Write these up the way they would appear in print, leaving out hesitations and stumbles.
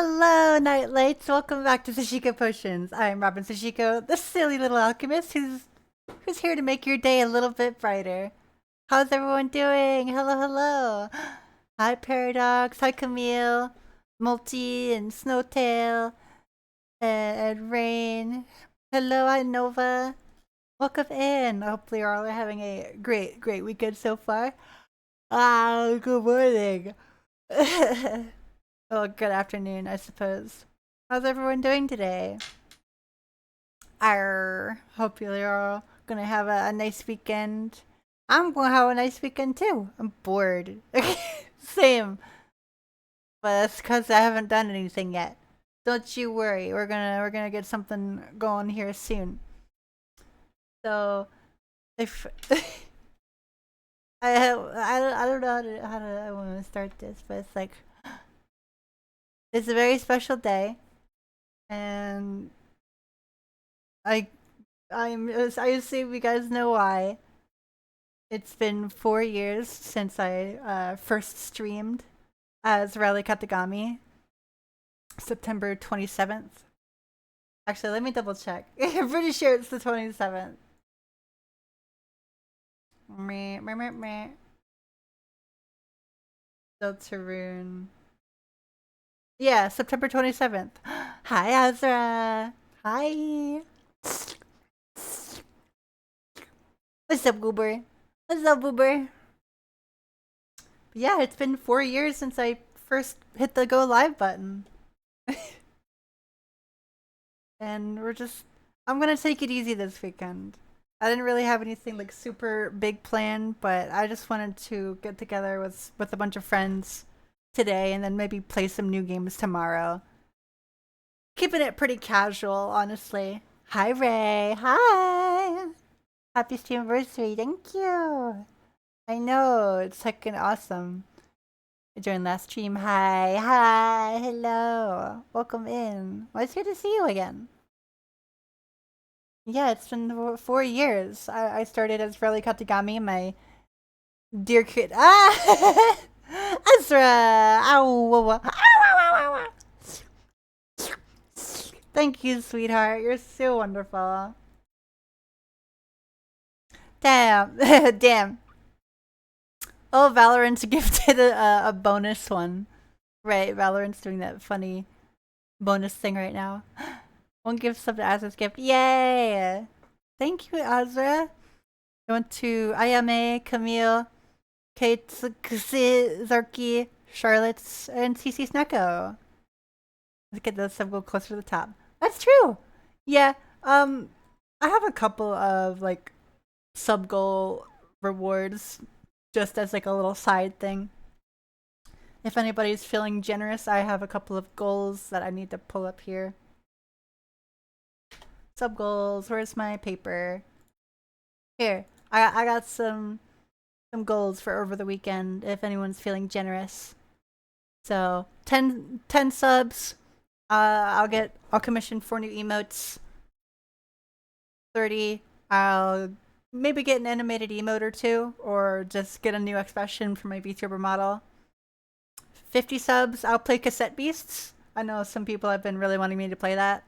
Hello, Night Lights. Welcome back to Sashiko Potions. I'm Robin Sashiko, the silly little alchemist who's here to make your day a little bit brighter. How's everyone doing? Hello, hello. Hi, Paradox. Hi, Camille, Multi, and Snowtail, and Rain. Hello, hi, Nova. Welcome in. Hopefully, you're all having a great weekend so far. Good morning. Well, good afternoon, I suppose. How's everyone doing today? Hope you're all gonna have a nice weekend. I'm gonna have a nice weekend too. I'm bored. Same. But that's because I haven't done anything yet. Don't you worry. We're gonna get something going here soon. So if I don't know how to I want to start this, but it's like it's a very special day, and I I assume you guys know why. It's been 4 years since I first streamed as Rally Katagami, September 27th. Actually, let me double check. I'm pretty sure it's the 27th. Meh, meh, meh, meh. Deltarune. Yeah, September 27th. Hi, Azra. Hi. What's up, Goober? What's up, Goober? Yeah, it's been 4 years since I first hit the go live button. And I'm gonna take it easy this weekend. I didn't really have anything like super big planned, but I just wanted to get together with a bunch of friends today and then maybe play some new games tomorrow. Keeping it pretty casual, honestly. Hi, Ray. Hi. Happy stream anniversary. Thank you. I know it's fucking awesome. I joined last stream. Hi. Hello. Welcome in. Well, it's good to see you again. Yeah, it's been 4 years. I started as Rally Katagami, my dear kid. Ah! Ezra! Ow! Ow! Thank you, sweetheart. You're so wonderful. Damn. Damn. Oh, Valorant's gifted a bonus one. Right, Valorant's doing that funny bonus thing right now. One gift sub to Azra's gift. Yay! Thank you, Azra. I went to Ayame, Camille, Kate, Zarky, Charlotte's, and CC Snecko. Let's get those sub go closer to the top. That's true. Yeah. I have a couple of like sub goal rewards just as like a little side thing. If anybody's feeling generous, I have a couple of goals that I need to pull up here. Sub goals. Where's my paper? Here. I got some goals for over the weekend if anyone's feeling generous. So 10 subs. I'll commission 4 new emotes. 30. I'll maybe get an animated emote or two, or just get a new expression for my VTuber model. 50 subs. I'll play Cassette Beasts. I know some people have been really wanting me to play that.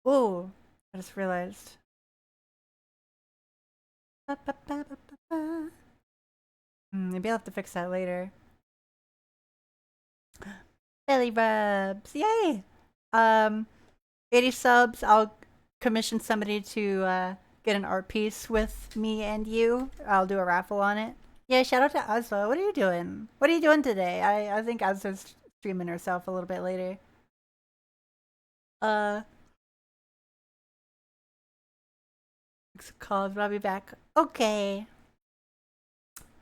Ooh, I just realized. Maybe I'll have to fix that later. Belly rubs, yay! Um, 80 subs. I'll commission somebody to get an art piece with me and you. I'll do a raffle on it. Yeah, shout out to Azra. What are you doing? What are you doing today? I think Azra's streaming herself a little bit later. Uh, calls, but I'll be back. Okay.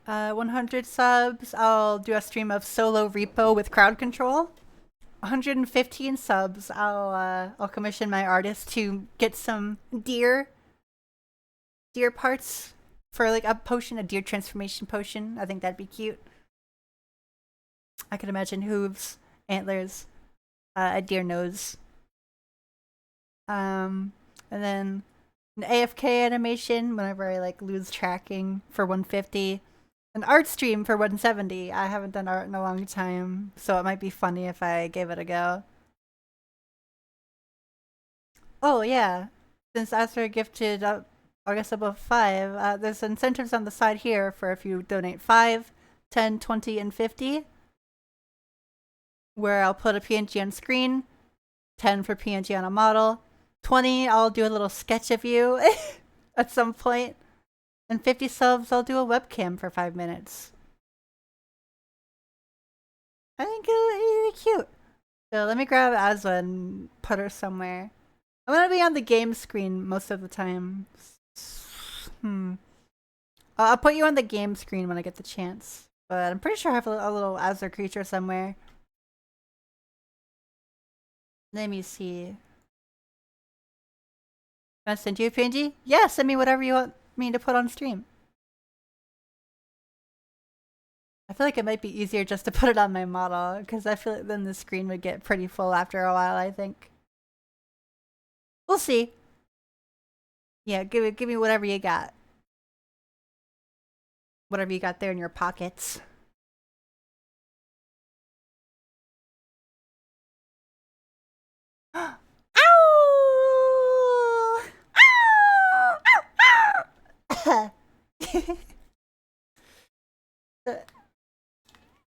100 subs. I'll do a stream of solo repo with crowd control. 115 subs. I'll commission my artist to get some deer parts for like a potion, a deer transformation potion. I think that'd be cute. I could imagine hooves, antlers, a deer nose. And then an AFK animation whenever I like lose tracking for 150. an art stream for 170. I haven't done art in a long time, so it might be funny if I gave it a go. Oh yeah, since Astra gifted August above 5, there's incentives on the side here for if you donate 5, 10, 20, and 50, where I'll put a PNG on screen, 10 for PNG on a model, 20 I'll do a little sketch of you at some point, and 50 subs I'll do a webcam for 5 minutes. I think it'll be cute. So let me grab Azwa and put her somewhere. I'm gonna be on the game screen most of the time. I'll put you on the game screen when I get the chance. But I'm pretty sure I have a little Azure creature somewhere. Let me see. Can I send you a PNG? Yeah, send me whatever you want me to put on stream. I feel like it might be easier just to put it on my model, because I feel like then the screen would get pretty full after a while, I think. We'll see. Yeah, give me whatever you got. Whatever you got there in your pockets. Ow! Ow! Ow!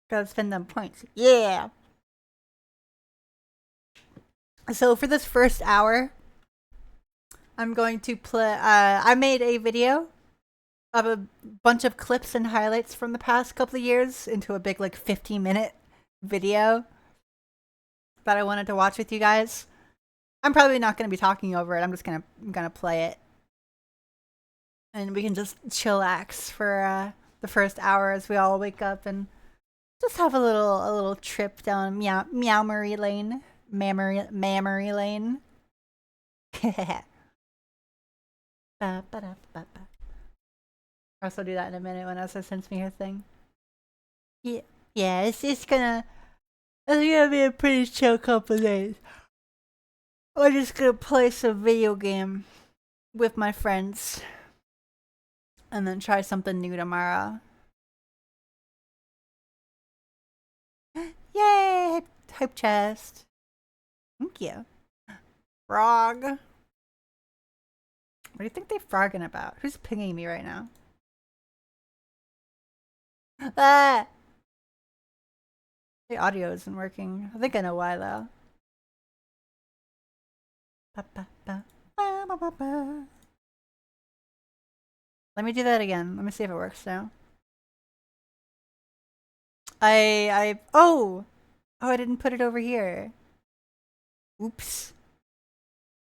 Gotta spend them points. Yeah. So for this first hour, I'm going to play. I made a video of a bunch of clips and highlights from the past couple of years into a big, like, 15-minute video that I wanted to watch with you guys. I'm probably not going to be talking over it. I'm just gonna play it, and we can just chillax for the first hour as we all wake up and just have a little trip down Meow-Mery Lane, Mammery Lane. I'll also do that in a minute when Elsa sends me her thing. Yeah, it's gonna be a pretty chill couple days. We're just gonna play some video game with my friends, and then try something new tomorrow. Yay! Hype chest. Thank you. Frog. What do you think they're frogging about? Who's pinging me right now? Ah! The audio isn't working. I think I know why though. Let me do that again. Let me see if it works now. Oh, I didn't put it over here. Oops.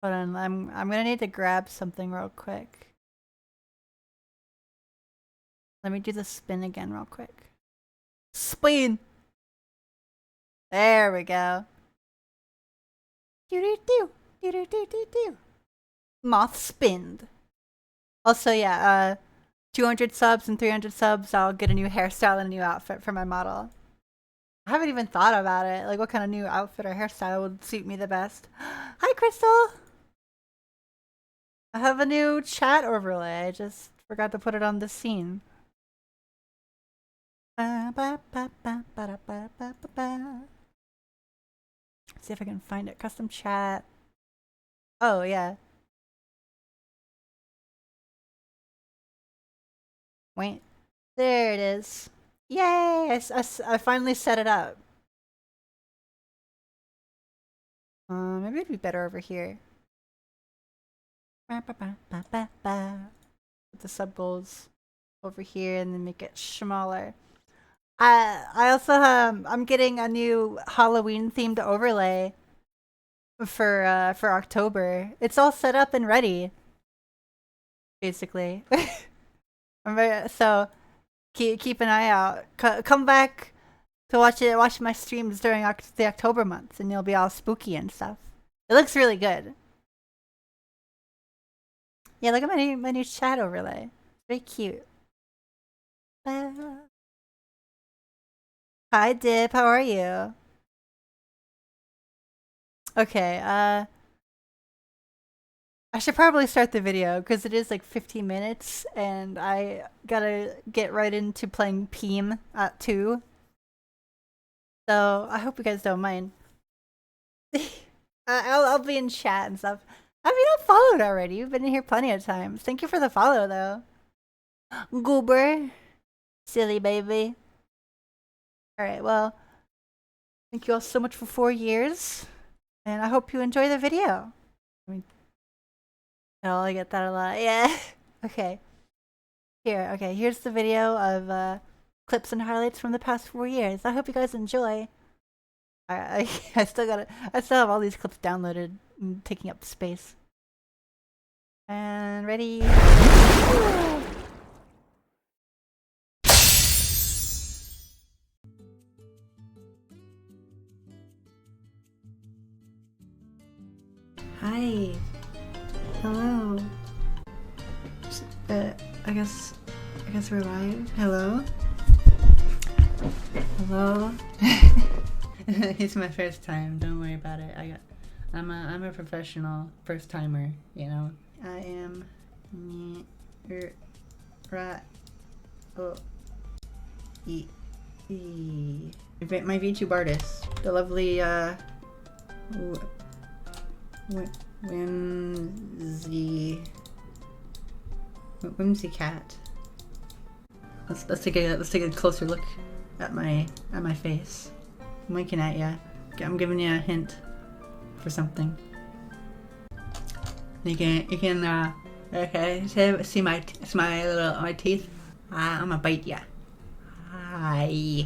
Hold on, I'm gonna need to grab something real quick. Let me do the spin again real quick. Spin! There we go. Do-do-do. Moth spinned. Also, yeah, 200 subs and 300 subs, I'll get a new hairstyle and a new outfit for my model. I haven't even thought about it. Like, what kind of new outfit or hairstyle would suit me the best? Hi, Crystal! I have a new chat overlay. I just forgot to put it on the scene. See if I can find it. Custom chat. Oh, yeah. Wait. There it is. Yay! I finally set it up. Maybe it'd be better over here. Put the sub goals over here and then make it smaller. I also I'm getting a new Halloween themed overlay for October. It's all set up and ready. Basically. So keep an eye out. Come back to watch my streams during the October month, and you'll be all spooky and stuff. It looks really good. Yeah, look at my new chat overlay. Very cute. Hi Dip, how are you? Okay, I should probably start the video because it is like 15 minutes and I gotta get right into playing Peem at 2. So I hope you guys don't mind. I'll be in chat and stuff. I mean, I'm followed already. You've been in here plenty of times. Thank you for the follow, though. Goober. Silly baby. Alright, well, thank you all so much for 4 years. And I hope you enjoy the video. I mean, oh, I get that a lot. Yeah. Okay. Okay, here's the video of clips and highlights from the past 4 years. I hope you guys enjoy. I still have all these clips downloaded and taking up space. And ready. Hi. Hello. I guess we're live. Hello. Hello. It's my first time. Don't worry about it. I'm a professional first timer. You know. I am. Right. Oh. My VTube artist, the lovely Whimsy Cat. Let's take a closer look at my face. I'm winking at ya. I'm giving you a hint for something. You can okay, see my teeth. I'm gonna bite ya. Hi.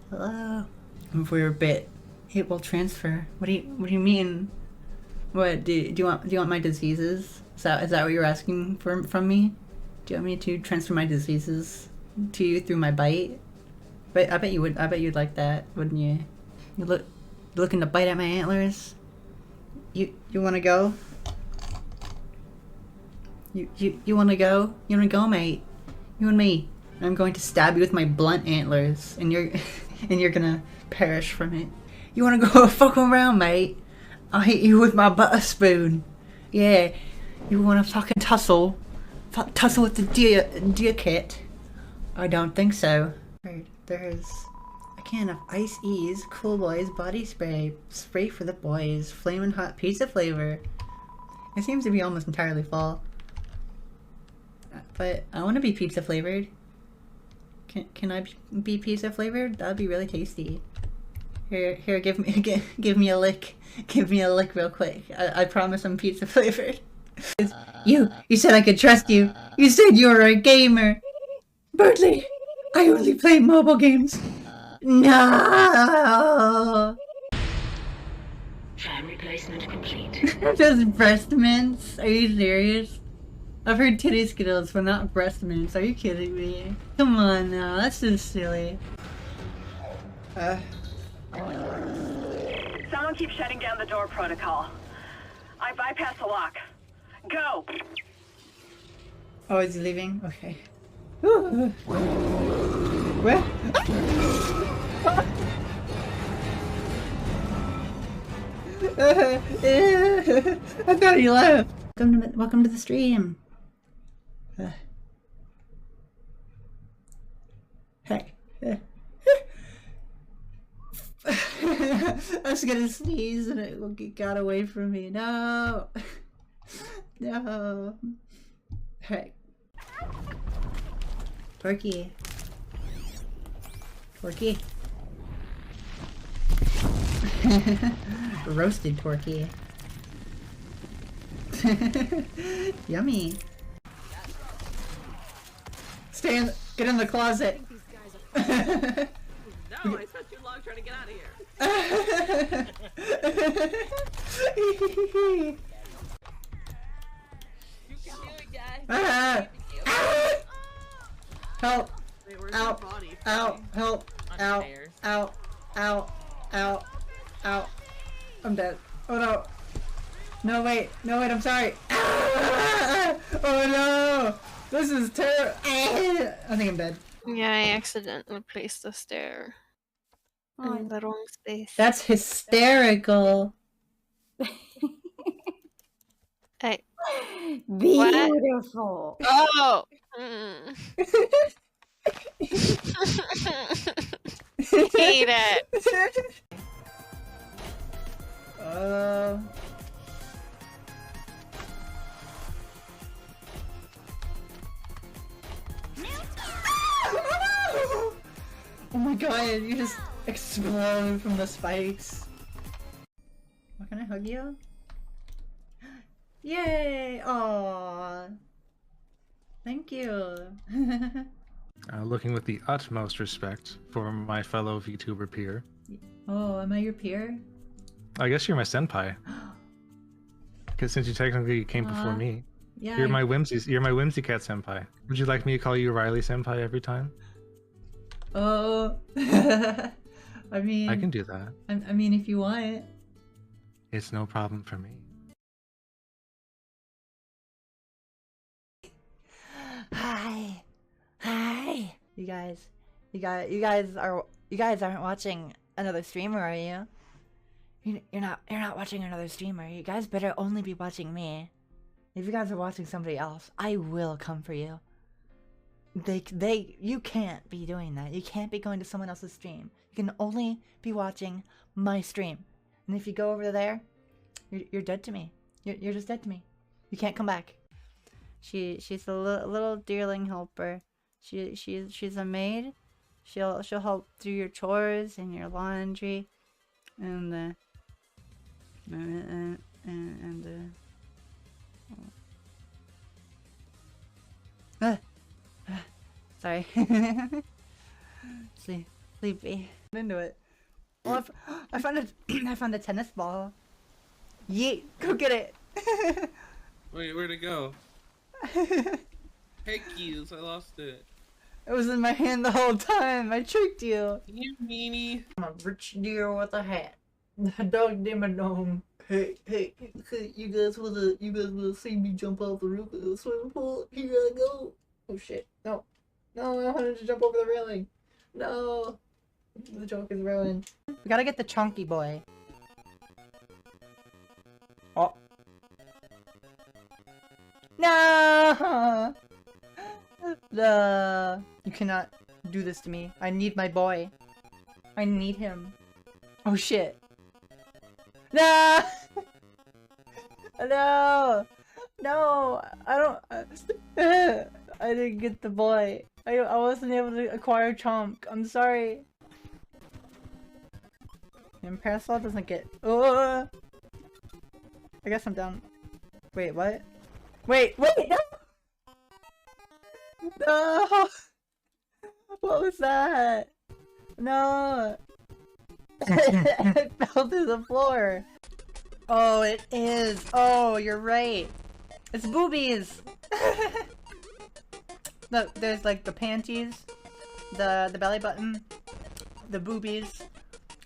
Hello. If we were bit, it will transfer. What do you mean? What do you want my diseases? Is that what you're asking from me? Do you want me to transfer my diseases to you through my bite? But I bet you would. I bet you'd like that, wouldn't you? You looking to bite at my antlers? You want to go? You want to go? You want to go, mate? You and me. I'm going to stab you with my blunt antlers, and you're gonna perish from it. You want to go fuck around, mate? I'll hit you with my butter spoon. Yeah. You want to fucking tussle with the deer kit? I don't think so. There's a can of Ice Ease Cool Boys body spray for the boys, flamin' hot pizza flavor. It seems to be almost entirely full, but I want to be pizza flavored. Can I be pizza flavored? That'd be really tasty. Here, give me a lick. Give me a lick real quick. I promise I'm pizza flavored. You said I could trust you. You said you were a gamer. Birdly, I only play mobile games. No. Fan replacement complete. Just breast mints? Are you serious? I've heard titty skittles, but not breast mints. Are you kidding me? Come on now, that's just silly. Someone keeps shutting down the door protocol. I bypassed the lock. Go! Oh, is he leaving? Okay. Where? I thought he left. Welcome to the stream. Hey. I was gonna sneeze and it got away from me. No. No. Hey. Porky. Roasted Porky. Yummy. Get in the closet. No, I spent too long trying to get out of here. You can do it, guys. Help. Wait, where's Ow. your body? Ow. Help. Ow. Upstairs. Ow. Ow. Ow. Ow. I'm dead. Oh no. No, wait, I'm sorry. Ah! Oh no! This is terrible. I think I'm dead. Yeah, I accidentally placed the stair in the wrong space. That's hysterical. I Beautiful. oh. Mm. Hate it. Oh my god, you just explode from the spikes. What, can I hug you? Yay! Aww. Thank you. Looking with the utmost respect for my fellow VTuber peer. Oh, am I your peer? I guess you're my senpai. Because since you technically came before me, Yeah. you're my Whimsy Cat senpai. Would you like me to call you Riley senpai every time? Oh. I mean. I can do that. I mean, if you want. It's no problem for me. Hi. Hi. You guys aren't watching another streamer, are you? You're not watching another streamer. You guys better only be watching me. If you guys are watching somebody else, I will come for you. You can't be doing that. You can't be going to someone else's stream. You can only be watching my stream. And if you go over there, you're dead to me. You're just dead to me. You can't come back. She's a little dearling helper. She's a maid. She'll help do your chores and your laundry, and sorry. Sleepy. I'm into it. Well, I found a tennis ball. Yeet! Go get it. Wait, where'd it go? Hey, keys, I lost it. It was in my hand the whole time. I tricked you. You meanie. I'm a rich deer with a hat. The dog named a gnome. Hey, you guys wanna see me jump off the roof of the swimming pool? Here I go. Oh shit. No, I wanted to jump over the railing. No. The joke is ruined. We gotta get the chunky boy. Oh. No! You cannot do this to me. I need my boy. I need him. Oh shit. No! No! No! I don't... I didn't get the boy. I wasn't able to acquire Chomp. I'm sorry. And Parasol doesn't get... Oh! I guess I'm down. Wait, what? Wait! No! No! What was that? No! It fell through the floor. Oh, it is. Oh, you're right. It's boobies. Look, there's like the panties, the belly button, the boobies,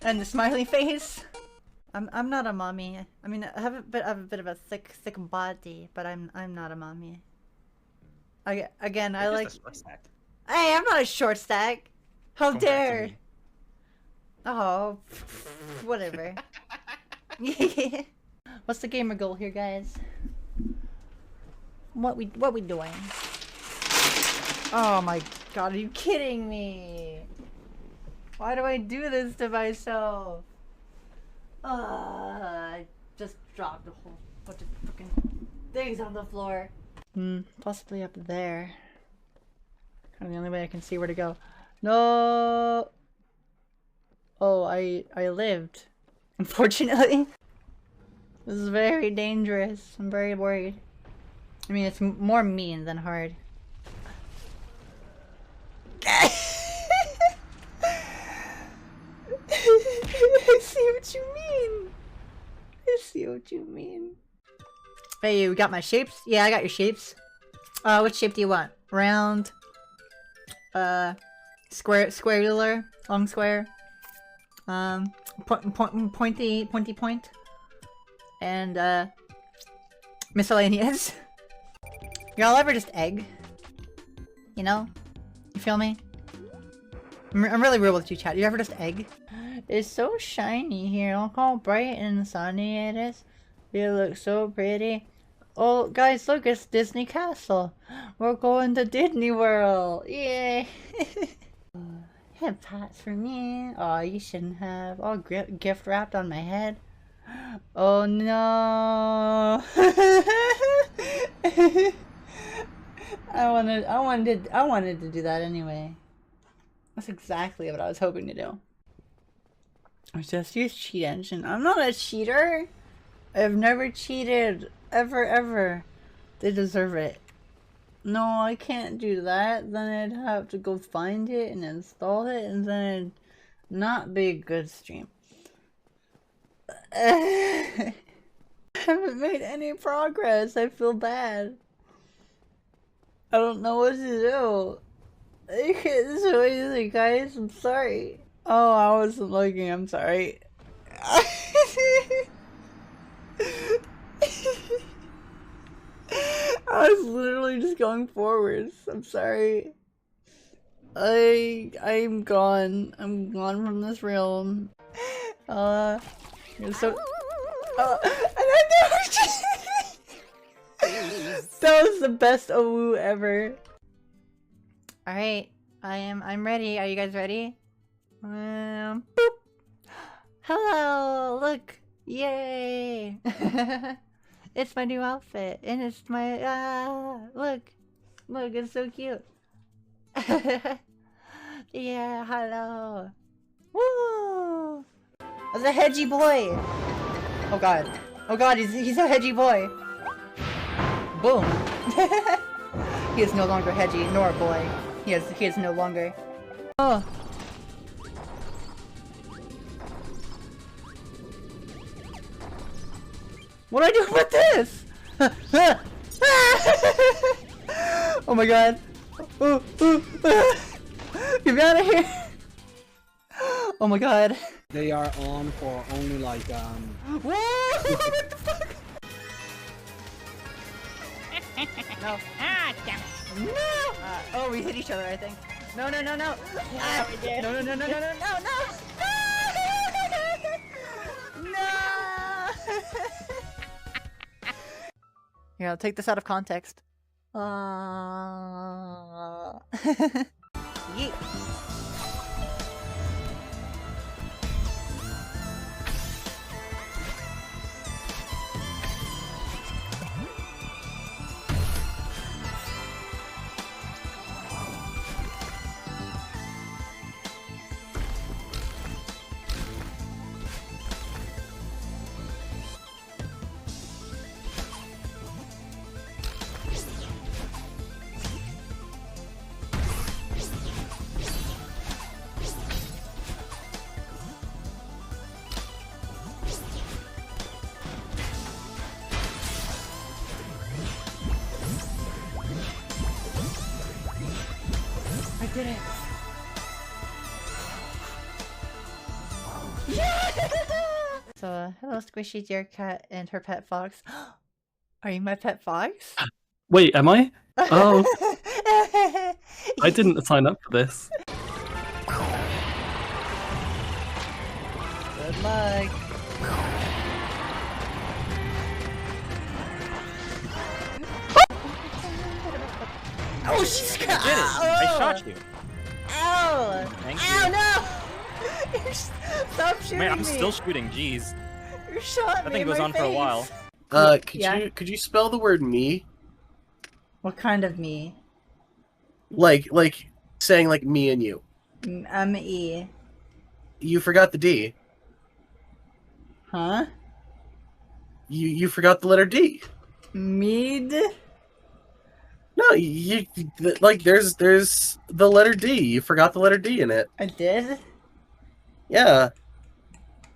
and the smiley face. I'm not a mommy. I mean, I have a bit of a thick body, but I'm not a mommy. Again, I like. Hey, I'm not a short stack. How dare! Oh, whatever. What's the gamer goal here, guys? What we doing? Oh my god, are you kidding me? Why do I do this to myself? I just dropped a whole bunch of freaking things on the floor. Possibly up there. Kind of the only way I can see where to go. No. Oh, I lived. Unfortunately. This is very dangerous. I'm very worried. I mean, it's more mean than hard. I see what you mean. I see what you mean. Hey, you got my shapes? Yeah, I got your shapes. Which shape do you want? Round, squarular, long square, pointy point, and miscellaneous. Y'all ever just egg? You know? You feel me? I'm really real with you, chat. You ever just egg? It's so shiny here. Look how bright and sunny it is. You look so pretty. Oh, guys, look, it's Disney Castle. We're going to Disney World. Yay. Have pots for me. Oh, you shouldn't have. Oh, gift wrapped on my head. Oh, no. I wanted to do that anyway. That's exactly what I was hoping to do. I just use cheat engine. I'm not a cheater. I've never cheated. Ever. They deserve it. No, I can't do that. Then I'd have to go find it and install it, and then it'd not be a good stream. I haven't made any progress. I feel bad. I don't know what to do. It's so easy, guys. I'm sorry. Oh, I wasn't looking. I'm sorry. I was literally just going forwards. I'm sorry. I'm gone. I'm gone from this realm. You're so. That was the best OWU ever. All right, I'm ready. Are you guys ready? Boop. Hello, look, yay! It's my new outfit, and it's my look, it's so cute. Yeah, hello. Woo! That's a hedgy boy. Oh god, he's a hedgy boy. Boom. He is no longer hedgy nor a boy. He is no longer. Oh. What do I do with this? Oh my god. Get me out of here. Oh my god. They are on for only like Whoa! What the fuck? No. Ah, damn it. No! Oh, we hit each other, I think. No. No. Ah, we did. No. No. Here, I'll take this out of context. Yeet. I did it! Yeah! So, hello Squishy Dear Cat and her pet fox. Are you my pet fox? Wait, am I? Oh, I didn't sign up for this. Good luck. Oh, she's got. I did it! I shot you. Ow! Thank Ow, you. no! Stop shooting Man, I'm me! still shooting. Jeez. You shot That me thing in goes my on for a while. face. Could you spell the word me? What kind of me? Like saying like me and you. M-E. You forgot the D. Huh? You forgot the letter D. Mead? No, you like there's the letter D. You forgot the letter D in it. I did? Yeah.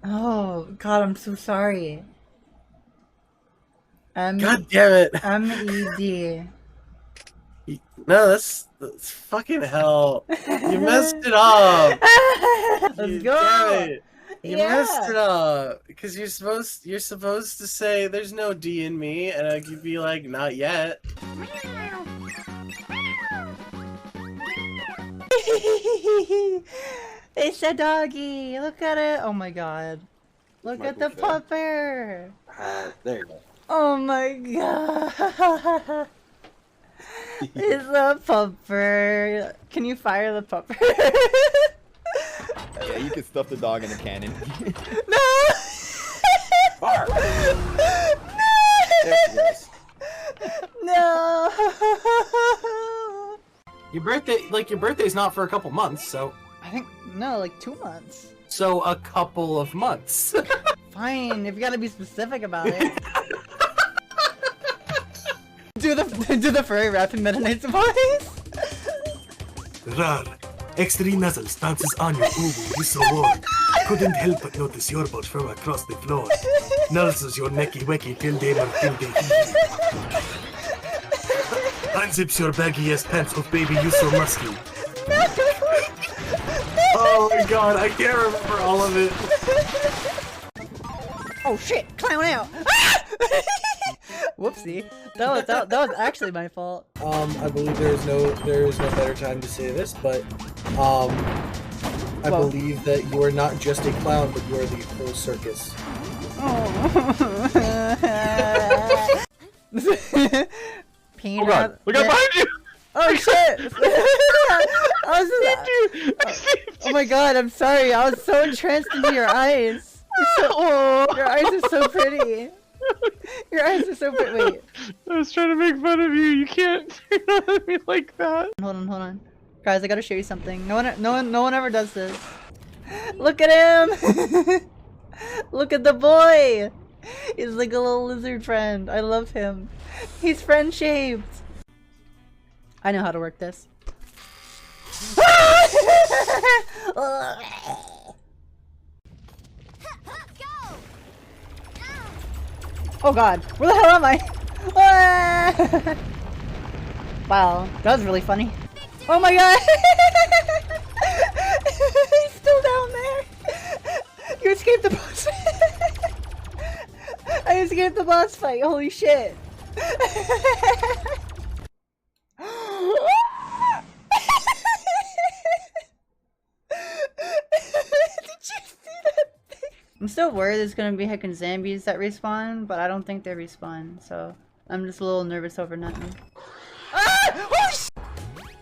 Oh, God, I'm so sorry. God damn it. M-E-D. No, that's fucking hell. You messed it up. Let's Damn go! it. You messed it up because you're supposed to say there's no D in me, and I could be like, not yet. It's a doggy. Look at it. Oh my god. Look My at the buffet. pupper! There you go. Oh my god! It's a pupper. Can you fire the pupper? Yeah, you can stuff the dog in a cannon. No! Fire! No! Your birthday's not for a couple months, so. I think, no, like 2 months. So a couple of months. Fine, if you gotta be specific about it. do the furry rap in Meta Knight's voice. Rar, extreme muzzles dances on your ubu, you so warm. Couldn't help but notice your butt from across the floor. Nulses your necky wecky till they were till they unzips your baggy ass pants of baby, you so musky. Oh my god, I can't remember all of it. Oh shit, clown out! Ah! Whoopsie. That was actually my fault. I believe there is no better time to say this, but I believe that you are not just a clown, but you are the whole circus. Peanut. Oh god, look out behind you! Oh shit! Oh my god, I'm sorry. I was so entranced into your eyes. Your eyes are so pretty. Your eyes are so pretty. Wait. I was trying to make fun of you. You can't turn on me like that. Hold on. Guys, I gotta show you something. No one ever does this. Look at him! Look at the boy! He's like a little lizard friend. I love him. He's friend-shaped. I know how to work this. Oh god, where the hell am I? Wow, that was really funny. Oh my god! He's still down there! You escaped the boss I escaped the boss fight, holy shit! I'm still worried there's gonna be heckin' zombies that respawn, but I don't think they respawn, so I'm just a little nervous over nothing.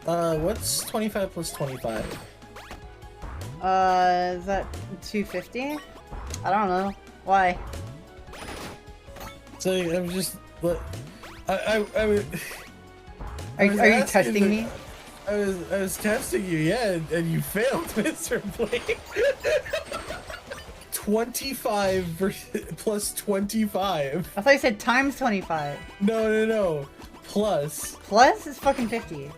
What's 25 plus 25? Is that 250? I don't know. Why? So I'm just, but I was. Are you testing me? I was testing you, yeah, and you failed miserably. 25 plus 25. I thought you said times 25. No. Plus. Plus is fucking 50.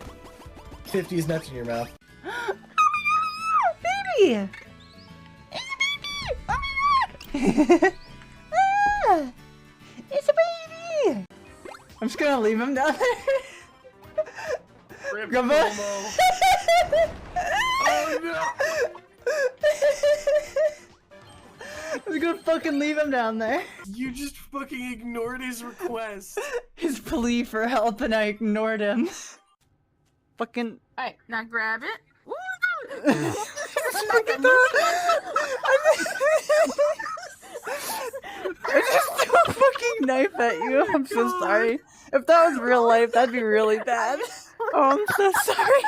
50 is nuts in your mouth. Baby! Baby! Ah, it's a baby! I'm just gonna leave him down there. Grandma. Oh no! I'm gonna fucking leave him down there. You just fucking ignored his request. His plea for help, and I ignored him. Fucking. Alright, now grab it. I just threw a fucking knife at you. I'm so sorry. If that was real life, that'd be really bad. Oh, I'm so sorry.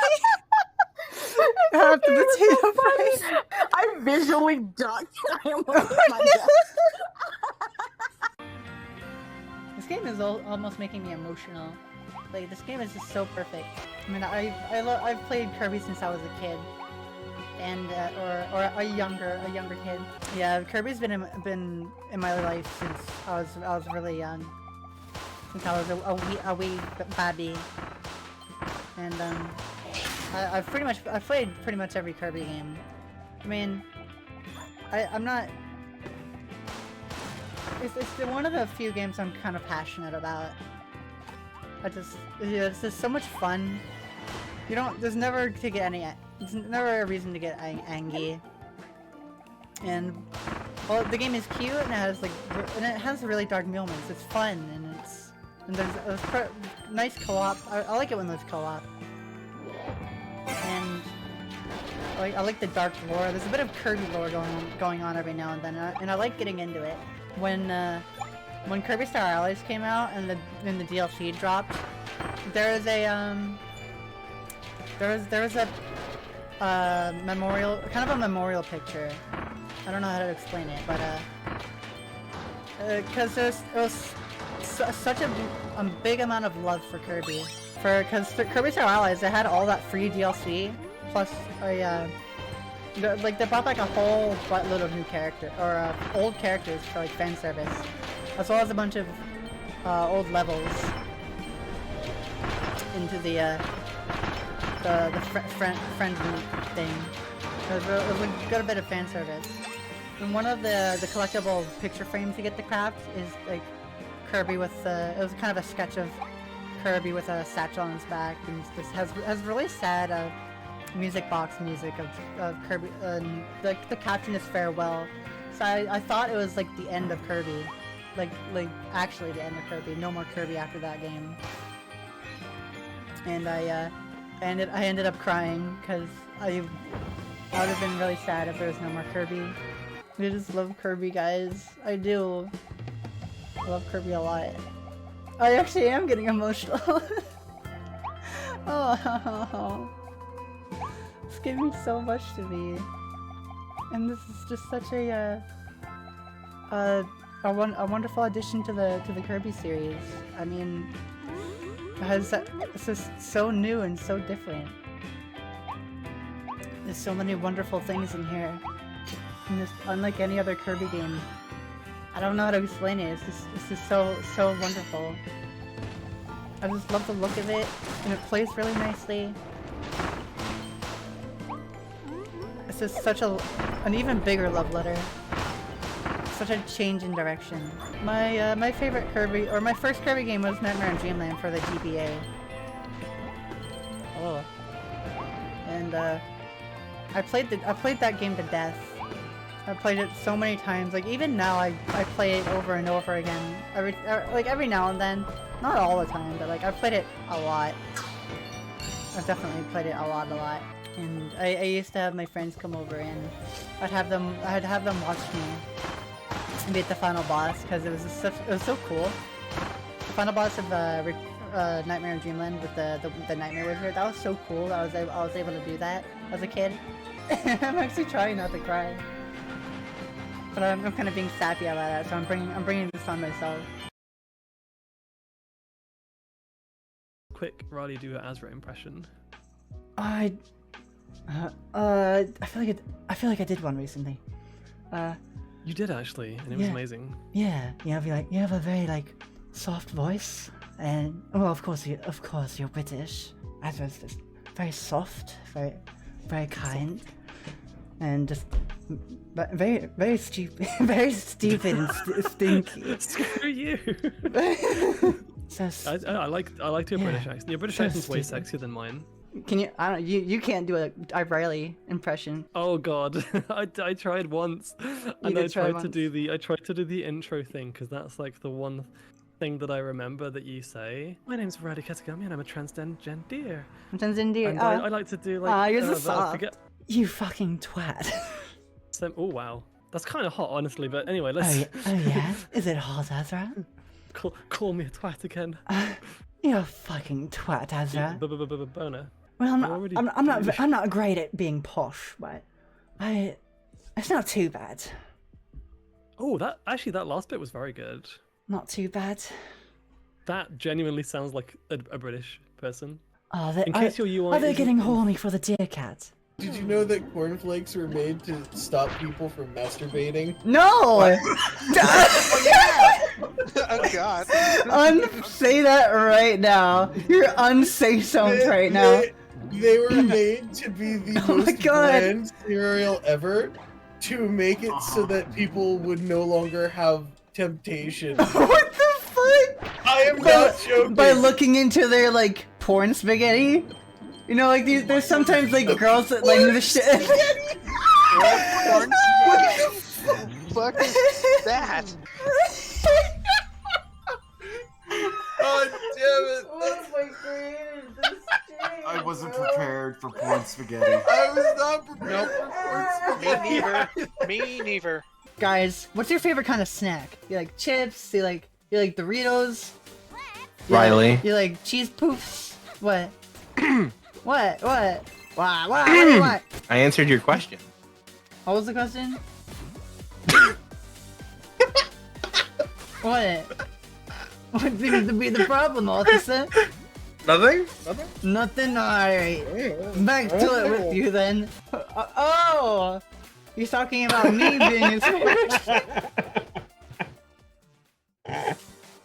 I have to potato fight. I visually ducked. I almost hit my death. This game is almost making me emotional. Like, this game is just so perfect. I mean, I've played Kirby since I was a kid, and or a younger kid. Yeah, Kirby's been in my life since I was really young. Since I was a wee baby, and I've played pretty much every Kirby game. I mean, I'm not. It's one of the few games I'm kind of passionate about. It's just so much fun. There's never a reason to get angry. And, well, the game is cute and it has really dark moments. It's fun and there's a nice co-op. I like it when there's co-op. And I like the dark lore. There's a bit of Kirby lore going on every now and then, and I like getting into it. When Kirby Star Allies came out and the DLC dropped, there was a memorial, kind of a memorial picture. I don't know how to explain it, but because it was such a big amount of love for Kirby. Because Kirby Star Allies, they had all that free DLC, plus they brought like a whole buttload of new characters, or old characters for like fan service, as well as a bunch of old levels into the friend group thing. It was a good bit of fan service. And one of the collectible picture frames you get to craft is like Kirby with it was kind of a sketch of Kirby with a satchel on his back, and this has really sad music box music of Kirby. The caption is farewell. So I thought it was like the end of Kirby, like actually the end of Kirby. No more Kirby after that game. And I ended up crying because I would have been really sad if there was no more Kirby. I just love Kirby, guys. I do. I love Kirby a lot. I actually am getting emotional. Oh, this gave me so much to me, and this is just such a wonderful addition to the Kirby series. I mean, it's just so new and so different. There's so many wonderful things in here, and just unlike any other Kirby game. I don't know how to explain it. It's just so wonderful. I just love the look of it, and it plays really nicely. It's just such an even bigger love letter. Such a change in direction. My favorite Kirby, or my first Kirby game, was Nightmare on Dreamland for the GBA. Oh, and I played that game to death. I played it so many times. Like even now, I play it over and over again. Every now and then, not all the time, but like I've played it a lot. I've definitely played it a lot. And I used to have my friends come over, and I'd have them watch me beat the final boss, because it was so cool. The final boss of Nightmare on Dreamland with the Nightmare Wizard. That was so cool. I was able to do that as a kid. I'm actually trying not to cry. But I'm kind of being sappy about that, so I'm bringing this on myself. Quick, Riley, do your Azra impression. I feel like I did one recently. You did actually, and it was amazing. Yeah, you have a very like soft voice, and well, of course you're British. Azra's just very soft, very kind, and just very stupid, very stupid and stinky. Screw you. I like your British accent. Your British accent's way sexier than mine. Can you? I don't. You can't do a Riley impression. Oh God, I tried once, and I tried to do the intro thing, because that's like the one thing that I remember that you say. My name's Riley Ketagami, and I'm a transgender. Transgender. And I like to do like. You're so soft. You fucking twat. Oh wow, that's kind of hot, honestly. But anyway, let's. Oh yeah. Is it hot, Azra? Call me a twat again. You're a fucking twat, Azra. Boner. Well, I'm not great at being posh, but it's not too bad. Oh, that last bit was very good. Not too bad. That genuinely sounds like a British person. Oh, in case your UI are they getting horny for the deer cat? Did you know that cornflakes were made to stop people from masturbating? No! Oh God! Unsay that right now. You're unsay-soned right now. They were made to be the most bland cereal ever, to make it so that people would no longer have temptation. What the fuck? I am not joking. By looking into their like porn spaghetti. You know, like there's sometimes like girls that like the shit. What the fuck is that? Oh damn it! Oh my god, this shit. I wasn't prepared for porn spaghetti. I was not prepared. neither. Me neither. Guys, what's your favorite kind of snack? You like chips? You like Doritos? Riley. You like cheese poofs? What? What? What do you want? I answered your question. What was the question? What? What seems to be the problem, officer? Nothing? Nothing? Alright. Back to it with you then. Oh! He's talking about me being his favorite.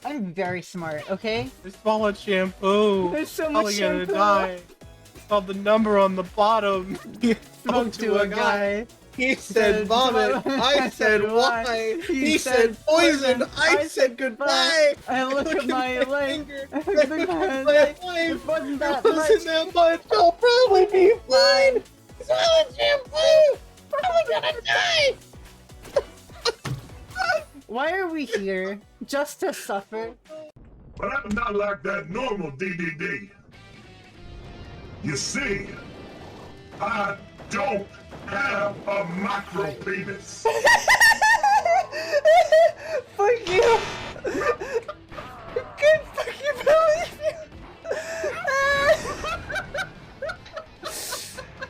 I'm very smart, okay? There's so much shampoo. There's so Probably much gonna shampoo. die. Saw the number on the bottom. Spoke to a guy. He said vomit. I said why. He said poison. I said goodbye. I look at my leg. It wasn't that much. I'll probably be fine. Solid shampoo. Probably gonna die. Why are we here? Just to suffer? But I'm not like that normal DDD. You see, I don't have a micro penis. Fuck you! I can't fucking believe you!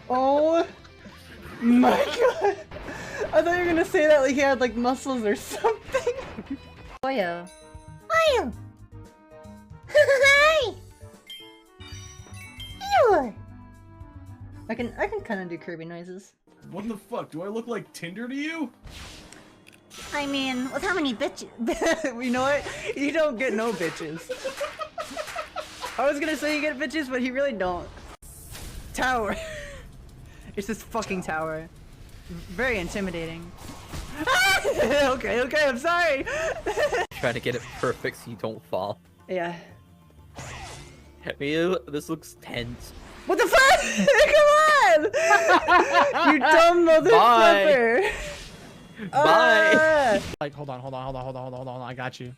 Oh my god! I thought you were gonna say that like he had like muscles or something. Oyo. Oyo! Hi! Ew! I can kind of do Kirby noises. What the fuck? Do I look like Tinder to you? I mean, with how many bitches? You know what? You don't get no bitches. I was gonna say you get bitches, but he really don't. Tower. It's this fucking tower. Very intimidating. Okay, I'm sorry. Try to get it perfect so you don't fall. Yeah. This looks tense. What the fuck? Come on! You dumb motherfucker. Bye. Like, hold on. I got you.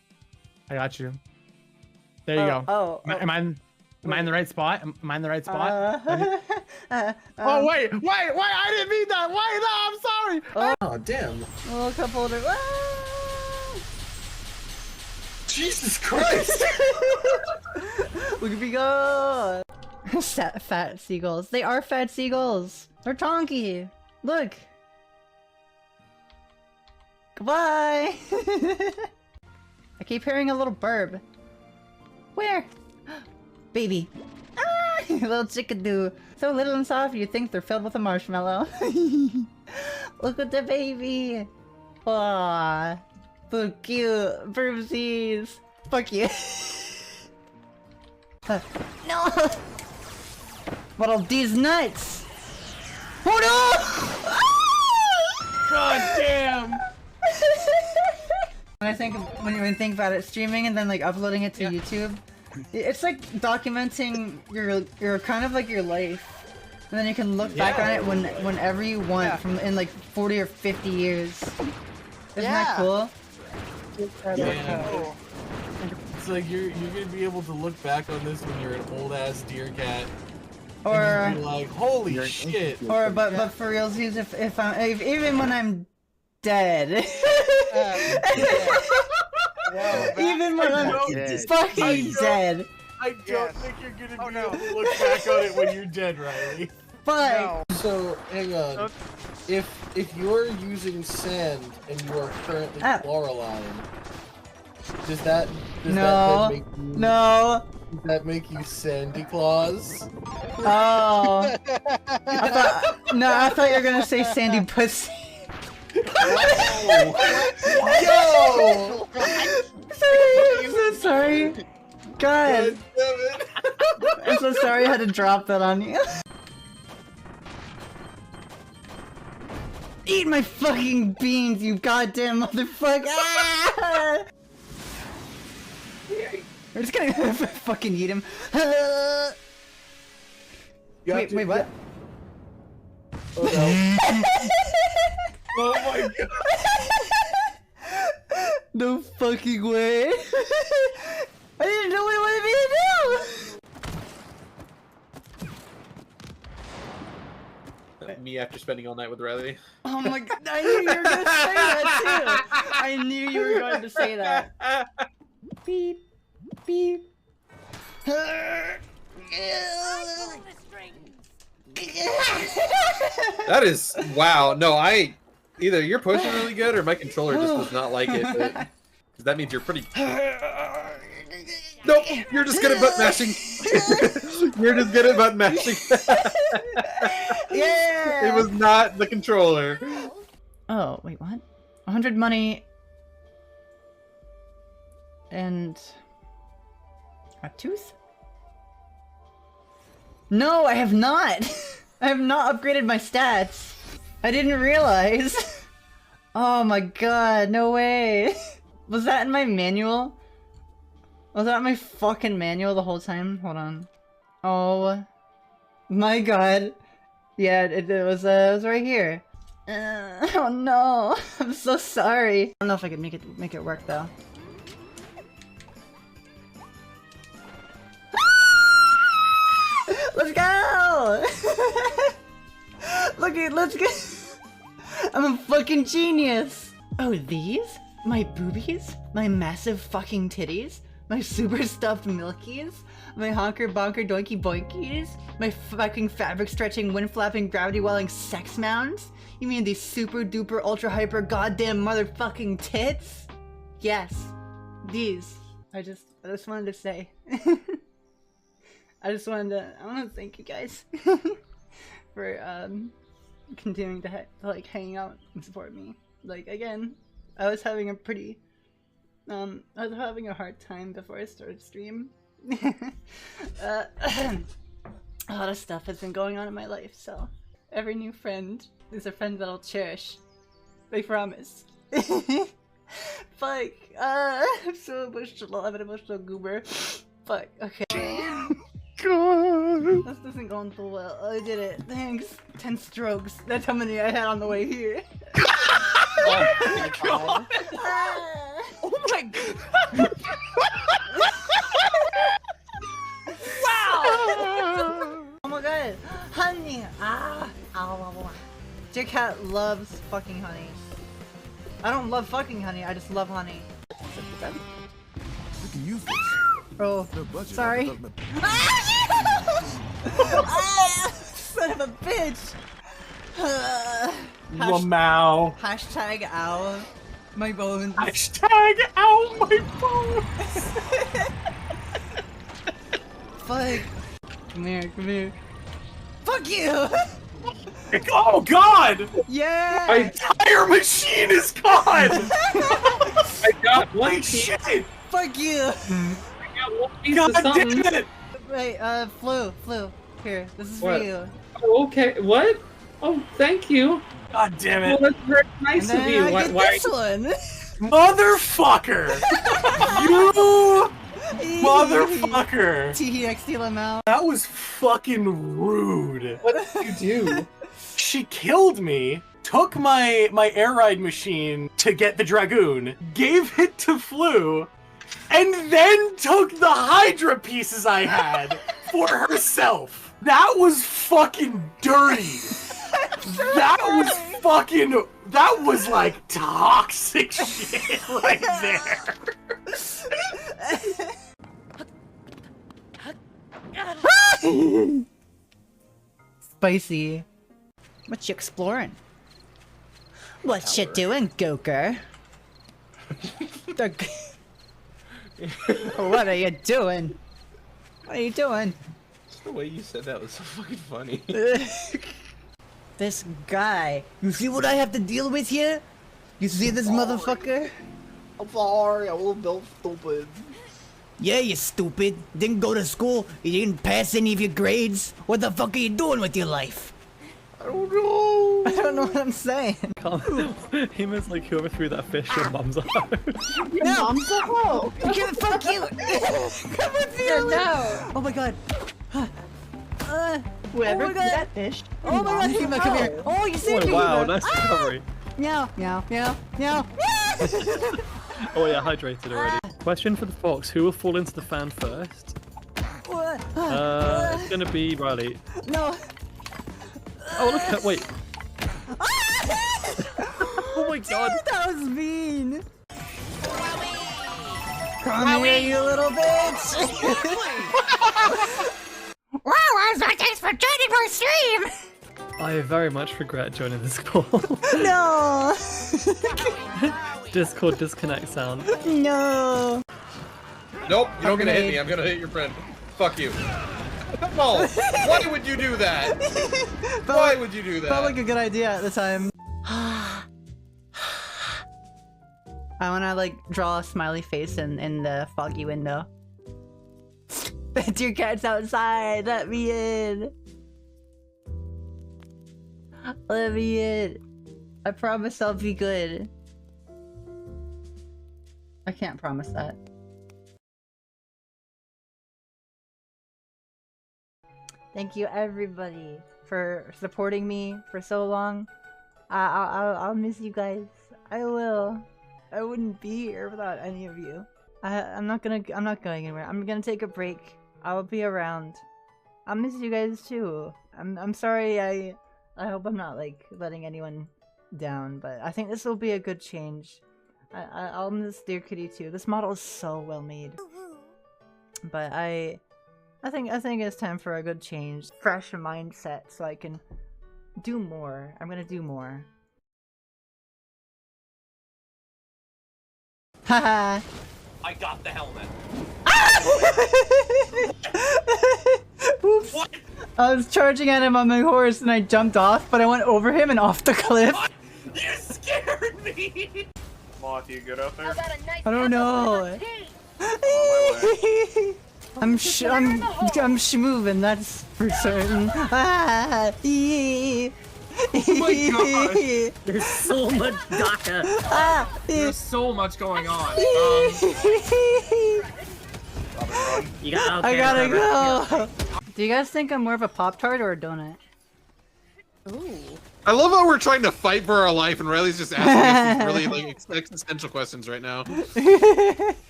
There you go. Am I in the right spot? Am I in the right spot? Oh wait! I didn't mean that. Wait, no, I'm sorry. Oh damn! Oh, a couple of. Jesus Christ! Look at me go! Fat seagulls. They are fat seagulls. They're tonky. Look. Goodbye. I keep hearing a little burb. Where? Baby. Ah, little chickadoo. So little and soft you think they're filled with a marshmallow. Look at the baby. Aww. So cute. Burbsies. Fuck you. No! What are these nuts? Oh no! God damn! When you think about it, streaming and then like uploading it to YouTube, it's like documenting your kind of like your life, and then you can look back on it whenever you want from in like 40 or 50 years. Isn't that cool? Yeah. It's like you're gonna be able to look back on this when you're an old ass deer cat. Or and be like, holy shit! Or but for realsies, if even when I'm dead, even when I'm fucking dead. I don't think you're gonna be able to look back on it when you're dead, Riley. But so hang on, if you're using sand and you are currently Coraline, does that then make you, no. Does that make you Sandy Claus? Oh. I thought you were gonna say Sandy Pussy. Yo! I'm so sorry. God. I'm so sorry I had to drop that on you. Eat my fucking beans, you goddamn motherfucker! Ah! We're just gonna fucking eat him. Wait, what? Oh no. Oh my god. No fucking way. I didn't know what it wanted me to do. me after spending all night with Riley. Oh my god, I knew you were gonna say that too! I knew you were going to say that. Beep. Beep. That is wow. No, either you're pushing really good or my controller just does not like it. Because that means you're pretty. Nope, you're just good at button mashing. You're just good at button mashing. Yeah. It was not the controller. Oh wait, what? 100 money. And a tooth? No, I have not! I have not upgraded my stats! I didn't realize! Oh my god, no way! Was that in my manual? Was that in my fucking manual the whole time? Hold on. Oh my god. Yeah, it was right here. Oh no! I'm so sorry! I don't know if I could make it work though. Let's go! Let's go! I'm a fucking genius! Oh, these? My boobies? My massive fucking titties? My super stuffed milkies? My honker bonker doinky boinkies? My fucking fabric stretching, wind flapping, gravity welling sex mounds? You mean these super duper ultra hyper goddamn motherfucking tits? Yes. These. I just wanted to say. I want to thank you guys for continuing to like hang out and support me. Like again, I was having a pretty I was having a hard time before I started stream. A lot of stuff has been going on in my life, so every new friend is a friend that I'll cherish. I promise. Fuck. I'm so emotional. I'm an emotional goober. Fuck. Okay. God. This isn't going so well. I did it. Thanks. 10 strokes. That's how many I had on the way here. Oh my god. Oh my god. Wow. Oh my god. Honey. Dick Hat loves fucking honey. I don't love fucking honey. I just love honey. You can use this. Oh, sorry. Son of a bitch! Lamau. Hashtag ow. My bones. Hashtag ow my bones. Fuck. Come here, come here. Fuck you! Oh god! Yeah! My entire machine is gone! I got one shit! Fuck you! God damn it! Wait, Flu. Here, this is What? for you. Oh, okay, what? Oh, thank you. God damn it! Well, that's very nice And of then you. I Why? get why- this one! Motherfucker! You motherfucker! TXT Lamau. That was fucking rude. What did you do? She killed me, took my air ride machine to get the Dragoon, gave it to Flu, and then took the Hydra pieces I had for herself. That was fucking dirty. That was like toxic shit right there. Spicy. What you exploring? What you doing, Goker? What are you doing? What are you doing? Just the way you said that was so fucking funny. This guy. You see what I have to deal with here? You see this motherfucker? I'm sorry, I'm a little bit stupid. Yeah, you stupid. Didn't go to school. You didn't pass any of your grades. What the fuck are you doing with your life? I don't know. I don't know what I'm saying. He means like whoever threw that fish, your mom's out. No! Mom's a hoe! Fuck you! Come with me! No! Oh my god. Whoever oh my threw god. that fish. Oh my god, Hima, come here! Oh, you saved Oh, me! wow, Hima. nice recovery. Meow, meow, meow, meow. Oh yeah, hydrated already. Question for the fox: who will fall into the fan first? It's gonna be Riley. No. Oh, look at wait. Oh my god. That was mean. Come here, you little bitch. Wow, thanks for joining my stream. I very much regret joining this call. No. Discord disconnect sound. No. Nope, you don't get to hit me. I'm gonna hit your friend. Fuck you. No. Why would you do that? Why would you do that? Felt like a good idea at the time. I wanna like draw a smiley face in the foggy window. Dear cat's outside. Let me in. Let me in. I promise I'll be good. I can't promise that. Thank you everybody for supporting me for so long. I'll miss you guys. I will. I wouldn't be here without any of you. I'm not going anywhere. I'm gonna take a break. I'll be around. I'll miss you guys too. I'm sorry. I hope I'm not like letting anyone down, but I think this will be a good change. I'll miss Dear Kitty too. This model is so well made. But I think it's time for a good change. Fresh mindset so I can do more. I'm gonna do more. Haha. I got the helmet. Oops. What? I was charging at him on my horse and I jumped off, but I went over him and off the cliff. You scared me! Moth, you good out there? I don't know. I'm schmoving, that's for certain. Ah, oh my god! There's so much DACA. There's so much going on. You gotta I gotta go. Do you guys think I'm more of a Pop-Tart or a donut? Ooh. I love how we're trying to fight for our life and Riley's just asking us these really like existential questions right now.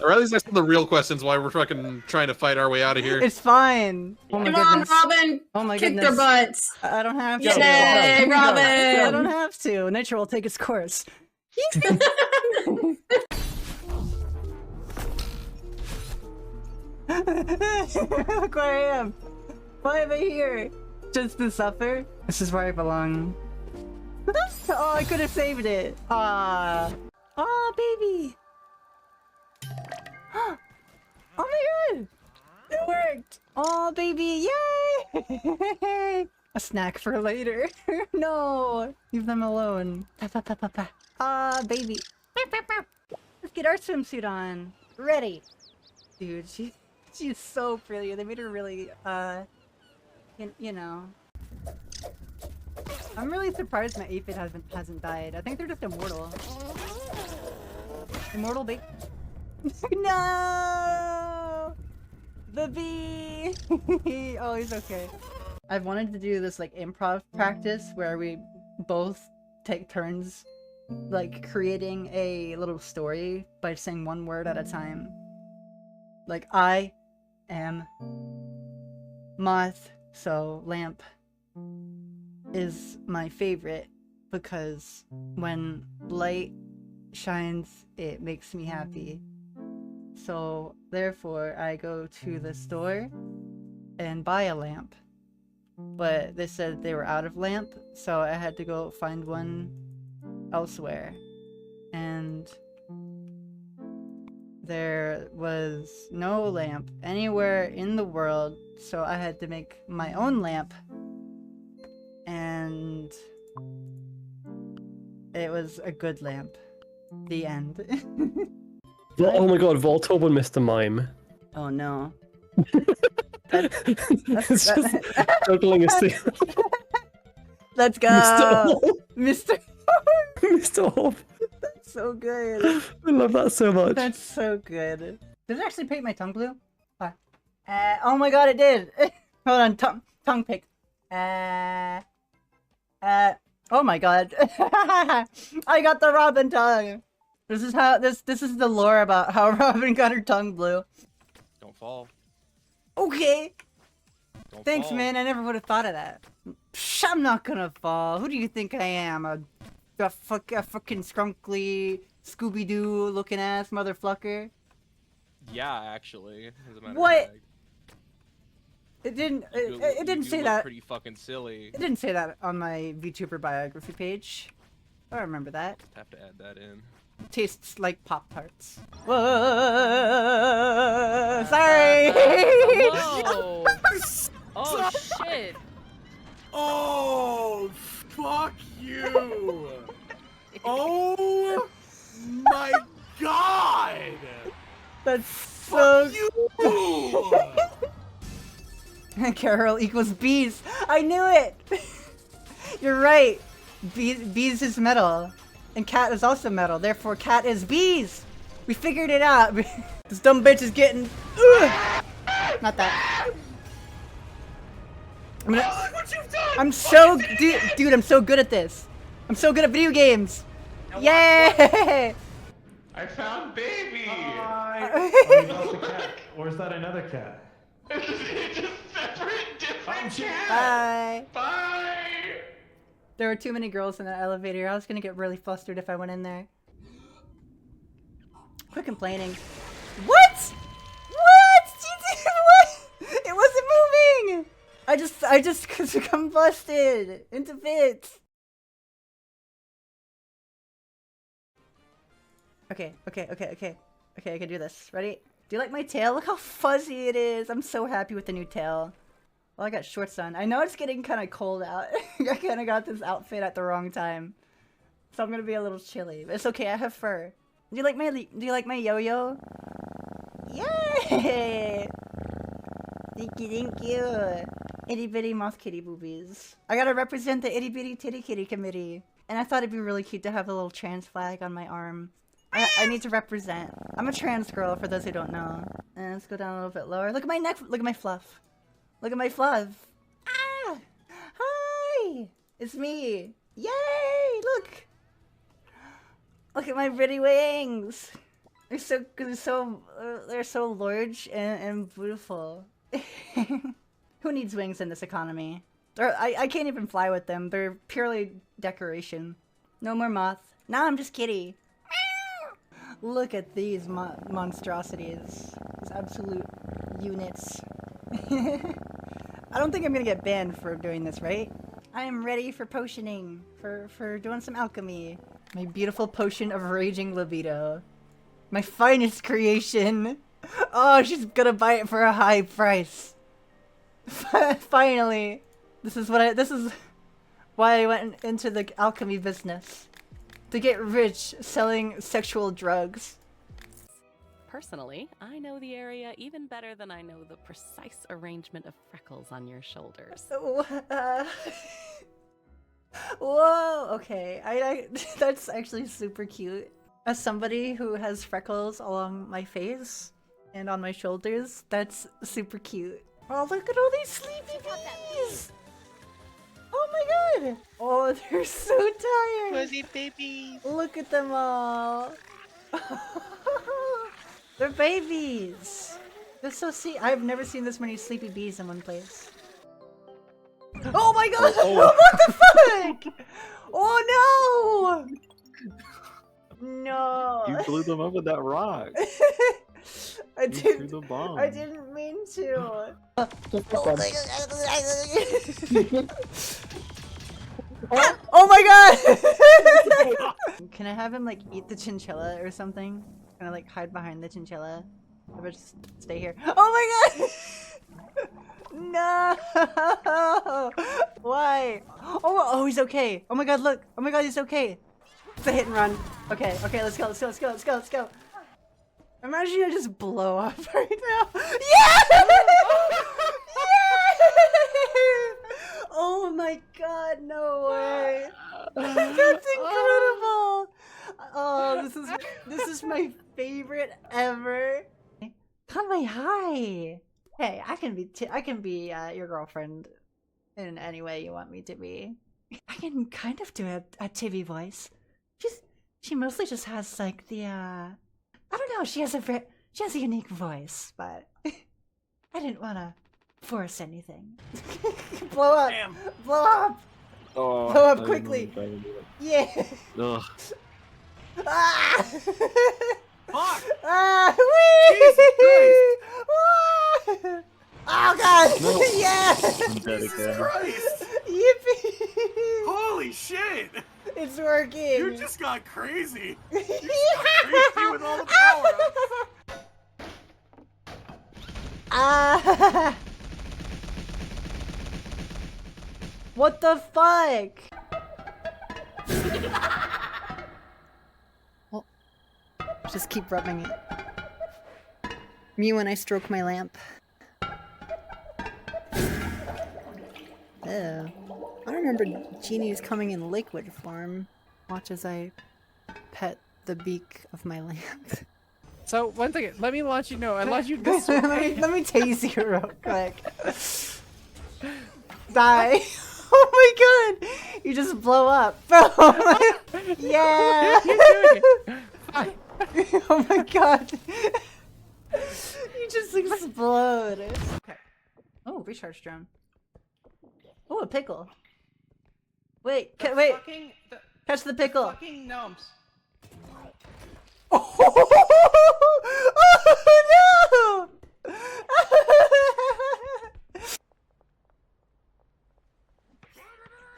Riley's asking the real questions while we're fucking trying to fight our way out of here. It's fine. Oh my goodness. Robin! Oh my Kick goodness. their butts! I don't have to. Yay, Robin! I don't have to. Nature will take its course. Look where I am. Why am I here? Just to suffer? This is where I belong. Oh, I could have saved it. Aw. Aw, baby. Oh my god. It worked. Oh, baby. Yay. A snack for later. No. Leave them alone. Ah, baby. Let's get our swimsuit on. Ready. Dude, she's so pretty. They made her really, you know. I'm really surprised my aphid hasn't died. I think they're just immortal. Immortal bait. No! The bee! Oh, he's okay. I've wanted to do this like improv practice where we both take turns like creating a little story by saying one word at a time. Like I am moth, so lamp is my favorite because when light shines, it makes me happy. So therefore, I go to the store and buy a lamp. But they said they were out of lamp, so I had to go find one elsewhere. And there was no lamp anywhere in the world, so I had to make my own lamp. And it was a good lamp. The end. Oh my god, Voltorb and Mr. Mime. Oh no. It's just juggling a scene. Let's go! Mr. Mr. Orb. That's so good. I love that so much. That's so good. Did it actually paint my tongue blue? Oh my god, it did! Hold on, tongue pick. Oh my god. I got the Robin tongue! This is how, this is the lore about how Robin got her tongue blue. Don't fall. Okay! Don't Thanks, fall. man, I never would have thought of that. Psh, I'm not gonna fall. Who do you think I am? A fucking skrunkly Scooby-Doo looking ass motherfucker? Yeah, actually. As a matter What? Of fact. It didn't. You It didn't do say look that. Pretty fucking silly. It didn't say that on my VTuber biography page. I remember that. Have to add that in. Tastes like Pop-Tarts. Whoa! Sorry. Whoa. Oh shit. Oh, fuck you! Oh my god! That's so. You! Carol equals bees. I knew it. You're right. Bees is metal, and cat is also metal. Therefore, cat is bees. We figured it out. This dumb bitch is getting. Not that. I'm so dude. I'm so good at this. I'm so good at video games. Yay! I found baby! Or is that another cat? It's just separate, different cats! Bye. Bye! There were too many girls in that elevator. I was gonna get really flustered if I went in there. Quit complaining. What? What? What? It wasn't moving! I just combusted into bits. Okay, I can do this. Ready? Do you like my tail? Look how fuzzy it is. I'm so happy with the new tail. Well, I got shorts on. I know it's getting kind of cold out. I kind of got this outfit at the wrong time. So I'm gonna be a little chilly. But it's okay, I have fur. Do you like my yo-yo? Yay! Thank you. Itty bitty moth kitty boobies. I gotta represent the itty bitty titty kitty committee. And I thought it'd be really cute to have a little trans flag on my arm. I need to represent. I'm a trans girl, for those who don't know. And let's go down a little bit lower. Look at my neck. Look at my fluff. Look at my fluff. Ah! Hi! It's me. Yay! Look! Look at my pretty wings. They're so large and beautiful. Who needs wings in this economy? I can't even fly with them. They're purely decoration. No more moth. Nah, I'm just kitty. Look at these monstrosities. These absolute units. I don't think I'm gonna get banned for doing this, right? I am ready for potioning. For doing some alchemy. My beautiful potion of raging libido. My finest creation. Oh, she's gonna buy it for a high price. Finally. This is why I went into the alchemy business. To get rich selling sexual drugs. Personally, I know the area even better than I know the precise arrangement of freckles on your shoulders. Whoa, okay. I that's actually super cute. As somebody who has freckles along my face and on my shoulders, that's super cute. Oh, look at all these sleepy bees! Oh my god! Oh, they're so tired! Fuzzy babies! Look at them all! They're babies! They're so I've never seen this many sleepy bees in one place. Oh my god! Oh. What the fuck? Oh no! No! You blew them up with that rock. I threw the bomb. I didn't mean to. Oh my god! Can I have him like eat the chinchilla or something? Can I like hide behind the chinchilla? Or just stay here? Oh my god! No! Why? Oh, he's okay. Oh my god, look. Oh my god, he's okay. It's a hit and run. Okay, let's go. Imagine I just blow up right now. Yeah! Yeah! Oh my god, no way. That's incredible. Oh, this is my favorite ever. Come hi. Hey, I can be your girlfriend in any way you want me to be. I can kind of do a Tibby voice. She mostly just has like the I don't know, she has a unique voice, but I didn't want to force anything. Blow up! Damn. Blow up! Oh, Blow up I didn't know quickly. if I could do it. Yeah! Ugh. Ah! Fuck! Ah! Whee! Ah! Oh god! No. Yeah! I'm dead again. Christ! Yippee! Holy shit! It's working! You just got crazy! You just got crazy with all the power! Ah! What the fuck? Well, just keep rubbing it. Me when I stroke my lamp. Ew. I don't remember genies coming in liquid form. Watch as I pet the beak of my lamp. So one thing, let me let you know. I let you this way. let me tase you real quick. Die. Oh my god! You just blow up. Yeah! Oh my god. You just explode. Okay. Oh, recharge drone. Oh, a pickle. Wait, wait. Catch the pickle. Fucking gnomes. Oh no!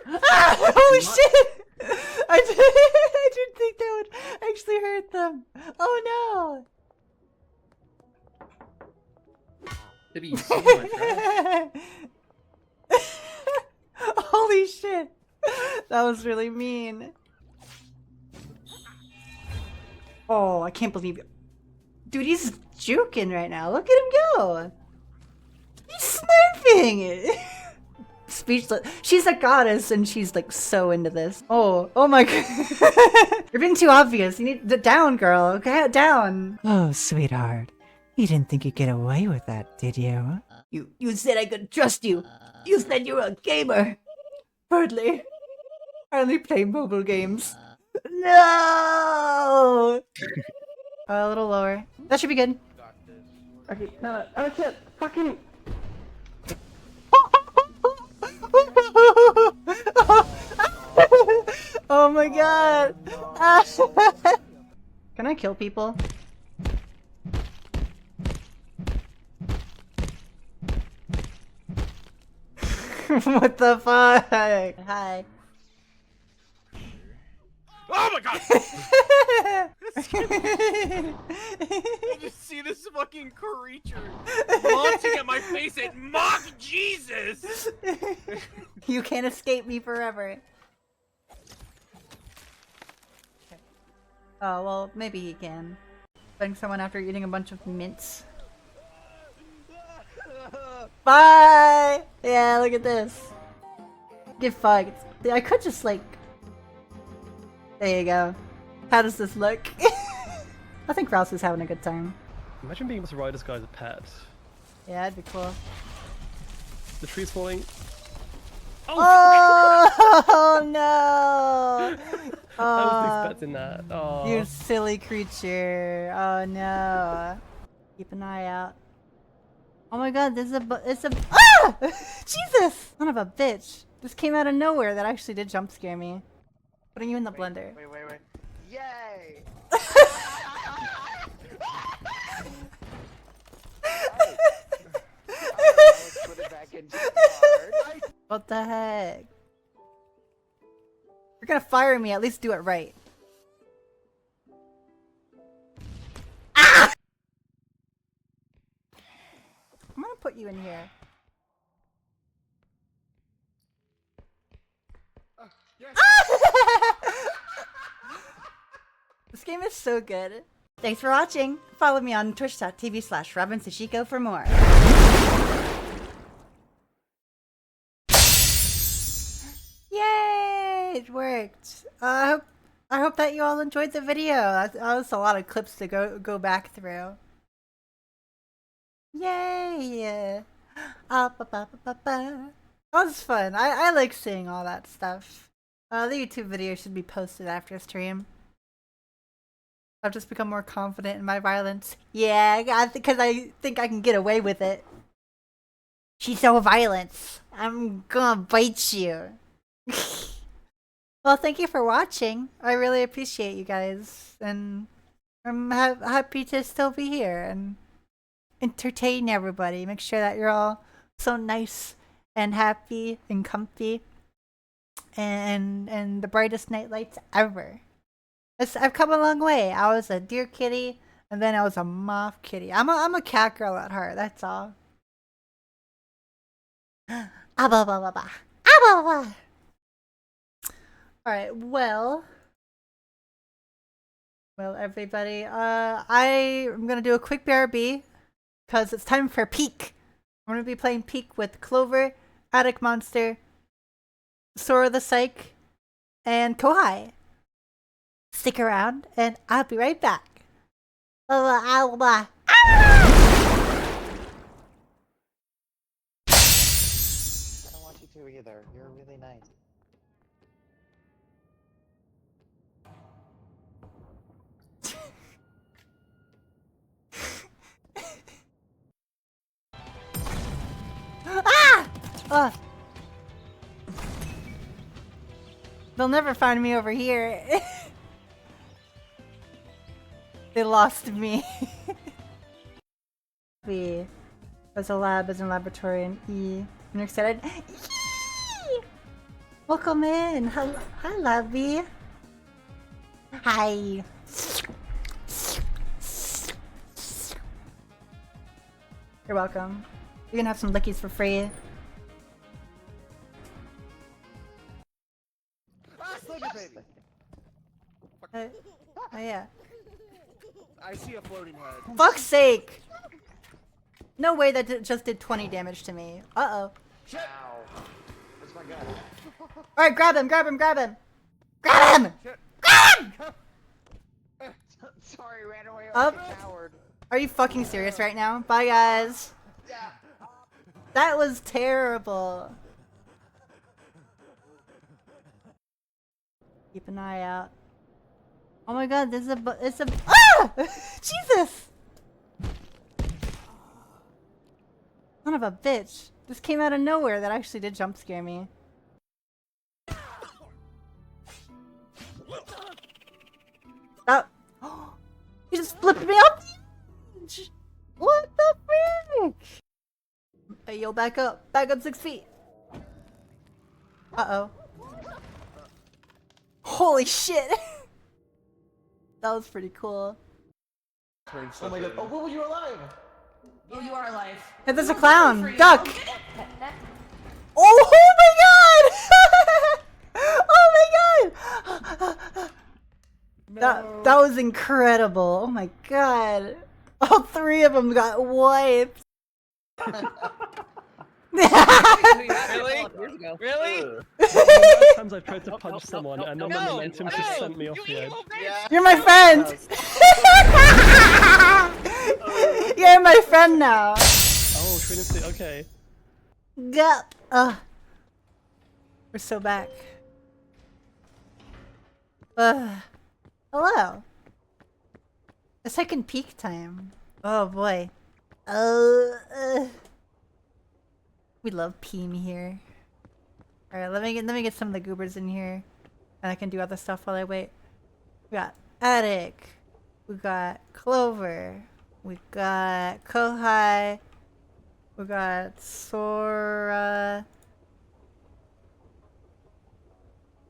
Ah, holy shit! I didn't think that would actually hurt them. Oh no! Did he see my trash? Holy shit! That was really mean. Oh, I can't believe it. Dude, he's juking right now. Look at him go! He's sniping! Speechless. She's a goddess and she's like so into this. Oh my god. You're being too obvious. You need to down, girl. Okay, down. Oh, sweetheart. You didn't think you'd get away with that, did you? You said I could trust you. You said you were a gamer. Hardly. I only play mobile games. No! A little lower. That should be good. Okay, no, I can't fucking. Oh my god! Can I kill people? What the fuck? Hi. Oh my god! I just see this fucking creature launching at my face and mock Jesus! You can't escape me forever. Oh, well, maybe he can. Fighting someone after eating a bunch of mints. Bye! Yeah, look at this. Get fucked. I could just like... There you go. How does this look? I think Rouse is having a good time. Imagine being able to ride this guy as a pet. Yeah, that'd be cool. The tree's falling. Oh no! I was expecting that. Oh. You silly creature. Oh no. Keep an eye out. Oh my god, there's it's a ah! Jesus! Son of a bitch. This came out of nowhere. That actually did jump scare me. Putting you in the blender. Wait. Yay! What the heck? You're gonna fire me, at least do it right. Ah! I'm gonna put you in here. This game is so good. Thanks for watching. Follow me on twitch.tv/RobinSashiko for more. Yay! It worked. I hope that you all enjoyed the video. That was a lot of clips to go back through. Yay! That was fun. I like seeing all that stuff. The YouTube video should be posted after stream. I've just become more confident in my violence. Yeah, because I think I can get away with it. She's so violent. I'm gonna bite you. Well, thank you for watching. I really appreciate you guys, and I'm happy to still be here and entertain everybody. Make sure that you're all so nice and happy and comfy, and the brightest night lights ever. I've come a long way. I was a deer kitty, and then I was a moth kitty. I'm a cat girl at heart. That's all. Alright, well, everybody, I am gonna do a quick BRB, because it's time for Peak. I'm gonna be playing Peak with Clover, Attic Monster, Sora the Psych, and Kohai. Stick around, and I'll be right back. I don't want you to either. You're really nice. Ah! They'll never find me over here. They lost me. B. As a lab, as in laboratory, and E. You're excited? Yee! Welcome in. Hi, Labby. Hi. You're welcome. You're gonna have some lickies for free. Oh yeah. I see a floating head. Fuck's sake! No way that just did 20 damage to me. Uh-oh. Ow. Where's my gun? Alright, grab him, grab him, grab him! Grab him! Grab him! Sorry, ran away Up. like a coward. Are you fucking serious right now? Bye, guys. That was terrible. Keep an eye out. Oh my god, this is it's a ah! Jesus! Son of a bitch. This came out of nowhere. That actually did jump scare me. Stop. He just flipped me off the edge. What the frick? Hey, yo, back up. Back up 6 feet. Uh-oh. Holy shit. That was pretty cool. Oh my god. Oh, Boo, you're alive! Oh, you are alive. Hey, there's a clown. Duck. Oh my god! Oh my god! That was incredible. Oh my god. All 3 of them got wiped. Really? Really? Last times I've tried to punch someone and then the momentum just sent me off the edge. You're my friend! You're my friend now! Oh, Trinity, okay. Yep. We're so back. Hello. The second peak time. Oh boy. We love Peem here. Alright, let me get some of the goobers in here. And I can do other stuff while I wait. We got Attic. We got Clover. We got Kohai. We got Sora.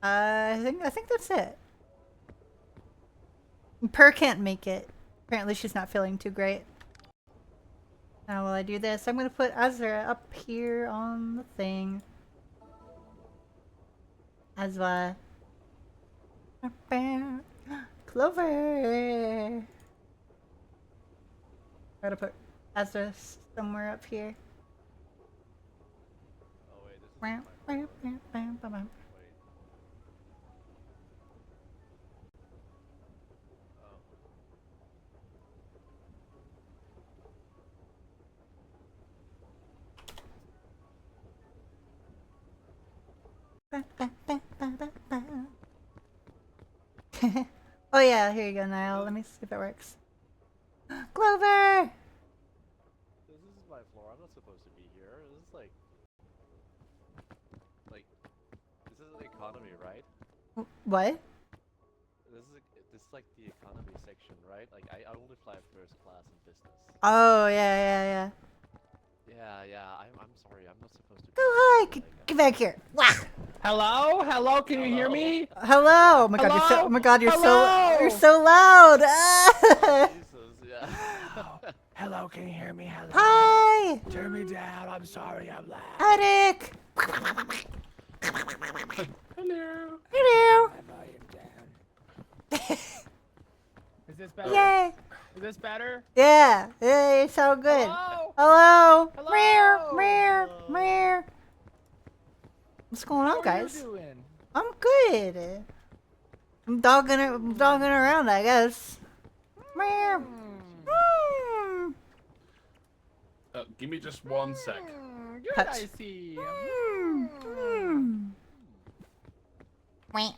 I think that's it. Per can't make it. Apparently she's not feeling too great. Now while I do this, I'm gonna put Azra up here on the thing. Azra. Clover. Gotta put Azra somewhere up here. Oh yeah, here you go, Niall. Let me see if it works. Clover! This is my floor. I'm not supposed to be here. This is like What? This is like the economy section, right? Like I only fly first class in business. Oh yeah. Yeah. I'm sorry. I'm not supposed to. Oh hi, get back here. Wah! Hello, can you hear me? Hello. Oh my god, you're so. Hello? Oh my god, you're Hello? so loud. Ah! Hello, can you hear me? Hello. Hi. Turn me down. I'm sorry, I'm loud. Hi, Nick. Hello. Hello. Is this better? Yay. Is this better? Yeah, you sound good. Hello. Hello. Meow. What's going on, guys? How are you doing? I'm good. I'm dogging around, I guess. Meow. Give me just 1 sec. Good, Touch. I see. Wait.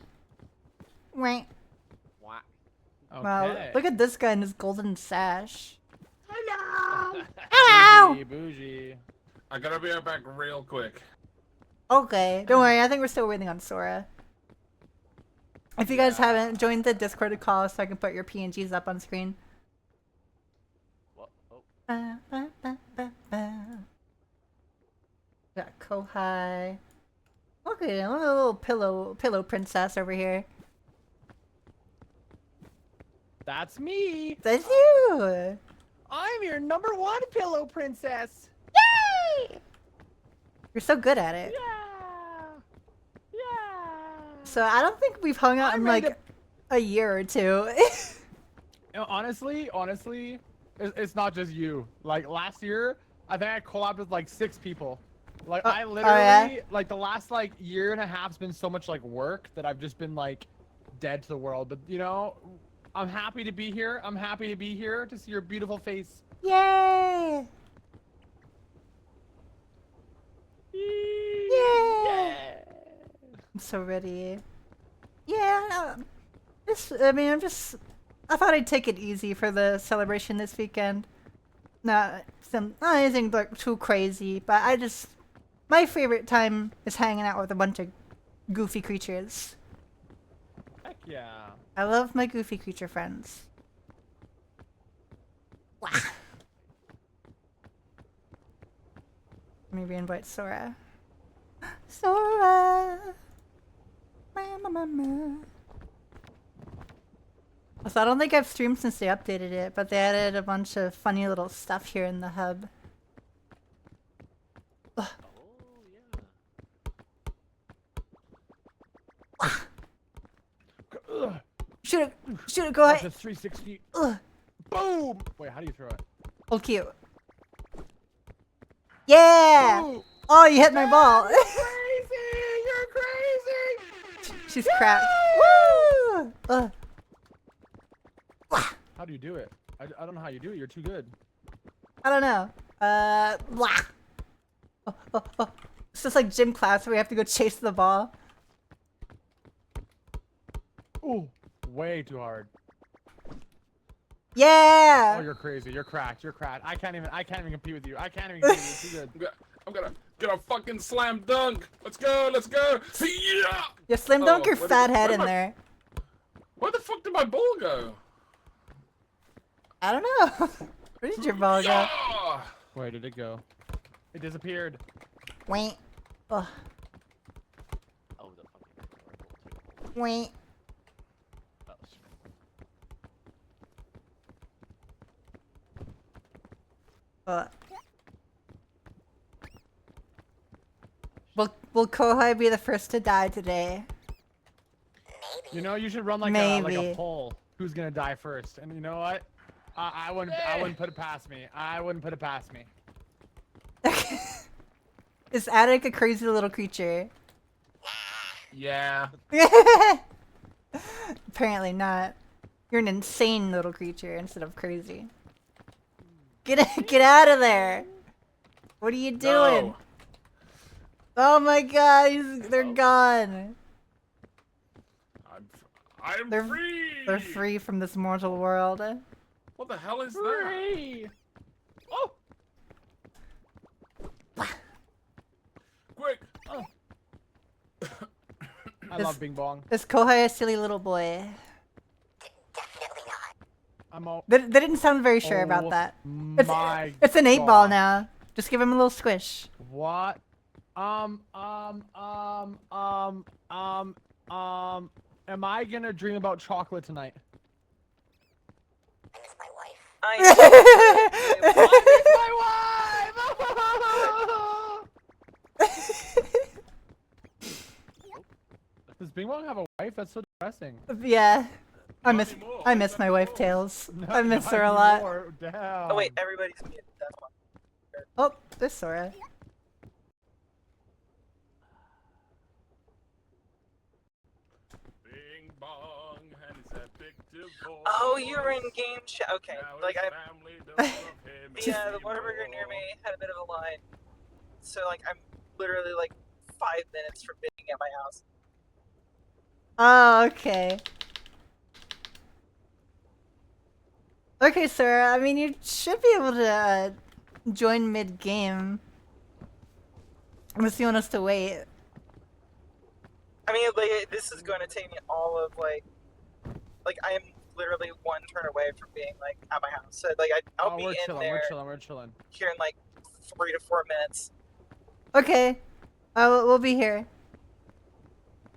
Wow, Okay. look at this guy in his golden sash. Hello. Bougie. I gotta be right back real quick. Okay, don't worry. I think we're still waiting on Sora. If you guys haven't joined the Discord call, so I can put your PNGs up on screen. What? Oh. Got Kohai. Look at him, look at a little pillow princess over here. That's me. That's you. I'm your #1 pillow princess. Yay! You're so good at it. Yeah. So I don't think we've hung out in like a year or two. You know, honestly, it's not just you. Like last year, I think I collabed with like 6 people. Like I literally, like the last like year and a half's been so much like work that I've just been like dead to the world. But you know, I'm happy to be here. I'm happy to be here to see your beautiful face. Yay! Yay! I'm so ready. Yeah, I thought I'd take it easy for the celebration this weekend. Not anything like too crazy, but my favorite time is hanging out with a bunch of goofy creatures. Heck yeah. I love my goofy creature friends. Maybe invite Sora. Sora! So I don't think I've streamed since they updated it, but they added a bunch of funny little stuff here in the hub. Ugh. Shoot it, go ahead. That's a 360. Ugh. Boom! Wait, how do you throw it? Hold Q. Yeah! Ooh. Oh, you hit my ball. You're crazy! She's cracked. Woo! Ugh. How do you do it? I don't know how you do it. You're too good. I don't know. Blah. Oh. It's just like gym class where we have to go chase the ball. Ooh, way too hard. Yeah! Oh, you're crazy. You're cracked. You're cracked. I can't even compete with you. I can't even compete with you. Too good. I'm gonna get a fucking slam dunk. Let's go. Yeah! You slam dunk your where fat did- head where in my- there. Where the fuck did my ball go? I don't know. Where did your ball go? Yeah! Where did it go? It disappeared. Wait. Ugh. Oh, the fucking Wait. Will Kohai be the first to die today? You know, you should run like a poll. Who's gonna die first? And you know what? I wouldn't put it past me. I wouldn't put it past me. Is Attic a crazy little creature? Yeah. Apparently not. You're an insane little creature instead of crazy. Get out of there! What are you doing? No. Oh my god, they're gone. I'm free. They're free from this mortal world. What the hell is Free. Oh! that? Quick. I love Bing Bong. Is Kohai a silly little boy? I'm all. They didn't sound very sure about that. It's an 8-ball now. Just give him a little squish. What? Am I gonna dream about chocolate tonight? I miss Does Bing Bong have a wife? That's so depressing. Yeah. I miss my wife, Tails. I miss her a lot. Oh wait, everybody's muted. That's why. Oh, there's Sora. Bing bong, and it's epic divorce. Oh, you're in game chat. Okay, like the Whataburger near me had a bit of a line, so like I'm literally like 5 minutes from being at my house. Oh, okay. Okay, sir. I mean, you should be able to join mid-game. Unless you want us to wait. I mean, like, this is going to take me all of like I am literally one turn away from being like at my house. So like I'll be in there. We're chilling. Here in like 3 to 4 minutes. Okay. We'll be here.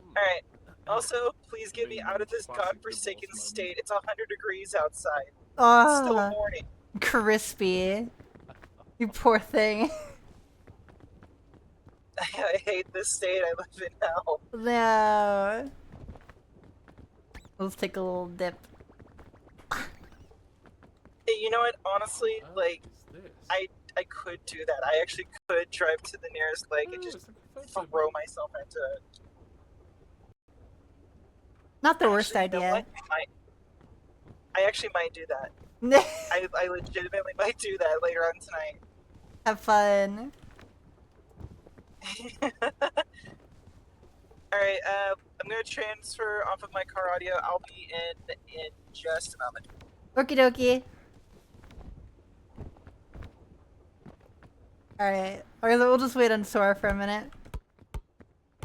All right. Also, please get me out of this godforsaken state. It's 100 degrees outside. It's still morning. Crispy. You poor thing. I hate this state I live in now. No. Let's take a little dip. Hey, you know what? Honestly, like, I could do that. I actually could drive to the nearest lake and just throw myself into it. Not the worst idea. You know what? I actually might do that. I legitimately might do that later on tonight. Have fun. Alright, I'm gonna transfer off of my car audio. I'll be in just a moment. Okie dokie. Alright. Okay, we'll just wait on Sora for a minute.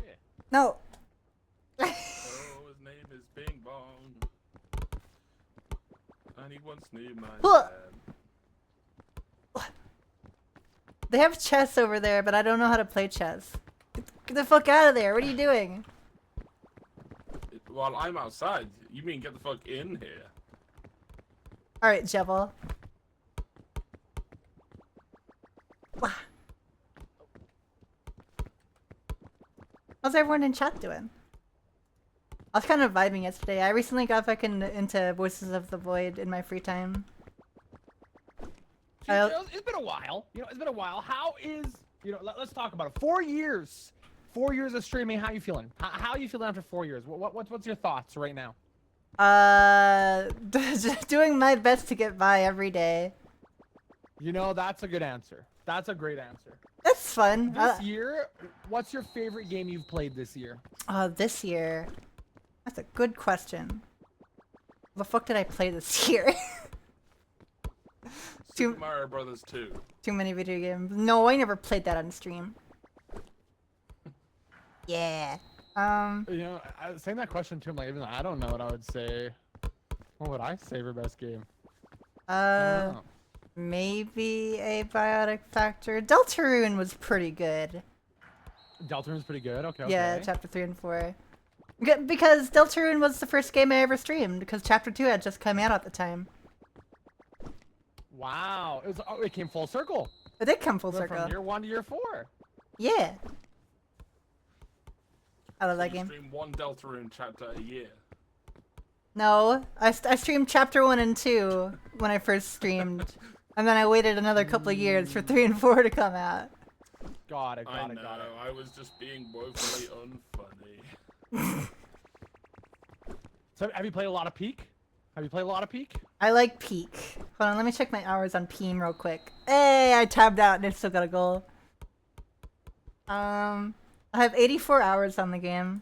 Yeah. No. Oh, his name is Bing Bong. And he once knew my dad. They have chess over there, but I don't know how to play chess. Get the fuck out of there. What are you doing? While I'm outside, you mean get the fuck in here? Alright, Jebel. How's everyone in chat doing? I was kind of vibing yesterday. I recently got back into Voices of the Void in my free time. It's been a while. It's been a while. How is, let's talk about it. 4 years. 4 years of streaming. How you feeling? How are you feeling after 4 years? What's your thoughts right now? Just doing my best to get by every day. That's a good answer. That's a great answer. It's fun. This year, what's your favorite game you've played this year? This year? That's a good question. The fuck did I play this year? Super Mario Brothers 2. Too many video games. No, I never played that on stream. Yeah. Saying that question to him, like, even I don't know what I would say. What would I say for best game? Maybe a Biotic Factor. Deltarune was pretty good. Deltarune's pretty good. Okay. Yeah, chapter 3 and 4. Because Deltarune was the first game I ever streamed. Because chapter 2 had just come out at the time. Wow. It came full circle. It did come full circle. From year 1 to year 4. Yeah. I love that game. Stream one Deltarune chapter a year. No, I streamed chapter 1 and 2 when I first streamed. And then I waited another couple of years for 3 and 4 to come out. Got it. I was just being woefully unfunny. So, have you played a lot of Peak? I like Peak. Hold on, let me check my hours on Peam real quick. Hey, I tabbed out and I still got a goal. I have 84 hours on the game.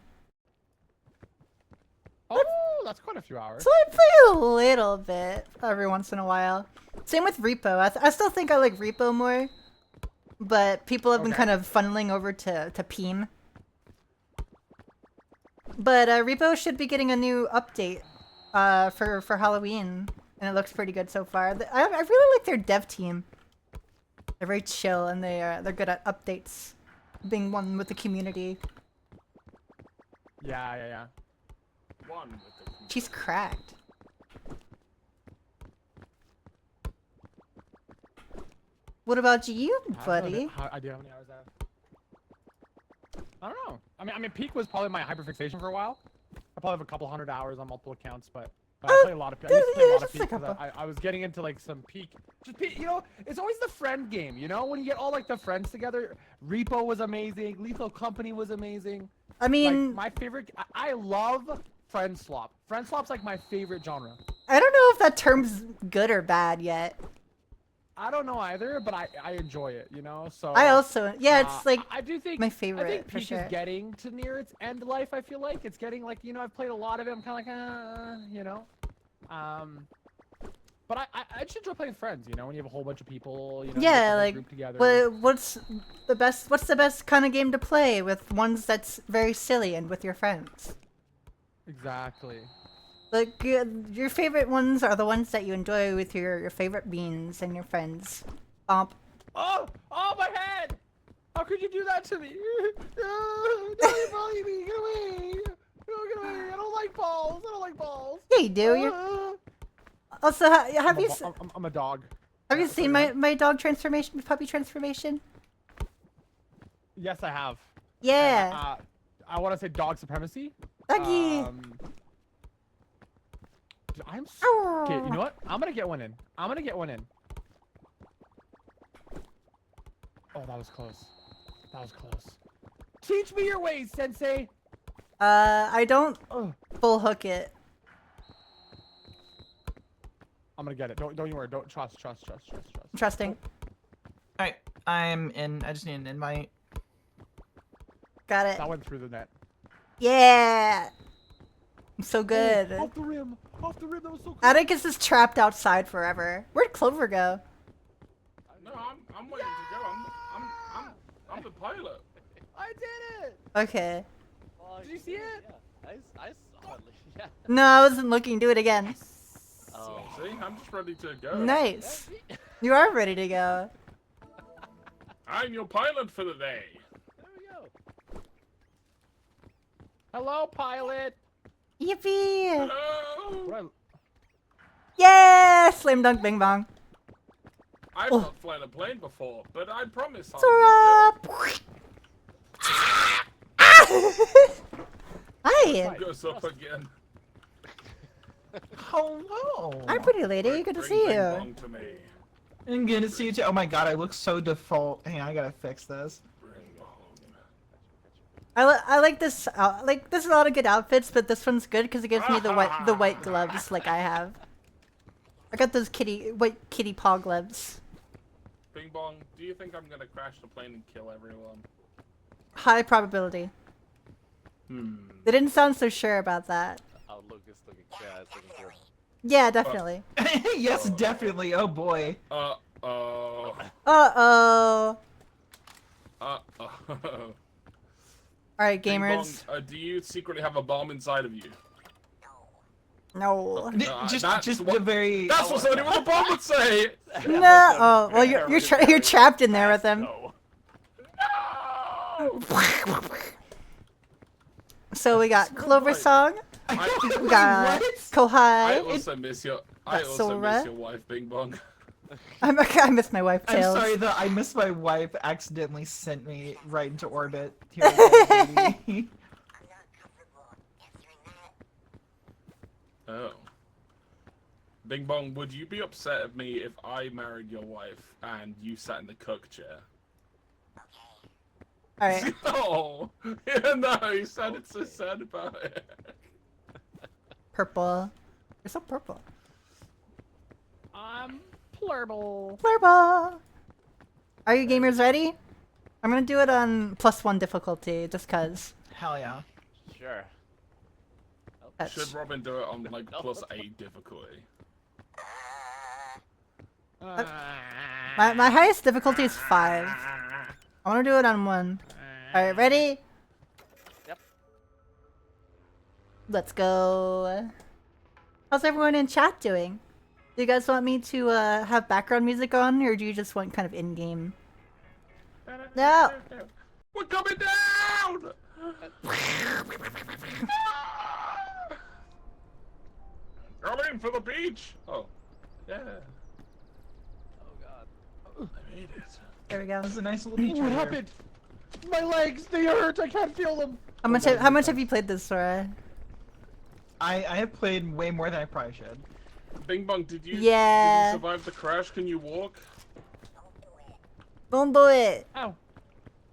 Oh, that's quite a few hours. So I play a little bit every once in a while. Same with Repo. I still think I like Repo more. But people have been kind of funneling over to Peam. But Repo should be getting a new update for Halloween, and it looks pretty good so far. I really like their dev team. They're very chill, and they're good at updates, being one with the community. Yeah. She's cracked. What about you, buddy? I do how many hours I have. I don't know. I mean, Peak was probably my hyperfixation for a while. I probably have a couple hundred hours on multiple accounts, but I play a lot of. I used to play a lot of Peak 'cause I was getting into like some Peak. Just Peak, you know, it's always the friend game. You know, when you get all like the friends together. Repo was amazing. Lethal Company was amazing. I mean, like, my favorite. I love Friend Swap. Friend Swap's like my favorite genre. I don't know if that term's good or bad yet. I don't know either, but I enjoy it, you know. So I also, yeah, it's like I do think my favorite. I think for Peak sure. is getting to near its end life. I feel like it's getting like, you know, I've played a lot of it. I'm kind of like, you know, but I just enjoy playing friends. You know, when you have a whole bunch of people, you know, Yeah, like group together. what's the best kind of game to play with ones that's very silly and with your friends? Exactly. Like your favorite ones are the ones that you enjoy with your favorite beans and your friends. Oh, my head! How could you do that to me? Don't follow me! Get away! Get away! I don't like balls. I don't like balls. Yeah, you do. You're... Also, have you? I'm a dog. Have you seen my dog transformation, puppy transformation? Yes, I have. Yeah. And, I want to say dog supremacy. Doggy. I'm okay. You know what? I'm gonna get one in. I'm gonna get one in. Oh, that was close. That was close. Teach me your ways, Sensei. I don't full hook it. I'm gonna get it. Don't you worry. Don't trust. Trusting. Alright, I'm in. I just need an invite. Got it. That went through the net. Yeah. I'm so good. Oh, off the rim. Off the rim. That was so cool. Atticus is trapped outside forever. Where'd Clover go? No, I'm waiting to go. I'm the pilot. I did it. Okay. Did you see it? Yeah, I saw it. Yeah. No, I wasn't looking. Do it again. Oh, see, I'm just ready to go. Nice. You are ready to go. I'm your pilot for the day. There we go. Hello, pilot. Yippee! Hello. Yeah! Slam dunk bing bong. I've not flown a plane before, but I promise I'll Sora! Hi! goes up again. Hello. Hi, pretty lady. Good to see you. Bong to me. I'm good to see you too. Oh my god, I look so default. Hang on, I gotta fix this. I like this. Like there's a lot of good outfits, but this one's good because it gives me the white gloves like I have. I got those white kitty paw gloves. Bing bong, do you think I'm gonna crash the plane and kill everyone? High probability. They didn't sound so sure about that. Outlook is looking, yeah, it's looking good. Yeah, definitely. Yes, definitely. Oh boy. Uh-oh. Alright, gamers. Bing bong, do you secretly have a bomb inside of you? No. Just the very. That's what somebody with a bomb would say. No. Oh, well, you're trapped in there with him. So we got Clover Song. We got Kohai. I also miss your. I also Sora. miss your wife, Bing bong. I miss my wife, I'm Tails. sorry that I miss my wife accidentally sent me right into orbit. Here we go, Oh. Bing bong, would you be upset at me if I married your wife and you sat in the cook chair? Alright. Oh, yeah, no, you sounded so sad about it. Purple. You're so purple. Plurble. Plurble. Are you gamers ready? I'm gonna do it on +1 difficulty, just cause. Hell yeah. Sure. Should Robin do it on like +8 difficulty? My highest difficulty is 5. I wanna do it on 1. Alright, ready? Yep. Let's go. How's everyone in chat doing? Do you guys want me to have background music on, or do you just want kind of in-game? No! We're coming down! Going for the beach! Oh. Yeah. Oh god. I made it. There we go. That's a nice little beach. What happened? My legs, they hurt. I can't feel them. How much have you played this, Sora? I have played way more than I probably should. Bing Bong, did you survive the crash? Can you walk? Don't do it. Ow.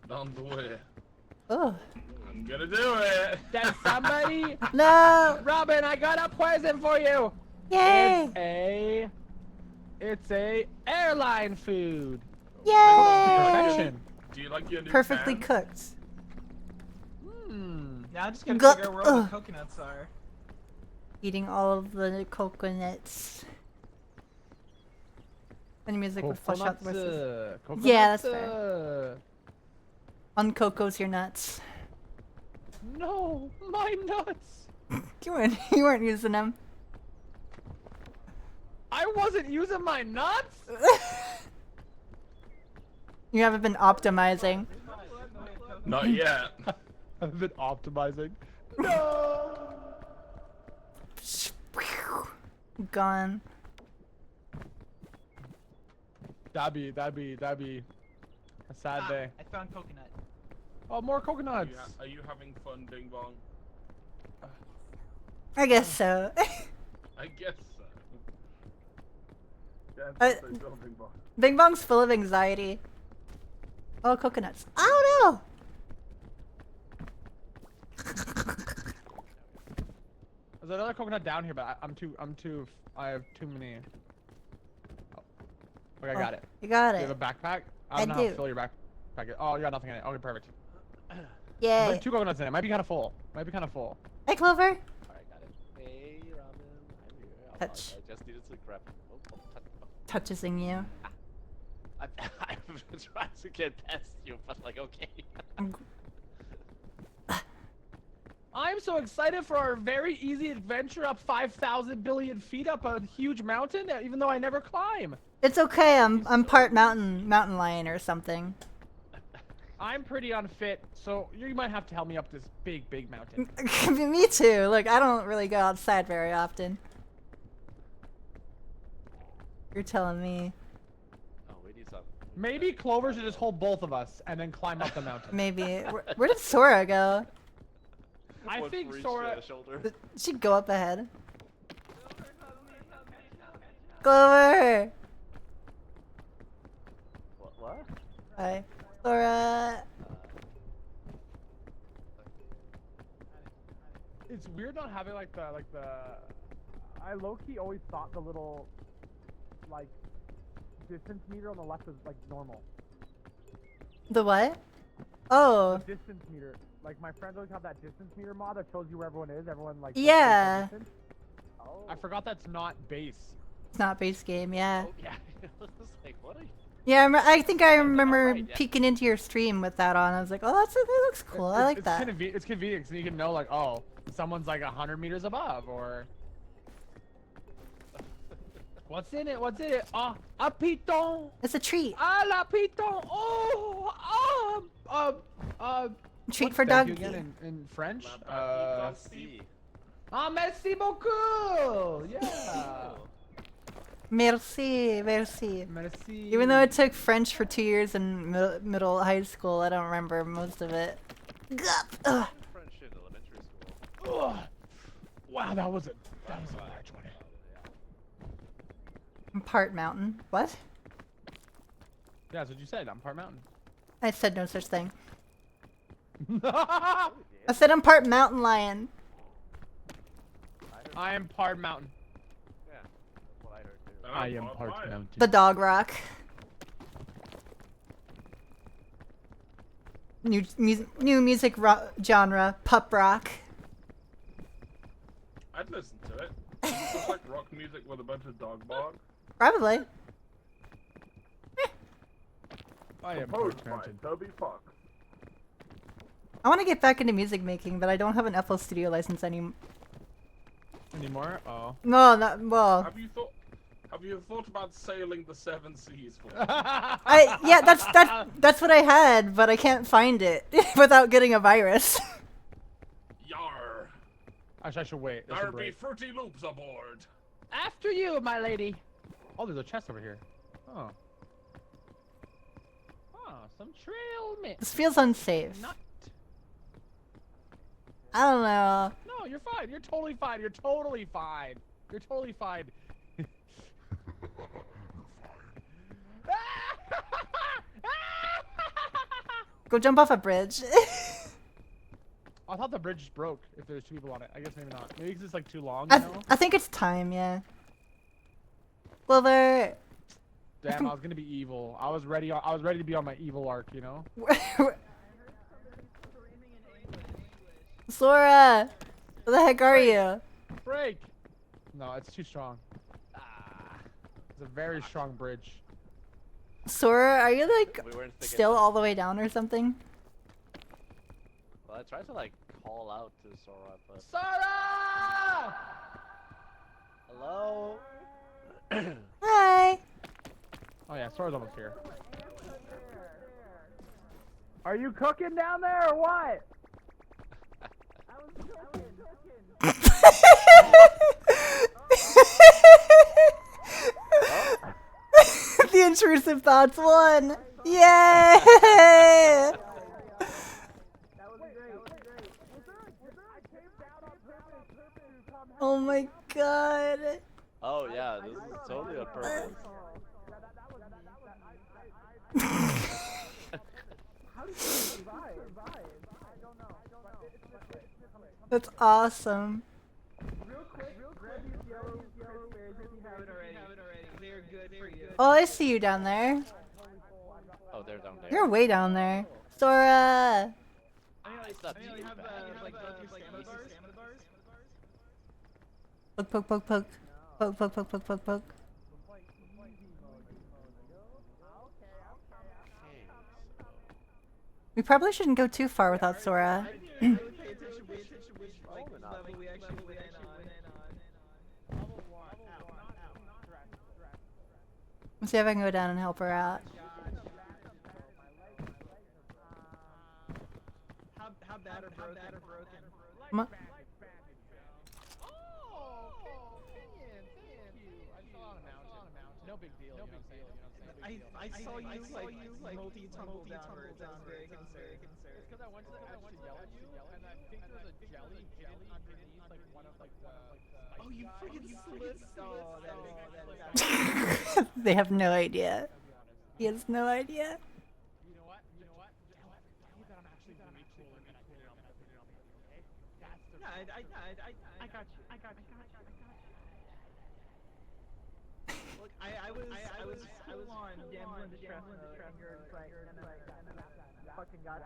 Don't do it. Oh. I'm gonna do it. There's somebody. No. Robin, I got a present for you. Yay. It's a airline food. Yay. Do you like your new Perfectly pan? cooked. Now I'm just gonna Gut. figure out where all the coconuts are. Eating all of the coconuts. Any music would flush out the rest of Yeah, that's fair. Uncocos your nuts. No, my nuts. You weren't using them. I wasn't using my nuts. You haven't been optimizing. Not yet. I've been optimizing. Gone. That'd be a sad day. I found coconut. Oh, more coconuts. Are you having fun, Bing Bong? I guess so. I guess so. Yeah, Uh, Bing Bong. Bing Bong's full of anxiety. Oh, coconuts. Oh no! There's another coconut down here, but I have too many. Oh. Okay, I got it. You got Do it. you have a backpack? I don't know how do. to fill your backpack. Oh, you got nothing in it. Okay, perfect. Yay. There's 2 coconuts in it. Might be kind of full. Hey, Clover. Alright, got it. Hey, Robin. I'm here. Touch. I just needed to grab. Touching you. I've been trying to get past you, but like, okay. I'm so excited for our very easy adventure up 5,000 billion feet up a huge mountain, even though I never climb. It's okay. I'm part mountain lion or something. I'm pretty unfit, so you might have to help me up this big mountain. Me too. Look, I don't really go outside very often. You're telling me. Oh, we need some. Maybe Clover should just hold both of us and then climb up the mountain. Maybe. Where did Sora go? I think Sora She'd go up ahead. Clover. What? Hi, Sora. It's weird not having like the I low-key always thought the little like distance meter on the left is like normal. The what? Oh. The distance meter. Like my friends always have that distance meter mod that shows you where everyone is. Everyone like Yeah. I forgot that's not base. It's not base game, yeah. Oh, yeah. It's like, what are you? Yeah, I think I remember peeking into your stream with that on. I was like, oh, that looks cool. I like that. It's convenient so you can know like, oh, someone's like 100 meters above or. What's in it? Ah, a piton. It's a treat. Ah, la piton. Oh, Treat what's for thank you Donkey. again in French. Ah, merci beaucoup. Yeah. Merci. Merci. Even though it took French for 2 years in middle high school, I don't remember most of it. Ugh. French in elementary school. Ugh. Wow, that was a large one. I'm part mountain. What? Yeah, that's what you said. I'm part mountain. I said no such thing. I said I'm part mountain lion. I am part mountain. Yeah, that's what I heard too. I am part mountain. The dog rock. New music genre, pup rock. I'd listen to it. It's just like rock music with a bunch of dog bark. Probably. I am Composed part by mountain. Toby Fox. I want to get back into music making, but I don't have an FL Studio license anymore. Oh. No, not well. Have you thought about sailing the 7 seas for me? Yeah, that's what I had, but I can't find it without getting a virus. Yar. Actually, I should wait. I There should be wait. Fruity Loops aboard. After you, my lady. Oh, there's a chest over here. Oh. Oh, some trail mix. This feels unsafe. I don't know. No, you're fine. You're totally fine. You're totally fine. You're totally fine. Go jump off a bridge. I thought the bridge just broke if there's 2 people on it. I guess maybe not. Maybe it's just like too long, you know? I think it's time, yeah. Clover. Damn, I was gonna be evil. I was ready to be on my evil arc, you know? Sora! Where the heck are you? Break! No, it's too strong. It's a very strong bridge. Sora, are you like We weren't thinking still that. all the way down or something? Well, I tried to like call out to Sora, but. Sora! Hello? Hi! Oh yeah, Sora's almost here. Are you cooking down there or what? The intrusive thoughts won! Yay! Oh my god. Oh yeah, this is totally on purpose. That's awesome. Oh, I see you down there. Oh, they're down there. You're way down there. Sora! Poke, poke, poke, poke. Poke, poke, poke, poke, poke, poke. We probably shouldn't go too far without Sora. Let's see if I can go down and help her out. How bad or broken? Ma- No big deal. I saw you like multi-tumble downwards. I was very concerned. It's because I went to the edge to yell at you, and I think there was a jelly underneath, like one of like the. Oh, you freaking slipped! Oh, that is. They have no idea. He has no idea. You know what? Tell me that I'm actually really cool and gonna put it on me, okay? That's the. I got you. Look, I was full on damsel in distress mode, and you're just like, fucking got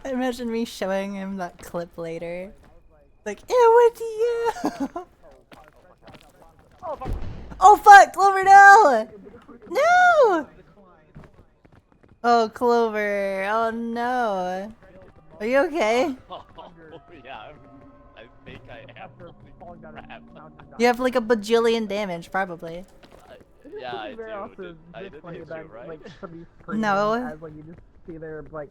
you. Imagine me showing him that clip later. Like, it was you! Oh fuck, Clover, no! No! Oh, Clover, oh no. Are you okay? Oh yeah, I think I am. Crap. You have like a bajillion damage, probably. Yeah, I do. I didn't hit you, right? No. As like you just see there like.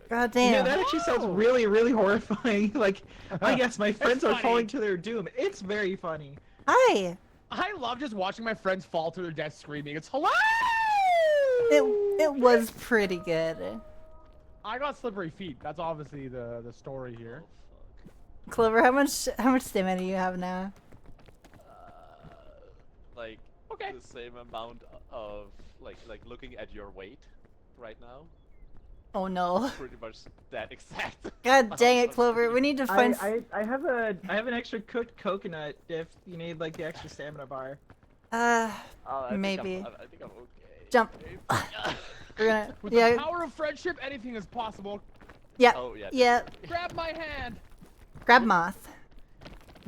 God damn. Yeah, that actually sounds really, really horrifying. Like, I guess my friends are falling to their doom. It's very funny. Hi. I love just watching my friends fall to their death screaming. It's hilarious. It was pretty good. I got slippery feet. That's obviously the story here. Clover, how much stamina do you have now? Like the same amount of like looking at your weight right now. Oh no. Pretty much that exact. God dang it, Clover. We need to find. I have an extra cooked coconut if you need like the extra stamina bar. Maybe. I think I'm okay. Jump. We're gonna. With Yeah. the power of friendship, anything is possible. Yeah. Oh yeah. Yeah. Grab my hand. Grab Moth.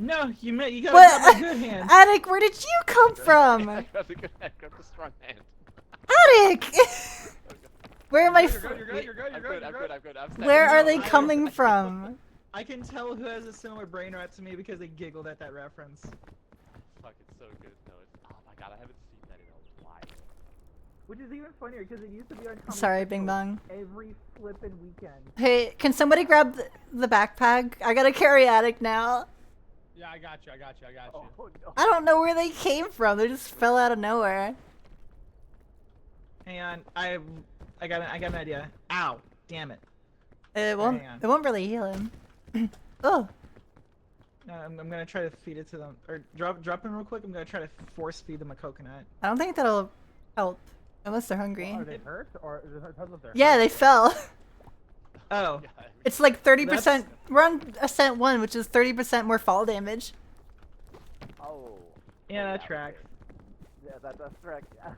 No, you gotta What? grab a good hand. Attic, where did you come from? I got the good hand. Grab the strong hand. Attic. Where am I? You're good. I'm good. I'm I'm Where are they standing coming from? I can tell who has a similar brain rot to me because they giggled at that reference. Fuck, it's so good. No, it's, oh my god, I haven't seen that in a while. Which is even funnier because it used to be on Comedy Sorry, Central Bing Bong. every flippin' weekend. Hey, can somebody grab the backpack? I got a carry addict now. Yeah, I got you. Oh, no. I don't know where they came from. They just fell out of nowhere. Hang on, I got an idea. Ow, damn it. It won't. Hang on. It won't really heal him. Oh. No, I'm gonna try to feed it to them, or drop him real quick. I'm gonna try to force feed them a coconut. I don't think that'll help unless they're hungry. Are they hurt or is it because of their? Yeah, they fell. Oh. It's like 30%. We're on Ascent 1, which is 30% more fall damage. Oh. Yeah, that tracks. Yeah, that does track. Yeah.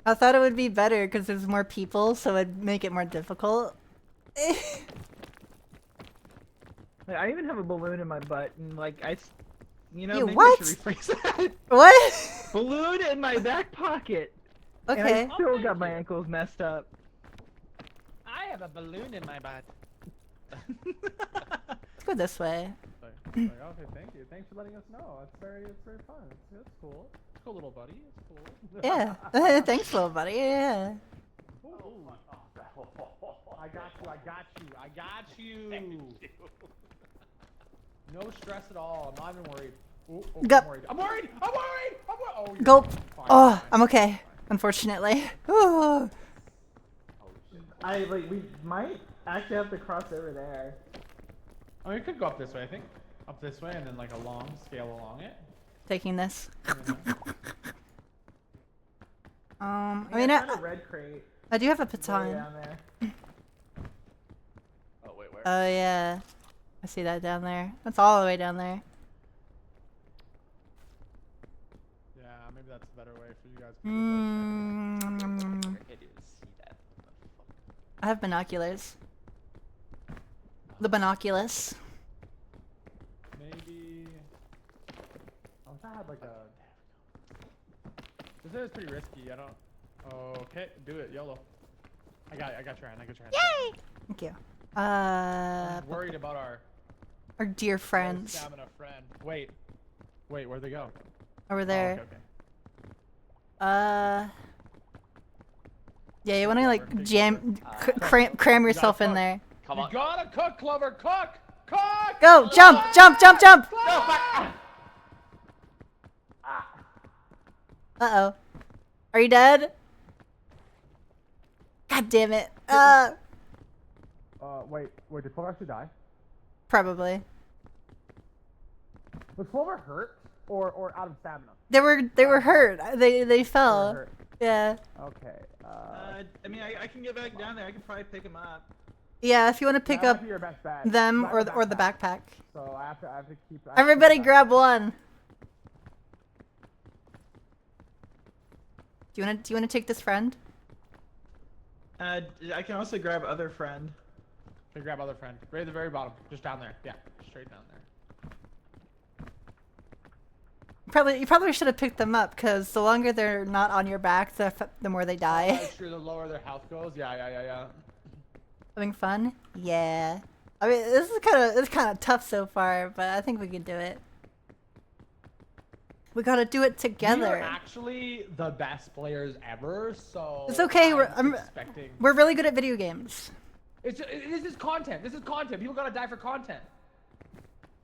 I thought it would be better because there's more people, so it'd make it more difficult. Like, I even have a balloon in my butt, and like you know, You maybe what? I should rephrase that. What? Balloon in my back pocket. Okay. And I still got my ankles messed up. I have a balloon in my butt. Let's go this way. Okay, thank you. Thanks for letting us know. It's very fun. It's cool. It's cool, little buddy. It's cool. Yeah. Thanks, little buddy. Yeah. I got you. No stress at all. I'm not even worried. Go. I'm worried. Oh, you're Gulp. fine. Oh, I'm okay. Unfortunately. Ooh. We might actually have to cross over there. I mean, we could go up this way, I think. Up this way and then like scale along it. Taking this. I I mean, found a red crate. I do have a way baton. down there. Oh, wait, where? Oh yeah. I see that down there. That's all the way down there. Yeah, maybe that's a better way for you guys. It is. See that? I have binoculars. The binoculars. Maybe. I wish I had like a. This is pretty risky. I don't. Okay, do it, YOLO. I got your hand. Yay! Thank you. I'm worried about our dear friends stamina friend. Wait, where'd they go? over there. Oh, okay. Yeah, you want to like cram yourself in there. Come You on. gotta cook, Clover. Cook. Go! Jump! Uh-oh. Are you dead? God damn it. Wait, did Clover actually die? Probably. Was Clover hurt or out of stamina? They were hurt. They fell. hurt. Yeah. Okay. I mean, I can get back down there. I can probably pick him up. Yeah, if you want to pick up your best bet. them I or have the backpack. So I have to keep. Everybody grab one. Do you wanna take this friend? I can also grab other friend. Okay, grab other friend. Right at the very bottom, just down there. Yeah, straight down there. You probably should have picked them up because the longer they're not on your back, the more they die. That's true. The lower their health goes. Yeah. Having fun? Yeah. I mean, it's kind of tough so far, but I think we can do it. We gotta do it We together. are actually the best players ever, so It's okay. I'm expecting. We're really good at video games. This is content. This is content. People gotta die for content.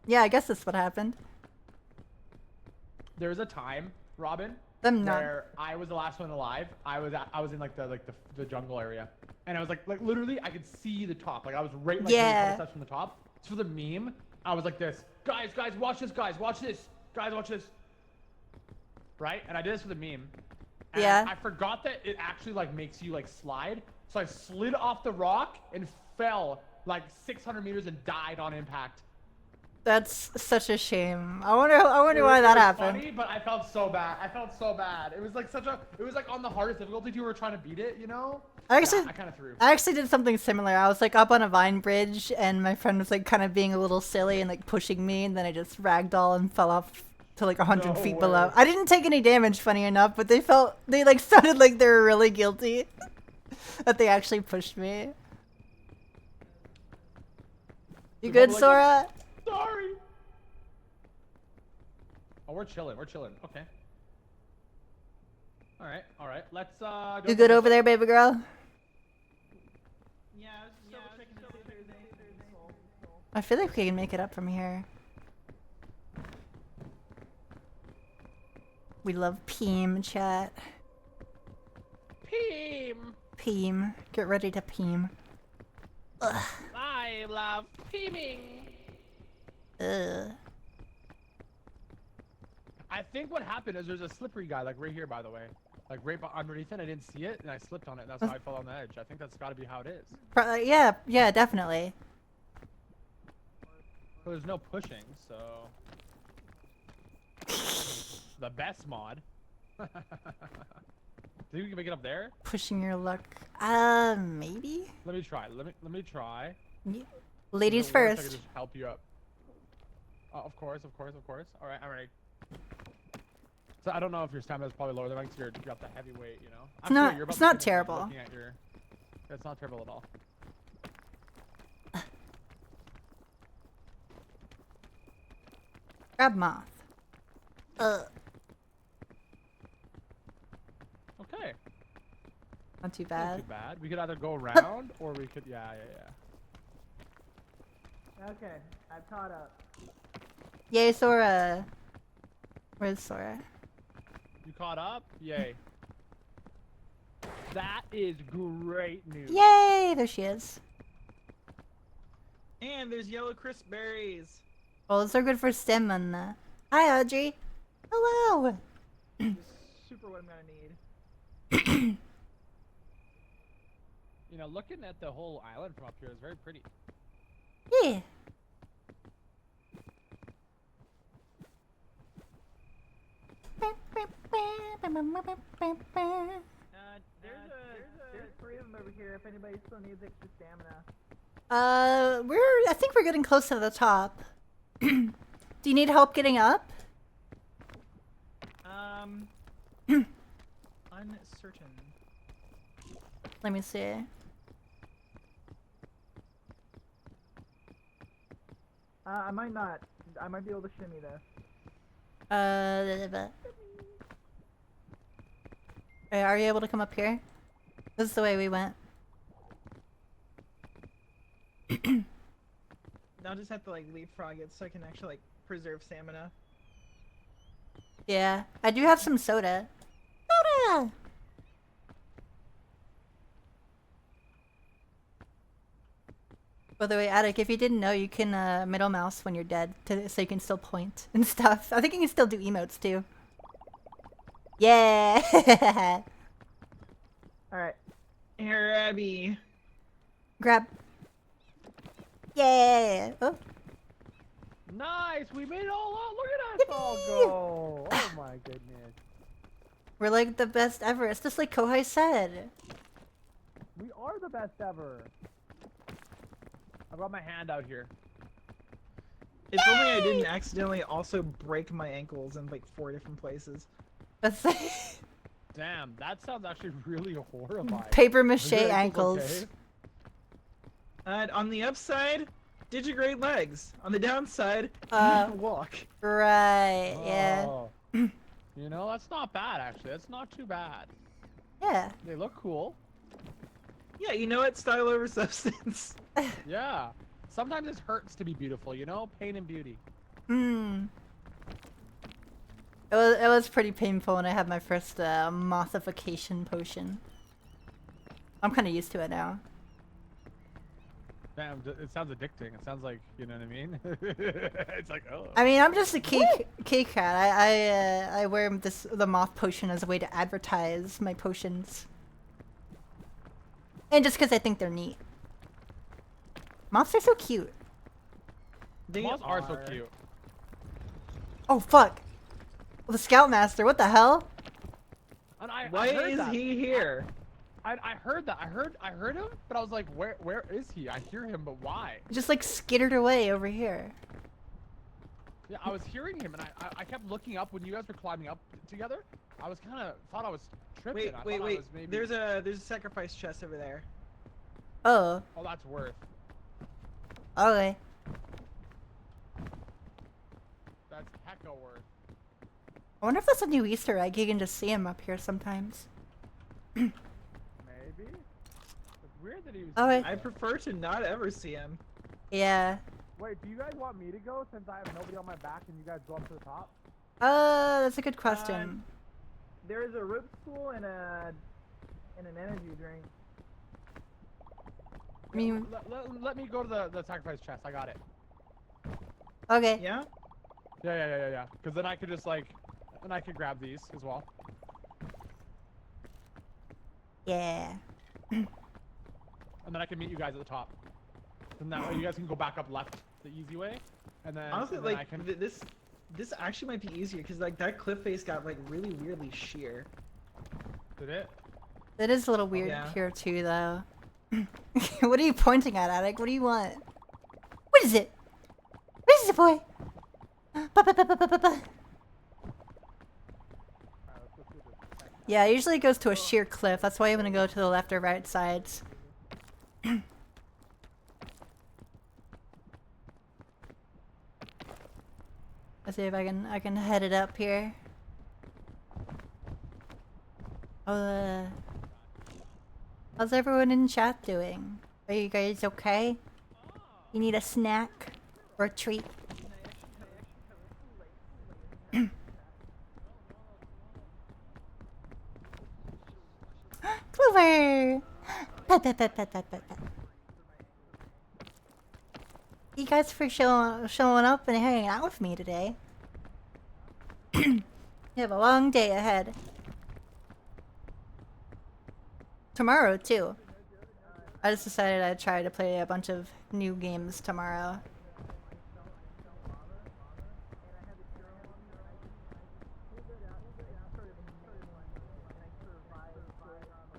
Yeah, I guess that's what happened. There's a time, Robin, Them not. where I was the last one alive. I was in like the jungle area, and I was like literally I could see the top. Like I was right like Yeah. 20 steps from the top. So for the meme, I was like this. Guys, watch this. Guys, watch this. Right? And I did this for the meme. And Yeah. I forgot that it actually like makes you like slide. So I slid off the rock and fell like 600 meters and died on impact. That's such a shame. I wonder why that happened. Funny, but I felt so bad. It was like on the hardest difficulty you were trying to beat it, you know? I I kind of threw. actually did something similar. I was like up on a vine bridge and my friend was like kind of being a little silly and like pushing me, and then I just ragdoll and fell off to like 100 No feet way. below. I didn't take any damage, funny enough, but they like sounded like they were really guilty that they actually pushed me. You good, Sora? Sorry. Oh, we're chilling. We're chilling. Okay. All right. All right. Let's go. You good over there, baby girl? I feel like we can make it up from here. We love Peem, chat. Peem. Peem. Get ready to Peem. Ugh. I love peeming. Ugh. I think what happened is there's a slippery guy, like right here, by the way. Like right underneath it, I didn't see it, and I slipped on it. That's why I fell on the edge. I think that's got to be how it is. Yeah, yeah, definitely. So there's no pushing, so... The best mod. Think we can make it up there? Pushing your luck. Maybe? Let me try. Let me try. Yeah. Ladies I first. can just help you up. Of course. All right, all right. So I don't know if your stamina is probably lower than mine because you got the heavy weight, you know. It's not terrible. It's not terrible at all. Grab moth. Okay. Not too bad. Not too bad. We could either go around or we could. Yeah. Okay, I've caught up. Yay, Sora. Where's Sora? You caught up? Yay. That is great news. Yay! There she is. And there's yellow crisp berries. Oh, those are good for stamina. Hi, Audrey. Hello. Super what I'm gonna need. You know, looking at the whole island from up here is very pretty. Yeah. There's 3 of them over here if anybody still needs extra stamina. I think we're getting close to the top. Do you need help getting up? Uncertain. Let me see. I might not. I might be able to shimmy this. Are you able to come up here? This is the way we went. I'll just have to like leapfrog it so I can actually like preserve stamina. Yeah, I do have some soda. Soda! By the way, Attic, if you didn't know, you can middle mouse when you're dead, so you can still point and stuff. I think you can still do emotes too. Yeah! Alright. Here, Abby. Grab. Yeah! Oh. Nice! We made it all out! Look at us all go! Oh my goodness. We're like the best ever. It's just like Kohai said. We are the best ever. I got my hand out here. If only I didn't accidentally also break my ankles in like 4 different places. Damn, that sounds actually really horrifying. Paper mache ankles. Okay? On the upside, digigrade legs. On the downside, walk. Right, yeah. Oh. You know, that's not bad actually. That's not too bad. Yeah. They look cool. Yeah, you know what? Style over substance. Yeah. Sometimes it hurts to be beautiful, you know? Pain and beauty. Hmm. It was pretty painful when I had my first mothification potion. I'm kind of used to it now. Damn, it sounds addicting. It sounds like, you know what I mean? It's like, oh. I mean, I'm just a key cat. I wear the moth potion as a way to advertise my potions. And just because I think they're neat. Moths are so cute. Moths are so cute. Oh, fuck. The Scoutmaster, what the hell? And Why I heard is that. he here? I heard that. I heard him, but I was like, where is he? I hear him, but why? Just like skittered away over here. Yeah, I was hearing him, and I kept looking up when you guys were climbing up together. I was thought I was tripping. Wait. There's a sacrifice chest over there. Oh. Oh, that's worth. Okay. That's hecka worth. I wonder if that's a new Easter egg. You can just see him up here sometimes. Maybe. It's weird that he was. Oh, wait. I prefer to not ever see him. Yeah. Wait, do you guys want me to go since I have nobody on my back and you guys go up to the top? That's a good question. There is a rope spool and an energy drink. I mean, Let me go to the sacrifice chest. I got it. okay. Yeah? Yeah. Because then I could just like, and I could grab these as well. Yeah. And then I can meet you guys at the top. And that way you guys can go back up left the easy way. And then Honestly, and then like I can... this actually might be easier because like that cliff face got like really weirdly sheer. Did it? It is a little weird Yeah. here too, though. What are you pointing at, Attic? What do you want? What is it? What is it, boy? Yeah, usually it goes to a sheer cliff. That's why I'm gonna go to the left or right sides. Let's see if I can head it up here. How's everyone in chat doing? Are you guys okay? You need a snack or a treat? Clover! Pet, pet, pet, pet, pet, pet, pet. You guys for showing up and hanging out with me today. You have a long day ahead. Tomorrow, too. I just decided I'd try to play a bunch of new games tomorrow.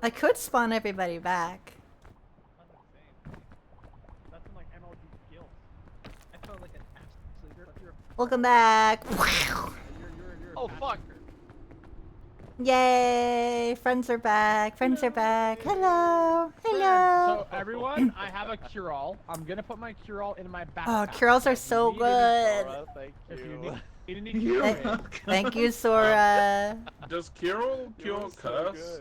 I could spawn everybody back. Welcome back. Oh fuck! Yay! Friends are back. Friends are back. Hello. Hello. So everyone, I have a cure-all. I'm gonna put my cure-all in my backpack. Oh, cure-alls are so good. Thank Thank you, Sora. Does Kirill cure curse?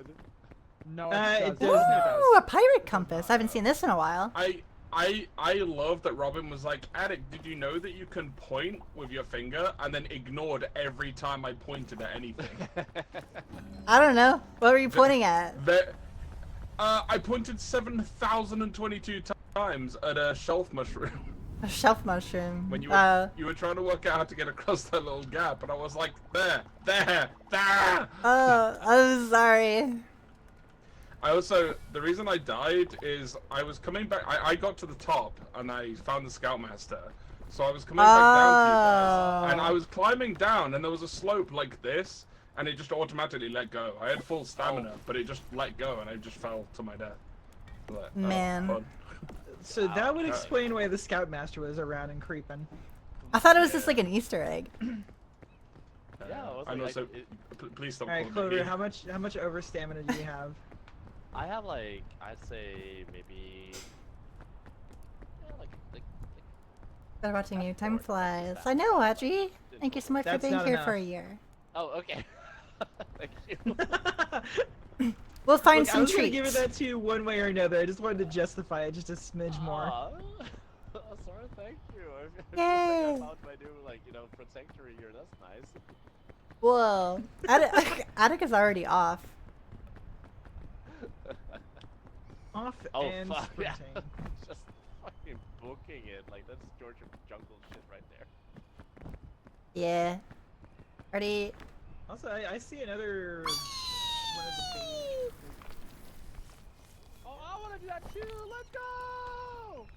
No, it does. Ooh, a pirate compass. I haven't seen this in a while. I love that Robin was like, Attic, did you know that you can point with your finger and then ignored every time I pointed at anything? I don't know. What were you pointing at? I pointed 7,022 times at a shelf mushroom. A shelf mushroom. When you were trying to work out how to get across that little gap, and I was like, there. Oh, I'm sorry. The reason I died is I was coming back, I got to the top and I found the Scoutmaster. So I was coming back down to you guys, and I was climbing down and there was a slope like this, and it just automatically let go. I had full stamina, but it just let go and I just fell to my death. But, Man. fun. So that would explain why the Scoutmaster was around and creeping. I thought it was just like an Easter egg. Yeah, I know, so please stop Alright, calling me. Clover, how much over stamina do you have? I have like, I'd say maybe. Yeah, like They're watching you. Time flies. I know, Audrey. Thank you so much for That's being not here enough. for a year. Oh, okay. Thank you. We'll find Look, some I was treats. gonna give it that to you one way or another. I just wanted to justify it just a smidge more. Sorry, thank you. Yay. I found my new, like, protectory here. That's nice. Whoa. Attic is already off. Off Oh, and fuck. Yeah. sprinting. Just fucking booking it. Like, that's Georgia jungle shit right there. Yeah. Ready? Also, I see another one of the babies. Oh, I want to do that too. Let's go!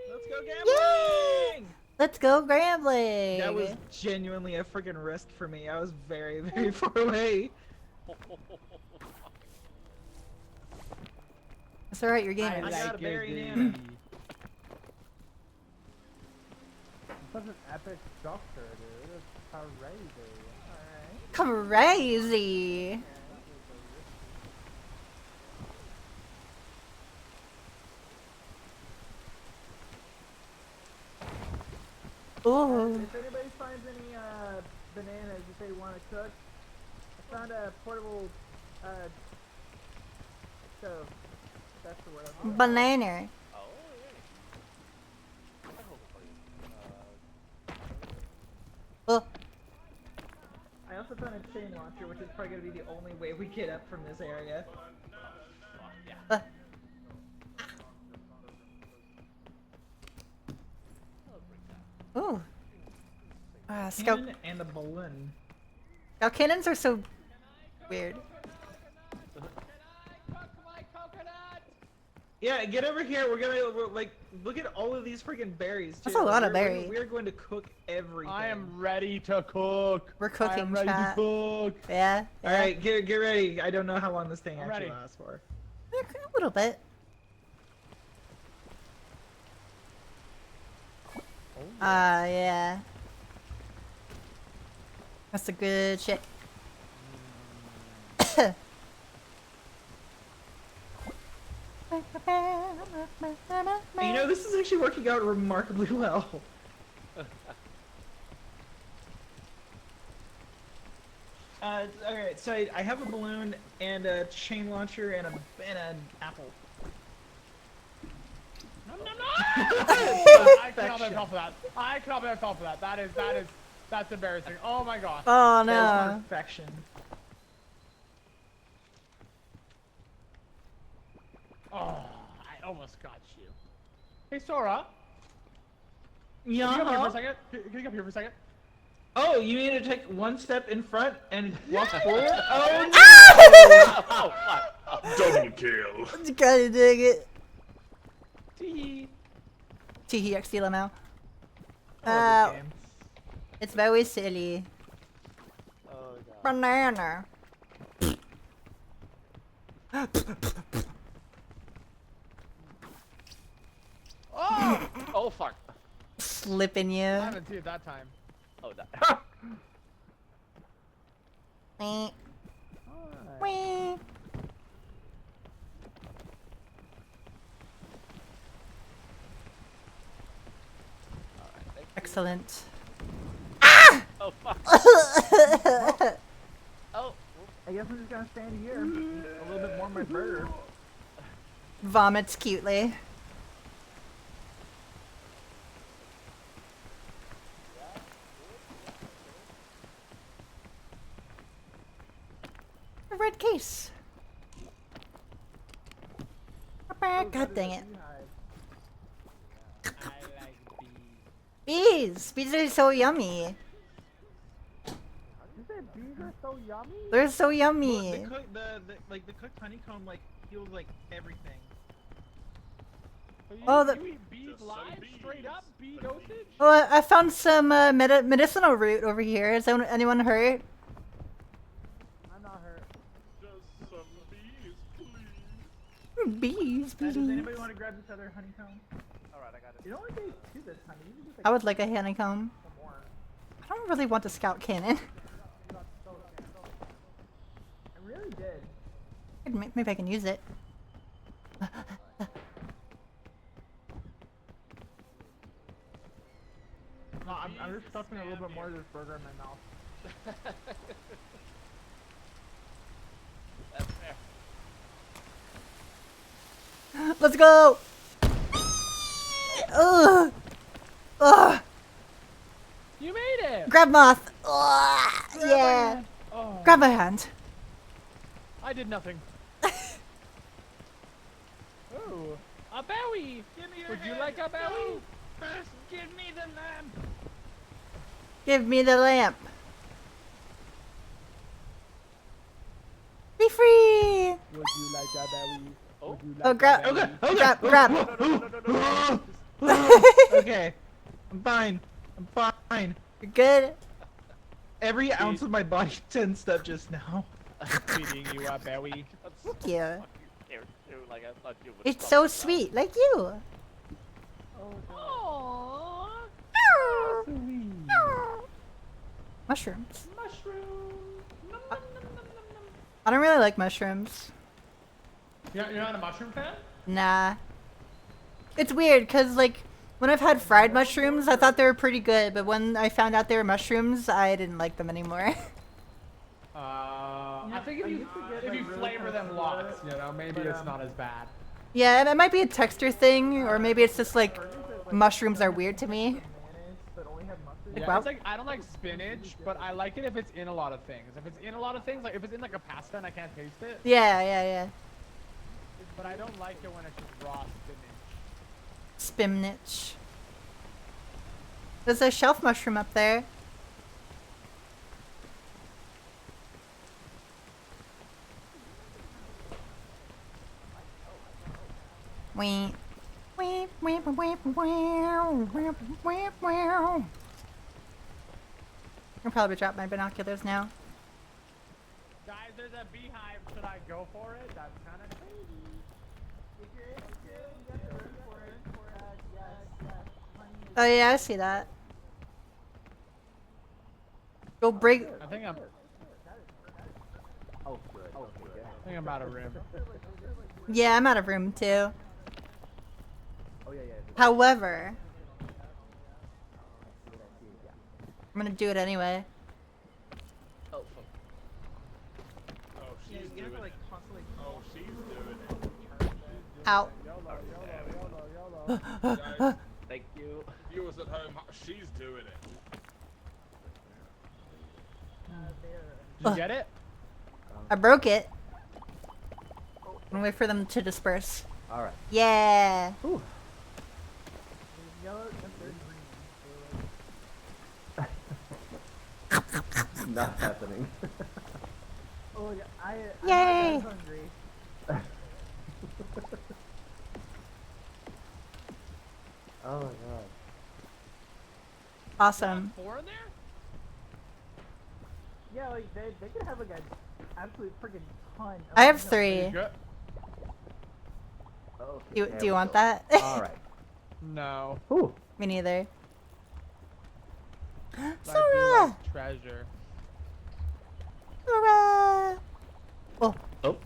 Let's go gambling! Let's go Grambling! That was genuinely a freaking risk for me. I was very, very far away. It's alright, your game I is. got a berry nana. Such an epic structure, dude. It's crazy. Crazy! Ooh. If anybody finds any bananas that they want to cook, I found a portable stove. That's the word. Banana. Oh. I also found a chain launcher, which is probably going to be the only way we get up from this area. Ooh. Scout. Cannon and a balloon. Scout cannons are so weird. Yeah, get over here. We're like look at all of these freaking berries. That's a lot of berries. We're going to cook everything. I am ready to cook. We're cooking, I am ready chat. to cook. Yeah. All right, get ready. I don't know how long this thing I'm actually ready. lasts for. A little bit. Yeah. That's a good shit. You know, this is actually working out remarkably well. Alright, so I have a balloon and a chain launcher and an apple. I cannot be on top of that. I cannot be on top of that. That's embarrassing. Oh my god. Oh That no. is perfection. Oh, I almost got you. Hey Sora. Yeah. Can you come here for a second? Can you come here for a second? Oh, you mean to take one step in front and walk forward? Oh no! Double kill. Gotta dig it. Tee. Teehee XD Lamau. Oh, this game. It's very silly. Banana. Oh! Oh fuck. Slipping you. I haven't seen it that time. Oh, that. Wee. Wee. Excellent. Oh fuck. Oh. I guess I'm just gonna stand here and eat a little bit more of my burger. Vomits cutely. A red case. God dang it. Bees! Bees are so yummy. You said bees are so yummy? They're so yummy. The cooked honeycomb heals everything. Oh, You eat bees live? Straight up? Bee dosage? Oh, I found some medicinal root over here. Is anyone hurt? I'm not hurt. Just some bees, please. Bees, Does bees. anybody want to grab this other honeycomb? Alright, I got it. You don't want to do this honey. You can just, I would like a honeycomb. some more. I don't really want a scout cannon. I really did. Maybe I can use it. No, I'm just stuffing a little bit more of this burger in my mouth. That's fair. Let's go! Ugh! Ugh! You made it! Grab moth! Ugh! Yeah! Oh, Grab my hand. I did nothing. Ooh, a Bowie! Would you like a Bowie? First, give me the lamp! Give me the lamp. Be free! Would you like a Bowie? Oh, Oh, grab! Okay, Grab! Okay, I'm fine. I'm fine. You're good? Every ounce of my body tensed up just now. I'm feeding you a Bowie. Thank you. Like, I thought you would It's stop so now. sweet, like you. Mushrooms. I don't really like mushrooms. You're not a mushroom fan? Nah. It's weird, cause like, When I've had fried mushrooms, I thought they were pretty good, but when I found out they were mushrooms, I didn't like them anymore. I think if you flavor them lots, you know, maybe it's not as bad. Yeah, it might be a texture thing, or maybe it's just like mushrooms are weird to me. Yeah, it's like I don't like spinach, but I like it if it's in a lot of things. If it's in a lot of things, like if it's in like a pasta and I can't taste it. Yeah. But I don't like it when it's just raw spinach. Spinach. There's a shelf mushroom up there. Wee. Wee, wee, wee, wee, wee. I'll probably drop my binoculars now. Guys, there's a beehive. Should I go for it? That's kind of crazy. Oh yeah, I see that. Go break. I think I'm out of room. Yeah, I'm out of room too. However, I'm gonna do it anyway. She's doing it. Out. Thank you. Viewers at home, she's doing it. Did you get it? I broke it. I'm wait for them to disperse. All right. Yeah. Not happening. Yay! Oh my god. Awesome. 4 in there? Yeah, like they could have like an absolute freaking ton. I have 3. Do you want that? All right. No. Ooh. Me neither. I do Sora! like treasure. Sora! Oh. Oh.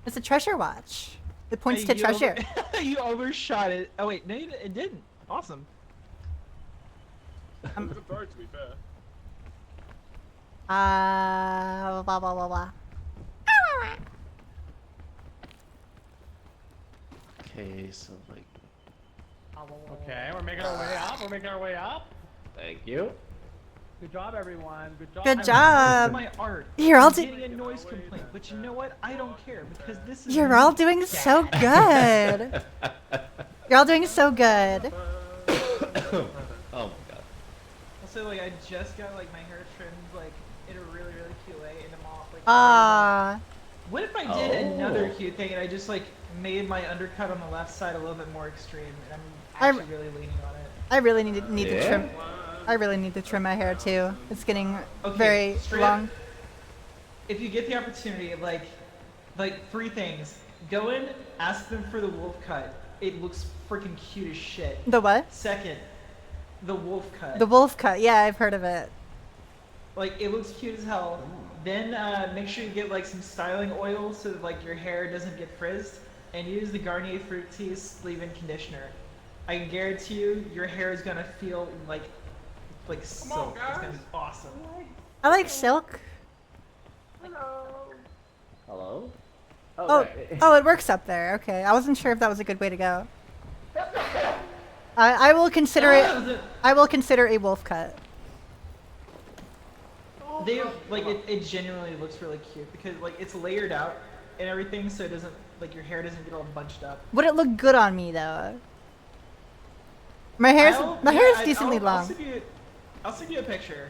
It's a treasure watch. It points to treasure. You overshot it. Oh wait, no, it didn't. Awesome. It was a throw, to be fair. Blah blah blah blah. Okay, so like. Okay, we're making our way up. We're making our way up. Thank you. Good job, everyone. Good job. Good job. My art. You're all I'm do- getting a noise complaint, but you know what? I don't care because this is. You're all doing so good. You're all doing so good. Oh my god. Also, like I just got like my hair trimmed like in a really cute way, and I'm off like. Ah. What if I did another cute thing and I just like made my undercut on the left side a little bit more extreme, and I'm actually really leaning on it. I really need to trim. I really need to trim my hair too. It's getting very straight long. up, if you get the opportunity, like 3 things. Go in, ask them for the wolf cut. It looks freaking cute as shit. The what? Second, the wolf cut. The wolf cut. Yeah, I've heard of it. Like it looks cute as hell. Then make sure you get like some styling oil so that like your hair doesn't get frizzed, and use the Garnier Fructis leave-in conditioner. I can guarantee you, your hair is gonna feel like silk. It's gonna be awesome. I like silk. Hello? Oh, it works up there. Okay, I wasn't sure if that was a good way to go. I will consider it. I will consider a wolf cut. They like it genuinely looks really cute because like it's layered out and everything, so it doesn't like your hair doesn't get all bunched up. Would it look good on me though? My hair is decently long. I'll send you a picture.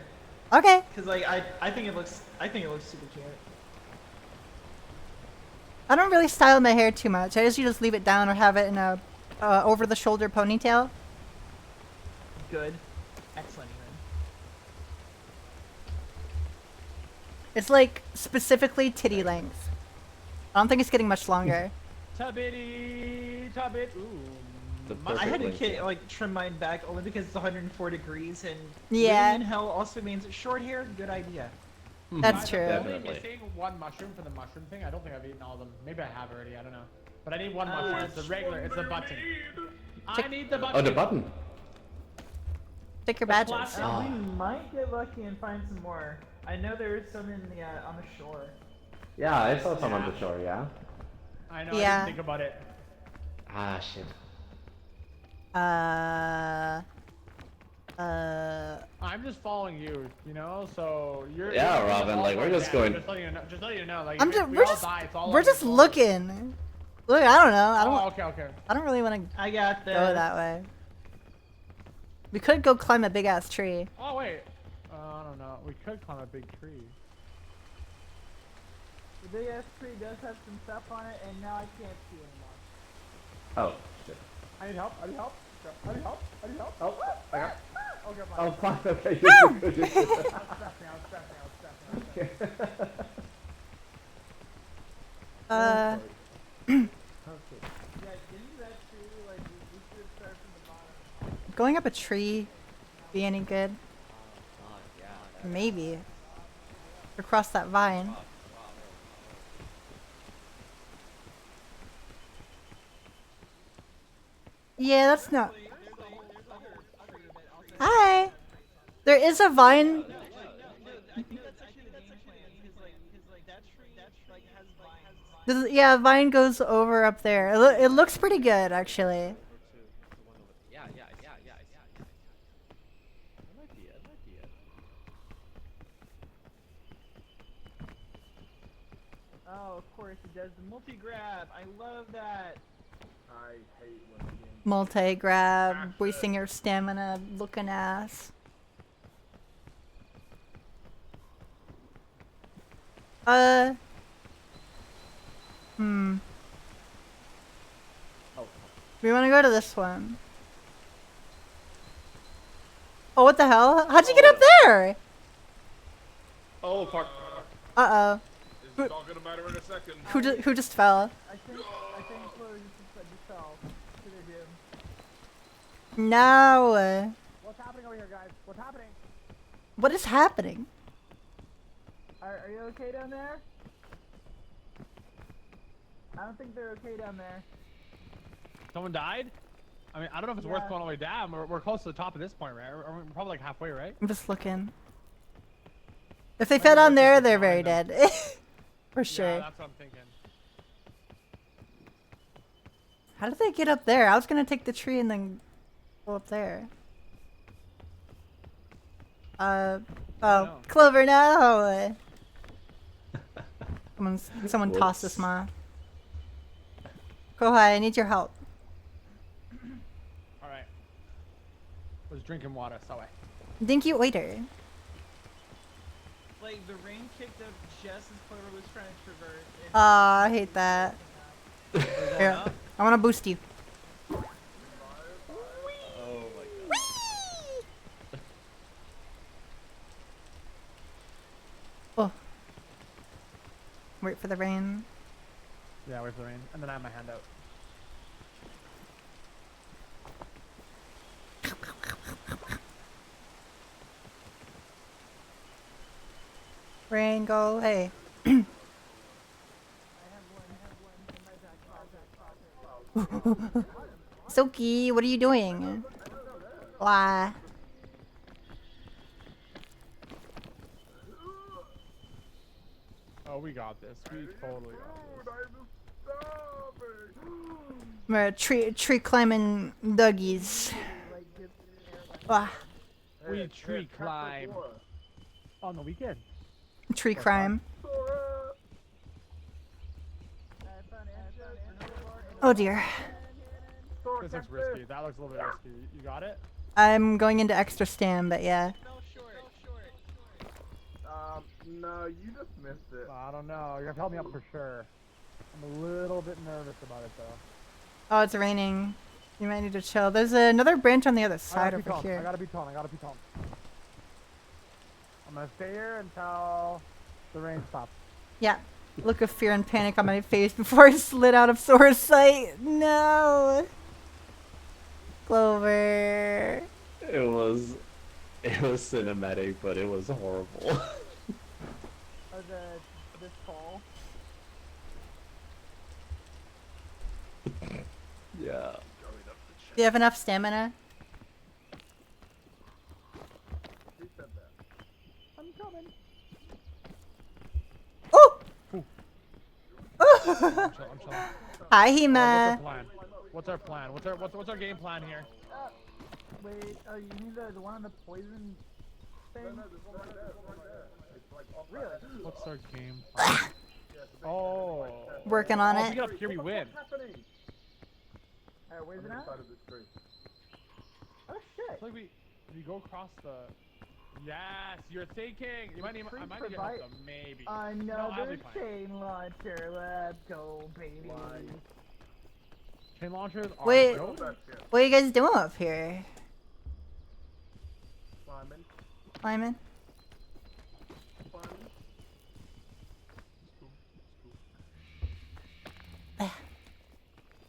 Okay. Cause like I think it looks super cute. I don't really style my hair too much. I usually just leave it down or have it in a over the shoulder ponytail. Good. Excellent even. It's like specifically titty length. I don't think it's getting much longer. Tabitty, ooh. I had to like trim mine back only because it's 104 degrees and Yeah. living in hell also means short hair. Good idea. That's true. I'm missing 1 mushroom for the mushroom thing. I don't think I've eaten all of them. Maybe I have already. I don't know. But I need 1 mushroom. It's a regular. It's a button. I need the button. Oh, the button. Check your badges. We might get lucky and find some more. I know there is some in the on the shore. Yeah, I saw some on the shore. Yeah. I know. I Yeah. didn't think about it. Ah, shit. I'm just following you, you know. So you're. Yeah, you're Robin, like, we're just going- Just letting you know. Just letting you know. Like, I'm if just we we're all just die, it's all we're on just your looking. Look, I don't know. I don't. Oh, okay, okay. I don't really want to I got this. go that way. We could go climb a big ass tree. Oh wait. I don't know. We could climb a big tree. The big ass tree does have some stuff on it, and now I can't see anymore. Oh, shit. I need help. I need help. I need help. I need help. Oh, I got. Okay, fine. Oh, fine. Okay. I was Going up a tree be any good? Maybe. Across that vine. Yeah, that's not. Hi. There is a vine. Yeah, vine goes over up there. It looks pretty good, actually. Yeah. That might be it. Oh, of course it does the multi-grab. I love that. I hate when the game. Multi-grab, wasting your stamina, looking ass. We want to go to this one. Oh, what the hell? How'd you get up there? Oh, fuck. Uh-oh. It's all gonna matter in a second. Who just fell? I think Chloe just fell to the gym. No. What's happening over here, guys? What's happening? What is happening? Are you okay down there? I don't think they're okay down there. Someone died? I mean, I don't know if it's worth going all the way down. We're close to the top of this point, right? We're probably like halfway, right? I'm just looking. If they fell down there, they're very dead. For sure. Yeah, that's what I'm thinking. How did they get up there? I was gonna take the tree and then go up there. Oh, Clover, no! Someone toss this ma. Kohai, I need your help. Alright. Was drinking water, sorry. Dinky waiter. Like, the rain kicked up just as Clover was trying to traverse. Aw, I hate that. Here, I wanna boost you. Oh my god. Oh. Wait for the rain. Yeah, wait for the rain. And then I have my hand out. Rain, go away. Soki, what are you doing? Why? Oh, we got this. We totally got this. We're tree climbing doggies. Wah. We tree climb on the weekend. Tree crime. Oh dear. This looks risky. That looks a little bit risky. You got it? I'm going into extra stam, but yeah. No, you just missed it. I don't know. You're gonna help me up for sure. I'm a little bit nervous about it though. Oh, it's raining. You might need to chill. There's another branch on the other I side gotta be over calm. I here. gotta be calm. I'm gonna stay here until the rain stops. Yeah. Look of fear and panic on my face before I slid out of Sora's sight. No. Clover. It was cinematic, but it was horrible. This fall. Yeah. you have enough stamina? I'm coming. Oh! I'm chilling. Hi, What's our Hema. plan? What's our plan? What's our game plan here? Wait, you mean the one on the poison thing? Really? What's our game plan? Oh. Working on Oh, it. if we get up here, we win. Alright, where's it at? Oh shit. It's like we go across the. Yes, you're thinking. You might need. I might need your help though, maybe. No, I'll Another be fine. chain launcher. Let's go, baby. Chain launchers are Wait, dope. what are you guys doing up here? Climbing. Climbing?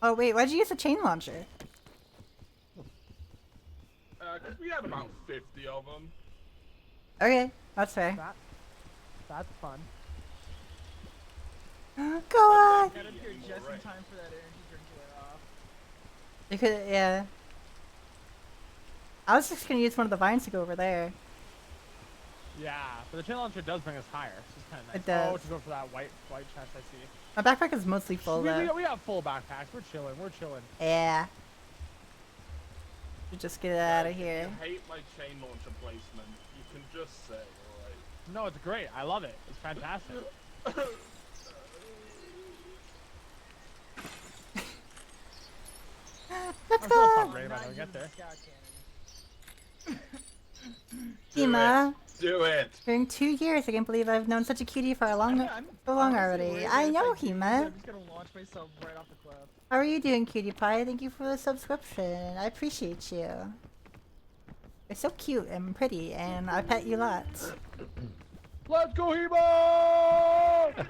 Oh wait, why'd you use a chain launcher? Because we had about 50 of them. Okay, that's fair. That's fun. Go on! Got up here just in time for that energy drink to wear off. You could, yeah. I was just gonna use one of the vines to go over there. Yeah, but the chain launcher does bring us higher. So it's kind of nice. It does. Oh, to go for that white chest I see. My backpack is mostly full though. We have full backpacks. We're chilling. We're chilling. Yeah. You just get out of If here. you hate my chain launcher placement, you can just say, alright. No, it's great. I love it. It's fantastic. Let's I'm sure I'll go! stop raining when we get there. Hema. Do it. During 2 years, I can't believe I've known such a cutie for so long already. I know, Hema. I'm just gonna launch myself right off the cliff. How are you doing, cutie pie? Thank you for the subscription. I appreciate you. You're so cute and pretty, and I pet you lots. Let's go, Hebo!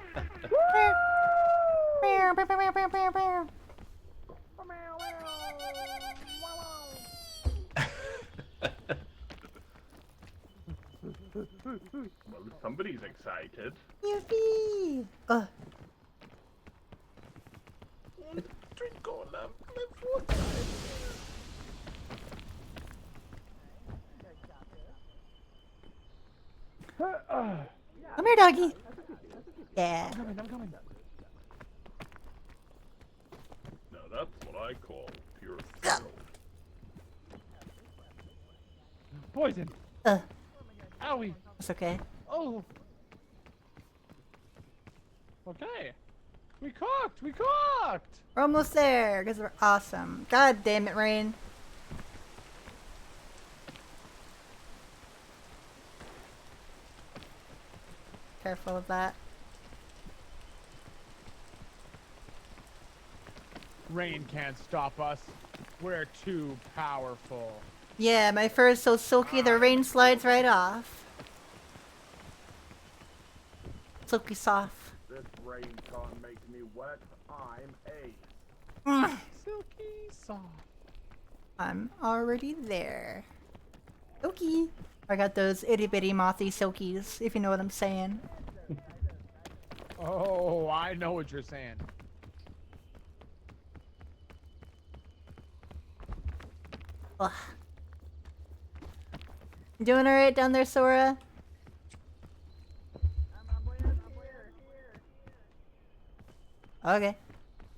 Well, somebody's excited. Yippee! Ugh. Drink all love, live water. Come here, doggy. Yeah. I'm coming. Now that's what I call pure thrill. Poison. Owie. It's okay. Oh. Okay. We cooked. We cooked. We're almost there, because we're awesome. God damn it, Rain. Careful of that. Rain can't stop us. We're too powerful. Yeah, my fur is so silky the rain slides right off. Silky soft. This rain can't make me wet. I'm a. Mm. Silky soft. I'm already there. Silky. I got those itty bitty mothy silkies, if you know what I'm saying. Oh, I know what you're saying. Ugh. You doing alright down there, Sora? Okay.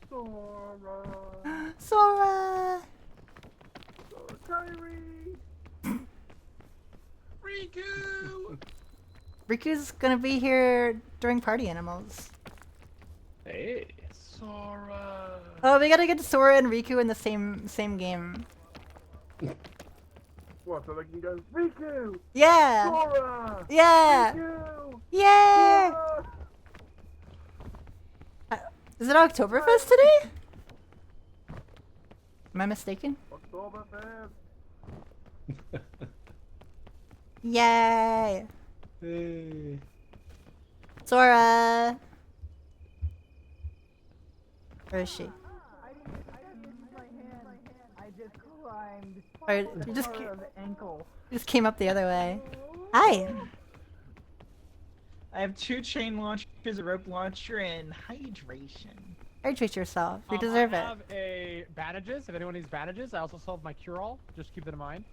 Sora. Sora! Kyrie. Riku. Riku's gonna be here during Party Animals. Hey. Sora. Oh, we gotta get Sora and Riku in the same game. What, so they can go, Riku! Yeah! Sora! Yeah! Riku! Yay! Sora! Is it Oktoberfest today? Am I mistaken? Oktoberfest! Yay! Hey. Sora! Where is she? I just climbed. Alright, you just Part of the ankle. came up the other way. Hi! I have 2 chain launchers, a rope launcher, and hydration. Hydrate yourself. You deserve I it. have a bandages. If anyone needs bandages, I also still have my cure-all. Just keep that in mind.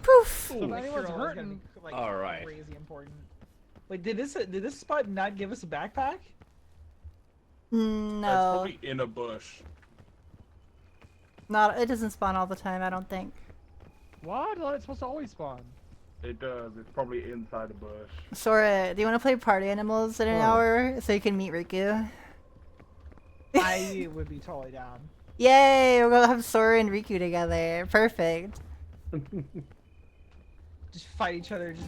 Poof. So if anyone's hurting, Like, All right. crazy important. Wait, did this spot not give us a backpack? It's No. probably in a bush. Not. It doesn't spawn all the time. I don't think. what? Well, it's supposed to always spawn. It does. It's probably inside a bush. Sora, do you want to play Party Animals in an hour so you can meet Riku? I would be totally down. Yay! We're gonna have Sora and Riku together. Perfect. Just fight each other, just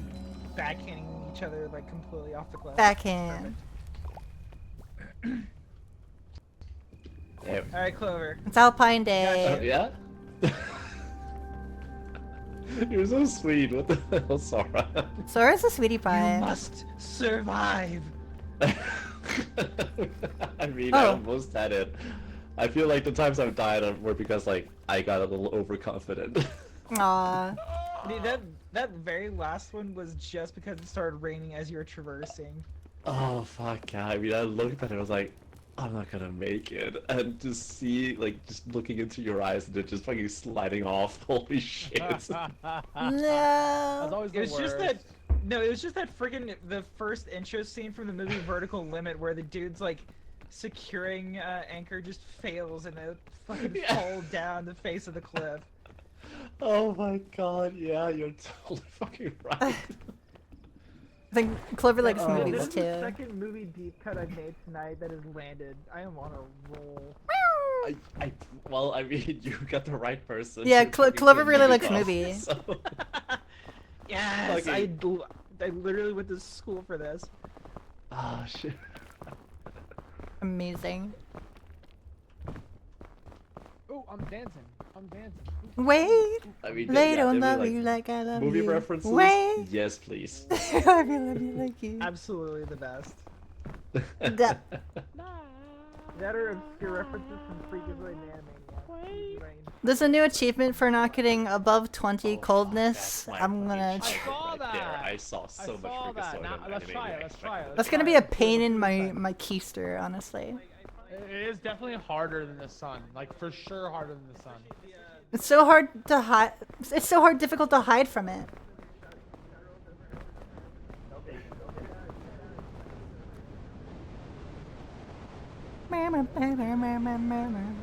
backhanding each other like completely off the cliff. Backhand. Yeah. Alright, Clover. It's Alpine Day. Yeah? You're so sweet. What the hell, Sora? Sora's a sweetie pie. You must survive. I mean, I almost had it. I feel like the times I've died were because like I got a little overconfident. Aww. Dude, that very last one was just because it started raining as you were traversing. Oh fuck yeah! I mean, I looked at it. I was like, I'm not gonna make it, and to see like just looking into your eyes and it just fucking sliding off. Holy shit! No. Always It was just that. No, it was just that freaking the first intro scene from the movie Vertical Limit where the dude's like securing anchor just fails and it fucking fall down the face of the cliff. Oh my god! Yeah, you're totally fucking right. I think Clover likes movies This is the too. second movie deep cut I've made tonight that has landed. I am on a roll. Well, I mean, you got the right person. Yeah, to fucking Clover do really movie likes buff, movies. so- Yes, Okay. I literally went to school for this. Oh shit. Amazing. Oh, I'm dancing. I'm dancing. Wait. I mean, They yeah, don't they'd love be you like I love movie you. references. Wait. Yes, please. I love you like you. Absolutely the best. That- That are obscure references from Freakazoid and Animaniacs. There's a new achievement for not getting above 20 coldness. I'm gonna. saw that. There, I saw so much saw that. Freakazoid Now, and let's try it. Animaniacs Let's back try it. then. That's gonna be a pain in my keister, honestly. It is definitely harder than the sun. Like for sure harder than the sun. It's so hard to hide. It's so difficult to hide from it.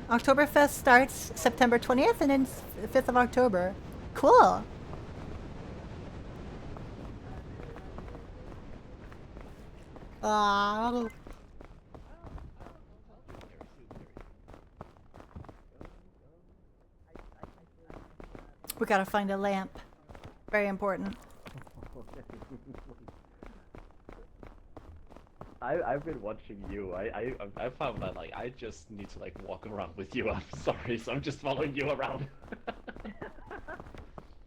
Oktoberfest starts September 20th and ends 5th of October. Cool. We gotta find a lamp. Very important. I've been watching you. I found that like I just need to like walk around with you. I'm sorry, so I'm just following you around.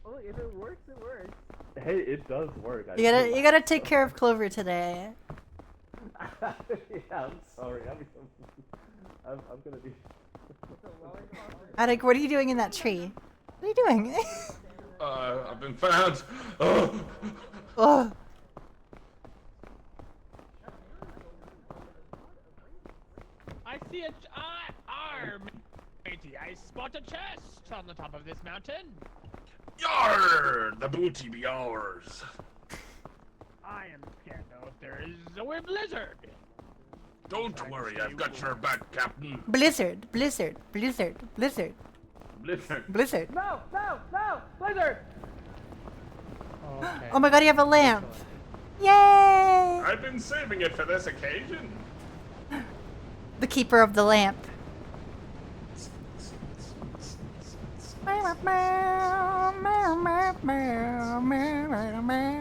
Oh, if it works, it works. Hey, it does work. You gotta take care of Clover today. Yeah, I'm sorry. I'm gonna be. Attic, what are you doing in that tree? What are you doing? I've been found. Oh. Oh. I see a matey. I spot a chest on the top of this mountain. Yar! The booty be ours. I am scared though if there is a weird blizzard. Don't worry, I've got your back, Captain. Blizzard, blizzard, blizzard, blizzard, Blizzard. blizzard. No, blizzard! Okay. Oh my god, you have a lamp. Yay! I've been saving it for this occasion. The keeper of the lamp.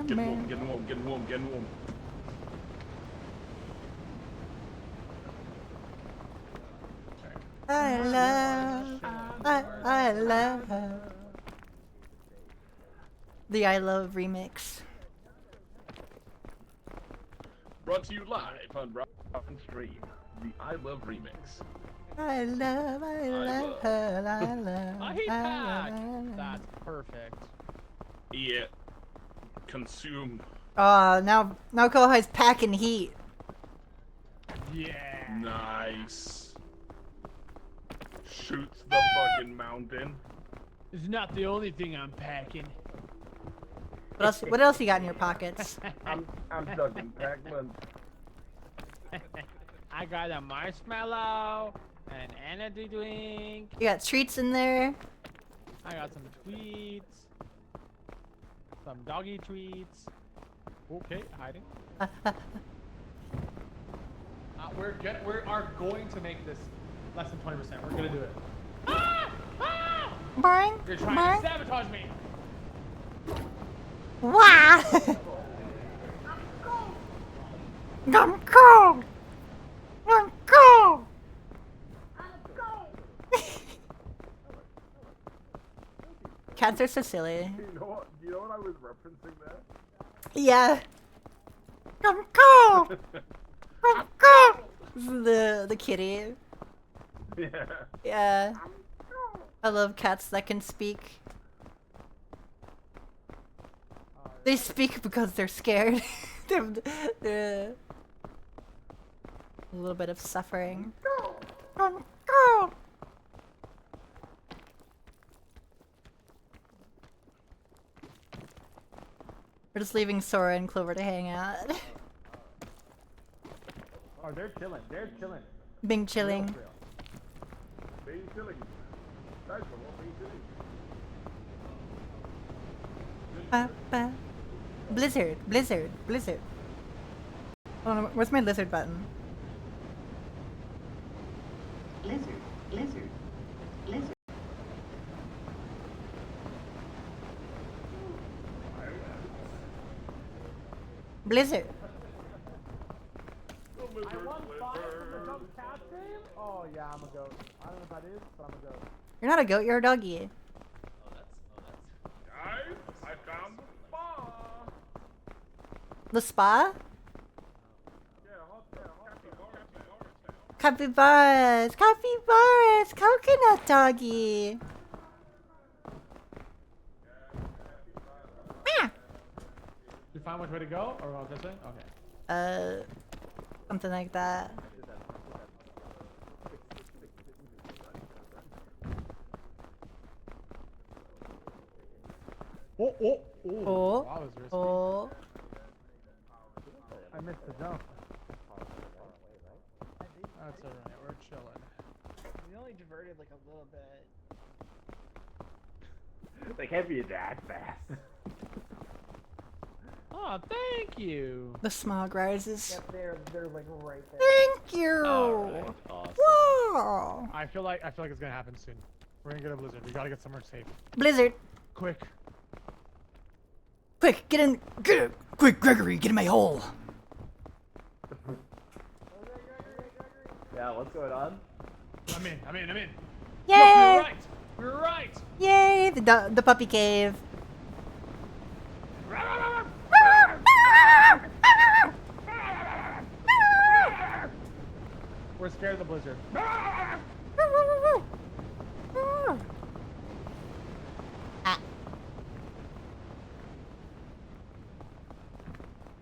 Get warm. I love the I Love remix. Brought to you live on Robin Stream, the I Love remix. I love. A heat pack. That's perfect. Yeah. Consume. Now Kohai's packing heat. Yeah. Nice. Shoots the fucking mountain. It's not the only thing I'm packing. What else you got in your pockets? I'm ducking Pac-Man. I got a marshmallow, an energy drink. You got treats in there. I got some tweets. Some doggy treats. Okay, hiding. We are going to make this less than 20%. We're gonna do it. Boing. You're trying boing. to sabotage me. Wow. I'm cold. I'm cold. Cats are so silly. Do you know what I was referencing there? Yeah. I'm cold. I'm cold. This is the kitty. Yeah. Yeah. I love cats that can speak. They speak because they're scared. they're a little bit of suffering. I'm cold. We're just leaving Sora and Clover to hang out. Oh, they're chilling. They're chilling. Being chilling. Being chilling. That's what being chilling. Ba. Blizzard, blizzard, blizzard. Hold on, where's my lizard button? Lizard, lizard, lizard. Blizzard. I won 5 from the Dumb Cat game? Oh yeah, I'm a goat. I don't know what that is, but I'm a goat. You're not a goat, you're a doggy. Guys, I found the spa. The spa? Capybaras! Capybaras! Coconut doggy! Ah! You find which way to go? Or go this way? Okay. Something like that. Oh. Oh. That was risky. Oh. I missed the jump. That's alright, we're chilling. We only diverted like a little bit. They can't be that fast. Oh, thank you. The smog rises. Yep, they're like right there. Thank you! Alright, awesome. Whoa! I feel like it's gonna happen soon. We're gonna get a blizzard. We gotta get somewhere safe. Blizzard! Quick. Quick, get in! Quick, Gregory, get in my hole! Yeah, what's going on? I'm in. Yay! Look, we're right! We're right! Yay! The puppy cave. We're scared of the blizzard.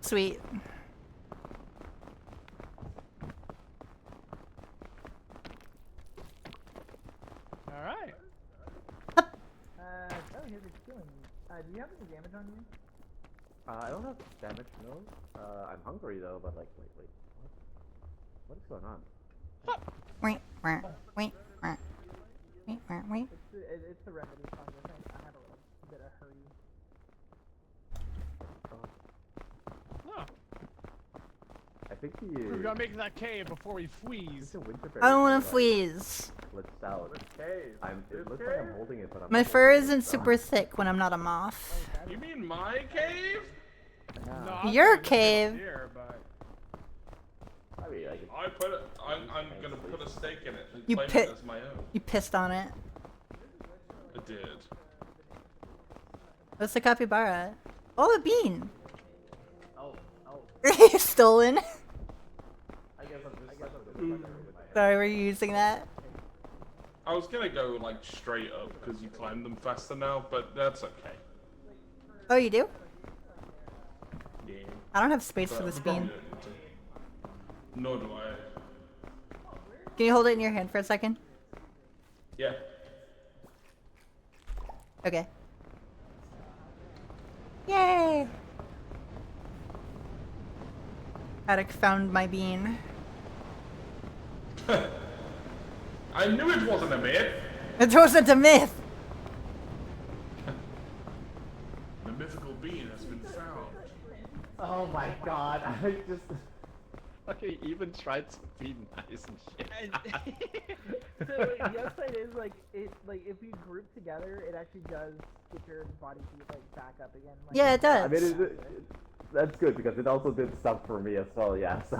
Sweet. Alright. Oh, here's a killing. Do you have any damage on you? I don't have damage, no. I'm hungry though, but like, wait. What is going on? Wait. It's the remedy fungus. I had a little bit of hurry. Oh. I think We're gonna make that cave before we freeze. I don't want to freeze. Let's out. It looks like I'm holding it, but I'm My fur isn't super thick when I'm not a moth. You mean my cave? No, Your cave. Here, but I mean, I'm gonna put a stake in it and You claim pi- it as my own. You pissed on it. I did. What's the capybara? Oh, a bean. Oh. Stolen. I guess I'm Sorry, were you using that? I was gonna go like straight up because you climb them faster now, but that's okay. Oh, you do? Yeah. I don't have space for But this we probably bean. don't need to. Nor do I. Can you hold it in your hand for a second? Yeah. Okay. Yay! Attic found my bean. I knew it wasn't a myth. It wasn't a myth! The mythical bean has been found. Oh my god, I just fucking even tried to be nice and shit. So the upside is like if you group together, it actually does get your body heat like back up again. Like, Yeah, it does. I mean, that's good because it also did stuff for me as well, yeah, so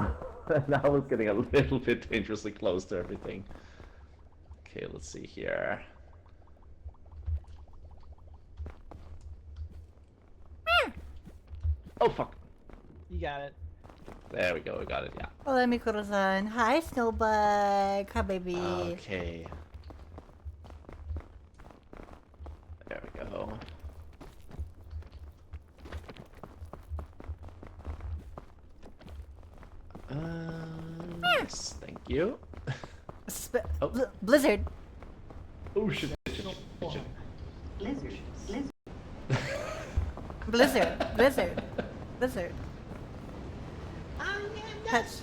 now I was getting a little bit dangerously close to everything. Okay, let's see here. Oh fuck. You got it. There we go, we got it, yeah. Hola, mi corazón. Hi, Snowbug. Hi, baby. Okay. There we go. Yes, thank you. Blizzard. Oh shit. Blizzard. Blizzard. Blizzard. Blizzard. Touch.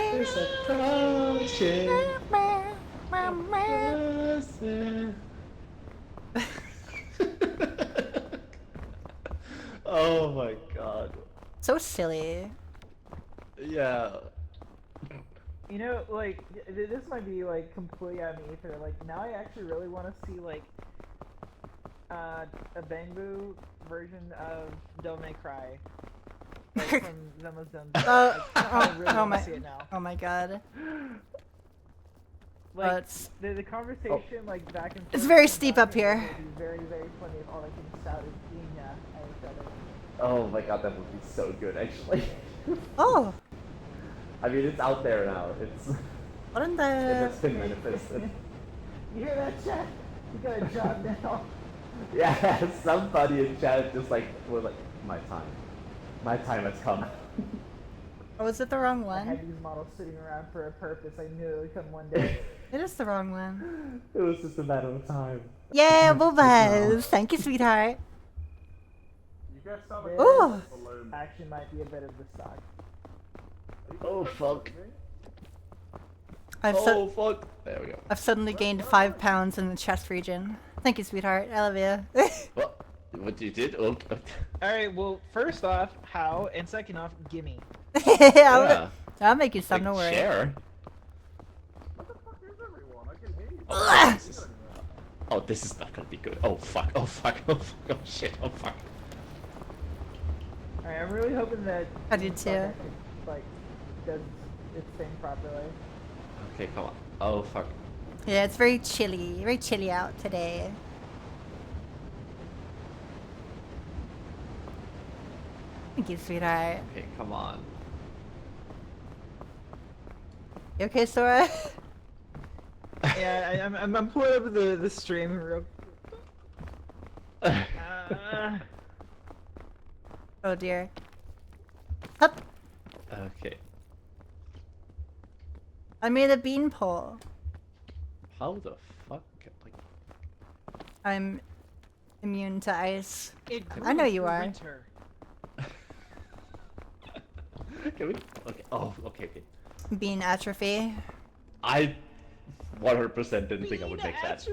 There's a Oh my god. So silly. Yeah. You know, like this might be like completely out of the ether. Like now, I actually really want to see like a Bangbu version of Devil May Cry, like from Zenless Zone. I really oh want my! to see it now. Oh my god. Like the conversation like back and forth. It's very steep up here. Would be very funny if all I can shout is Gina at each other. Oh my god, that would be so good actually. Oh. I mean, it's out there now. It's. What in the? It has been manifested. You hear that, chat? You got a job now. Yeah, somebody in chat just like was like, my time has come. Oh, was it the wrong I one? had these models sitting around for a purpose. I knew it would come one day. It is the wrong one. It was just a matter of time. Yeah, boobas. Thank you, sweetheart. You guys sound This like Ooh. actually might be a bit of the stock. Oh fuck. I've fuck. There we go. I've suddenly gained 5 pounds in the chest region. Thank you, sweetheart. I love you. What you did? Oh. Alright, well, first off, how? And second off, gimme. Yeah. I'll make you some, don't worry. Share. Oh, this is not gonna be good. Oh fuck. Oh fuck. Oh fuck. Oh shit. Oh fuck. Alright, I'm really hoping that I do too. Like, does its thing properly. Okay, come on. Oh fuck. Yeah, it's very chilly out today. Thank you, sweetheart. Okay, come on. You okay, Sora? Yeah, I'm pulling up the stream real. Oh dear. Hup. Okay. I made a bean pole. How the fuck? Like. I'm immune to ice. It I know you grew are. winter. Can we? Okay. Oh, okay, okay. Bean atrophy. I 100% didn't think I would make that.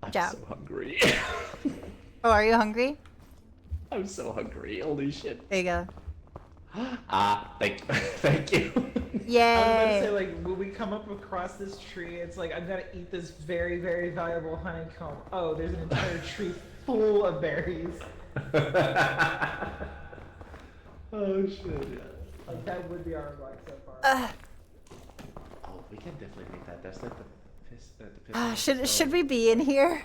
I'm Jab. so hungry. Oh, are you hungry? I'm so hungry. Holy shit. There you go. Thank you. Yay! I was about to say, like, when we come up across this tree, it's like, I'm gonna eat this very, very valuable honeycomb. Oh, there's an entire tree full of berries. Oh shit, yeah. Like, that would be our luck so far. Oh, we can definitely make that. There's like the Should we be in here?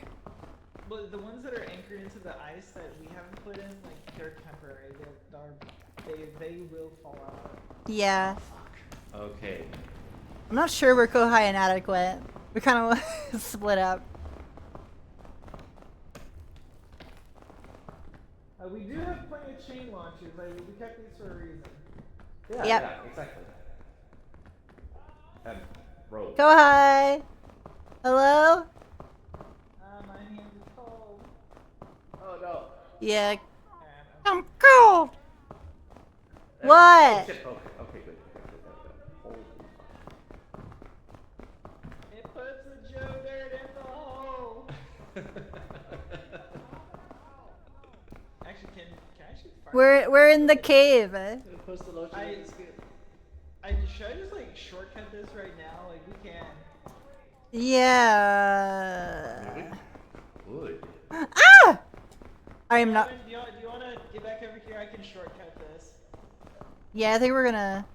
Well, the ones that are anchored into the ice that we haven't put in, like, they're temporary. They will fall out. Yeah. Okay. I'm not sure where Kohai and Attic went. We kind of split up. We do have plenty of chain launchers. Like, we kept these for a reason. Yeah, Yep. yeah, exactly. And roll. Go hi. Hello? My hands are cold. Oh no. Yeah. I'm cold. What? Oh, shit. Okay, good. Holy It puts the Joe Dirt in the hole. Actually, can I actually fire? We're in the cave. Post the lotion in the skin. Should I just like shortcut this right now? Like we can. Yeah. Good. Ah! I am not. Do you want to get back over here? I can shortcut this. Yeah, I think we're gonna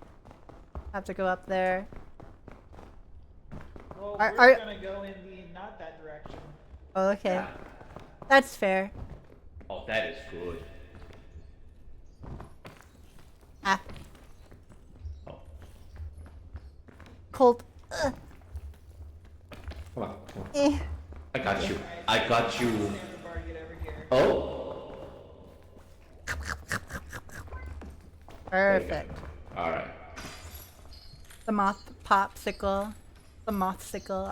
have to go up there. Well, Are- we're are- gonna go in the not that direction. Oh, okay. That's fair. Oh, that is good. Ah. Oh. Cold. Come on. Eh. I got you. I got you. Oh. Perfect. All right. The moth popsicle. The mothsicle.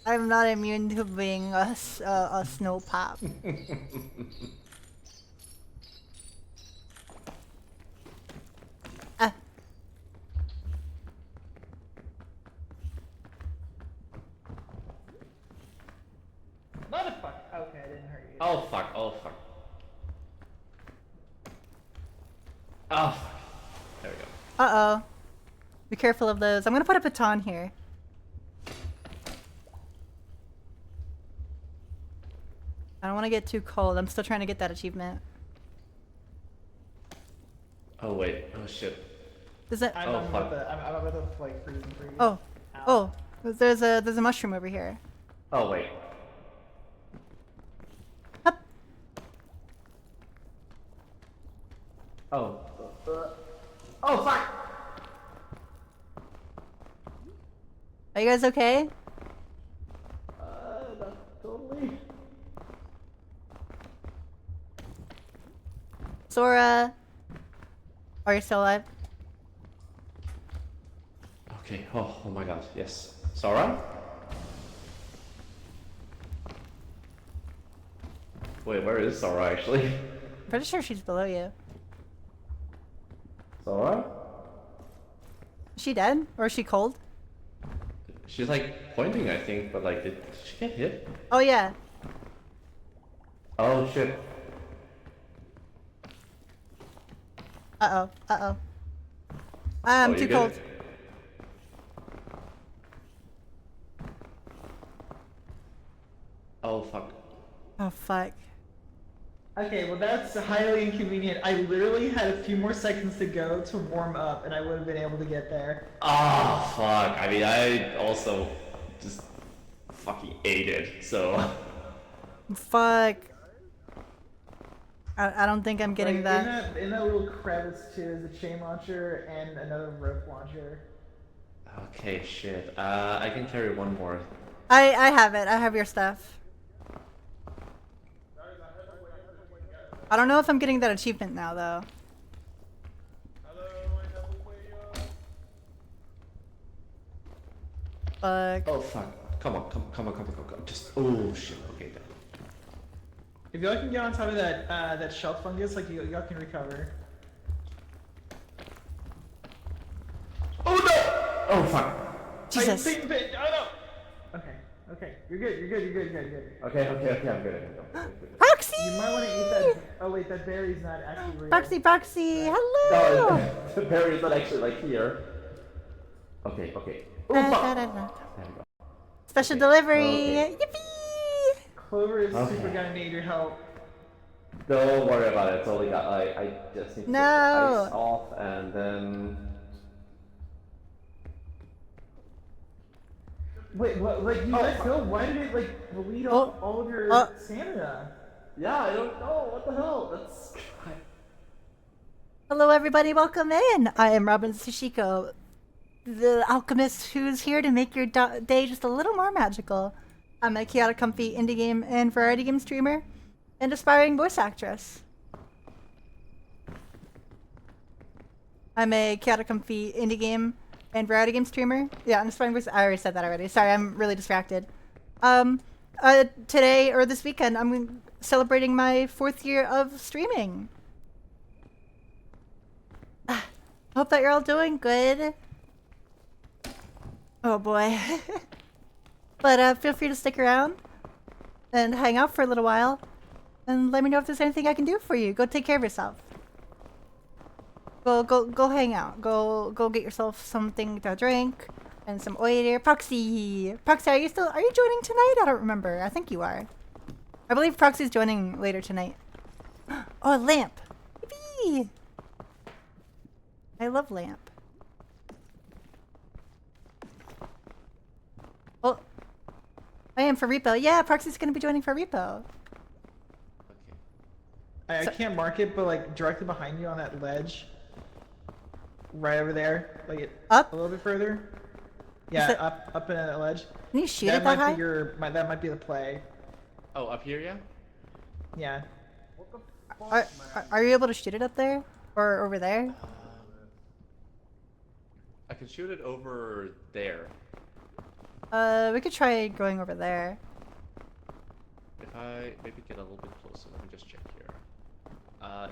I'm not immune to being a snow pop. Ah. Motherfucker. Okay, I didn't hurt you. Oh fuck. Oh fuck. Oh. There we go. Uh-oh. Be careful of those. I'm gonna put a baton here. I don't want to get too cold. I'm still trying to get that achievement. Oh wait. Oh shit. Does it? I'm about to like freeze and freeze. Oh. Oh. There's a mushroom over here. Oh wait. Up. Oh. Oh fuck. Are you guys okay? Not totally. Sora. Are you still alive? Okay. Oh my god. Yes. Sora? Wait, where is Sora actually? I'm pretty sure she's below you. Sora? Is she dead? Or is she cold? She's like pointing, I think, but like, did she get hit? Oh yeah. Oh shit. Uh-oh. Uh-oh. I'm Oh, you too good? cold. Oh fuck. Oh fuck. Okay, well that's highly inconvenient. I literally had a few more seconds to go to warm up, and I would have been able to get there. Oh fuck. I mean, I also just fucking ate it, so. Fuck. I don't think I'm getting Like, that. In that little crevice too is a chain launcher and another rope launcher. Okay, shit. I can carry one more. I have it. I have your stuff. I don't know if I'm getting that achievement now, though. Fuck. Oh fuck. Come on. Just, oh shit. Okay, then. If y'all can get on top of that that shelf fungus, like y'all can recover. Oh no! Oh fuck. Jesus. Oh no! Okay. You're good. Okay, I'm good. Proxy! You might want to eat that. Oh wait, that berry's not actually real. Proxy, hello! No, the berry's not actually like here. Okay. Oh, fuck. There we go. Special delivery! Okay. Yippee! Clover is Okay. super gonna need your help. Don't worry about it. It's only got I just need to get the No. ice off and then. Wait, what? Like you let go? Why did it like delete all of your stamina? Yeah, I don't know. What the hell? That's. Hello, everybody. Welcome in. I am Robin Tsushiko, the alchemist who's here to make your day just a little more magical. I'm a chaotic, comfy indie game and variety game streamer. and aspiring voice actress. I'm a chaotic comfy indie game and variety game streamer. Yeah, I'm aspiring voice. I already said that already. Sorry, I'm really distracted. Today or this weekend, I'm celebrating my 4th year of streaming. Hope that you're all doing good. Oh boy. But feel free to stick around and hang out for a little while. And let me know if there's anything I can do for you. Go take care of yourself. Go hang out. Go get yourself something to drink and some oil. Proxy, are you joining tonight? I don't remember. I think you are. I believe Proxy's joining later tonight. Oh, a lamp. Yippee! I love lamp. Well, I am for repo. Yeah, Proxy's gonna be joining for repo. I can't mark it, but like directly behind you on that ledge, right over there, like it up a little bit further. Yeah, up in that ledge. Can you shoot it that high? That might be the play. Oh, up here, yeah. Yeah. Are you able to shoot it up there or over there? I can shoot it over there. We could try going over there. If I maybe get a little bit closer, let me just check here.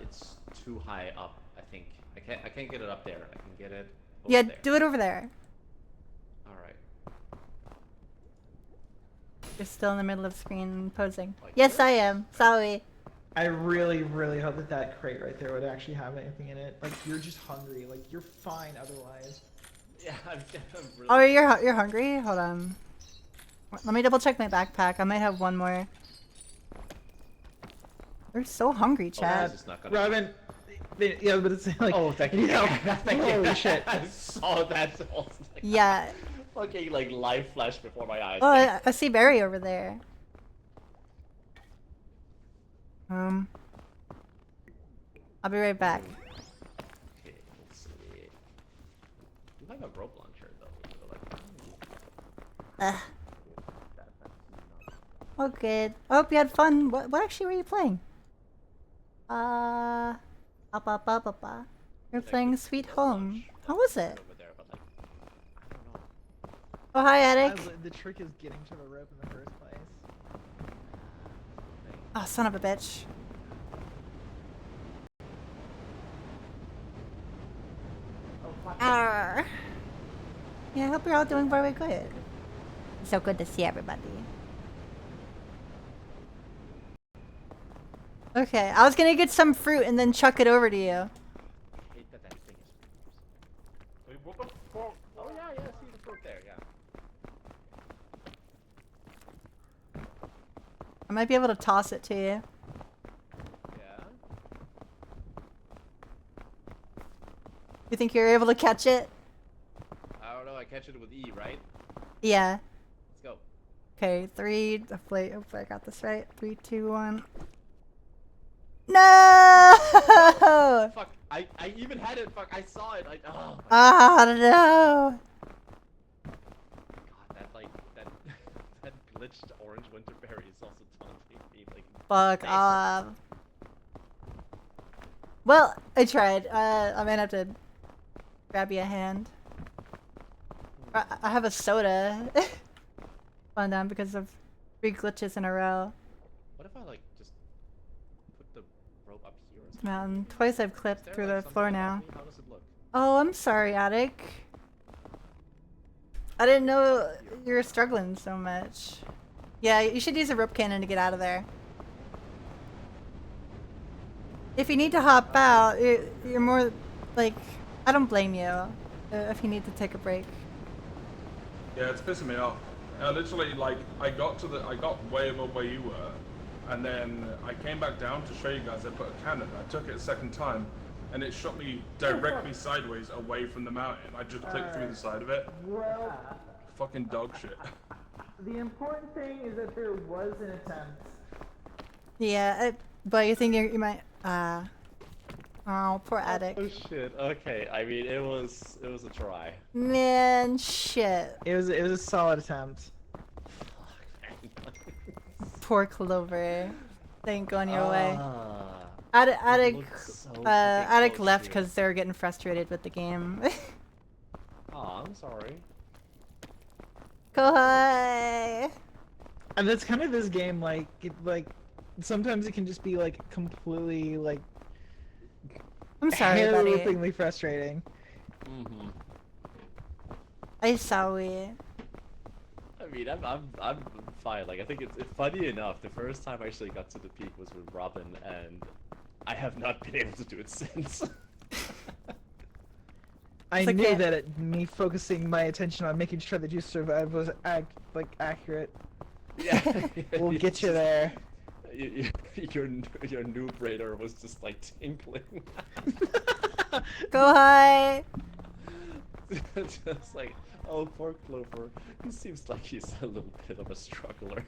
It's too high up, I think. I can't get it up there. I can get it over Yeah, there. do it over there. Alright. You're still in the middle of screen posing. Yes, I am. Sorry. I really, really hope that crate right there would actually have anything in it. Like, you're just hungry. Like, you're fine otherwise. Yeah, I'm really... Oh, you're hungry? Hold on. Let me double check my backpack. I might have one more. They're so hungry, Chad. Robin, yeah, but it's like... Oh, thank you. Thank you. Holy shit. I saw that. Yeah. Fucking like live flash before my eyes. Oh, I see Barry over there. I'll be right back. Okay, let's see. You have a rope launcher though. Oh, good. I hope you had fun. What actually were you playing? You're playing Sweet Home. How was it? Oh, hi, Attic. The trick is getting to the rope in the first place. Oh, son of a bitch. Arr. Yeah, I hope you're all doing very good. So good to see everybody. Okay, I was gonna get some fruit and then chuck it over to you. Wait, what the fuck? Oh yeah, see the fruit there, yeah. I might be able to toss it to you. Yeah. You think you're able to catch it? I don't know, I catch it with E, right? Yeah. Let's go. Okay, hopefully I got this right. 3, 2, 1. No! Fuck, I even had it, fuck, I saw it, oh. No! God, that glitched orange winterberry is also taunting me, like. Fuck off. Well, I tried. I might have to grab you a hand. I have a soda. Fallen down because of 3 glitches in a row. What if I like just put the rope up here? Or Man, twice I've clipped through the floor now. How does it look? Oh, I'm sorry, Attic. I didn't know you were struggling so much. Yeah, you should use a rope cannon to get out of there. If you need to hop out, you're more like, I don't blame you if you need to take a break. Yeah, it's pissing me off. Literally, like, I got way above where you were, and then I came back down to show you guys I put a cannon. I took it a second time, and it shot me directly sideways away from the mountain. I just clicked through the side of it. Well, Fucking dog shit. the important thing is that there was an attempt. Yeah, but you think you might, oh, poor Attic. Oh shit, okay, I mean, it was a try. Man, shit. It was a solid attempt. Poor Clover. They ain't going your way. Ah, Attic so Attic close left here. because they were getting frustrated with the game. Oh, I'm sorry. Kohai! And that's kind of this game, like, sometimes it can just be, like, completely, like, I'm sorry, buddy. hair-rippingly frustrating. Mm-hmm. I sorry. I mean, I'm fine. Like, I think it's funny enough. The first time I actually got to the peak was with Robin, and I have not been able to do it since. I It's knew okay. that me focusing my attention on making sure that you survive was accurate. Yeah, We'll get you there. Your noob radar was just like tinkling. Kohai! Just like, oh, poor Clover. He seems like he's a little bit of a struggler.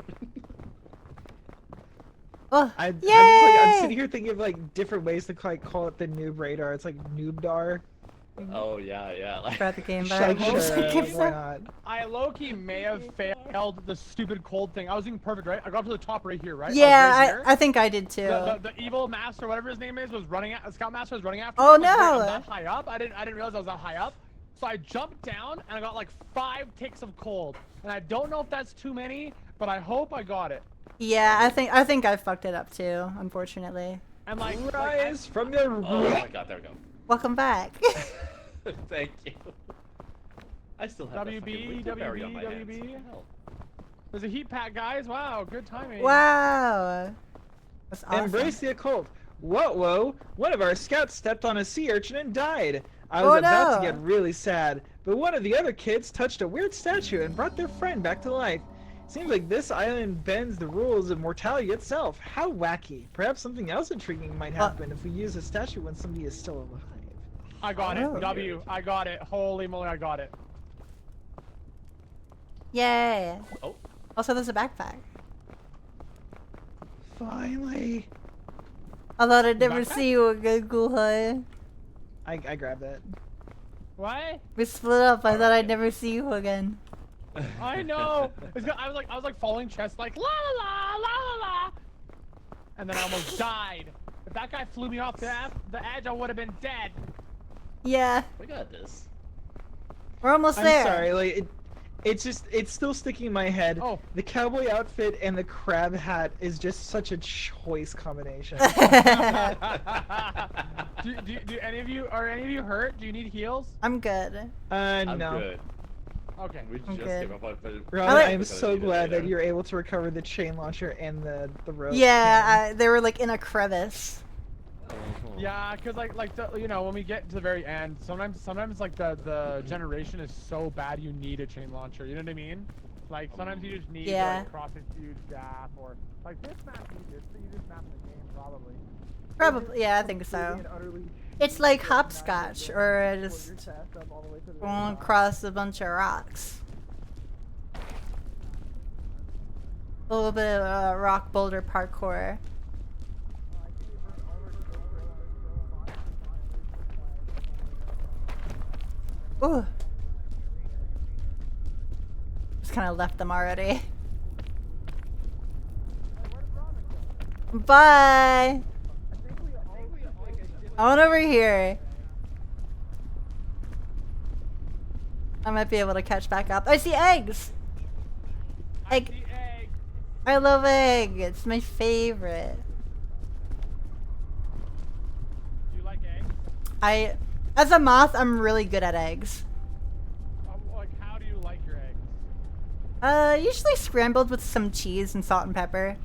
Oh, I'm yay! sitting here thinking of like different ways to like call it the noob radar. It's like noobdar. Oh yeah. Like, Throughout the game, but Like, I hope sure, it keeps why up. not? I low-key may have failed the stupid cold thing. I was doing perfect, right? I got up to the top right here, right? I was right Yeah, here. I think I did too. The evil master, whatever his name is, was running at Scoutmaster was running after Oh, me. I was no. that high up. I didn't realize I was that high up. So I jumped down and I got like 5 ticks of cold. And I don't know if that's too many, but I hope I got it. Yeah, I think I fucked it up too, unfortunately. And like Rise from the oh my god, there we go. Welcome back. Thank you. I still have that fucking winter berry on my hands. What the hell? There's a heat pack, guys. Wow, good timing. Wow. That's awesome. Embrace the occult. Whoa! One of our scouts stepped on a sea urchin and died. I Oh, was about no. to get really sad, but one of the other kids touched a weird statue and brought their friend back to life. Seems like this island bends the rules of mortality itself. How wacky. Perhaps something else intriguing might happen if we use a statue when somebody is still alive. I got Oh. it. W. I got it. Holy moly, I got it. Yay. Oh. Also, there's a backpack. Finally. I thought I'd never Backpack? see you again, Kohai. I grabbed it. What? We split up. I thought I'd never see you again. I know. I was like falling chest like la la la la la la, and then I almost died. If that guy flew me off the edge, I would have been dead. Yeah. We got this. We're almost I'm there. sorry, like it's still sticking in my head. Oh. The cowboy outfit and the crab hat is just such a choice combination. do any of you hurt? Do you need heals? I'm good. I'm no. good. Okay. We just good. gave up on Ron, I like- I'm so glad that you're able to recover the chain launcher and the rope. Yeah, they were like in a crevice. Yeah, cause you know, when we get to the very end, sometimes like the generation is so bad you need a chain launcher. You know what I mean? Like sometimes you just need to like, cross a huge gap or like this map you did, so you just map the game probably. Probably, yeah, I think so. It's like hopscotch, or just going across a bunch of rocks. A little bit of rock boulder parkour. Ooh. Just kind of left them already. Bye! I went over here. I might be able to catch back up. I see eggs! Egg. I love egg. It's my favorite. Do you like eggs? As a moth, I'm really good at eggs. Like, how do you like your eggs? Usually scrambled with some cheese and salt and pepper.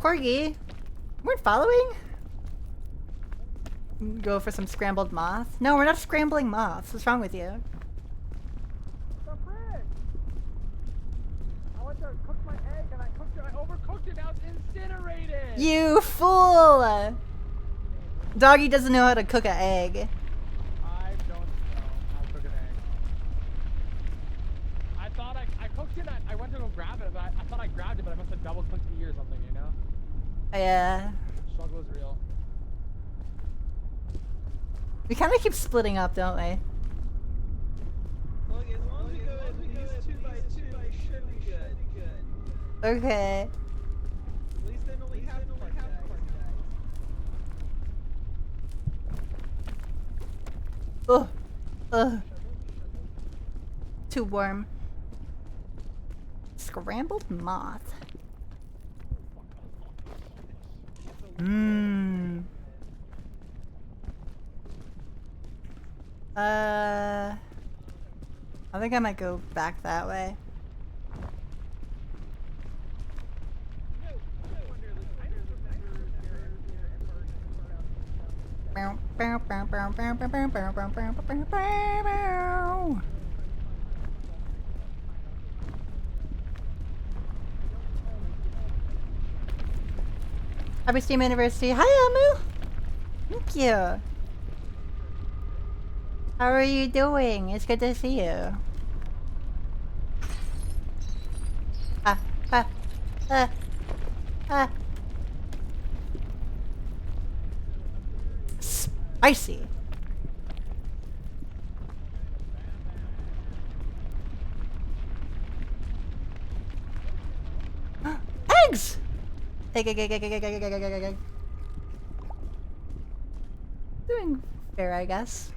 Corgi, we're following? Go for some scrambled moth? No, we're not scrambling moths. What's wrong with you? The frick! I went to cook my egg and I overcooked it. Now it's incinerated. You fool! Doggy doesn't know how to cook an egg. I don't know how to cook an egg. I thought I cooked it at grabbed it, but I must have double clicked E or something, you know? Yeah. Struggle is real. We kind of keep splitting up, don't we? Look, as long as we go at least 2 by 2, I should be good. Okay. At least then only have part Ugh. Ugh. Too warm. Scrambled moth. Mmm. I think I might go back that way. Happy Steam University. Hi, Amu. Thank you. How are you doing? It's good to see you. Spicy. Eggs! Egg. Doing fair, I guess.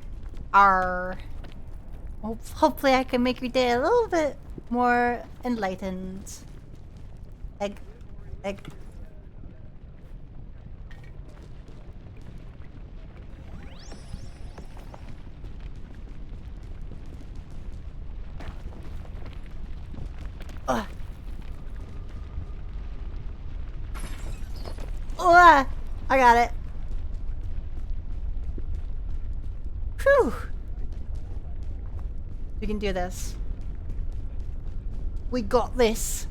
Hopefully I can make your day a little bit more enlightened. Egg. Ugh. Ugh. I got it. Whew. We can do this. We got this.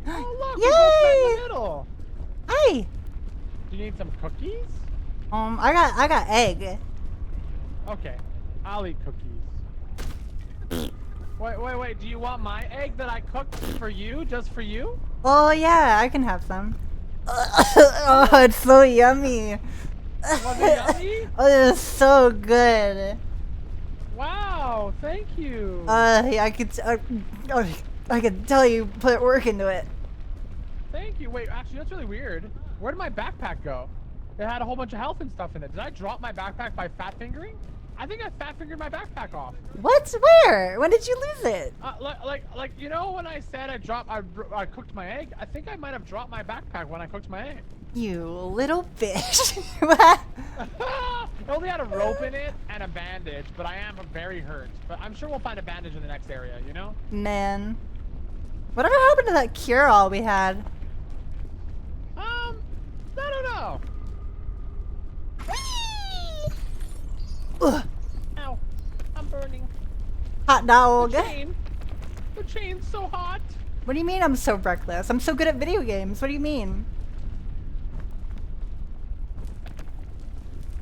Oh look, Yay! we both met in the middle. Hey. Do you need some cookies? I got egg. Okay, I'll eat cookies. Wait. Do you want my egg that I cooked for you, just for you? Oh yeah, I can have some. Oh, it's so yummy. Was it yummy? Oh, it is so good. Wow, thank you. Yeah, I could tell you put work into it. Thank you. Wait, actually, that's really weird. Where did my backpack go? It had a whole bunch of health and stuff in it. Did I drop my backpack by fat fingering? I think I fat fingered my backpack off. What? Where? When did you lose it? Like you know when I said I cooked my egg? I think I might have dropped my backpack when I cooked my egg. You little bitch. It only had a rope in it and a bandage, but I am very hurt. But I'm sure we'll find a bandage in the next area, you know? Man. Whatever happened to that cure-all we had? I don't know. Ugh. Ow. I'm burning. Hot dog. The chain's so hot. What do you mean I'm so reckless? I'm so good at video games. What do you mean?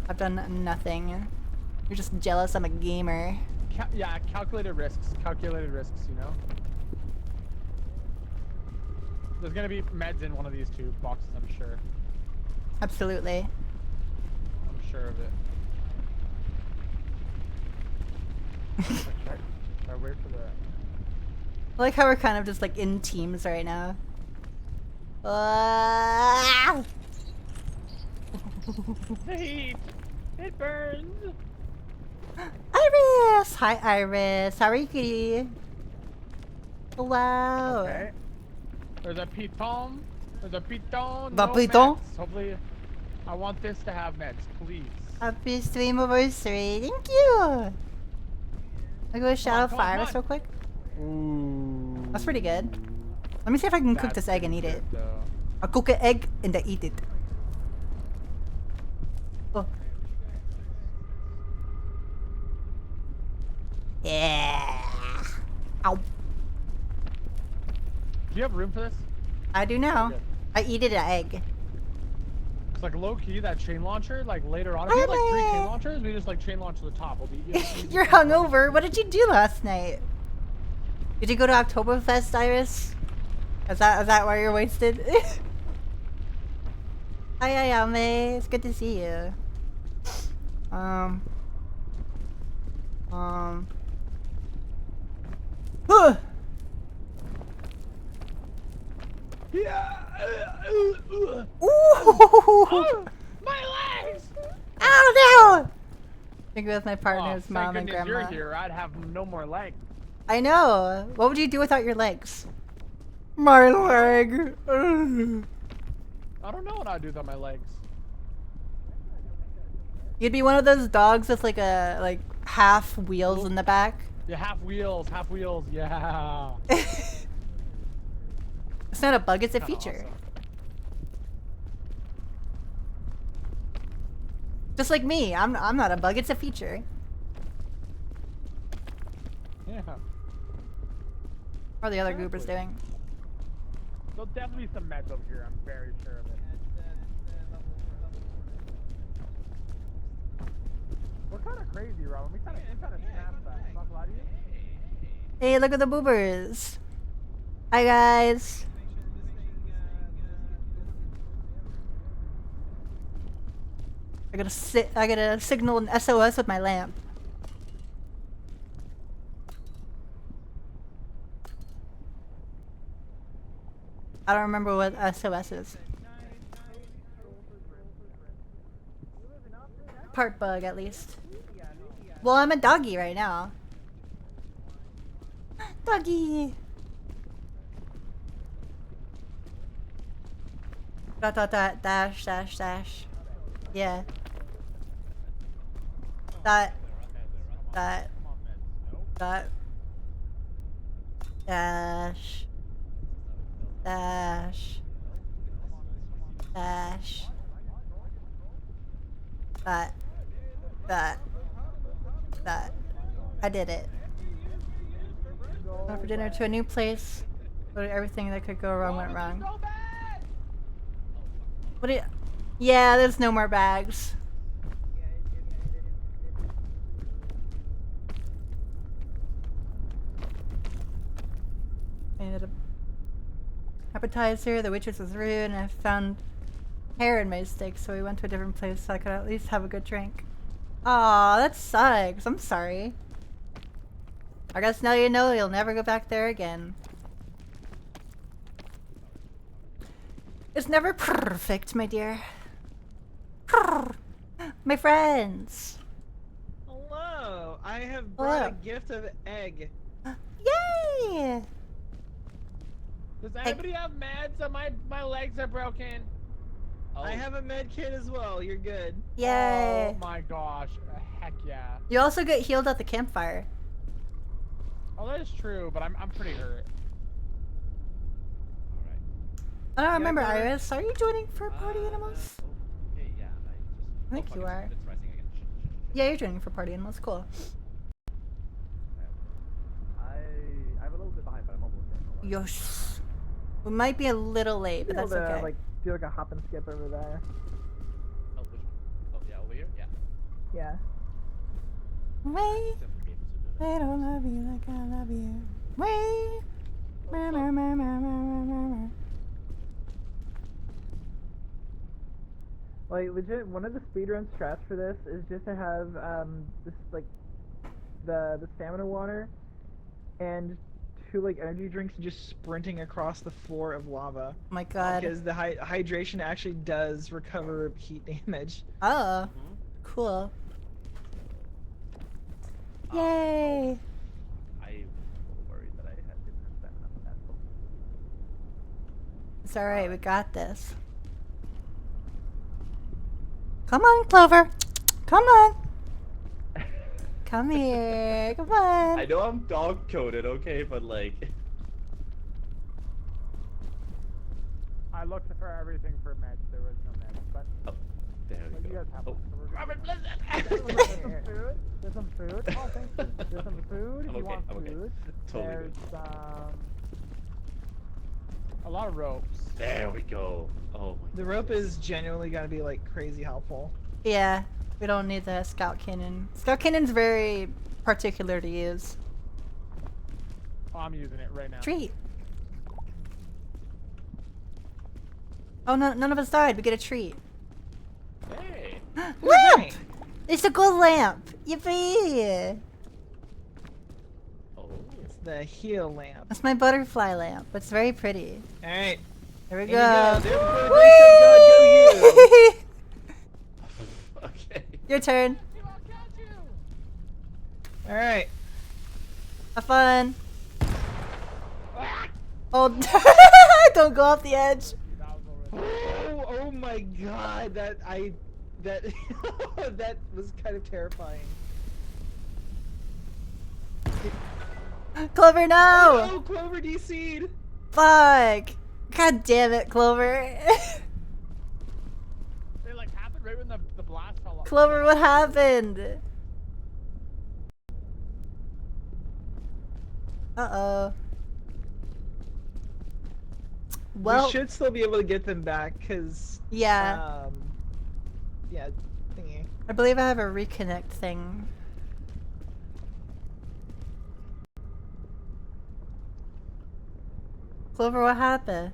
I've done nothing. You're just jealous I'm a gamer. Yeah, calculated risks, you know? There's gonna be meds in one of these two boxes, I'm sure. Absolutely. I'm sure of it. Should I wait for the... I like how we're kind of just like in teams right now. Heat! It burns! Iris! Hi, Iris. How are you, kitty? Wow. Okay. There's a piton. There's a piton. The no piton? meds. Hopefully, I want this to have meds, please. Happy stream anniversary. Thank you. I'll go Shadow of Iris real quick. Ooh. That's pretty good. Let me see if I can cook this egg and eat it. Though. I'll cook an egg and I eat it. Oh. Yeah. Ow. Do you have room for this? I do now. Okay. I eat it an egg. Cause like low key, that chain launcher, like later on, if we have like 3 chain launchers, we just like chain launch to the top. We'll be. You're hungover. What did you do last night? Did you go to Oktoberfest, Iris? Is that why you're wasted? Hi, Ayame. It's good to see you. Yeah. Ooh! My legs! Oh no! Think with my partner's Oh, mom thank and goodness grandma. you're here. I'd have no more legs. I know. What would you do without your legs? My leg. Ugh. I don't know what I'd do without my legs. You'd be one of those dogs with like half wheels in the back. Yeah, half wheels, yeah. It's not a bug, it's a feature. Just like me, I'm not a bug, it's a feature. Yeah. What are the other goobers doing? There'll definitely be some meds over here, I'm very sure of it. We're kind of crazy, Robin. We kind of snapped that. I'm not glad you. Hey, look at the boobers. Hi guys. I gotta signal an SOS with my lamp. I don't remember what SOS is. Part bug, at least. Well, I'm a doggy right now. Doggy! Dash. Yeah. Dash. I did it. Went for dinner to a new place. But everything that could go wrong went wrong. What do you... Yeah, there's no more bags. I ended up appetizer, the waitress was rude, and I found hair in my steak, so we went to a different place so I could at least have a good drink. Aw, that sucks. I'm sorry. I guess now you know you'll never go back there again. It's never perfect, my dear. My friends. Hello. I have brought a gift of egg. Yay! Does anybody have meds? My legs are broken. I have a med kit as well. You're good. Yay! Oh my gosh. Heck yeah. You also get healed at the campfire. Oh, that is true, but I'm pretty hurt. I don't remember, Iris. Are you joining for Party Animals? I think you are. Yeah, you're joining for Party Animals. Cool. I'm a little bit behind, but I'm almost there. Yosh. We might be a little late, but that's okay. Like, do like a hop and skip over there. Oh, which one? Oh, yeah, over here? Yeah. Yeah. Wait. They don't love you like I love you. Wait. Like legit, one of the speedrun strats for this is just to have this like the stamina water and 2 like energy drinks just sprinting across the floor of lava. Oh my god. Because the hydration actually does recover heat damage. Oh, cool. Yay! I was worried that I had to spend enough of that. It's alright, we got this. Come on, Clover! Come on! Come here, come on! I know I'm dog coded, okay, but like. I looked for everything for meds. There was no meds, but. Oh, there we You go. guys have Oh. one, so we're good. Robert Blizzard! There's some food. There's some food. Oh, thank you. There's some food if I'm you okay, want I'm okay. food. Totally There's good. A lot of ropes. There we go. Oh my. The rope is genuinely gonna be like crazy helpful. Yeah, we don't need the Scout Cannon. Scout Cannon's very particular to use. Oh, I'm using it right now. Treat. Oh no, none of us died. We get a treat. Hey. Lamp! It's a good lamp. Yippee! It's the heal lamp. That's my butterfly lamp. It's very pretty. All right. There we In go. you go. There we go. Grace of God, go you. Okay. Your turn. All right. Have fun. Oh, don't go off the edge. Oh my God! That that was kind of terrifying. Clover, no! Oh, Clover DC'd. Fuck! God damn it, Clover. They like happened right when the blast fell off. Clover, what happened? Uh-oh. Well, we should still be able to get them back, cause yeah. Yeah, thingy. I believe I have a reconnect thing. Clover, what happened?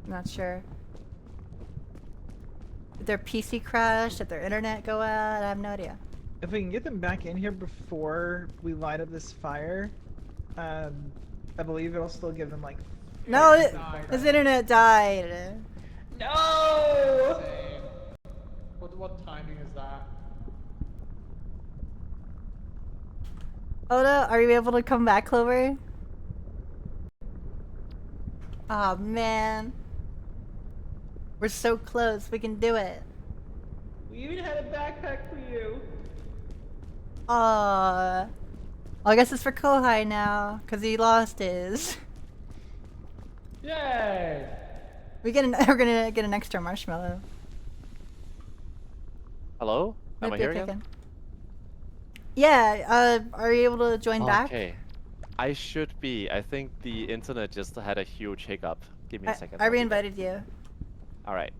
Not sure. Did their PC crash? Did their internet go out? I have no idea. If we can get them back in here before we light up this fire, I believe it'll still give them like. No, his internet died. No. What timing is that? Oda, are you able to come back, Clover? Aw, man. We're so close. We can do it. We even had a backpack for you. Aw. Well, I guess it's for Kohai now, because he lost his. Yay! We're gonna get an extra marshmallow. Hello? Am I Might be here okay again? Yeah, are you able to join back? Okay. I should be. I think the internet just had a huge hiccup. Give me a second. I re-invited you. Alright.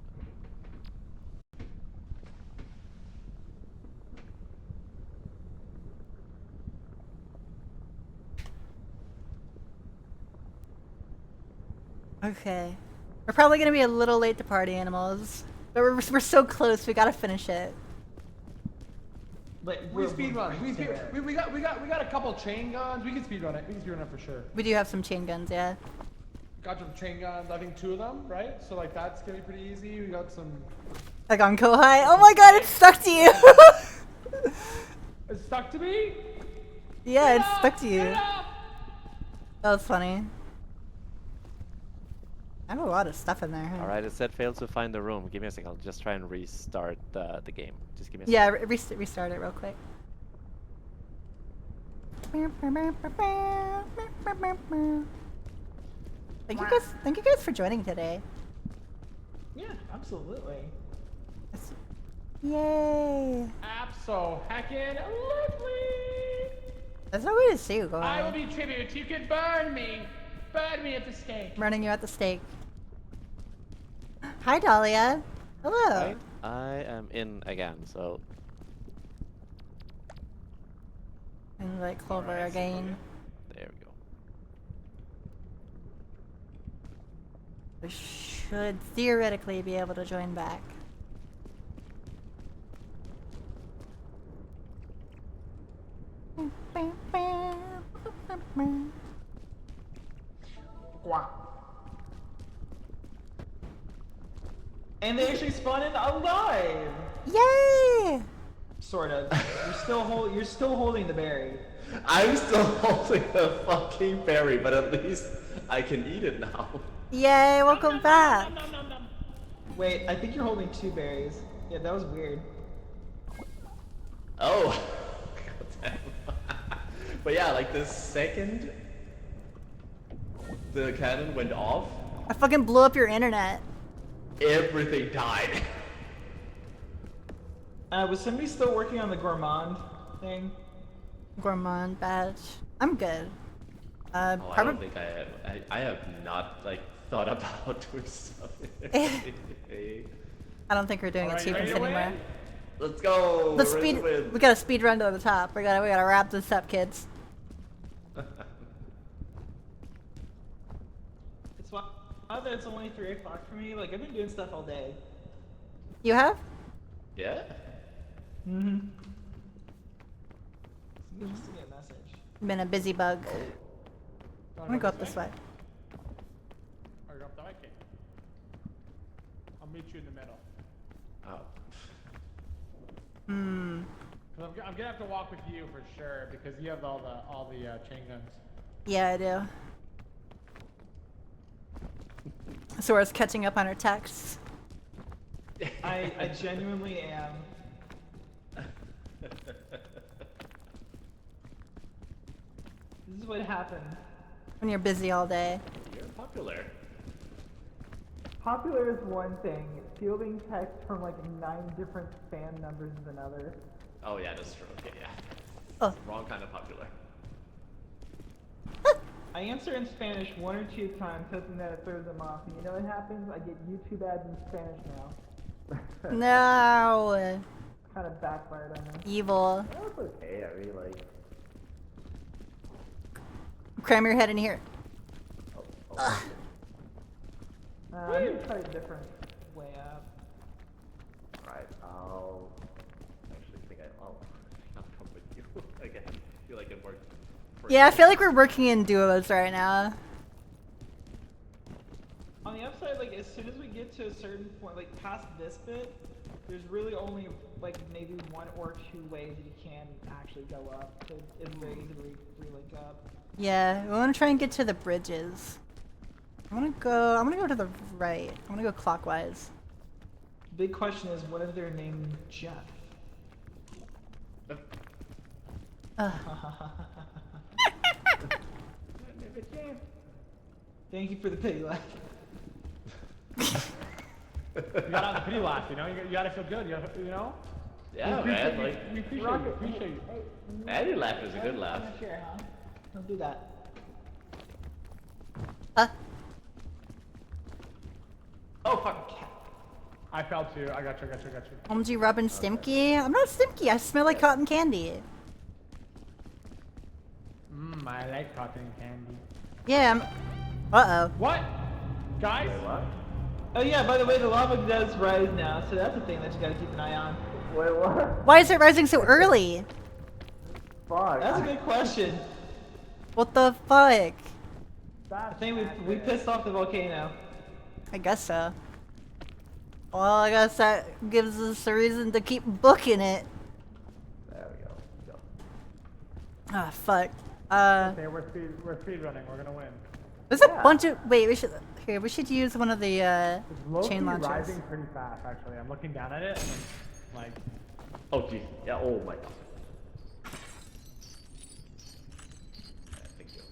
Okay. We're probably gonna be a little late to party animals. But we're so close, we gotta finish it. We speedrun. We got a couple chain guns. We can speedrun it. We can speedrun it for sure. We do have some chain guns, yeah. Got some chain guns. I think 2 of them, right? So like that's gonna be pretty easy. We got some. Like on Kohai. Oh my god, it's stuck to you! It's stuck to me? Yeah, it's stuck to you. That was funny. I have a lot of stuff in there. Huh? Alright, it said failed to find the room. Give me a second. I'll just try and restart the game. Just give me a yeah, second. restart it real quick. Thank you guys for joining today. Yeah, absolutely. Yay! Abso-heckin-lutely! That's no way to see you, I will be tribute. You can burn me. Burn me at the stake. Running you at the stake. Hi, Dahlia. Hello. Right. I am in again, so. Invite Clover again. There we go. We should theoretically be able to join back. And they actually spawn in alive. Yay! Sort of. You're still holding the berry. I'm still holding the fucking berry, but at least I can eat it now. Yay! Welcome back. Wait, I think you're holding 2 berries. Yeah, that was weird. Oh. Goddamn. But yeah, like the second the cannon went off, I fucking blew up your internet. everything died. Was somebody still working on the gourmand thing? Gourmand badge. I'm good. I don't think I have not like thought about doing something. I don't think we're doing achievements anymore. Let's go. Let's speed. We gotta speed run to the top. We gotta wrap this up, kids. That's why now that it's only 3 o'clock for me, like I've been doing stuff all day. You have? Yeah. Mm-hmm. Just to get a message. Been a busy bug. I'm gonna go up this way. Or go up the way? Okay. I'll meet you in the middle. Oh. Hmm. Cause I'm gonna have to walk with you for sure because you have all the chain guns. Yeah, I do. Sora's catching up on her texts. I genuinely am. This is what happens. When you're busy all day. You're popular. Popular is one thing. Fielding text from like 9 different fan numbers is another. Oh yeah, that's true. Okay, yeah. Oh. Wrong kind of popular. I answer in Spanish 1 or 2 times, hoping that it throws them off. And you know what happens? I get YouTube ads in Spanish now. No. Kind of backfired on me. Evil. That's okay. I mean, like. Cram your head in here. I'm gonna try a different way up. Right. I'll actually think I'll come with you again. I feel like it worked. Yeah, I feel like we're working in duos right now. On the upside, like as soon as we get to a certain point, like past this bit, there's really only like maybe 1 or 2 ways that you can actually go up. So it's very easy to re-link up. Yeah, we want to try and get to the bridges. I'm gonna go to the right. I'm gonna go clockwise. Big question is, what if they're named Jeff? Thank you for the pity laugh. You gotta have the pity laugh, you know? You gotta feel good, you know? Yeah, man. Like, we appreciate you. Any laugh is a good laugh. Sure, huh? Don't do that. Oh, fuck. I fell too. I got you. OMG Robin Stimky? I'm not Stimky, I smell like cotton candy. I like cotton candy. Yeah, uh-oh. What? Guys? Wait, what? Oh yeah, by the way, the lava does rise now, so that's a thing that you gotta keep an eye on. Wait, what? Why is it rising so early? Fuck. That's a good question. What the fuck? I think we pissed off the volcano. I guess so. Well, I guess that gives us a reason to keep booking it. There we go. Ah, fuck. Okay, we're speed running. We're gonna win. There's a bunch of. Wait, we should use one of the It's chain launchers. rising pretty fast, actually. I'm looking down at it, and like. Oh, geez. Yeah, oh my god. Thank you.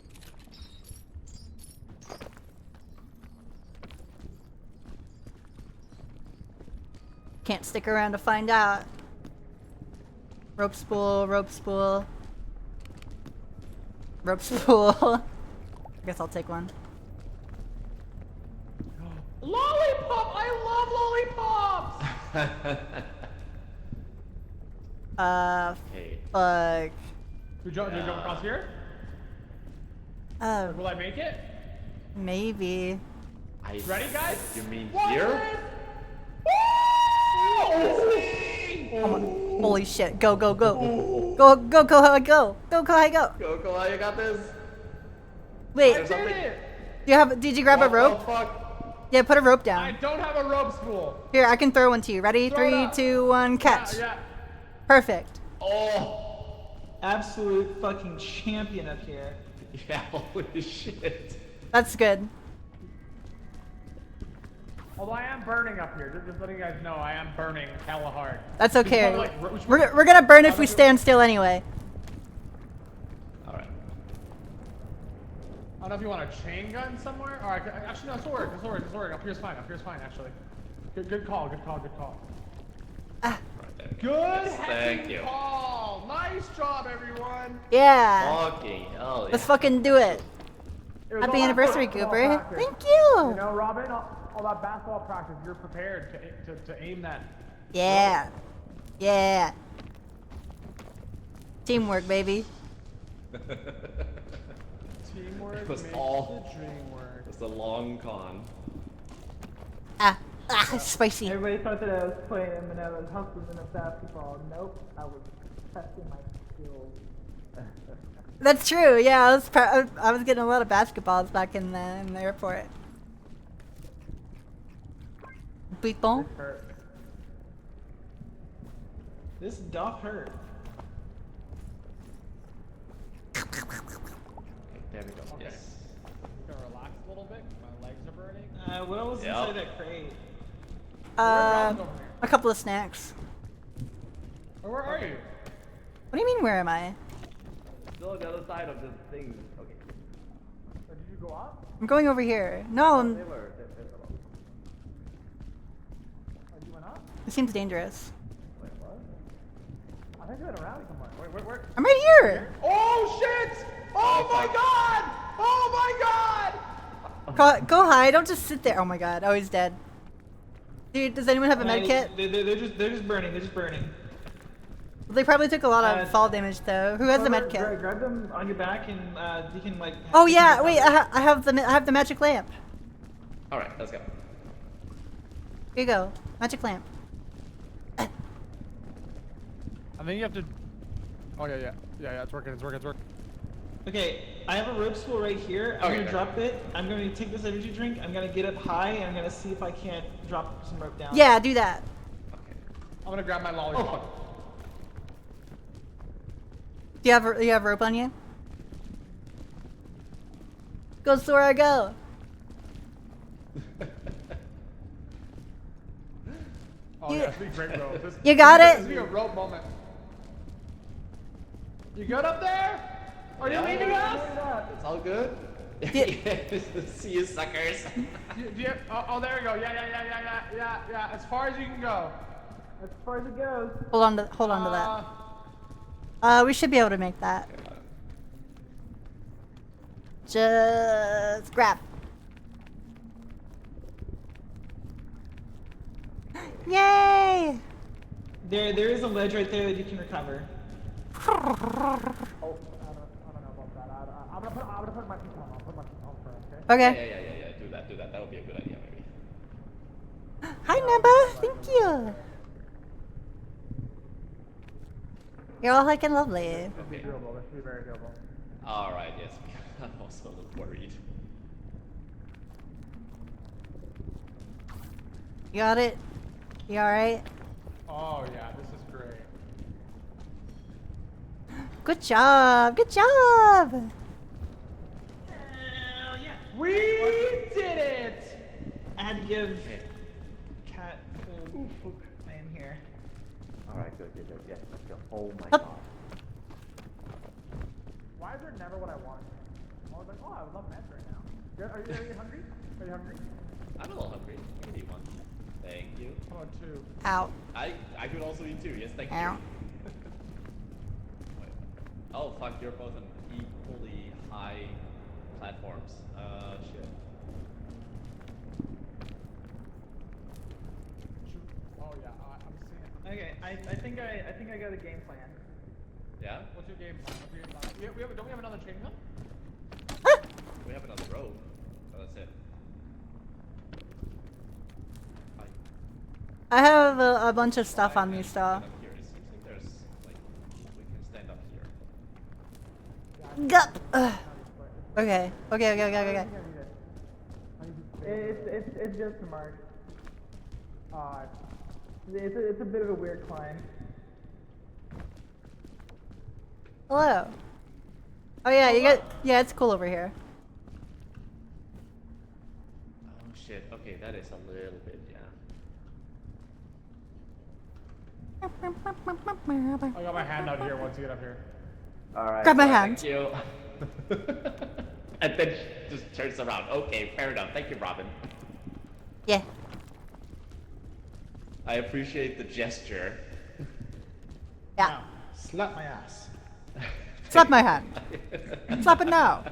Can't stick around to find out. Rope spool, rope spool. Rope spool. I guess I'll take one. Lollipop! I love lollipops! Hey. Fuck. Do you jump across here? Will I make it? Maybe. Ready, guys? You mean One, here? Oh my, holy shit. Go, go, go. Go, go, go, how I go. Go, go, how I go. Go, you got this. Wait. Did you grab a rope? Fuck. Yeah, put a rope I down. don't have a rope spool. Here, I can throw one to you. Ready? Throw it 3, up. 2, 1, catch. Yeah. Perfect. Oh. Absolute fucking champion up here. Yeah, holy shit. That's good. Although I am burning up here. Just letting you guys know, I am burning hella hard. That's We should okay. probably, like, We're gonna burn if we stand still anyway. Alright. I don't know if you want a chain gun somewhere. Or actually, no, this will work. Up here's fine, actually. Good call. Good Thank you. call. Nice job, everyone. Yeah. Fucking hell yeah. Let's fucking do it. It was Happy all anniversary, basketball Cooper. practice. Thank you. You know, Robin, all that basketball practice, you're prepared to aim that. Yeah. Yeah. Teamwork, baby. Teamwork It was makes all- the dream work. It's a long con. Ah, spicy. Everybody thought that I was playing him and I was hustling in a basketball. Nope, I was testing my skills. That's true. Yeah, I was getting a lot of basketballs back in the airport. Beepon. This doth hurt. There we go. Yes. Gonna relax a little bit. My legs are burning. What else is inside that crate? A couple of snacks. Where are you? What do you mean, where am I? Still on the other side of the thing. Okay. Did you go up? I'm going over here. No, They were. You went up? it seems dangerous. Wait, what? I think you went around somewhere. Wait. I'm right here. Oh shit! Oh my god! Oh my god! Go high. Don't just sit there. Oh my god. Oh, he's dead. Dude, does anyone have a med kit? They're just burning. They're just burning. They probably took a lot of fall damage though. Who has the med kit? Grab them on your back and you can like. Oh yeah, wait. I have the magic lamp. All right, let's go. Here you go. Magic lamp. I think you have to. Oh yeah. It's working. Okay, I have a rope spool right here. I'm gonna drop it. I'm gonna take this energy drink. I'm gonna get up high and I'm gonna see if I can't drop some rope down. Yeah, do that. I'm gonna grab my lollipop. Do you have rope on you? Go Sora, go! Oh yeah, this is a great rope. You got it? This is a rope moment. You good up there? Are you leaving us? It's all good. See you, suckers. Oh, there we go. Yeah. As far as you can go. As far as it goes. Hold on to that. We should be able to make that. Just grab. Yay! There is a ledge right there that you can recover. Oh, I don't know about that. I'm gonna put my feet on. I'll put my feet on first, okay? Okay. Yeah. Do that. That would be a good idea, maybe. Hi, Namba. Thank you. You're all looking lovely. This should be doable. This should be very doable. All right. Yes. I'm also a little worried. You got it? You alright? Oh yeah, this is great. Good job! Good job! We did it! I had to give Cat food. I am here. All right. Good. Yes. Let's go. Oh my Up. god. Why is there never what I want? I was like, oh, I would love an answer right now. Are you hungry? Are you hungry? I'm a little hungry. I can eat one. Thank you. How about two? Ow. I could also eat two. Yes, thank you. Ow. Oh fuck, you're both on equally high platforms. Shit. Oh yeah, I'm seeing. Okay, I think I got a game plan. Yeah? What's your game plan? Don't we have another chain gun? We have another rope. Oh, that's it. I have a bunch of stuff on me still. Up here. It seems like there's like we can stand up here. Gup! Okay. It's just a mark. It's a bit of a weird climb. Hello. Oh yeah, yeah, it's cool over here. Oh shit. Okay, that is a little bit, yeah. I got my hand out here once you get up here. Alright. Grab my hand. Thank you. And then just turns around. Okay, fair enough. Thank you, Robin. Yeah. I appreciate the gesture. Yeah. Slap my ass. Slap my hand. Slap it now.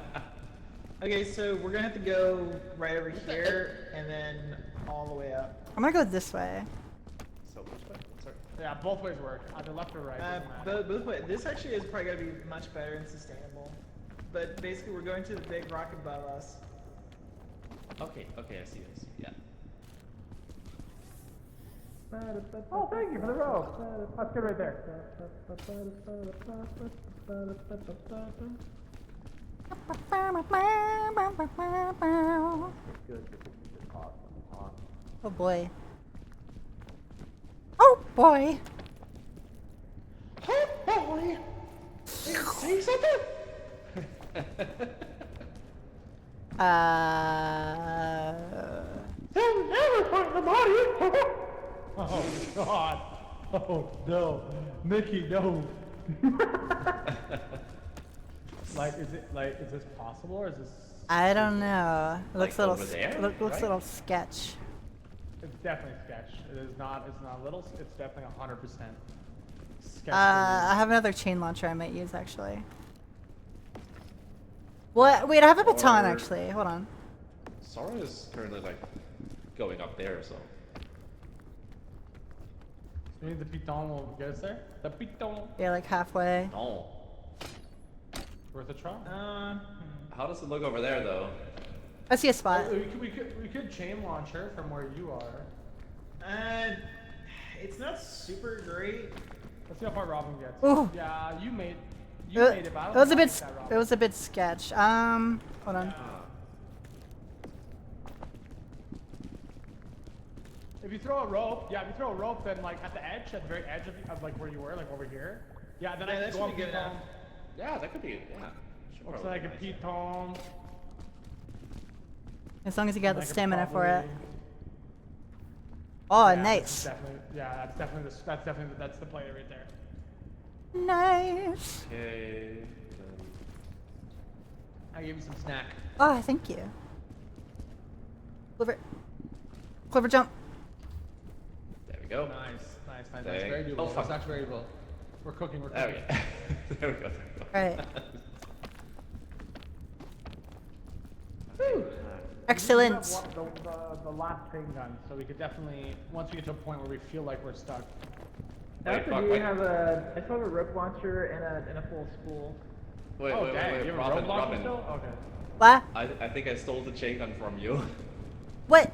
Okay, so we're gonna have to go right over here and then all the way up. I'm gonna go this way. So which way? Sorry. Yeah, both ways work. Either left or right. Both ways. This actually is probably gonna be much better and sustainable. But basically, we're going to the big rock above us. Okay, okay, I see, yeah. Oh, thank you for the rope. That's good right there. Oh boy. Oh boy. Oh boy! Say something! They'll never find the body! Oh god! Oh no! Mickey, no! is this possible or is this... I don't know. It looks Like a little, over there, looks right? a little sketch. It's definitely sketch. It's not little, it's definitely 100% sketch. I have another chain launcher I might use actually. What? Wait, I have a baton Or- actually. Hold on. Sora is currently like going up there, so. Maybe the piton will get us there? The piton! Yeah, like halfway. No. Worth a try? How does it look over there, though? I see a spot. We could chain launch her from where you are. It's not super great. Let's see how far Robin gets. Ooh. Yeah, you made it, but I It don't was a think bit. I like that, It Robin. was a bit sketch. Hold on. If you throw a rope, then like at the edge, at the very edge of like where you were, like over here. Yeah, then I that can go should be up good piton. enough. Yeah, that could be, yeah. Sure, Looks like a piton. As long as you got the I could stamina for it. probably- Oh, Yeah, nice. That's definitely the player right there. Nice. Okay. I gave you some snack. Oh, thank you. Clover jump. There we go. Nice. That's Dang. very doable. Oh, fuck. That's actually very doable. We're cooking. There we go. There we go. Right. Woo. Excellent. We have the last chain gun, so we could definitely, once we get to a point where we feel like we're stuck. Wait, After fuck, you wait. I still have a rope launcher and a full spool. Wait, Oh, wait, dang, wait, you have a Robin, rope launcher Robin. still? Okay. What? I think I stole the chain gun from you. What?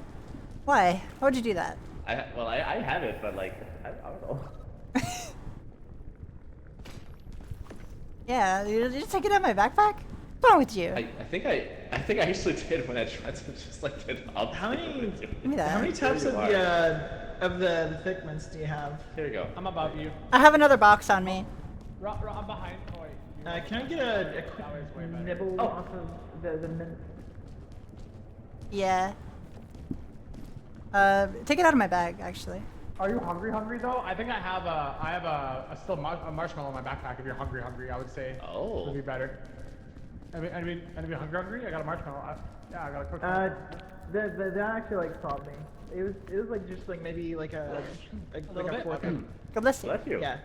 Why? Why would you do that? I have it, but like, I don't know. Yeah, you just take it out of my backpack? What's wrong with you? I think I actually did when I tried to just like get up. How many Give me that. how many types There of you the Thickments do you have? Here you go. I'm above you. I have another box on me. I'm behind. Oh, wait. Can I get a quick nibble off of the mint? Yeah. Take it out of my bag, actually. Are you hungry though? I think I have a still a marshmallow in my backpack. If you're hungry, I would say. Oh. Would be better. Anybody hungry? I got a marshmallow. Yeah, I got a quick. That actually like stopped me. It was like just like maybe like a little bit? fork. Okay. God bless you. Bless you. Yeah.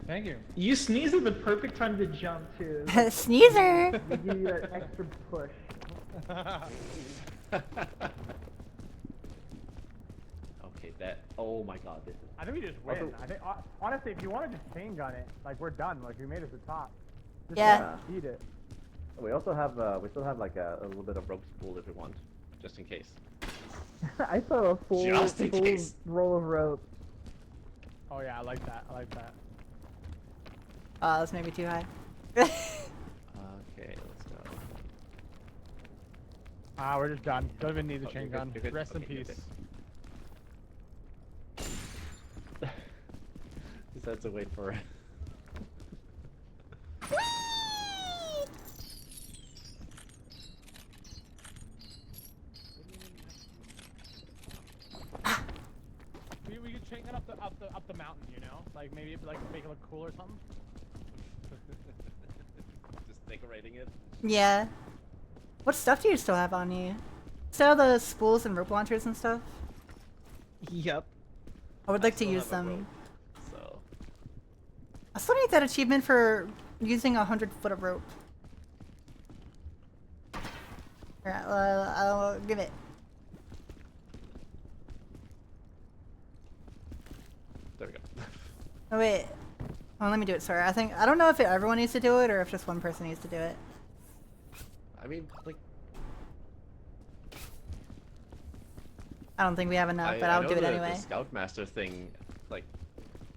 Thank you. You sneeze at the perfect time to jump too. Sneezer! They give you that extra push. Okay, that. Oh my god, this is. I think we just win. I think honestly, if you want to just chain gun it, like we're done. Like we made it to the top. Just Yeah. Eat it. We also have we still have like a little bit of rope spool if we want, just in case. I saw a full Just in case. roll of rope. Oh yeah, I like that. Oh, that's maybe too high. Okay, let's go. We're just done. Don't even need the Oh, chain you're good, gun. you're good. Rest in Okay, you're peace. Just have to wait for. We could chain it up the mountain, you know? Like maybe like make it look cool or something. Just decorating it. Yeah. What stuff do you still have on you? Still the spools and rope launchers and stuff? Yep. I would like to still use have a them. rope, so. I still need that achievement for using 100 foot of rope. Alright, I'll give it. There we go. Oh wait. Oh, let me do it, sorry. I don't know if everyone needs to do it or if just one person needs to do it. I mean, like. I don't think we have enough, but I'll do it anyway. The Scoutmaster thing, like,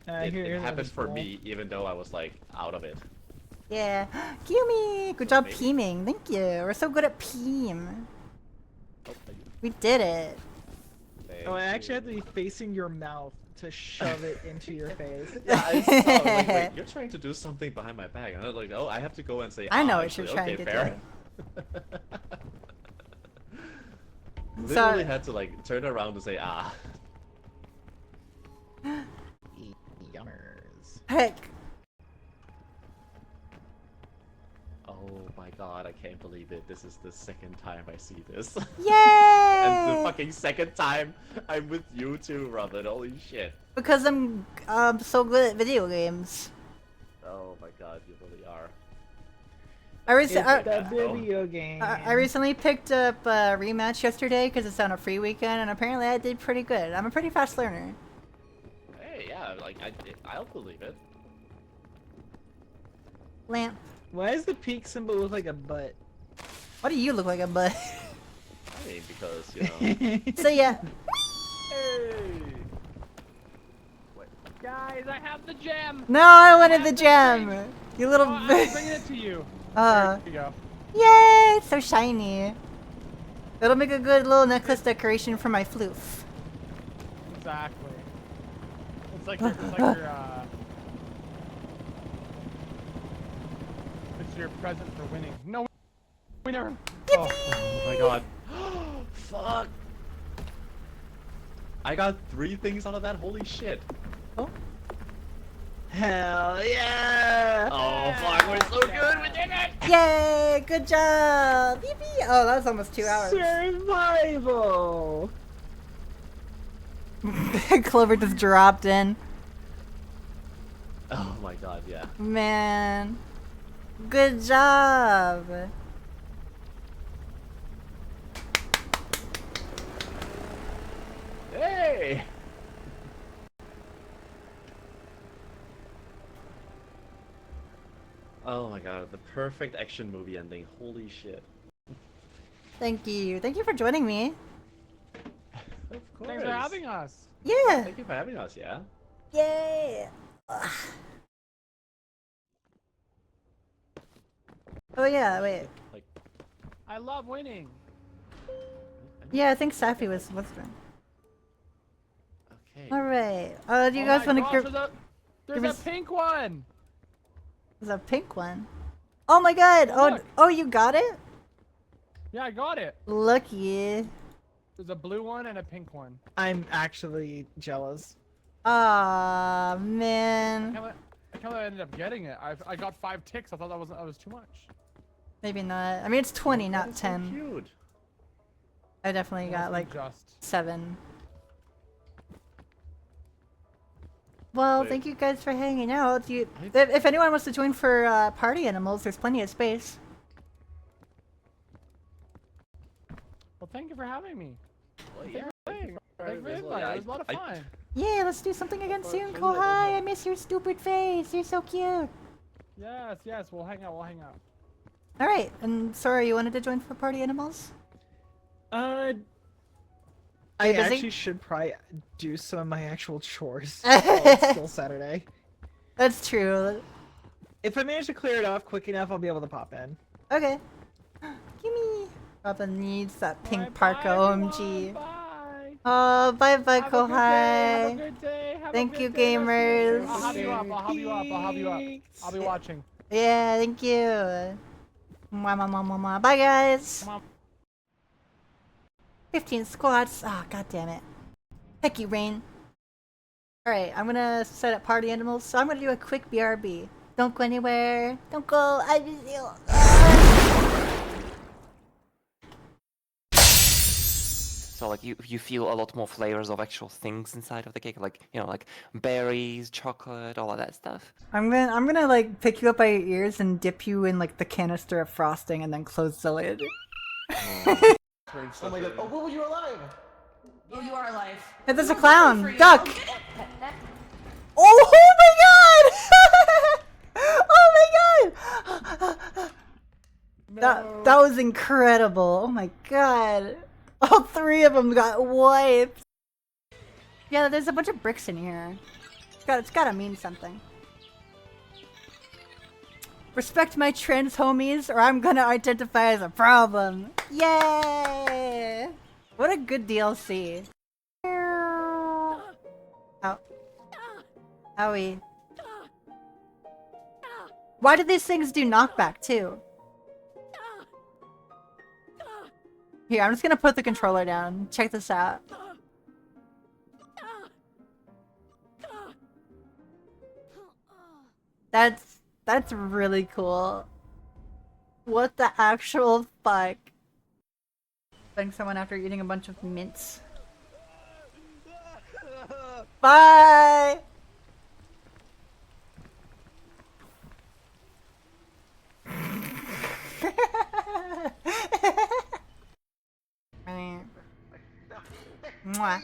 Here's it happens for cool. me, even though I was like out of it. Yeah. Kiyomi! Good job peeming. Thank you. We're so good at peem. We did it. Oh, I actually have to be facing your mouth to shove it into your face. Yeah, I saw, like, wait, you're trying to do something behind my back. And I was like, oh, I have to go and say, I know what actually, you're trying okay, to fair. So- Literally had to like turn around and say, ah. Yummers. Heck. Oh my god, I can't believe it. This is the second time I see this. Yay! And the fucking second time I'm with you too, Robin. Holy shit. Because I'm so good at video games. Oh my god, you really are. I recently picked up a rematch yesterday because it's on a free weekend, and apparently I did pretty good. I'm a pretty fast learner. Hey, yeah, like I'll believe it. Lamp. Why does the peak symbol look like a butt? Why do you look like a butt? I mean, because you know. So yeah. Guys, I have the gem. No, I wanted the gem. You little. I'm bringing it to you. There you go. Yay! It's so shiny. It'll make a good little necklace decoration for my floof. Exactly. It's like your, it's your present for winning. No winner. Oh my god. Fuck. I got 3 things out of that. Holy shit. Oh. Hell yeah! Oh fuck, we're so good. We did it. Yay! Good job. Yippee! Oh, that was almost 2 hours. Survival. Clover just dropped in. Oh my god, yeah. Man. Good job. Hey! Oh my god, the perfect action movie ending. Holy shit. Thank you. Thank you for joining me. Of course. Thanks for having us. Yeah. Thank you for having us, yeah? Yay. Ugh. Oh yeah, wait. I love winning. Yeah, I think Safi was listening. Okay. Alright. Do you Oh guys my want to gosh, there's a pink one. There's a pink one. Oh my god! Oh, Oh, look. oh, you got it? Yeah, I got it. Lucky. There's a blue one and a pink one. I'm actually jealous. Ah I man. can't believe I ended up getting it. I got 5 ticks. I thought that was too much. Maybe not. I mean, it's 20, not That's 10. So cute. I definitely Must got be like just. 7. Well, Wait. thank you guys for hanging out. If anyone wants to join for Party Animals, there's plenty of space. Well, thank you for having me. Well, Thank you yeah. for playing. Thank you for Well, inviting. yeah, It was a lot of fun. Yeah, let's do something again soon, Sure, Kohai. I miss your stupid face. You're so cute. Yes, yes. We'll hang out. We'll hang out. All right, and Sora, you wanted to join for Party Animals? I busy? actually should probably do some of my actual chores. while it's still Saturday. That's true. If I manage to clear it off quick enough, I'll be able to pop in. Okay. Gimme. Papa needs that pink Alright, parka, bye, OMG. everyone, Bye. Oh, bye-bye, Have a good day. Have a Kohai. good day. Have a Thank good you, day. Nice to meet you. gamers. I'll have you up. I'll have you up. I'll have you up. I'll be watching. Yeah, thank you. Mwah, mwah, mwah, mwah, mwah. Bye, guys. 15 squats. Ah, god damn it. Heck you, Rain. Alright, I'm gonna set up Party Animals, so I'm gonna do a quick BRB. Don't go anywhere. Don't go. I just feel. So like you feel a lot more flavors of actual things inside of the cake, like like berries, chocolate, all of that stuff. I'm gonna like pick you up by your ears and dip you in like the canister of frosting and then close the lid. Oh my god. Oh, Will, you're alive! Oh, you are alive. Hey, there's a clown! Duck! Oh my god! Oh my god! That was incredible. Oh my god. All 3 of them got wiped. Yeah, there's a bunch of bricks in here. It's gotta mean something. Respect my trans homies or I'm gonna identify as a problem. Yay! What a good DLC. Ow. Owie. Why do these things do knockback too? Here, I'm just gonna put the controller down. Check this out. That's really cool. What the actual fuck? Putting someone after eating a bunch of mints. Bye! Mwah.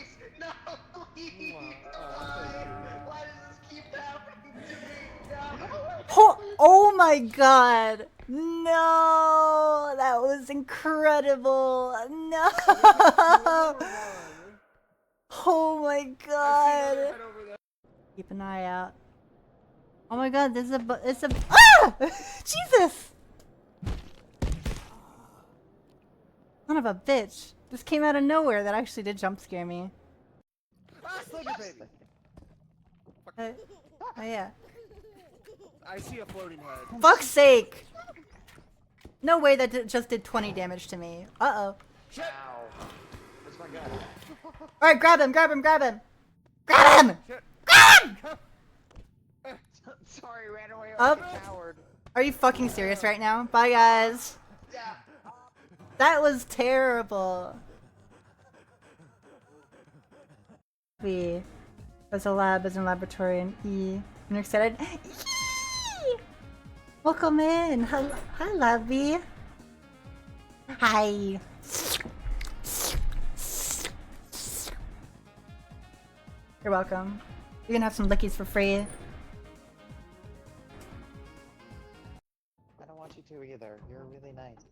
Oh my god! No! That was incredible! No! Oh my god! Keep an eye out. Oh my god, there's it's a- Ah! Jesus! Son of a bitch. This came out of nowhere. That actually did jump scare me. Oh yeah. I see a floating head. Fuck's sake! No way that just did 20 damage to me. Uh-oh. Where's my gun? Alright, grab him, grab him, grab him! Grab him! Grab him! Sorry, ran away Up. like a coward. Are you fucking serious right now? Bye, guys. That was terrible. There's a lab, there's a laboratory in E. You're excited? Yee! Welcome in. Hi, Labby. Hi. You're welcome. You're gonna have some lickies for free. I don't want you to either. You're really nice.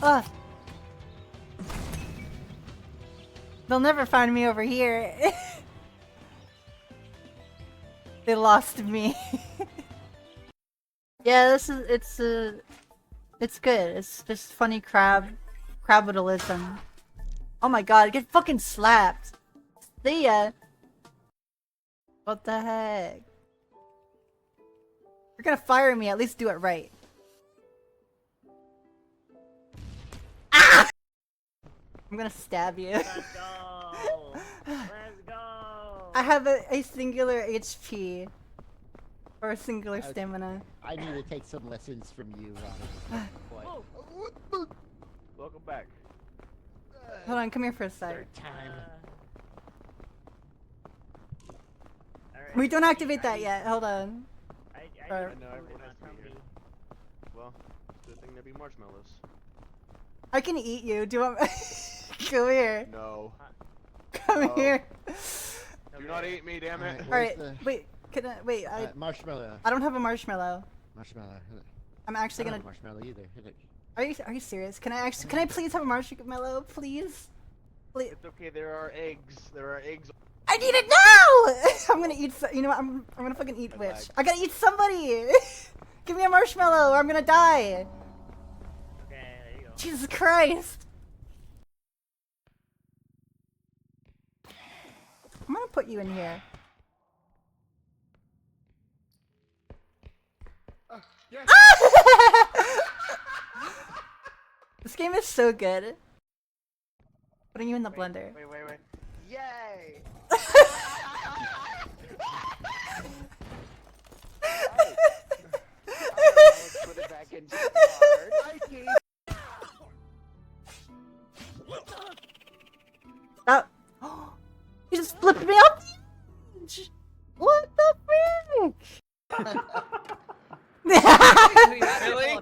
Ah! They'll never find me over here. They lost me. Yeah, it's good. It's just funny crabitalism. Oh my god, get fucking slapped. See ya. What the heck? If you're gonna fire me, at least do it right. Ah! I'm gonna stab you. Let's go. Let's go. I have a singular HP. Or a singular stamina. I need to take some lessons from you, Ronald. Welcome back. Hold on, come here for a sec. Time. We don't activate that yet. Hold on. I know everyone has to be here. Well, good thing there be marshmallows. I can eat you. Do you want? Come here. No. Come here. Do not eat me, damn it. All right. Wait. Can I wait? Marshmallow. I don't have a marshmallow. Marshmallow. I'm actually I don't gonna. have marshmallow either. Hit it. Are you serious? Can I please have a marshmallow, please? Please. It's okay. There are eggs. There are eggs. I need it now! I'm gonna eat. You know what? I'm gonna fucking eat witch. I gotta eat somebody. Give me a marshmallow, or I'm gonna die. Okay, there you go. Jesus Christ! I'm gonna put you in here. Yes. This game is so good. Putting you in the blender. Wait. Yay! Put it back in Stop! You just flipped me off the edge! What the frick? Really?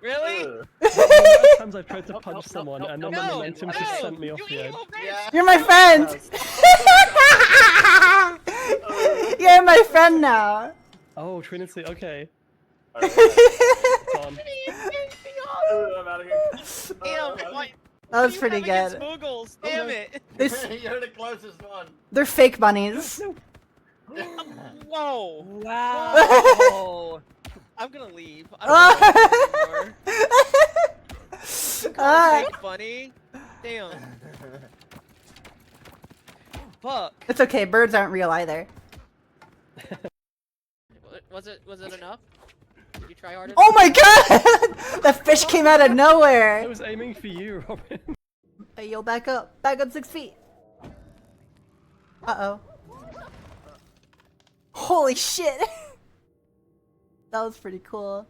Really? The times I've tried to punch someone and then the momentum just sent me off the edge. You're my friend! You're my friend now. Oh, Trinity. Okay. That was pretty good. Smoogles, Oh, damn no. it! This- You're the closest one. They're fake bunnies. Whoa! Wow! I'm gonna leave. I don't want to anymore. Fake bunny. Damn. Fuck. It's okay. Birds aren't real either. Was it enough? Did you try harder? Oh my god! The fish came out of nowhere. I was aiming for you, Robin. Hey, yo, back up. Back up 6 feet. Uh-oh. Holy shit! That was pretty cool.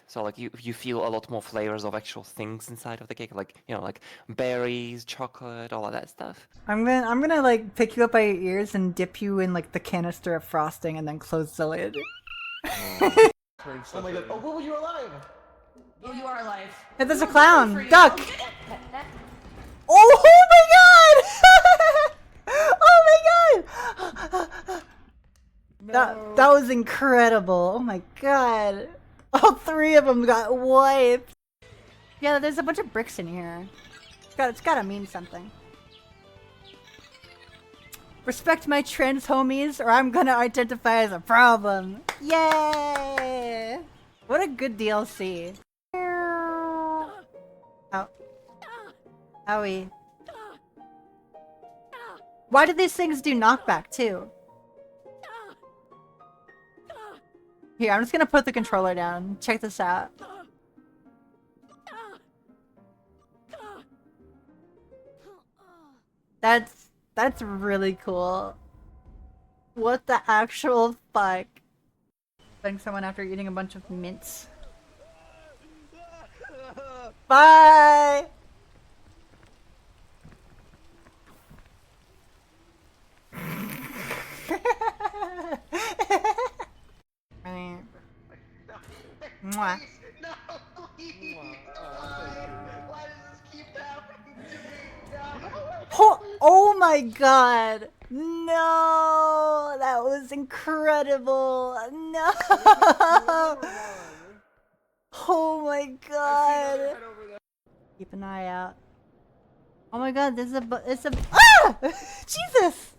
So like you feel a lot more flavors of actual things inside of the cake, like like berries, chocolate, all of that stuff. I'm gonna like pick you up by your ears and dip you in like the canister of frosting and then close the lid. Oh my god. Oh, Will, you're alive! Oh, you are alive. Hey, there's a clown! Duck! Oh my god! Oh my god! That was incredible. Oh my god. All 3 of them got wiped. Yeah, there's a bunch of bricks in here. It's gotta mean something. Respect my trans homies or I'm gonna identify as a problem. Yay! What a good DLC. Oh. Owie. Why do these things do knockback too? Here, I'm just gonna put the controller down. Check this out. That's really cool. What the actual fuck? Putting someone after eating a bunch of mints. Bye! Mwah. Oh my god! No! That was incredible! No! Oh my god! Keep an eye out. Oh my god, there's it's a ah! Jesus!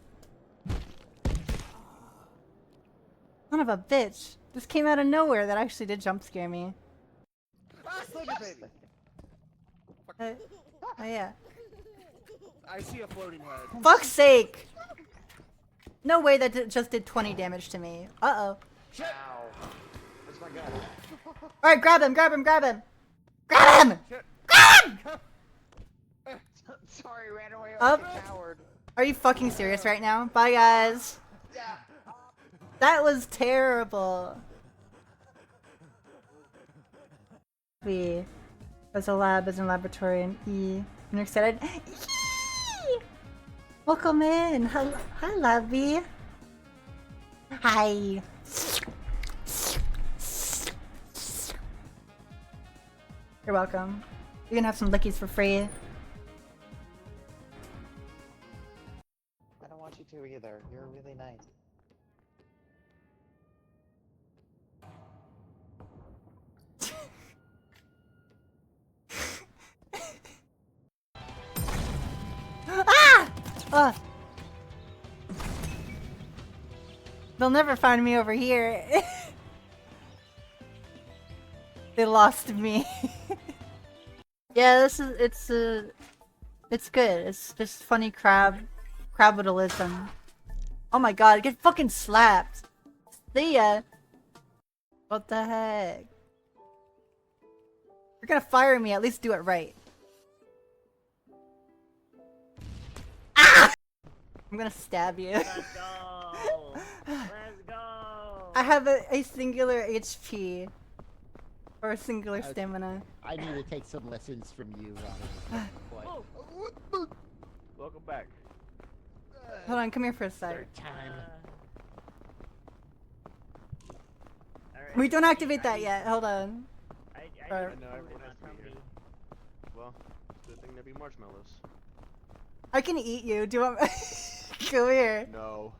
Son of a bitch. This came out of nowhere. That actually did jump scare me. Oh yeah. I see a floating head. Fuck's sake! No way that just did 20 damage to me. Uh-oh. Ow. Where's my gun? Alright, grab him, grab him, grab him! Grab him! Grab him! Sorry, ran away Up. like a coward. Are you fucking serious right now? Bye, guys. That was terrible. We. As a lab, as a laboratory, and E. You're excited? Yee! Welcome in. Hi, Labby. Hi. You're welcome. You're gonna have some lickies for free. I don't want you to either. You're really nice. Ah! They'll never find me over here. They lost me. Yeah, it's good. It's just funny crabitalism. Oh my god, get fucking slapped. See ya. What the heck? If you're gonna fire me, at least do it right. Ah! I'm gonna stab you. Let's go. Let's go. I have a singular HP. Or a singular stamina. I need to take some lessons from you, Robin. Welcome back. Hold on, come here for a sec. We don't activate that yet. Hold on. I know everyone has to be here. Well, good thing there be marshmallows. I can eat you. Do you want? Come here. No.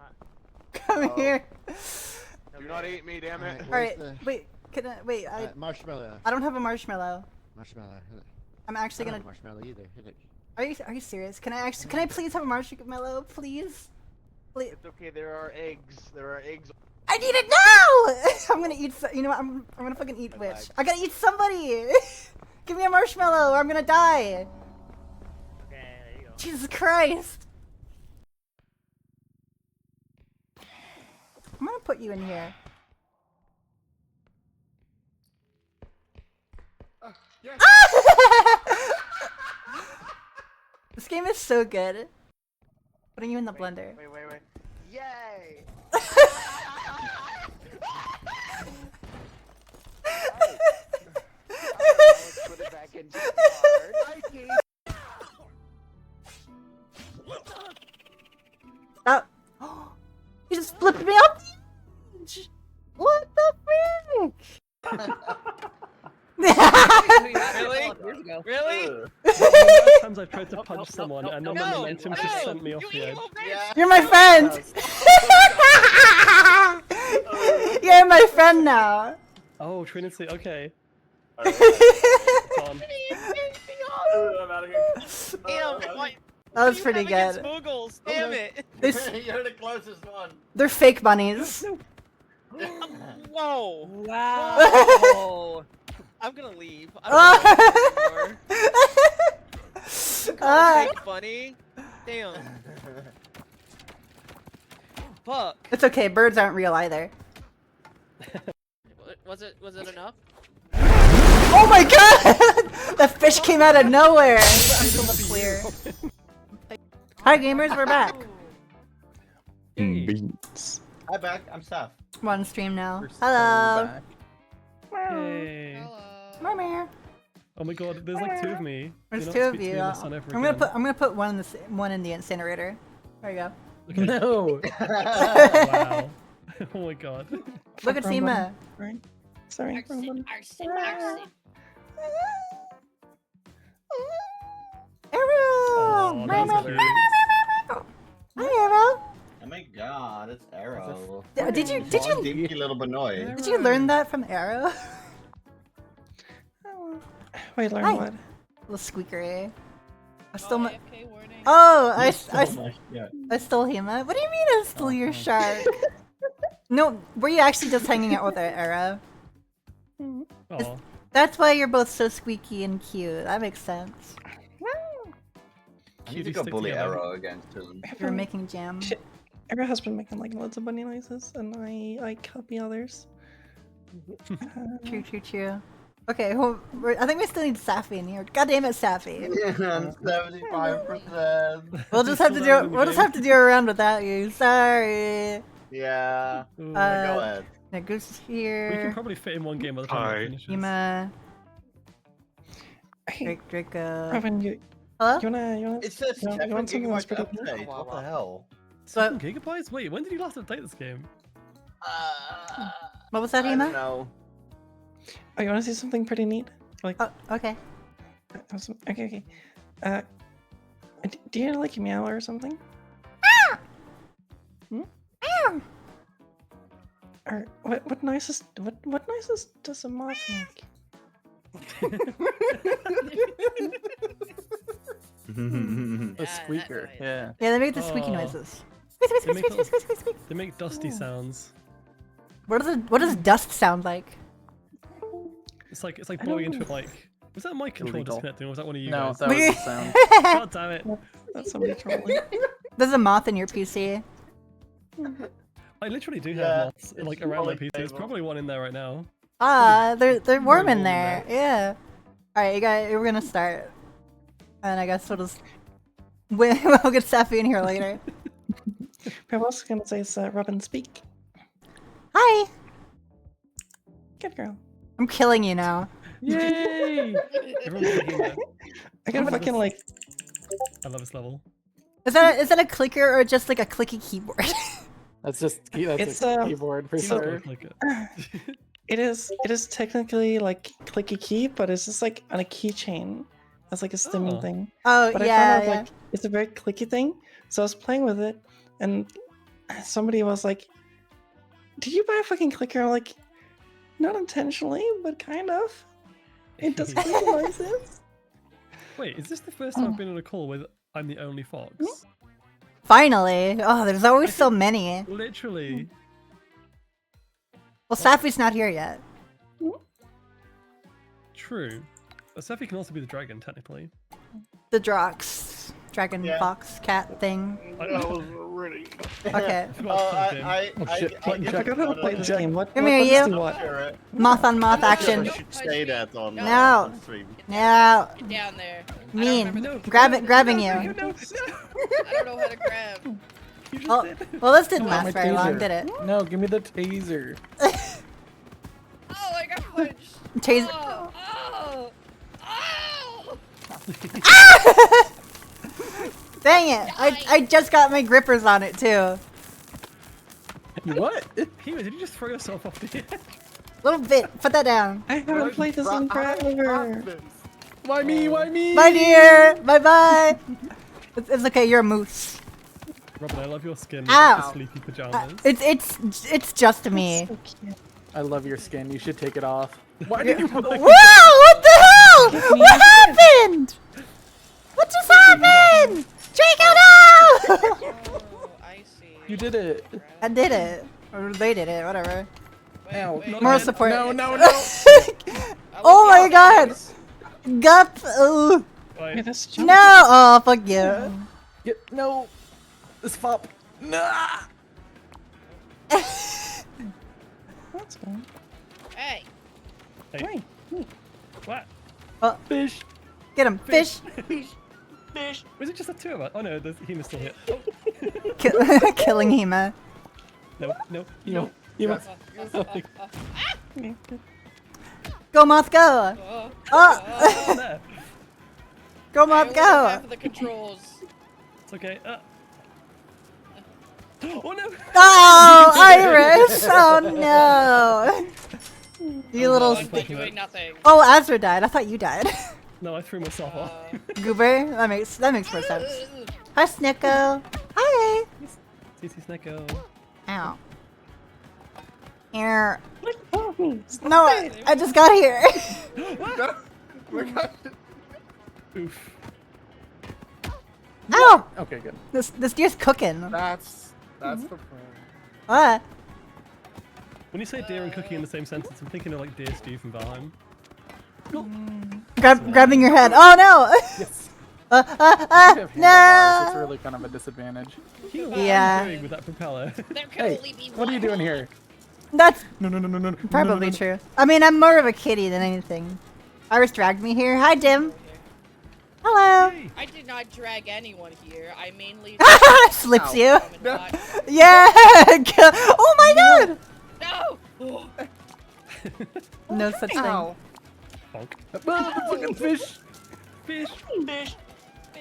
Come here. Do not eat me, damn it. Alright, wait, can I, wait, marshmallow. I don't have a marshmallow. Marshmallow. Hit it. I'm actually I don't gonna. have marshmallow either. Hit it. Are you serious? Can I please have a marshmallow, please? Please. It's okay, there are eggs. There are eggs. I need it now! I'm gonna eat, you know what, I'm gonna fucking eat witch. I gotta eat somebody! Give me a marshmallow or I'm gonna die! Okay, there you go. Jesus Christ! I'm gonna put you in here. Yes. This game is so good. Putting you in the blender. Wait. Yay! Put it back in Oh. He just flipped me off the edge. What the frick? Really? Really? Last times I've tried to punch someone and then the momentum just sent me off the edge. You're my friend! You're my friend now. Oh, Trinity, okay. I'm out of here. That was pretty good. Smoogles, damn it. You're the closest one. They're fake bunnies. Whoa. Wow. I'm gonna leave. I don't want to play anymore. Fake bunny. Damn. Fuck. It's okay, birds aren't real either. Was it enough? Oh my god! The fish came out of nowhere! I'm so clear. Hi gamers, we're back. Beats. Hi back, I'm Seth. I'm on stream now. Hello. Hey. Mama. Oh my god, there's like two of me. There's You're two not of speak to you. me unless I'm ever I'm gonna again. put one in the incinerator. There you go. Okay. No. Wow. Oh my god. Look at Seema. Sorry. Arrow! Oh, that's cute. Hi, Arrow. Oh my god, it's Arrow. Did you Dinky little Benoit. did you learn that from Arrow? Wait, learn Hi. what? Little squeakery. I stole Oh, I stole Hema. What do you mean I stole your shark? No, were you actually just hanging out with Arrow? Aw. That's why you're both so squeaky and cute. That makes sense. I need to go bully Arrow again soon. You're making jam. Arrow has been making like loads of bunny noises, and I copy others. True. Okay, well, I think we still need Safi in here. God damn it, Safi. I'm 75%. We'll just have to do. We'll just have to do a round without you. Sorry. Yeah. Go Uh, ahead. That goes We can here. probably fit in one game by the time it finishes. Hema. Draco. Robin, you Hello? wanna? It says you 7 want something that's gigabyte pretty update. What the hell? 7 gigabytes? Wait, when did you last update this game? What was that, Hema? No. Oh, you wanna see something pretty neat? Like. Oh, okay. Okay. Do you like meow or something? Or what noises? What noises does a moth make? A squeaker. Yeah. Yeah, they make the squeaky Oh. noises. They make dusty sounds. What does dust sound like? It's like I blowing don't into a mic. Was that mic controller Illegal. disconnecting, or was that one of you No, guys? that was the sound. God damn it! That's somebody trolling. There's a moth in your PC. I literally do have Yeah, moths it's like around my probably PC. There's stable. probably one in there right now. Ah, they're warm warm in in there. Yeah. All right, you guys, we're gonna start, and I guess we'll just we'll get Safi in here later. But I was gonna say is Robin speak. Hi. Good girl. I'm killing you now. Yay! Everyone's looking there. I can fucking like. I love this level. Is that a clicker or just like a clicky keyboard? That's just It's a keyboard for so- sure. It is technically like clicky key, but it's just like on a keychain. That's like a stimming Oh. thing. Oh, But yeah, I found out yeah. like it's a very clicky thing. So I was playing with it, and somebody was like, "Did you buy a fucking clicker?" I'm like, not intentionally, but kind of. It does make a lot of sense. Wait, is this the first time I've been on a call with I'm the only fox? Finally. Oh, there's always so many. Literally. Well, Safi's not here yet. True. But Safi can also be the dragon, technically. The Drox. Dragon, fox, cat thing. That was ready. Okay. I forgot how to play this game. What? Come here, you. Moth on moth action. Say that on No. stream. No. Get down there. Mean. Grabbing you. I don't know how to grab. Well, this didn't last very long, did it? No, give me the taser. Oh, I got punched. Taser. Oh. Dang it! I just got my grippers on it too. What? Hima, did you just throw yourself off the edge? Little bit. Put that down. I haven't played this in forever. Why me? Why me? Bye, dear. Bye bye. It's okay. You're a moose. Robin, I love your skin. Ow. With the sleepy pajamas. It's just me. I love your skin. You should take it off. Why did you? Wow! What the hell? What happened? What just happened? Draco, no! You did it. I did it. Or they did it. Whatever. Ow. Moral support. No. Oh my god. Gup. Ooh. No. Oh, fuck you. No. This fop. Nah. That's fine. Hey. Hey. What? Oh. Fish. Get him. Fish. Fish. Was it just the two of us? Oh no, Hima's still here. Killing Hima. No. Go, Moth, go. Oh. Go, Moth, go. Half of the controls. It's okay. Oh no! Oh, Iris! Oh no! You little. Doing nothing. Oh, Azra died. I thought you died. No, I threw myself off. Goober. That makes more sense. Hi, Snicko. Hi. CC Snecko. Ow. Here. No, I just got here. Oof. Ow! Okay, good. This deer's cooking. That's the plan. What? When you say deer and cookie in the same sentence, I'm thinking of like deer stew from Valheim. Grabbing your head. Oh no! Yes. Handlebars, it's no! really kind of a disadvantage. What are Yeah. you doing with that propeller? Hey, what are you doing here? That's No. probably true. I mean, I'm more of a kitty than anything. Iris dragged me here. Hi, Dim. Hello. I did not drag anyone here. I mainly Slips you. Yeah. Oh my god. No. No such thing. Fucking fish. Fish.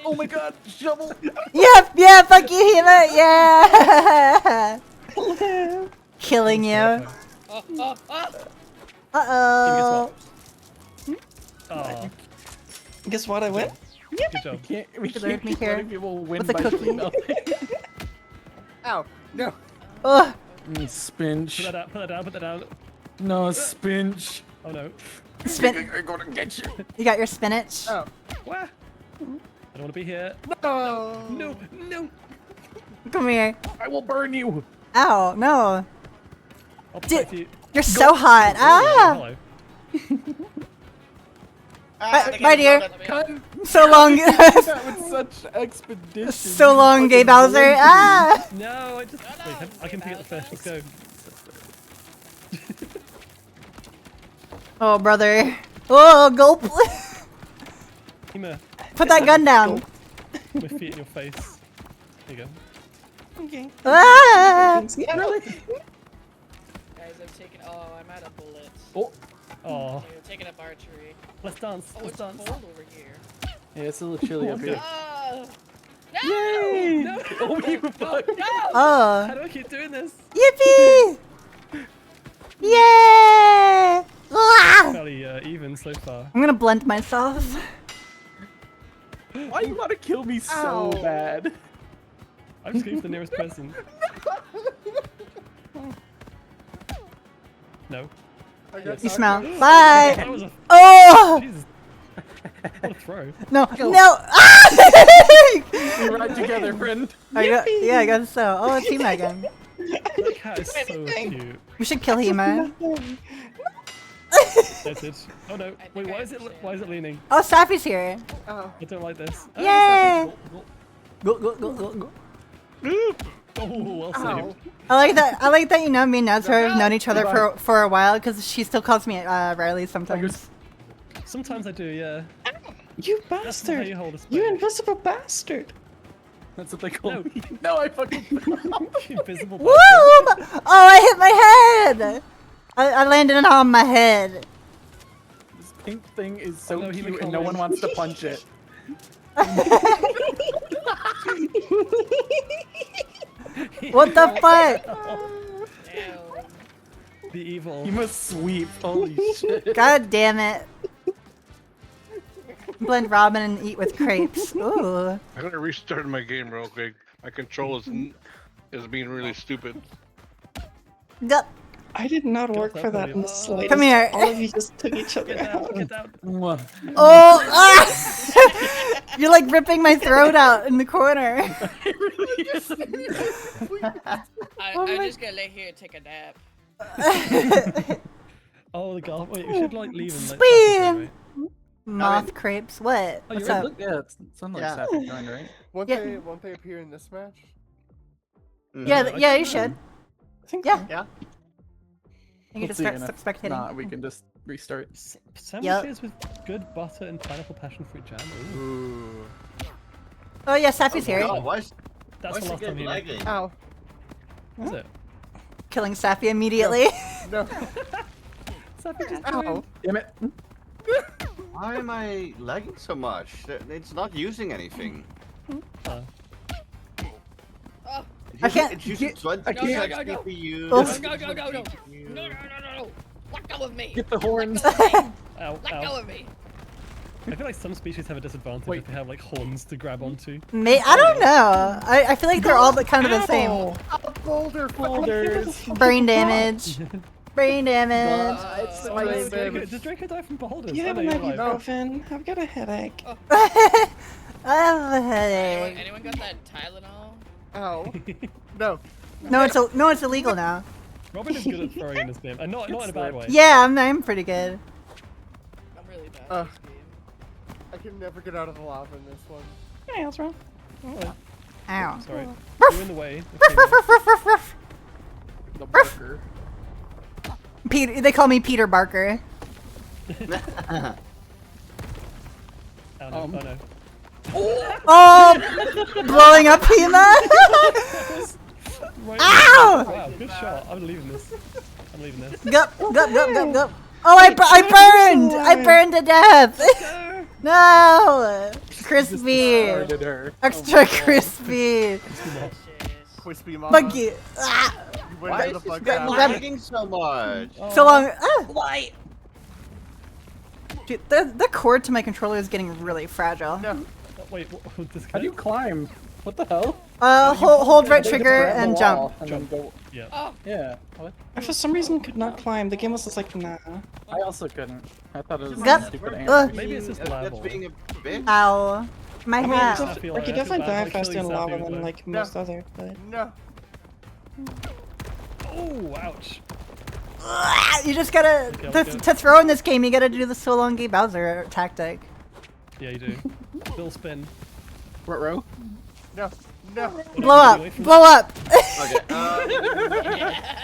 Oh my god, shovel. Yeah, fuck you, Hima. Yeah. Killing you. Uh-oh. Oh. Guess what? I win. Good job. We Could can't me keep here letting people win with a by cookie. melting. Ow. No. Ugh. Spinch. Put that down. No, spinch. Oh no. I'm gonna get you. You got your spinach? Oh. What? I don't want to be here. No. No. Come here. I will burn you. Ow, no. I'll protect you. You're so hot. Ah. Hello. My dear. So long. That was such expedition. So long, Gay Bowser. Ah. No, Wait, I can pick up the fish. Let's go. Oh, brother. Oh, gulp. Hima. Put that gun down. My feet in your face. There you go. Okay. Ah. Really? Guys, I'm taking. Oh, I'm out of bullets. Oh. I'm taking up archery. Let's dance. Oh, Let's it's dance. cold over here. Yeah, it's a little chilly up here. No! Yay! No. Oh, you fuck. No! Oh. How do I keep doing this? Yippee! Yay! Ah! Fairly even so far. I'm gonna blend myself. Why you want to kill me so bad? I'm just going for the nearest person. No. You smell. Bye. That was a- Oh. Jesus. What a throw. No. Go. No. We're right together, friend. Yeah, I guess so. Oh, it's Hema again. That cat is so cute. We should kill Hema. Noted. Oh no! Wait, why is it leaning? Oh, Sappy's here. I don't like this. Oh, Yay! Go, Go, go, go, go. Oh, well saved. I like that. You know, me and Nazra have known each other for a while because she still calls me Riley sometimes. Sometimes I do, yeah. You That's how bastard! you hold a spade. You invisible bastard! That's what they call me. No, I fucking. Invisible Woo! Oh, I hit my head. I landed on my head. This pink thing is so no, he cute, would and no call one in. wants to punch it. What the fuck? The evil. You must sweep. Holy shit. God damn it. Blend ramen and eat with crepes. Ooh. I'm gonna restart my game real quick. My control is being really stupid. Gup. I did not work for that in the slightest. Come here. All of you just took each other out. Oh! Ah! You're like ripping my throat out in the corner. I'm just gonna lay here and take a nap. Oh, the golf. Wait, we should like leave him. Like, Speed! Moth crepes. What? Oh, What's you're up? Look, yeah, it's something like Sappy joined, right? Won't Yeah. they appear in this match? Yeah, you should. Yeah. Yeah. You can Let's just see, start and if spectating. not, we can just restart. Sandwiches with good butter and pineapple passion fruit jam. Ooh. Oh yeah, Sappy's here. God, why is That's the last time he did. Ow. Is it? Killing Sappy immediately. No. Sappy just Ow. Damn it. Why am I lagging so much? It's not using anything. I can't. It's using 20 I can't. CPU. No, no. Let go of me. Get the horns. Ow, Let go ow. of me. I feel like some species have a disadvantage if they have like horns to grab onto. I don't know. I feel like they're all kind of the same. Boulder folders. Brain damage. Brain damage. Did Draco die from boulders? You I have know an you're alive. ibuprofen. I've got a headache. I have a headache. Anyone got that Tylenol? Ow. No. No, it's illegal now. Robin is good at throwing in this game, and not in a bad way. Yeah, I'm pretty good. I'm really bad. I can never get out of the lava in this one. Hey, what's wrong? Oh, Ow. sorry. Ruff. You're in the way. Ruff. The Barker. Peter, they call me Peter Barker. Oh no, oh no. Oh, blowing up Hema. Right. Ow! Wow, good shot. I'm leaving this. I'm leaving this. Gup. Oh, I burned to death. No, crispy. Extra crispy. Crispy mama. Fuck you. Ah. Why is this guy Grab- lagging so much? So long. Ah. Why? Dude, the cord to my controller is getting really fragile. No. Wait, what, this How do you climb? What the hell? Hold right They just trigger grab the and wall jump. And then go. Yeah. Oh. Yeah. What? I for some reason could not climb. The game was just like, nah. I also couldn't. I thought it was Gup. stupid Maybe it's just That's level. being a bitch. Ow. My I mean, hat. I feel like you I feel definitely bad die for faster in killing lava Sappy than with like most other, but. No. Oh, ouch. You just gotta to throw in this game. You gotta do the Solongi Bowser tactic. Yeah, you do. Bill spin. What row? No. No. Blow up. Blow up. Okay.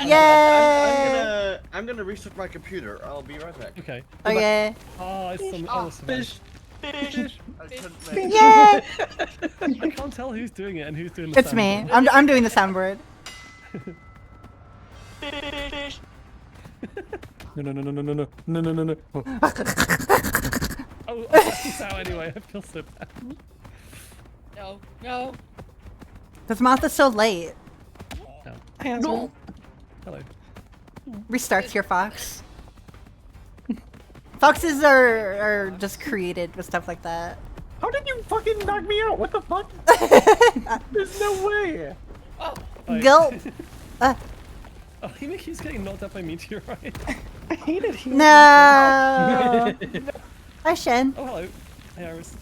Yay! I'm gonna restart my computer. I'll be right back. Okay. Okay. Oh, it's some awesome. Fish. Yay! I can't tell who's doing it and who's doing the It's me. soundboard. I'm doing the soundboard. No. Oh, that's out anyway. I feel so bad. No. No. This moth is so late. No. Hello. Restarts your fox. Foxes are just created with stuff like that. How did you fucking knock me out? What the fuck? There's no way. Oh. Gulp. Oh, he keeps getting knocked out by meteorite. I hate it here. No. Hi, Shen. Oh, hello. Hey, Iris.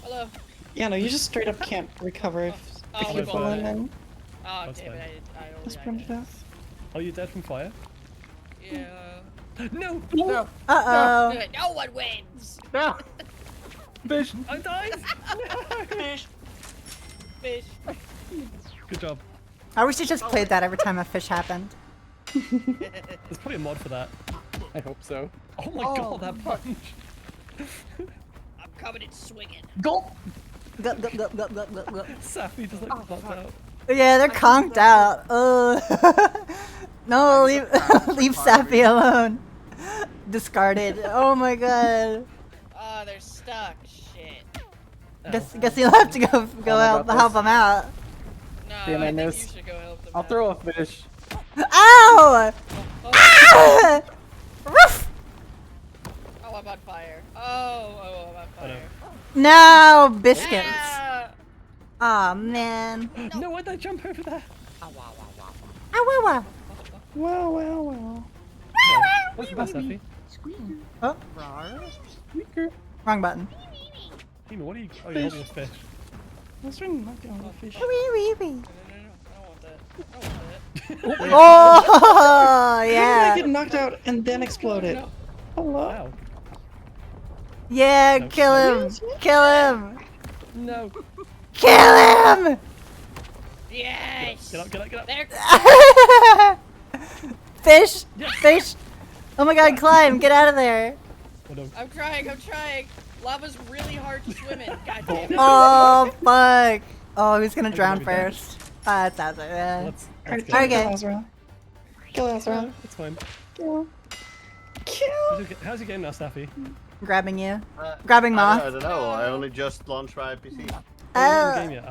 Hello. Yeah, no, you just straight up can't recover if Oh, you my fall God. in and Oh, That's damn fine. it, I it's only prone to death. Are you dead from fire? Yeah. No! No. Uh-oh. No one wins. No. Fish. I died! Fish. Fish. Good job. I wish you just played that every time a fish happened. There's probably a mod for that. I hope so. Oh my god, that punch! I'm coming in swinging. Gulp. Go, go, go, go, go, go, go. Sappy just like popped out. Yeah, they're conked out. Oh. No, leave, leave Sappy alone. Discarded. Oh my god. Oh, they're stuck. Shit. Guess you'll have to go help them out. No, Damn, I I think you missed. should go help them I'll out. throw a fish. Ow! Ah! Roof! Oh, I'm on fire. Oh, I'm on fire. No, biscuits. Yeah. Aw, man. No, why'd I jump over there? Ow, wow. Wow, wow, wow. What's that, Sappy? Oh, Squeaker. wrong button. Hima, what are you? Oh, you're holding a fish. I was trying to knock down the fish. Wee, wee, wee. No, I don't want that. I don't want that. Oh, How did I yeah. get knocked out and then exploded? Hello? Wow. Yeah, No. kill him. Kill him. No. Kill him. Yes. Get up, get up, get up. There. Fish. Fish. Oh my god, climb. Get out of there. Oh, no. I'm trying. Lava's really hard to swim in. God damn it. Oh, fuck. Oh, who's gonna drown first? That sounds like that. Let's Alright, go. Okay. kill Azra. Kill Azra. It's fine. Kill. Kill. How's your game now, Sappy? Grabbing you. Grabbing moth. I don't know. I only just launched my PC. Oh, you're in the Oh. game yet?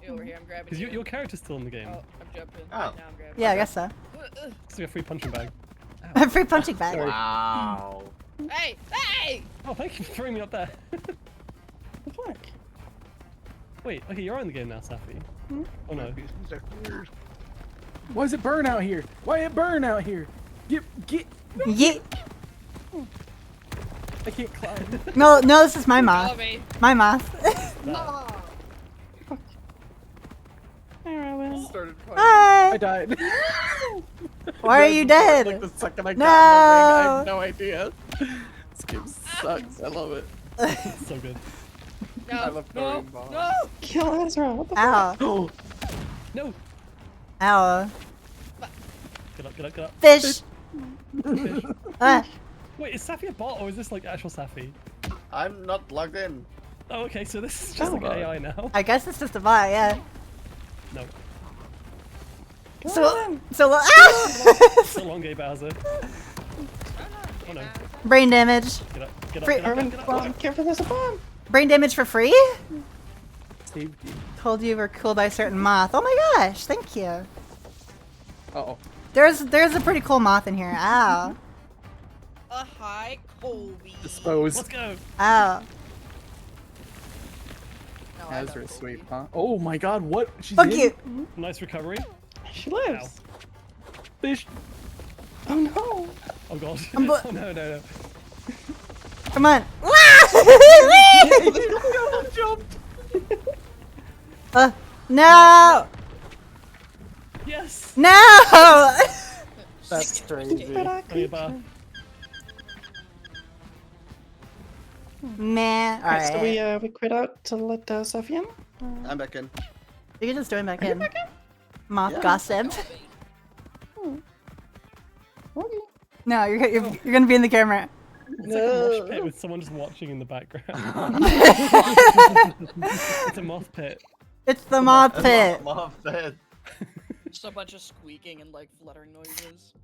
Get over here. I'm grabbing Because you. your character's still in the game. Oh, I'm jumping. Oh. Now I'm grabbing. Yeah, I guess so. It's like a free punching bag. Free punching bag. Wow. Hey! Hey! Oh, thank you for throwing me up there. The fuck? Wait, okay, you're in the game now, Sappy. Oh no. Why does it burn out here? Why it burn out here? Get. Yeah. I can't climb. No, this is my moth. Follow me. My moth. Started crying. Hi. I died. Why are you dead? Like the second I got in No. the ring, I had no idea. This game sucks. I love it. It's so good. No. I love No. throwing bombs. No. Kill Azra. What the Ow. fuck? Oh. No! Ow. Get up, get up, get up. Fish. Fish. Ah. Wait, is Sappy a bot or is this like actual Sappy? I'm not logged in. Oh, okay, so this is just like AI now. I guess it's just a bot, yeah. No. So ah! So long, Gay Bowser. Oh no. Brain damage. Get up, get up, Free- get up, Arvin, get up, well, get up. careful, there's a bomb. Brain damage for free? Saved you. Told you were cool by a certain moth. Oh my gosh, thank you. Uh-oh. There's a pretty cool moth in here. Ow. Hi, Colby. Dispose. Let's go. Ow. No, I Azra don't. sweet, huh? Oh my god, what? She's Fuck in? you. Nice recovery. She lives. Fish. Oh no. Oh god. I'm Oh no, no, no. Come on. Jumped. No. Yes! No. That's crazy. Oh, your bar. Man. All Alright, right. so we quit out to let Sophie in? I'm back in. You can just join back in. Moth Yeah. gossip. Okay. No, you're gonna be in the camera. It's like a mosh pit with someone just watching in the background. It's a moth pit. It's the moth pit. Moth pit. Just a bunch of squeaking and like fluttering noises.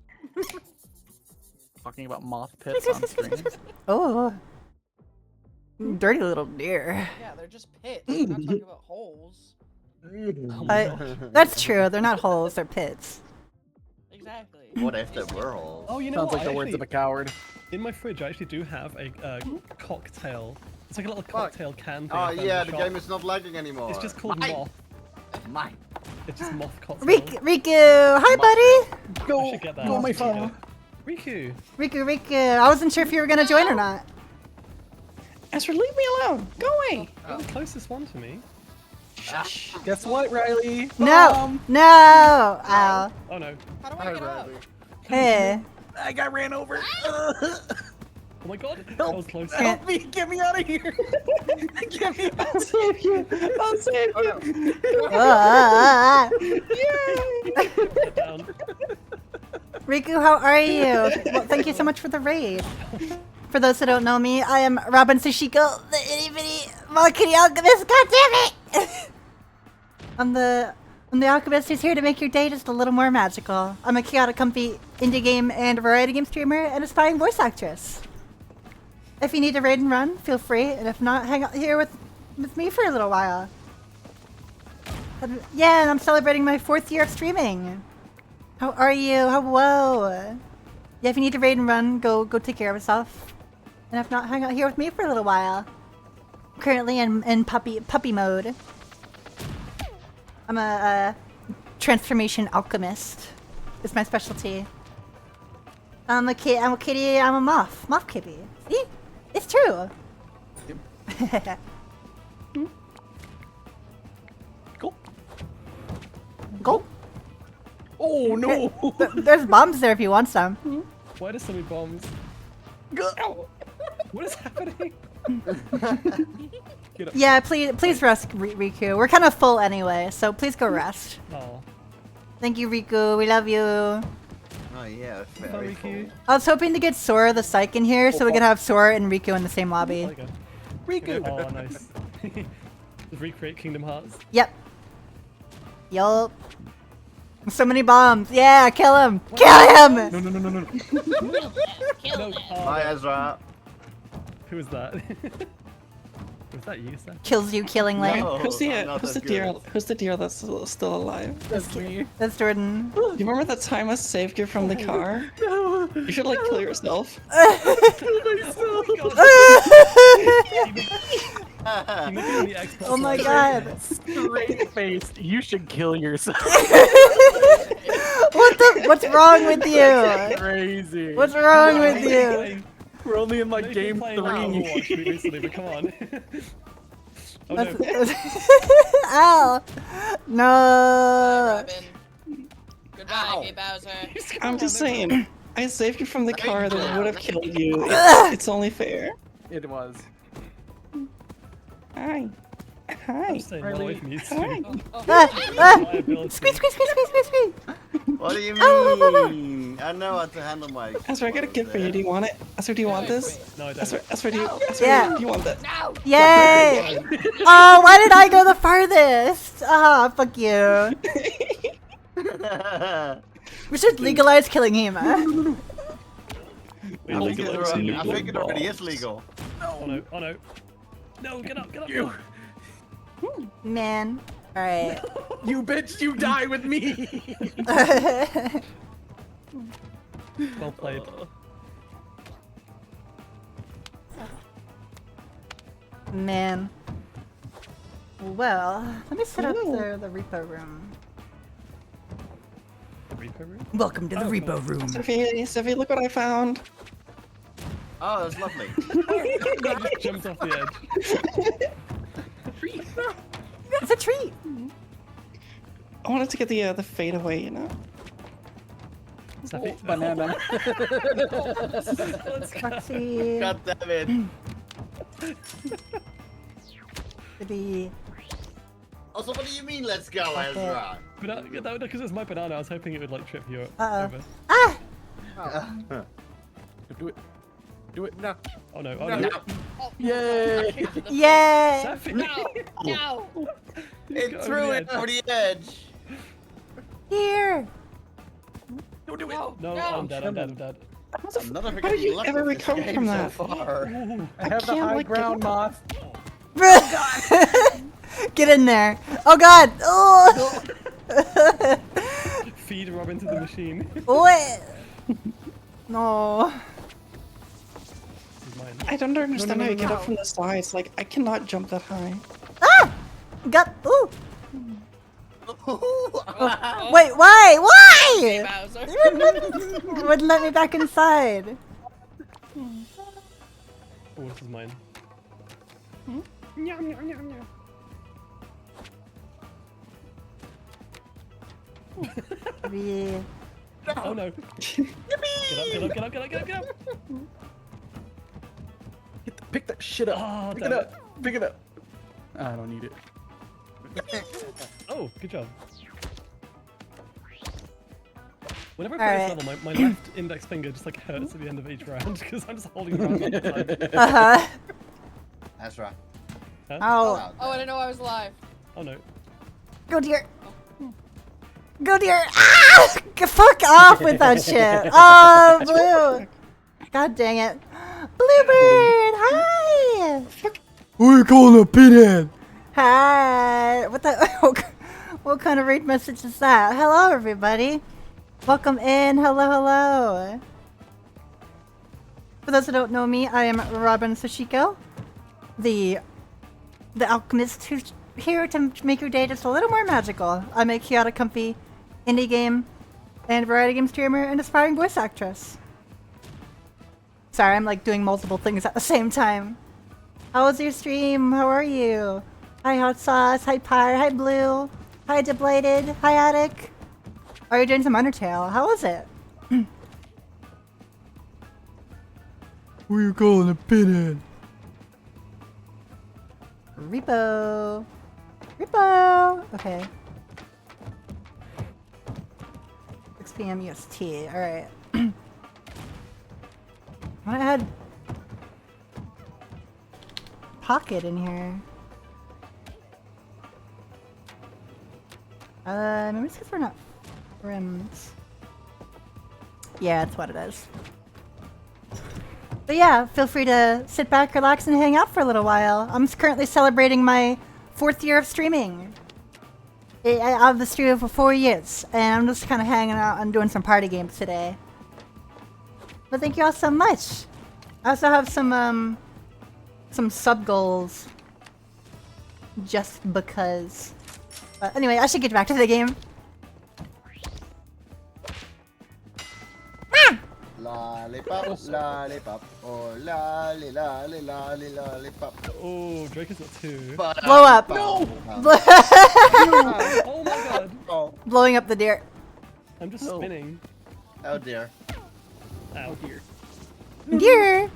Talking about moth pits on stream. Oh. Dirty little deer. Yeah, they're just pits. We're not talking about holes. That's true. They're not holes. They're pits. Exactly. What if there were holes? Oh, you know Sounds what? like the I words of actually- a coward. In my fridge, I actually do have a cocktail. It's like a little cocktail can thing. I Oh found in yeah, the shop. game is not lagging anymore. It's just called Mine. Moth. Mine. It's just moth cocktail. Riku! Hi, buddy! Go, go on my phone. Riku. Riku. I wasn't sure if you were gonna join or not. Ezra, leave me alone. Go away. You're the closest one to me. Shush. Guess what, Riley? No! No! Ow. Oh no. How do I get up? Hey. I got ran over. Oh my god, that was close. Help me! Get me out of here! Get me! I'll save you. I'll save you. Down. Riku, how are you? Well, thank you so much for the raid. For those who don't know me, I am Robin Sashiko, the itty bitty Valkyrie alchemist. God damn it! I'm the alchemist who's here to make your day just a little more magical. I'm a chaotic, comfy indie game and variety game streamer and aspiring voice actress. If you need to raid and run, feel free, and if not, hang out here with me for a little while. Yeah, and I'm celebrating my 4th year of streaming. How are you? Hello. Yeah, if you need to raid and run, go take care of yourself. And if not, hang out here with me for a little while. I'm currently in puppy mode. I'm a transformation alchemist. It's my specialty. I'm a kitty. I'm a moth kitty. See? It's true. Go. Go. Oh no! There's bombs there if you want some. Why there's so many bombs? Go. What is happening? Get up. Yeah, please rest, Riku. We're kind of full anyway, so please go rest. Oh. Thank you, Riku. We love you. Oh yeah, very cool. I was hoping to get Sora the Psych in here so we could have Sora and Riku in the same lobby. Riku! Oh, nice. Just recreate Kingdom Hearts. Yep. Yup. So many bombs. Yeah, kill him. Kill him! No. Hi, Ezra. Who was that? Was that you, Seth? Kills you, killing Lane. No. Who's the not who's the that deer? good. Who's the deer that's still alive? That's me. That's Jordan. You remember that time I saved you from the car? No. You should like kill yourself. Oh my god. Straight faced. You should kill yourself. What's wrong with you? Crazy. What's wrong with you? We're only in like They've game been 3. playing Overwatch recently, but come on. Oh, no. Ow! No. Robin. Goodbye, hey Bowser. I'm just saying. I saved you from the car that would have killed you. It's only fair. It was. Hi. Hi. I'm staying well away from you too. Squeeze. What do you mean? I know how to handle my. Ezra, I got a gift for you. Do you want it? Ezra, do you want this? No, I don't. Ezra, do you want that? No! Yay! Oh, why did I go the farthest? Ah, fuck you. We should legalize killing him. I think it already is legal. Oh no, oh no. No, get up. You. Man. Alright. You bitch, you die with me. Well played. Man. Well, let me set up the repo room. The repo room? Welcome to the repo room. Sophie, look what I found. Oh, that's lovely. Just jumped off the edge. It's a treat. I wanted to get the fade away, you know. Sophie. Banana. Foxy. God damn it. Maybe. Also, what do you mean, let's go, Ezra? Because it's my banana, I was hoping it would like trip you Uh-oh. over. Ah! Do it. Do it now. Oh no, oh No. no. Yay! Yay! Sophie! No! It threw it over the edge. Here! Don't do it. No, I'm dead. I'm never How did getting you lucky ever with this recover game from so that? far. I have the can't, high like, ground, Moth. Get in there. Oh god! Oh! Feed Robin to the machine. What? No. This is mine. I don't understand how you get up from the sides. Like, I cannot jump that high. Ah! Got. Ooh! Wait, why? Hey, Why? Bowser. Wouldn't let me back inside. Oh, this is mine. Yeah. Oh no. Get up, get up, get up, get up, get up, get up! Pick that shit up. Oh, Pick it up. Pick it up. I don't need it. Oh, good job. Whenever I All play this level, my left index finger just like hurts at the end of each round because I'm just holding the round all the time. Uh-huh. That's right. Huh? Ow. Oh, I didn't know I was alive. Oh no. Go dear. Go dear. Ah! Fuck off with that shit. Oh, Blue. God dang it. Bluebird, hi. Who are you calling a pinhead? Hi. What the? What kind of raid message is that? Hello, everybody. Welcome in. Hello, hello. For those who don't know me, I am Robin Sashiko, the alchemist who's here to make your day just a little more magical. I'm a chaotic, comfy indie game and variety game streamer and aspiring voice actress. Sorry, I'm like doing multiple things at the same time. How was your stream? How are you? Hi Hot Sauce, hi Pyre, hi Blue, hi Deblated, hi Attic. Are you doing some Undertale? How was it? Who are you calling a pinhead? Repo. Repo. Okay. 6 p.m. EST. Alright. I had Pocket in here. Maybe it's because we're not friends. Yeah, that's what it is. But yeah, feel free to sit back, relax, and hang out for a little while. I'm currently celebrating my 4th year of streaming. I've been streaming for 4 years, and I'm just kind of hanging out and doing some party games today. But thank you all so much. I also have some sub goals. Just because. But anyway, I should get back to the game. Lollipop, lollipop, oh lolly, lolly, lolly, lollipop. Oh, Drake is at 2. Blow up! No! Oh my god! Oh. Blowing up the deer. I'm just spinning. Oh dear. Ow, dear. Deer!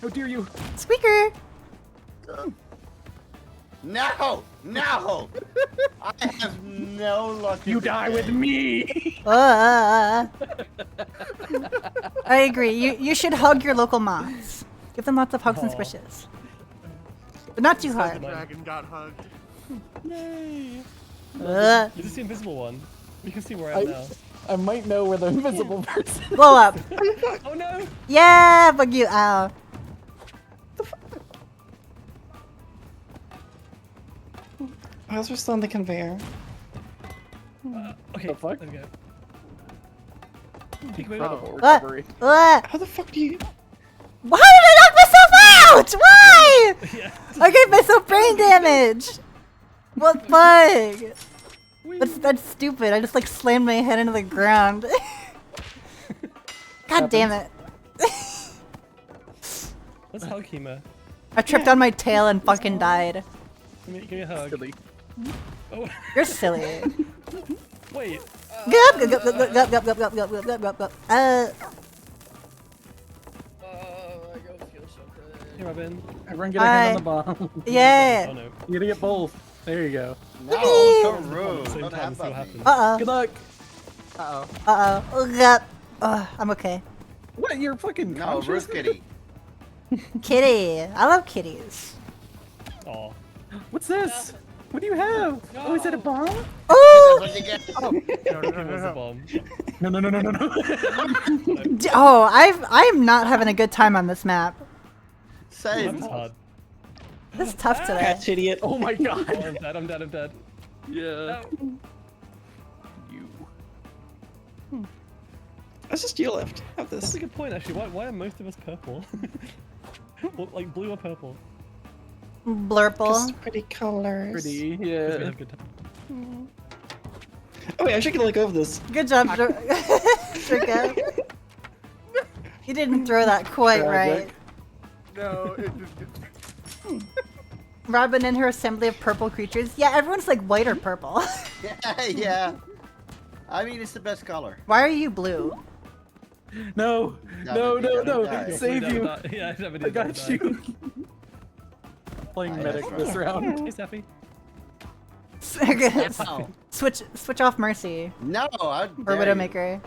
How dare you? Squeaker! No! No! I have no luck. You die with me! I agree. You should hug your local moths. Give them lots of hugs and Aw. squishes. But not too hard. Dragon got hugged. Yay! Ugh. Is this the invisible one? You can see where I am now. I might know where the invisible person is. Blow up. Oh no! Yeah, bug you. Ow. Why is there still on the conveyor? Okay, The fuck? there we go. Incredible What? recovery. What? How the fuck do you? Why did I knock myself out? Why? I gave myself brain damage. What bug? That's stupid. I just like slammed my head into the ground. God damn it. Let's hug Hema. I tripped on my tail and fucking died. Give me a hug. Silly. Oh. You're silly. Wait. Gup, gup, gup, gup, gup, gup, gup, gup, gup, gup, gup, gup, gup. I go feel so good. Hey, Robin. Everyone get a hand on the bomb. Yeah. Oh no. You gotta get both. There you go. No, Yippee! so rude. Same Don't time, have see what that. happens. Uh-oh. Good luck. Uh-oh. Uh-oh. Oh, God. I'm okay. What? You're fucking No, conscious? Roof Kitty. Kitty. I love kitties. Aw. What's this? What do you have? Oh, is that a bomb? Oh! That's what you get. It was a bomb. No, no, no, no, no, no. Oh, I am not having a good time on this map. Same. That's hard. This is tough today. Catch idiot. Oh my Oh, god. I'm dead, I'm dead, I'm dead. Yeah. No. You. That's just you left. Have That's this. a good point, actually. Why are most of us purple? Well, like blue or purple? Blurple. Just pretty colors. Pretty, Because we yeah. have good time. Oh wait, I should let go of this. Good job, Draco. You didn't throw that quite right. No, it just. Robin and her assembly of purple creatures. Yeah, everyone's like white or purple. Yeah. I mean, it's the best color. Why are you blue? No, No, save you. Yeah, I got you. Playing medic this round. Hey, Steffi. Switch off Mercy. No, I Or Widowmaker.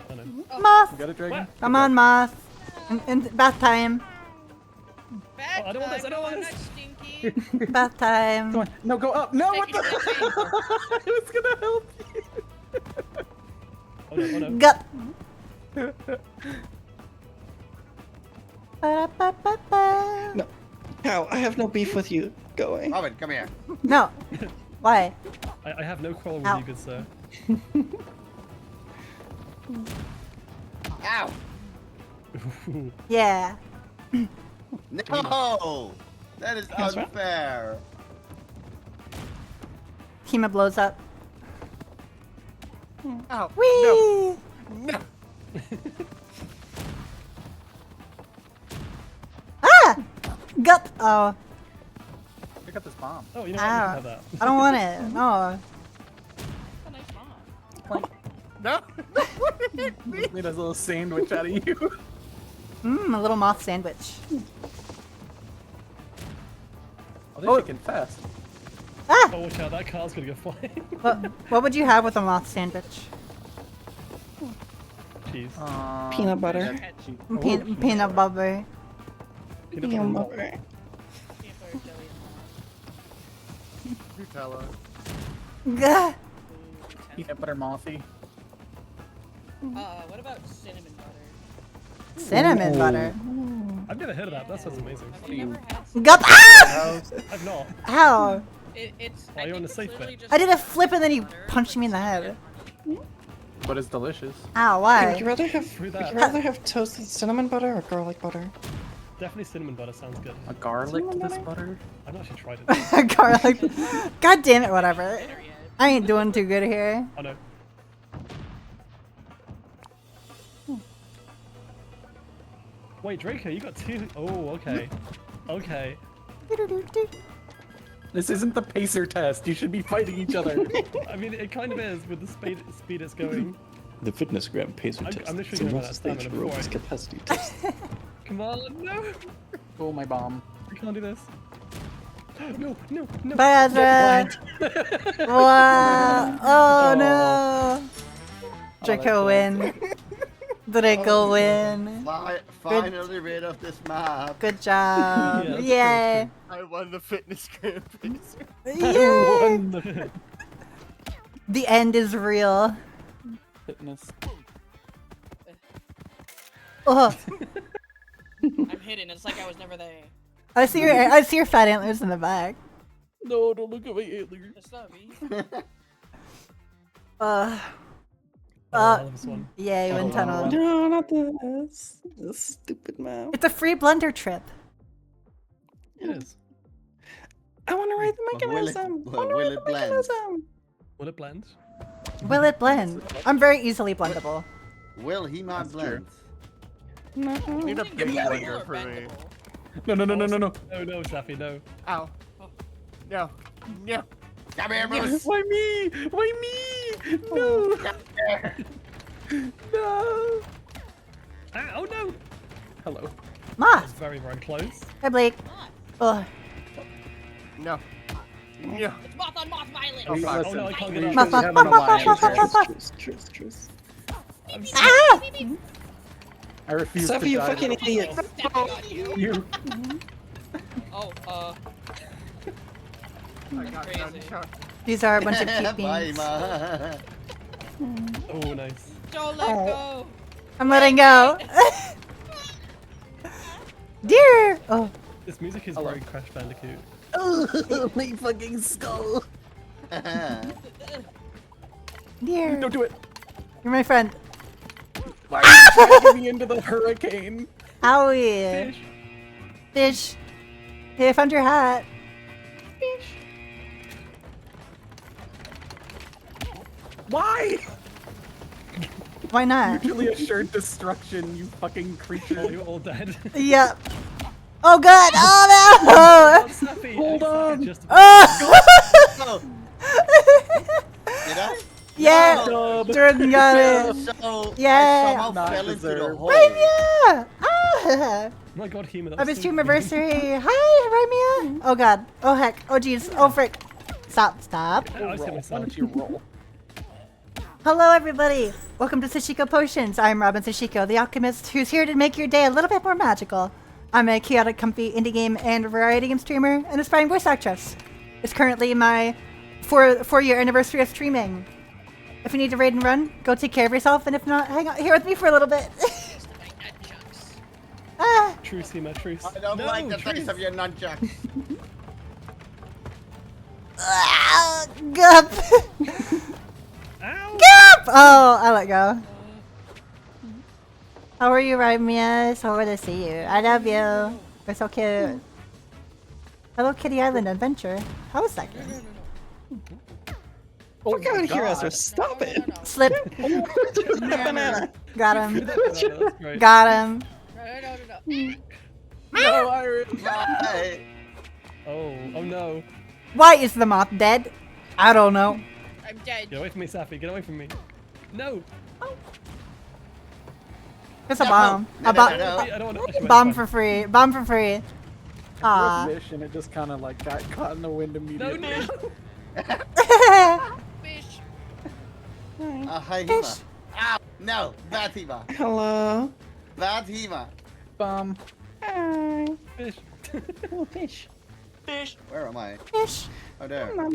Oh, no. Moth! You got it, Dragon? Come on, Moth. In bath time. Oh, I don't want this. I don't want this. Bath time. Come on. No, go up. No, what the? I was gonna help you. Oh no, oh no. Gut. Ba-da-ba-ba-ba. No. How? I have no beef with you. Go away. Robin, come here. No. Why? I have no quarrel with Ow. you, good sir. Ow! Yeah. No! That is That's right. unfair. Kima blows up. Ow! Whee! No! Ah! Gut. Oh. Pick up this bomb. Oh, you know what? You can Ow. have that. I don't want it. No. No! Made a little sandwich out of you. Mmm, a little moth sandwich. Oh, they're shaking fast. Ah! Oh, watch out, that car's gonna go flying. What would you have with a moth sandwich? Cheese. Peanut butter. Peanut butter. Peanut butter. Nutella. Gah. Peanut butter mothy. What about cinnamon butter? Cinnamon butter. I've never heard of that. That sounds amazing. Have you never had Gut. Ah! I've not. How? It's. Why are you on the safe bet? I did a flip and then he punched me in the head. But it's delicious. Ow, why? Would you rather have? Screw Would that. you rather have toasted cinnamon butter or garlic butter? Definitely cinnamon butter sounds good. A garlic Cinnamon this butter? I've not actually tried it. Garlic. God damn it, whatever. I ain't doing too good here. Oh no. Wait, Draco, you got two. Oh, okay. Okay. This isn't the pacer test. You should be fighting each other. I mean, it kind of is with the speed it's going. The fitness gram pacer I'm- test. I'm It's literally a gonna run out of multi-stage stamina before aerobics I- capacity test. Come on, no! Oh, my bomb. We can't do this. No, no, no! Bye, Ezra. Wow. Oh no. Draco win. Draco win. Finally rid of this map. Good job. Yay. I won the fitness gram pacer. Yay. The end is real. Fitness. Oh. I'm hidden. It's like I was never there. I see your fat antlers in the back. No, don't look at my antlers. It's not me. this one. Yay, wind tunnel. No, not this. This stupid map. It's a free blender trip. It is. I want to ride the mechanism. Will it blend? Will it blend? Will it blend? I'm very easily blendable. Will he not blend? No. You need a big blender for me. No. No, no, Safi, no. Ow. No. No. Come here, Bruce. Why me? Why me? No. No. Oh no! Hello. Ma. That's very, very close. Hi, Blake. Oh. No. No. It's moth on moth violence. Oh no, I can't get up. Moth, moth, moth, moth, moth, moth, moth. Truce. Ah! I refuse Safi, to you die. fucking idiot. You. Oh, crazy. These are a bunch of cute Bye, beans. Ma. Oh, nice. Don't let go. I'm letting go. Dear. Oh. This music is very Crash Bandicoot. Oh, my fucking skull. Dear. Don't do it. You're my friend. Why are you dragging me into the hurricane? Howie. Fish. Hey, I found your hat. Why? Why not? Mutually assured destruction, you fucking creature. You're all dead. Yep. Oh god! Oh no! Hold on! Oh! Did I? Yeah! No. Jordan got it! So, Yeah! I somehow fell into the hole. Raimia! Ah! Oh my god, Hema, that Happy was so stream mean. anniversary! Hi, Raimia! Oh god. Oh heck. Oh jeez. Oh frick. Stop, stop. I was hit myself. Why don't you roll? Hello everybody! Welcome to Sashiko Potions. I'm Robin Sashiko, the alchemist who's here to make your day a little bit more magical. I'm a chaotic, comfy indie game and variety game streamer and aspiring voice actress. It's currently my four-year anniversary of streaming. If you need to raid and run, go take care of yourself, and if not, hang out here with me for a little bit. Ah! Truce, Hema, truce. I don't like the taste of your nunchucks. Ah, Gup! Gup! Oh, I let go. How are you, Raimia? So good to see you. I love you. You're so cute. Hello Kitty Island Adventure. How was that game? Oh, get out of here, Ezra. Stop it. Slip. Banana. Got him. Great. Got him. No, Iris. Oh no. Why is the moth dead? I don't know. I'm dead. Get away from me, Safi. Get away from me. No. It's a bomb. No, A bomb. no. I don't want to. Bomb for free. Bomb for free. Aw. Fish, and it just kind of like got caught in the wind No, immediately. no. Fish. Hi, Hema. Ow! No, bad Hema. Hello. Bad Hema. Bum. Hi. Fish. Oh, fish. Fish. Where am I? Fish. Oh, there. Wee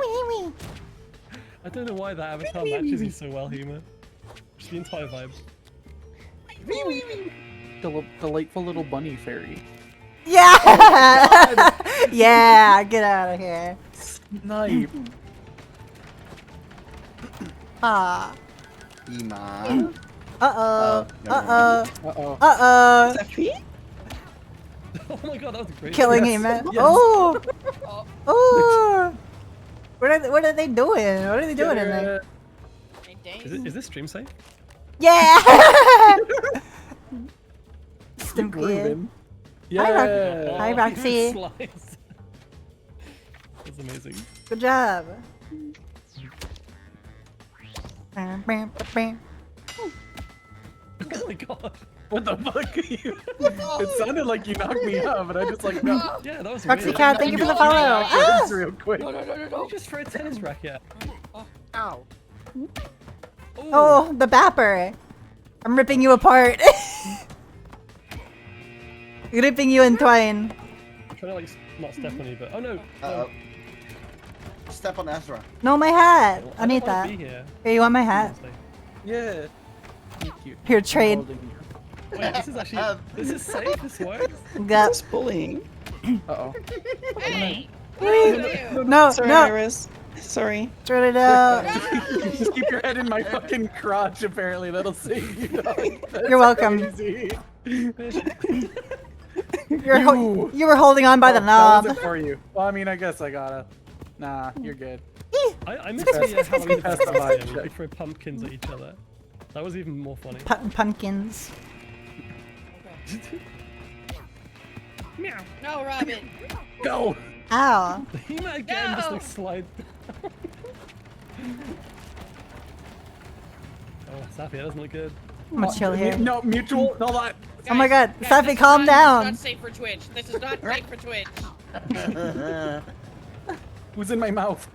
wee wee. I don't know why that avatar matches you so well, Hema. Just the entire vibe. Delightful little bunny fairy. Yeah. Yeah. Get out of here. Snipe. Ah. Hema. Uh oh. never Uh oh. Uh-oh. Uh oh. Is that tree? Oh my god, that was great. Killing Yes. him. Man. Yes. Oh. Oh. What are they doing? What are they doing in there? Is this stream safe? Yeah. Stimky. Groovin'. Hi, Yeah. Hi, Roxy. Slice. That's amazing. Good job. Bam, bam, bam. Oh my god. What the fuck are you? It sounded like you knocked me out, but I just like no. Yeah, that was Roxy weird. Cat, thank you for the follow. Ah! Real quick. No. You just throw a tennis racket. Ow. Oh, the bapper. I'm ripping you apart. Ripping you in twine. I'm trying to like not step on you, but oh no. Uh-oh. Step on Ezra. No, my hat. I need don't wanna that. be here. Here, you want my hat? Yeah. Thank you. Here, trade. Holding you. Wait, this is actually this is safe. This works. Got. That's bullying. Uh-oh. Hey. What are you doing? No, Sorry, no. Iris. Sorry. Throw it out. Just keep your head in my fucking crotch, apparently. That'll save you, dog. That's You're welcome. crazy. You were holding on by the That knob. wasn't for you. Well, I mean, I guess I gotta. Nah, you're good. I missed the Halloween Pass the festival vibe where we check. throw pumpkins at each other. That was even more funny. Pumpkins. Meow. No, Robin. Go! Ow. Hema again just like slides. Oh, Safi, that doesn't look good. I'm gonna chill here. No, mutual. Hold on. Oh my god. Guys, Safi, this is calm not- This down. is not safe for Twitch. This is not safe for Twitch. Who's in my mouth?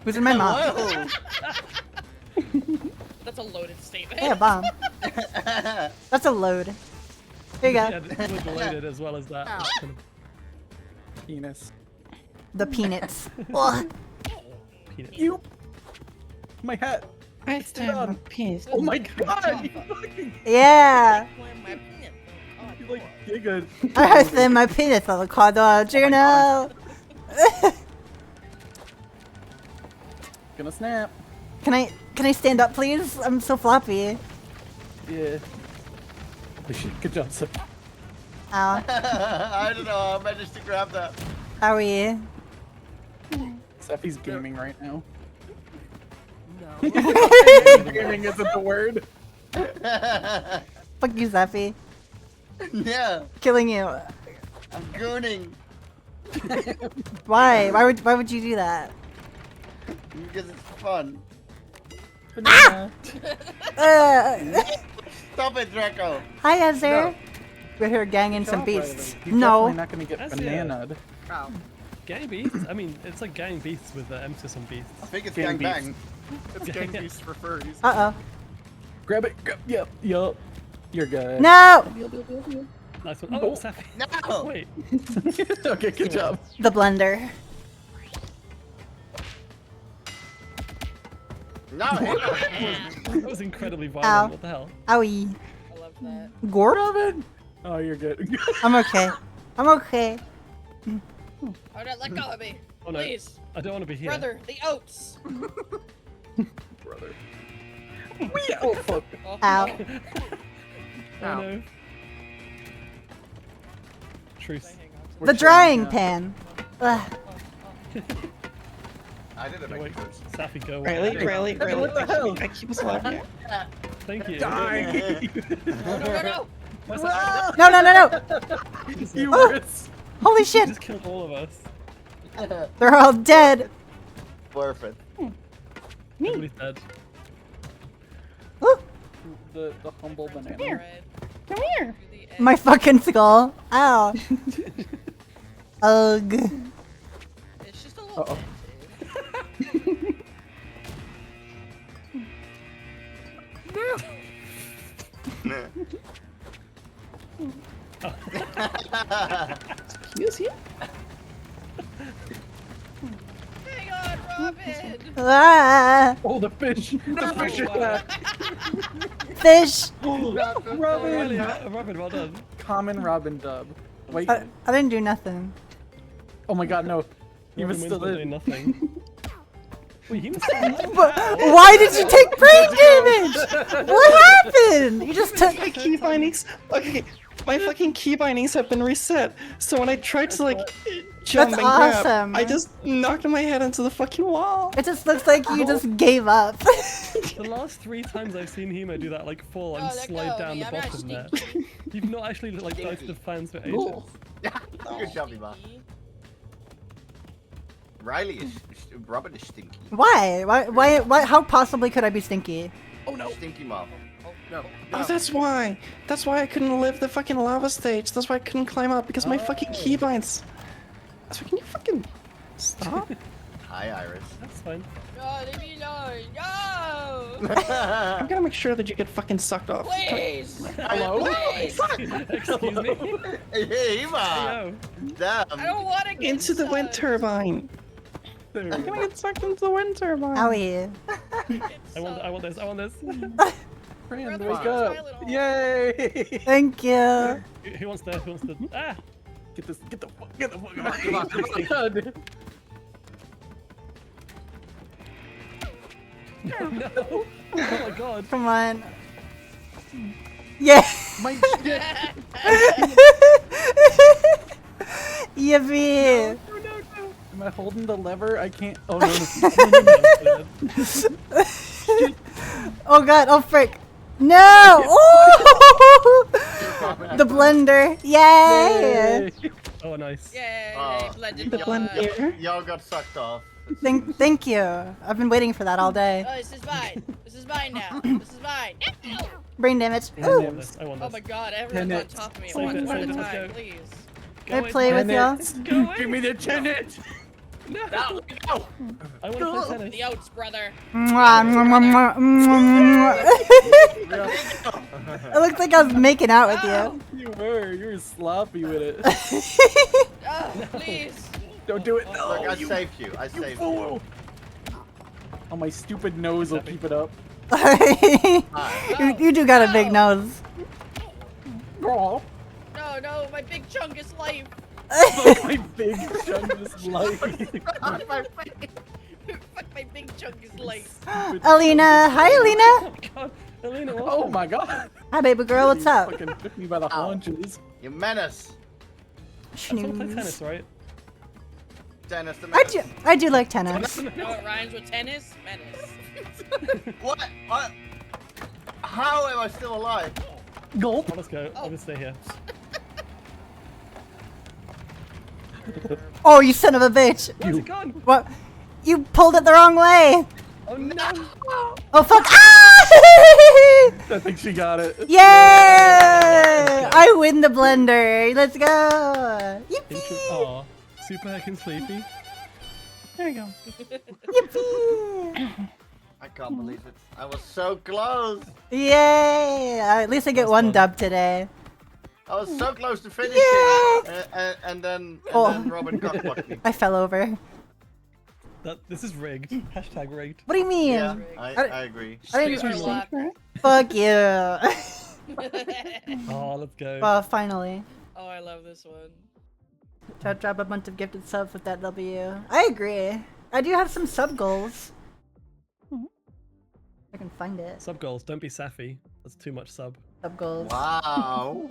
Who's in my mouth? Whoa. That's a loaded statement. Hey, a bomb. That's a load. Here you Yeah, go. this was loaded as well as that. That's kind Penis. The peanuts. Ugh. of peanut. You. My hat. I stand with peace. Oh my god! You fucking. Yeah. You like giggling. I send my penis on the corridor journal. Gonna snap. Can I stand up, please? I'm so floppy. Yeah. Good job, sir. Ow. I don't know. I managed to grab that. How are you? Seffi's gaming right now. Gaming isn't the word. Fuck you, Zappy. Yeah, Killing you. I'm gooning. Why? Why would you do that? Because it's fun. Ah! Stop it, Draco. Hi, Ezra. We're here ganging some beasts. No. You're not gonna get That's bananaed. Wow. Gang beasts? I mean, it's like gang beasts with emphasis on beasts. I think it's Gang gang bang. It's gang beast for furries. Uh-oh. Grab it. Yep. You're good. No! Nice one. Oh, Safi. No! Wait. Okay, good job. The blender. No! That was incredibly violent. Ow. What the hell? Owie. I love that. Gordon? Oh, you're good. I'm okay. I'm okay. Oh no, let go of me. Oh no. Please. I don't want to be here. Brother, the oats. Brother. Oh, fuck. Oh, Ow. Oh no. Truth. The drying pan. Ugh. I didn't make Wait, it. Safi, go. Riley, What the hell? I keep us alive here. Thank you. Die! no. No. You Oh. worse. Holy You shit. just killed all of us. They're all dead. Perfect. Everybody's dead. Ooh, The humble banana. Come here. my fucking skull. Ow. Ugh. It's just a little Uh-oh. Excuse you? Hang on, Robin. Ah. Oh, the fish. The fish is back. Fish. Robin. Robin, well done. Common Robin dub. Wait. I didn't do nothing. Oh my god, no. He was Robin still wins by doing in. nothing. Wait, he was still in. Why did you take brain damage? What happened? You just took. My key bindings. Okay, my fucking key bindings have been reset. So when I tried to like jump That's and grab, awesome. I just knocked my head into the fucking wall. It just looks like you just gave up. The last 3 times I've seen Hemo do that, like fall and Oh, let slide go, down the I'm not bottom there. You've not actually like diced the fans for ages. Cool. Good job, Ima. Riley is Robin is stinky. Why? Why? How possibly could I be stinky? Oh no. Stinky mom. No. Oh, that's why. That's why I couldn't live the fucking lava stage. That's why I couldn't climb up because my fucking keybinds. So can you fucking stop? Hi, Iris. That's fine. No, leave me alone. No. I'm gonna make sure that you get fucking sucked off. Please. Hello? Please. Excuse me. Hey, Ima. Damn. I don't want to get Into the wind turbine. I'm gonna get sucked into the wind turbine. Owie. I want this. I want this. Friend, Brother, wake up. Tylenol. Yay! Thank you. Who wants the? Who wants the? Ah! Get the fuck out. Come on, come on. No! Oh my god! Come on. Yeah. My shit. Yippee. Am I holding the lever? I can't. Oh no. Oh god. Oh frick. No. Ooh. The blender. Yay. Oh, nice. Yay, blended The blood. blender. Y'all got sucked off. Thank you. I've been waiting for that all day. Oh, this is mine. This is mine now. This is mine. Brain damage. I Ooh. want this. I want Oh this. my god, everyone's on Tenets. top of me. Save One it, at save a it, let's time, go. please. Can I play with y'all? Give me the tenet. No! No. I want to play tennis. The oats, brother. Mwah, mwah, mwah, mwah, mwah. It looks like I was making out with you. You were sloppy with it. Oh, please. Don't do it. No, Look, I you saved you. I saved you. fool. Oh, my stupid nose will keep it up. you do got a big nose. Oh, No, my big chungus life. my big chungus life. Fuck my big chungus life. Alina. Hi, Alina. Oh my god. Elena, what? Oh my god. Hi, baby girl. What's up? Fucking took me by the haunches. You menace. I just want to play tennis, right? Dennis the I Menace. I do like tennis. You know what rhymes with tennis? Menace. What? How am I still alive? Gulp. Oh, let's go. I'm gonna stay here. Oh, you son of a bitch! Where's it gone? What? You pulled it the wrong way! Oh no! Oh fuck! Ah! I think she got it. Yay! I win the blender. Let's go! Yippee! Aw, super heckin' sleepy. There you go. Yippee! I can't believe it. I was so close. Yay! At least I get one dub today. I was so close to finishing. And then Robin cockblocked me. I fell over. This is rigged. Hashtag rigged. What do you mean? Yeah, I agree. I didn't. Fuck you. Oh, let's go. Well, finally. Oh, I love this one. Try to drop a bunch of gifted subs with that W. I agree. I do have some sub goals. I can find it. Sub goals. Don't be sappy. That's too much sub. Sub goals. Wow.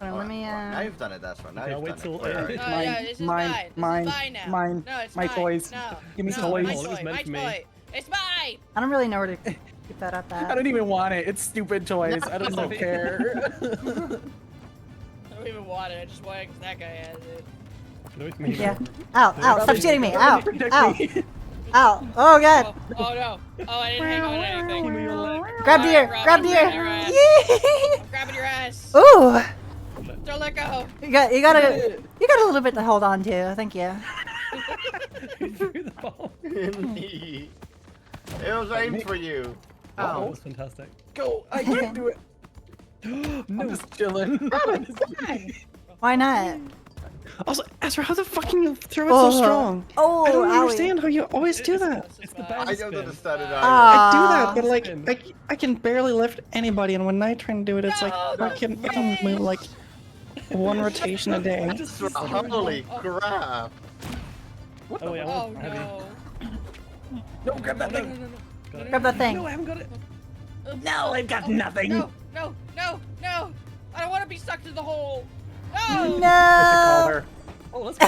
Hold on, let me. Now you've done it, that's right. Now Okay, I'll you've wait done till. it. No, yeah, this is mine. This is mine now. mine, No, it's my mine. toys. No, Give me no, toys. My Oh, it was toy. meant My for me. toy. It's mine. I don't really know where to get that up at. I don't even want it. It's stupid toys. I don't care. I don't even want it. I just want it because that guy has it. With me. Yeah. Ow! Ow! Stop shooting me! Ow! Protect Ow! me. Ow! Oh god! Oh no! Oh, I didn't hang on to anything. Grab deer! Robin, Grab deer! your ass. Yee! I'm grabbing your ass. Ooh! Don't let go. You got a little bit to hold on to. Thank you. It was aimed for you. Oh, that was fantastic. Go! I can't do it. No. I'm just chilling. Why not? Also, Ezra, how the fuck can you throw it Oh. so strong? Oh, I don't owie. understand how you always do that. It's the I bad don't spin. understand it either. I do Ah. that, but like, I can barely lift anybody, and when I try and do it, it's like I can move like one rotation a day. Holy crap. Oh wait, I Oh want heavy. no. No, grab that thing. Got it. Grab that thing. No, I haven't got it. No, I got nothing. No! No! No! No! I don't want to be stuck to the hole. No! No! Oh, let's go.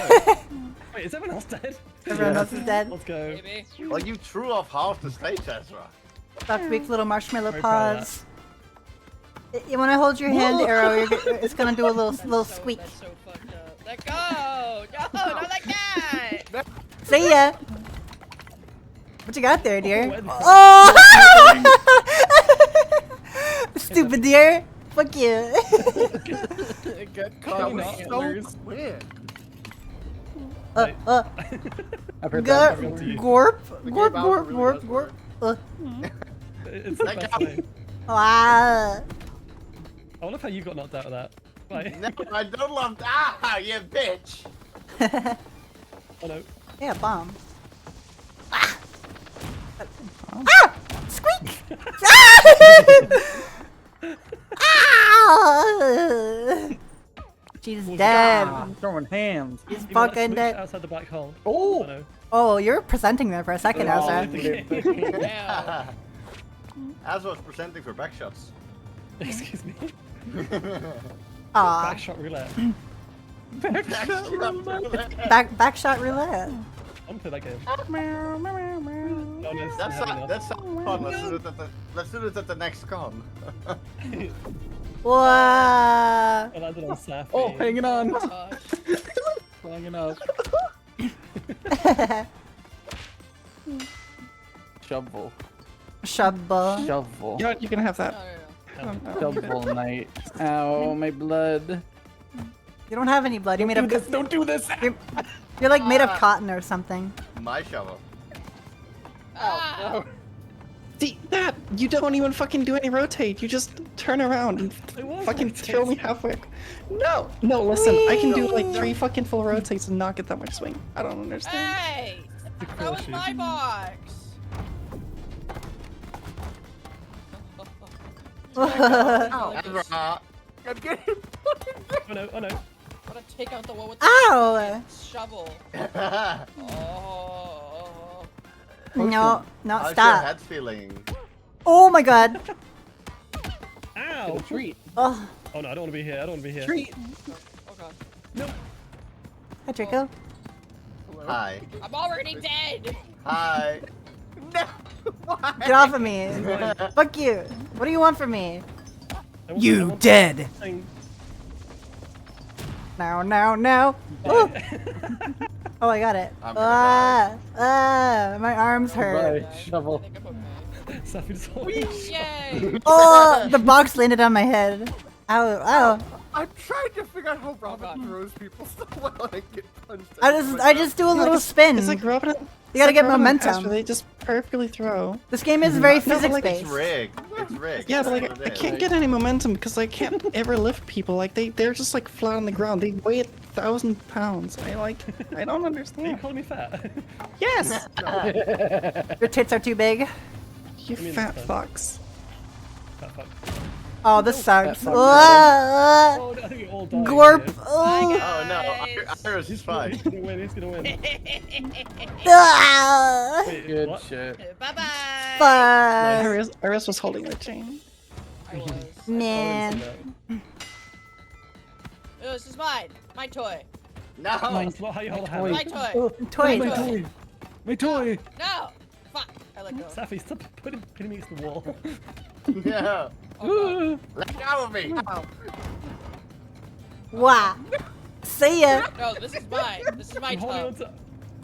Wait, is everyone else dead? Everyone else is dead. Let's go. Maybe. Well, you threw off half the stage, Ezra. Dr. Beak's little marshmallow Very proud of paws. When I hold your hand, Arrow, it's gonna do a little squeak. That's so fucked up. Let go! No, not like that! See ya! What you got there, dear? Oh, Oh! Stupid deer! Fuck you! Get caught was with so antlers. weird. I've heard Gorp, that. gorp, The gorp, game gorp, really gorp, does gorp. It's the best thing. Ah! I love how you got knocked out of that. Right. No, I don't love that. Ah, you bitch. Oh no. Yeah, bomb. Ah! Ah! Squeak! Ah! She's dead. Throwing hands. She's You got fucking switched dead. outside the black hole. Oh! no. Oh, you're presenting there for a second, Oh, Elsa. Yeah. Ezra was presenting for backshots. Excuse me. Aw. Backshot roulette. Backshot roulette. I'm for that game. That's fun. Let's do it at the next con. Whoa! I landed on Safi. Oh, hanging on. Gosh. Long enough. Shovel. Shovel. Shovel. You know what? You can have that. Shovel knight. Ow, my blood. You don't have any blood. You're made of. Don't do this. You're like made of cotton or something. My shovel. Ah. See that? You don't even fucking do any rotate. You just turn around and fucking throw me halfway. No, no. Listen, I can do like 3 fucking full rotates and not get that much swing. I don't understand. Hey! That was my box! Ezra. I'm getting. Oh no, oh no. I'm gonna take out the one with the Ow! shovel. Oh. No, no, How's stop. your head feeling? Oh my god. Ow! Treat. Oh. Oh no, I don't want to be here. I don't want to be here. Treat. Oh god. No. Hi, Draco. Hi. I'm already dead. Hi. No. Why? Get off of me. Fuck you. What do you want from me? You dead. No, no, no. Ooh. Oh, I got it. My arms hurt. Shovel. Yay! Oh, the box landed on my head. Ow, ow. I'm trying to figure out how Robin throws people so well I get punched. I just do a little spin. It's like Robin. You gotta get momentum. They just perfectly throw. This game is very No, physics like, based. It's rigged. It's rigged. Yeah, but That's like what I it is. can't get any momentum because I can't ever lift people. Like they're just like flat on the ground. They weigh 1,000 pounds. I don't understand. Are you calling me fat? Yes. Your tits are too big. You fat fucks. Fat fuck. Oh, this sucks. fuck. Oh, I think you all died. Gorp. Oh no, Iris is fine. He's gonna win. He's gonna win. Ah. Wait, Good what? shit. Bye bye. Fuck. Iris was holding the chain. I was. Man. Oh, this is mine. My toy. No. That's not how you hold a hand. My toy. Toy. My toy. My toy. No. Fuck. I let go. Safi, stop putting me against the wall. No. Oh, Let go of me. Wow. See ya. no, this is mine. This is my I'm holding toy. on to.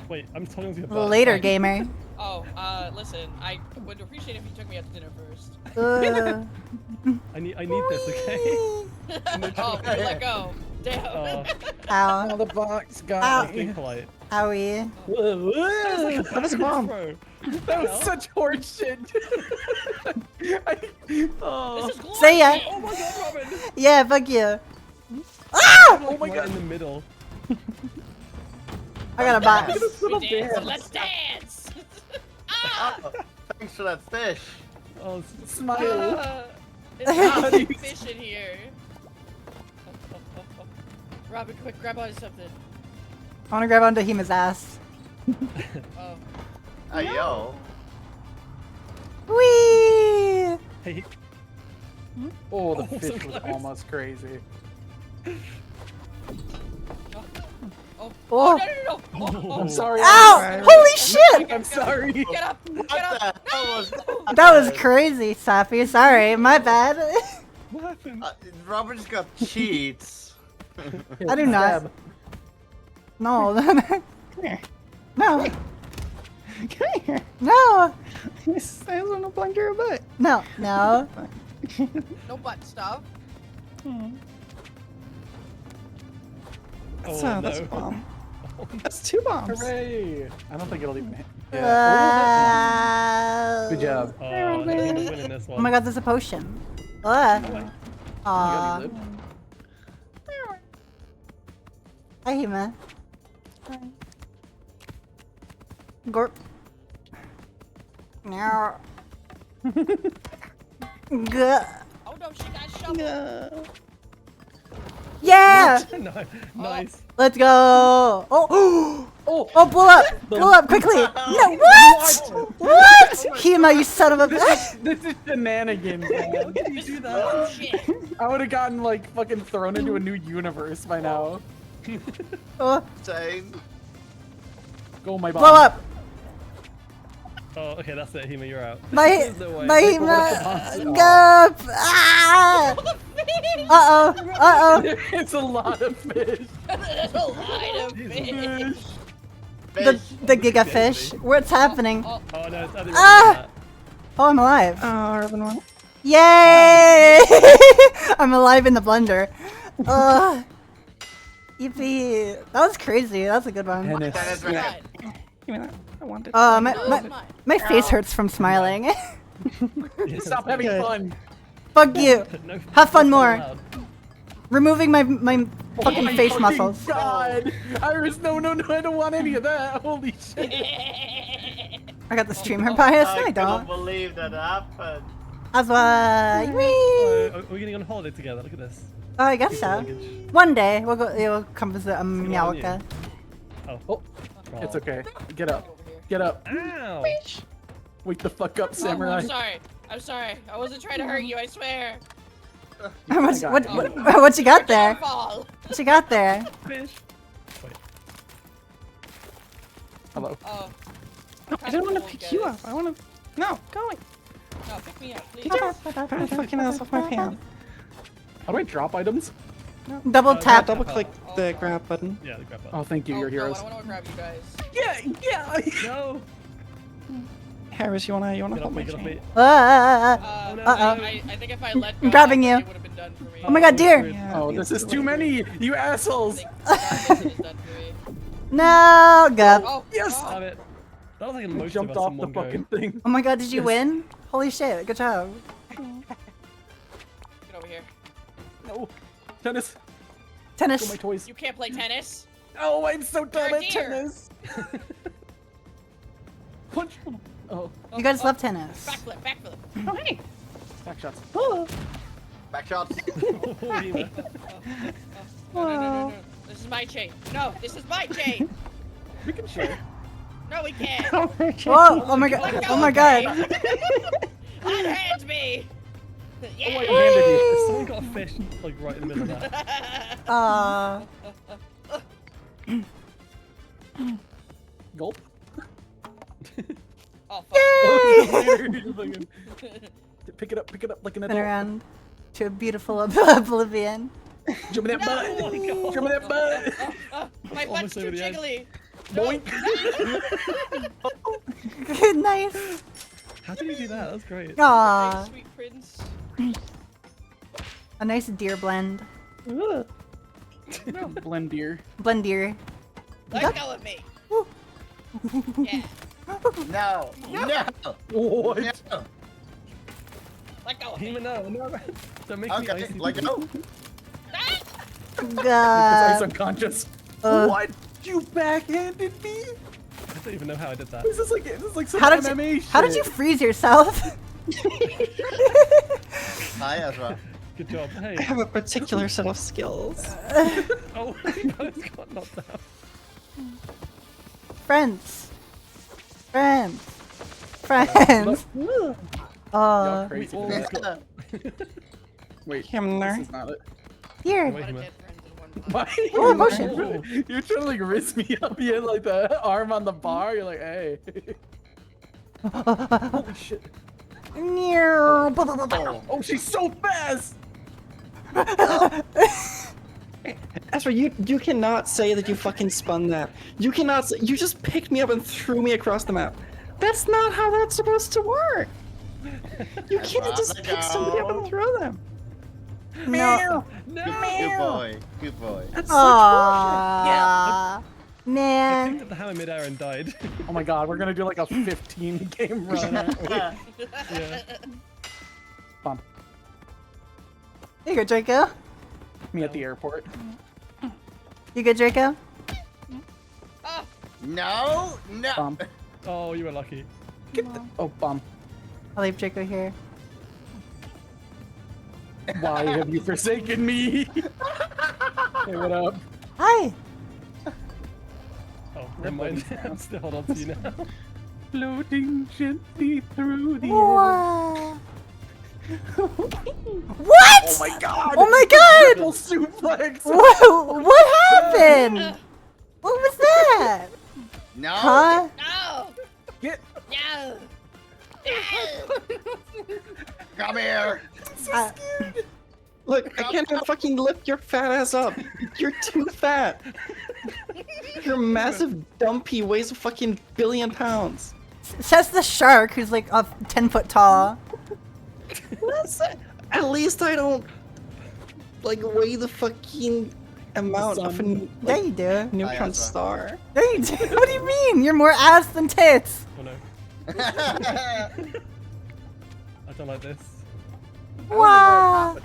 Wait, I'm holding on to your butt. Later, gamer. Oh, listen. I would appreciate if you took me out to dinner first. I need this, okay? Oh, you let go. Damn. Ow. Oh, the box got Ow. Let's be polite. Owie. That was a bomb. That was such horse shit. Oh. This is glorious. See ya. Oh my god, Robin! Yeah, fuck you. Ah! Oh my god! In the middle. I got a box. We dance. Let's dance. Ah! Oh, thanks for that fish. Oh, Smile. There's a fish in here. Robin, quick, grab onto something. I wanna grab onto Hima's ass. Oh. Hey yo. Whee! Hey. Oh, the Oh, so fish was close. almost crazy. Oh. Oh. No. Oh. I'm sorry. Ow! Holy shit! I'm sorry. Get up. What Get up. the hell was that? That was crazy, Safi. Sorry, my bad. What happened? Robert's got cheats. I do not. No. Come here. No. Come here. No. I just want to plunge your butt. No. No. No butt stuff. That's, Oh, that's a no. bomb. That's 2 bombs. Hooray! I don't think it'll even hit. Good job. Oh, I'm gonna win in this one. Oh my god, there's a potion. Oh my- Aww. You lived? Hi, Hima. Gorp. No. Guh. Oh no, she got shoveled. Yeah! No, nice. Let's go! Oh! Oh, blow up! Blow up quickly! No, what? What? Hima, you son of a bitch! This is shenanigans, man. Did you do that? Shit. I would have gotten like fucking thrown into a new universe by now. Oh, Same. Go my bomb. blow up! Oh, okay, that's it, Hima, you're out. My, There's no way. my Hima! Go! Ah! Uh-oh! Uh-oh! It's a lot of fish. There's a line of fish. The Giga Fish. What's happening? Oh, Oh no, it's added Ah! Oh, I'm alive. Oh, Urban one. Yay! I'm alive in the blender. Yippee. That was crazy. That was a good one. Dennis. That is right. Give me that. I want it. Oh, no, it's mine. my face hurts from smiling. Stop having fun. Fuck you. No, Have fun that's not more. allowed. Removing my fucking my face fucking muscles. God, Iris, no, I don't want any of that. Holy shit. I got the streamer bias. No, I can't don't. believe that happened. Aswa. Whee! Are we getting on holiday together? Look at this. Oh, I guess Piece of so. luggage. One day we'll go. We'll come visit Meowka. Oh. It's okay. Get up. Get up. Ow! Wake the fuck up, samurai. I'm sorry. I'm sorry. I wasn't trying to hurt you, I swear. What you got there? Fall. What you got there? Fish. Wait. Hello. Oh. I don't want to pick you up. I want to. No, go away. No, pick me up, please. Get your fucking ass off my pants. How do I drop items? Double tap. Double click the grab button. Yeah, the grab button. Oh, thank you. You're heroes. No, I don't want to grab you guys. Yeah. No. Harris, you wanna Get hold off my me, get off chain? me. I think if I let I'm go, grabbing you. it would have been done for me. Oh my god, dear! Yeah, Oh, this is too many. You assholes. No, God. Oh, Yes. Damn it. That was like a I most jumped of us off in the one go. fucking thing. Oh my god, did you win? Holy shit, good job. Get over here. No. Tennis. Tennis. Go my toys. You can't play tennis. Oh, I'm so dumb You're a at deer. tennis. Punch. Oh. You guys love tennis. Backflip, backflip. Oh, hey. Back shots. Back shots. No. This is my chain. No, this is my chain. We can share. No, we can't. Whoa, oh my god, oh my god. Unhand me. Yeah. Oh, I handed you. Someone got a fish like right in the middle of that. Gulp. Oh, Yay! Pick it up like an Spin adult. around to a beautiful oblivion. Jump in that butt. Jump in that butt. My butt's too jiggly. Boink. Good, nice. How did you do that? That was great. Aww. Sweet prince. A nice deer blend. Blend deer. Blend deer. Let go of me. Yeah. No. No. What? No. Let go of me. Hema, no. Don't make me Okay, icy. let go. Because I'm God. subconscious. Uh. What? You backhanded me? I don't even know how I did that. This is like some How did MMA you, shit. how did you freeze yourself? Hi, Ezra. Good job. Hey. I have a particular set of skills. Oh, it's got knocked out. Friends. Friends. Friends. Y'all crazy. We all got- Wait, Hamner. this is not it. Here. Wait a minute. Why? Oh, emotion. You're trying to like wrist me up. You had like the arm on the bar. You're like, hey. Holy shit. Oh, she's so fast. Ezra, you cannot say that you fucking spun that. You cannot say, you just picked me up and threw me across the map. That's not how that's supposed to work. You can't just pick somebody up and throw them. No. Good boy. Good boy. That's such Aww. I Man. picked up the hammer midair and died. Oh my god, we're gonna do like a 15 game run. Yeah. Bump. There you go, Draco. Me at the airport. You good, Draco? No. No. Bump. Oh, you were lucky. Oh, bump. I'll leave Draco here. Why have you forsaken me? Hey, what up? Hi. Oh, never mind. I'm still hold on to you now. Floating gently through the air. Wow. What? Oh my god! Oh my god! Triple suplex! Whoa, what happened? What was that? No. Huh? No. Get. No. Come here. Look, I can't even fucking lift your fat ass up. You're too fat. Your massive dumpy weighs a fucking billion pounds. Says the shark who's like 10 foot tall. Listen, at least I don't like weigh the fucking amount of a Yeah, you do. neutron star. Yeah, you do. What do you mean? You're more ass than tits. Oh no. I don't like this. Wow.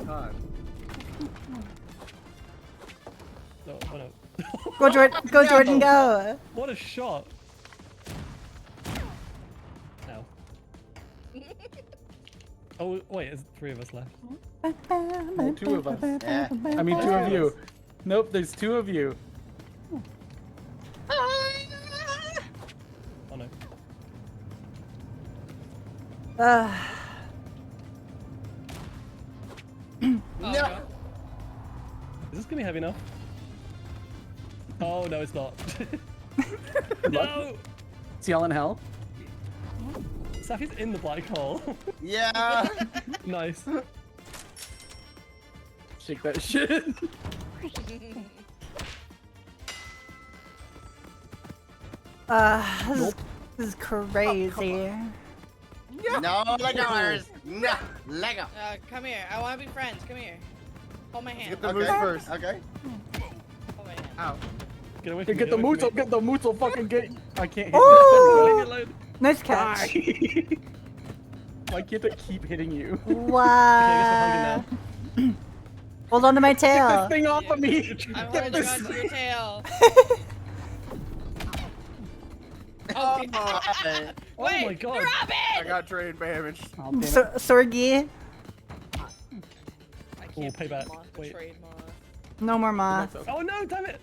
No, oh no. Go, Jordan. Go, Jordan. Go. What a shot. Ow. Oh, wait, there's 3 of us left. Oh, 2 of us. Yeah. I mean, 2 of you. Nope, there's 2 of you. Oh no. No. Is this gonna be heavy enough? Oh no, it's not. No! See y'all in hell. Safi's in the black hole. Yeah. Nice. Shake that shit. This is crazy. No Legos. No Lego. Come here. I want to be friends. Come here. Hold my hand. Get the moose first. Okay. Hold my hand. Ow. Get away Get the moose. Get the moose. Fucking get. I can't hit Ooh! you. Nice catch. Why can't I keep hitting you? Wow. Hold on to my Get tail. this thing off of me. I'm Get holding this. on to your tail. Oh, Wait, my God. Robin! I got drain damage. Sorgi. Oh, payback. Wait. No more moth. Oh no, damn it!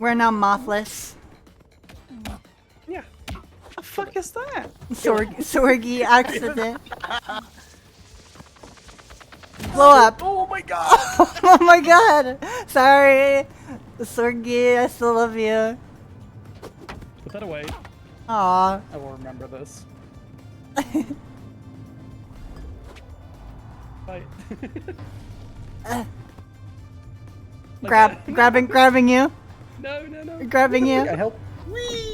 We're now mothless. Yeah. What the fuck is that? Sorgi accident. Blow up. Oh my god. Oh my god. Sorry. Sorgi, I still love you. Put that away. Aw. I will remember this. Bye. Grabbing you. No, no, no. Grabbing you. I help.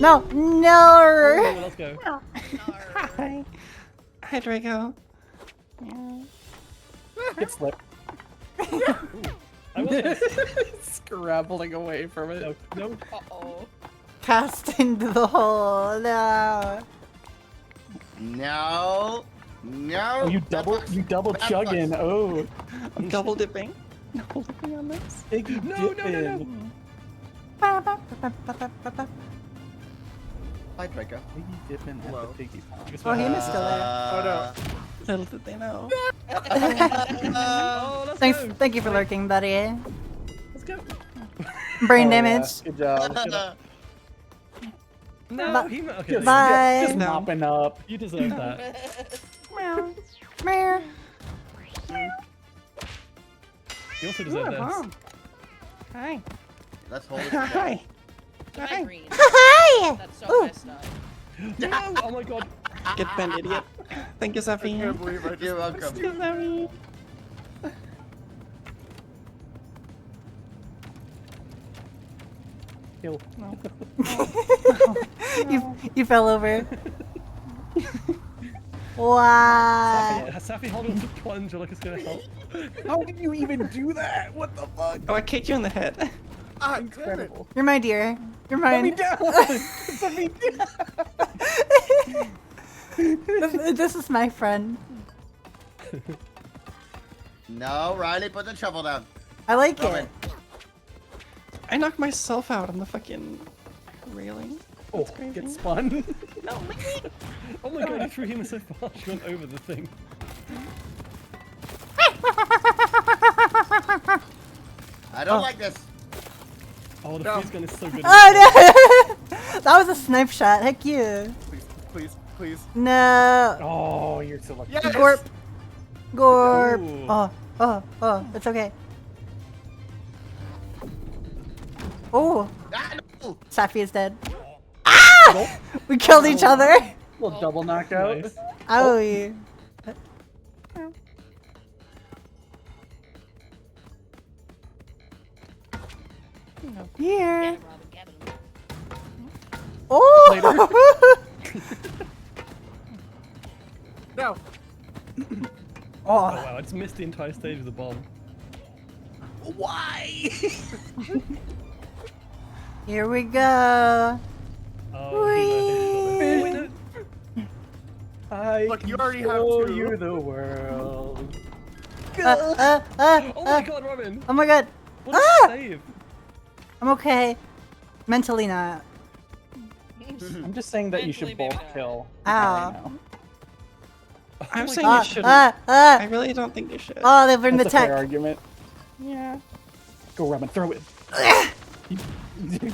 No, no. Let's go. Hi. Hi, Draco. Get slipped. I will. Scrabbling away from it. No. Uh-oh. Cast into the hole. No. No. No. Oh, you double chugging. Oh. I'm double dipping. Double dipping on this. Piggy No, dipping. Hi, Draco. Piggy dipping at the piggy pond. Oh, he missed it there. Oh no. Little did they know. Oh, let's Thanks, go. thank you for lurking, buddy. Let's go. Brain Oh, yeah. damage. Good job. No, Bye. he okay. Bye. Just mopping up. You deserve that. Meow. Meow. You also deserve this. Hi. Let's hold it. Hi. Hi, Green. Hi. That's so messed up. No! Oh my god. Get bent, idiot. Thank you, Safi. I can't believe I just. You're welcome. Safi. Kill. No. You fell over. Wow. Safi holding the plunger like it's gonna help. How did you even do that? What the fuck? Oh, I kicked you in the head. Ah, Incredible. You're my dear. You're Let me mine. down. Let me down. This is my friend. No, Riley, put the shovel down. I like Robin. it. I knocked myself out on the fucking railing. Oh, That's crazy. get spun. No, Oh my god, you threw him so far, she went over the thing. I don't like this. Oh, the freeze gun is so good. Oh no! That was a snipe shot. Heck you. Please, please, please. No. Oh, you're so lucky. Yes. Gorp. Gorp. Ooh. Oh. It's okay. Oh. Ah, no. Safi is dead. Ah! We killed each other. Little double knockout. Nice. Oh, yeah. Here. Robin, get him. Oh. No. Oh wow, I just missed the entire stage of the bomb. Why? Here we go. Oh, wait, no. I Look, you already have show two. you the world. Oh my Oh god, Robin! my god. What a Ah! save! I'm okay. Mentally not. I'm just saying that you should Mentally, maybe both not. kill. Ow. Right now. I'm saying Ah, you shouldn't. ah, I ah. really don't think you should. Oh, they've learned the That's a fair tech. argument. Yeah. Go, Robin, throw it.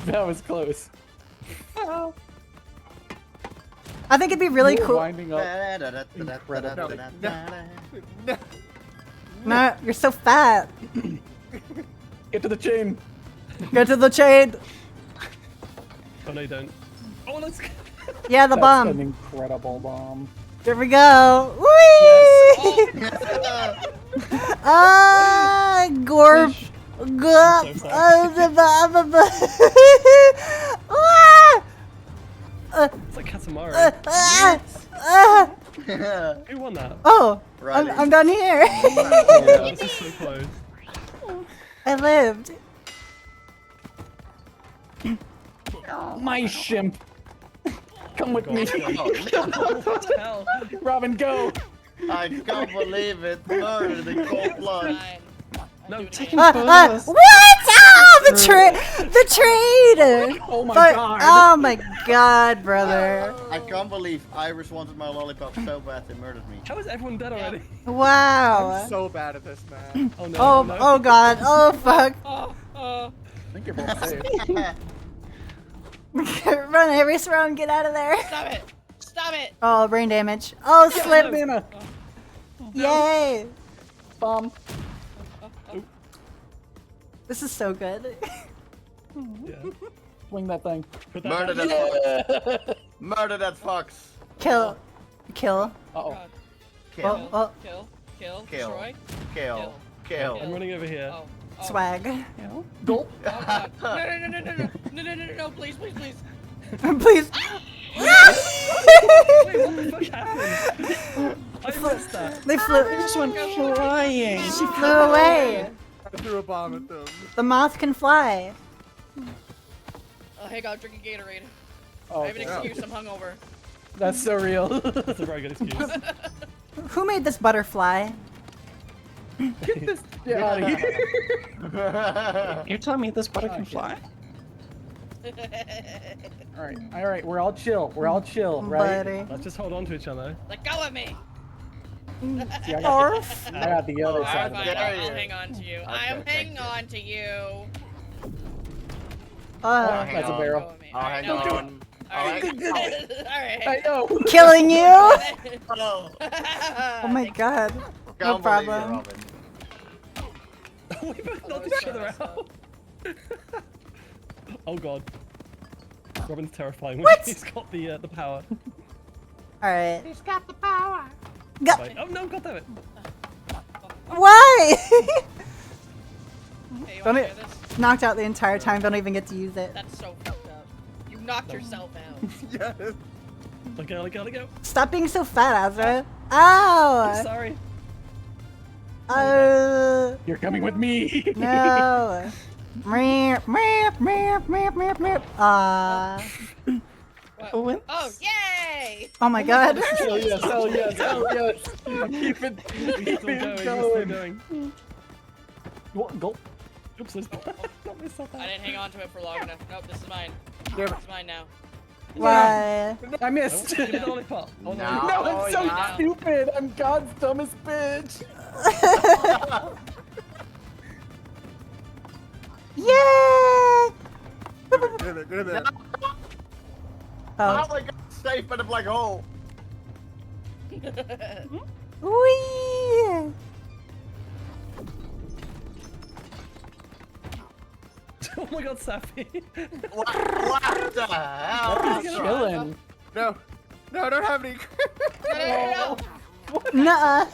That was close. I think it'd be really You're cool. winding up. Incredible. No. No, you're so fat. Get to the chain. Get to the chain. Oh no, you don't. Oh, let's go. Yeah, the That's bomb. an incredible bomb. There we go. Whee! Ah, gorp. Gorp. It's like Katamari. Who won that? Oh, Riley. I'm down here. Yeah, this is so close. I lived. My shimp. Come with me. What the hell? Robin, go. I can't believe it. Murdered in cold blood. No, Taking What? photos. Oh, the trade! Oh my But- god. Oh my god, brother. I can't believe Iris wanted my lollipop so bad they murdered me. How is everyone dead already? Wow. I'm so bad at this, man. Oh no. Oh, no. oh god. Oh fuck. I think you're both safe. Run, Iris, run, get out of there. Stop it! Stop it! Oh, brain damage. Oh, slip. Banana. Yay. Bomb. This is so good. Yeah. Swing that thing. Put that Murder down. that fox. Murder that fox. Kill. Kill. Uh-oh. God. Kill. Oh, oh. Kill. Kill. Destroy. Kill. Kill. I'm running over here. Oh. Oh. Swag. Gulp. Oh god. No, please, please, please. Please. Wait, what the fuck happened? I missed that. They flew. This one flying. She flew away. I threw a bomb at them. The moth can fly. Oh, hey, God, drinking Gatorade. Oh, I have an excuse, I'm hungover. that's so real. That's a very good excuse. Who made this butterfly? Get this shit out of here. You're telling me this butter can fly? All right, we're all chill. We're all chill, right? Buddy. Let's just hold on to each other. Let go of me! See, I got the other Alright, side. fine, dare I'll you. hang on to you. I Okay, am thank hanging on to you. That's a Let barrel. go of me. I'll Alright, hang no. on. Alright. I Alright. know. Killing you? Oh, Oh my god. No can't believe it, problem. Robin. We both knocked each other out. Oh god. Robin's terrifying when What? he's got the power. Alright. He's got the power. Like, oh no, god damn it. Why? Hey, you Don't wanna it- hear this? Knocked out the entire time, don't even get to use it. That's so fucked up. You knocked yourself out. Yes. Let go. Stop being so fat, Azra. Ow! I'm sorry. You're coming with me. No. Meep, meep, meep, meep, meep, meep. What? Oh, yay! Oh my god. Hell yes, hell yes, hell yes. Keep it He's still going. What? Gulp. Oops, there's not myself I didn't hang on to it for long enough. Nope, this is mine. Damn it. This is mine now. Why? I missed. Give me the lollipop. Oh no. No, it's so yeah. stupid. I'm God's dumbest bitch. Yay! Get it, get it. Oh. Oh my god, safe in a black hole. Whee! Oh my god, Safi. What the hell? He's chilling. No. No, I don't have any. No. Nuh-uh.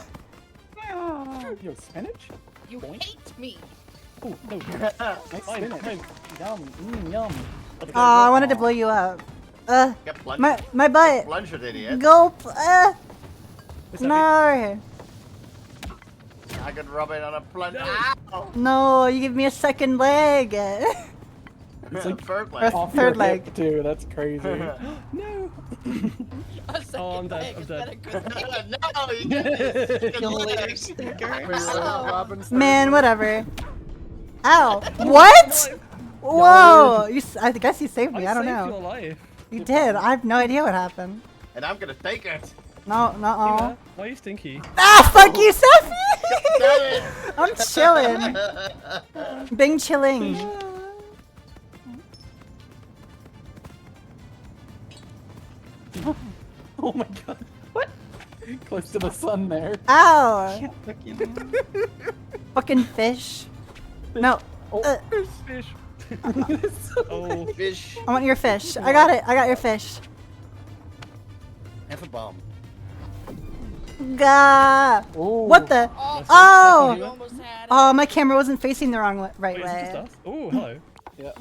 Yo, spinach? You hate me. Oh no. Nice Mine, spinach. mine. Yum, yum. Oh, I wanted to blow you up. Get plunged. My butt. Plunged, idiot. Gulp. What's No. I could rub it on a plunge. No. Ow! No, you give me a second leg. It's like third leg. off Third your hip, leg. too. That's crazy. No. A second I'm dead, leg. I'm Is dead. that a good thing? No, you get this. Kill later, stinker. Robin's Man, whatever. Ow. What? Whoa. I guess you saved me. I don't saved know. your life. You did. I have no idea what happened. And I'm gonna take it. No, no. Tina, why are you stinky? Ah, fuck you, Sophie! Damn it. I'm chilling. Bing chilling. Oh my god. What? Close to the sun there. Ow. Fucking fish. No. Fish. Oh. Fish. I want your fish. I got it. I got your fish. a bomb. Gah! What the? Oh! Oh, my camera wasn't facing the right way. Oh, hello. Yeah.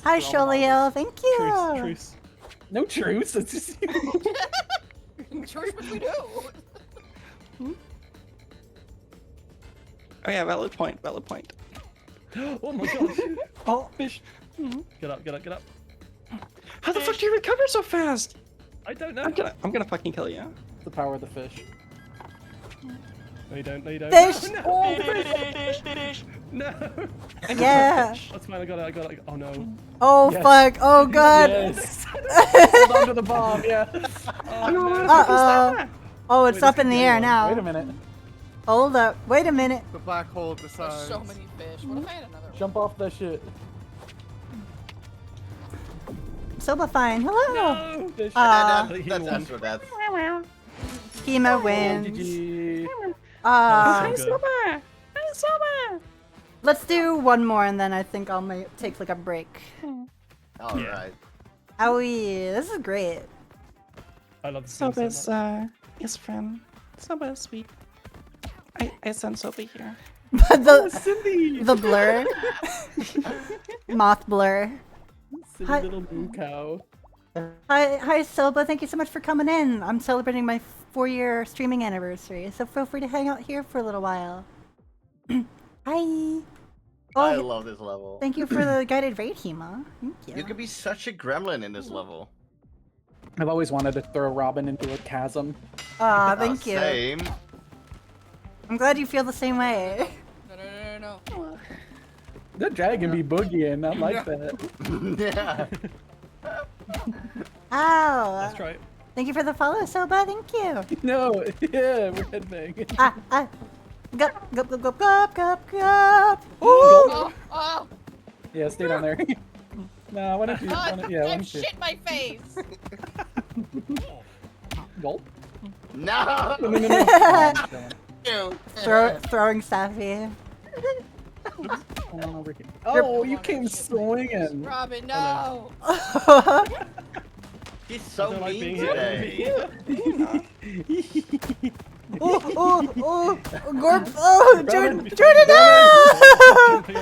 Hi, Sholio. Thank you. Truce. No truce. It's just Truce between who? Oh yeah, valid point. Valid point. Oh my god. Oh, fish. Get up, get up, get up. How the fuck do you recover so fast? I don't know. I'm gonna fucking kill you. the power of the fish. No, you don't. No, you don't. Fish! No, Oh, fish! No. Yeah. That's fine. I got it. I got it. Oh no. Oh Yes. fuck! Oh god! Yes. Hold on to the bomb, yeah. Uh-oh. Oh, it's up in the air now. Wait a minute. Hold up. Wait a minute. The black hole There's decides. so many fish. What if I had another one? Jump off that shit. Soba fine. Hello. No. That's Astro Death. Hema wins. GG. Ah. So good. Let's do one more and then I think I'll take like a break. Alright. Owie, this is great. I love this Soba game is so much. is friend. Soba is sweet. I sent Soba here. the blur. Moth blur. Silly Hi. little moo cow. Hi Soba, thank you so much for coming in. I'm celebrating my 4-year streaming anniversary, so feel free to hang out here for a little while. Hi. I love this level. Thank you for the guided raid, Hema. Thank you. You could be such a gremlin in this level. I've always wanted to throw Robin into a chasm. Aw, thank you. Same. I'm glad you feel the same way. No. The dragon be boogieing. I like that. Yeah. Ow. Let's try it. Thank you for the follow, Soba. Thank you. No, yeah, we're headbanging. Gup, gup, gup, gup, gup, gup, gup. Ooh. Oh! Yeah, stay down there. Nah, why don't you? Why don't, yeah, why I don't you? shit my face! Gulp. No! No. Throwing Safi. Over here. Oh, you came swinging. Robin, no! He's so like mean being here. today. Oh, Gorp, oh, Jordan, no!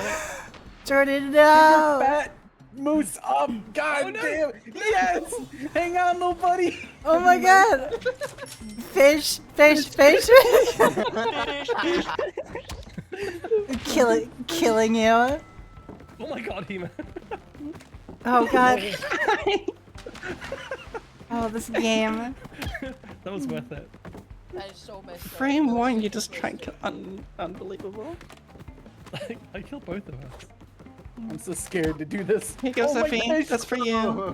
Jordan, no! Fat moose up, god damn! Yes! Hang on, little buddy! Oh my god! Fish! Killing you. Oh my god, Hema. Oh god. Oh, this game. That was worth it. That is so messed up. Frame one, you just tried to unbelievable. I killed both of us. I'm so scared to do this. Here goes my Sophie. fish. That's for you.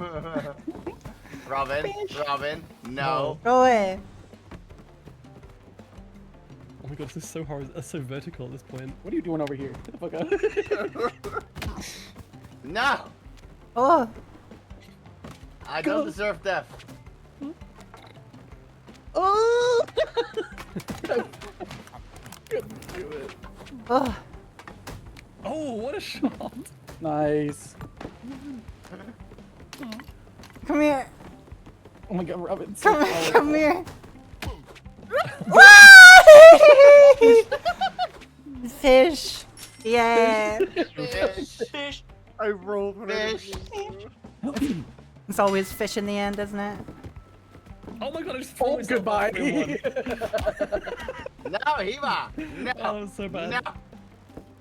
Robin, no. Go away. Oh my god, this is so hard. That's so vertical at this point. What are you doing over here? Get the fuck out. No! Oh. I don't deserve death. Oh! Couldn't do it. Oh. Oh, what a shot! Nice. Come here. Oh my god, Robin. Come here. Fish. Yeah. Fish. I rolled fish. It's always fish in the end, isn't it? Oh my god, I just Oh, goodbye. No, Hema. No. Oh, that was so bad. No.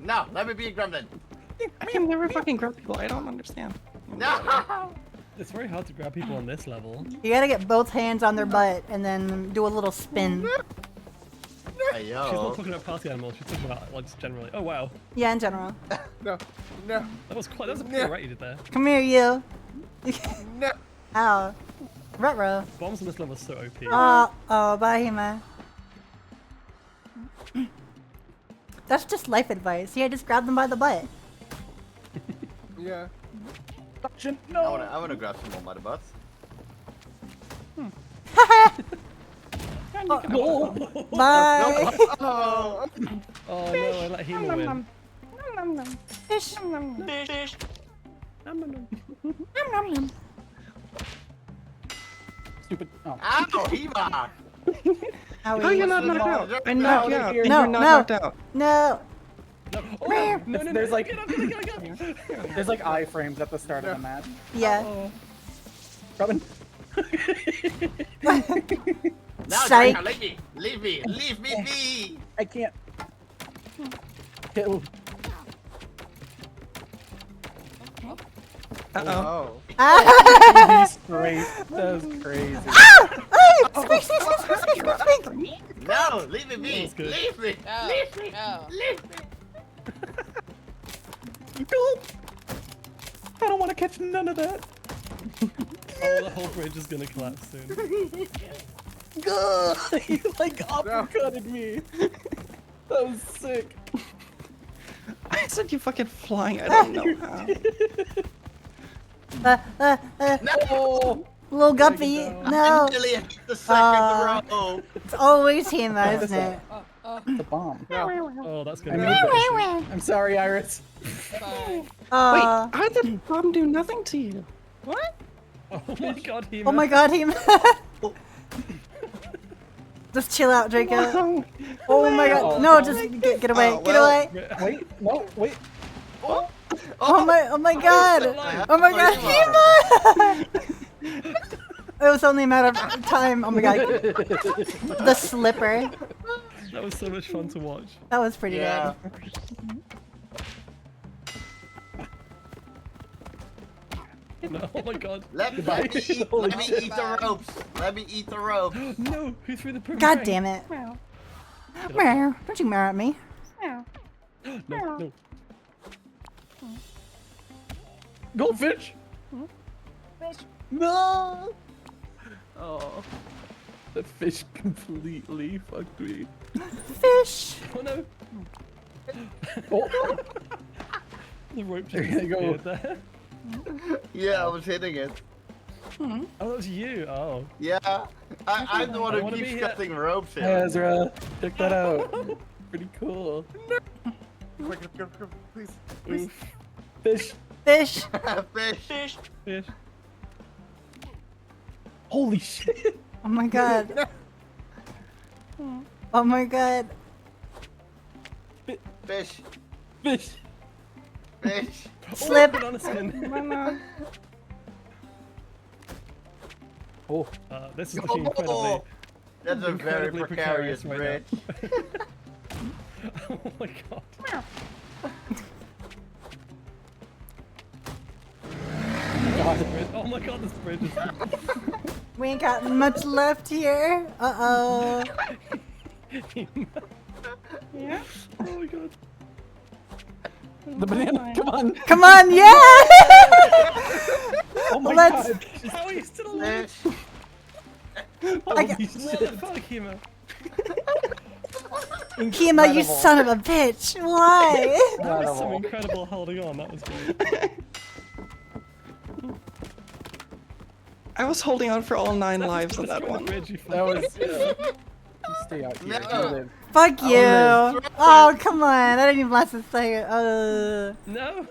No, let me be a gremlin. I can never fucking grab people. I don't understand. No. It's very hard to grab people on this level. You gotta get both hands on their butt and then do a little spin. Hey, She's not yo. talking about party animals, she's talking about like just generally. Oh wow. Yeah, in general. No. That was a pretty right you did there. Come here, you. No. Ow. Ruh-roh. Bombs on this level are so OP. Oh, bye, Hema. That's just life advice. Yeah, just grab them by the butt. Yeah. No. I wanna grab some more mother butts. Bye. Oh. Oh no, I let Hema win. Fish. stupid. Oh. Ow, Eva! How No, you're not knocked out. I knocked you out. And No, you're not no, knocked out. no. There's like there's like iframes at the start of the match. Yeah. Robin. Now, Psych. Draco, leave me be! I can't. Kill. Oh. Jesus Christ, that was crazy. No, leave me be! Leave me! Leave me! No, Leave me! no. Leave me! I don't want to catch none of that. Oh, the whole bridge is gonna collapse soon. You like uppercutted me. That was sick. I said you fucking flying. I don't know how. No! Little guppy, no. Nearly at the second row. It's always Hema, isn't it? It's a bomb. Oh, that's good. I'm sorry, Iris. Wait, how did bomb do nothing to you? What? Oh my god, Hema. Oh my god, Hema. Just chill out, Draco. Oh my god. No, just get away. Get away. Wait, no, wait. Oh, Oh my god. Oh my god, Hema. It was only a matter of time. Oh my god. The slipper. That was so much fun to watch. That was pretty yeah. No, oh my god. Let me eat the ropes. Let me eat the ropes. No, who threw the good. boomerang? God damn it. Meow. Don't you meow at me. No. Goldfish. No. Oh, the fish completely fucked me. Fish. Oh no. Oh. The rope There just you go. disappeared there. Yeah, I was hitting it. Oh, that was you. Oh. Yeah, I'm the one I who wanna keeps be cutting ropes Hey, here. Ezra, check that out. Pretty cool. Quick, please. Oof. Fish. Fish. Fish. Fish. Holy shit. Oh my god. Oh my god. Fish. Fish. Fish. Slip. Banana skin. Oh. This is looking incredibly. That's a very incredibly precarious right bridge. Oh my god. Oh my god, this bridge is. We ain't got much left here. Uh-oh. Yeah? Oh my god. The banana, come on. Come on, yeah! Oh my Let's... god. How are you still alive? Holy What the shit. fuck, Hema? Kima, you son of a bitch. Why? That was some incredible holding on. That was great. I was holding on for all 9 lives on that one. That was. You stay out here. You live. Fuck you. Oh, come on. I didn't even last a second. No.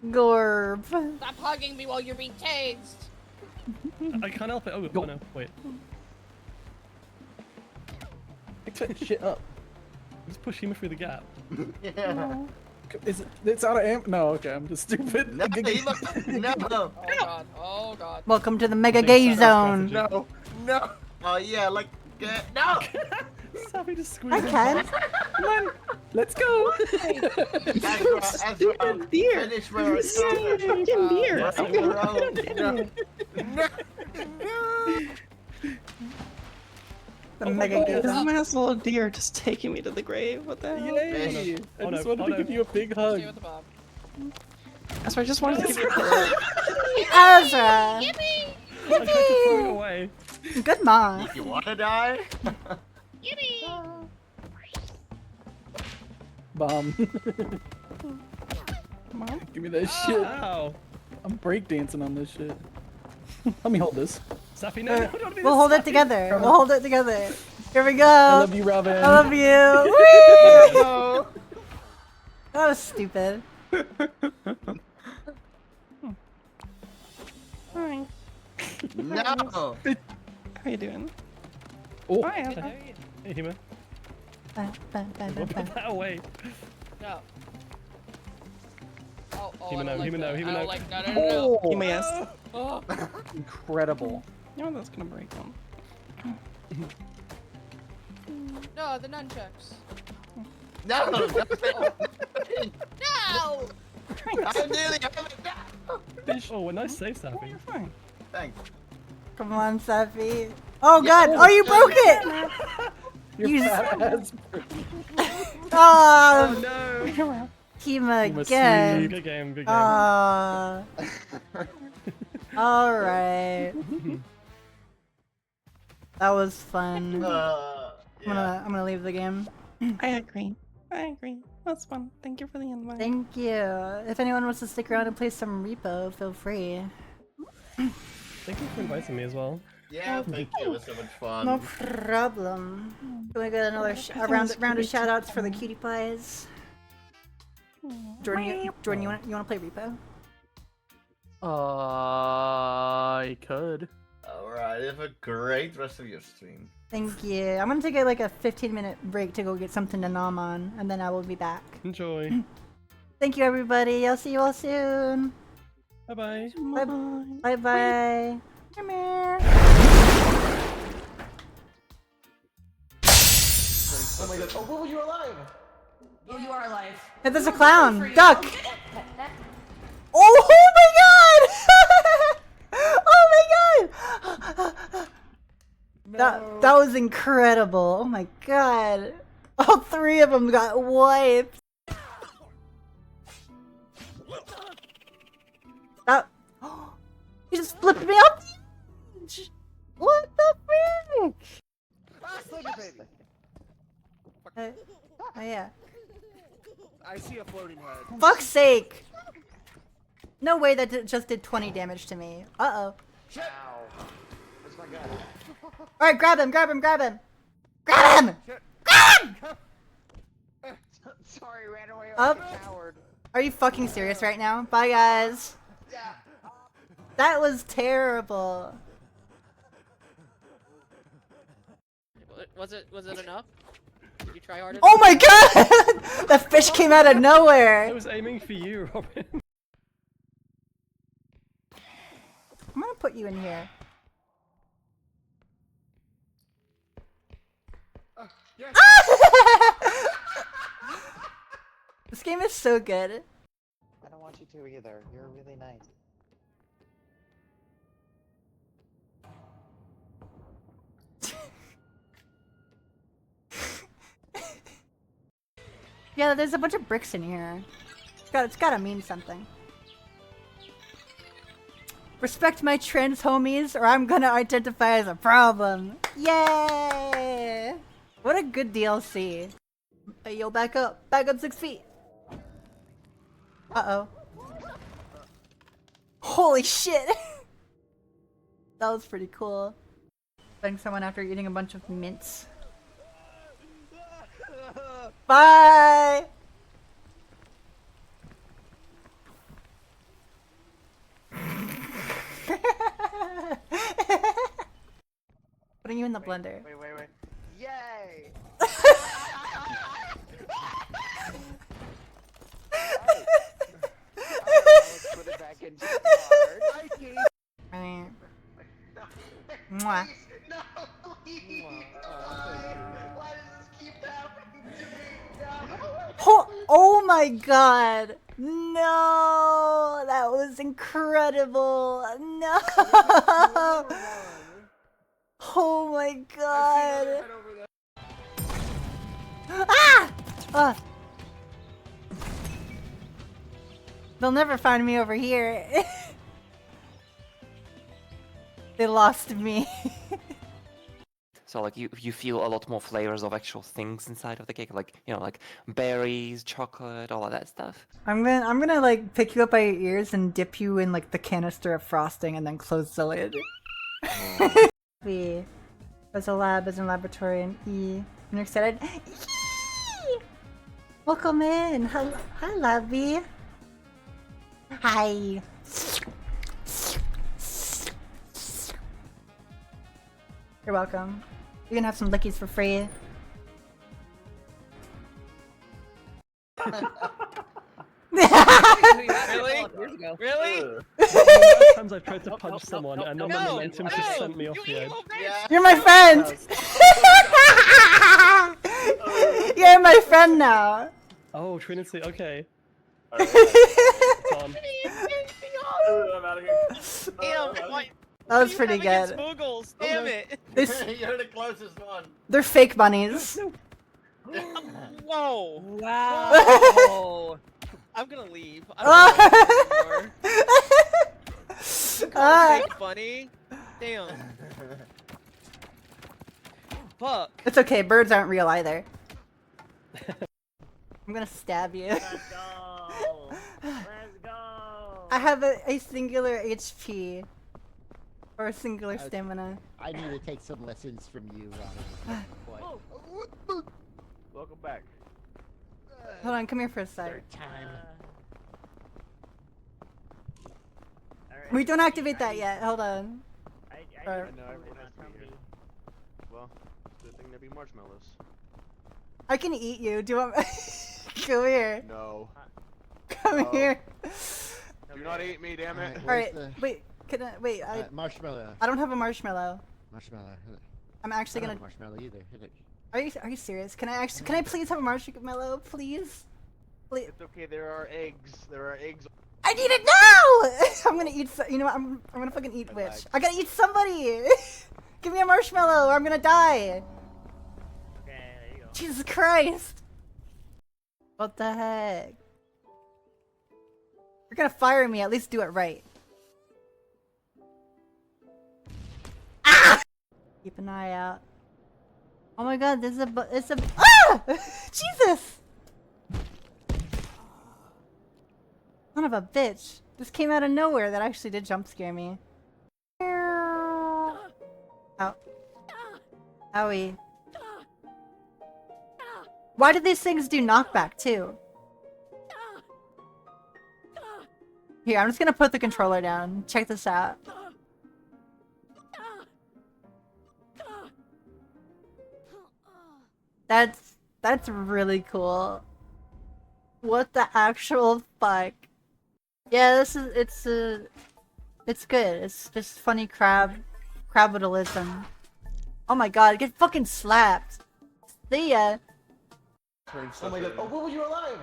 Gorb. Stop hugging me while you're being tased. I can't help it. Oh no, wait. Pick that shit up. Just push Hema through the gap. Yeah. It's out of amp. No, okay, I'm just stupid. No, no. Oh god. Oh god. Welcome to the mega gay zone. No. Oh yeah, like no. Savvy to squeeze. I can. Come on, let's go. Ezra, Deer. finish where I started. Fucking deer. The mega gay zone. Dumbass little deer just taking me to the grave. What the hell? Yay! Oh, I just no. wanted to give you a big hug. Stay with the bomb. That's why I just wanted to give you a hug. Ezra. Yippee! I tried to throw it away. Good mom. You wanna die? Yippee! Bomb. Give me that shit. Ow. I'm breakdancing on this shit. Let me hold this. Safi, no, don't be We'll hold it together. We'll hold it together. Here we go. I love you, Robin. I love you. Whee! That was stupid. No. How you doing? Oh, Hi, hey, Anna. hey, Hima. Put that away. No. Oh, oh, Hima I no, don't like Hima no, that. Hima I no. don't like that. No. Hima yes. Oh. Incredible. No, that's gonna break them. No, the nunchucks. No! No! I nearly have it now! Oh, a nice save, Sappy. You're fine. Thanks. Come on, Sappy. Oh god! Oh, you broke it! Your fat ass. Oh, no! Hima Hima again. sweet. Good game, good game. Alright. That was fun. I'm gonna leave the game. I agree. I agree. That's fun. Thank you for the invite. Thank you. If anyone wants to stick around and play some Repo, feel free. Thank you for inviting me as well. Yeah, thank you. It was so much fun. No problem. Can we get another a round of shout outs for the cutie pies? Jordan, you wanna play Repo? I could. Alright, have a great rest of your stream. Thank you. I'm gonna take a 15-minute break to go get something to nom on, and then I will be back. Enjoy. Thank you, everybody. I'll see you all soon. Bye-bye. Bye-bye. Come here. Oh my god. Oh, Will, you're alive! Oh, you are alive. Hey, there's a clown. Duck. Oh my god! Oh my god! That was incredible. Oh my god. All three of them got wiped. That he just flipped me off the edge. What the frick? Oh yeah. I see a floating head. Fuck's sake! No way that just did 20 damage to me. Uh-oh. Ow. Where's my gun? Alright, grab him, grab him, grab him! Grab him! Grab him! Sorry, ran away Up. like a coward. Are you fucking serious right now? Bye, guys. That was terrible. Was it enough? Did you try harder? Oh my god! The fish came out of nowhere! I was aiming for you, Robin. I'm gonna put you in here. Yes. This game is so good. I don't want you to either. You're really nice. Yeah, there's a bunch of bricks in here. It's gotta mean something. Respect my trans homies or I'm gonna identify as a problem. Yay! What a good DLC. Hey, yo, back up. Back up 6 feet. Uh-oh. Holy shit! That was pretty cool. Fighting someone after eating a bunch of mints. Bye! Putting you in the blender. Wait. Yay! Put it back in just hard. Mwah. No, please. Why does this keep happening to me? No. Oh my god! No! That was incredible! No! Oh my god! Ah! They'll never find me over here. They lost me. So like you feel a lot more flavors of actual things inside of the cake, like like berries, chocolate, all of that stuff. I'm gonna like pick you up by your ears and dip you in like the canister of frosting and then close the lid. V. As a lab, as a laboratory, and E. And you're excited? Yee! Welcome in. Hi, Labby. Hi. You're welcome. You're gonna have some lickies for free. Really? Really? Times I've tried to punch someone and then the momentum just sent me off the edge. You're my friend! You're my friend now! Oh, Trinity, okay. Damn, That was pretty good. Smoogles, damn it! You're the closest one. They're fake bunnies. Whoa! Wow! I'm gonna leave. I don't want to play anymore. Fake funny. Damn. Fuck. It's okay, birds aren't real either. I'm gonna stab you. Let's go. Let's go. I have a singular HP. Or a singular stamina. I need to take some lessons from you, Ronald. Welcome back. Hold on, come here for a sec. We don't activate that yet, hold on. I Or- know everyone has to be here. Well, it's a good thing there be marshmallows. I can eat you, do you want come here. No. Come No. here. Do not eat me, damn it. Alright, wait, can I, wait, marshmallow. I don't have a marshmallow. Marshmallow. Hit it. I'm actually I don't gonna. have marshmallow either. Hit it. Are you serious? Can I please have a marshmallow, please? Please. It's okay, there are eggs. There are eggs. I need it now! I'm gonna eat. You know what? I'm gonna fucking eat witch. I gotta eat somebody. Give me a marshmallow, or I'm gonna die. Okay, there you go. Jesus Christ! What the heck? You're gonna fire me. At least do it right. Ah! Keep an eye out. Oh my God! It's a. Ah! Jesus! Son of a bitch. This came out of nowhere. That actually did jump scare me. Ow. Owie. Why did these things do knockback too? Here, I'm just gonna put the controller down. Check this out. That's really cool. What the actual fuck? Yeah, it's good. It's just funny capitalism. Oh my God, get fucking slapped. See ya. Oh my God. Oh, what was you alive?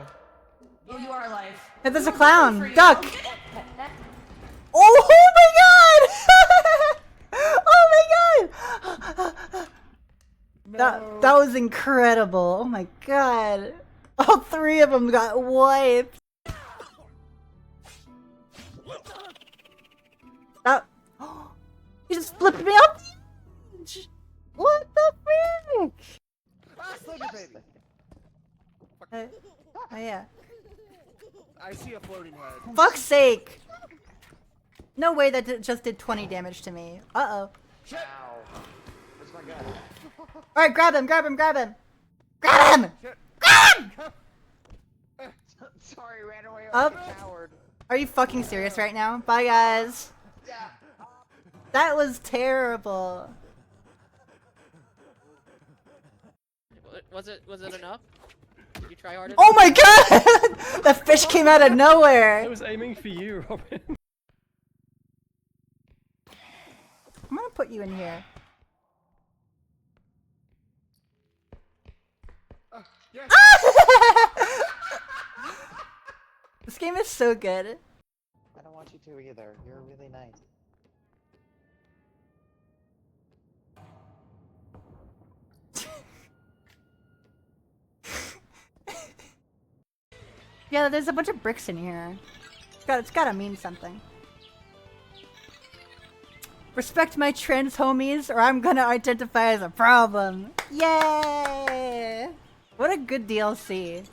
Oh, you are alive. Hey, there's a clown. Duck. Oh my God! Oh my God! That was incredible. Oh my God! All three of them got wiped. That he just flipped me off the edge. What the frick? Oh yeah. I see a floating head. Fuck's sake! No way that just did 20 damage to me. Uh-oh. Shit. That's not good. Alright, grab him, grab him, grab him! Grab him! Grab him! Sorry, ran away Up. like a coward. Are you fucking serious right now? Bye, guys. That was terrible. Was it enough? Did you try hard enough? Oh my God! The fish came out of nowhere. I was aiming for you, Robin. I'm gonna put you in here. Yes. This game is so good. I don't want you to either. You're really nice. Yeah, there's a bunch of bricks in here. It's gotta mean something. Respect my trans homies, or I'm gonna identify as a problem. Yay! What a good DLC.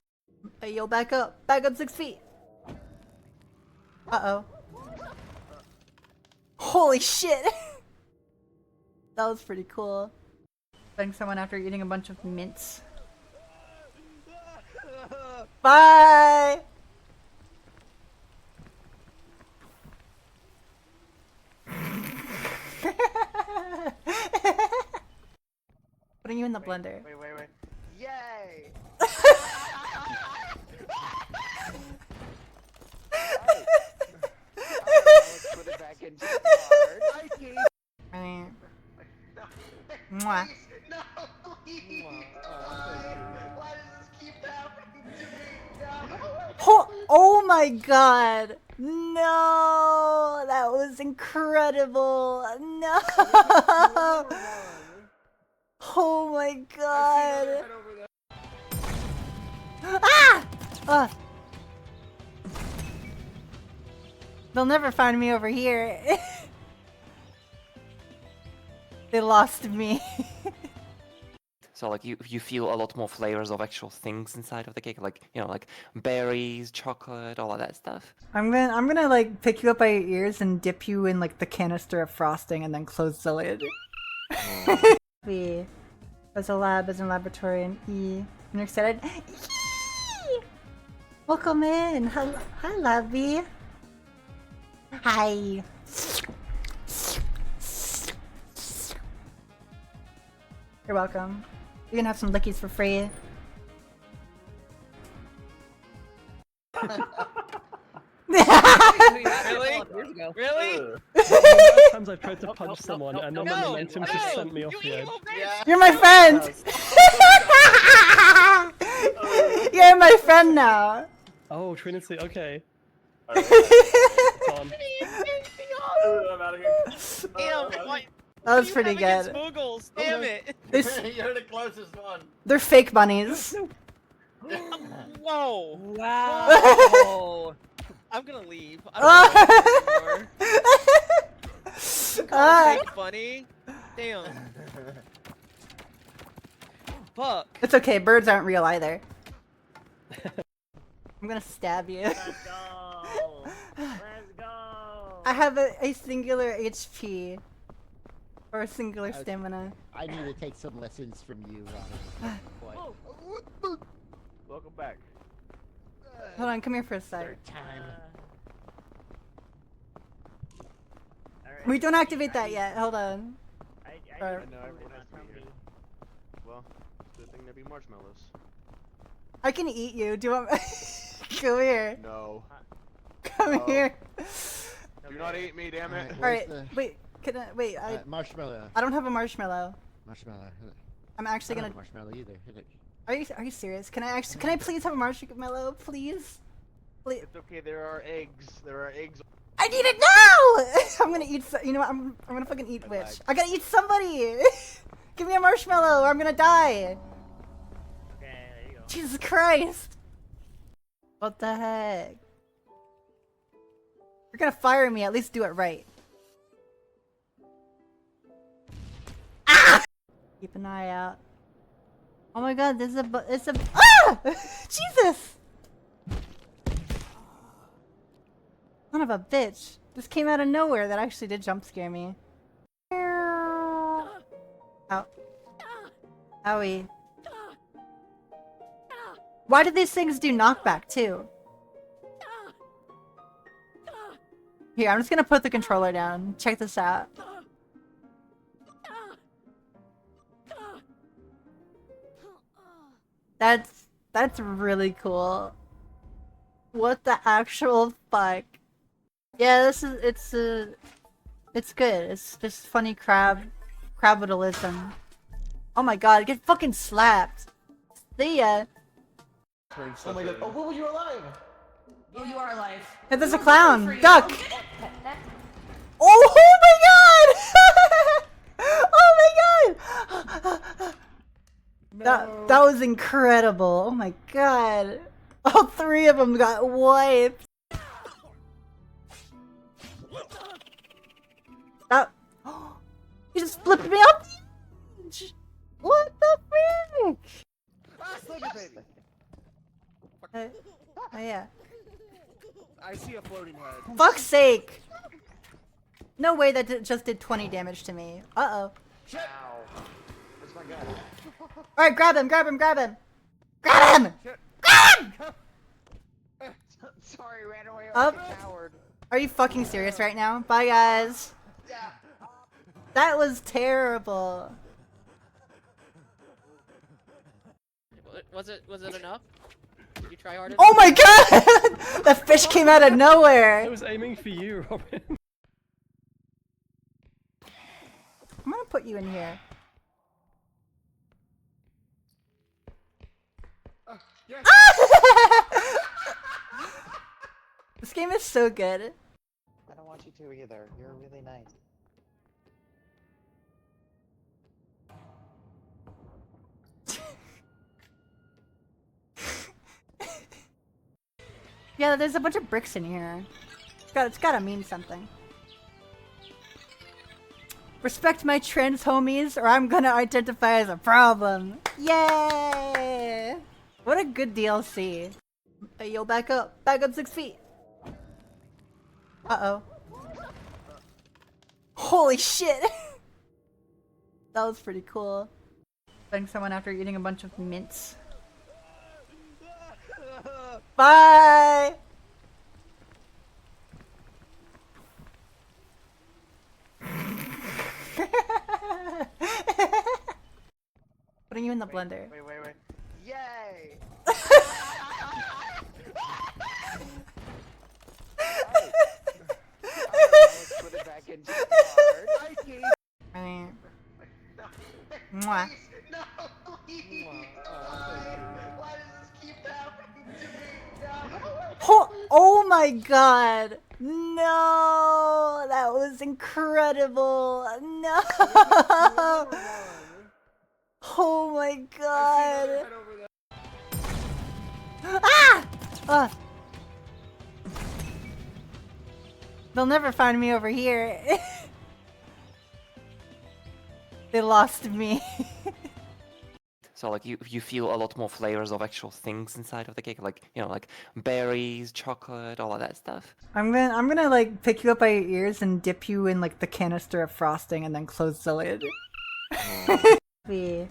Hey, yo, back up. Back up 6 feet. Uh-oh. Holy shit! That was pretty cool. Putting someone after eating a bunch of mints. Bye! Putting you in the blender. Wait. Yay! Let's put it back into the card. I gave. Mwah. No, please. Why does this keep happening to me? No. Oh my god! No! That was incredible! No! Oh my god! Ah! They'll never find me over here. They lost me. So like you feel a lot more flavors of actual things inside of the cake, like like berries, chocolate, all of that stuff. I'm gonna like pick you up by your ears and dip you in like the canister of frosting and then close the lid. B. As a lab, as in laboratory, and E. You're excited? Yee! Welcome in. Hi, Labby. Hi. You're welcome. You're gonna have some lickies for free. Really? Really? Times I've tried to punch someone and then the momentum just sent me off the edge. You're my friend! You're my friend now! Oh, Trinity, okay. I'm out of here. Damn, what? That was pretty good. Smoogles, damn it. You're the closest one. They're fake bunnies. Whoa. Wow. I'm gonna leave. I don't know anymore. Fake funny. Damn. Fuck. It's okay, birds aren't real either. I'm gonna stab you. Let's go. Let's go. I have a singular HP. Or a singular stamina. I need to take some lessons from you, Ronald. Welcome back. Hold on, come here for a sec. We don't activate that yet. Hold on. I Or- know everyone has to be here. Well, it's a good thing there be marshmallows. I can eat you. Do you want? Come here. No. Come No. here. Do not eat me, damn it. All right. Wait. Can I? Wait. Marshmallow. I don't have a marshmallow. Marshmallow. Hit it. I'm actually I don't gonna. have a marshmallow either. Hit it. Are you serious? Can I please have a marshmallow, please? Please. It's okay. There are eggs. There are eggs. I need it now! I'm gonna eat. You know what? I'm gonna fucking eat witch. I gotta eat somebody. Give me a marshmallow, or I'm gonna die. Okay, there you go. Jesus Christ! What the heck? You're gonna fire me. At least do it right. Ah! Keep an eye out. Oh my God! It's a. Ah! Jesus! Son of a bitch. This came out of nowhere. That actually did jump scare me. Ow. Owie. Why do these things do knockback too? Here, I'm just gonna put the controller down. Check this out. That's really cool. What the actual fuck? Yeah, it's good. It's just funny capitalism. Oh my God, get fucking slapped. See ya. Oh my God. Oh, what was you alive? Oh, you are alive. Hey, there's a clown. Duck. Oh my God! Oh my God! That was incredible. Oh my God. All three of them got wiped. That. You just flipped me off the edge. What the frick? Ah, Slugger baby. Oh yeah. I see a floating head. Fuck's sake! No way that just did 20 damage to me. Uh-oh. Shit. Ow. Where's my gun? Alright, grab him, grab him, grab him! Grab him! Shit. Grab him! Sorry, ran away Up. like a coward. Are you fucking serious right now? Bye, guys. Yeah. That was terrible. Was it enough? Did you try harder? Oh my god! That fish came out of nowhere! I was aiming for you, Robin. I'm gonna put you in here. This game is so good. I don't want you to either. You're really nice. Yeah, there's a bunch of bricks in here. It's gotta mean something. Respect my trans homies or I'm gonna identify as a problem. Yay! What a good DLC. Hey, yo, back up. Back up 6 feet. Uh-oh. Holy shit! That was pretty cool. Fighting someone after eating a bunch of mints. Bye! Putting you in the blender. Wait. Yay! Put it back in Mwah. No, please! Why does this keep happening to me? No! Oh my god! No! That was incredible! No! Oh my god! Ah! They'll never find me over here. They lost me. So like you feel a lot more flavors of actual things inside of the cake, like like berries, chocolate, all of that stuff. I'm gonna like pick you up by your ears and dip you in like the canister of frosting and then close the lid. V.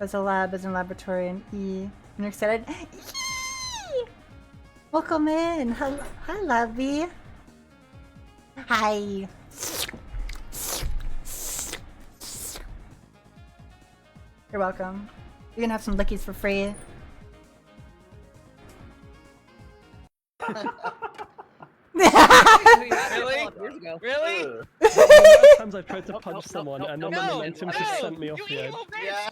As a lab, as a laboratory, and E. And you're excited? Yee! Welcome in. Hi, Labby. Hi. You're welcome. You're gonna have some lickies for free. Really? Really? Times I've tried to punch someone and then the momentum just sent me off the edge.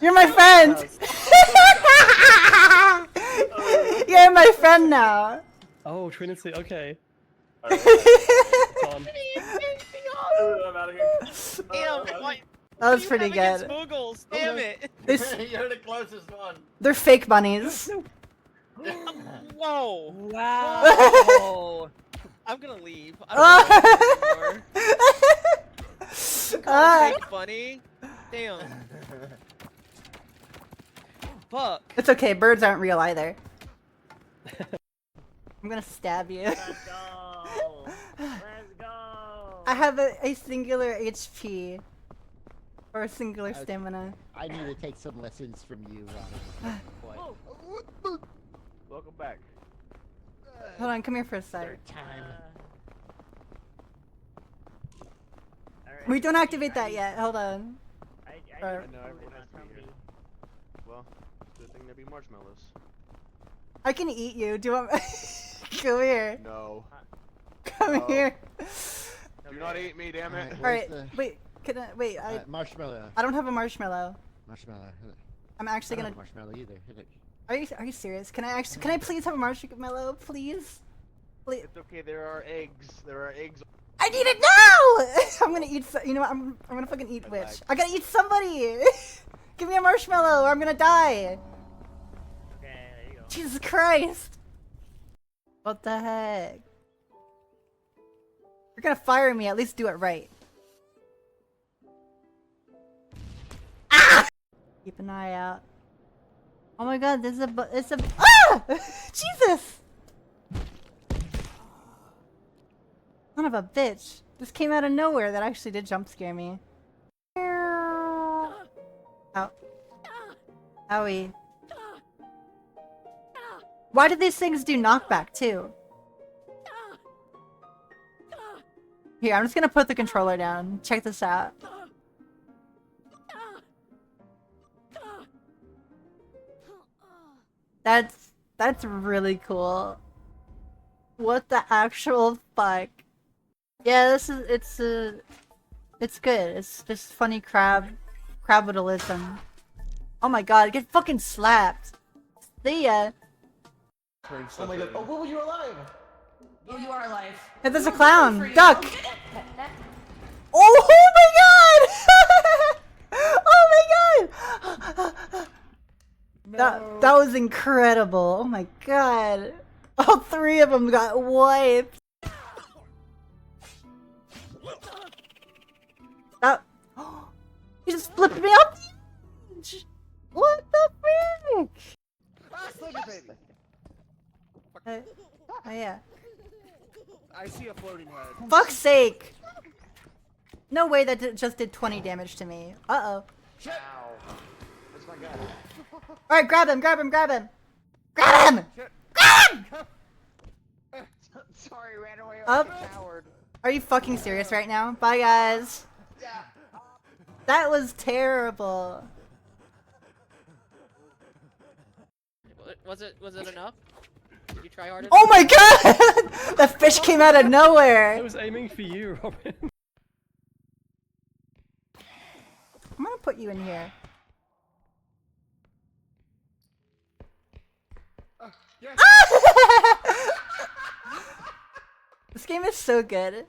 You're my friend! You're my friend now! Oh, Trinity, okay. That was pretty good. Smoogles, damn it! You're the closest one. They're fake bunnies. Whoa! Wow! I'm gonna leave. I don't want to anymore. Fake funny. Damn. Fuck. It's okay, birds aren't real either. I'm gonna stab you. Let's go. Let's go. I have a singular HP. Or a singular stamina. I need to take some lessons from you, Robin. Welcome back. Hold on, come here for a sec. We don't activate that yet. Hold on. I Or- know everyone has to be here. Well, it's a good thing there be marshmallows. I can eat you. Do you want? Come here. No. Come No. here. Do not eat me, damn it. All right. Wait. Can I? Wait. Marshmallow. I don't have a marshmallow. Marshmallow. Hit it. I'm actually I don't gonna. have marshmallow either. Hit it. Are you serious? Can I please have a marshmallow, please? Please. It's okay, there are eggs. There are eggs. I need it now! I'm gonna eat. You know what? I'm gonna fucking eat witch. I gotta eat somebody. Give me a marshmallow, or I'm gonna die. Okay, there you go. Jesus Christ! What the heck? You're gonna fire me. At least do it right. Ah! Keep an eye out. Oh my God! It's a. Ah! Jesus! Son of a bitch. This came out of nowhere. That actually did jump scare me. Ow. Owie. Why did these things do knockback too? Here, I'm just gonna put the controller down. Check this out. That's really cool. What the actual fuck? Yeah, it's good. It's just funny crabitalism. Oh my god, get fucking slapped. See ya. Oh my god. Oh, Will, you're alive! Oh, you are alive. Hey, there's a clown. Duck. Oh my god! Oh my god! That was incredible. Oh my god. All three of them got wiped. That he just flipped me off the edge. What the frick? Oh yeah. I see a floating head. Fuck's sake! No way that just did 20 damage to me. Uh-oh. Ow. Where's my gun? Alright, grab him, grab him, grab him! Grab him! Grab him! Sorry, ran away. Up. Are you fucking serious right now? Bye, guys. Yeah. That was terrible. Was it enough? Did you try harder? Oh my god! The fish came out of nowhere! I was aiming for you, Robin. I'm gonna put you in here. Yes. This game is so good.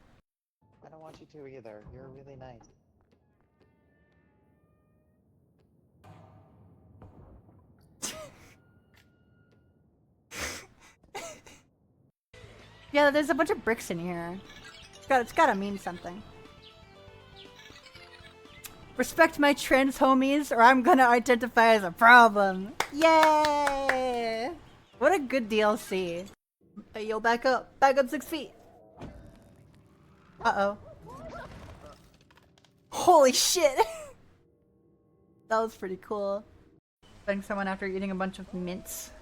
I don't want you to either. You're really nice. Yeah, there's a bunch of bricks in here. It's gotta mean something. Respect my trans homies or I'm gonna identify as a problem. Yay! What a good DLC. Hey, yo, back up. Back up 6 feet. Uh-oh. Holy shit! That was pretty cool. Fighting someone after eating a bunch of mints.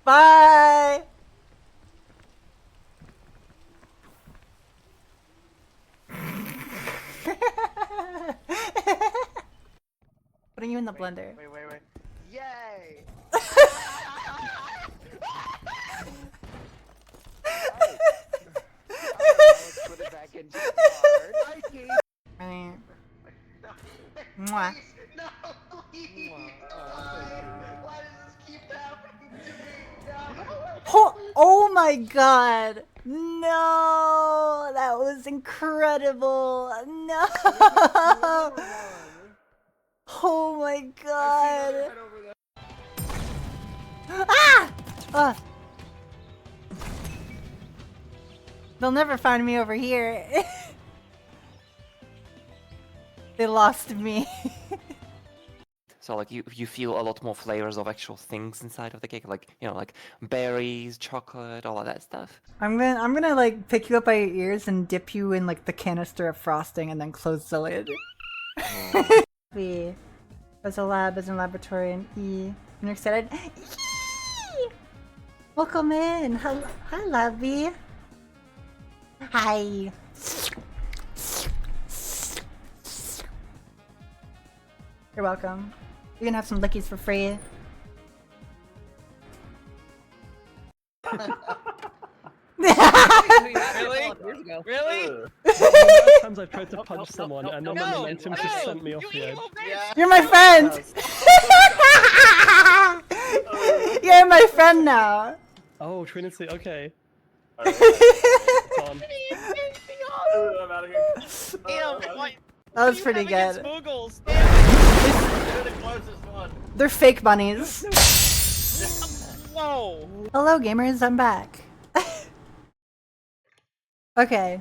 Bye! Putting you in the blender. Wait. Yay! Put it back in hard. Mwah. No, please! Why does this keep happening to me? No! Oh my god! No! That was incredible! No! Oh my god! Ah! They'll never find me over here. They lost me. So like you feel a lot more flavors of actual things inside of the cake, like like berries, chocolate, all of that stuff. I'm gonna like pick you up by your ears and dip you in like the canister of frosting and then close the lid. V. As a lab, as a laboratory, and E. And you're excited? Yee! Welcome in. Hi, Labby. Hi. You're welcome. You're gonna have some lickies for free. Really? Really? Last times I've tried to punch someone and then the momentum just sent me off the edge. You're my friend! You're my friend now! Oh, Trinity, okay. That was pretty good. They're fake bunnies. Whoa! Hello gamers, I'm back. Okay.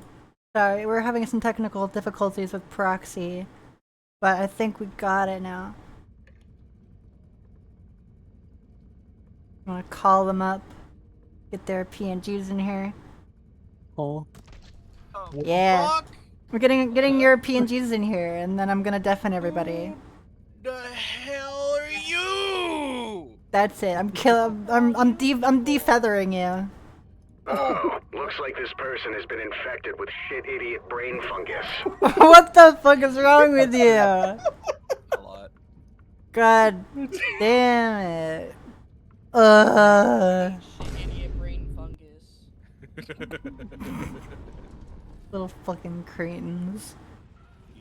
Sorry, we're having some technical difficulties with Proxy. But I think we got it now. I'm gonna call them up. Get their PNGs in here. Oh. Yeah. Fuck We're getting your PNGs in here, and then I'm gonna deafen everybody. the hell are you? That's it. I'm defeathering you. Oh, looks like this person has been infected with shit idiot brain fungus. What the fuck is wrong with you? God damn it. Idiot brain fungus. Little fucking cretins.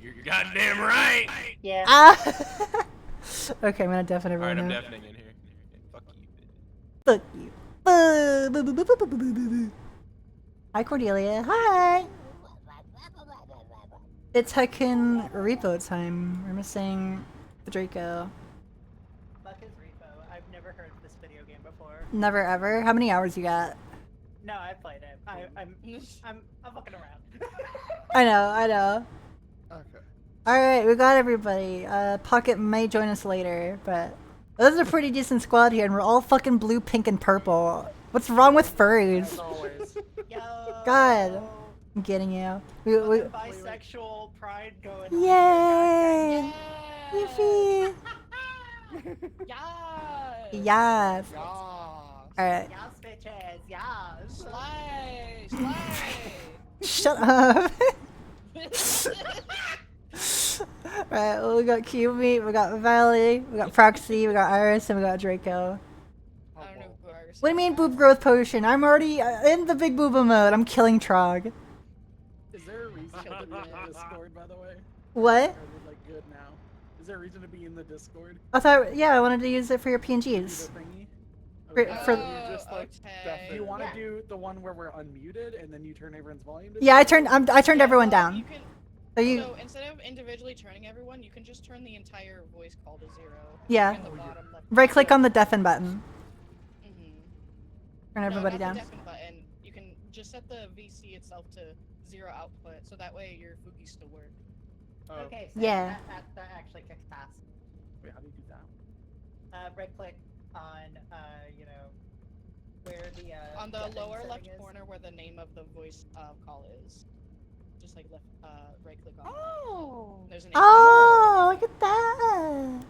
You're goddamn right. Yeah. Ah! Okay, I'm gonna deafen Alright, everyone I'm now. deafening in here. Fuck you. Fuck you. Hi, Cordelia. Hi. It's heckin' repo time. We're missing the Draco. Fuck is Repo? I've never heard of this video game before. Never ever. How many hours you got? No, I played it. I'm fucking around. I know. Okay. Alright, we got everybody. Pocket may join us later, but this is a pretty decent squad here, and we're all fucking blue, pink, and purple. What's wrong with furries? God. I'm getting you. We Bisexual pride going. Yay! Yippee! Yes. Yes. Yes. Alright. Yes, bitches. Yes. Slay. Slay. Shut up. Alright, well, we got QB, we got Valley, we got Proxy, we got Iris, and we got Draco. I don't know who Iris What do you mean boob growth potion? I'm already in the big booba mode. I'm killing Trog. Is there a reason to be in the Discord, by the way? What? Or are they like good now? Is there a reason to be in the Discord? I thought, yeah, I wanted to use it for your PNGs. For, for, You just like, do you want to do the one where we're unmuted and then you turn everyone's volume? yeah, I turned everyone down. So you, So instead of individually turning everyone, you can just turn the entire voice call to 0. yeah, In the bottom left right click on the deafen button. Mhm. Turn everybody no, not down. The deafen button. You can just set the VC itself to 0 output, so that way your Fuki still work. Okay. So Yeah. That actually kicks past. Wait, how do you do that? Right click on you know, where the On the deafen lower setting left is. corner where the name of the voice call is. Just like left, right click on. Oh. There's an Oh, look at that.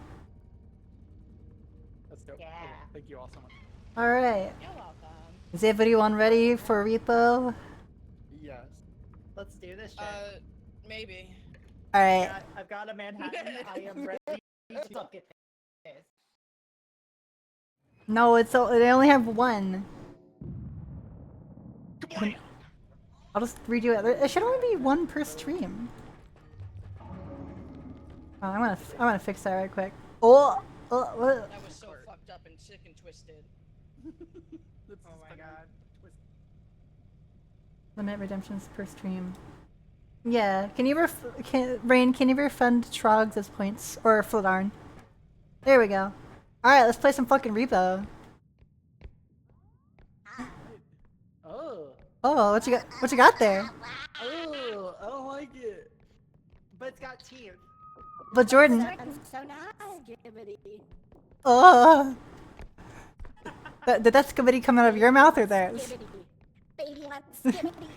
That's dope. Yeah. Okay, thank you all so much. All right. You're welcome. Is everyone ready for repo? Yes. Let's do this shit. Maybe. All right. I've got a Manhattan. I am ready to suck it. No, they only have one. I'll just redo it. It should only be one per stream. Oh, I'm gonna fix that right quick. Oh, what? That was so fucked up and sick and twisted. Oh my god. Limit redemptions per stream. Yeah, can you Rain? Can you refund Trogs as points or Fladarn? There we go. All right, let's play some fucking repo. Oh. Oh, what you got? What you got there? Oh, I don't like it. But it's got teeth. But Jordan. So nice, Skibbity. Oh. Did that Skibbity come out of your mouth or theirs? Baby wants Skibbity.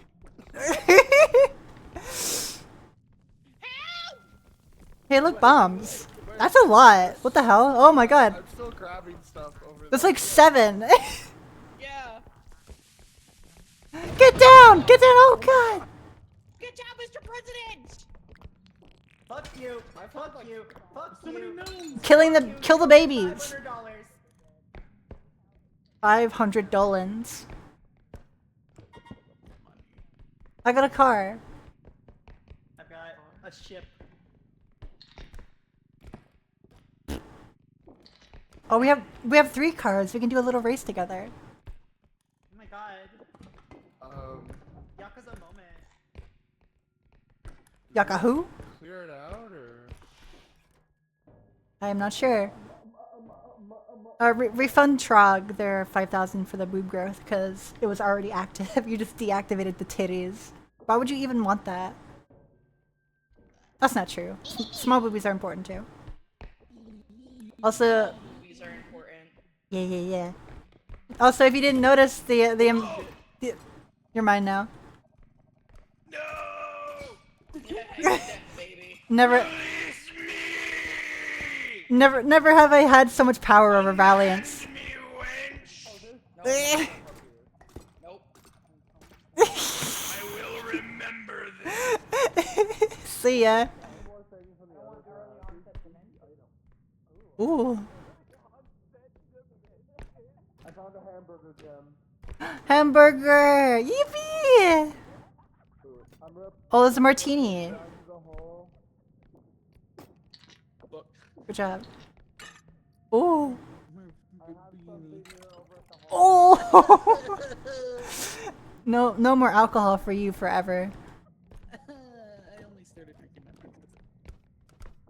Hey, look, bombs. That's a lot. What the hell? Oh my god. I'm still grabbing stuff over That's like 7. Yeah. Get down! Get down! Oh god! Good job, Mr. President! Fuck you. Fuck you. Fuck you. Kill the babies. $500. $500. I got a car. I've got a ship. Oh, we have 3 cars. We can do a little race together. Oh my god. Yakuza moment. Yaka who? Clear it out, or I am not sure. Refund Trog their 5,000 for the boob growth because it was already active. You just deactivated the titties. Why would you even want that? That's not true. Small boobies are important too. Also, These are important. yeah. Also, if you didn't notice, you're mine now. Never have I had so much power over Valiance. Nope. I will remember this. See ya. Ooh. I found a hamburger gem. Hamburger! Yippee! I'm up Oh, there's a martini. down to the hole. Look. Good job. Ooh. I have something here over at the hole. Oh! No more alcohol for you forever. I only started drinking that.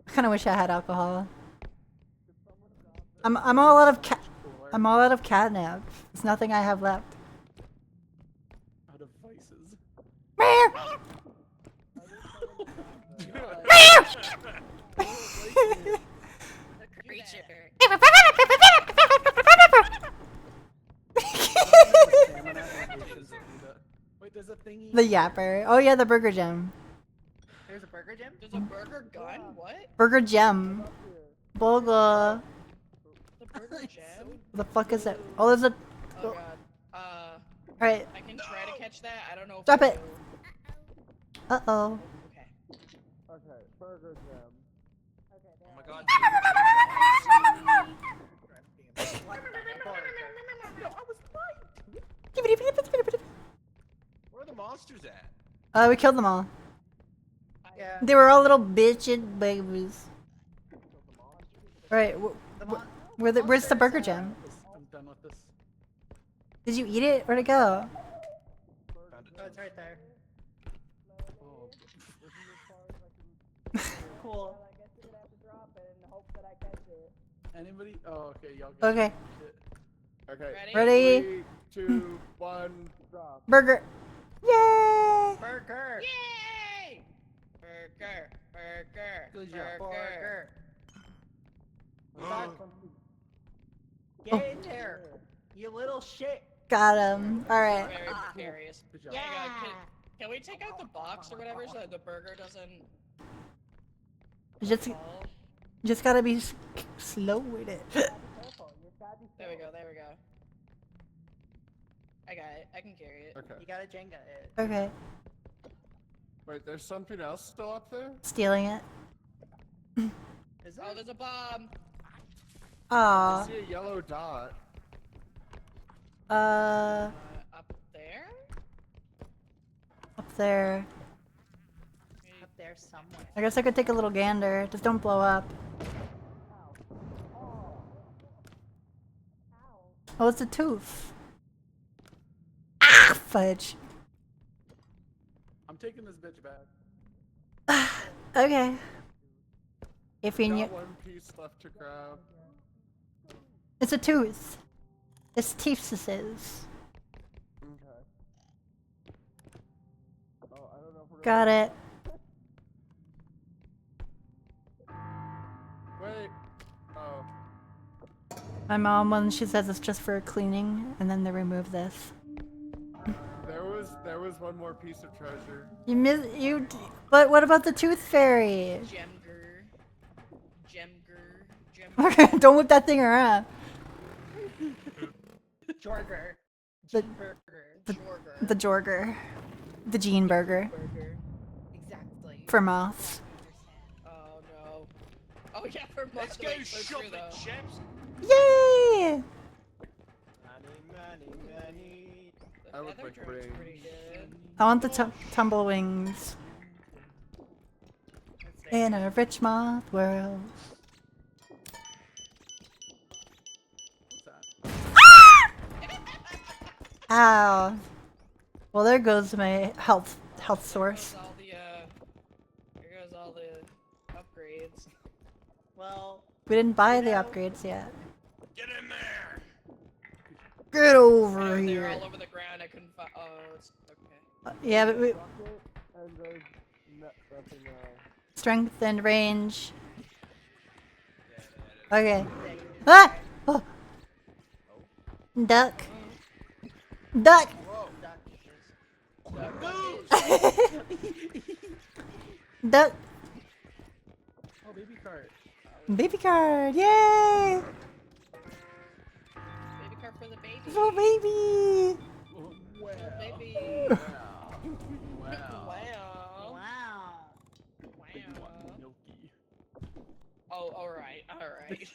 I kind of wish I had alcohol. I'm all out of I'm all out of catnip. There's nothing I have left. Out of vices. Wait, there's a thingy. The yapper. Oh yeah, the burger gem. There's a burger gem? There's a burger gun? What? Burger gem. Burger. The burger gem? What the fuck is it? Oh, there's a. Oh god. Alright. I can try to catch that. I don't know if Drop I it. will. Uh-oh. Okay, burger gem. Oh my god. Where are the monsters at? We killed them all. Yeah. They were all little bitchin' babies. Alright, where's the burger gem? I'm done with this. Did you eat it? Where'd it go? Oh, it's right there. Cool. Anybody? Oh, okay, y'all got Okay. it. Okay. Ready? 3, 2, 1, drop. Burger. Yay! Burger! Yay! Burger! Burger! Good job. Burger! Get in there, you little shit. Got him. Alright. Very precarious. Good job. Hey, can we take out the box or whatever so that the burger doesn't... Just gotta be slow with it. There we go, there we go. I got it. I can carry it. Okay. You gotta Jenga it. Okay. Wait, there's something else still up there? Stealing it. Oh, there's a bomb! I Aw. see a yellow dot. Up there? Up there. Up there somewhere. I guess I could take a little gander. Just don't blow up. Oh, it's a tooth. Ah, fudge. I'm taking this bitch back. Okay. If you Got knew, one piece left to grab. it's a tooth. It's teeth's. Okay. Oh, I don't know if we're Got it. Wait. Oh. My mom, when she says it's just for cleaning, and then they remove this. There was one more piece of treasure. You miss you. But what about the tooth fairy? Gemger. Gemger. Gemger. Don't whip that thing around. Jorger. The, Jorger. the Jorger. The Gene Burger. Exactly. For moths. Oh no. Oh yeah, for Let's most go of it, so shop true, it, though. chaps. Yay! I would Feather like drone's brain. pretty good. I want the tumble wings. In a rich moth world. Ow. Well, there goes my health source. Here goes all the upgrades. Well, We didn't buy the upgrades yet. Get in there! Get over They're here. all over the ground. I couldn't find. Oh, it's okay. Yeah, but we And there's nothing else. strength and range. Okay. Ah! Oh. Duck. Duck. Duck. Oh, baby cart. Baby card. Yay! Baby car for the baby. Little baby. Little baby. Wow. Wow. wow. Baby want milky. Oh, alright, alright.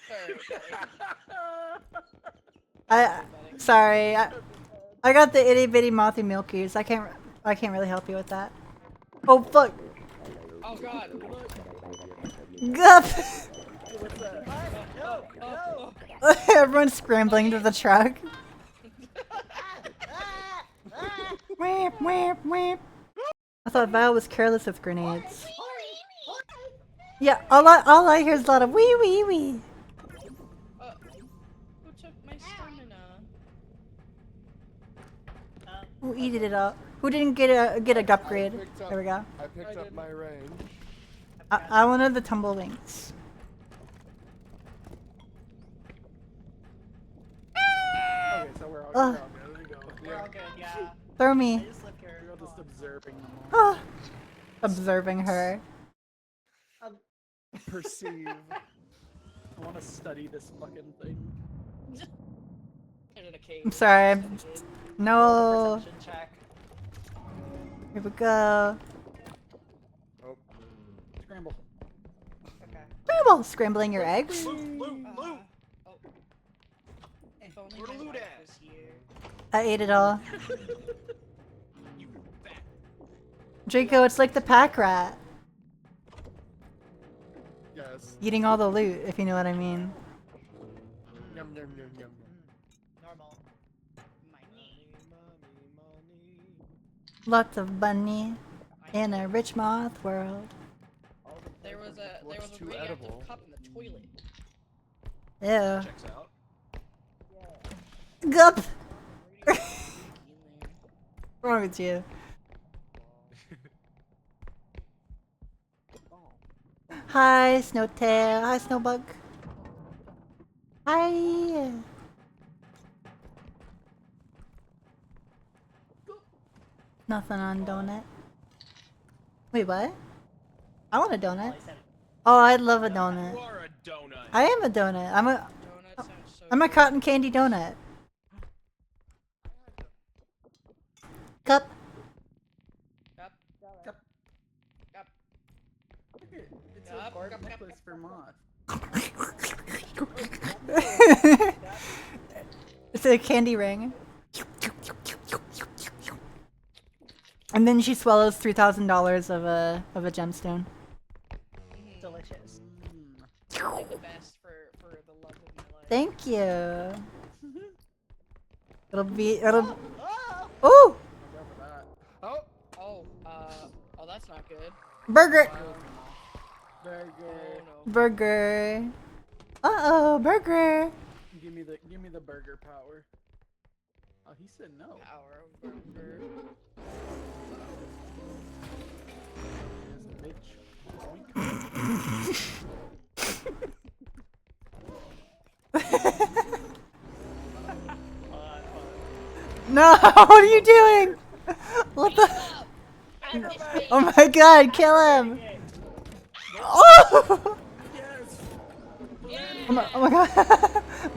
Sorry. I got the itty bitty mothy milkies. I can't really help you with that. Oh fuck. Oh god. Gup. No, no. Everyone's scrambling to the truck. Weep, weep, weep. I thought Val was careless with grenades. Yeah, all I hear is a lot of wee wee wee. Who took my stamina? Who eated it up? Who didn't get a upgrade? There we go. I picked up my range. I wanted the tumble wings. Okay, so we're all good. There we go. We're all good, yeah. Throw me. We're all just observing them all. Ah, observing her. Perceive. I want to study this fucking thing. In a cave. I'm sorry. No. Perception check. Here we go. Oh. Scramble. Okay. Scramble. Scrambling your eggs. Oh. If only my wife was here. I ate it all. Draco, it's like the pack rat. Yes. Eating all the loot, if you know what I mean. Yum yum yum yum. Normal. Lots of bunny in a rich moth world. There was a too radioactive edible. cup in the toilet. Ew. Checks out. Gup! What's wrong with you? Hi, Snowtail. Hi, Snowbug. Hi. Nothing on donut. Wait, what? I want a donut. Oh, I'd love a donut. You are a donut. I am a donut. I'm a cotton candy donut. Cup. Cup. Cup. Cup. It's a garden necklace for moth. It's a candy ring. And then she swallows $3,000 of a gemstone. Delicious. Like the best for the love of my life. Thank you. It'll. Ooh! Oh! Oh, that's not good. Burger! Burger. Oh no. Burger. Uh-oh, burger. Give me the burger power. Oh, he said no. Power of burger. No, what are you doing? What the? Oh my god, kill him! Oh! Oh my god.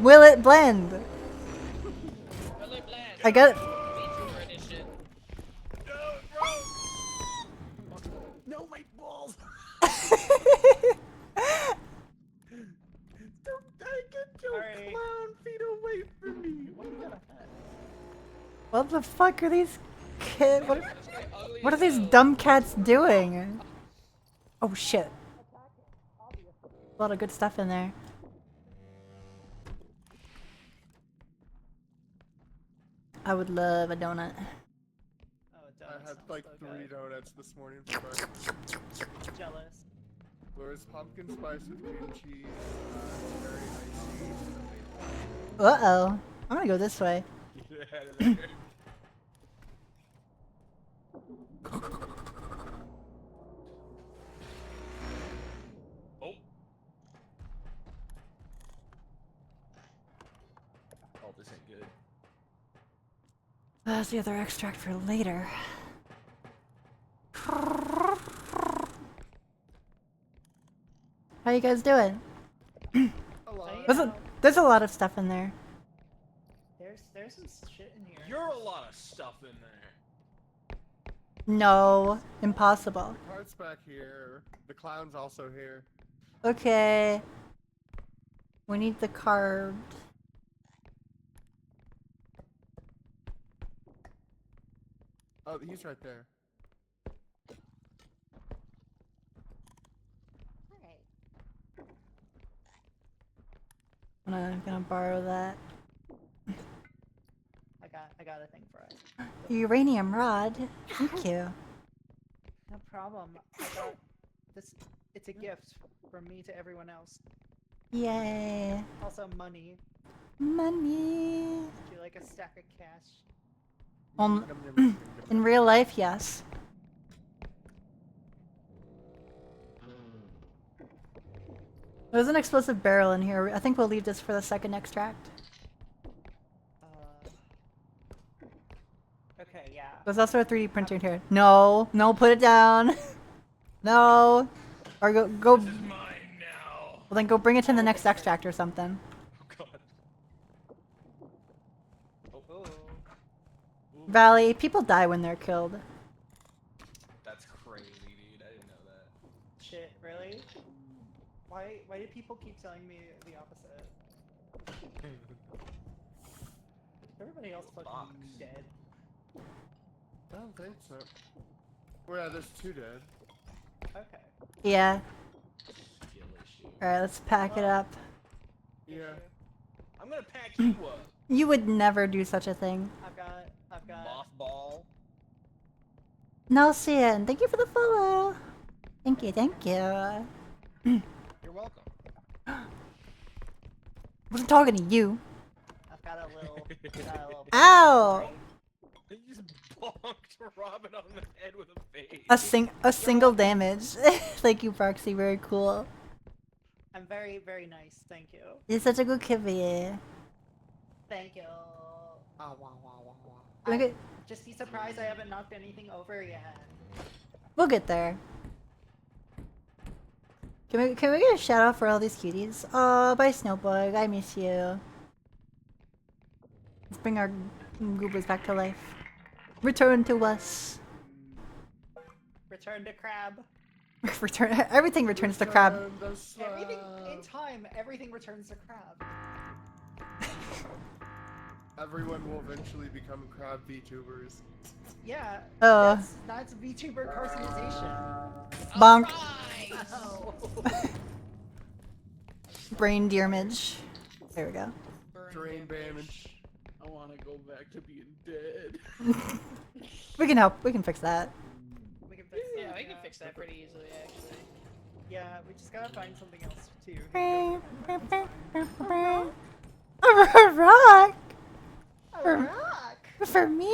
Will it blend? Will it blend? I got it. VTuber edition. No, my balls. Don't get your clown feet away from me. What do you got a hat? What the fuck are these kids? What are these dumb cats doing? Oh shit. A lot of good stuff in there. I would love a donut. I had like 3 donuts this morning for breakfast. Jealous. There was pumpkin spice with cream cheese, cherry icy. Uh-oh. I'm gonna go this way. Get out of there. Oh. Oh, this ain't good. That's the other extract for later. How you guys doing? There's a lot of stuff in there. There's some shit in here. You're a lot of stuff in there. No, impossible. Parts back here. The clown's also here. Okay. We need the carved. Oh, he's right there. I'm gonna borrow that. I got a thing for it. Uranium rod. Thank you. No problem. I got this. It's a gift from me to everyone else. Yay. Also money. Money. Do you like a stack of cash? In real life, yes. There's an explosive barrel in here. I think we'll leave this for the second extract. Okay, yeah. There's also a 3D printer in here. No, no, put it down. No. Or go. This is mine now. Well, then go bring it to the next extract or something. Oh god. Valley, people die when they're killed. That's crazy, dude. I didn't know that. Shit, really? Why do people keep telling me the opposite? Everybody else fucking dead. I don't think so. Well, yeah, there's 2 dead. Okay. Yeah. Alright, let's pack it up. Yeah. I'm gonna pack you up. You would never do such a thing. I've got. Mothball. Nelson, thank you for the follow. Thank you, thank you. You're welcome. Wasn't talking to you. I've got a little. Ow! You just bonked Robin on the head with a face. A single damage. Thank you, Proxy. Very cool. I'm very, very nice. Thank you. You're such a good kivy. Thank you. Look at. Just be surprised I haven't knocked anything over yet. We'll get there. Can we get a shout out for all these cuties? Oh, bye Snowbug. I miss you. Let's bring our goobers back to life. Return to us. Return to crab. Return. Everything returns to crab. Everything in time. Everything returns to crab. Everyone will eventually become crab VTubers. Yeah. Oh. That's VTuber carcinization. Bonk. Oh. Brain damage. There we go. Brain damage. I want to go back to being dead. We can help. We can fix that. We can fix Yeah, we can fix that pretty easily, actually. Yeah, we just gotta find something else too. A rock. A rock. For me.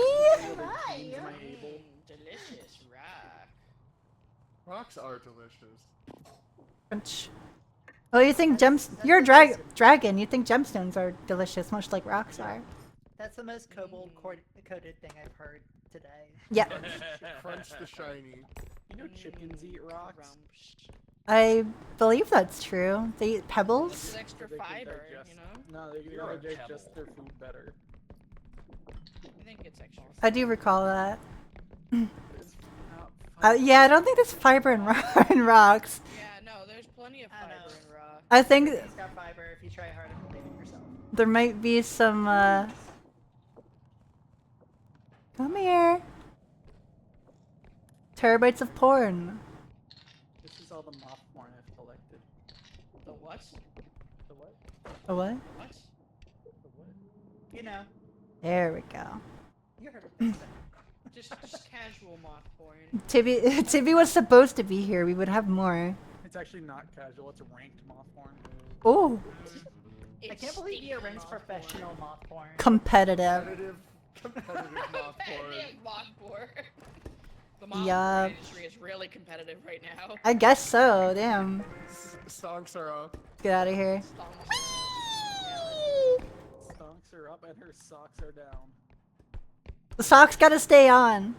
Delicious rock. Rocks are delicious. Crunch. Oh, you think You're a dragon. You think gemstones are delicious, much like rocks are. That's the most coded thing I've heard today. Yeah. Crunch the shiny. You know chickens eat rocks? I believe that's true. They eat pebbles. It's extra fiber, you know? No, they digest their food better. I think it's extra. I do recall that. Yeah, I don't think there's fiber in, in rocks. Yeah, no, there's plenty of fiber in rock. I think It's got fiber if you try hard and believe it yourself. there might be some, Come here. Terabytes of porn. This is all the moth porn I've collected. The what? The what? A what? What? The what? You know. There we go. You heard of it. Just casual moth porn. Tibby was supposed to be here. We would have more. It's actually not casual, it's ranked moth porn. Oh. I can't believe he ranks professional moth porn. Competitive. Competitive moth porn. Competitive moth porn. The moth Yeah. porn industry is really competitive right now. I guess so. Damn. Stonks are up. Get out of here. Stonks are up and her socks are down. The socks gotta stay on.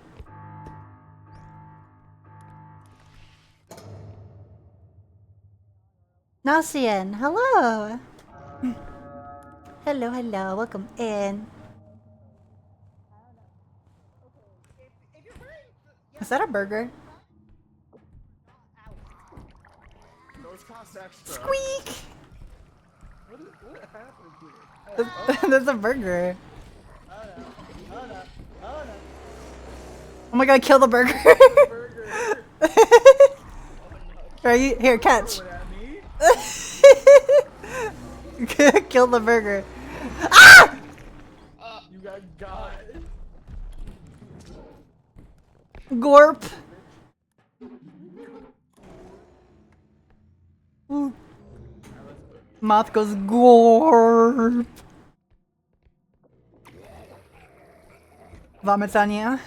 Nalcian, hello. Hello, hello. Welcome in. Is that a burger? Those cost extra. Squeak! What happened here? There's a burger. Oh no. Oh no. Oh no. Oh my god, kill the burger. Here, catch. Kill the burger. Ah! You got Gorp. Ooh. Mouth goes gorp. Vomits on you.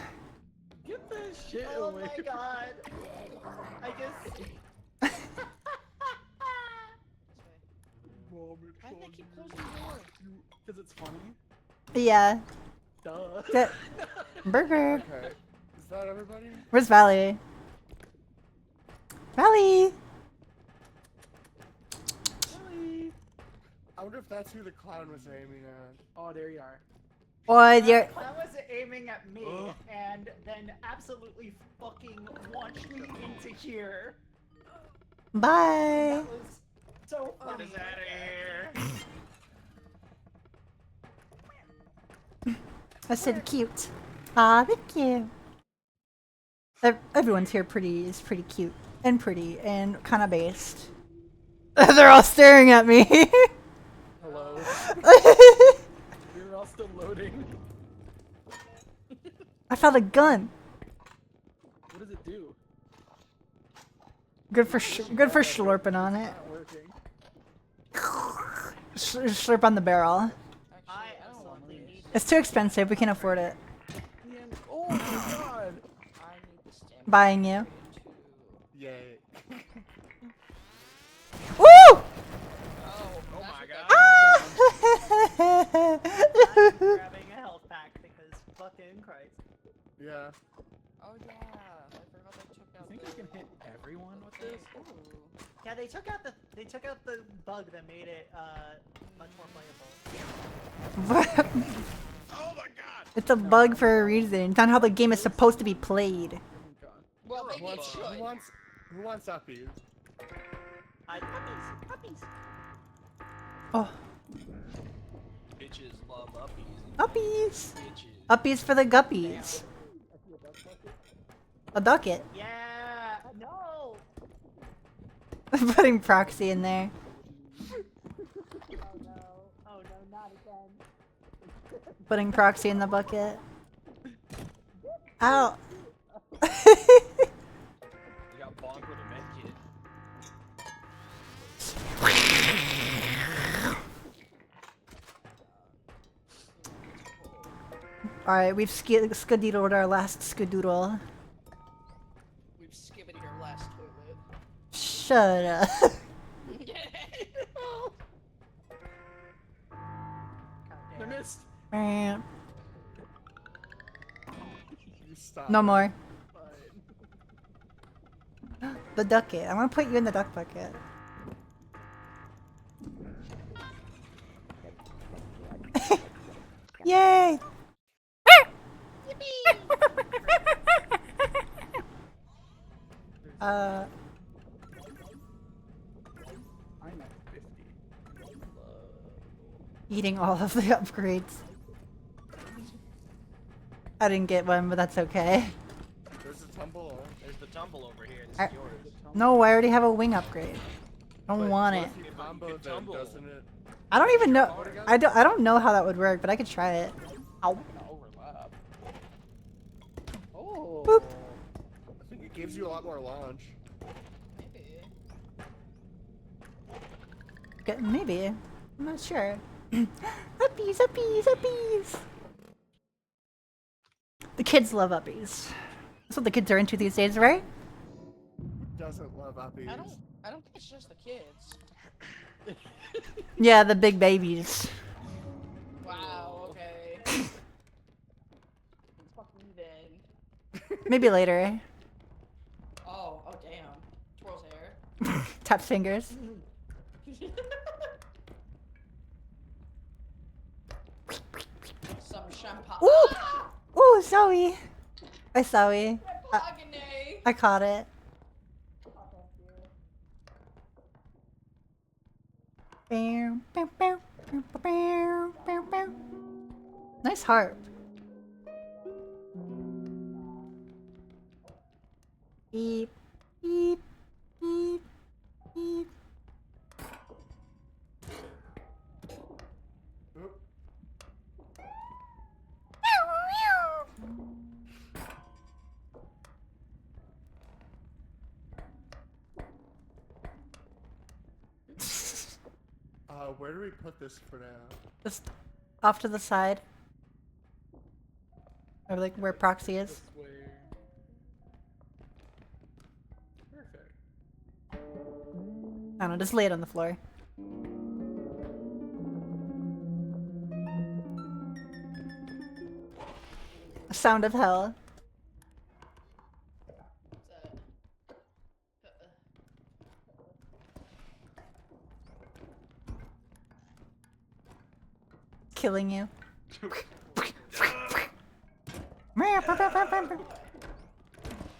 Get that shit Oh away. my god. I just. Why do they keep closing the door? Because it's funny. Yeah. Duh. That- burger. Okay. Is that everybody? Where's Valley? Valley. I wonder if that's who the clown was aiming at. Oh, there you are. What? You're. That was aiming at me, and then absolutely fucking launched me into here. Bye. That was so funny. Get us out of here. I said cute. Ah, thank you. Everyone's here is pretty cute and pretty and kind of based. They're all staring at me. Hello. You're all still loading. I found a gun. What does it do? Good for slurping on it. Not working. Slurp on the barrel. It's too expensive. We can't afford it. Oh my god. Buying you. Yay. Woo! Oh my god. Grabbing a health pack because fucking Christ. Yeah. Oh yeah, I forgot they took out. I think you can hit everyone with this. Yeah, they took out the bug that made it much more playable. Oh my god. It's a bug for a reason. It's not how the game is supposed to be played. Well, maybe it should. Who wants uppies? Puppies. Oh, Bitches love uppies. uppies. Bitches. Uppies for the guppies. A ducket. Yeah. No. Putting proxy in there. Oh no, not again. Putting proxy in the bucket. Ow. You got bonked with a med kit. Alright, we've skadoodled our last skadoodle. We've skipped your last toilet. Shut up. I missed. Meow. You stop. No more. The ducket. I want to put you in the duck bucket. Yay! I'm at 50. Eating all of the upgrades. I didn't get one, but that's okay. There's a tumble. There's the tumble over here. This I- is yours. No, I already have a wing upgrade. I don't But want what it. if you combo them, doesn't it? I don't even know. I don't know how that would work, but I could try it. Ow. Overlap. Oh. Boop. I think it gives you a lot more launch. Maybe. Okay, maybe. I'm not sure. Uppies, uppies, uppies. The kids love uppies. That's what the kids are into these days, right? Doesn't love uppies. I don't think it's just the kids. Yeah, the big babies. Wow. Okay. Fucking then. Maybe later. Oh damn. Twirl's hair. Tap fingers. Some champagne. Ooh! Ooh, Zoe! Hi, Zoe. I caught it. Nice harp. Beep, beep, beep, beep. Where do we put this for now? Just off to the side. Or like where Proxy is. This way. Perfect. I don't know, just lay it on the floor. Sound of hell. Killing you.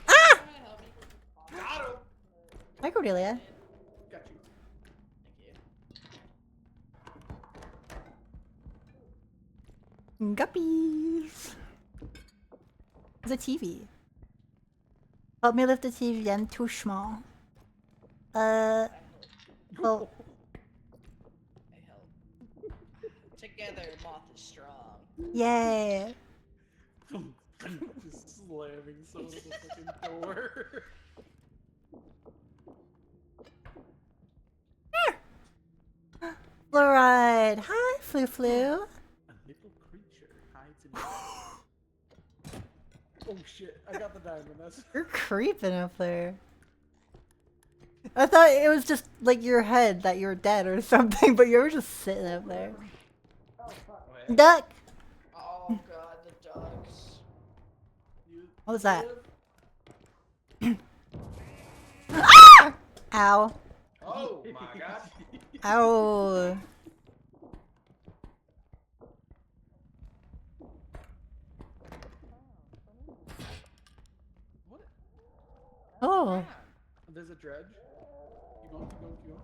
Ah! Hi, Cordelia. Got you. Guppies. The TV. Help me lift the TV. I'm too small. Oh. Together, Moth is strong. Yay. Just slamming some of the fucking door. Fluoride. Hi, Flu Flu. A little creature hides in. Oh shit! I got the diamond. That's. You're creeping up there. I thought it was just like your head that you're dead or something, but you were just sitting up there. Duck! Oh god, the ducks. What was that? Ah! Ow. Oh my god. Ow. What? Oh. There's a dredge. Keep going, keep going, keep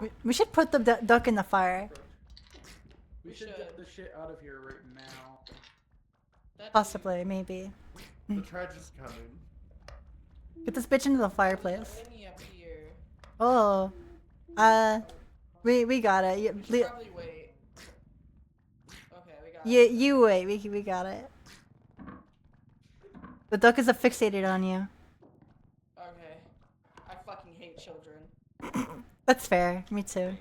going. We should put the duck in the fire. We should get the shit out of here right now. Possibly, maybe. The dredge is coming. Get this bitch into the fireplace. Winnie up here. Oh. We got it. We should probably wait. Okay, we got it. You wait. We got it. The duck is fixated on you. Okay. I fucking hate children. That's fair. Me too.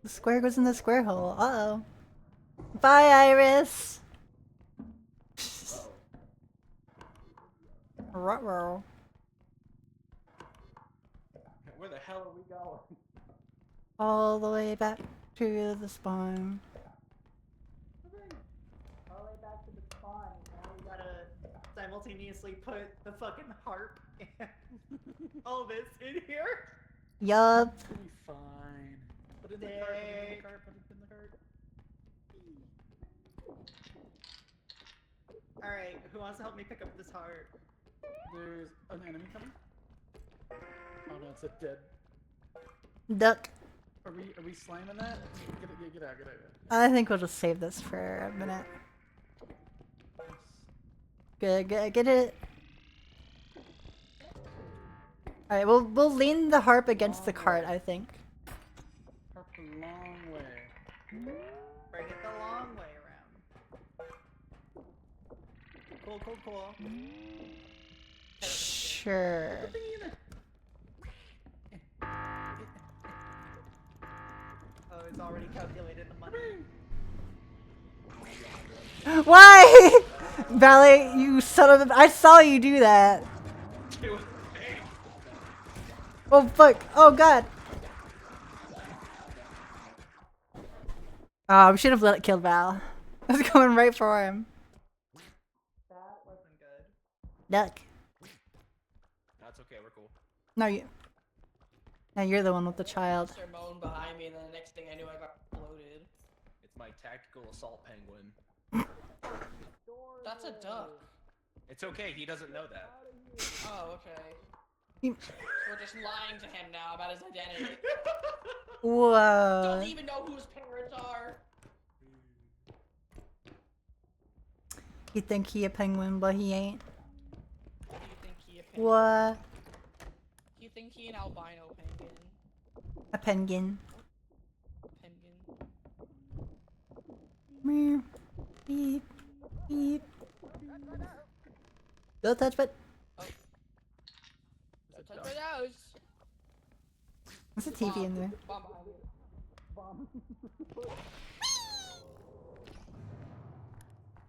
The square goes in the square hole. Uh-oh. Bye, Iris! Ruh-roh. Where the hell are we going? All the way back to the spawn. All the way back to the spawn. Now we gotta simultaneously put the fucking harp and all this in here. Yup. We'll be fine. Put it in the cart, put it in the cart, put it in the cart. Alright, who wants to help me pick up this heart? There's an enemy coming. Oh no, it's a dead. Duck. Are we slamming that? Get out. I think we'll just save this for a minute. Good, get it. Alright, we'll lean the harp against the cart, I think. Harp a long way. Bring it the long way around. Cool. Sure. Oh, it's already calculated the money. Why? Ballet, you son of a... I saw you do that. Oh, fuck. Oh, God. Oh, we should have let it kill Val. I was going right for him. That wasn't good. Duck. That's okay, we're cool. No, you're the one with the child. Sir moaned behind me, and then the next thing I knew, I got bloated. It's my tactical assault penguin. That's a duck. It's okay, he doesn't know that. Oh, okay. You- We're just lying to him now about his identity. Whoa. Doesn't even know who his parents are. You think he a penguin, but he ain't. You think he a penguin? What? You think he an albino penguin? A penguin. Penguin. Meow. Beep. Beep. Don't touch it. Don't touch my nose. There's a TV in there. Bomb behind you. Bomb.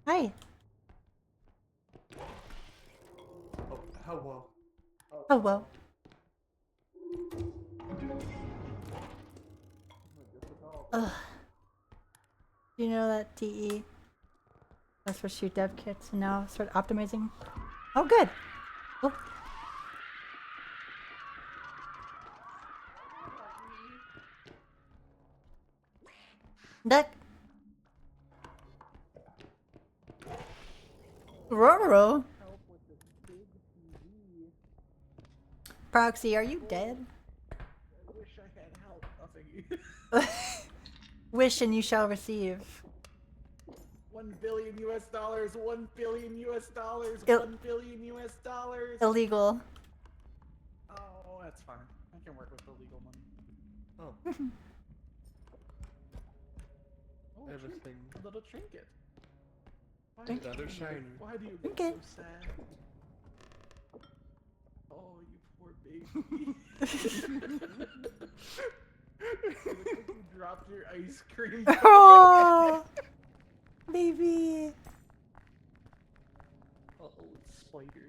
Hi. Oh, hello. Oh well. Ugh. Do you know that TE? That's for shoot dev kits and now start optimizing. Oh good. Oh. Duck. Roro. Proxy, are you dead? I wish I had help. Nothing. Wish and you shall receive. $1 billion US dollars. $1 billion US dollars. Ill- $1 billion US dollars. Illegal. Oh, that's fine. I can work with illegal money. Oh. Oh, Everything. A little trinket. Why Thank do you. you- Shiny. Why do you Okay. look so sad? Oh, you poor baby. You dropped your ice cream. Oh, baby. Oh, spider.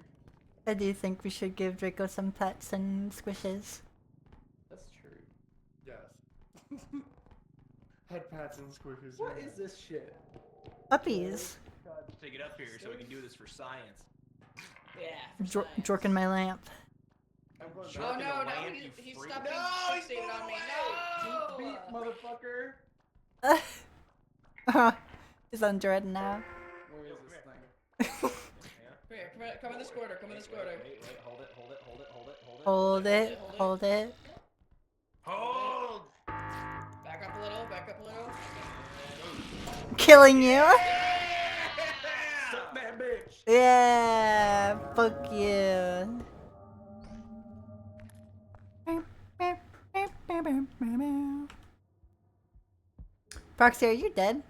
I do think we should give Draco some pets and squishes. That's true. Yes. Head pats and squishes. What yeah. is this shit? Puppies. Take it up here so we can do this for science. Yeah. Jorking my lamp. I'm going Oh Jerking no, the no, lamp, he you freak. stopped No, being he's fixated on me. moving No! Beat, motherfucker. He's on dread now. Where is this thing? Come here, come in this quarter, come in this quarter. Wait, hold it, hold it, hold it, hold it, hold it. Hold it, hold it. Hold! Back up a little, back up a little. Killing you. Suck that bitch. Yeah, fuck you. Proxy, are you dead?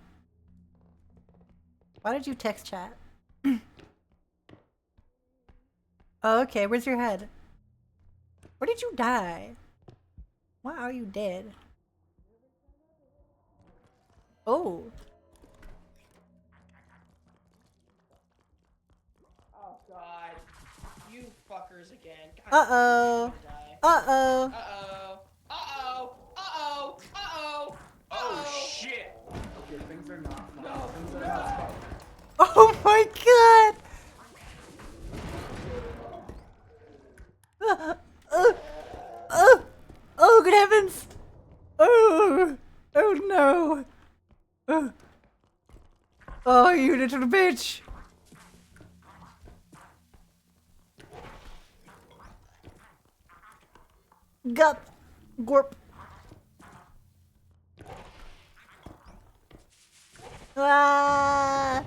Why did you text chat? Oh, okay, where's your head? Where did you die? Why are you dead? Oh. Oh god. You fuckers again. God, Uh-oh. I'm gonna die. Uh-oh. Uh-oh. Uh-oh. Uh-oh. Uh-oh. Oh shit! Okay, things are not fun. Things are not fun. Oh my god! Oh, good heavens! Oh no! Oh, you little bitch! Gup! Gorp! Ah!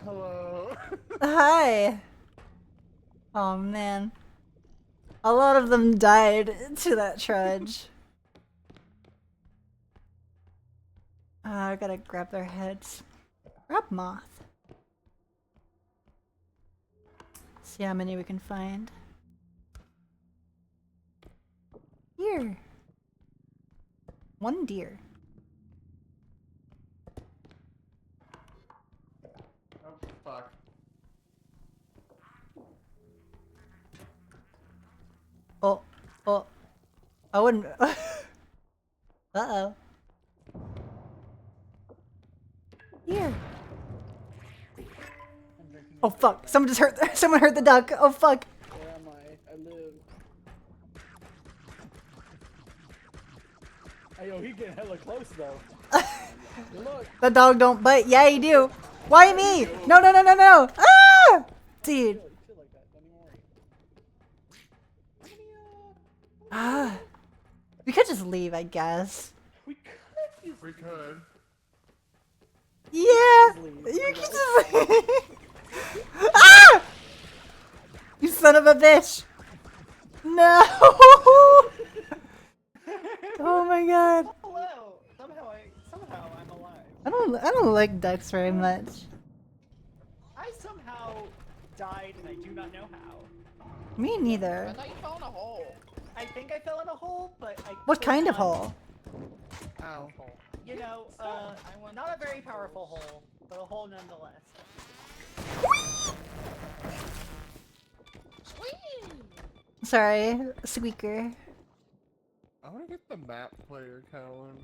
Hello. Hi! Oh man. A lot of them died to that trudge. I gotta grab their heads. Grab moth. See how many we can find. Here. One deer. Oh, fuck. Oh. I wouldn't. Uh-oh. Here. Oh fuck! Someone just hurt. Someone hurt the duck. Oh fuck! Where am I? I live. Hey, yo, he getting hella close though. Look. The dog don't bite. Yeah, you do. Why me? No! Ah! Dude. We could just leave, I guess. We could. Yeah! You can just leave. Ah! You son of a bitch! No! Oh my god. Hello. Somehow I'm alive. I don't like ducks very much. I somehow died and I do not know how. Me neither. I thought you fell in a hole. I think I fell in a hole, but I. What could kind of not- hole? Ow. You know, not a very powerful hole, but a hole nonetheless. Sorry, squeaker. I want to get the map player count.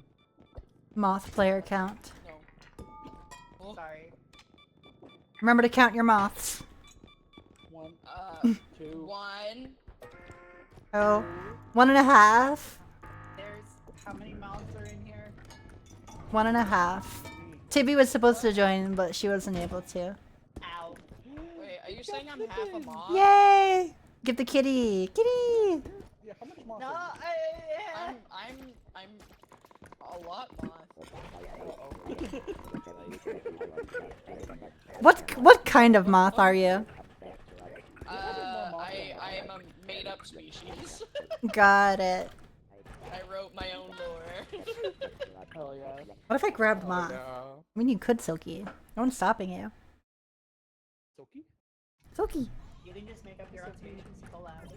Moth player count. Sorry. Remember to count your moths. 1, 2, 1. Oh, 1.5. There's how many mouths are in here? 1.5. Tibby was supposed to join, but she wasn't able to. Ow. Wait, are you saying I'm half a moth? Yay! Get the kitty! Kitty! Yeah, how much moth? No, I'm a lot moth. What kind of moth are you? I am a made-up species. Got it. I wrote my own lore. Hell yeah. What if I grabbed moth? no. I mean, you could, Silky. No one's stopping you. Silky? Silky. You can just make up your own species collab.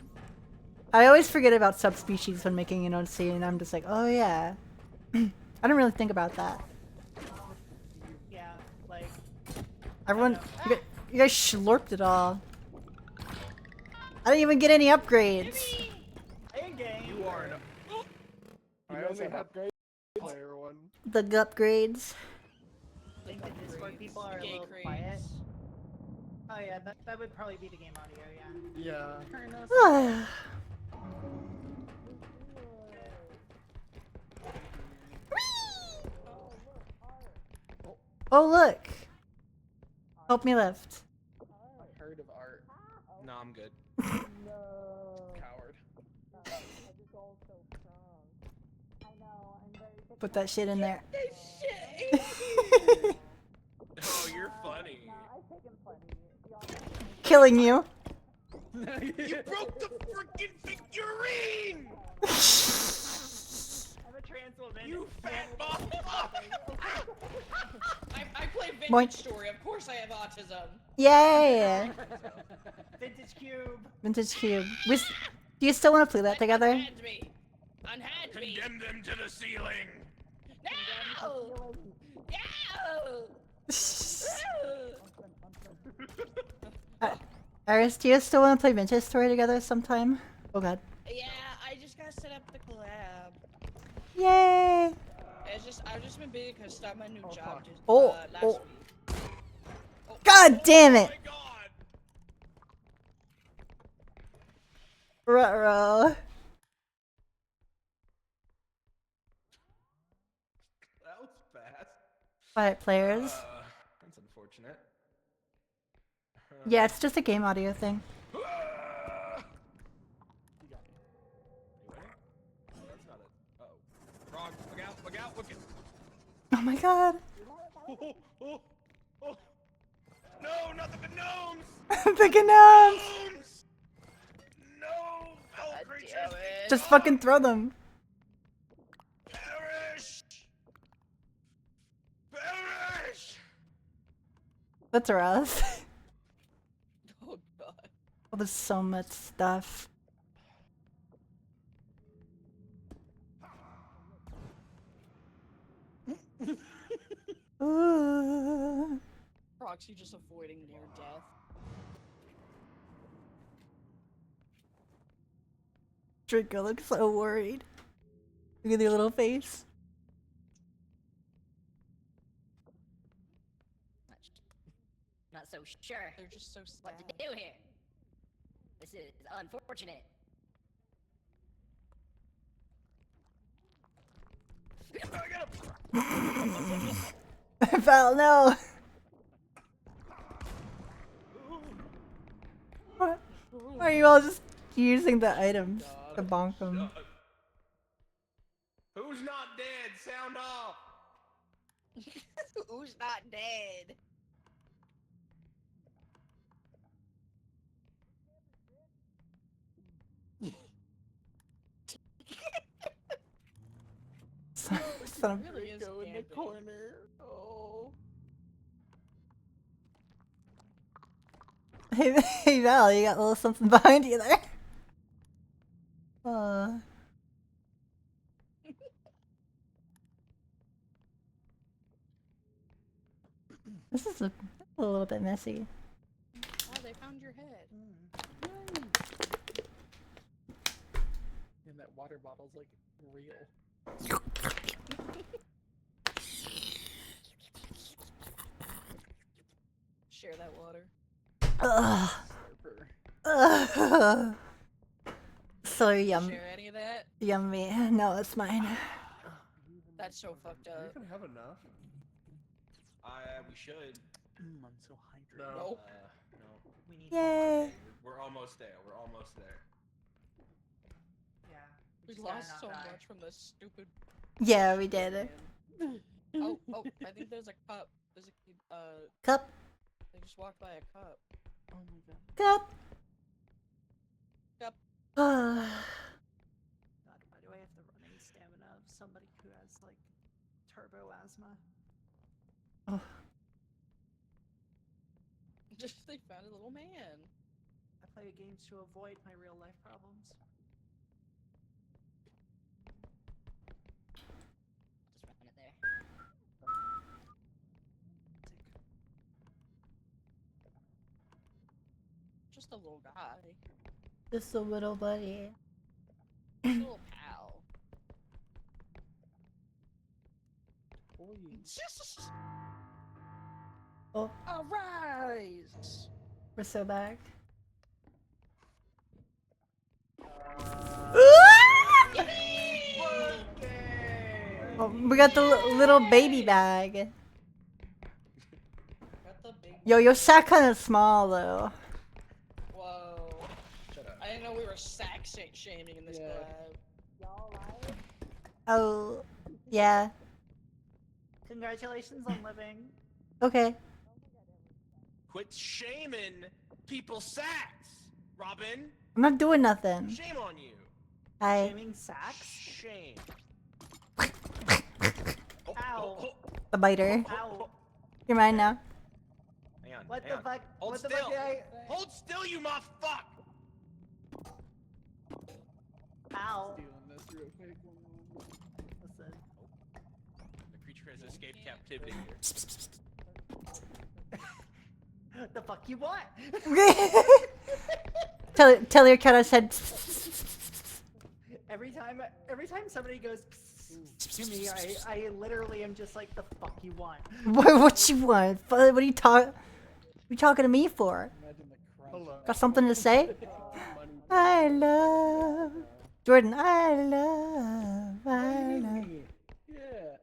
I always forget about subspecies when making an OC, and I'm just like, oh yeah. I don't really think about that. Yeah, like. Everyone, you guys slurped it all. I didn't even get any upgrades. In game. You are an. I only have player one. The upgrades. I think the Discord people are a little quiet. Oh yeah, that would probably be the game audio, yeah. Yeah. Oh look! Help me lift. I've heard of art. No, I'm good. Coward. Put that shit in there. Oh, you're funny. Killing you. You broke the freaking figurine! I'm a trans woman. You fat mom! I play Vintage Boink. Story. Of course I have autism. Yay! Vintage cube. Vintage cube. Do you still want to play that together? Unhand me. Unhand me. Condemn them to the ceiling! No! No! Iris, do you still want to play Vintage Story together sometime? Oh god. Yeah, I just gotta set up the collab. Yay! I've just been busy because I started my new job just, last week. God damn it! Ruh-roh. That was fast. Quiet players. That's unfortunate. Yeah, it's just a game audio thing. Oh, that's not it. Uh-oh. Wrong. Look out, look out, look out. Oh my god. Oh. No, not the gnomes! The gnomes! No! Hell creatures! Just fucking throw them. Perish! Perish! That's rough. Oh god. Oh, there's so much stuff. Ooh. Proxy just avoiding near death. Draco looks so worried. Look at their little face. Not so sure. They're just so sad. What to do here? This is unfortunate. Val, no! What? Why are you all just using the items to bonk them? Who's not dead? Sound off. Who's not dead? Son of- Really is Go in the camping. corner. Oh. Hey Val, you got a little something behind you there. This is a little bit messy. Oh, they found your head. And that water bottle's like real. Share that water. Ugh. Ugh. So Share any of that? yummy. No, it's mine. That's so fucked up. You can have enough. We should. I'm so hydrated. No. Nope. No. We need Yay. We're almost there. We're almost there. Yeah. We just gotta lost not so die. much from this stupid. Yeah, we did. Oh, I think there's a cup. There's a Cup. They just walked by a cup. Oh my god. Cup. Cup. Ah. God, why do I have the running stamina of somebody who has like turbo asthma? Oh. Just they found a little man. I play games to avoid my real life problems. Just run it there. Just a little guy. Just a little buddy. Just a little pal. Oh, Arise! we're so back. Oh, we got the little baby bag. Got the big. Yo, your sack kind of small though. Whoa. Shut up. I didn't know we were sack shaming in this collab. Oh, yeah. Congratulations on living. Okay. Quit shaming people's sacks, Robin. I'm not doing nothing. Shame on you. Hi. Shaming sacks? Shame. Ow. A biter. Ow. You're mine now. Hang on. What hang the on. fuck? Hold What the still. fuck did I? Hold still, you motherfucker. Ow. Stealing this real quick. Listen. The creature has escaped captivity here. The fuck you want? Tell your cat I said. Every time somebody goes to me, I literally am just like, the fuck you want? What you want? What are you talking? What you talking to me for? Hello. Got something to say? I love Jordan. I love. Yeah.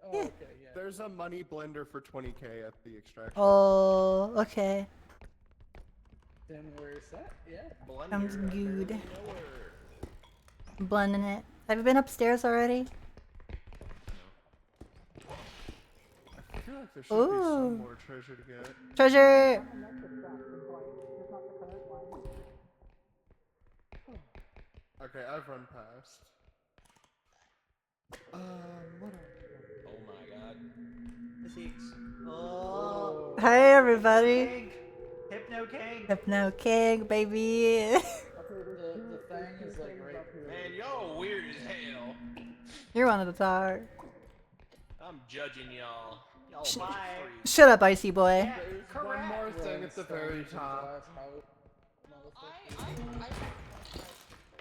Oh, Yeah. okay. Yeah. There's a money blender for 20k at the extraction. Oh, okay. Then where's that? Yeah. Sounds good. Blending it. Have you been upstairs already? I feel like there should be Ooh. some more treasure to get. Treasure. Okay, I've run past. What Oh my god. Oh. Hey everybody. King. Hypno King. Hypno King, baby. The thing is like right here. Man, y'all weird as hell. You're one of the talk. I'm judging y'all. Y'all Bye. freaks. Shut up, icy boy. Yeah, There's correct. one more thing at the very top.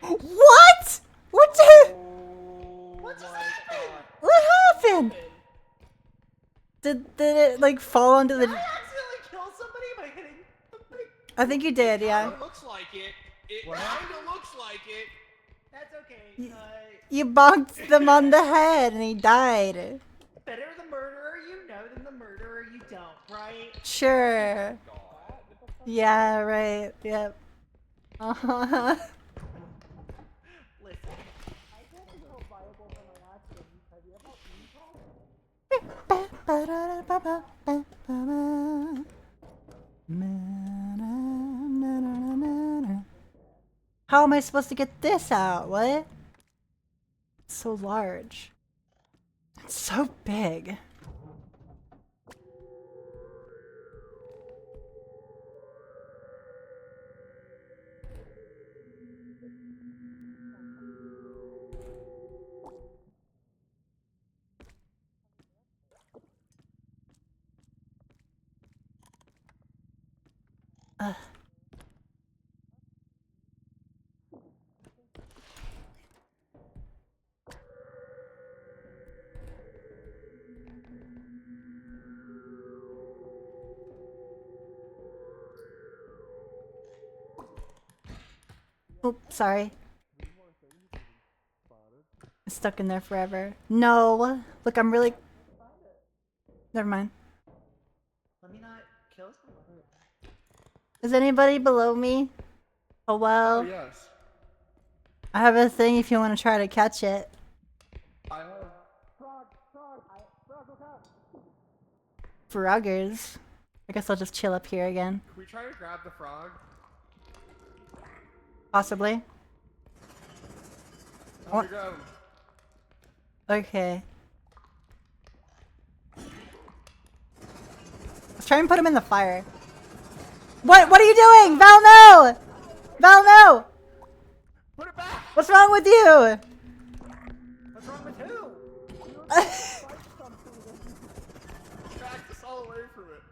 What? What the? What just happened? What happened? Did it like fall onto the? Did I accidentally kill somebody by hitting something? I think you did, yeah. It looks like it. It kinda looks like it. That's okay. You bonked them on the head and he died. Better the murderer you know than the murderer you don't, right? Sure. Yeah, right. Yep. Uh-huh. Listen, I think it's all viable for my last idea about How am I supposed to get this out? What? It's so large. It's so big. Ugh. Oh, sorry. It's stuck in there forever. No! Look, I'm really... Never mind. Let me not kill someone. Is anybody below me? Oh well. Oh, yes. I have a thing if you want to try to catch it. I have. Froggers. I guess I'll just chill up here again. Can we try to grab the frog? Possibly. How do we grab him? Okay. Let's try and put him in the fire. What are you doing? Val, no! Val, no! Put it back! What's wrong with you? What's wrong with who? Back us all away from it.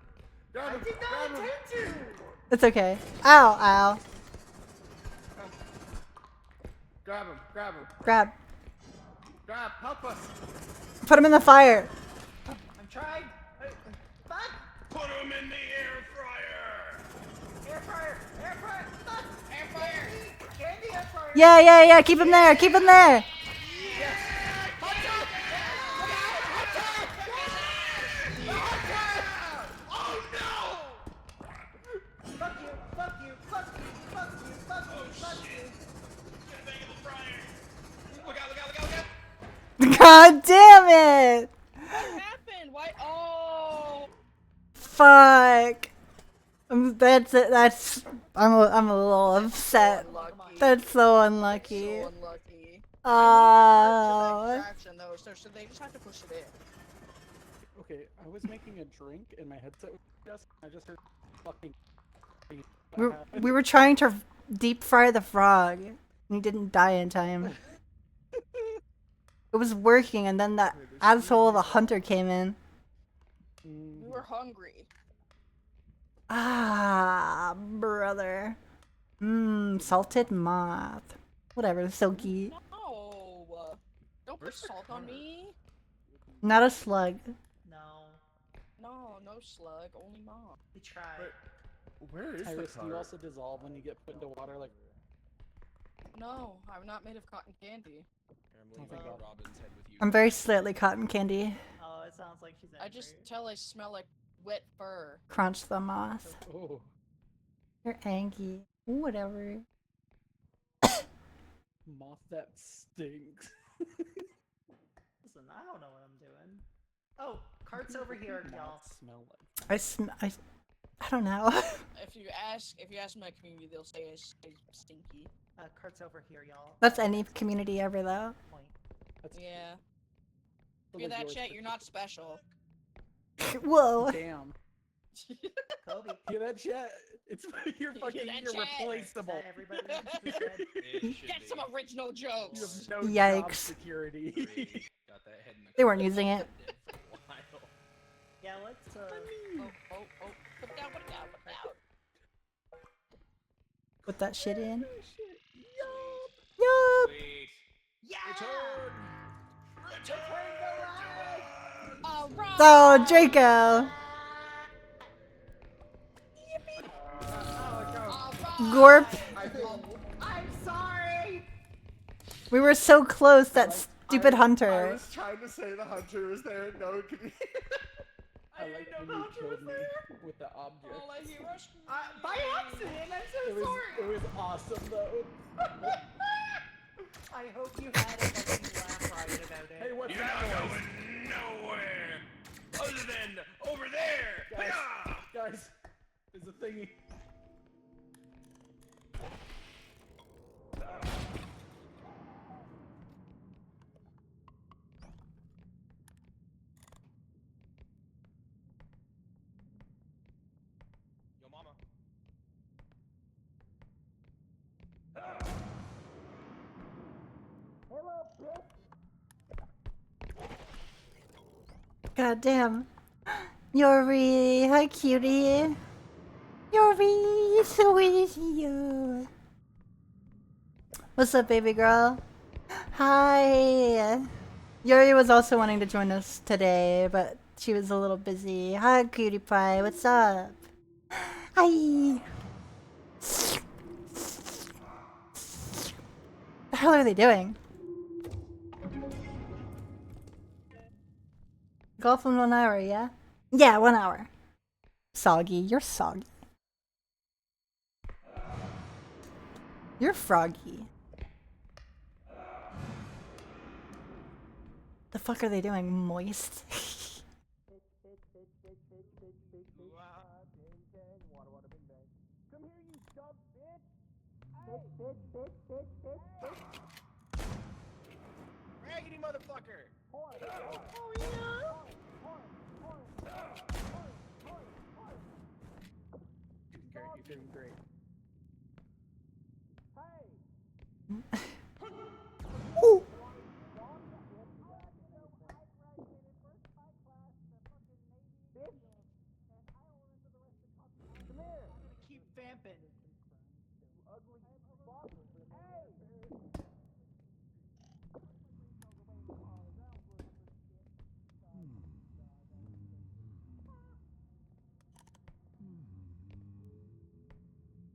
Grab I him, did not grab him. intend to! It's okay. Ow, ow. Grab him, grab him. Grab. Grab, help us. Put him in the fire. I'm trying. Fuck! Put him in the air fryer! Air fryer! Air fryer! Fuck! Air fryer! Candy air fryer! Yeah. Keep him there. Keep him there. Oh no! Fuck you! Fuck you! Fuck you! Fuck you! Fuck you! Fuck you! Get back in the fryer. Look out. God damn it. What happened? Why? Oh. Fuck. That's it. I'm a little upset. That's so unlucky. So unlucky. Oh. Traction though, so they just have to push it in. Okay, I was making a drink and my headset was just. I just heard fucking. We were trying to deep fry the frog, and he didn't die in time. It was working, and then that asshole of a hunter came in. We were hungry. Ah, brother. Salted moth. Whatever, silky. No. Don't put salt on me. Not a slug. No slug, only mom. We tried. Where is Iris, the do you car? also dissolve when you get put into water like? No, I'm not made of cotton candy. I'm very slightly cotton candy. Oh, it sounds like she's I just tell I smell like wet fur. Crunch the moth. Oh. You're angry. Whatever. Moth that stinks. Listen, I don't know what I'm doing. Oh, cart's over here, y'all. Smell like. I don't know. If you ask my community, they'll say it's stinky. Cart's over here, y'all. That's any community ever, though. Yeah. If you're that chat, you're not special. Whoa. Damn. Kobe. Hear that chat? It's you're fucking that chat? irreplaceable. Everybody Get some original jokes. You have no Yikes. job security. Got that head in the They weren't using it. Yeah, let's Oh, put it down, put it down, put it down. Put that shit in. Yeah! Return the light! Alright! Oh, Draco! Gorp. I'm sorry! We were so close, that stupid I hunter. was trying to say the hunter was there. No, I like when you killed me with the object. Oh, like he rushed me. By accident, I'm so It was sorry. awesome though. I hope you had a fucking laugh riot about it. Hey, what's You're that not noise? going nowhere other than over there. Guys, Hi-yah! guys, there's a thingy. Yo, mama. God damn. Yuri, hi cutie. Yuri, sweet you. What's up, baby girl? Hi. Yuri was also wanting to join us today, but she was a little busy. Hi, cutie pie. What's up? Hi. The hell are they doing? Golf in 1 hour, yeah? Yeah, 1 hour. Soggy, you're soggy. You're froggy. The fuck are they doing? Moist? Raggedy motherfucker. You're doing great. Ooh. Keep vamping.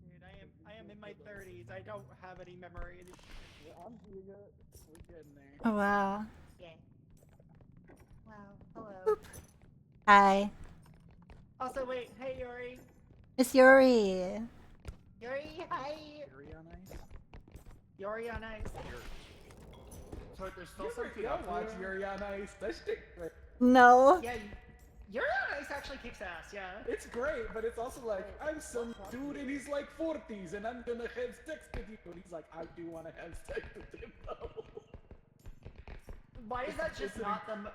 Dude, I am in my 30s. I don't have any memories. I'm Giga. We're getting there. Oh, wow. Yeah. Wow. Hello. Hi. Also, wait. Hey, Yuri. It's Yuri. Yuri, hi. Yuri on ice? Yuri on ice. So there's still something up watch Yuri on ice. That shit great. No. Yeah, Yuri on ice actually kicks ass, yeah. It's great, but it's also like, I'm some dude in his like 40s and I'm gonna have sex with you. And he's like, I do wanna have sex with him though. Why is that just It's not them?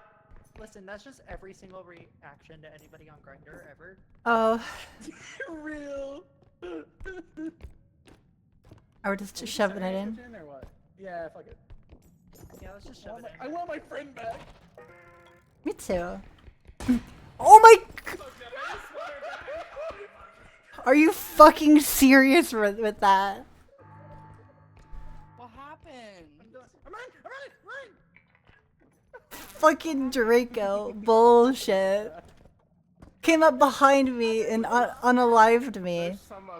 Listen, that's just every single reaction to anybody on Grindr ever. Oh. Real. Are we just shoving it in? Or what? Yeah, fuck it. Yeah, let's just shove it in. I want my friend back. Me too. Oh my g- Are you fucking serious with that? What happened? I'm running, Fucking Draco. Bullshit. Came up behind me and unalived me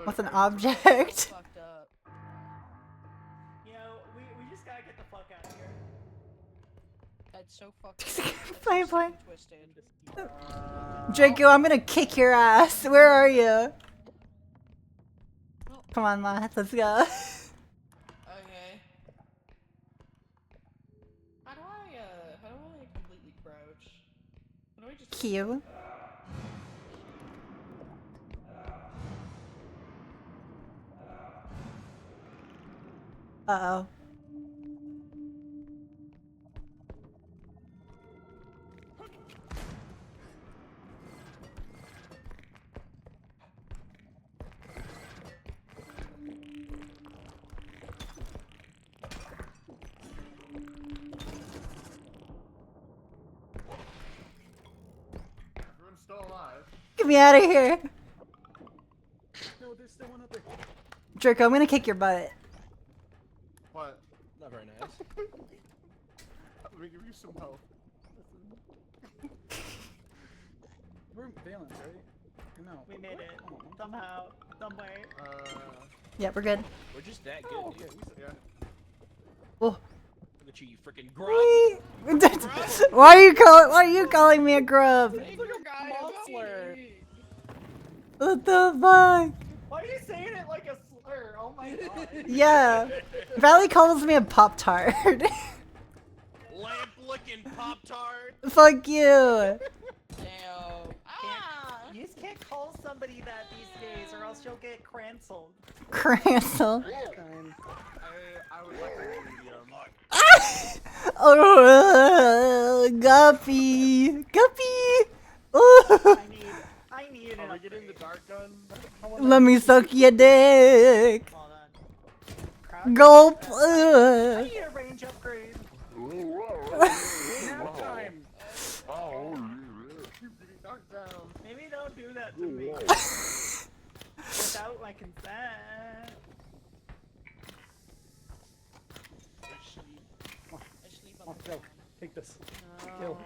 with an object. Fucked up. You know, we just gotta get the fuck out of here. That's so fucked up. Play, play. Twisted. Draco, I'm gonna kick your ass. Where are you? Come on, Matt. Let's go. Okay. How do I completely crouch? How do I just Q. Uh-oh. Everyone's still alive. Get me out of here. No, there's still one up there. Draco, I'm gonna kick your butt. What? Not very nice. Let me give you some help. We're in Valence, right? No. We made it. Somehow. Some way. Yeah, we're good. We're just that good, dude. Yeah. Oh. at you freaking grub. Why are you calling me a grub? What the fuck? Why are you saying it like a slur? Oh my god. Yeah. Valley calls me a Pop-Tart. Lamp-licking Pop-Tart. Fuck you. You just can't call somebody that these days, or else you'll get cancelled. Cransel. I would like a medium. Oh, Guppy. Guppy. Oh. I need Are we getting the dart gun? Let me suck your dick. Gulp. I need a range upgrade. Now time. Keep getting knocked down. Maybe don't do that to me. Without my consent. Oh, go. Take this. Kill.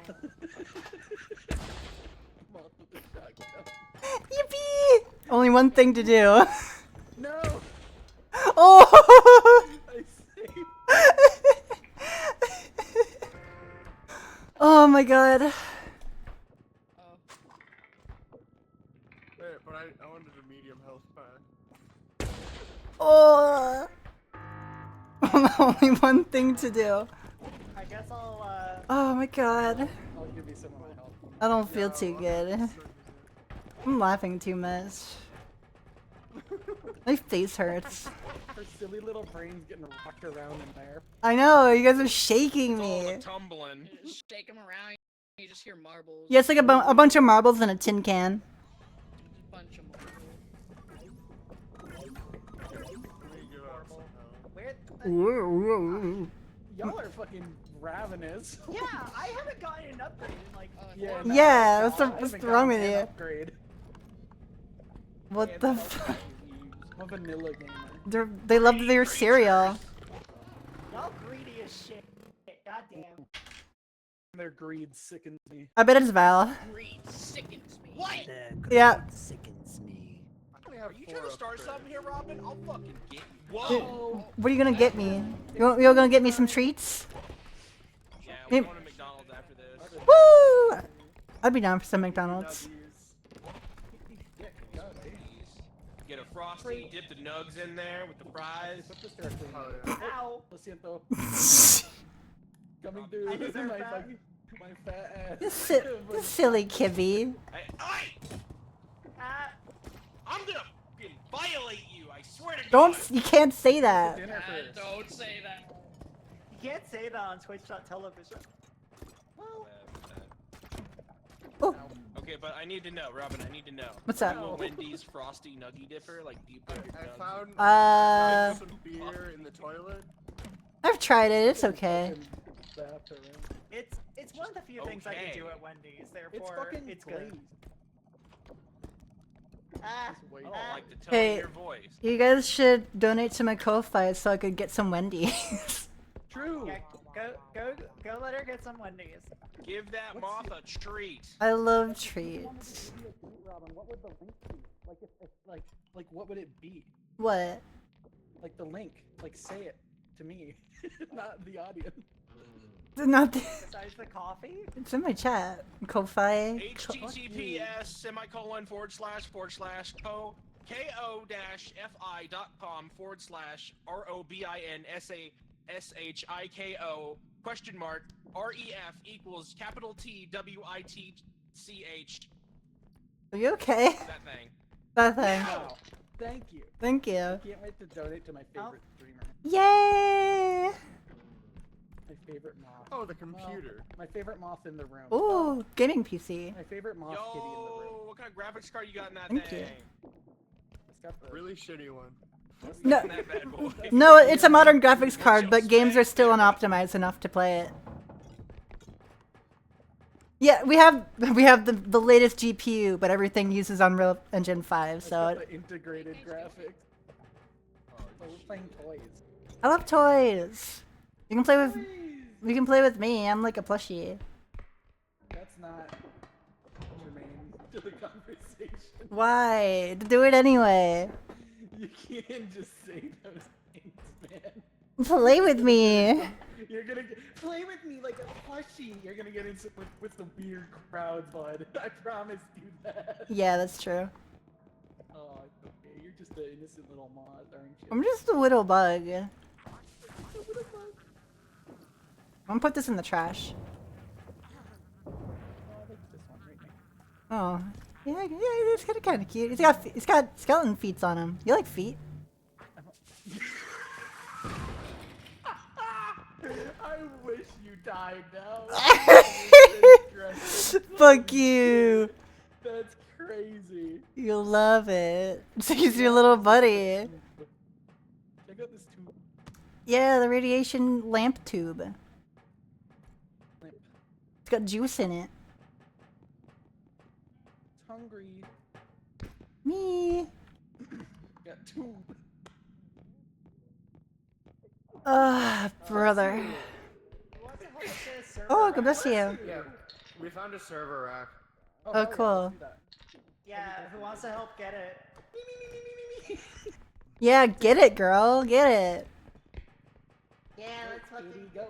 Yippee! Only one thing to do. No. Oh! I saved. Oh my god. Hey, but I wanted a medium health pack. Oh! Only one thing to do. I guess I'll, Oh my god. I'll give you some of my help. I don't feel too good. I'm laughing too much. My face hurts. Her silly little brain's getting rocked around in there. I know, you guys are shaking me. Tumbling. Just shake them around. You just hear marbles. Yeah, it's like a bunch of marbles in a tin can. Bunch of marbles. Y'all are fucking ravenous. yeah, I haven't gotten an upgrade in like, yeah. Yeah, I what's haven't wrong gotten with an you? Upgrade. What the fuck? I'm a vanilla gamer. They love their cereal. y'all greedy as shit. Goddamn. Their greed sickens me. I bet it's Val. Greed sickens me. What? Yeah. Sickens me. Are you trying to start something here, Robin? I'll fucking get you. Dude, Whoa! what are you gonna get me? You're gonna get me some treats? Yeah, Hey. we're going to McDonald's after this. Woo! I'd be down for some McDonald's. Get a Frosty, dip the nugs in there with the fries. Ow! Lo siento. Coming through I deserve my that. fucking, my fat You ass. silly kibby. Hey, I'm gonna fucking violate you, I swear to Don't. God. You can't say that. Don't say that. You can't say that on Twitch.television. Oh. Okay, but I need to know, Robin, I need to know. What's Are that? you a Wendy's Frosty Nuggy Dipper? Like, do you put your I nugs- found some beer in the toilet. I've tried it. It's okay. It's one of the few things I can do at Wendy's. Therefore, it's good. I don't like the tone Hey, of your voice. you guys should donate to my Ko-Fi so I could get some Wendy's. True. Yeah, go let her get some Wendy's. Give that moth a treat. I love treats. Robin, what would the link be? Like what would it be? What? Like the link. Like say it to me, not the audience. Not the, Besides the coffee? it's in my chat. Ko-Fi. https://ko-fi.com/ROBINSAHIKO ? Are you okay? That thing. That thing. Wow. Thank you. Thank you. I can't wait to donate to my favorite streamer. Yay! My favorite moth. Oh, the computer. Well, my favorite moth in the room. Ooh, gaming PC. My favorite moth kitty in the room. Yo, what kind of graphics card you got in that Thank thing? you. It's got the Really shitty one. No, That bad boy. no, it's a modern graphics card, but games are still unoptimized enough to play it. Yeah, we have the latest GPU, but everything uses Unreal Engine 5, It's so got the integrated graphics. Oh, we're playing toys. I love toys. You can play with me. I'm like a plushie. That's not germane to the conversation. Why? Do it anyway. You can't just say those things, man. Play with me. You're gonna play with me like a plushie. You're gonna get in with some weird crowds, bud. I promise you that. Yeah, that's true. Oh, it's okay. You're just an innocent little moth, aren't you? I'm just a little bug. I'm gonna put this in the trash. Oh, yeah, it's kind of cute. It's got skeleton feet on him. You like feet? I wish you died now. Fuck you. That's crazy. You'll love it. He's your little buddy. Check out this tube. Yeah, the radiation lamp tube. It's got juice in it. It's hungry. Me. Got tube. Brother. Oh, good to see you. Yeah, we found a server rack. Oh, cool. Yeah, who wants to help get it? Yeah, get it, girl. Get it. Yeah, let's fucking go.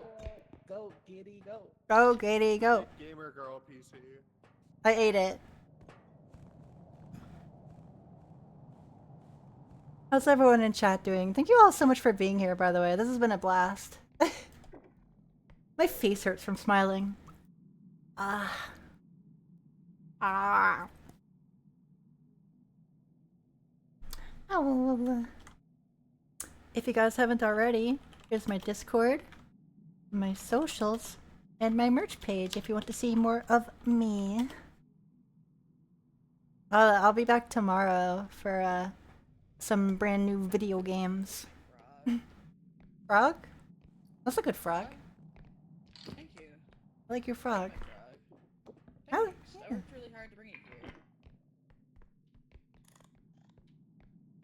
Go, giddy, go. Go, Katie, go. Gamer girl PC. I ate it. How's everyone in chat doing? Thank you all so much for being here, by the way. This has been a blast. My face hurts from smiling. Ah. Ah. Oh. If you guys haven't already, here's my Discord, my socials, and my merch page if you want to see more of me. I'll be back tomorrow for some brand new video games. Frog? That's a good frog. Thank you. I like your frog. Thanks. I worked really hard to bring it here.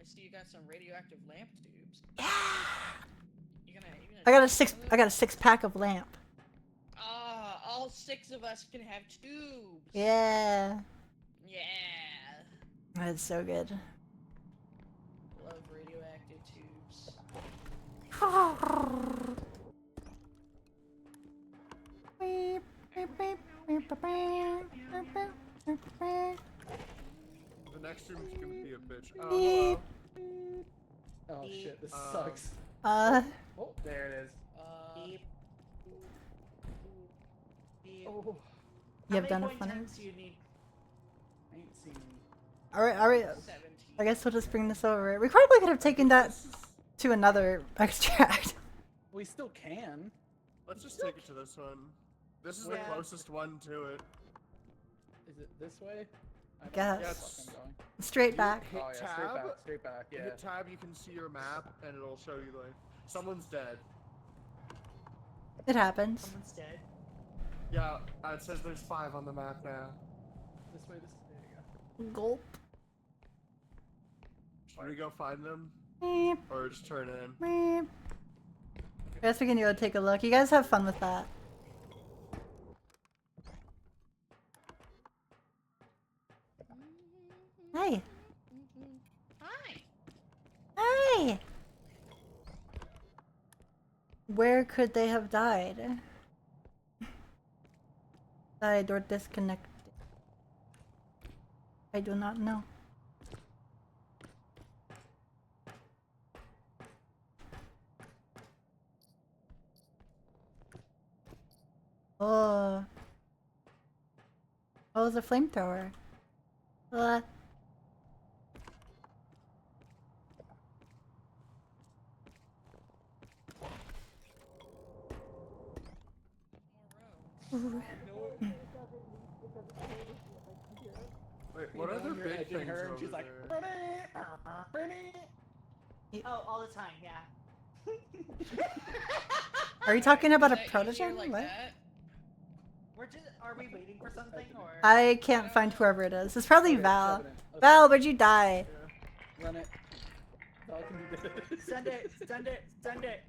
I see you got some radioactive lamp tubes. Yeah. You gonna I got a 6-pack of lamp. All 6 of us can have tubes. Yeah. Yeah. That's so good. Love radioactive tubes. The next room's gonna be a bitch. Oh, Beep. hello. Oh shit, this sucks. Uh. Oh, there it is. Beep. Beep. Oh. You have done How it many funny. point times do you need? I ain't seen. Alright. I guess we'll just bring this over. We probably could have taken that to another extract. We still can. Let's just take it to this one. This is the Yeah. closest one to it. Is it this way? I don't Guess. know where the fuck I'm going. Straight You back. Hit Oh, yeah, tab. straight back, yeah. Hit tab, you can see your map, and it'll show you like someone's dead. It happens. Someone's dead. Yeah, it says there's 5 on the map now. This way, there you go. Gulp. Should we go find them? Meep. Or just turn in? Meep. I guess we can go take a look. You guys have fun with that. Hi. Hi. Hi. Where could they have died? Died or disconnected? I do not know. Oh. Oh, it's a flamethrower. Wait, what other You're big edging things her, and over she's like, there? Oh, all the time, yeah. Are you talking about a Is that protogen? easier like What? that? Are we waiting for something, or? I can't find whoever it is. It's probably Val. Val, where'd you die? Run it. Val can do this. Send it, send it, send it.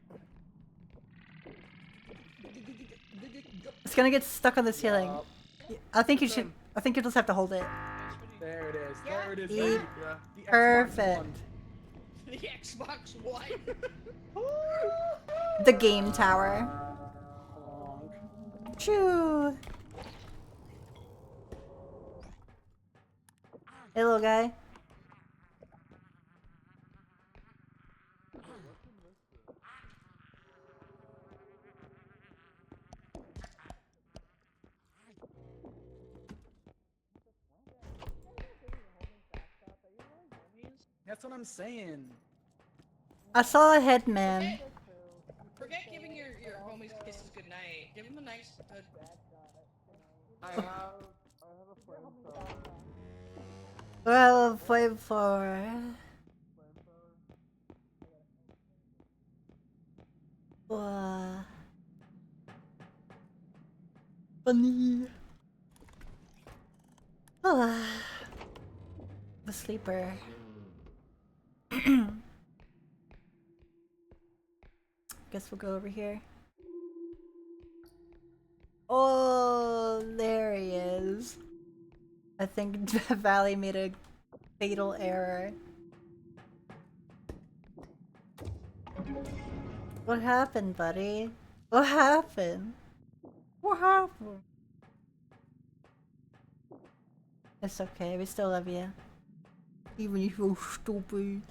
It's gonna get stuck on the ceiling. Yup. I think you should. I think you just have to hold it. There it is. Yeah. There it is. Eat. Yeah. The Xbox Perfect. One. The Xbox One. The game tower. Choo! Hey, little guy. That's what I'm saying. I saw a head man. Forget giving your homies kisses goodnight. Give them a nice good. I have a flamethrower. Well, flame for. Funny. The sleeper. Guess we'll go over here. Oh, there he is. I think Valley made a fatal error. What happened, buddy? What happened? What happened? It's okay, we still love you. Even if you're stupid.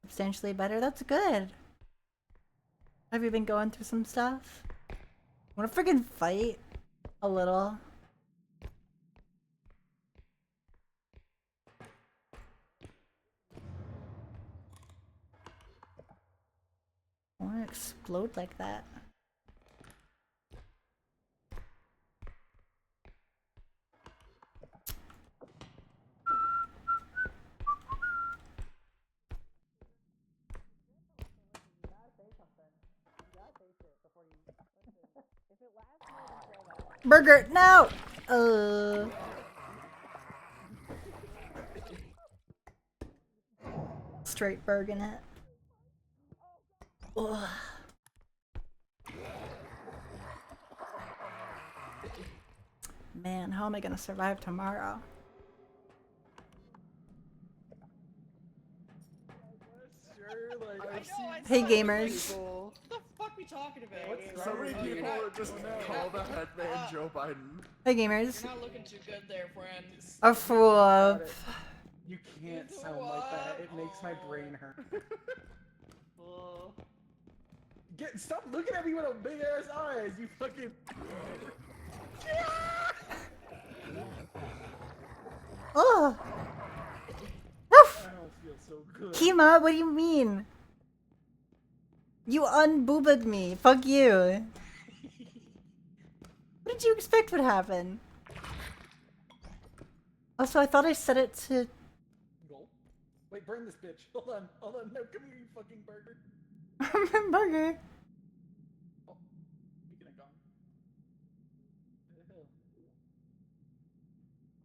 Substantially better? That's good. Have you been going through some stuff? Wanna friggin' fight? A little. I wanna explode like that. Burger, no! Straight burging it. Ugh. Man, how am I gonna survive tomorrow? Hey gamers. What the fuck we talking about? So many people just call the headman Joe Biden. Hey gamers. You're not looking too good there, friend. A fool up. You can't sound like that. It makes my brain hurt. Stop looking at me with those big ass eyes, you fucking. Oh. I don't feel so good. Kima, what do you mean? You unboobed me. Fuck you. What did you expect would happen? Also, I thought I set it to. Wait, burn this bitch. Hold on. No, come here, you fucking burger. Burger. Oh, speaking of gone.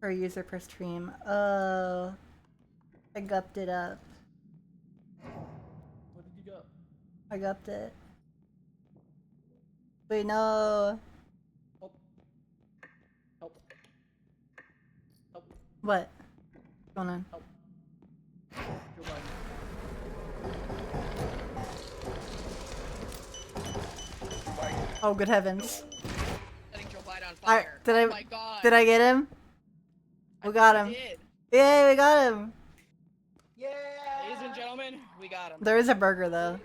Per user per stream. Oh. I gupped it up. What did you go? I gupped it. Wait, no. Help. Help. Help. What? What's going on? Help. Joe Biden. Oh, good heavens. Setting Joe Biden on fire. Oh my god. Did I get him? We got him. Did. Yay, we got him. Yeah. Ladies and gentlemen, we got him. There is a burger though.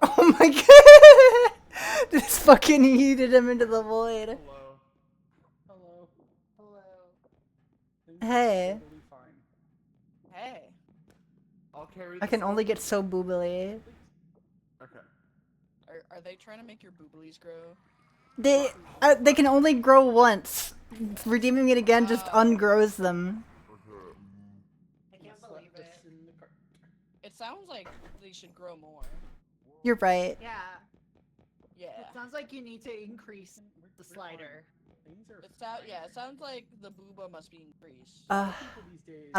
Oh my god! Just fucking yeeted him into the void. Hello. Hey. Hey. I'll carry I can only get so boobily. Okay. Are they trying to make your booblies grow? They can only grow once. Redeeming it again just ungrows them. I can't believe it. It sounds like they should grow more. You're right. Yeah. Yeah. It sounds like you need to increase the slider. It sounds like the booba must be increased. I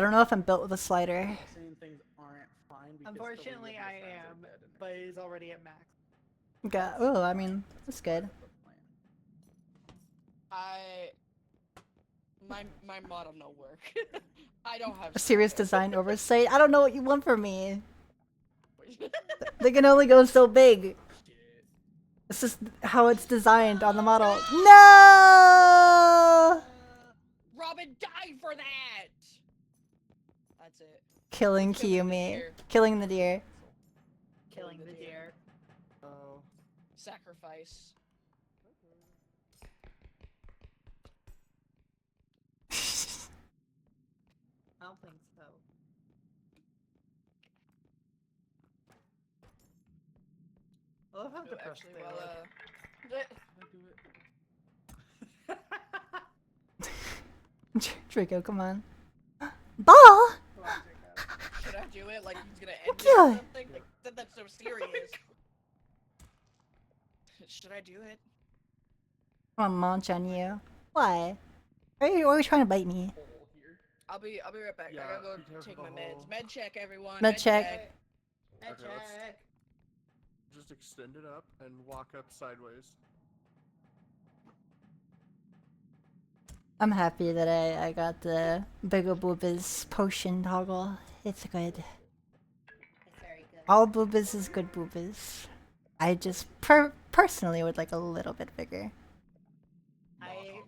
don't know if I'm built with a slider. Saying things aren't fine because Unfortunately, I am, but he's already at max. Oh, I mean, that's good. My model no work. I don't have A serious design oversight. I don't know what you want from me. They can only go so big. This is how it's designed on the model. No! Robin died for that. That's it. Killing Kiyumi. Killing the deer. Killing the deer. Oh. Sacrifice. I don't think so. I love how depressed Actually, they well, look. Draco, come on. Ball! should I do it? Like he's gonna end it Yeah. or something? Like that's so serious. Should I do it? I'm gonna munch on you. Why? Why are you trying to bite me? I'll be right back. Yeah, I gotta be go careful take of my the meds. hole. Med check, everyone. Med check. Med Okay, let's- check. Just extend it up and walk up sideways. I'm happy that I got the Bigger Boobas potion toggle. It's good. It's very good. All boobas is good boobas. I just personally would like a little bit bigger. I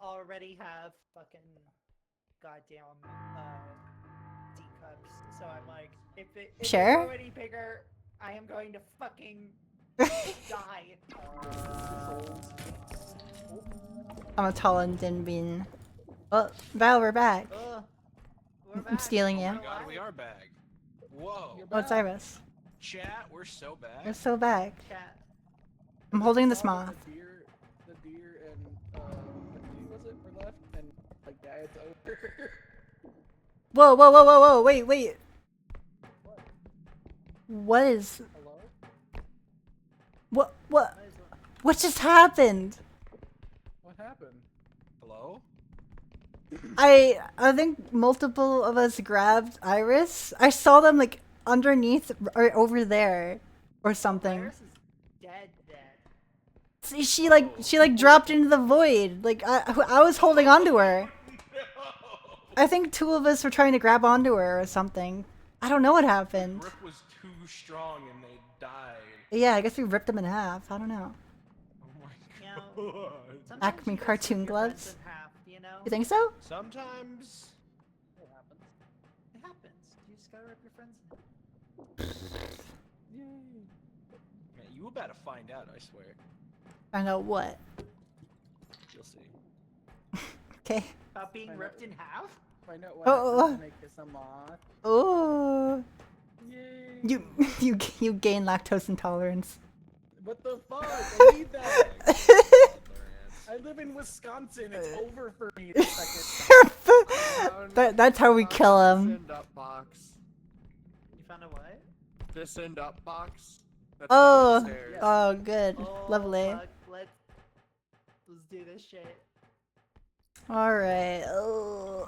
already have fucking goddamn D cups, so I'm like, if it's Sure. already bigger, I am going to fucking die. I'm a tall and thin bean. Oh, Val, we're back. I'm stealing you. Oh my god, we are back. Whoa. What's Iris? Chat, we're so back. We're so back. Chat. I'm holding this Saw that moth. The deer and McLean, was it, were left, and like, yeah, it's over. Whoa, whoa, whoa, whoa, whoa, wait. What is... What just happened? What happened? Hello? I think multiple of us grabbed Iris. I saw them like underneath or over there or something. Iris is dead. See, she like dropped into the void. Like I was holding onto her. I think two of us were trying to grab onto her or something. I don't know what happened. Grip was too strong and they died. Yeah, I guess we ripped them in half. I don't know. You know, Acme cartoon gloves. you know? You think so? Sometimes It happens. It happens. You just gotta rip your friends. Man, you about to find out, I swear. Find out what? You'll see. Okay. About being ripped in half? Find out what Oh, happens when I kiss a moth. Oh. Yay. You gain lactose intolerance. What the fuck? I need that. I live in Wisconsin. It's over for me the second. That's how we kill him. This end up box. You found a what? This end up box. That's Oh, downstairs. oh, good, Oh, lovely. fuck, let's do this shit. All right. Oh.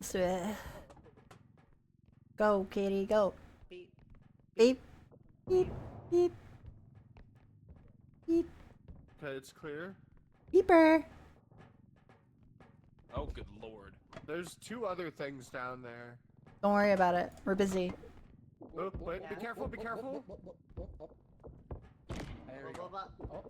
Let's do it. Go, Katie, go. Beep. Beep. Beep. Beep. Beep. Okay, it's clear. Beeper. Oh, good lord. There's two other things down there. Don't worry about it. We're busy. Oh, wait, be careful, be careful. There we go. Oh.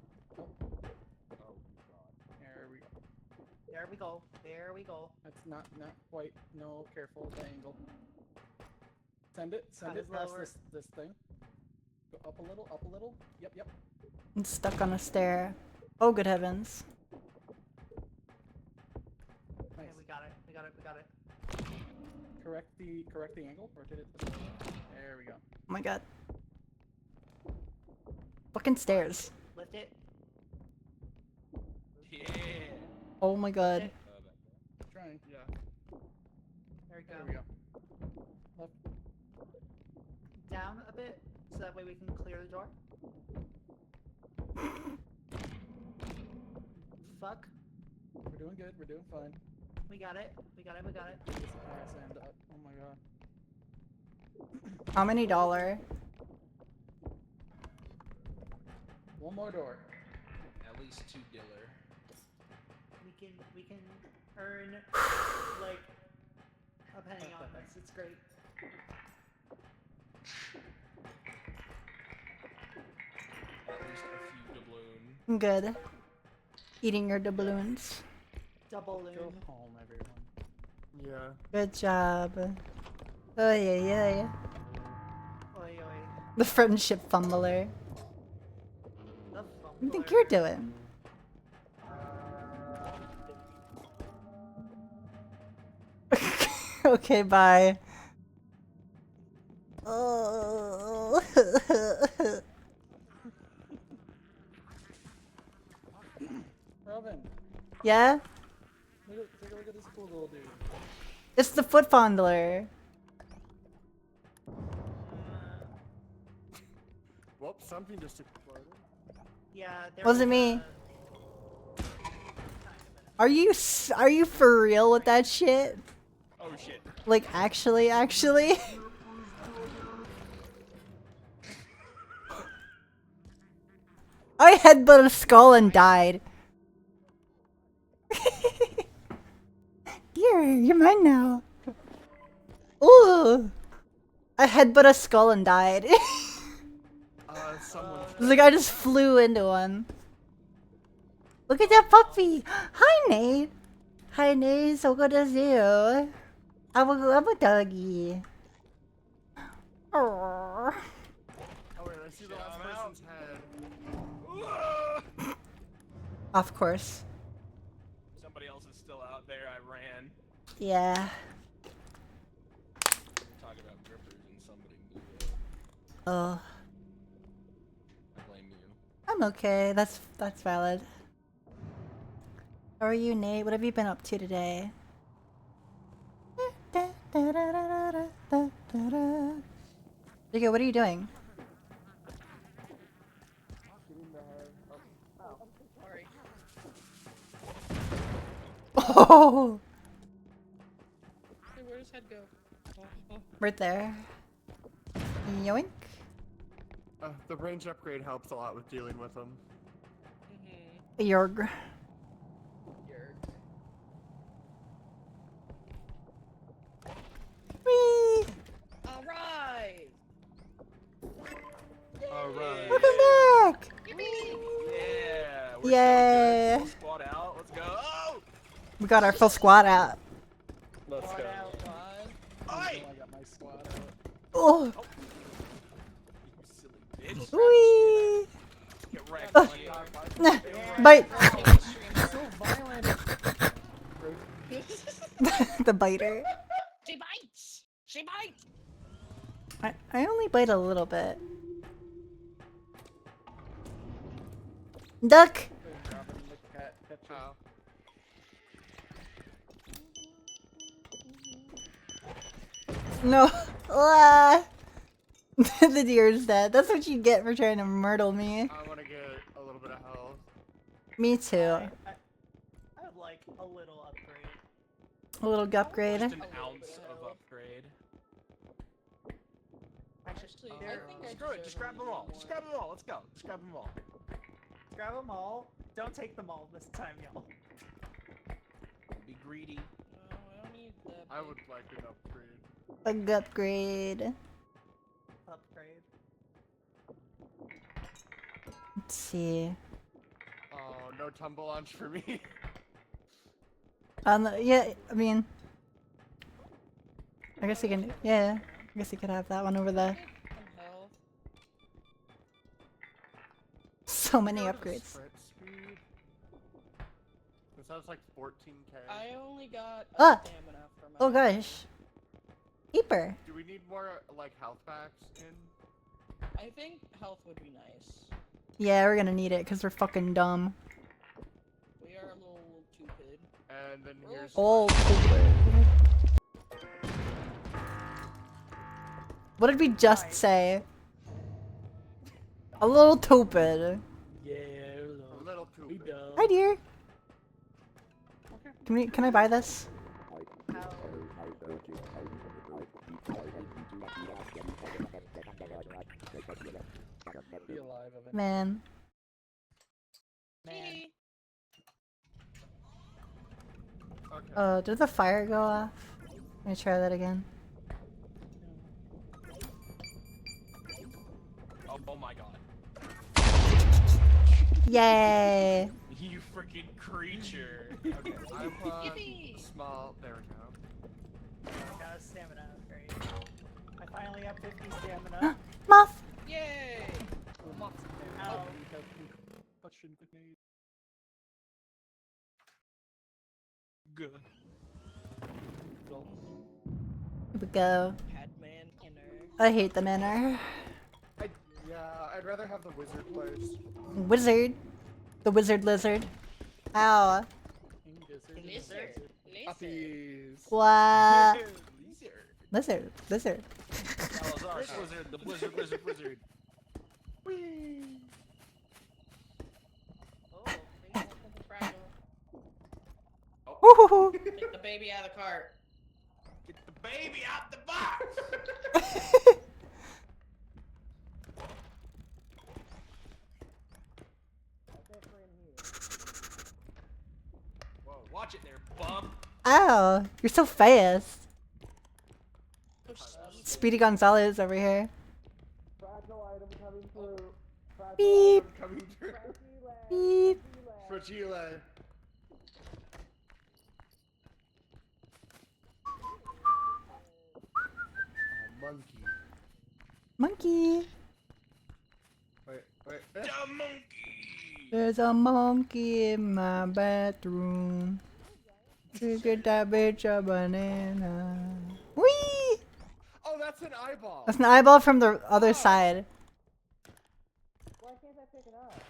There we go. There we go. That's not quite. No, careful the angle. Send it Got past it lower. this thing. Go up a little. Yep. I'm stuck on a stair. Oh, good heavens. Okay, we got it. Correct the angle. Rotate it this way. There we go. Oh my god. Fucking stairs. Lift it. Yeah. Oh my god. Trying. Yeah. There There we go. Left. Down a bit, so that way we can clear the door. Fuck. We're doing good. We're doing fine. We got it. This ass end up. Oh my god. How many dollar? One more door. At least 2 diller. We can earn like a penny on this. It's great. At least a few doubloon. Good. Eating your doubloons. Double Go loon. home, everyone. Yeah. Good job. Oh yeah. Oi oi. The friendship fumbler. The What do you think fumbler. you're doing? Okay, bye. Oh. Robin, Yeah? take a look at this cool little dude. It's the foot fondler. Well, something just exploded. Yeah. There Wasn't was me. Are you for real with that shit? Oh shit. Like actually? I headbutt a skull and died. Here, you're mine now. Ooh. I headbutt a skull and died. Someone. The guy just flew into one. Look at that puppy. Hi, Nate. Hi, Nate. So good to see you. I'm a doggy. Aww. Oh wait, I see the last person's head. Of course. Somebody else is still out there. I ran. Yeah. Talking about grippers and somebody blew up. Oh. I blame you. I'm okay. That's valid. How are you, Nate? What have you been up to today? Digga, what are you doing? Sorry. Oh! Hey, where does head go? Oh. Right there. Yoink. The range upgrade helps a lot with dealing with them. Yorg. Whee! Alright! Alright. Welcome back! Yeah. We're Yay. so good. Full squad out. Let's go. Oh! We got our full squad out. Let's go. Oi! I got my squad out. Oh! You silly bitch. Whee! Get wrecked. Oh. buddy. Bite! So violent. The biter. She bites! She bites! I only bite a little bit. Duck! Oh. No. Ah. The deer's dead. That's what you get for trying to myrtle me. I want to get a little bit of health. Me too. I would like a little upgrade. A little upgrade. Just an ounce of upgrade. Actually, I think I Screw it. Just grab them all. Just grab them all. Let's go. Just grab them all. Grab them all. Don't take them all this time, y'all. Be greedy. No, I don't need that. I would like an upgrade. A upgrade. Upgrade. Let's see. Oh, no tumble launch for me. Yeah, I mean, I guess you can. Yeah, I guess you could have that one over there. Health. So many upgrades. Sprint speed. This has like 14k. I only got Ah! stamina for my. Oh gosh. Keeper. Do we need more like health packs in? I think health would be nice. Yeah, we're gonna need it because we're fucking dumb. We are a little stupid. And then here's. Oh. What did we just say? A little stupid. Yeah, A little too. we done. Hi, dear. Can I buy this? Be alive of it. Man. Man. Okay. Oh, did the fire go off? Let me try that again. Oh my god. Yay! You freaking creature. Okay, I'm Yippee! small. There we go. Got a stamina upgrade. I finally have 50 stamina. Muff! Yay! Ow. Good. Here we go. Padman inner. I hate the manor. I'd rather have the wizard place. Wizard. The wizard lizard. Ow. Lizard. Puppies. What? Lizard. Lizard. Salazar, Blizzard, the Blizzard, Blizzard, Blizzard. Whee! Oh, things are something fragile. Woohoo! Take the baby out of the cart. Get the baby out the box! Whoa, watch it there, bum. Ow! You're so fast. Speedy Gonzalez over here. Fragile item coming through. Fragile Beep. item coming through. Beep. Fragile. Monkey. Monkey. Wait. The monkey! There's a monkey in my bathroom. To get that bitch a banana. Whee! Oh, that's an eyeball. That's an eyeball from the other side. Why can't I pick it up?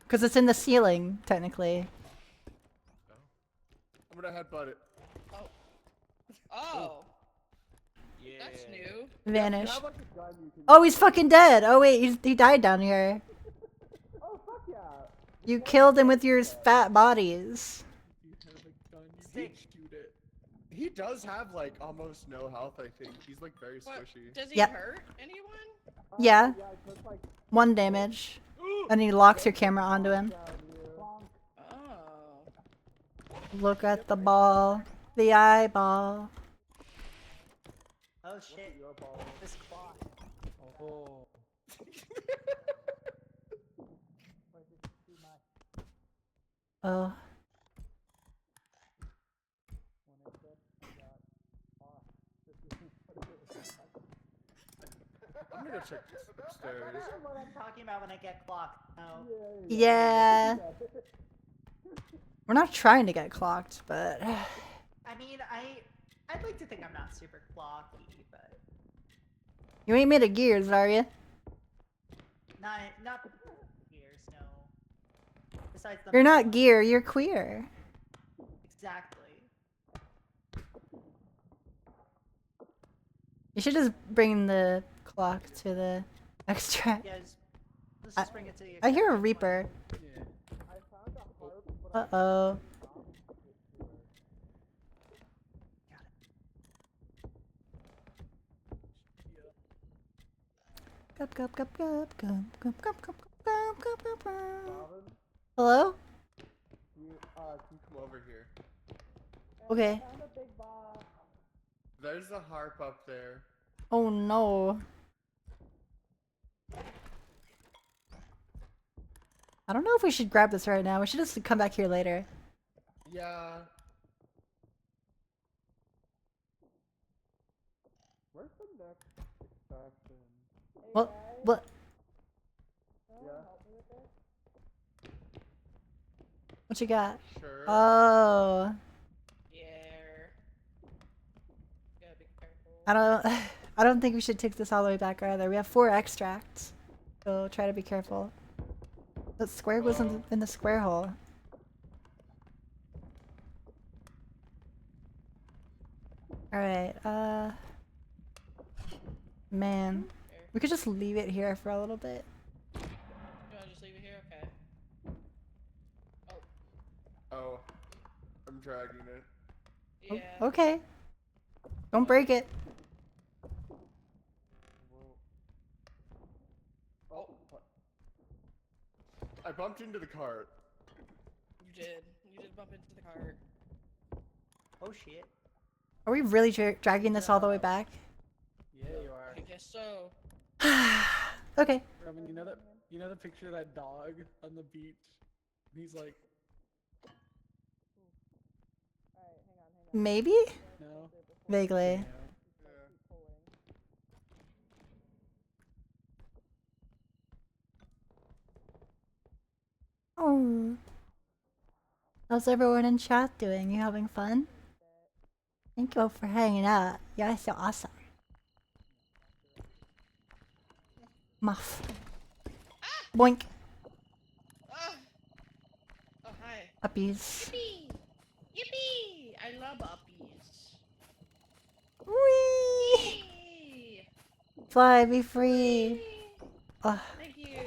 Because it's in the ceiling, technically. I'm gonna headbutt it. Oh. That's new. Vanish. You have, like, a gun you can- Oh, he's fucking dead. Oh wait, he died down here. Oh, fuck yeah. You killed him with your fat bodies. You have a gun, you can shoot it. He does have, like, almost no health, I think. He's, like, very What? squishy. Does he Yep. hurt anyone? Yeah. Yeah, so it's like 1 damage. And he locks your camera onto him. down here. Oh. Look at the ball. The eyeball. Oh shit. This clock. Oh. Oh. I'm gonna check this upstairs. This is what I'm talking about when I get clocked. No. Yeah. We're not trying to get clocked, but I mean, I'd like to think I'm not super clocky, but you ain't made of gears, are you? not gears, no. Besides the You're not gear, you're queer. exactly. You should just bring the clock to the extract. Yeah, let's just bring it to you. I hear a reaper. Uh-oh. Gup, gup, gup, gup, gup, gup, gup, gup, gup, gup, gup, gup. Hello? Can you come over here? Okay. There's a harp up there. Oh no. I don't know if we should grab this right now. We should just come back here later. Yeah. Where's the next extraction? What? Yeah. What you got? Sure. Oh. Yeah. Gotta be careful. I don't think we should take this all the way back either. We have 4 extracts. So try to be careful. The square was in the square hole. Alright, man. We could just leave it here for a little bit. You wanna just leave it here? Okay. Oh. I'm dragging it. Yeah. Okay. Don't break it. Oh. I I bumped into the cart. You did. You did bump into the cart. Oh shit. Are we really dragging this all the way back? Yeah, you are. I guess so. Okay. Robin, you know the picture of that dog on the beach? He's like, Maybe? no. Vaguely. Oh. How's everyone in chat doing? You having fun? Thank you all for hanging out. You guys are awesome. Muff. Boink. Ah! Oh, hi. Puppies. Yippee! Yippee! I love uppies. Whee! Yee! Fly, be free. Ugh. Thank you.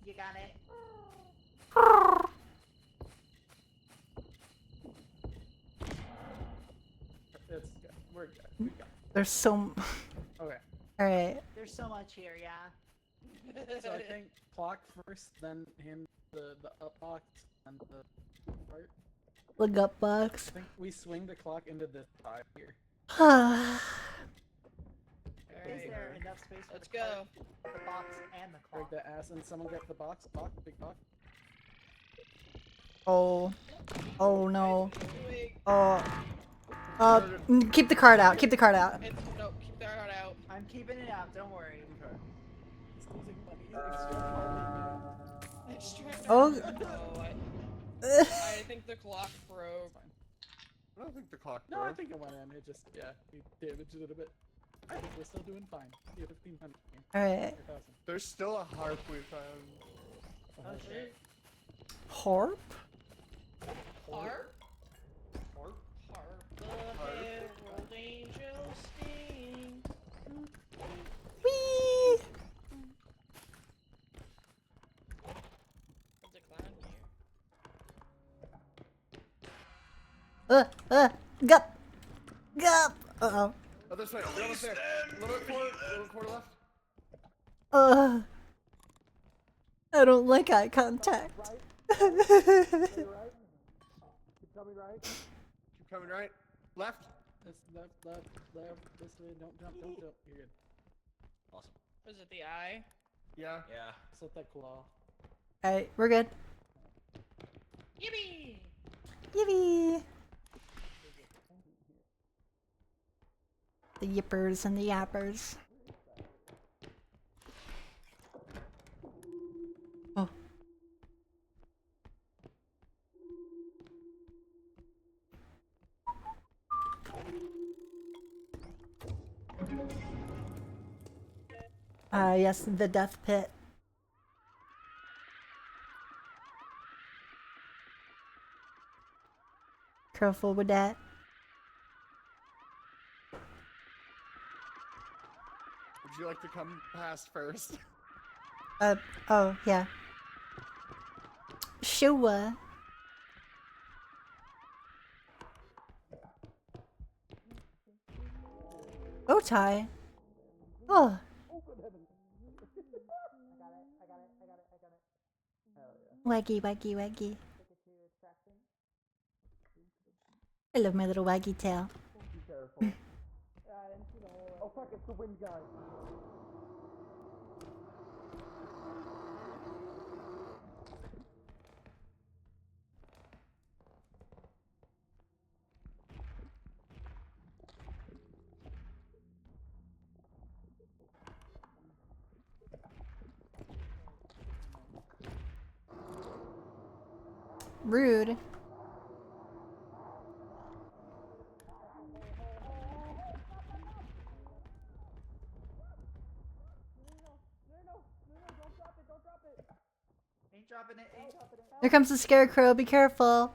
You got it. It's good. We're good. We got it. There's so. Okay. Alright. There's so much here, yeah. So I think clock first, then hand the up box and the cart. The gut I box. think we swing the clock into this side here. Is there enough space for Let's the cart, go. the box, and the Break clock? the ass and someone get the box, big box. Oh. Oh no. Oh. Keep the card out. Keep the card out. It's, no, keep the cart out. I'm keeping it out, don't worry. Okay. He's losing money. He's extracting Oh. No, I think the clock broke. I don't think the clock No, I broke. think it went in. It just, yeah, we damaged it a bit. I think we're still doing fine. Yeah, 1500. Alright. There's still a harp we found. Oh shit. Harp? Harp? Harp? Harp the herald angels sing. Whee! There's a clown here. Gup! Gup! Uh-oh. Oh, this way. You're almost there. Little quarter left. I don't like eye contact. Keep coming right. Keep coming right. Left. This left, this way, don't jump. You're good. Awesome. Was it the eye? Yeah. Yeah. Slip that claw. Alright, we're good. Yippee! Yippee! The yippers and the yappers. Oh. Yes, the death pit. Careful with that. Would you like to come past first? Oh, yeah. Sure. Oh, Ty. Oh. Waggy, waggy, waggy. I love my little waggy tail. Be careful. Oh fuck, it's the wind guy. Rude. Ain't dropping it, ain't dropping it. Here comes the scarecrow, be careful.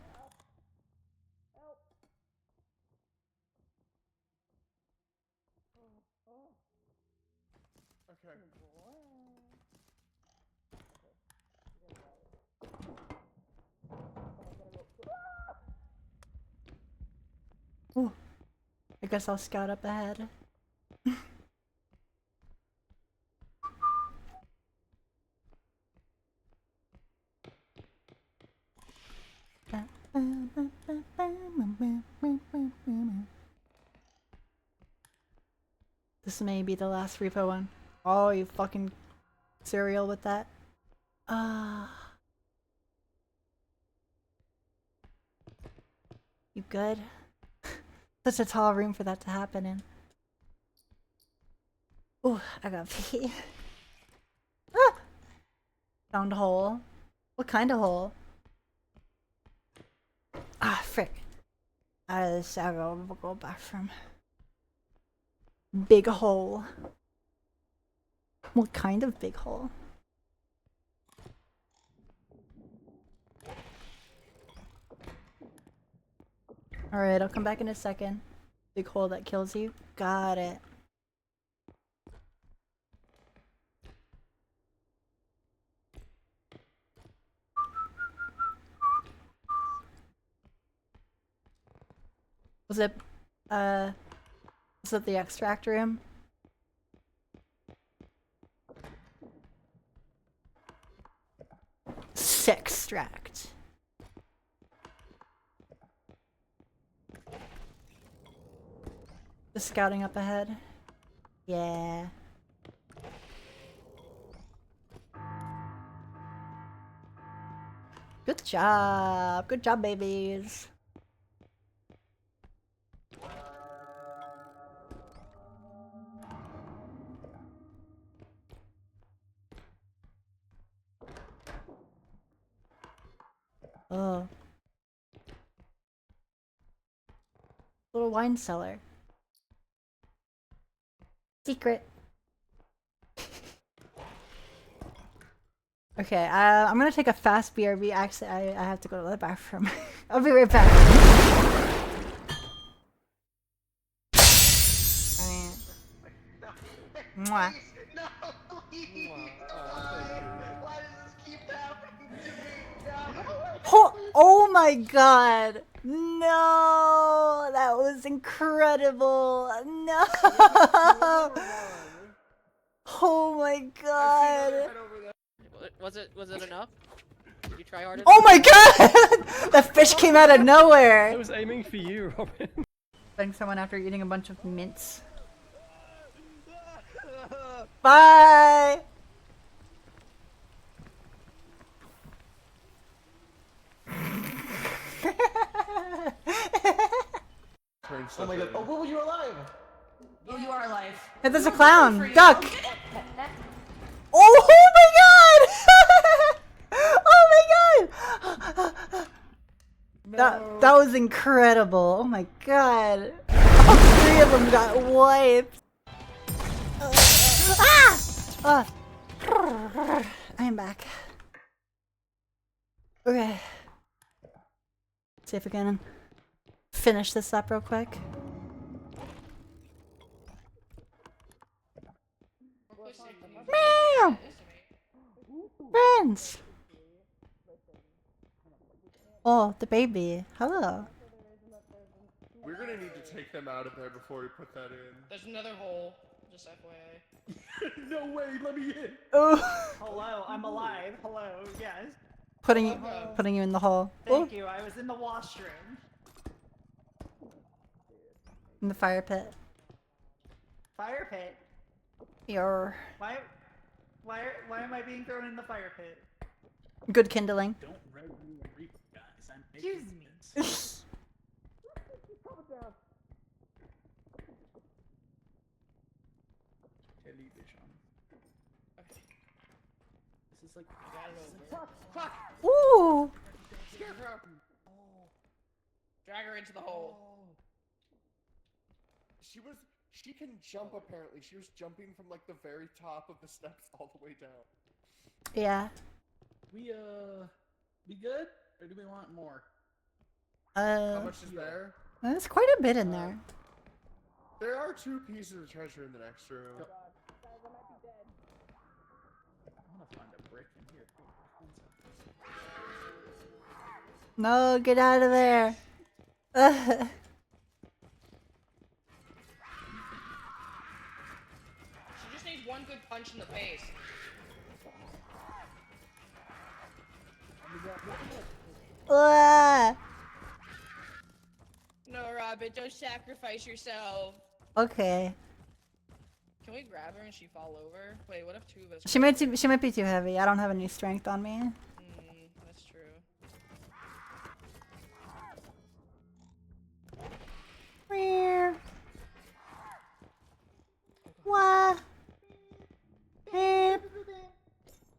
Okay. Ooh. I guess I'll scout up ahead. This may be the last repo one. Oh, you fucking cereal with that. You good? Such a tall room for that to happen in. Ooh, I got pee. Ah! Found a hole. What kind of hole? Ah, frick. Out of the shower, we'll go bathroom. Big hole. What kind of big hole? Alright, I'll come back in a second. Big hole that kills you. Got it. Was it the extract room? Sextract. The scouting up ahead. Yeah. Good job. Good job, babies. Oh. Little wine cellar. Secret. Okay, I'm gonna take a fast BRB. Actually, I have to go to the bathroom. I'll be right back. Mwah. No, please. Why does this keep happening to me? No. Oh my god! No! That was incredible! No! Oh my god! Was it enough? Did you try harder? Oh my god! That fish came out of nowhere! I was aiming for you, Robin. Putting someone after eating a bunch of mints. Bye! Oh my god. Oh, Boo, you're alive! Oh, you are alive. Hey, there's a clown! Duck! Oh my god! Oh my god! That was incredible. Oh my god. All three of them got wiped. Ah! I am back. Okay. See if we can finish this up real quick. Meow! Friends! Oh, the baby. Hello. We're gonna need to take them out of there before we put that in. There's another hole. Just FYI. No way, let me in. Oh. Hello, I'm alive. Hello, yes. Putting you in the hole. Thank you, I was in the washroom. In the fire pit. Fire pit? Your Why am I being thrown in the fire pit? good kindling. Don't red room reaper, guys. I'm Excuse making me. television. This is like Fuck! Ooh! Scarecrow! Drag her into the hole. She can jump apparently. She was jumping from like the very top of the steps all the way down. Yeah. we good? Or do we want more? How much is there? There's quite a bit in there. There are 2 pieces of treasure in the next room. I wanna find a brick in here. No, get out of there. She just needs one good punch in the face. No, Robin, don't sacrifice yourself. Okay. Can we grab her and she fall over? Wait, what if two of us? She might be too heavy. I don't have any strength on me. That's true. Where? What?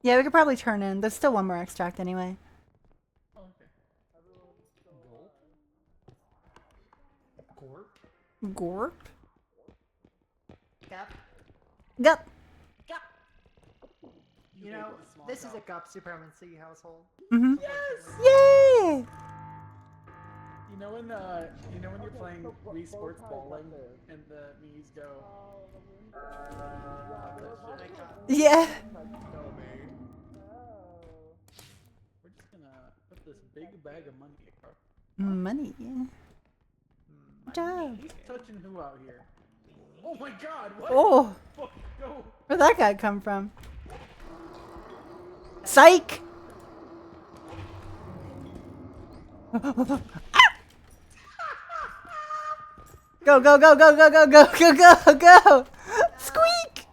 Yeah, we could probably turn in. There's still one more extract anyway. Gorp? Gup. Gup. Gup. You know, this is a Gup supremacy household. Mm-hmm. Yes! Yay! You know when you're playing Wii Sports bowling and the knees go. Yeah. We're just gonna put this big bag of money across. Money. Good job. He's touching who out here? Oh my God! What? Oh. Fuck, no. Where'd that guy come from? Psych! Go, go, go, go, go, go, go, go, go, go! Squeak!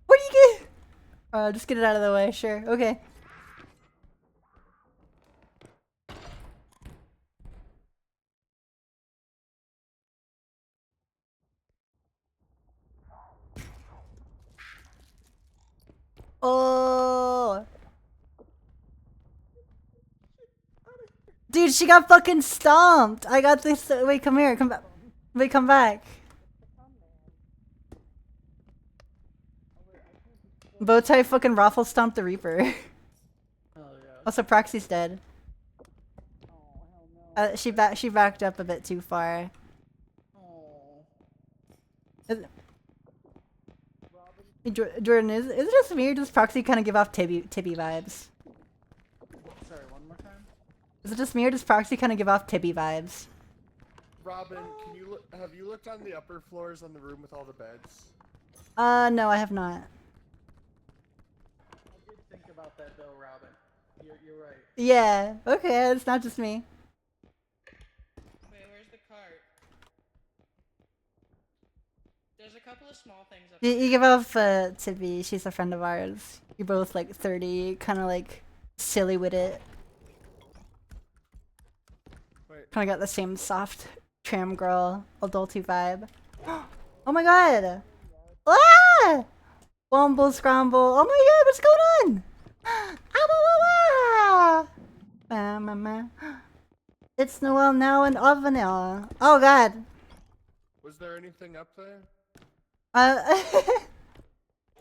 What do you get? Just get it out of the way, sure. Okay. Oh! Dude, she got fucking stomped! I got this. Wait, come here. Come back. Wait, come back. Bowtie fucking raffle stomped the Reaper. Also, Proxy's dead. She backed up a bit too far. Hey, Jordan, is it just me or does Proxy kind of give off Tibby vibes? Sorry, one more time. Is it just me or does Proxy kind of give off Tibby vibes? Robin, can you have you looked on the upper floors on the room with all the beds? No, I have not. I did think about that though, Robin. You're right. Yeah, okay, it's not just me. Wait, where's the cart? There's a couple of small things up You give off Tibby, she's a friend of ours. You're both like 30, kind of like silly with it. Kind of got the same soft tram girl, adulty vibe. Oh my god! Ah! Womble scramble. Oh my god, what's going on? Ah, mama. It's Noel now and Ovenel. Oh god. Was there anything up there?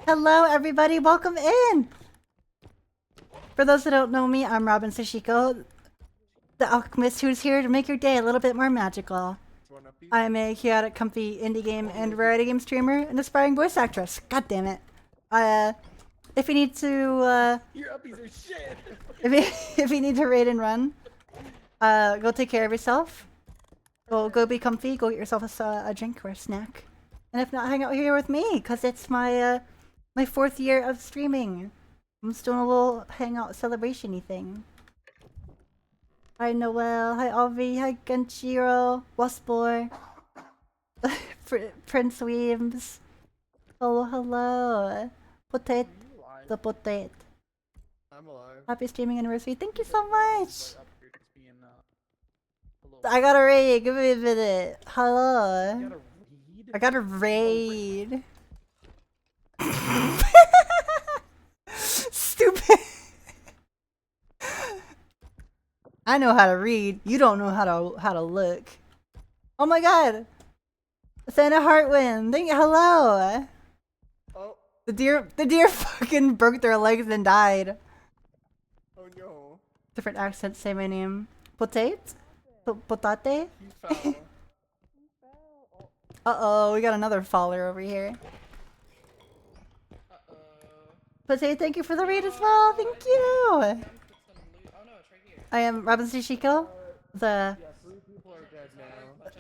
Hello everybody, welcome in! For those that don't know me, I'm Robin Sashiko, the alchemist who's here to make your day a little bit more magical. I'm a chaotic, comfy indie game and variety game streamer and aspiring voice actress. God damn it. If you need to, Your uppies are shit! if you need to raid and run, go take care of yourself. Go be comfy, go get yourself a drink or a snack. And if not, hang out here with me, because it's my, my 4th year of streaming. I'm just doing a little hangout celebration-y thing. Hi Noel, hi Avi, hi Genshiro, Waspor, Prince Weems. Hello, hello. Potato, the potato. I'm alive. Happy streaming anniversary, thank you so much! I got a raid, give me a minute. Hello. I got a raid. Stupid. I know how to read. You don't know how to look. Oh my god. Santa Heartwind. Thank you. Hello. Oh. The deer fucking broke their legs and died. Oh no. Different accents say my name. Potate? Potate? Uh-oh, we got another faller over here. Potate, thank you for the raid as well. Thank you. I am Robin Sashiko, the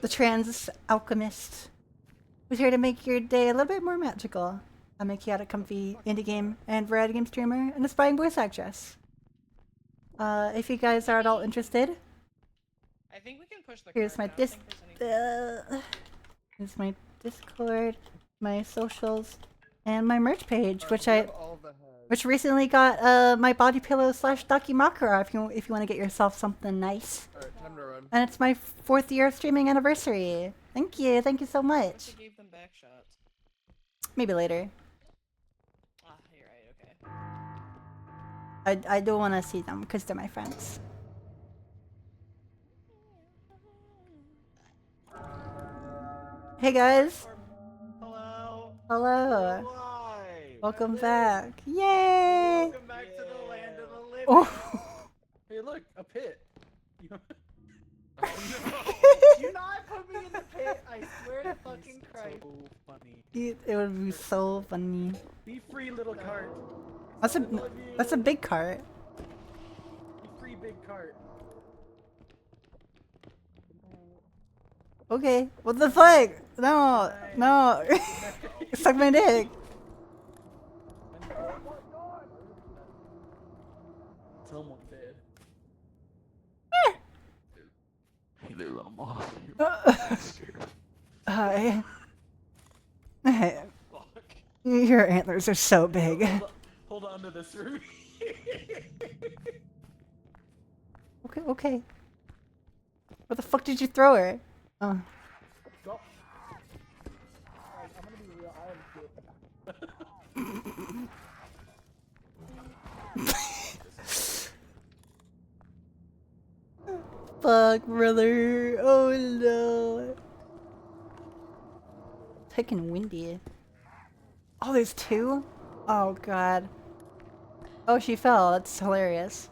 trans alchemist, who's here to make your day a little bit more magical. I'm a chaotic, comfy indie game and variety game streamer and aspiring voice actress. If you guys are at all interested, I think we can push the here's my cart. I don't think there's anything. here's my Discord. my socials, and my merch page, which we have all the heads. which recently got my body pillow / Dakimakura if you want to get yourself something nice. Alright, time to run. And it's my 4th year of streaming anniversary. Thank you so much. They gave them back shots. Maybe later. Ah, you're right. Okay. I do want to see them because they're my friends. Hey guys. Hello. Hello. Why? Welcome back. Yay. Welcome back to the land of the living. Oh. Hey, look, a pit. Do not put me in the pit. I swear to fucking Christ. So funny. It would be so funny. Be free, little cart. That's a big cart. Be free, big cart. Okay. What the fuck? No. No. Suck my dick. Someone did. Hey there, Rama. Hi. Hey. Your antlers are so big. Hold on to this for me. Okay, okay. Where the fuck did you throw her? Oh. Go. Alright, I'm gonna be real. I am Fuck, brother. Oh no. Taking windy. Oh, there's 2? Oh god. Oh, she fell. That's hilarious.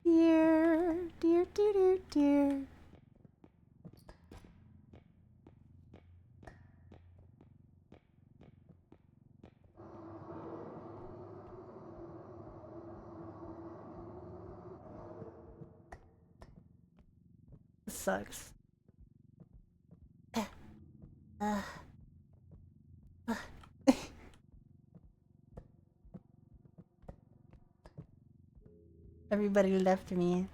Dear, dear, dear, dear, dear. This sucks. Everybody left me.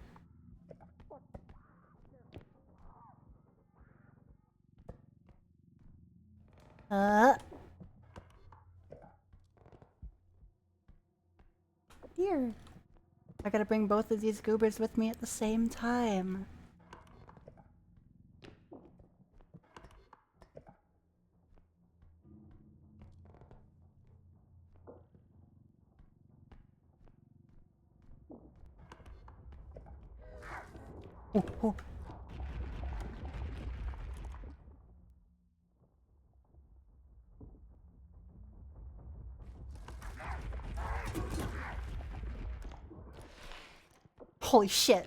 Here. I gotta bring both of these goobers with me at the same time. Oh, oh. Holy shit.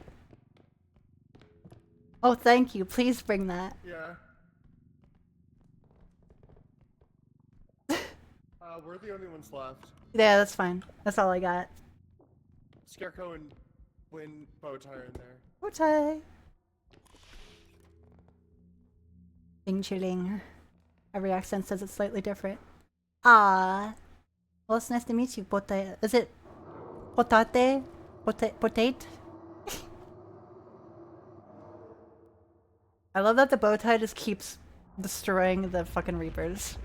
Oh, thank you. Please bring that. Yeah. We're the only ones left. Yeah, that's fine. That's all I got. Scarecrow and Win Bowtie are in there. Bowtie. Ding chilling. Every accent says it's slightly different. Ah. Well, it's nice to meet you, Potate. Is it Potate? Potate? I love that the bow tie just keeps destroying the fucking Reapers.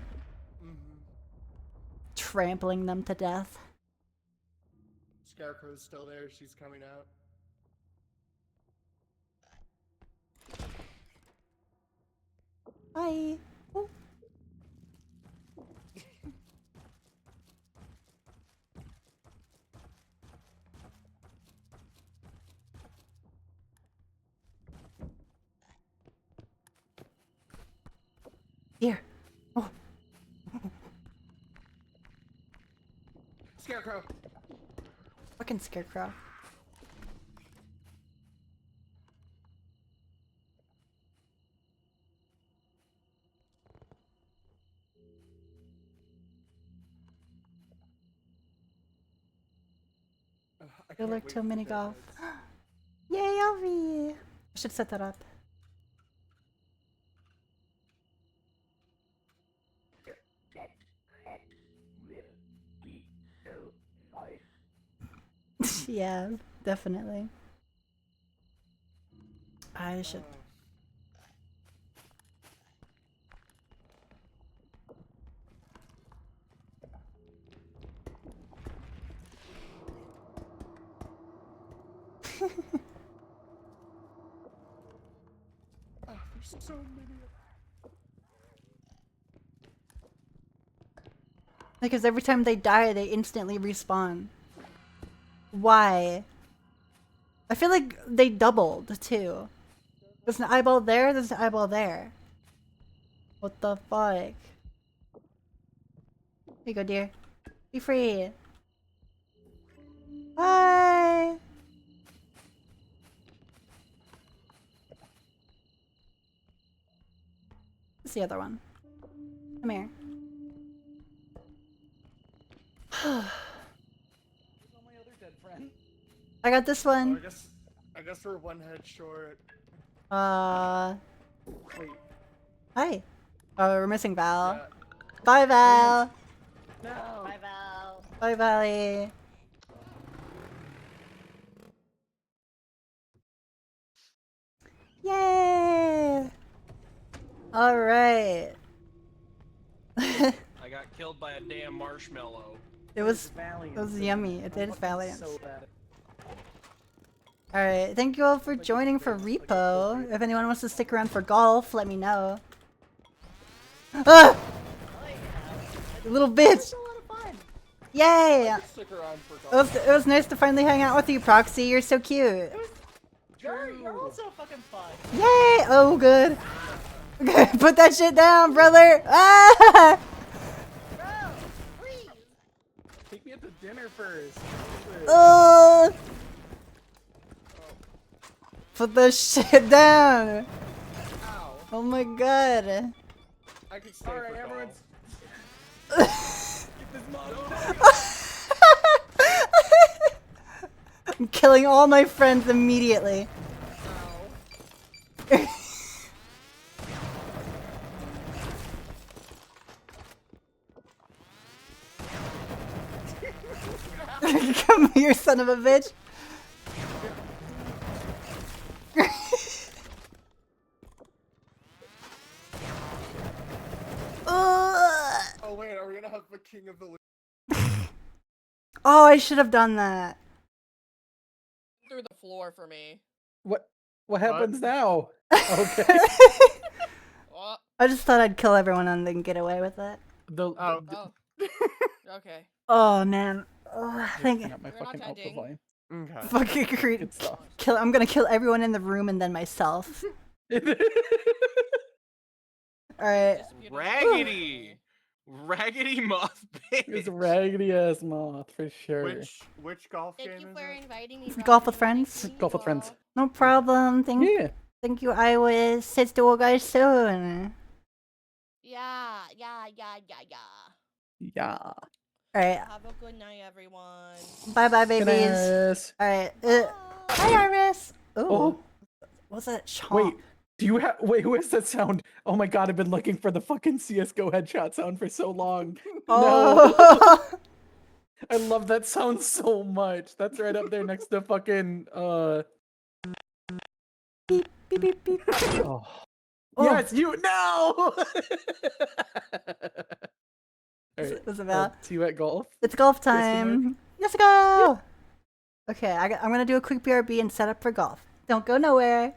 Trampling them to death. Scarecrow's still there. She's coming out. Bye. Oh. Here. Oh. Scarecrow. Fucking Scarecrow. Good luck to mini golf. Yay, Elvie! I should set that up. Yeah, definitely. I should. There's so many. Because every time they die, they instantly respawn. Why? I feel like they doubled too. There's an eyeball there, there's an eyeball there. What the fuck? Here you go, dear. Be free. Bye! What's the other one? Come here. I got this one. I guess we're one head short. Wait. Hi. Oh, we're missing Val. Yeah. Bye, Val. No. Bye, Val. Bye, Valley. Yay! All right. I got killed by a damn marshmallow. It was yummy. It is Valiant. Alright, thank you all for joining for Repo. If anyone wants to stick around for golf, let me know. Ah! You little bitch! Yay! It was nice to finally hang out with you, Proxy. You're so cute. You're also fucking fun. Yay! Oh, good. Put that shit down, brother! Ah! Take me out to dinner first. Put that shit down! Ow. Oh my god. I can stay. Alright, everyone's. Get this model. I'm killing all my friends immediately. Come here, son of a bitch. Oh wait, are we gonna have the king of the league? Oh, I should have done that. Through the floor for me. What happens now? Okay. I just thought I'd kill everyone and then get away with it. Okay. Oh man. Oh, I think my fucking alpha volume. Okay. fucking great. I'm gonna kill everyone in the room and then myself. Alright. Raggedy moth bitch. It's a raggedy ass moth for sure. Which golf Thank game you is for it? inviting me. Golf with friends? Golf with friends. No problem. Thank you. I will sit to you guys soon. Yeah. Yeah. Alright. Have a good night, everyone. Bye bye, babies. Iris. Alright. Hi, Iris. Ooh. Oh. What's that? Chomp. Wait. Wait, who is that sound? Oh my god, I've been looking for the fucking CSGO headshot sound for so long. Oh. No. I love that sound so much. That's right up there next to fucking Beep beep beep beep. Oh. Yes, you no. Alright. What's it about? See you at golf. It's golf time. Let's go. Okay, I'm gonna do a quick BRB and set up for golf. Don't go nowhere.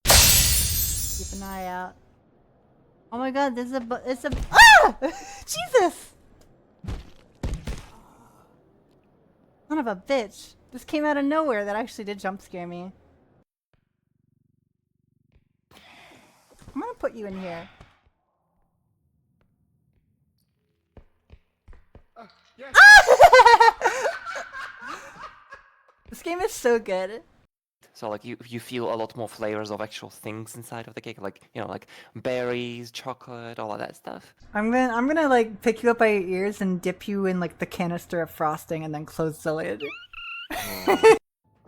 Keep an eye out. Oh my god, there's it's a ah! Jesus! Son of a bitch. This came out of nowhere. That actually did jump scare me. I'm gonna put you in here. Yes. This game is so good. So like you feel a lot more flavors of actual things inside of the cake, like like berries, chocolate, all of that stuff. I'm gonna like pick you up by your ears and dip you in like the canister of frosting and then close the lid. I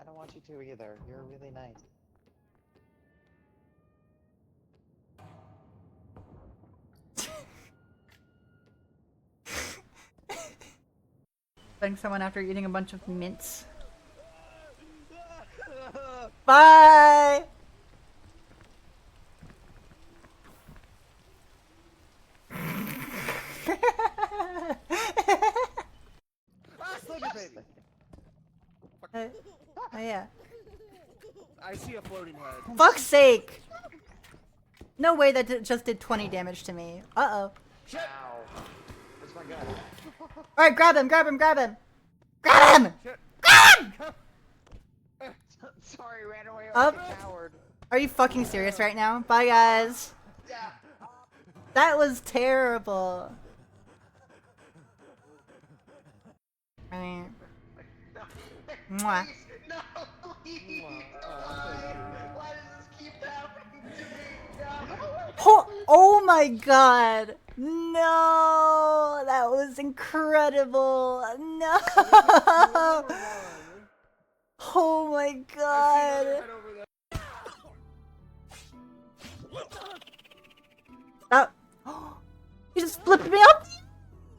don't want you to either. You're really nice. Bang someone after eating a bunch of mints. Bye! Ah, Slender baby! yeah. I see a floating head. Fuck's sake! No way that just did 20 damage to me. Uh-oh. Ow. Where's my gun? Alright, grab him, grab him, grab him! Grab him! Grab him! Sorry, ran away Up. like a coward. Are you fucking serious right now? Bye, guys. That was terrible. Mwah. No, please. Why does this keep happening to me? No. Oh my god! No! That was incredible! No! Oh my god! That. You just flipped me off the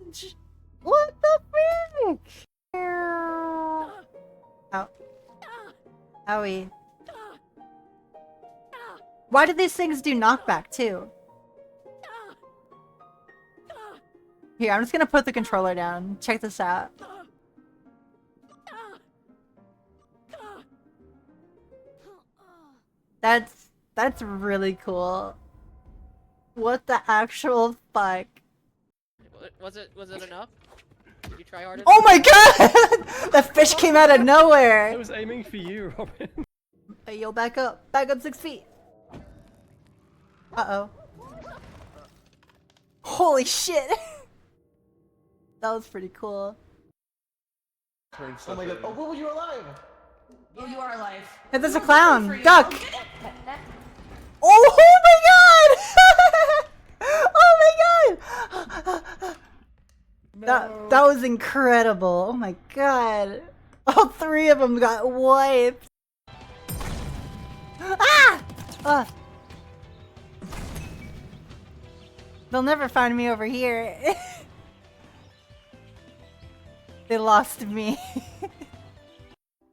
edge! What the frick? Ow. Owie. Why did these things do knockback too? Here, I'm just gonna put the controller down. Check this out. That's really cool. What the actual fuck? Was it enough? Did you try harder? Oh my god! The fish came out of nowhere! I was aiming for you, Robin. Hey, yo, back up. Back up 6 feet. Uh-oh. Holy shit! That was pretty cool. Oh my god. Oh, Boo, you're alive! Oh, you are alive. Hey, there's a clown! Duck! Oh my god! Oh my god! That was incredible. Oh my god. All 3 of them got wiped. Ah! They'll never find me over here. They lost me.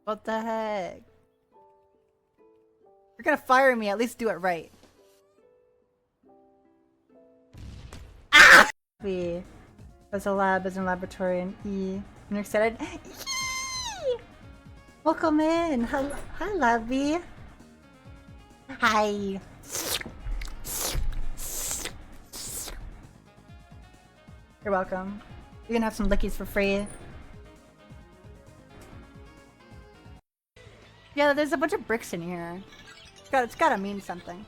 What the heck? You're gonna fire me, at least do it right. Ah! B. As a lab, as in laboratory, and E. And you're excited? Yee! Welcome in! Hi, Labby. Hi. You're welcome. You're gonna have some lickies for free. Yeah, there's a bunch of bricks in here. It's gotta mean something.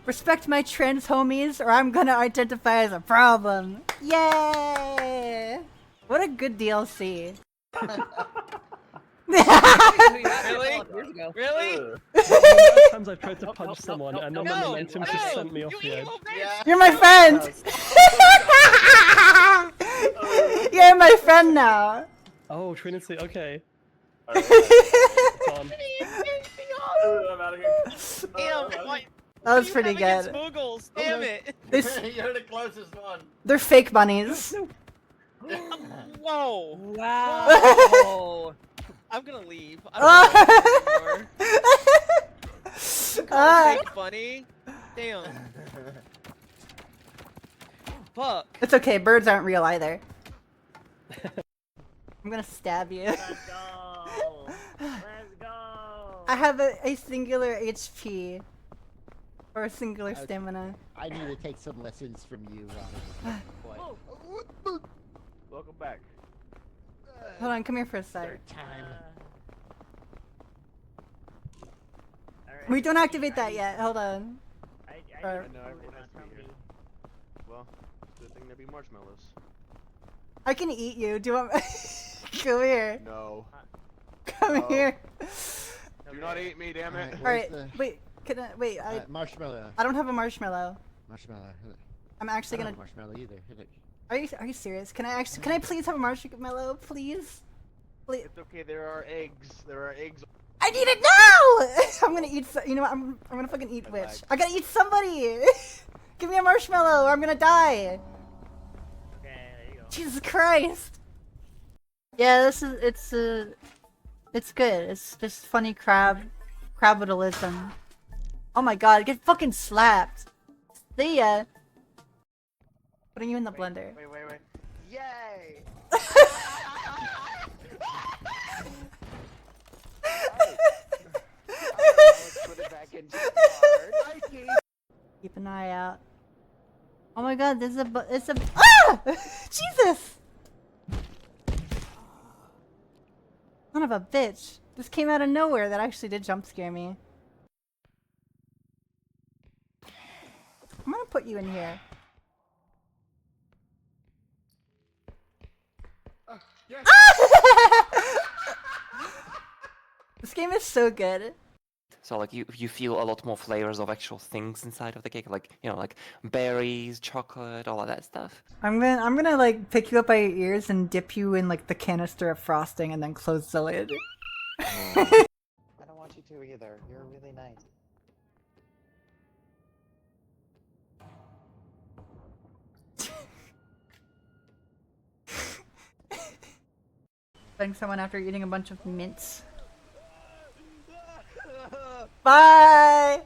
Respect my trans homies or I'm gonna identify as a problem. Yay! What a good DLC. Really? Really? Times I've tried to punch someone and then the momentum just sent me off the edge. You're my friend! You're my friend now. Oh, Trinity, okay. Damn, That was pretty good. Smoogles, damn it! You're the closest one. They're fake bunnies. Whoa! Wow! I'm gonna leave. I don't want to play anymore. Fake funny. Damn. Fuck. It's okay, birds aren't real either. I'm gonna stab you. Let's go. Let's go. I have a singular HP. Or a singular stamina. I need to take some lessons from you, Robin. Welcome back. Hold on, come here for a sec. We don't activate that yet. Hold on. I know everyone has to be here. Well, it's a good thing there be marshmallows. I can eat you. Do you want? Come here. No. Come here. Do not eat me, damn it. All right. Wait. Can I? Wait. Marshmallow. I don't have a marshmallow. Marshmallow. Hit it. I'm actually I don't gonna. have marshmallow either. Hit it. Are you serious? Can I please have a marshmallow, please? Please. It's okay. There are eggs. There are eggs. I need it now! I'm gonna eat. You know what? I'm gonna fucking eat witch. I gotta eat somebody. Give me a marshmallow, or I'm gonna die. Okay, there you go. Jesus Christ. Yeah, it's good. It's just funny crabitalism. Oh my god, get fucking slapped. See ya. Putting you in the blender. Wait. Yay! fucking hard. I can't. Keep an eye out. Oh my god, there's it's a ah! Jesus! Son of a bitch. This came out of nowhere. That actually did jump scare me. I'm gonna put you in here. Yes. This game is so good. So like you feel a lot more flavors of actual things inside of the cake, like like berries, chocolate, all of that stuff. I'm gonna like pick you up by your ears and dip you in like the canister of frosting and then close the lid. I don't want you to either. You're really nice. Putting someone after eating a bunch of mints. Bye!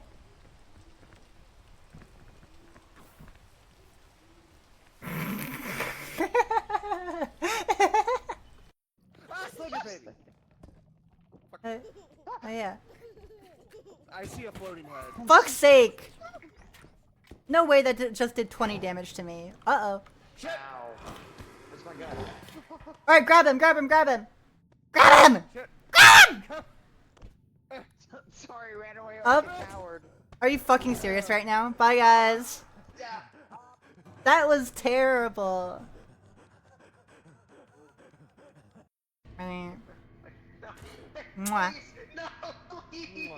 Oh yeah. I see a floating head. Fuck's sake! No way that just did 20 damage to me. Uh-oh. Ow. Where's my gun? Alright, grab him, grab him, grab him! Grab him! Grab him! Sorry, ran away Up. like a coward. Are you fucking serious right now? Bye, guys. That was terrible. Mwah. No, please.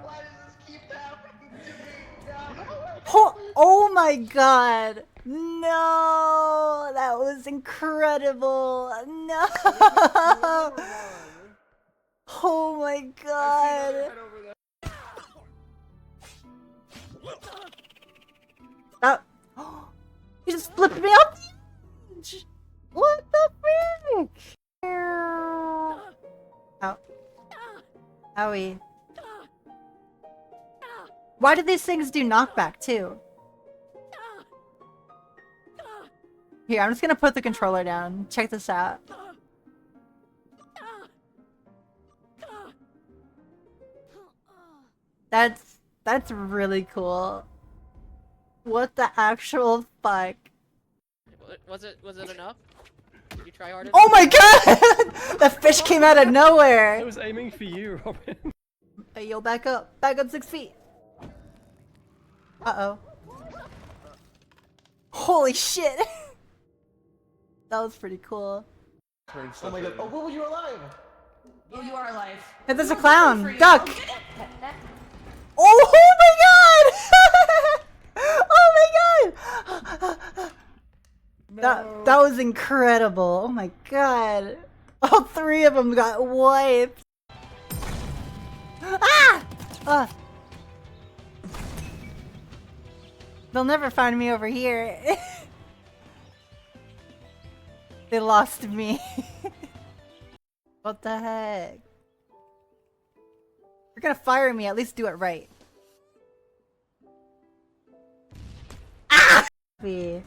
Why does this keep happening to me? No. Oh my god! No! That was incredible! No! Oh my god! That he just flipped me off the edge! What the frick? Ow. Owie. Why do these things do knockback too? Here, I'm just gonna put the controller down. Check this out. That's really cool. What the actual fuck? Was it enough? Did you try harder? Oh my god! The fish came out of nowhere! I was aiming for you, Robin. Hey, yo, back up. Back up 6 feet. Uh-oh. Holy shit! That was pretty cool. Oh my god. Oh, what was you alive? Oh, you are alive. Hey, there's a clown! Duck! Oh my god! Oh my god! That was incredible. Oh my god. All 3 of them got wiped. Ah! They'll never find me over here. They lost me. What the heck? You're gonna fire me, at least do it right. Ah! B.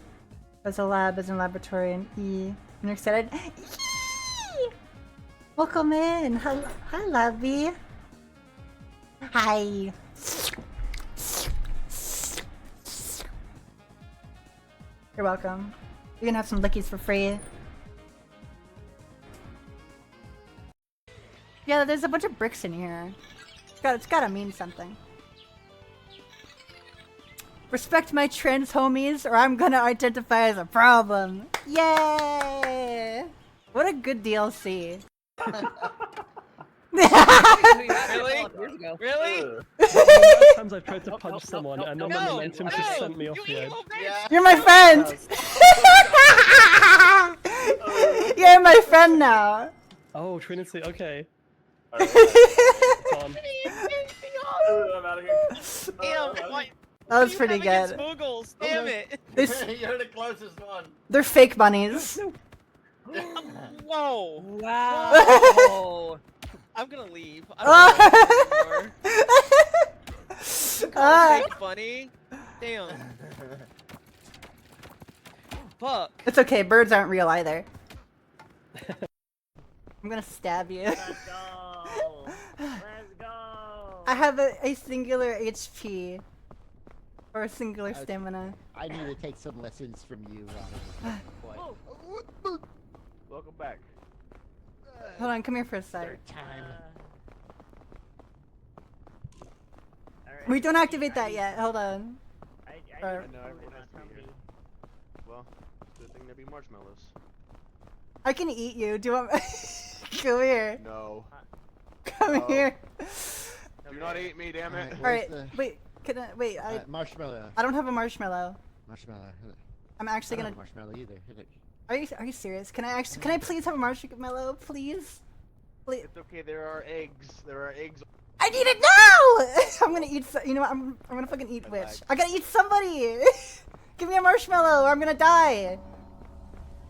As a lab, as in laboratory, and E. You're excited? Yee! Welcome in. Hi, Labby. Hi. You're welcome. You're gonna have some lickies for free. Yeah, there's a bunch of bricks in here. It's gotta mean something. Respect my trans homies, or I'm gonna identify as a problem. Yay! What a good DLC. Really? Really? Last times I've tried to punch someone and then the momentum just sent me off the edge. You're my friend! You're my friend now! Oh, Trinity, okay. That was pretty good. Moogles, damn it! You're the closest one. They're fake bunnies. Whoa! Wow! I'm gonna leave. I don't know fake funny. Damn. Fuck. It's okay, birds aren't real either. I'm gonna stab you. Let's go. Let's go. I have a singular HP. Or a singular stamina. I need to take some lessons from you, Robin. Welcome back. Hold on, come here for a sec. We don't activate that yet. Hold on. I Or- know everyone has to be here. Well, it's a good thing there be marshmallows. I can eat you. Do you want? Come here. No. Come No. here. Do not eat me, damn it. All right. Wait. Can I? Wait. Marshmallow. I don't have a marshmallow. Marshmallow. Hit it. I'm actually I don't gonna. have marshmallow either. Hit it. Are you serious? Can I please have a marshmallow, please? Please. It's okay, there are eggs. There are eggs. I need it now! I'm gonna eat. You know what? I'm gonna fucking eat witch. I gotta eat somebody. Give me a marshmallow, or I'm gonna die.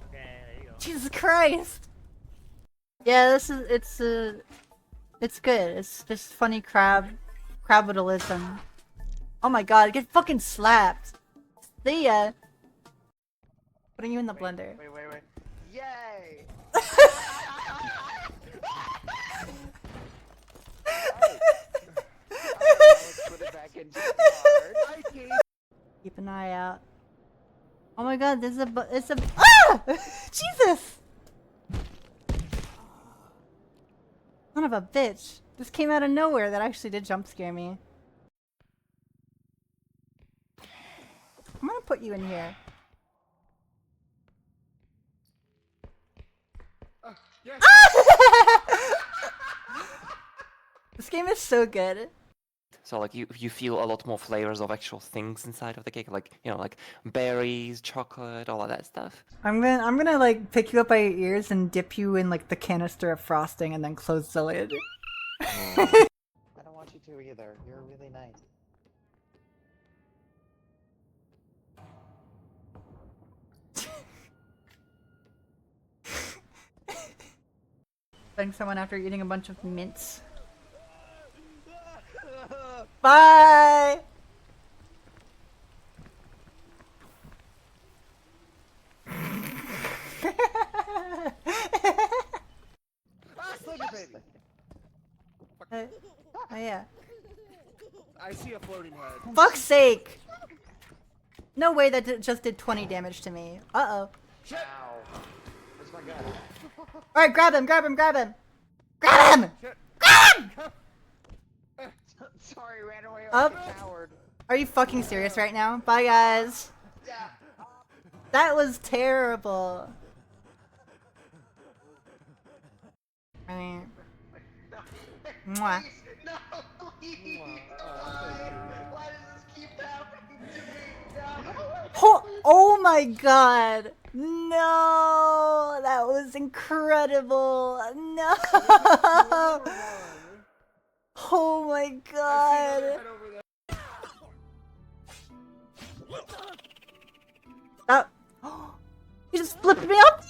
Okay, there you go. Jesus Christ. Yeah, this is it's good. It's just funny capitalism. Oh my god, get fucking slapped. See ya. Putting you in the blender. Wait. Yay! Put it back in Keep an eye out. Oh my god, there's it's a ah! Jesus! Son of a bitch. This came out of nowhere. That actually did jump scare me. I'm gonna put you in here. Yes. This game is so good. So like you feel a lot more flavors of actual things inside of the cake, like like berries, chocolate, all of that stuff. I'm gonna like pick you up by your ears and dip you in like the canister of frosting and then close the lid. I don't want you to either. You're really nice. Bang someone after eating a bunch of mints. Bye! Slugger baby. Oh yeah. I see a floating head. Fuck's sake! No way that just did 20 damage to me. Uh-oh. Ow. Where's my gun? Alright, grab him! Grab him! Grab him! Grab him! Grab him! Sorry, ran away Up. like a coward. Are you fucking serious right now? Bye, guys. That was terrible. Mwah. No, please. Why does this keep happening to me? No. Oh my god! No! That was incredible! No! Oh my god! That. He just flipped me off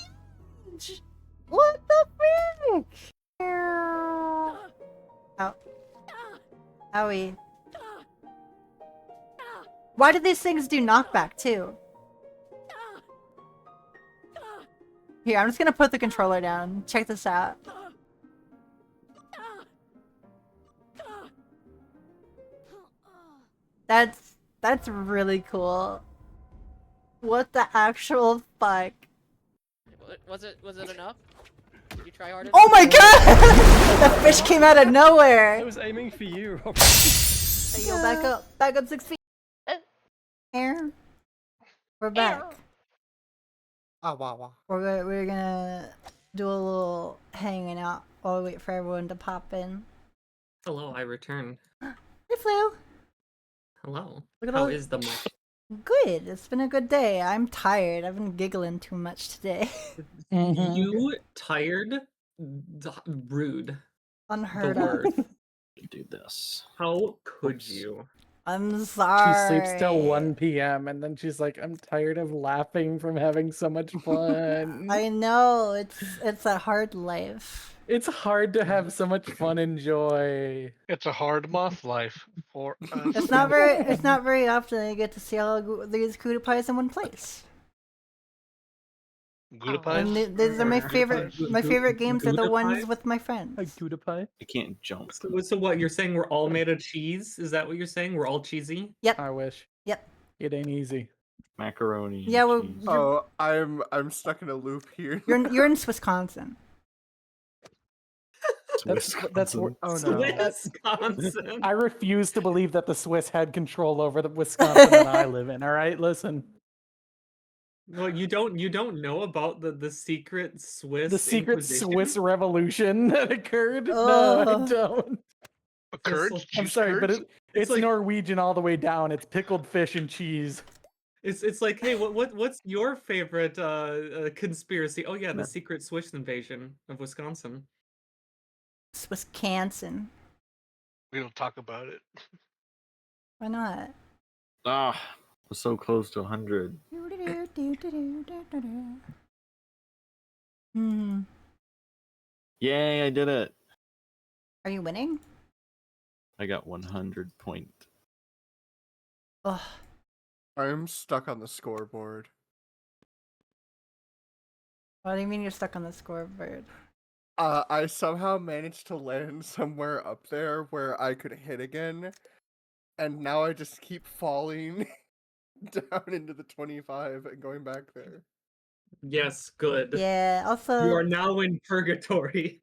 the edge! What the frick? Ow. Owie. Why do these things do knockback too? Here, I'm just gonna put the controller down. Check this out. That's really cool. What the actual fuck? Was it enough? Did you try hard enough? Oh my god! The fish came out of nowhere! I was aiming for you, Robert. Hey, yo, back up 6 feet. Here. We're back. We're gonna do a little hanging out while we wait for everyone to pop in. Hello, I returned. Hey, Flu. Hello. Look at How all- is the mic? Good. It's been a good day. I'm tired. I've been giggling too much today. You tired? Rude. Unheard the of. word. Do this. How could you? I'm She sorry. sleeps till 1 p.m. and then she's like, I'm tired of laughing from having so much fun. I know. It's a hard life. It's hard to have so much fun and joy. It's a hard moth life for us. It's not very often you get to see all these cutie pies in one place. Gouda And pies? these are my favorite. My favorite games are the Gouda ones pies? with my friends. Like Gouda pie. I can't jump. So what you're saying? We're all made of cheese? Is that what you're saying? We're all cheesy? Yep. I wish. Yep. It ain't easy. Macaroni. Yeah, well, cheese. Oh, I'm stuck in a loop here. you're in Wisconsin. That's oh no. Wisconsin. I refuse to believe that the Swiss had control over the Wisconsin that I live in. All right, listen. Well, you don't know about the secret Swiss The secret Inquisition? Swiss revolution that occurred. No, I Oh. don't. Curd? I'm Juice sorry, but curds? it's like- Norwegian all the way down. It's pickled fish and cheese. It's like, hey, what's your favorite conspiracy? Oh yeah, the No. secret Swiss invasion of Wisconsin. Wisconsin. We don't talk about it. Why not? Ah, we're so close to 100. Hmm. Yay, I did it. Are you winning? I got 100 point. Ugh. I'm stuck on the scoreboard. What do you mean you're stuck on the scoreboard? I somehow managed to land somewhere up there where I could hit again, and now I just keep falling down into the 25 and going back there. Yes, good. Yeah. Also, You are now in purgatory.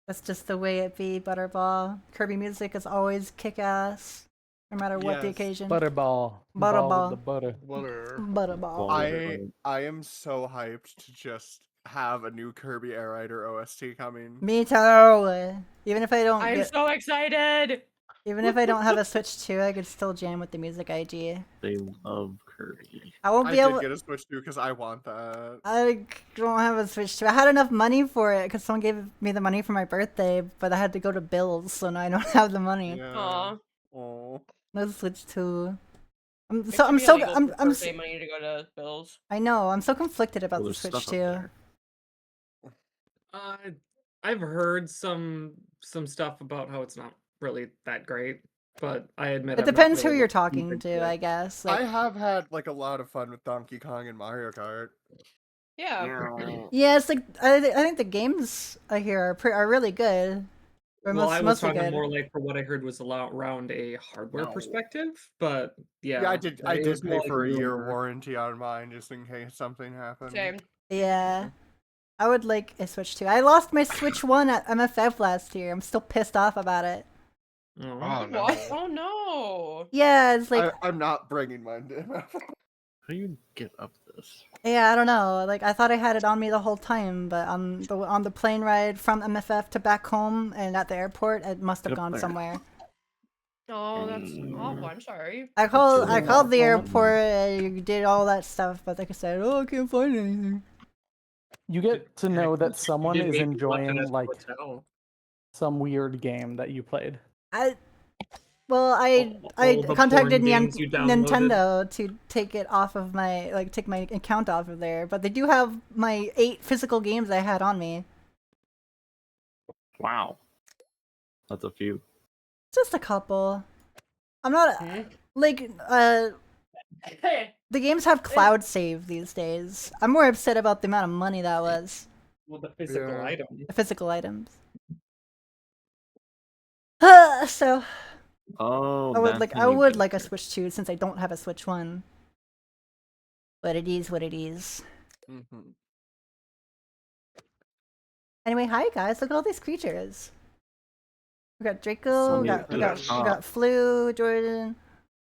that's just the way it be. Butterball. Kirby music is always kick-ass, no matter what the Yes. occasion. Butterball. Butterball. Ball with the butter. Butter. Butterball. I am so hyped to just have a new Kirby Air Rider OST coming. Me too. Even if I don't I'm get, so excited. even if I don't have a Switch 2, I could still jam with the music IG. They love Kirby. I won't I be did able. get a Switch 2 because I want that. I don't have a Switch 2. I had enough money for it because someone gave me the money for my birthday, but I had to go to bills, so now I don't have the money. Yeah. Aw. Oh. No Switch 2. I'm It so should I'm be so illegal I'm for I'm birthday money to go to bills. I know. I'm so conflicted about Well, the there's Switch stuff up 2. there. I've heard some stuff about how it's not really that great, but I admit It I'm not depends who really you're looking talking into to, it. I guess. I Like, have had like a lot of fun with Donkey Kong and Mario Kart. Yeah. yeah, it's like I think the games I hear are really good. Or Well, I was mostly talking good. more like for what I heard was around a hardware No. perspective, but yeah. Yeah, I did it was pay more like for a year rumor. warranty on mine just in case something happened. Same. Yeah. I would like a Switch 2. I lost my Switch 1 at MFF last year. I'm still pissed off about it. Oh, no. What? Oh no. Yeah, it's like I'm not bringing mine to How do you get up this? yeah, I don't know. Like I thought I had it on me the whole time, but on the plane ride from MFF to back home and at the airport, it must have Get up gone there. somewhere. Oh, that's awful. I'm sorry. I called the airport, and did all that stuff, but like I said, oh, I can't find anything. You get to know that someone did is make me watch it enjoying at the like hotel. some weird game that you played. I all the contacted porn games you downloaded. Nintendo to take it off of my take my account off of there, but they do have my 8 physical games I had on me. Wow. That's a few. Just a couple. I'm not like the games have cloud save these days. I'm more upset about the amount of money that was. Well, the physical Yeah. item. The physical items. So Oh, I would that's like when I you would get like a there. Switch 2 since I don't have a Switch 1. But it is what it is. Mm-hmm. Anyway, hi guys, look at all these creatures. We got Draco, we got Flu, Jordan,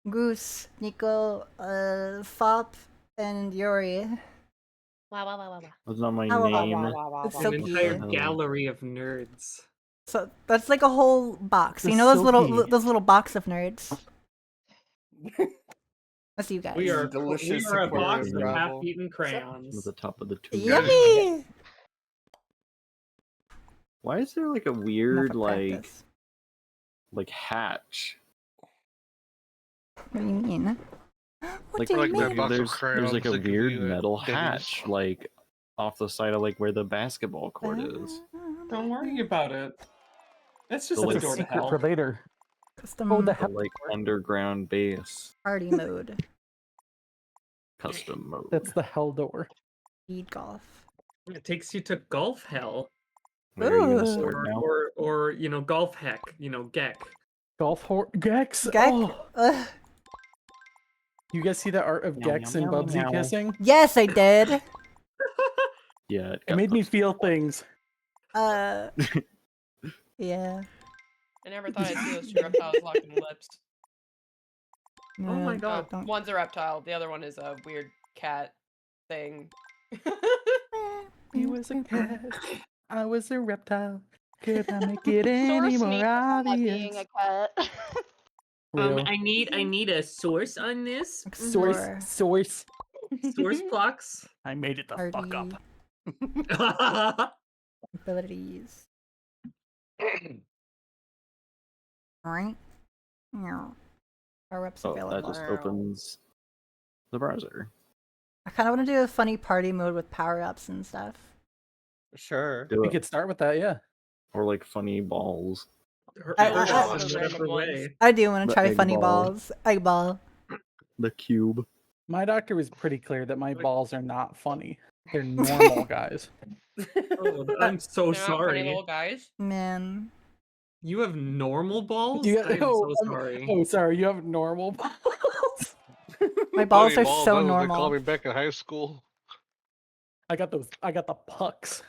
Goose, Nico, Fop, and Yuri. Wow, wow, wow, wow, wow. That's not my Wow, wow, name. It's so An entire cute. gallery of nerds. So that's like a whole box. You That's know those so little cute. box of nerds. That's you guys. We are Delicious a box Aquarius of gravel. half-eaten At crayons. the top of the tube. Yummy. Why is there like a Enough weird of like practice. hatch? What do you mean? What Like, do you Like that mean? box of there's like crayons a that give weird you metal goodies. hatch like off the side of like where the basketball court is. Don't worry about it. That's just So, the like, door to Secret hell. Predator. Custom Oh, the The hell. like underground base party mode. custom mode. That's the hell door. Speed golf. It takes you to golf hell. Where are you gonna start Or, now? or you know, golf heck. You know, Geck. Gex. Geck? Oh. Ugh. You guys see the art of Meow, Gex meow, and meow, Bubsy meow. kissing? Yes, I did. Yeah. It made me feel things. Yeah. I never thought I'd see those two reptiles locking lips. Oh my god. One's a reptile, the other one is a weird cat thing. He was a cat. I was a reptile. Could I make it any more obvious? Being a cat. Real. I need a source on this. Source. Source blocks. I made it the fuck up. Abilities. Alright. Yeah. Power ups Oh, available. that just opens the browser. I kind of want to do a funny party mode with power ups and stuff. Sure. Do We it. could start with that, yeah. Or like funny balls. I in whatever way. I do want to The try egg funny ball. balls. Egg ball. The cube. My doctor was pretty clear that my balls are not funny. They're normal, guys. Oh, I'm so They're not funny sorry. little guys. Man. You have normal balls? You, I'm so sorry. Oh, sorry. You have normal balls. My balls are Balls, so that's what They call normal. me back in high school. I got those. I got the pucks.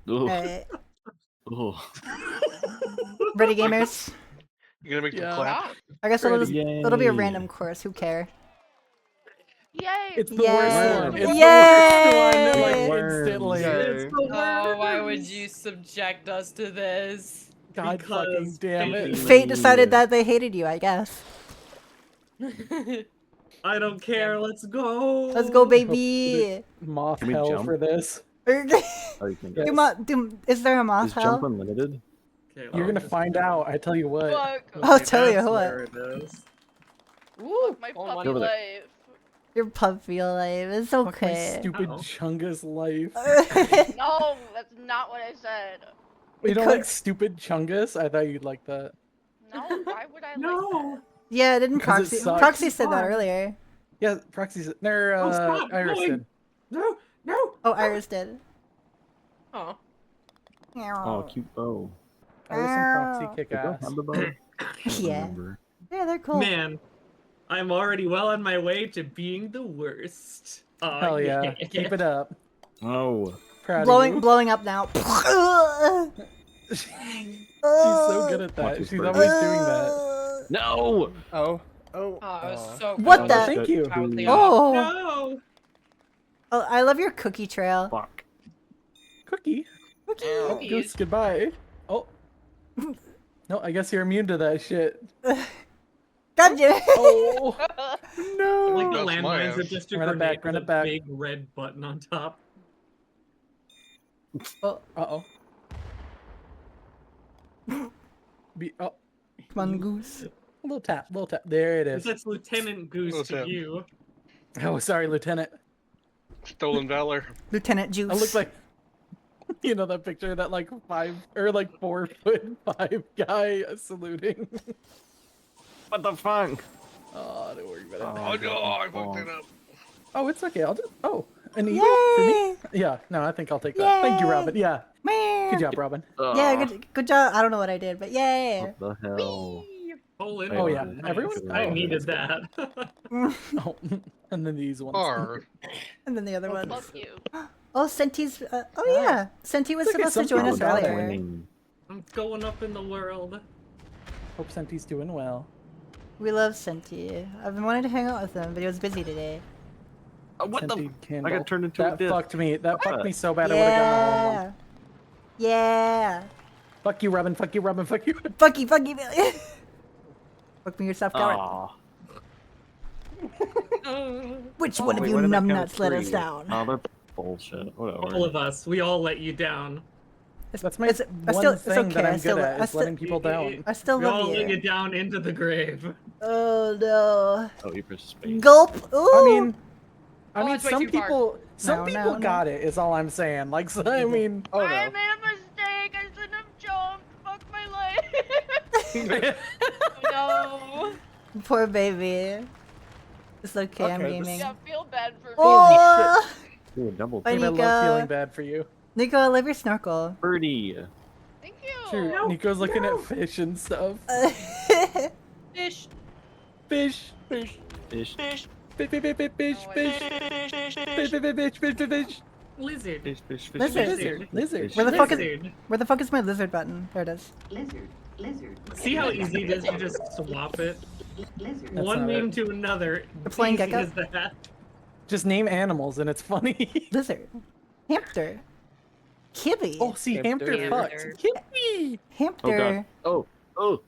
Ugh. Alright. Ugh. Ready, gamers? You gonna make them Yeah. clap? I guess it'll be a Yay. random course. Who care? Yay! It's the Yay. worst one. It's Yay. the worst one. Like Worms. instantly. Oh, why would you subject us to this? God fucking damn it. Fate decided that they hated you, I guess. I don't care. Let's go. Let's go, baby. Moth Can we hell jump? for this. Oh, you can Do is there a moth Is jump hell? unlimited? Okay, You're gonna find out. I tell you what. Fuck. I'll tell you that's what. where it is. Ooh, My going puppy Over there. life. Your puppy life. It's Fuck my okay. stupid Uh-oh. Chungus life. No, that's not what I said. You don't could- like stupid Chungus? I thought you'd like that. No, why would I No. like that? Yeah, didn't 'Cause it Proxy? sucks. Proxy said that Fine. earlier. Yeah, Proxy's. No, Oh, stop. Iris No, did. No, no. Oh, Iris did. Oh. Oh, cute bow. Iris and Proxy kick They both ass. have the bow? Can't Yeah. remember. Yeah, they're cool. Man, I'm already well on my way to being the worst. Oh, Hell yeah. Keep it up. Oh. Proud of Blowing you. blowing up now. She's so good at that. Watch his She's bird. always doing that. No! Oh. Oh, it was so What good. the- Thank you. Proudly Oh. No. Oh, I love your cookie trail. Fuck. Cookie. Cookie. Oh, Goose, goodbye. Oh. No, I guess you're immune to that shit. Gotcha. Oh. No. Like the That's my landmines are ass. just a Run it grenade back, run with it a back. big red button on top. Uh-oh. Oh. Come on, Goose. A little tap, little tap. There it is. That's Lieutenant Goose Little to tap. you. Oh, sorry, Lieutenant. Stolen valor. Lieutenant Juice. I look like, you know, that picture of that like 4'5" guy saluting. What the fuck? Oh, don't worry about it. Oh no, I fucked it up. Oh, it's okay. I'll just. Oh, an eagle for me? Yay! Yeah. No, I think I'll take that. Thank you, Yay! Robin. Yeah. Man. Good job, Robin. Yeah, good job. I don't know what I did, but yay. What the hell? Poland. Oh yeah. Nice. Everyone. I Oh, needed that. Oh, and then these ones. R. And then the other ones. Fuck you. Oh, Senti's. Oh yeah, Senti was Look at supposed to some join us people down there. earlier. Winning. I'm going up in the world. Hope Senti's doing well. We love Senti. I've been wanting to hang out with him, but he was busy today. What Senti the? Candle. I got turned into a That dip. fucked me. That fucked What? me so bad. I would have gotten all in one. Yeah. Yeah. Fuck you, Robin. Fuck you, Robin. Fuck you. Fuck you, Billy. Fuck me yourself, Garrett. Aw. Which one of Wait, you why did I count numbnuts let us three? down? Oh, they're bullshit. Whatever. All of us. We all let you down. That's my It's- I one still- it's thing okay, that I I'm still- good I at is still- letting people down. I still We all love let you you. down into the grave. Oh no. Oh, you press space. Gulp. Ooh. I mean, Oh, I mean, it's way some too far. people, No, people no. got it. Is all I'm saying. Like, so, I mean, Oh I no. made a mistake. I shouldn't have jumped. Fuck my life. Oh, no. Poor baby. It's okay, I'm Okay, this- gaming. Yeah, feel bad for me. Oh. Ooh, a double. Bye, Babe, I Nico. love feeling bad for you. Nico, I love your snorkel. Birdie. Thank you. True. Nico's looking at fish and stuff. Fish. Fish. Fish. Fish. Fish. Fish. Fish. Fish. Fish. Fish. Fish. Lizard. Fish. Fish. Fish. Lizard. Lizard. Where the fuck is Lizard. my lizard button? There it is. See how easy it is to just swap it? One not name it. to another. The flying Easy gecko? as that. Just name animals and it's funny. Lizard. Hamster. Kitty. Oh, see, hamster fucks. Kitty. Hamster. Oh god. Oh.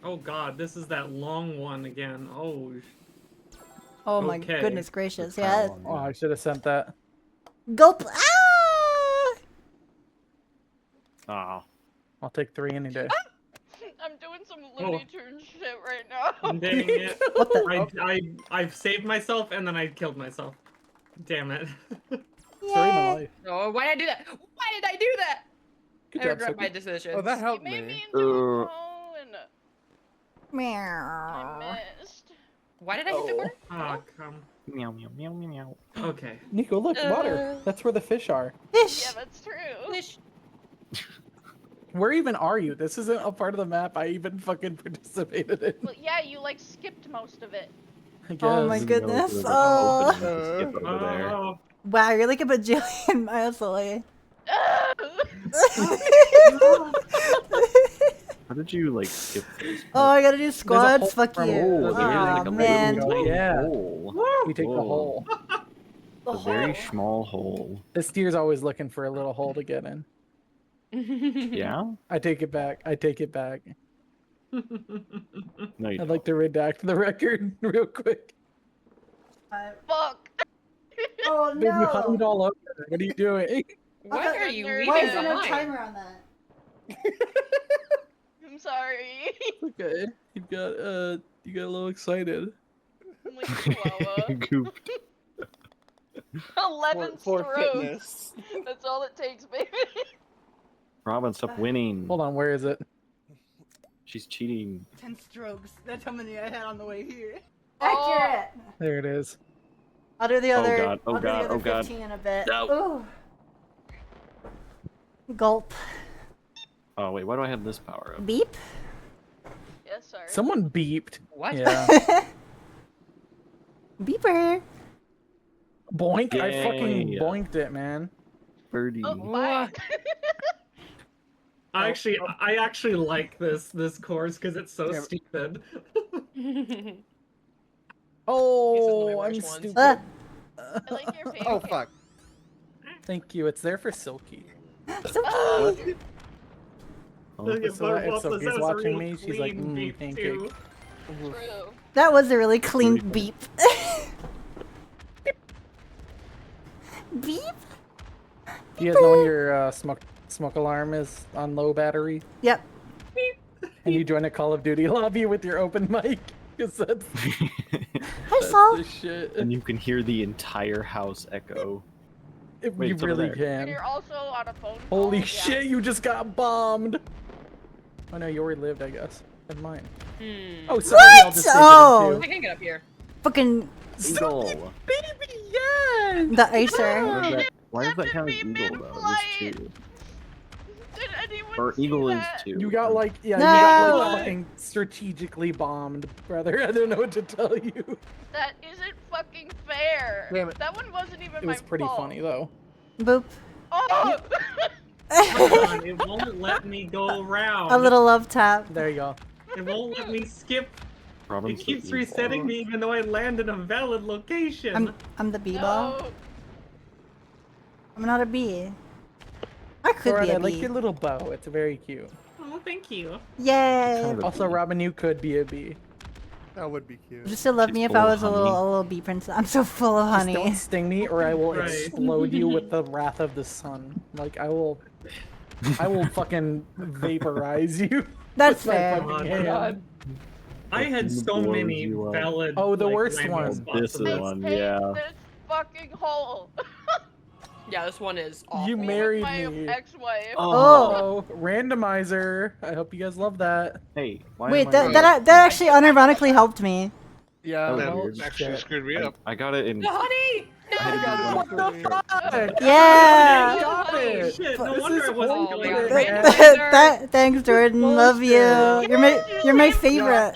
Oh god, this is that long one again. Oh. Oh my Okay. goodness gracious. Yeah. Oh, I should have sent that. Gulp. Ah! Oh. I'll take 3 any day. I'm doing some Looney Tunes shit right now. Dang it. What the? I've saved myself and then I killed myself. Damn it. Sorry, my life. Oh, why did I do that? Why did I do that? Good I job, regret Sophie. my decisions. Oh, that helped Made me. me into a cone. Meow. I missed. Why did I hit the word? Oh, come. Meow meow meow meow meow. Okay. Nico, look, water. That's where the fish are. Fish. Yeah, that's true. Fish. Where even are you? This isn't a part of the map I even fucking participated in. Well, yeah, you like skipped most of it. I guess. Oh my Doesn't know goodness. if there's an Oh. opening to skip over there. Oh. Wow, you're like a bajillion miles away. How did you like skip this? Oh, I gotta do squads. hole Fuck from- you. Oh, there's like Oh a man. little Yeah. hole. We take the Whoa. hole. A very small hole. This deer's always looking for a little hole to get in. Yeah? I take it back. I take it back. No, you I'd like to redact the record real quick. Fuck. Oh Baby, you hung it no. all over. What are you doing? What are you Why leaving Why is there no behind? timer on that? I'm sorry. Okay. You got a little excited. I'm like Chihuahua. Gooped. 11 For strokes. fitness. That's all it takes, baby. Robin, stop winning. Hold on, where is it? She's cheating. 10 strokes. That's how many I had on the way here. Oh. Accurate. There it is. I'll do the other. God, oh I'll do God, the other oh God. 15 in a bit. No. Ooh. Gulp. Oh wait, why do I have this power up? Beep. Yes, sir. Someone beeped. What? Yeah. Beeper. Boink. I fucking Yay. boinked it, man. Birdie. Oh, bye. I actually like this course because it's so Yeah. stupid. Oh, I'm worst ones. stupid. Ah. I like your pancake. Oh fuck. Thank you. It's there for Silky. So Oh, Yeah, So but if Waffle Silky's says a watching real me, she's like, clean beef, pancake. too. True. that was a really clean beep. Beep. Do you guys know when your smoke alarm is on low battery Yep. and you join a Call of Duty lobby with your open mic? Because that's, Hi, Saul. the shit. and you can hear the entire house echo. Wait, You it's over really there. can. And you're also on a phone call. Holy yeah. shit, you just got bombed! Oh no, you already lived, I guess. Never mind. Oh, sorry, What? I'll just take Oh. it I can get up here. Fucking Eagle. Baby, yes! the icer. Why does that count as eagle though? There's two. Did anyone Or see eagle is that? two. You got like, yeah, No. you got like fucking strategically bombed, brother. I don't know what to tell you. That isn't fucking fair. Damn it. That one wasn't even It was my pretty fault. funny though. Boop. Oh! Come on, it won't let me go around. A little love tap. There you go. It won't let me skip. Robin's It keeps the eagle. resetting me even though I land in a valid location. I'm the bee No. ball. I'm not a bee. I could Alright, be I a like bee. your little bow. It's very cute. Oh, thank you. Yay. Kind of a Also, bee. Robin, you could be a bee. That would be cute. Would you still love She's me if full I of was a little bee princess? I'm so full of Just honey. don't sting me, or I will Right. explode you with the wrath of the sun. Like I will fucking vaporize you. That's with my fair. fucking Oh, God. hand. I had It so blows many you up. valid. Oh, the like, worst landing one. spots This in is I this. one, hate yeah. this fucking hole. Yeah, this one is awful. You Me with married my me. ex-wife. Oh. Randomizer. I hope you guys love that. Hey, why Wait, am I that actually unironically helped me. Yeah. That well, actually shit. screwed me up. I got it in. No, honey! I had to do What one the fuck? Yeah. I got it. Shit, no This wonder is I wasn't Oh, going God. to Randomizer. Thanks, Jordan. Love you. You're my favorite.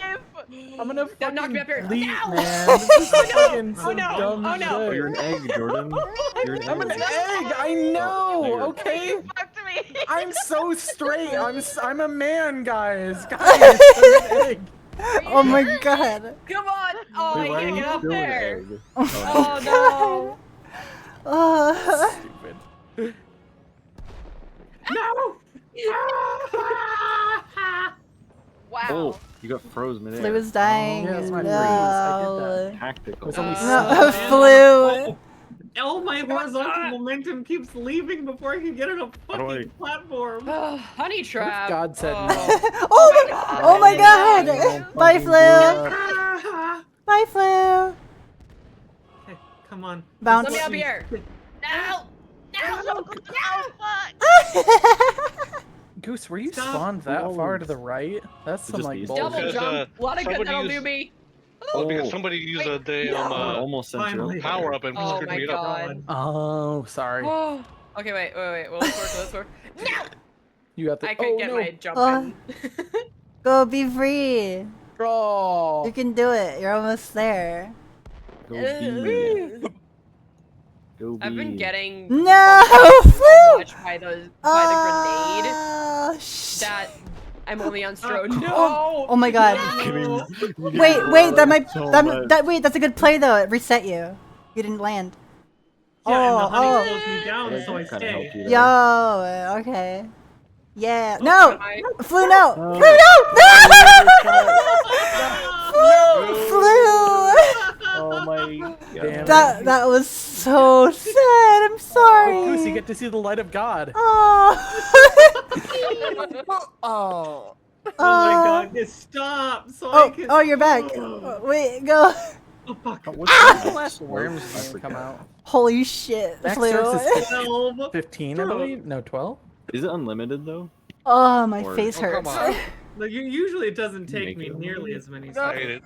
I'm gonna Don't knock me fucking up here. bleep, No! man. This is fucking Oh, some no. dumb Oh, no. shit. You're an egg, Jordan. You're an I'm an egg. egg. I know. there. Okay. Fuck me. I'm so straight. I'm a man, guys. Guys, I'm an egg. Oh my god. Come on! Oh, Wait, I why are can't you get up still an there. egg? Oh no! Oh. Stupid. No! Wow. Oh, you got froze midair. Flu is dying. Yeah, that's my freeze. No. I did that. Tactical. It's only No, seven. Flu. Oh, my horizontal momentum keeps leaving before I can get on a How do I- fucking platform. Honey trap. God said no. Oh my god. Bye, Flu. Ah, Bye, Flu. okay, come on. Bounce. Let me up here. No! No! No! Goose, were you Stop. spawned that far to the right? That's some just like easy. bullshit. Double Because, jump. A lot of good somebody that'll used- do me. Well, because Oh. somebody used a damn I almost sent you Finally. up power up and Oh screwed my me up. god. Oh, sorry. Oh. Okay, wait. Well, let's work. No! You got the. I couldn't oh, get no. my jump Oh. in. Go be free. Oh. You can do it. You're almost there. Go B. Go B. I've been getting No, so Flu. much by the grenade Oh, that I'm only on Stro. Oh, No! oh my god. Wait, that might So wait, that's a good play though. It reset you. You didn't land. Yeah, and the honey Oh, slows me down, That so I did kinda stay. help you there. Yo, okay. Yeah. Oh, No! I- Flu, no! No. Flu, no! Flu! Oh my Damn god. it. That was so sad. I'm sorry. Goose, you get to see the light of God. Oh. Oh. Oh my god, just stop so I can. Oh, you're back. Wait, go. Oh fuck. Last worms game come out. Holy shit, Max Flu. Strokes is 12. 15, I believe. No, 12. Is it unlimited though? Oh, my Or- face Oh, come hurts. on. Like, usually it doesn't take Make me it. nearly as many I seconds. hate it.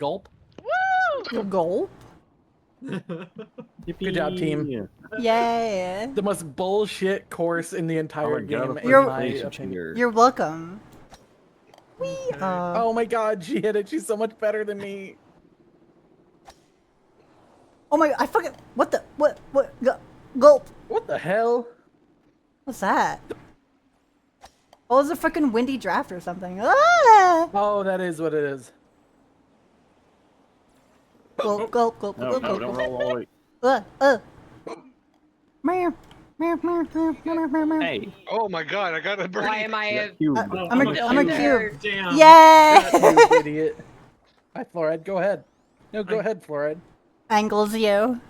Gulp. Goal. Good job, team. Yay. The most bullshit course in the Oh entire my game. god, in You're- my face opinion. cheater. You're welcome. Wee. Oh my god, she hit it. She's so much better than me. Oh my! I fucking what the what gulp? What the hell? What's that? Oh, it's a freaking windy draft or something. Ah! Oh, that is what it is. Gulp, gulp, gulp, No, gulp, no, gulp, don't gulp. roll. Wait. Meow. Meow, meow, meow, meow, meow, meow. Hey. Oh my god, I got a birdie. Why am I a... Cube. I'm a cube. Damn. Yay! You idiot. Hi, Fluoride. Go ahead. No, go ahead, Fluoride. Angles you.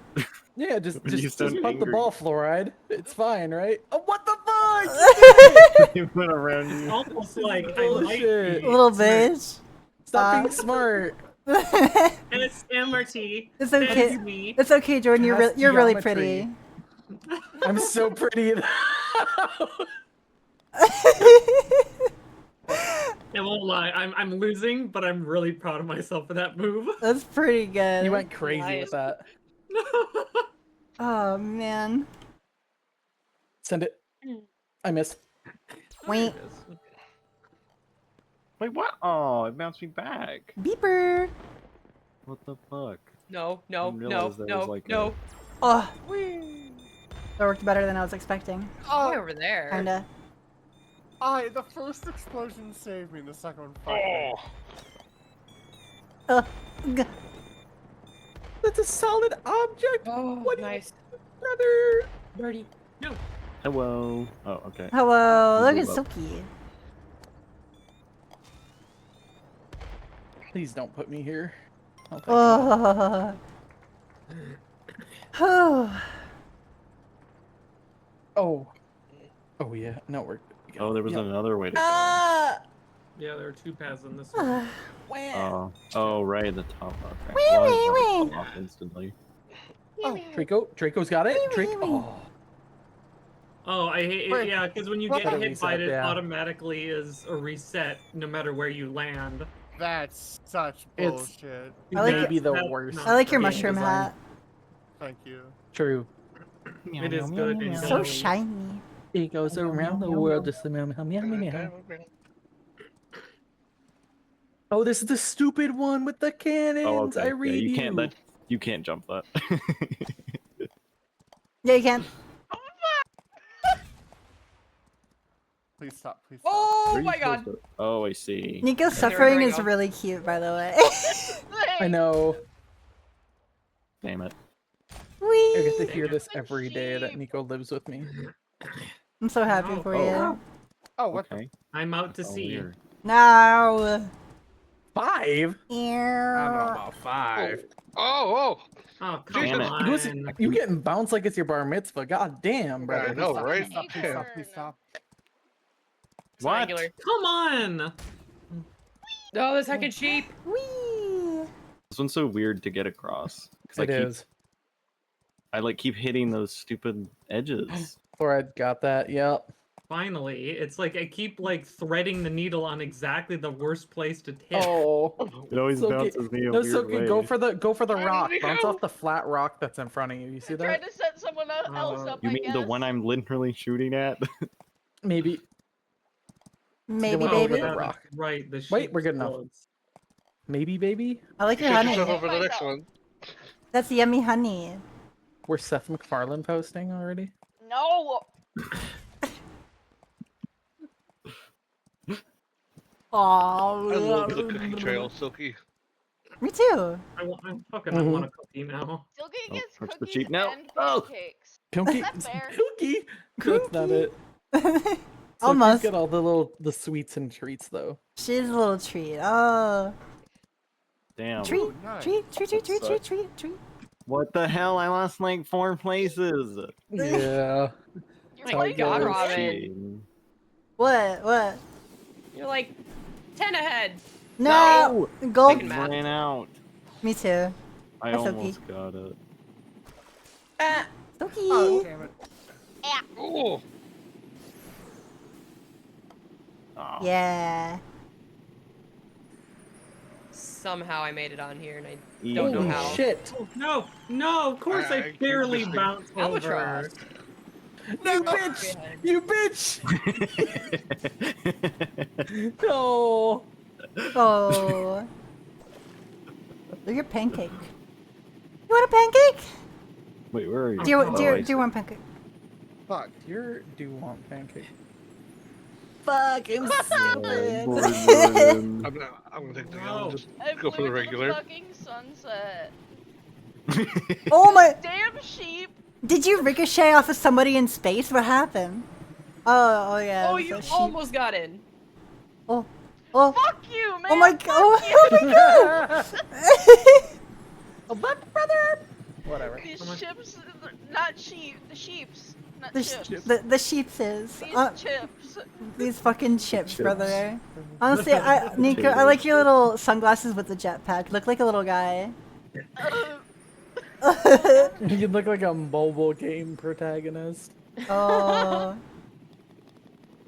Yeah, just You just sound punt the angry. ball, Fluoride. It's fine, right? Oh, what the fuck? He went around you. Almost like I might Bullshit. be. Little bitch. Stop being smart. And it's MRT. It's okay. That's me. It's okay, Jordan. You're Cast you're really geometry. pretty. I'm so pretty. I won't lie, I'm losing, but I'm really proud of myself for that move. That's pretty good. You went crazy Nice. with that. Oh man. Send it. I missed. Wait. Wait, what? Oh, it bounced me back. Beeper. What the fuck? No, I no, didn't no, realize that no, was like no. Oh. That worked better than I was expecting. Way over there. Kinda. The first explosion saved me, the second one fucked me. G- That's a solid object. Oh, What nice. brother? Birdie. No. Hello. Oh, okay. Hello. Look at Move up. Silky. Please don't put me here. Oh, thank Oh. God. Oh. Oh. Oh yeah. No, we're. Oh, there was another way to go. Ah. Yeah, there are two paths on this one. Oh, oh, right, the top. Okay. Wee, Well, I wee, was wee. gonna fall off instantly. Oh, Draco. Draco's got it. Draco. Oh. Oh, I hate it. Yeah, because when you get Gotta hit by reset, it, it yeah. automatically is a reset no matter where you land. That's such It's bullshit. I like maybe it- the That's worst. not I like your game mushroom design. hat. Thank you. True. It is good. and So yellowy. shiny. It goes around the world just a meow meow meow meow. Oh, this is the stupid one with the cannons. Oh, okay. I Yeah, read you can't that. You can't jump that. Yeah, you can. Please stop. Please stop. Oh Where are you my god. supposed to- Oh, I see. Nico's there suffering we is go. really cute, by the way. I know. Damn it. Whee! I get to hear this every day that Nico lives with me. I'm so happy for you. Oh, what? Okay. I'm out to Oh, sea. weird. No. 5? I don't know about 5. Oh, Oh, come Damn it. on. You getting bounced like it's your bar mitzvah. God damn, I brother. know, Stop, right? Please stop. Please stop. Please stop. What? Regular. Come on. Oh, the second sheep. Whee! This one's so weird to get across. Cause It is. I like keep hitting those stupid edges. Fluoride got that. Yep. Finally, it's like I keep like threading the needle on exactly the worst place to hit. Oh. It always Soki- bounces me a No, weird Soki, way. go for the Where rock. did he Bounce go? off the flat rock that's in front of you. You see Tried that? to set someone else up. You I mean guess. the one I'm literally shooting at? Maybe. Maybe, Then we'll go baby. with the rock. Right, the Wait, sheep we're good enough. explodes. Maybe, baby. I like your Set honey. yourself up for the next one. That's yummy honey. We're Seth MacFarlane posting already. No. Oh, I love the cookie trail, Silky. Me too. I Mhm. want a cookie now. Silky Oh, gets touch the cookies cheek now. and Oh. pancakes. Cookie. Is that fair? Cookie. That's not it. So Almost. Get all the sweets and treats though. She's a little treat. Oh, Damn. treat, nice. treat, treat, treat, treat, treat, treat, treat. What the hell? I lost like 4 places. Yeah. You're My like, god, goes. Robin. Cheating. What? What? You're like 10 ahead. No. I Gold. Math. ran out. Me too. I That's almost got it. Soki. Oh, damn it. Oh, Oh. Yeah. Somehow I made it on here and I Easy. don't know Holy how. shit. No, no, of course I keep barely missing. bounced over. Albatross. No, bitch! You bitch! No. Oh. Look your pancake. You want a pancake? Wait, where are you? Do you, Oh, do you, I do you want pancake? Fuck. You do want pancake. Fucking see. stupid. Gordon. I'm gonna take the No. I'll just I go for the flew to regular. fucking sunset. Oh my! Damn sheep. Did you ricochet off of somebody in space? What happened? Oh, yeah. Oh, it was you a sheep. almost got in. Oh, oh. Fuck you, man. Oh my god! Fuck Oh, you. oh my god! Oh, but brother. Whatever. These ships, not sheep. The sheeps, not The, chips. the sheeps is. These chips. These fucking chips, Chips. brother. Honestly, Nico, I like your little sunglasses with the jetpack. Look like a little guy. You look like a mobile game protagonist. Oh.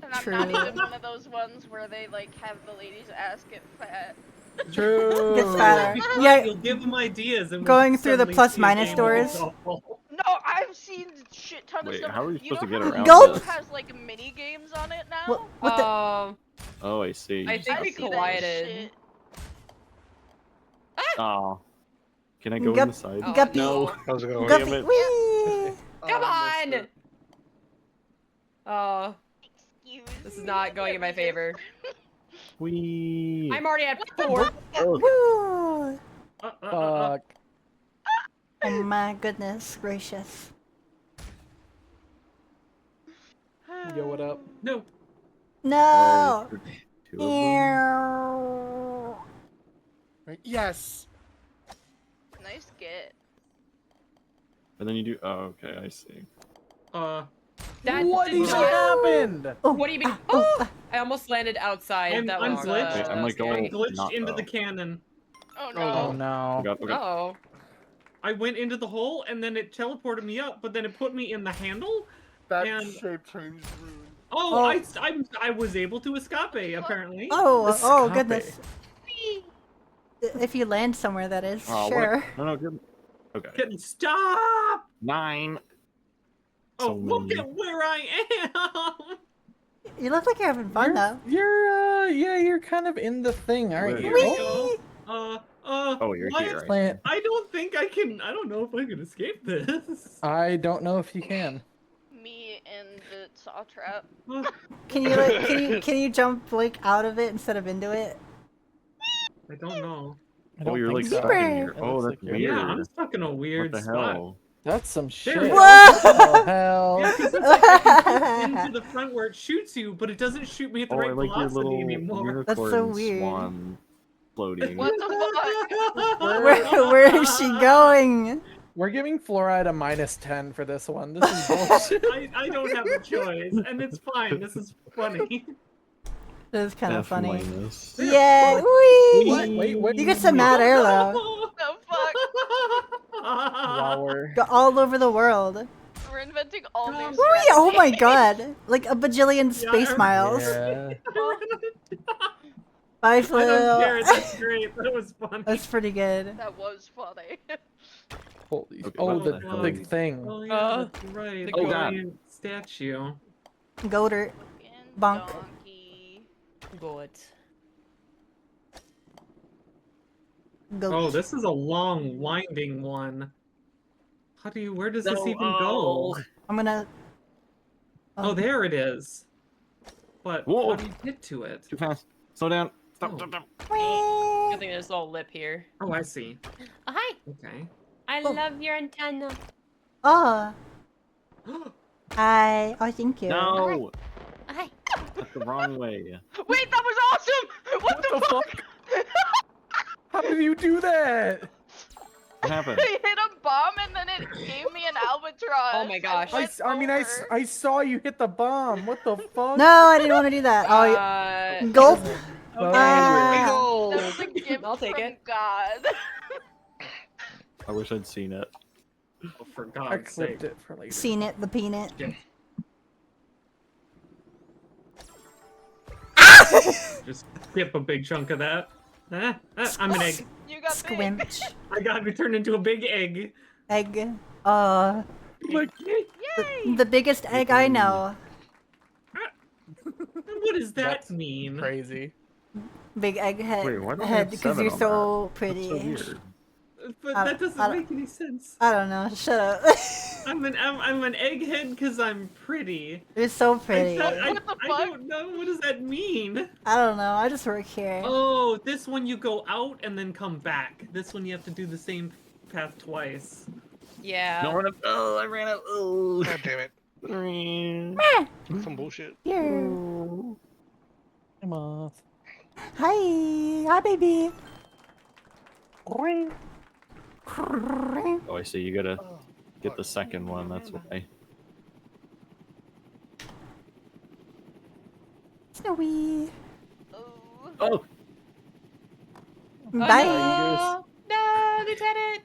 And I'm True. not even one of those ones where they like have the ladies' ass get fat. True. Gets fatter. You'll Yeah, give them ideas and going we'll through the suddenly plus see a minus game doors. that's awful. No, I've seen shit ton of Wait, stuff. how are we You supposed to know get how around Gulp? this? has like mini games on it now? What the? Oh, I see. I think I've we seen that collided. shit. Oh. Can I go Gup- inside? Oh, Guppy. No. How's it going? Guppy. Damn it. Whee! Come I missed on! it. Oh, Excuse this is me, not going in my let me favor. Wee. I'm already at 4. Woo! Fuck. Oh my goodness gracious. Yo, what up? No. No! Oh, two of them. Ew. Yes. Nice get. And then you do. Oh, okay, I see. That What did even not- happened? What do you mean? Oh, I almost landed outside. I'm that was glitched. Wait, I'm like scary. I going- glitched not into though. the cannon. Oh no. Oh no. Okay. Oh. I went into the hole and then it teleported me up, but then it put me in the handle. That And- shape change ruined. Oh, I was able to escape apparently. Oh, Escape. goodness. If you land somewhere, that is. Oh, Sure. what? No, good. Okay. Can stop! 9. Oh, So look many. at where I am! You look like you're having fun though. Yeah, you're kind of in the thing, aren't Where you? are you? Oh, you're what? here. Plant. I don't think I can. I don't know if I can escape this. I don't know if you can. Me and the saw trap. Can you like, can you jump like out of it instead of into it? I don't know. Oh, you're like think so. stuck in Keeper. here. It Oh, looks that's like you're- weird. Yeah, I'm stuck in a weird What the spot. hell? That's some shit. There we go. What the hell? Yeah, because it's like I can go into the front where it shoots you, but it doesn't shoot me at the Oh, I right like your velocity little anymore. unicorn That's so weird. swan floating. What the fuck? Where is she going? We're giving fluoride a -10 for this one. This is bullshit. I don't have a choice, and it's fine. This is funny. That is kind of F funny. minus. Yeah, wee! Wait. You get some mad air though. What the fuck? While we're Go all over the world. We're inventing all new Wee! Oh my strategies. god! Like a bajillion space Yeah, miles. yeah. Bye, I don't care. Flu. That's great. That was funny. That's pretty good. That was funny. Holy, Okay, oh, what the the hell? big thing. Oh yeah, that's right. Oh, The God. giant statue. Goater. Bonk. Donkey. Good. Goat. Oh, this is a long, winding one. How do you? Where does this No, even go? I'm gonna. Oh, there it is. But Whoa. how do you get to it? Too fast. Slow down. Stop, Oh. stop, stop. I think there's a little lip here. Oh, I see. Oh, hi. Okay. I love your antenna. Oh. I thank you. No! Hi. That's the wrong way. Wait, that was awesome! What, the fuck? How did you do that? What happened? I hit a bomb and then it gave me an albatross. Oh my gosh. I saw you hit the bomb. What the fuck? No, I didn't want to do that. Oh, gulp. Oh, That was a gift I'll take from it. God. I wish I'd seen it. Oh, for I God's clipped sake. it for later. Seen it, the peanut. Just skip a big chunk of that. I'm an egg. You got big. Squinch. I got me turned into a big egg. Egg. Like, The biggest egg I know. what does that mean? Crazy. Big egg head. Wait, why don't we have because 7 you're on so that? pretty. That's so weird. But I- that doesn't I don't- make any sense. I don't know. Shut up. I'm an egghead because I'm pretty. You're so pretty. I What the I fuck? don't know. What does that mean? I don't know. I just work here. Oh, this one you go out and then come back. This one you have to do the same path twice. Yeah. No, I ran out. Oh, God damn it. Meh. Some bullshit. Here. Come on. Hi. Hi, baby. Oh, I see. You gotta get the second one. That's why. Snowy. Oh, Bye. Oh, no, Lieutenant.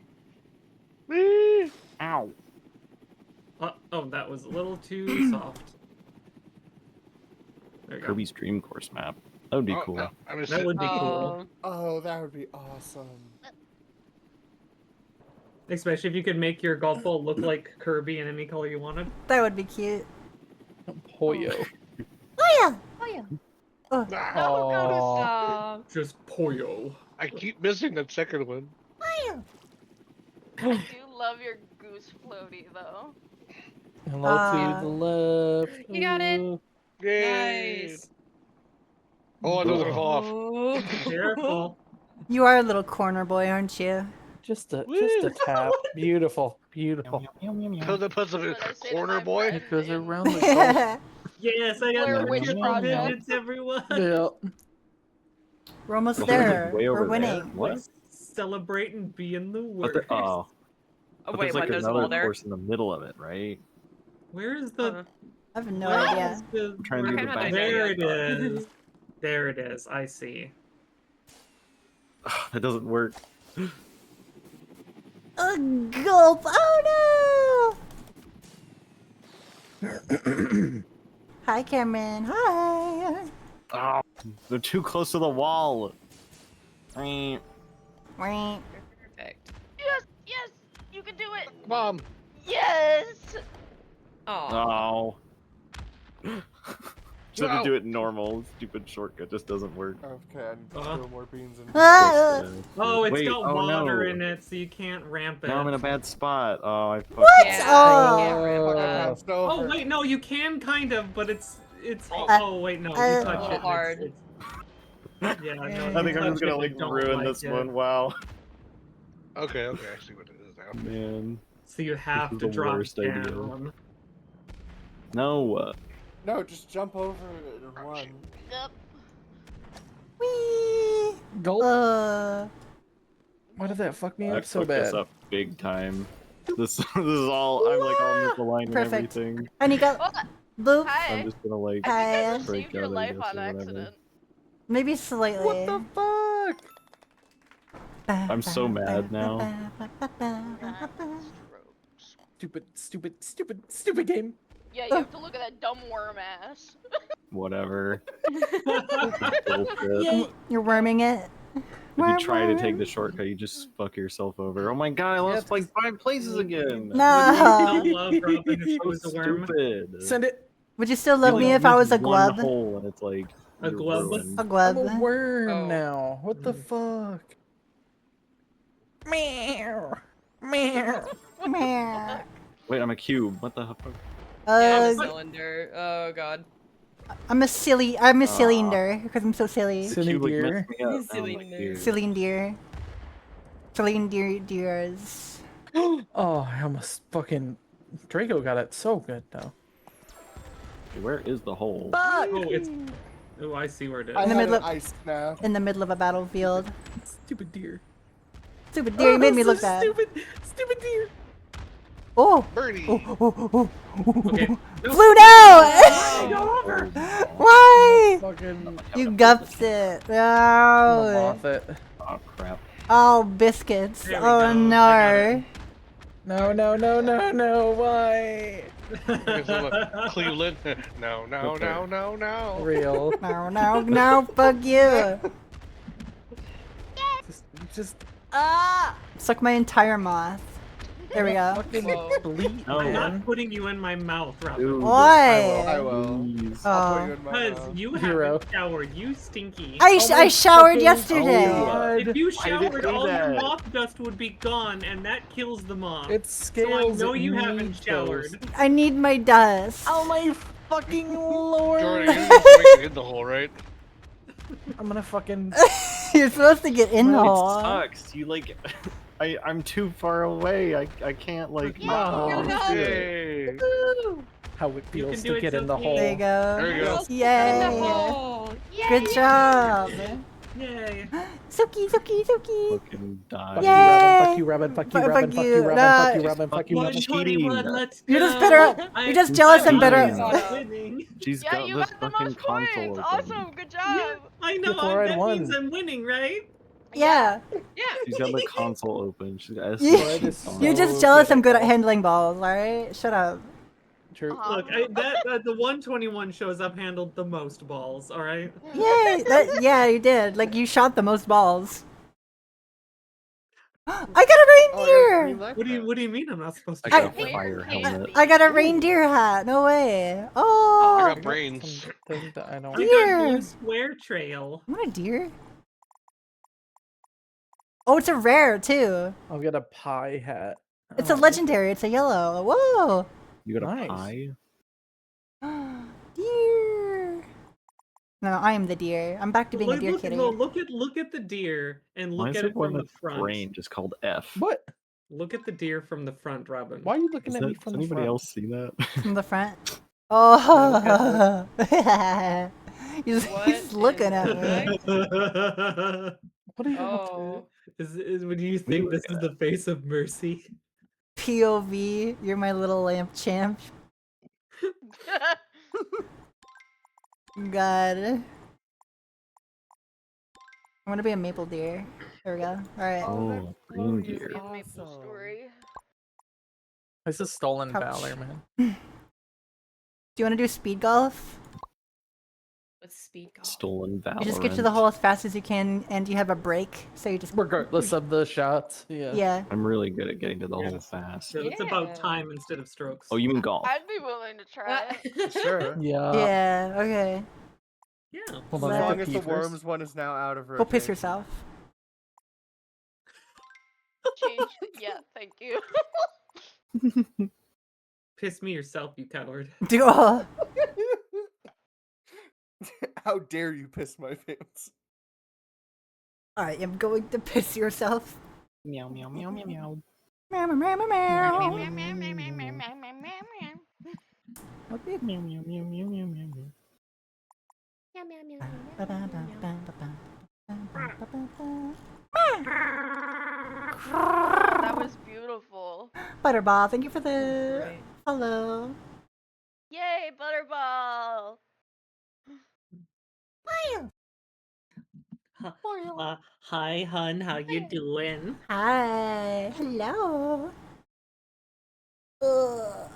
ow. Oh, that was a little too soft. There you go. Kirby's Dream Course map. That would be Oh, cool. no, I missed That it. would be cool. Oh, that would be awesome. Especially if you could make your golf ball look like Kirby in any color you wanted. That would be cute. Poyo. Oh yeah. Oh, yeah. Oh. Oh. Stop. Just Poyo. I keep missing that second one. I do love your goose floaty though. Hello to the left. You got it. Yay! Nice. Oh, it doesn't fall off. Oh. Careful. You are a little corner boy, aren't you? Just a tap. Beautiful. Beautiful. Put the puts of a What I say to corner my boy. It goes around the golf. Yes, I got Blair the Witch triple Project. digits, everyone. Yeah. We're almost Way there. over We're there. winning. What? Celebrate and be in the But worst. oh, Oh, but wait, there's like what? There's a another hole there? course in the middle of it, right? Where is the? I have no where idea. is the- I'm trying to do I'm the not back. there There yet. it is. There it is. I see. That doesn't work. A gulp. Oh no. Hi, Cameron. Hi. Oh, they're too close to the wall. Perfect. Yes, yes, you can do it. Mom. Yes. Oh. So to do it normal, stupid shortcut just doesn't work. Okay, I need to throw more beans in. Oh, it's Wait, got oh, water no. in it, so you can't ramp it. Now I'm in a bad spot. Oh, I fucked What? up. Oh. Oh wait, no, you can kind of, but it's. Oh wait, no, you touch it. Hard. Yeah, no. I you think I'm touch just gonna it, like you don't ruin like this it. one. Wow. Okay, okay, I see what it is now. Man. So you have is to the drop worst down. idea. No. No, just jump over it and run. Yep. Whee! Gulp. Why did that fuck me I up so fucked this bad? up big time. This is all. I'm like all misaligned and Perfect. everything. And you go. Boop. Hi. I'm just gonna like Hi. break Saved your out, I life guess, on or whatever. accident. Maybe slightly. What the fuck? I'm so mad now. Stupid game. Yeah, you have to look at that dumb worm ass. Whatever. Bullshit. Yay. You're worming it. If you try to take the shortcut, you just fuck yourself over. Oh my god, I lost like 5 places again. No. I love Robin if it was a worm. Stupid. Send it. Would you still love You, me like, if I was a miss one glub? hole and it's like A you're glub? ruined. A glub. I'm a worm Oh. now. What the fuck? Meow. Meow. Meh. Wait, I'm a cube. What the fuck? Yeah, I'm a cylinder. Oh god. I'm a cylinder because I'm so silly. The cube like deer. messed me up. Now I'm Silly like, nerd. weird. Cylinder. Cylinders. Oh, I almost fucking Draco got it so good though. Where is the hole? Oh, it's. Oh, I see where it is. I In the had middle an of- ice snap. In the middle of a battlefield. Stupid deer. Stupid deer, you made me so look bad. Stupid deer. Oh. Birdie. Okay. Flew now! Go over. Why? Fucking You gupped it. No. moth it. Oh crap. Oh, biscuits. There we Oh go. I no. No, why? Cleveland. No, no, no, no, no. Real. No, fuck you. Just Suck my entire moth. There we go. fucking Whoa. bleat, No. I'm man. not putting you in my mouth, Robin. Dude, Why? I will. please. I'll put Oh. you in my Because mouth. you Hero. haven't showered, you stinky. I showered fucking yesterday. God. If you Why did you showered, do all your that? moth dust would be gone, and that kills the moth. It's so scales. I know it you haven't needs showered. those. I need my dust. Oh my fucking lord! Jordan, you're just making it in the hole, right? I'm gonna fucking. You're supposed to get in the It hole. sucks. You like, I'm too far away. I can't like. Oh, Yay. how it feels do to it, get in the Sophie. hole. There you go. There you go. Yay. Oh, Good job. Yay. Suki. Fucking die. Yay. Fuck you, Robin. Fuck you, Fuck Robin. Fuck you. you, Robin. Nah. Fuck you, Robin. Fuck you, Robin. 121, let's You're just go. better. You're just jealous and better. I'm winning. She's Yeah, got you this got the fucking most console points. open. Awesome, good job. I know, Before I that won. means I'm winning, right? Yeah. yeah. She's got the console open. She's got You- SSD on. You're just jealous I'm good at handling balls, alright? Shut up. True. Look, the 121 shows I've handled the most balls, alright? Yay! Yeah, you did. Like, you shot the most balls. I got a reindeer! What do you mean I'm not supposed to? I got I- a fire helmet. I got a reindeer hat. No way. Oh! I got brains. Thing that I don't. I got Deer. blue square trail. I'm a deer. Oh, it's a rare, too. I'll get a pie hat. It's a legendary. It's a yellow. Whoa! You got a Nice. pie? Deer. No, I am the deer. I'm back to being a deer kitty. No, look at the deer and Why look is at it it one from the that's front. range is called F? What? Look at the deer from the front, Robin. Why are you looking Is at me that, from does the anybody front? else see that? From the front. Oh! he's What looking in at the me. What are you up Oh. Would you think this is the face of mercy? POV, you're my little lamp champ. God. I want to be a maple deer. There we go. Alright. Oh, reindeer. Maple story. This is stolen Ouch. valor, man. Do you want to do speed golf? Let's speak. Stolen Valorant. You just get to the hole as fast as you can, and you have a break, so you just. Regardless of the shots. Yeah. Yeah. I'm really good at getting to the hole fast. So it's about time instead of strokes. Oh, you mean golf? I'd be willing to try it. Sure. Yeah. Yeah. Okay. Yeah. As long as the worms one is now out of rotation. Go piss yourself. Change. Yeah, thank you. Piss me yourself, you coward. Do. How dare you piss my pants? I am going to piss yourself. Meow meow meow meow meow. Meow meow meow meow. Meow, meow, meow, meow, meow, meow, meow, meow, meow. Okay. Meow meow meow meow meow meow. That was beautiful. Butterball, thank you for the hello. Yay, Butterball! Hi, hun. How you doing? Hi. Hello. Ugh.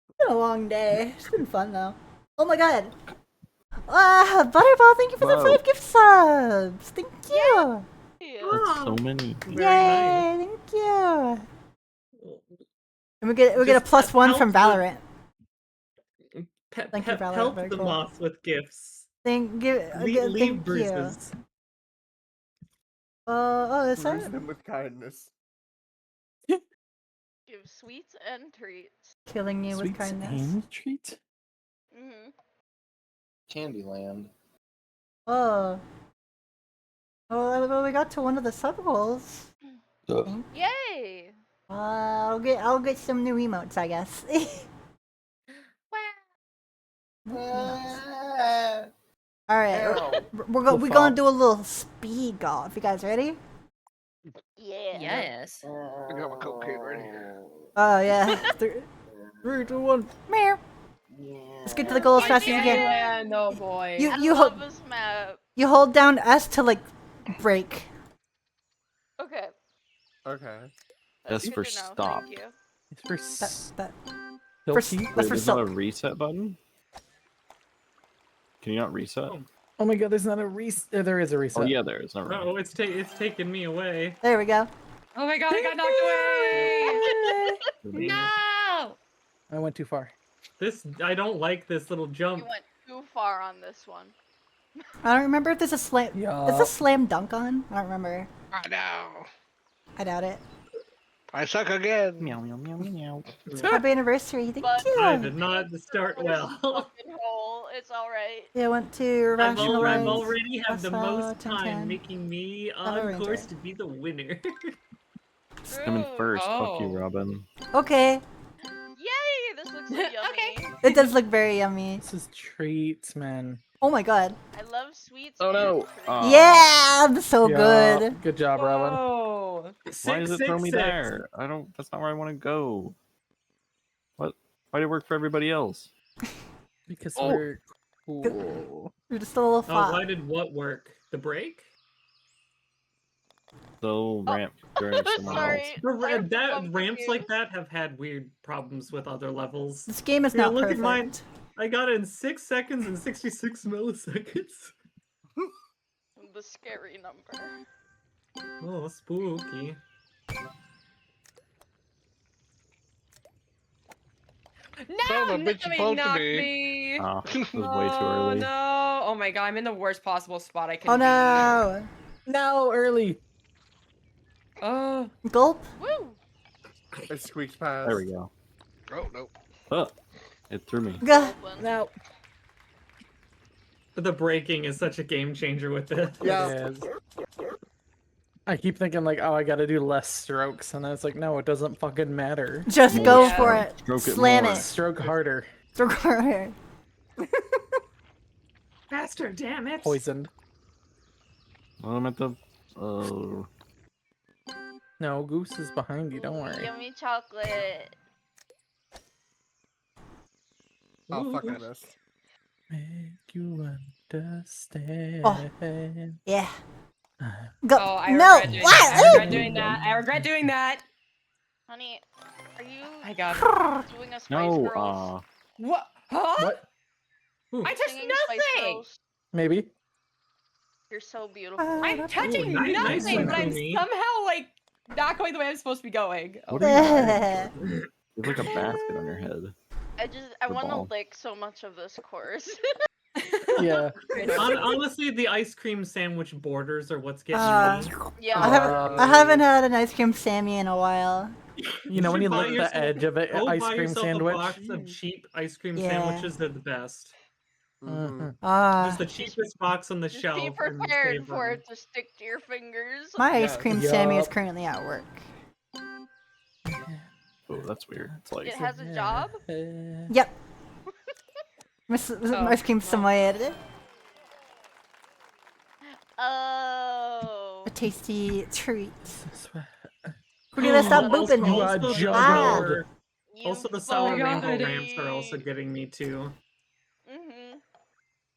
It's been a long day. It's been fun though. Oh my god. Butterball, thank you for the 5 gift subs. Thank you. That's so many. Yay, thank you. And we get a +1 from Valorant. Thank you, Valorant. Help Very the cool. moss with gifts. Thank you. Leave Thank bruises. you. Oh, is Bruise that them with kindness. Give sweets and treats. killing you with Sweets kindness? and treat? Mm-hmm. Candyland. Oh. Well, we got to one of the sub goals. Yay! I'll get some new emotes, I guess. All right, we're gonna do a little speed golf. You guys ready? Yeah. Yes. I got my cocaine ready. Oh yeah. 3, 2, 1. Meow. Let's get to the goal as fast as you can. Candyland, oh boy. You I you love hold this map. you hold down S to like break. Okay. Okay. That's Good for to know, stop. Thank you. It's for That Silky? that's for There's not a silk. reset button? Can you not reset? Oh my god, there's not a reset. There is a reset. Oh yeah, there is. Never mind. Oh, it's taking me away. There we go. Oh my god, I got knocked away! No! I went too far. I don't like this little You jump. went too far on this one. I don't remember if there's a slam. Yeah. Is a slam dunk on? I don't remember. I know. I doubt it. I suck again. Meow meow meow meow. Happy anniversary. Thank But I you. did not start well. fucking hole. It's alright. Yeah, I went to I've rationalize. already had the most Assault, time, 10. making me Battle on Ranger. course to be the winner. Coming first. Fuck you, Oh. Robin. Okay, Yay! This looks so yummy. it does look very yummy. This is treats, man. Oh my god. I love sweets. Oh and no. treats. Yeah, I'm so Yeah, good. Good job, Robin. Oh. Why does it throw me there? I don't. That's not where I want to go. What? Why did it work for everybody else? Because Oh. we're cool. You're just a little Oh, fat. why did what work? The break? So ramp during someone Sorry. else. I'm Ramps confused. like that have had weird problems with other levels. This game is Here, not look perfect. at mine. I got it in 6 seconds and 66 milliseconds. The scary number. Oh, spooky. Son No! of a bitch, you Nami bumped knocked me. me! Oh, it was way too Oh early. no! Oh my god, I'm in the worst possible spot I can Oh be. no. No, early. Oh. Gulp. Woo! It squeaks past. There we go. Oh nope. Oh, it threw me. Gah. No. The braking is such a game changer with this. Yeah. It is. I keep thinking like, oh, I gotta do less strokes, and then it's like, no, it doesn't fucking matter. Just More go Yeah. for it. Stroke it Slam more. it. Stroke harder. Stroke harder. Faster, damn it! Poisoned. Oh, I'm at the. Oh. No, Goose is behind you. Don't worry. Yummy chocolate. Oh fuck, I missed. Make you understand. Yeah. Go. Oh, I no. regret doing What? that. I regret doing that. I regret doing that. Honey, are you I got it. doing a Spice No. Girls? What? Huh? What? I touched Singing Spice nothing. Girls. Maybe. You're so beautiful. I'm touching nice nothing, one, but I'm Kumi. somehow like not going the way I'm supposed to be going. What are you doing? There's like a basket on your head. I The want to ball. lick so much of this course. Yeah. Honestly, the ice cream sandwich borders are what's getting me. Yeah. I haven't had an ice cream Sammy in a while. You know when you should buy lick the yourself- edge of an Go ice buy cream yourself sandwich. a box of cheap ice cream Yeah. sandwiches. They're the best. Ah. Just the cheapest box on the Just shelf. be and prepared save for them. it to stick to your fingers. My ice cream Sammy is Yup. currently at work. Oh, that's weird. It's like It has a job. Yep. Miss ice cream somewhere. Oh. A tasty treat. Cordelia, stop booping me. Also, the sour rainbow God. ramps are also getting me too.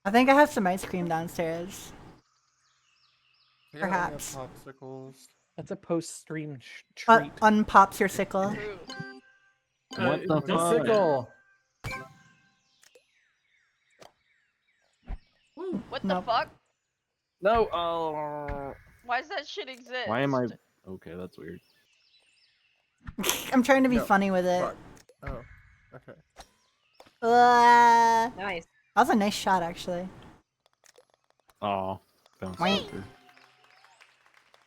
I think I have some ice cream downstairs. Perhaps. Popsicles. That's a post-stream treat. Unpops your sickle. What the The fuck? sickle. What the Nope. fuck? No. Oh. Why does that shit exist? Why am I? Okay, that's weird. I'm trying to be No, funny with it. fuck. Oh, okay. Nice. That was a nice shot, actually. Oh. Wait.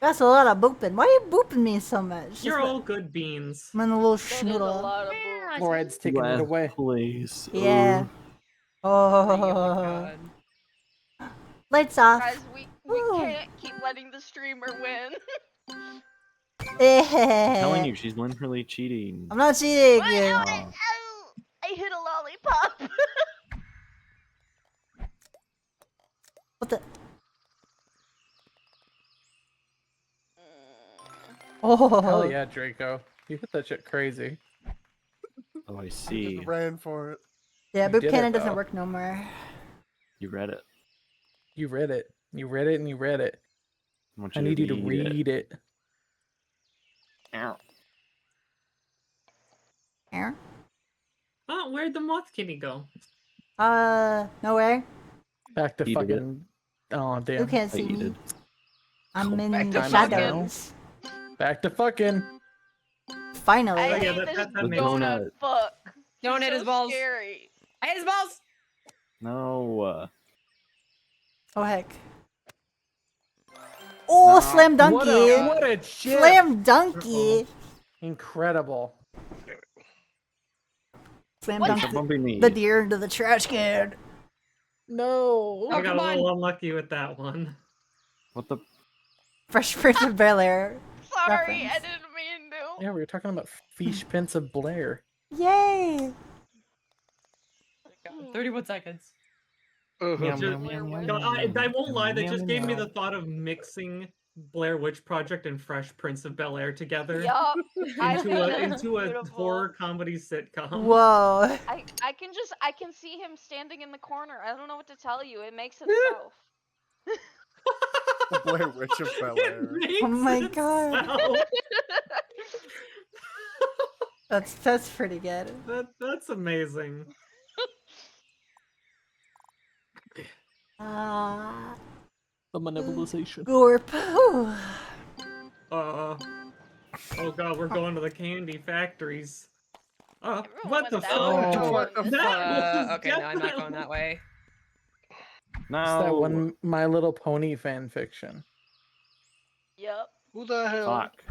That's a lot of booping. Why are you booping me so much? You're Just all good beans. I'm in a little That is a schnoodle. lot of boobs. Fluoride's taking it away. Please. Yeah. Oh. Lights off. Guys, we can't keep letting the streamer win. Telling you, she's literally cheating. I'm not cheating. Oh. I hit a lollipop. What the? Oh. Hell yeah, Draco. You hit that shit crazy. Oh, I I see. just ran for it. Yeah, You boop did cannon it, doesn't though. work no more. You read it. You read it. You read it and you read it. want I you need you to read it. read it. Ow. Here? Oh, where'd the moth kitty go? Nowhere. Back to Eated it. fucking. Oh damn. You can't I see me. eated. I'm in Back the to shadows. Back to fucking. Finally. I yeah, hate that- this that The makes donut. donut. Fuck. Don't He's hit his so balls. Scary. I hit his balls. No. Oh heck. Oh, Nah. slam donkey. What a chip. Slam donkey. Incredible. Slam It's a donkey. bumpy knee. The deer into the trash can. No. I got come a on. little unlucky with that one. What the? Fresh Prince of Bel-Air. Sorry, I Reference. didn't mean to. Yeah, we were talking about Fish Prince of Blair. Yay. 31 seconds. Yum, Just- yum, yum, yum, No, I yum, won't lie, that yum, just gave me yum. the thought of mixing Blair Witch Project and Fresh Prince of Bel-Air together Yup. I think into a that's into a beautiful. horror comedy sitcom. Whoa. I can see him standing in the corner. I don't know what to tell you. It makes itself. The Blair Witch of Bel-Air. Oh my god. That's pretty good. That's amazing. The monopolization. Gorp. Ooh. Oh god, we're going to the candy factories. What the went fuck? down. What the fuck? That was Okay, no, I'm not definitely- going that way. It's that No. one My Little Pony fan fiction. Yup. Who the hell? Fuck.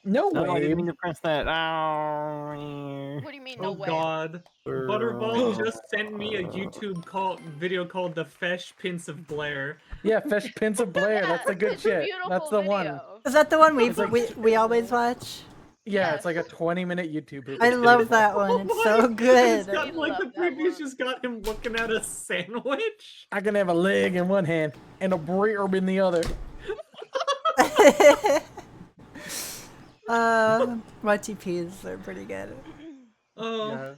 No No, I way. didn't mean to press that. Oh. What do you mean, no Oh way? god. Butterball just sent me a YouTube video called The Fesh Prince of Blair. Yeah, Fish Prince of Blair. That's the good It's a shit. beautiful That's the one. video. Is that the one It's like- we always watch? Yeah, Yes. it's like a 20-minute YouTube video. I love that one. It's so It's good. got, like love the that previews one. just got him looking at a sandwich. I can have a leg in one hand and a burrito in the other. My TPs are pretty good. Oh. Yes.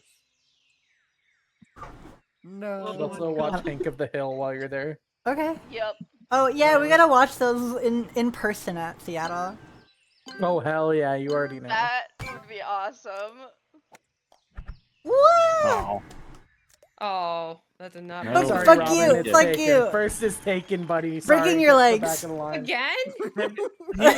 No. You should also watch Hank of the Hill while you're there. Okay. Yep. Oh yeah, we gotta watch those in person at Seattle. Oh hell yeah, you already know. That would be awesome. Woo! Oh. Oh, that did not. No, Fuck, Sorry, fuck Robin, you, it's fuck taken. you. First is taken, buddy. Breaking Sorry, your get the legs. back of the line. Again?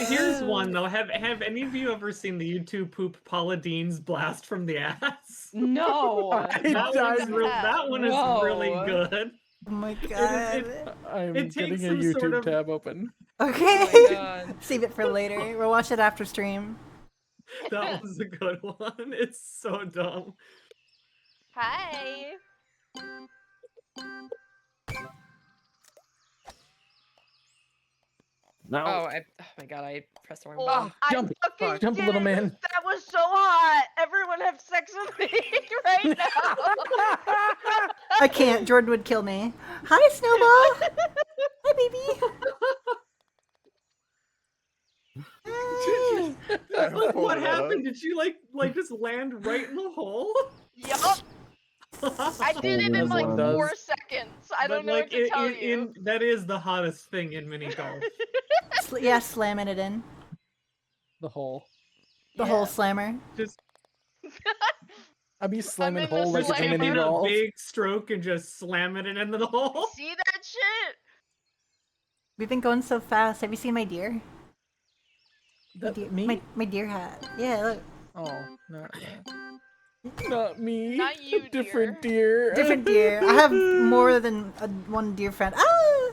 Here's one though. Have any of you ever seen the YouTube poop Paula Dean's blast from the ass? No. That one is really Whoa. good. Oh my It- god. I'm it getting takes a some YouTube sort of- tab open. Okay. Oh my god. Save it for later. We'll watch it after stream. That was a good one. It's so dumb. Hi. No. Oh my god, I pressed the wrong Oh, button. I Jump. fucking Jump, did little it. man. That was so hot. Everyone have sex with me right now. I can't. Jordan would kill me. Hi, Snowball. Hi, baby. Hi. Like, what happened? Did you like just land right in the hole? Yup. I did it in like Everyone does. 4 seconds. I don't But, know what to tell you. that is the hottest thing in mini golf. Yeah, slamming it in. The hole. The whole slammer. Just I'd be slamming in the hole like it's a slammer. mini taking a roll. big stroke and just slamming it into the hole. See that shit? We've been going so fast. Have you seen my deer? That, me? My deer hat. Yeah, look. Oh, not me. Not you, A different deer. Different deer. I have more than one deer friend. Ah!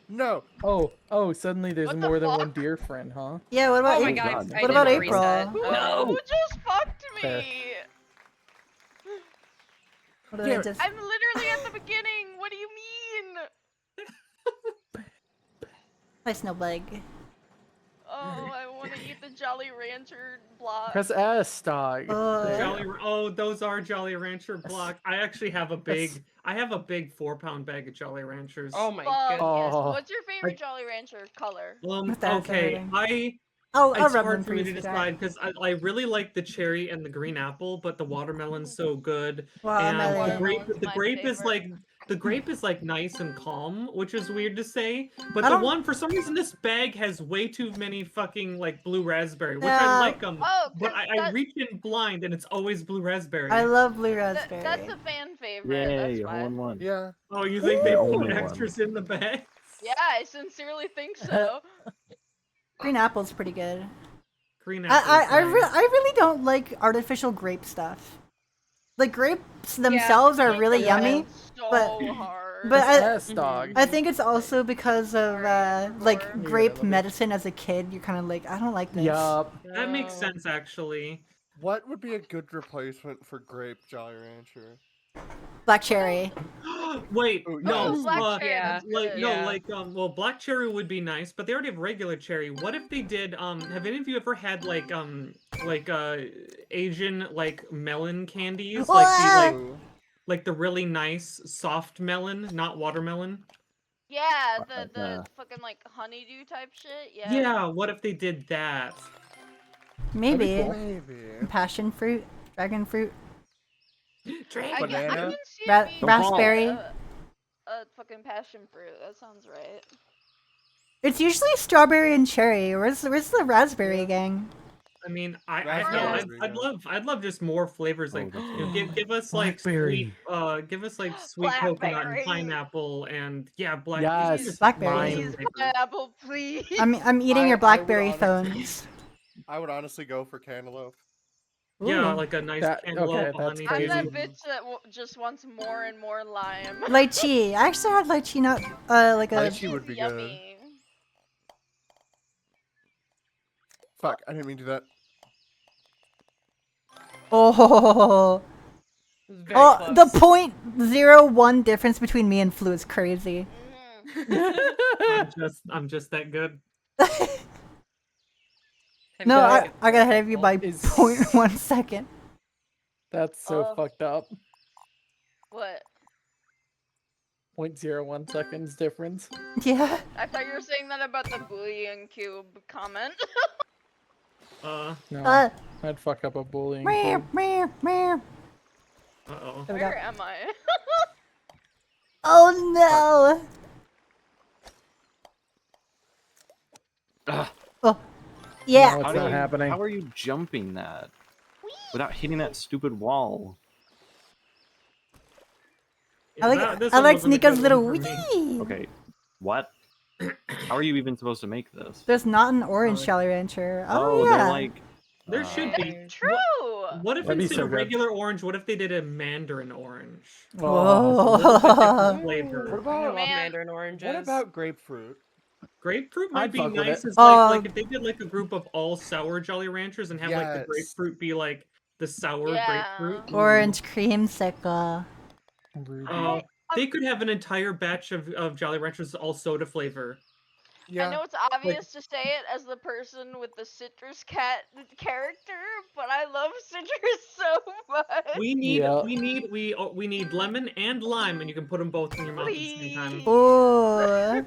No. Oh, suddenly there's What the more than fuck? one deer friend, huh? Yeah, what about Oh my April? god, I What about didn't April? reset. Who just fucked me? Fair. What did I just... I'm literally at the beginning. What do you mean? Hi, Snowbleg. Oh, I want to eat the Jolly Rancher block. Press S, dog. Oh, those are Jolly Rancher block. I actually have a big 4-pound bag of Jolly Ranchers. Oh my Fuck god. yes. Oh. What's your favorite Jolly Rancher color? That's Okay, alright. I'll it's rub them hard for for me you, to sweetheart. decide because I really like the cherry and the green apple, but the watermelon's so good. And Watermelon. the grape is like nice and calm, which is weird to say. But I the don't- one for some reason this bag has way too many fucking like blue raspberry, which Yeah. I like them. Oh, But 'cause I that- reach in blind and it's always blue raspberry. I love blue raspberry. That's a fan favorite. Yay, That's why. hole in one. Yeah. Oh, you think they Only put one. extras in the bag? Yeah, I sincerely think so. Green apple's pretty good. Green I apple. really don't like artificial grape stuff. The grapes themselves are really yummy, So but hard. but Press I, S, dog. I think it's also because of like Or- grape medicine as a kid. You're kind of like, I don't like this. Yup. That makes sense actually. What would be a good replacement for grape Jolly Rancher? Black cherry. Wait, no, Oh, black cherry, yeah. that's like good. no, Yeah. like well, black cherry would be nice, but they already have regular cherry. What if they did? Have any of you ever had like Asian like melon candies, like the really nice soft melon, not watermelon? Yeah, Like, the fucking like honeydew type shit. Yeah. Yeah. What if they did that? Maybe. cool. Maybe. Passion fruit, dragon fruit, I Banana? can see Ra- it being raspberry. A fucking passion fruit. That sounds right. It's usually strawberry and cherry. Where's the raspberry gang? I mean, Raspberry, I'd love just more flavors. Like, Oh, you know, give us like Blackberry. sweet, give us like sweet coconut Blackberry. and pineapple, and yeah, black. Yes, just blackberry. lime Please, flavors. pineapple, please. I'm eating your I would blackberry honestly- phones. I would honestly go for cantaloupe. Yeah, Ooh. like a nice That- cantaloupe, okay, that's honey. I'm that crazy. bitch that just wants more and more lime. Lychee. I actually had lychee not like a. Lychee would be good. Yummy. Fuck, I didn't mean to do that. Oh. Very Oh, close. the 0.01 difference between me and Flu is crazy. I'm just that good. Have No, you I, guys- I got ahead of you by Is- 0.1 second. That's so Oh. fucked up. What? 0.01 seconds difference. Yeah. I thought you were saying that about the Boolean cube comment. Uh No, I'd fuck up a bullying. Meow, cube. meow, meow. oh. There we go. Where am I? Oh no! Ugh. Oh, yeah. No, it's not happening. How are you jumping that without hitting that stupid wall? I like I liked Nico's little wee. Okay, what? How are you even supposed to make this? There's not an orange Jolly Rancher. Oh, they're yeah. like. There should be. True. What if That'd be instead so of good. regular orange, what if they did a mandarin orange? Whoa. It's a little bit different flavor. What I about love mandarin oranges. what about grapefruit? Grapefruit might I'd be fuck with nice it. as like if they did like a group of all sour Jolly Ranchers and have like the Yes. grapefruit be like the sour Yeah. grapefruit. Orange creamsicle. Oh, they could have an entire batch of Jolly Ranchers all soda flavor. Yeah. I know it's obvious to say it as the person with the citrus cat character, but I love citrus so much. We need Yeah. we need lemon and lime, and you can put them both in your mouth at the same time. Oh.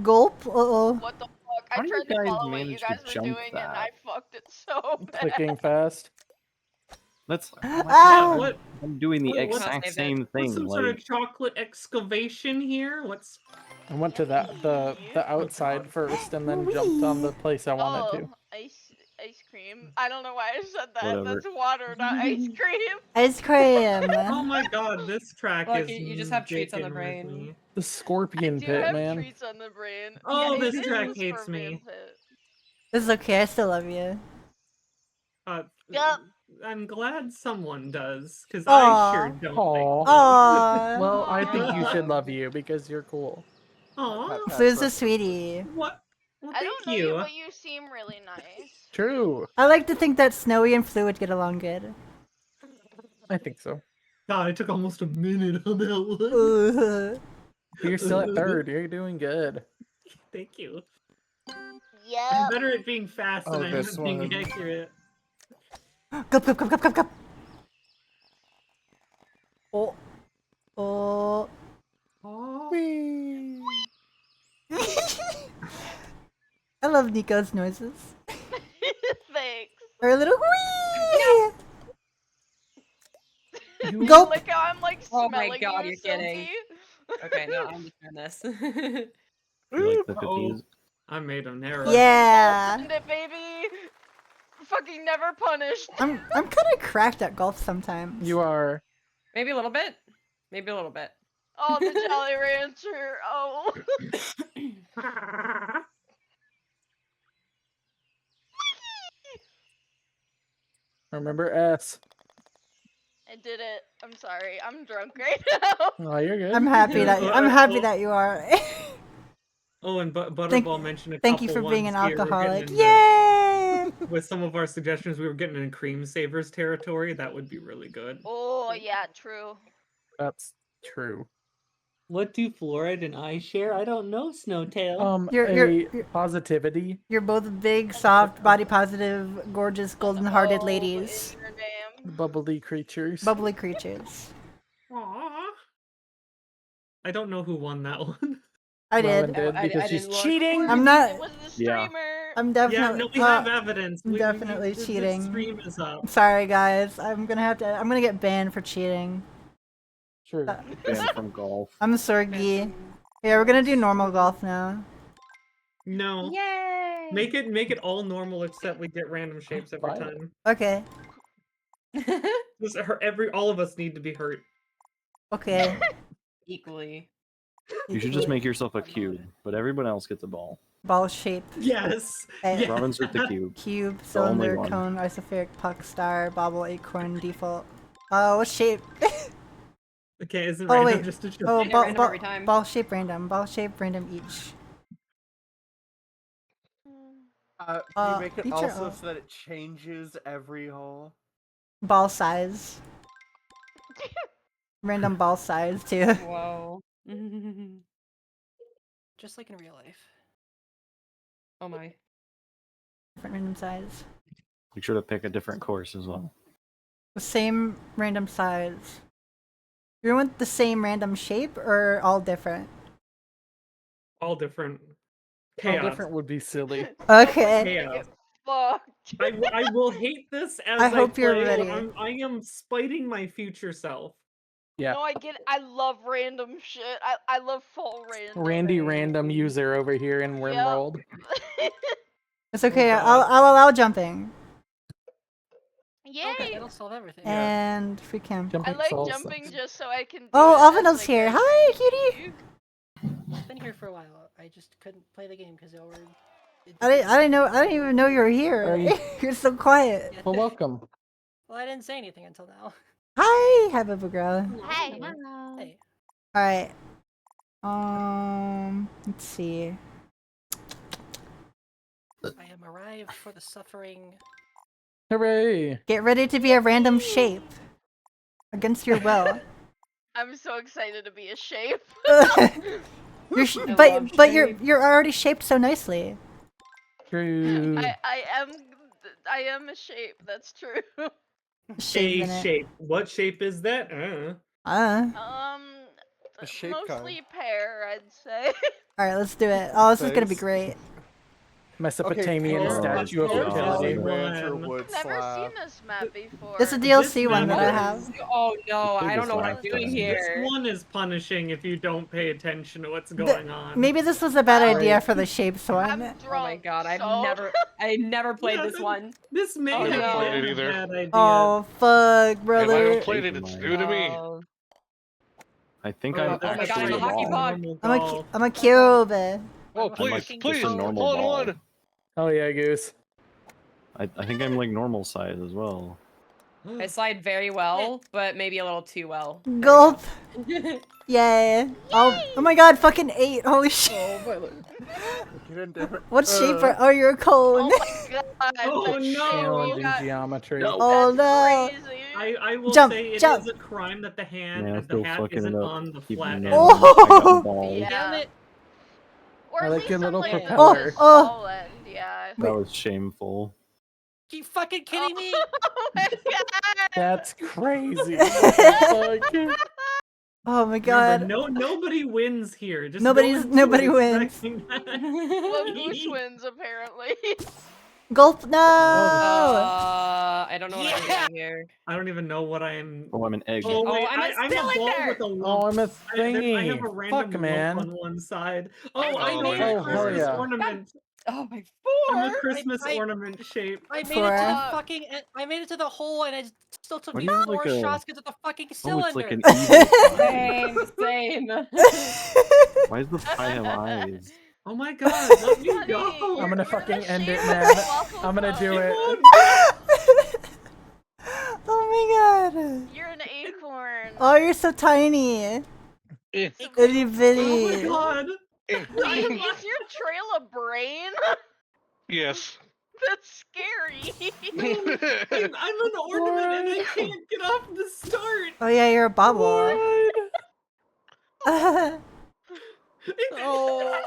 Gulp. Uh-oh. What the fuck? How I do you tried to guys follow what you manage to guys were jump doing, and that? I fucked it so bad. Clicking fast. Let's. Ah. What? I'm doing the What- exact same What's thing. some sort of Like, chocolate excavation here? What's I went to the outside first and then jumped on the place I wanted to. Ice cream. I don't know why I said that. Whatever. That's water, not ice cream. Ice cream. Oh my god, this track Look, is. you just have treats on the making with brain. me. The scorpion Do pit, have man. treats on the brain. Oh, Yeah, this it is track the hates scorpion me. pit. This is okay. I still love you. Yup. I'm glad someone does, because Aw. I sure don't. Aw. Aww. Well, I think you should love you because you're cool. Aw. Sue's a sweetie. What? Well, I thank don't know you. you, but you seem really nice. True. I like to think that Snowy and Flu would get along good. I think so. God, it took almost a minute on that one. Ooh. But you're still at third. You're doing good. Thank you. Yeah. I'm better at being fast Oh, than I am this at being one. accurate. Gup, gup, gup, gup, gup, gup. Oh. Oh. Oh. I love Nico's noises. Thanks. Or a little wee. You Gulp. like how I'm like Oh smelling my god, you, you're kidding. Silty? Okay, no, I'm just doing this. you like the Uh-oh. cookies? I made them narrow. Yeah. Send it, baby. Fucking never punished. I'm kind of cracked at golf sometimes. You are. Maybe a little bit. Maybe a little bit. Oh, the Jolly Rancher. Oh. Remember S. I did it. I'm sorry. I'm drunk right now. Oh, you're good. I'm happy that you are. Oh, and Butterball mentioned a thank you couple for being an ones here. We're alcoholic. getting Yay! with some of our suggestions, we were getting in cream savers territory. That would be really good. Oh, yeah, true. That's true. What do fluoride and I share? I don't know, Snowtail. You're positivity. You're both big, soft, body positive, gorgeous, golden-hearted ladies. Bubbly creatures. Bubbly creatures. Aww. I don't know who won that one. I Rowan did. did because she's cheating. I'm not. It was the Yeah. streamer. I'm definitely. Yeah, no, we have evidence. I'm We- definitely the cheating. stream is up. Sorry, guys. I'm gonna get banned for cheating. Sure. Banned from golf. I'm Sorgi. Yeah, we're gonna do normal golf now. No. Yay! Make it all normal except we get random shapes every time. Okay. All of us need to be hurt. Okay. Equally. You should just make yourself a cube, but everyone else gets a ball. Ball shape. Yes. Okay. Robin's with the cube. Cube, The only cylinder, one. cone, isospheric, puck, star, bobble, acorn, default. Oh, what shape? Okay, is it Oh random wait. just to show? Oh, Random every time. ball shape random. Ball shape random each. Can you make it each are also off. so that it changes every hole? Ball size. Random ball size too. Whoa. Just like in real life. Oh my. Different random size. Make sure to pick a different course as well. The same random size. You want the same random shape or all different? All different. How Chaos. different would be silly. Okay. Chaos. Fuck. I will hate this as I hope you're play. ready. I am spiting my future self. Yeah. No, I get it. I love random shit. I love full random. Randy random user over here in Wormrolled. It's okay. I'll allow jumping. Yay! Okay, that'll solve everything. And free cam. I like jumping just so I can. Do Oh, it as, Alvinel's like, here. a- Hi, cutie. I've been here for a while. I just couldn't play the game because y'all were. I didn't even know you were here. You're so quiet. Well, welcome. Well, I didn't say anything until now. Hi, Bubba Girl. Hey. Hey. All right. Let's see. I am arrived for the suffering. Hooray! Get ready to be a random shape against your will. I'm so excited to be a shape. You're I love but you're already shaped so nicely. True. I am a shape. That's true. Shape in A it. shape. What shape is that? A shape Mostly pear, I'd say. All right, let's do it. Oh, this is gonna be great. Mesopotamian Okay, statue of pear, fertility. ranch or wood I've never slab. seen this map before. This is a DLC one that I have. Oh no, I I don't know what I'm last doing time. here. This one is punishing if you don't pay attention to what's going on. Maybe this was a bad idea for the shapes one. Oh my god, I never played this one. This may Oh, have no. been it a either. bad idea. Oh fuck, If I brother. haven't played it, it's new to me. I think Oh, I'm oh my actually God, it's a hockey wrong. puck. I'm a cube. Oh, I'm please, like just please, a normal hole in ball. one. Oh yeah, Goose. I think I'm like normal size as well. I slide very well, but maybe a little too well. Gulp. Yay. Oh my god, fucking 8. Holy shit. Get in there. What shape are you're a cone? Oh my god. Oh that no. Challenging geometry. Oh no. I will Jump, say it jump. is a crime that the hand, Yeah, the still hat fucking isn't it up. on the Keep flat it end. normal. I got Oh. balls. Yeah. Damn it. Or I at like least your on, little like, the propeller. small end, yeah. That was shameful. You fucking kidding me? Oh my god. That's crazy. What the fuck? Oh my god. Remember, nobody wins here. Just Nobody wins. Well, Goose wins apparently. Gulp, no. I don't know what I'm doing here. I don't even know what I am. Oh, I'm an egg. Oh, wait, I'm a I'm a ball cylinder! with a lump. Oh, I'm a I have thingy. a random Fuck, man. lump on one side. Oh, Oh, I made oh, a hell Christmas yeah. ornament. Oh my I'm a four! Christmas I- ornament shape. I made it to Four. the fucking. I made it to the hole, and it still took Why me do you have, 4 like, a- shots because of the fucking Oh, cylinder. it's like an evil pie. Same. Why does the pie have eyes? Oh my god, let me Honey, go. I'm gonna you're fucking the end it, shape man. of Waffle I'm gonna Cone. do it. Oh my god. You're an acorn. Oh, you're so tiny. Eh. Itty Oh my bitty. god. Wait, is your trail a brain? Yes. That's scary. I'm an ornament and I can't get off the start. Oh yeah, you're a bobble. Oh.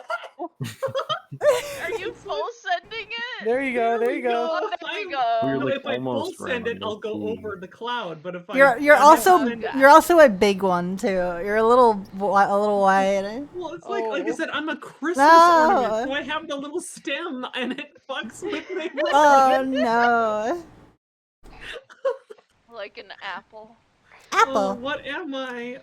Are you full sending it? There you go. There you go. Oh, there we go. We're No, like if I full almost send it, around I'll the go key. over the cloud. But if I You're I also send it- you're also a big one too. You're a little wide. well, it's like I said, I'm a Christmas No. ornament, so I have the little stem, and it fucks with me. Oh no. Like an apple. Oh, Apple. what am I?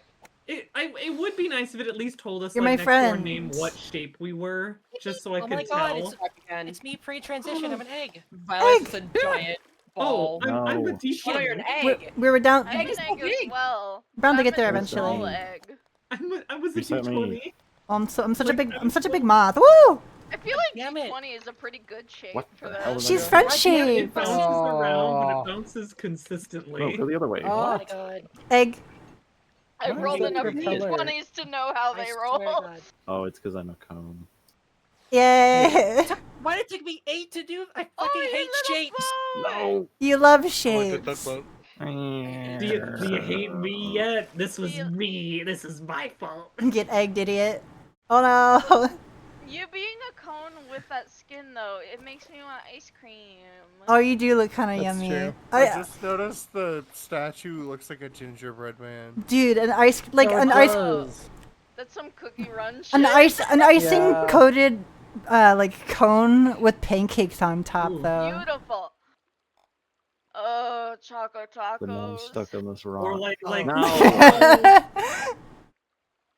It would be nice if it at least told us You're like my next friend. door name what shape we were, just so I Oh could my god, tell. it's me pre-transition. I'm an egg. Violet's a giant Oh, ball. I'm the No. deep Oh, no, you're an egg. We were down. I'm an egg as well. Bound to I'm get there a small eventually. egg. I was a Reset me. D20. Oh, I'm such a big moth. Woo! I feel like Damn it. D20 is a pretty good shape What for the hell that. did I She's do? French Yeah, it shape. bounces around, but Oh. it bounces consistently. No, go the other way. Oh my god. Egg. I Why rolled is it enough propeller? D20s to know how I they swear roll. to God. Oh, it's because I'm a cone. Yay! Why did it take me 8 to do? I fucking Oh, you hate little shapes. boy. You love I like shapes. that boat. Do you hate me yet? This was me. This is my fault. Get egged, idiot. Oh no. You being a cone with that skin though, it makes me want ice cream. Oh, you do look kind of That's yummy. true. I just noticed the statue looks like a gingerbread man. Dude, an ice like Oh, an it ice does. That's some cookie run shit. an icing Yeah. coated like cone with pancakes on top Ooh. though. Beautiful. Oh, choco The man tacos. stuck on this rock. Or like No.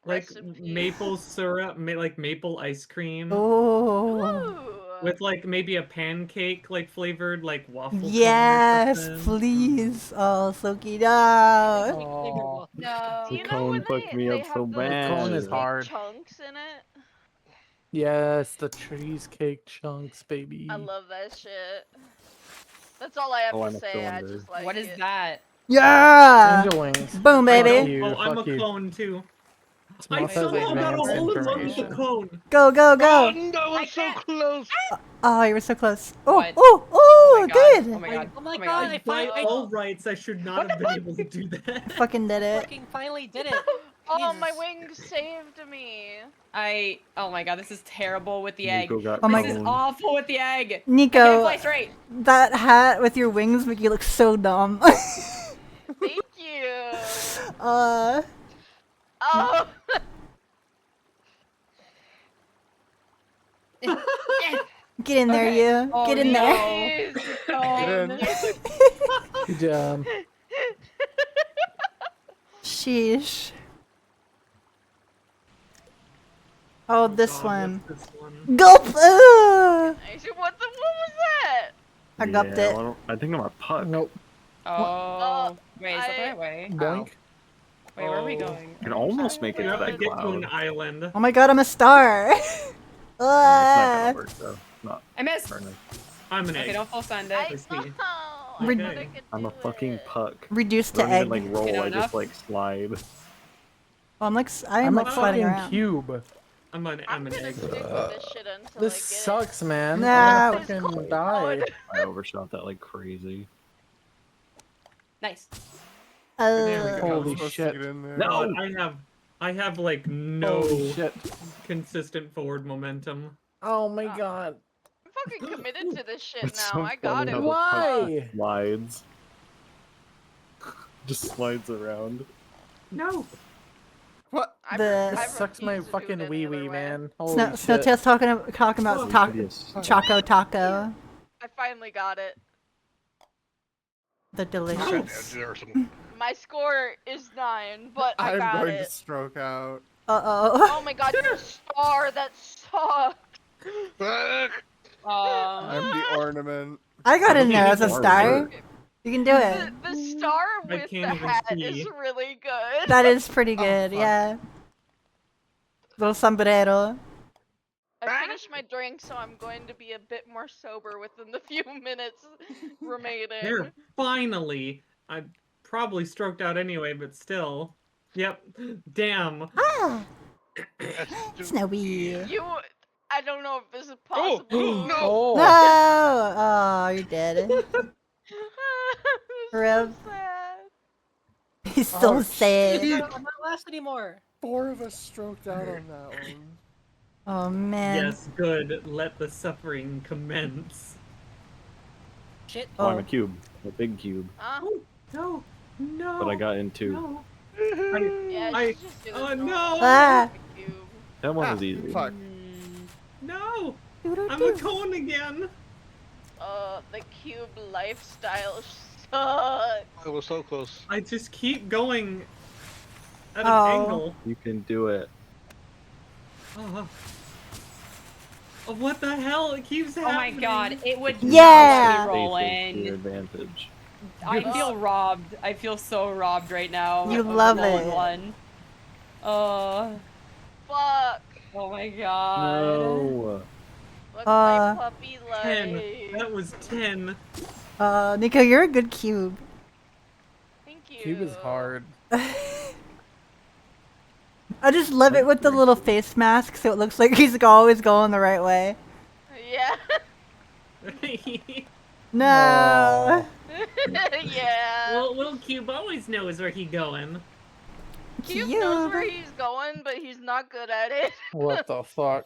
like Recipe. maple syrup, like maple ice cream. Oh. Ooh. With like maybe a pancake like flavored like waffle. cone or Yes, something. please. Oh, Soki, no. Oh, No. The You know cone when fucked me they up have so the bad. cone is cheesecake hard. chunks in it? yes, the cheesecake chunks, baby. I love that shit. That's all I have Oh, to I'm a say. I cylinder. just like What is it. that? Yeah. Angel wings. Boom, baby. Oh, I'm Fuck a you. clone too. I Martha's somehow got a advanced hole in one with the information. cone. Go, go, Oh, go. that was so close. Oh, you were so close. Oh, What? oh, oh, my god. good. Oh my god. Oh my Oh god, I By finally all rights, I should not have been able to do that. Fucking did it. fucking finally did it. Oh, my Jesus. wings saved me. Oh my god, this is terrible with the egg. Nico got Oh my This is coned. awful with the egg. I can't Nico, fly straight. that hat with your wings make you look so dumb. Thank you. uh, Oh. get in there, Okay. you. Oh, Get in there. Please. Get in. Good job. Sheesh. Oh, this God, one. what's this one? Gulp! Ugh. What was that? I gulped Yeah, it. well, I think I'm a puck. Nope. Oh, wait, is that the right way? Boink. Wait, where are we Oh. going? I can almost make it You to have to that get to an cloud. island. Oh my god, I'm a star. Yeah, it's not Ah. gonna work though. Not I missed. burning. I'm an Okay, egg. don't full send I it. see. know. I Rid- thought I could I'm a do fucking it. puck. Reduced I to don't egg. even like roll, You know I enough? just like slide. Oh, I'm like, I'm I'm a like sliding fucking around. cube. I'm an I'm an gonna egg. stick with this shit until This I get sucks, man. Nah. I'm gonna fucking die. I overshot that like crazy. Nice. There we go. Holy I'm supposed to shit. get in there. No! I have like no Holy shit. consistent forward momentum. Oh my god. I'm fucking committed to this shit It's now. so I got funny it. how the Why? puck slides. Just slides around. No. What? The- This sucks my fucking wee wee, man. Holy shit. Snowtail's talking about Yes. Choco Taco. I finally got it. The delicious. There are some. My score is 9, but I I'm got going it. to stroke out. Uh-oh. Oh my god, you're a star. That sucked. Fuck. I'm the ornament. I got in think there you as a are star. right. You can do it. The star I with the can't even hat see. is really good. That is pretty good, fuck. yeah. Little sombrero. I finished my drink, so I'm going to be a bit more sober within the few minutes remaining. There, finally. I probably stroked out anyway, but still. Yep. Damn. Ah! Snowy. I don't know if this is Oh, possible. no! Oh. No! Oh, you're dead. Rev. Sad. He's so Oh, sad. I'm not last anymore. 4 of us stroked out on that one. Oh, man. Yes, good. Let the suffering commence. Shit. Oh, I'm Oh. a cube. A big cube. Oh, No, no. But I got in two. No. yeah, I- she's just do oh, this no. normal Ah. cube. That one Ah, was easy. fuck. No! I'm a cone again! The cube lifestyle sucks. I was so close. I just keep going at an Oh. angle. You can do it. Oh. Oh, what the hell? It keeps Oh my happening. god, it would Yeah. not be To your rolling. advantage. I feel robbed. I feel so robbed right now. You of love the it. One. Fuck. Oh my god. No. What's my puppy like? 10. That was 10. Nico, you're a good cube. Thank you. Cube is hard. I just love it with the little face mask, so it looks like he's always going the right way. Yeah. No. Yeah. Well, little Cube always knows where he's going. Cube knows where he's going, but he's not good at it. What the fuck?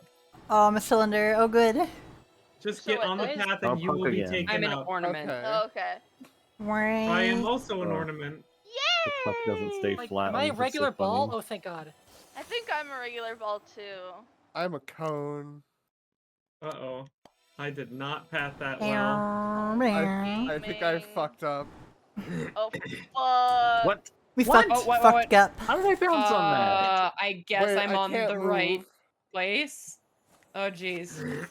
Oh, I'm a cylinder. Oh, good. Just get on the path I'll and you puck will be again. taken I'm an out. ornament. Okay. I am also an Oh. ornament. The puck doesn't stay Like, flat. am I a it's just so regular ball? funny. Oh, thank God. I think I'm a regular ball too. I'm a cone. Uh-oh. I did not path that well. I think I fucked up. Oh, fuck. What? We What? fucked, Oh, what? fucked up. How did I bounce on that? I guess Wait, I'm I on can't the right move. place. Oh jeez.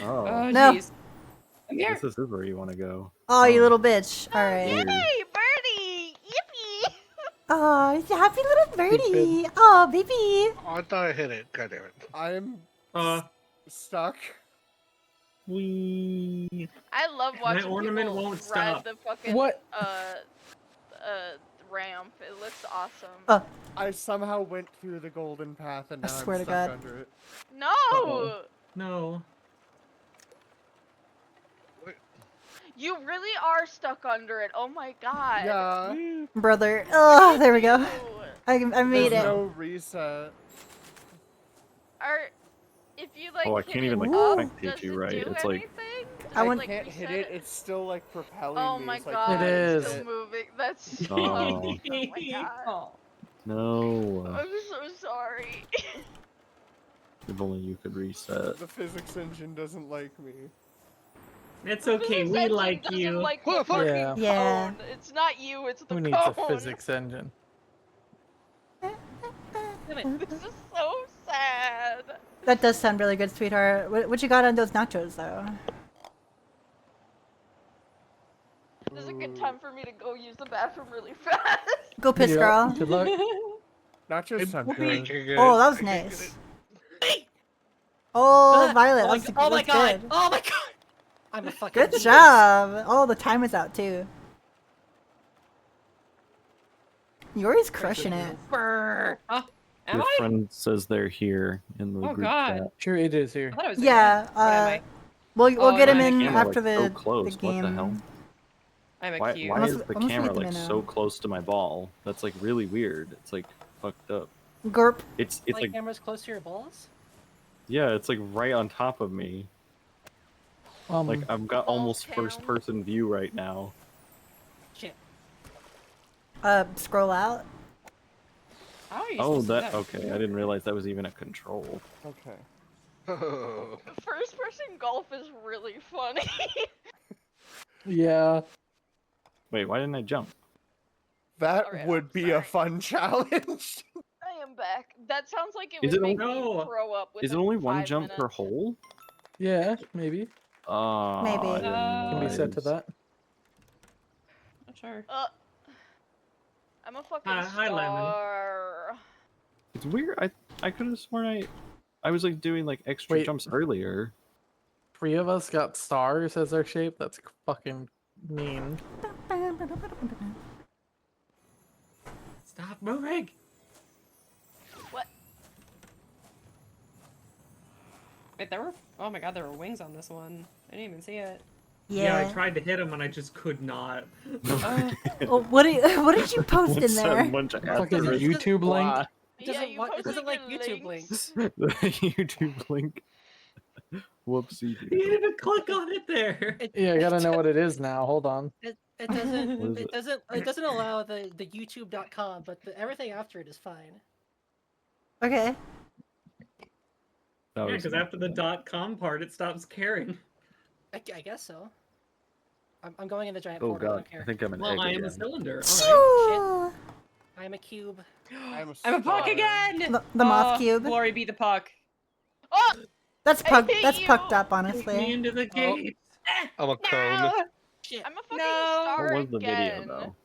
Oh, Oh, No. jeez. I'm here. this is where you want to go. Oh, you little bitch. All right. Weird. Hey, Birdie! Yippee! Oh, it's a happy little birdie. Oh, baby. Oh, I thought I hit it. God damn it. I'm stuck. Wee. I love My watching ornament people won't ride stop. the fucking What? Ramp. It looks awesome. Oh, I somehow went through the golden path and I now swear I'm to stuck God. under it. No! Uh-oh. No. You really are stuck under it. Oh my god. Yeah. brother. Oh, there we go. I made There's it. no reset. If you like Oh, I hit can't even it like up, spectate does you it right. do It's like anything? Does I it, like, can't hit reset it. It's still like propelling Oh me. my It's like, god, It it's is. still moving. That's Oh. oh my god. no. I'm so sorry. If only you could reset. The physics engine doesn't like me. It's okay. We Engine like doesn't you. like the fucking Yeah. Yeah. cone. It's not you, it's the Who cone. needs a physics engine? This is so sad. That does sound really good, sweetheart. What you got on those nachos, though? This is a good time for me to go use the bathroom really fast. Go piss, Yeah, girl. Good luck. Nachos sound good. Oh, that was nice. Oh, Violet, that's, Oh my that's god! good. Oh my god! I'm a fucking Good genius. job. Oh, the time is out too. Yori's crushing it. Brr. Huh? Am Your I? friend says they're here in the Oh, group God. chat. Sure, it is here. I thought it was Yeah. What am I? We'll Oh, get him no, in The camera, after like, the so close. the What game. the hell? I'm a Why cute. is Almost- the almost camera leave them like in so now. close to my ball? That's like really weird. It's like fucked up. Gorp. It's Like like cameras close to your balls? yeah, it's like right on top of me. Like I've got almost first person view right now. Shit. Scroll out. How are you Oh, supposed to that know? okay. I didn't realize that was even a control. Okay. First person golf is really funny. Yeah. Wait, why didn't I jump? That Alright, would be a fun challenge. I am back. That sounds like it Is would it make only- me throw up Is it within only one 5 jump per minutes. hole? Yeah, maybe. Oh, Maybe. I didn't Can be set to realize. that. Not sure. I'm a fucking Hi, Lemon. star. It's weird. I could have sworn I was like doing like extra Wait. jumps earlier. 3 of us got stars as our shape. That's fucking mean. Stop moving. What? Wait, there were. Oh my god, there were wings on this one. I didn't even see it. Yeah, I Yeah. tried to hit him and I just could not. Oh, what did you post in there? Bunch of Fucking asterisks. YouTube link. It Yeah, doesn't, you it doesn't posted like your YouTube links. links. The YouTube link. Whoopsie. You didn't even click on it there. Yeah, I gotta know what it is now. Hold on. It What is doesn't it? it doesn't allow the YouTube.com, but everything after it is fine. Okay. That Yeah, was because after the .com part, it stops caring. I guess so. I'm going in the giant Oh portal. I god, don't care. I think I'm an Well, egg I am again. a cylinder. Alright. Ooh, I am a cube. Oh, I'm a puck again! the moth Oh, cube. Glory be the puck. Oh! That's I pucked. hate That's you. pucked up, Me honestly. into the gate. I'm a cone. No! Shit. I'm a fucking No. star What was the video again. though?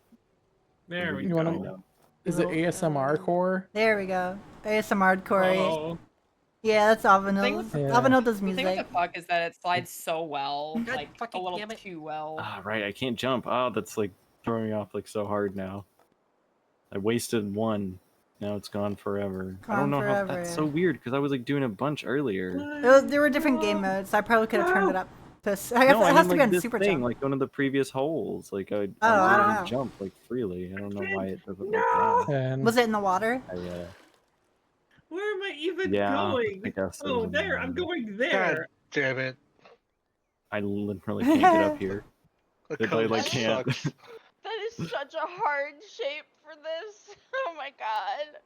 There we You go. wanna- Is it ASMR core? There we go. ASMR Corey. Oh, Yeah, that's Avanil. thing with- Yeah. Avanil does The thing with music. the puck is that it slides so well, God like a fucking little damn it. too well. Ah, right. I can't jump. Oh, that's like throwing me off like so hard now. I wasted one. Now it's gone forever. I Gone don't know how. forever. That's so weird because I was like doing a bunch earlier. There were different game modes. I probably could have turned it up. To, I guess No, it I has mean, to be like on this super thing, jump. like one of the previous holes. Like I was Oh, I able don't to know. jump like freely. I don't know why it doesn't look that. And Was it in the water? where am I even Yeah, going? I guess it Oh, was in there. the I'm water. going God there. damn it. I literally can't get up here. The If I cone like can't. sucks. That is such a hard shape for this. Oh my god.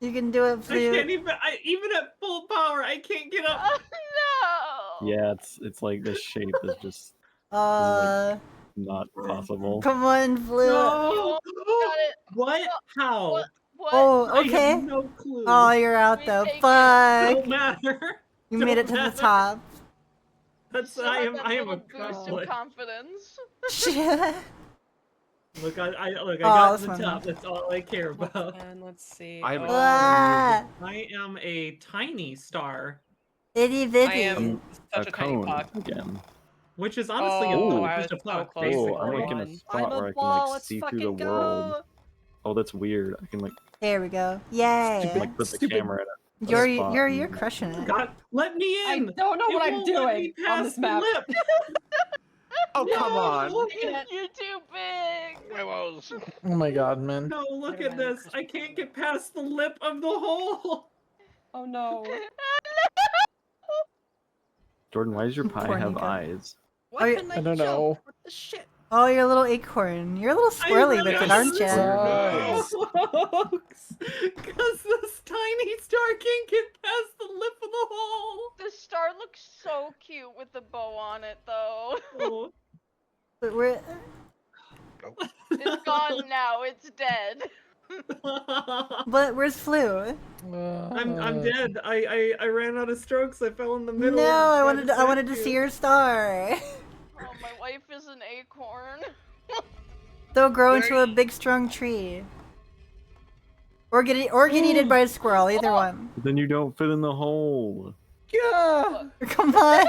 You can do it, I Flute. can't even. Even at full power, I can't get up. Oh no. Yeah, it's like this shape is just Uh, not possible. come on, Flute. No. Got it. What? How? What? Oh, I okay. have no clue. Oh, you're out We though. take it. Fuck. Don't matter. You made it to Don't the matter. top. That's I am a boost cosplay. of confidence. Look, I Oh, got to that's the top. fun. That's all I care about. And let's see. I Oh, Ah, I am a tiny star, itty I bitty. am a such a tiny cone puck. again. which is honestly Oh, I just a was so puck, close to basically. Oh, I'm like in a one. spot I'm a where I can ball, like let's see through the fucking world. go. Oh, that's weird. I can like There we go. Yay. like put the camera in a You're spot you're and- you're crushing it. God, let me I in! don't know It what I'm won't let me doing on pass this the map. lip. Oh, come on. You're too big. Huevos. Oh my god, man. No, look at this. I can't get past the lip of the hole. Oh no. Jordan, why does your pie Poor have Nico. eyes? Are you- I don't know. What the shit? Oh, you're a little acorn. You're a little squirrely with it, aren't you? Nice. Folks, because this tiny star can't get past the lip of the hole. The star looks so cute with the bow on it, though. Oh, But we're It's gone now. It's dead. but where's Flu? I'm dead. I ran out of strokes. I fell in the middle. No, I of wanted to see your star. Oh, my wife is an acorn. They'll grow into a big strong tree. Or get eaten by a squirrel, either one. Then you don't fit in the hole. Yeah. Come on.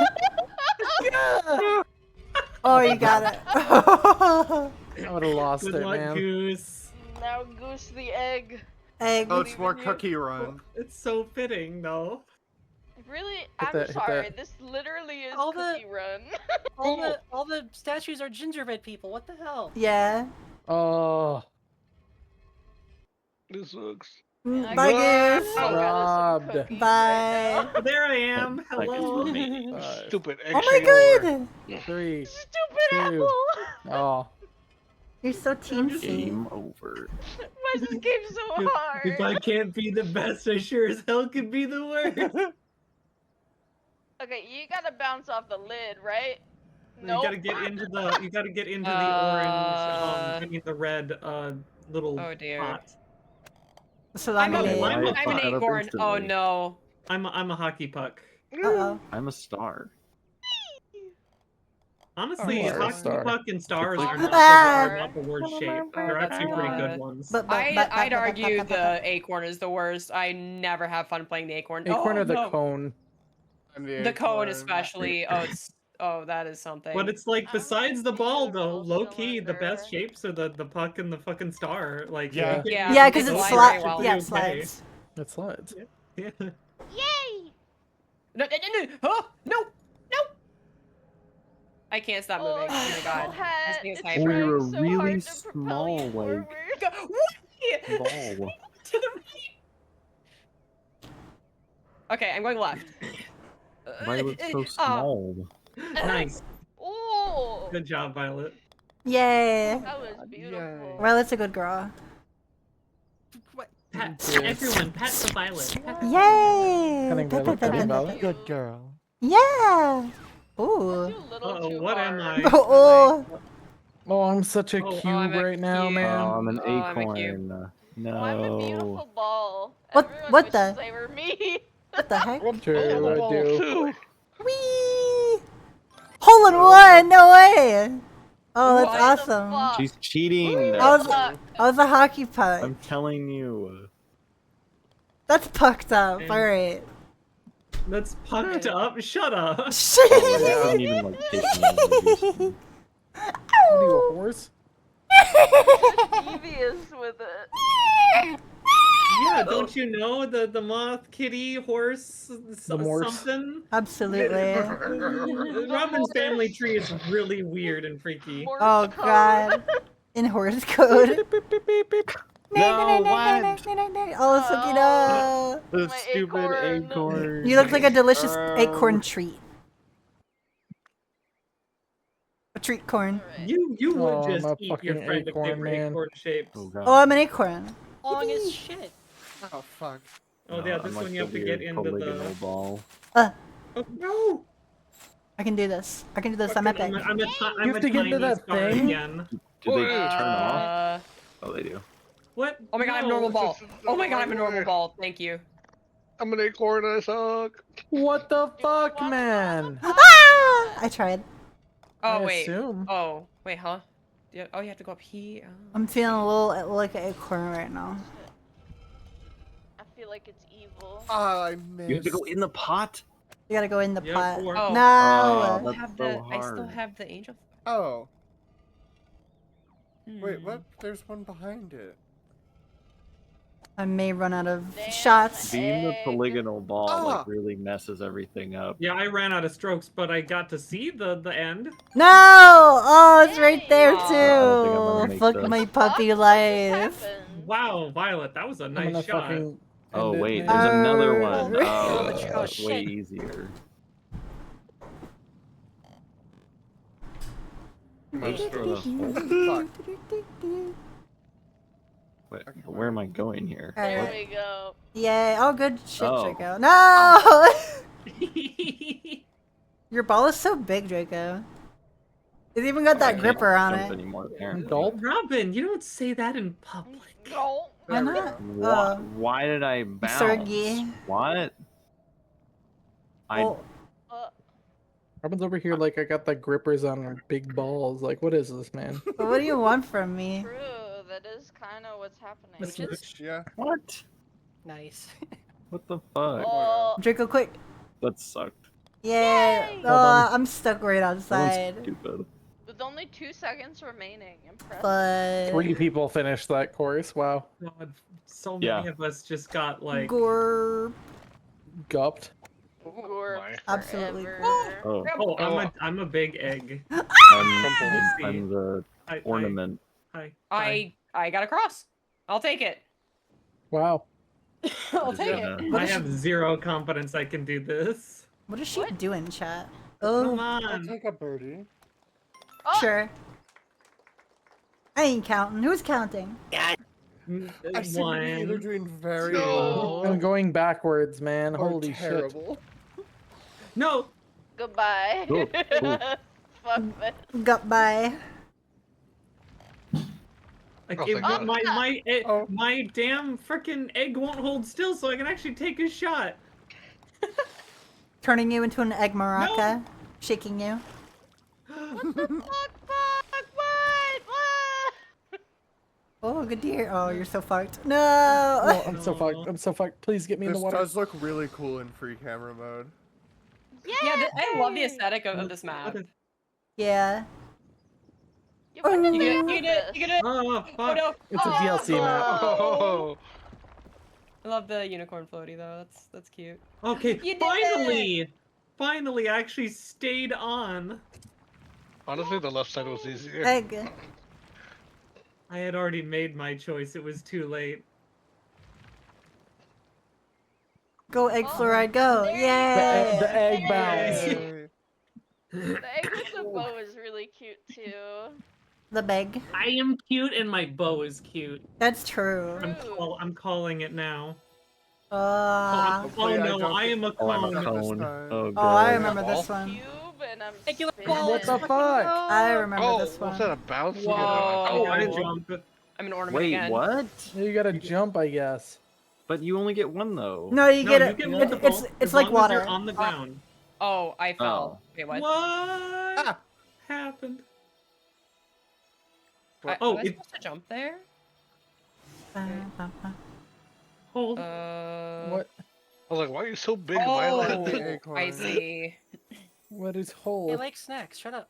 Yeah. Oh, you got it. I would have lost Good it, luck, man. Goose. Now Goose the egg. Egg. Oh, it's more cookie run. It's so fitting, though. Really? Hit I'm that, hit sorry. that. This literally is All the- cookie run. All the statues are gingerbread people. What the hell? Yeah. Oh, This sucks. Bye, Goose. robbed. Bye. There I am. Like, Hello. Stupid egg. Oh my god. 3, Stupid 2. apple. Oh, You're so teensy. Game over. Why is this game so hard? If I can't be the best, I sure as hell can be the worst. Okay, you gotta bounce off the lid, right? You gotta get into the orange. I mean the red little Oh dear. pot. So I'm I'm a- an I'm- I'm an acorn. Oh no. I'm a hockey puck. Uh-oh. I'm a star. Honestly, Oh, hockey star. puck and stars are Ah. not the worst shape. They're actually pretty good ones. I'd argue the acorn is the worst. I never have fun playing the acorn. acorn oh, or the no. cone? The cone especially. Oh, that is something. But it's like, besides the ball, though, low key, the best shapes are the puck and the fucking star. Like, Yeah. Yeah, because it slides. slides. Yeah, it slides. It slides. Yeah. Yay! No, no, no, no, oh, no, no! I can't stop moving. Oh my god. This thing is Oh, hyper. you're a so really hard to small, like, forward. ball. To the right. Okay, I'm going left. Violet's so small. Nice. Ooh! Good job, Violet. Yay. That was beautiful. Well, that's a good girl. Pat, everyone, pat the Violet. Yay. Cutting Violet, cutting Violet. Good girl. Yeah. Ooh. Uh-oh, what am I? Oh. Oh, I'm such a Oh, cube I'm a right now, cube. man. Oh, I'm an Oh, I'm a cube. acorn. Oh, I'm a beautiful No. ball. What- Everyone what wishes the- they were me. What the heck? True, I do. Whee! Hole in one! No way! Oh, that's What the awesome. fuck? She's cheating. I was a hockey puck. I'm telling you. That's pucked up. Alright. That's pucked up. Shut up. I haven't even like taken it. What are you, a horse? Devious with it. Yeah, don't you know the moth, kitty, horse, morse. something? Absolutely. Robin's family tree is really weird and freaky. Oh god. In horse code. No, what? Oh, Sukina. The stupid acorn. You look like a delicious acorn treat. A treat corn. You would Oh, I'm just a eat your fucking friend acorn, if they were man. acorn shapes. Oh, God. Oh, I'm an acorn. Long as shit. Oh, fuck. Oh yeah, this I'm one like you have the to get weird into polygonal the. ball. Oh no! I can do this. I can do this. I'm epic. I'm You have to get into that star thing? again. Do they turn off? Oh, they do. What? Oh my god, I'm a No. normal ball. Oh my god, I'm a normal ball. Thank you. I'm an acorn and I suck. What the fuck, man? Ah! I tried. Oh I wait. assume. Oh wait, huh? Oh, you have to go up here. Oh. I'm feeling a little like an acorn right now. I feel like it's evil. Ah, I You have to go missed. in the pot? You gotta go in the pot. Oh. No. Oh, I that's have so the. I hard. still have the angel. Oh. Hmm. Wait, what? There's one behind it. I may run out of shots. Being the polygonal ball Ah. like really messes everything up. Yeah, I ran out of strokes, but I got to see the end. No! Oh, it's right there I don't think I'm gonna too. make Fuck this. my puppy life. Wow, Violet, that was a I'm nice gonna shot. fucking Oh end it, wait, man. there's another one. Oh, Oh, that's way easier. Let's throw the whole- Wait, where am I going here? There What? we go. Yay. Oh, good shit, Oh. Draco. No! Your ball is so big, Draco. It's even got I that can't gripper on jump it. anymore, apparently. Robin, you don't say that in public. No. Why not? Why did I bounce? Sergey. What? I Oh. Robin's over here like I got the grippers on her big balls. Like, what is this, man? But what do you want from me? True, that is kind of what's happening. Yeah. What? Nice. What the fuck? Oh, Draco, quick. That sucked. Yay. Oh, on. I'm stuck right That was outside. stupid. with only 2 seconds remaining. Impressive. But 3 people finished that course. Wow. God, so Yeah. many of us just got like. Gore. Gupped. Absolutely. Oh, Oh, I'm a big egg. I'm the Hi, ornament. Hi. I got a cross. I'll take it. Wow. I'll take Yeah. it. I have 0 confidence I can do this. What is she doing, chat? Come Oh, I'll on. take a birdie. sure. I ain't counting. Who's counting? I seem to be either doing very I'm well going backwards, man. or Holy shit. terrible. No. Goodbye. Cool, cool. Fuck it. Goodbye. Like Oh, it, thank God. my damn freaking egg won't hold still, so I can actually take a shot. Turning you into an egg maraca. Shaking you. Fuck, what? Oh, good dear. Oh, you're so fucked. No. Oh, I'm so fucked. I'm so fucked. Please get me in This the water. does look really cool in free camera mode. Yeah, I love the aesthetic of this map. Yeah. You wouldn't You think get it. You get it. Oh, Oh fuck. no. It's a DLC map. Oh, I love the unicorn floaty though. That's cute. Okay, You did finally! Finally, I actually stayed on. honestly, the left side was easier. Egg. I had already made my choice. It was too late. Go egg fluoride, go. The Yay. egg bounce. Yay. The egg with the bow is really cute too. The beg. I am cute and my bow is cute. That's true. I'm calling it now. Oh Hopefully I no, don't I am a Oh, I'm a cone. cone. Oh, Oh, I God. remember this Cube one. and I'm What the fuck? I remember Oh, this was that a one. bounce? Whoa. Oh, I Oh. jumped. I'm an ornament Wait, again. what? You gotta jump, I guess. But you only get one though. No, you No, get you it. get It's multiple, it's as like long as you're water. on the ground. Oh, I fell. Oh. Wait, what? What happened? Oh, Oh, am I it, supposed to jump there? hold. What? I was like, why are you so big, Oh, Violet? I see. What is They whole? like snacks. Shut up.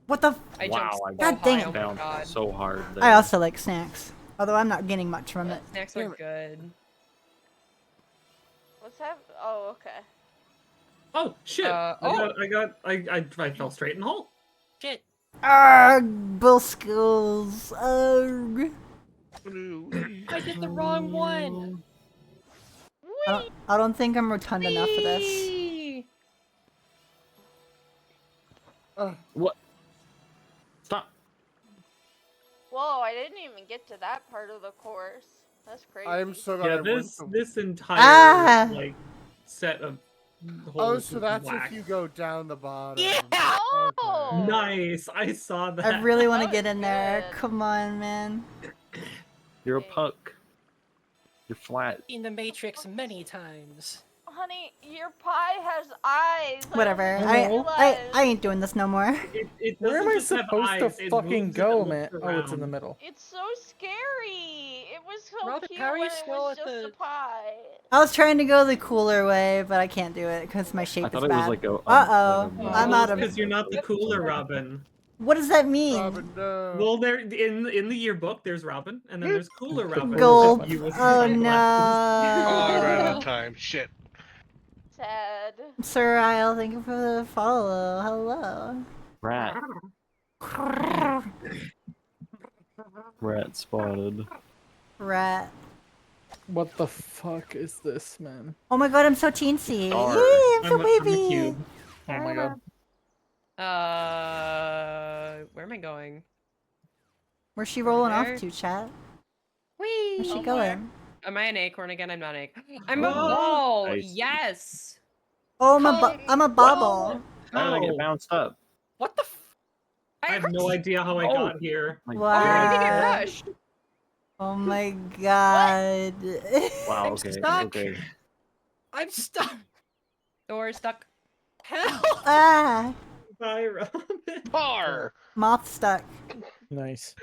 What the? I Wow, jumped I so God high, dang it. oh my bounced god. so hard there. I also like snacks, although I'm not getting much from it. Snacks are good. What's happening? Oh, okay. Oh shit! oh. I fell straight in the hole. Shit. Arg, bull skills. Arg. I did the wrong one. I don't think I'm rotund enough for this. Whee! What? Stop. Whoa, I didn't even get to that part of the course. That's crazy. I'm so glad I Yeah, went this to- this entire Ah! like set of Oh, holes so is that's black. if you go down the bottom. Oh! Nice, I saw that. I really want to That get was in there. good. Come on, man. You're a puck. You're flat. In the Matrix many times. Honey, your pie has eyes. Whatever. I I realized. ain't doing this no more. It Where am doesn't I just have supposed eyes, to it fucking moves and go, it man? looks Oh, it's in the around. middle. It's so scary. It was so Robin, cute how are you when it still was at just the- a pie. I was trying to go the cooler way, but I can't do it because my shape I is thought it was bad. like a. Uh-oh. like a I'm out of... Because you're not the cooler Robin. What does that mean? Robin, no. Well, there in the yearbook, there's Robin, and then there's cooler Robin. Gulp. You with Oh sunglasses. no. Oh, I ran out of time. Shit. Sad. Sir Isle, thank you for the follow. Hello. Rat. Rat spotted. Rat. What the fuck is this, man? Oh my god, I'm so teensy. Star. Yay, I'm so I'm a baby. cube. Oh my god. Where am I going? Where's she rolling There. off to, chat? Whee! Where's she Oh, going? Am I an acorn again? I'm not an acorn. I'm a Oh, ball! nice. Yes! Oh, I'm a bobble. How did I get How? bounced up? What the f- I have no idea how I Oh. got here. Like, Wow. Where did I get crushed? Oh my god. Wow. I'm Okay. stuck. Okay. I'm stuck! Door stuck. Help! Ah. Bye, Robin. Par. Moth stuck. Nice.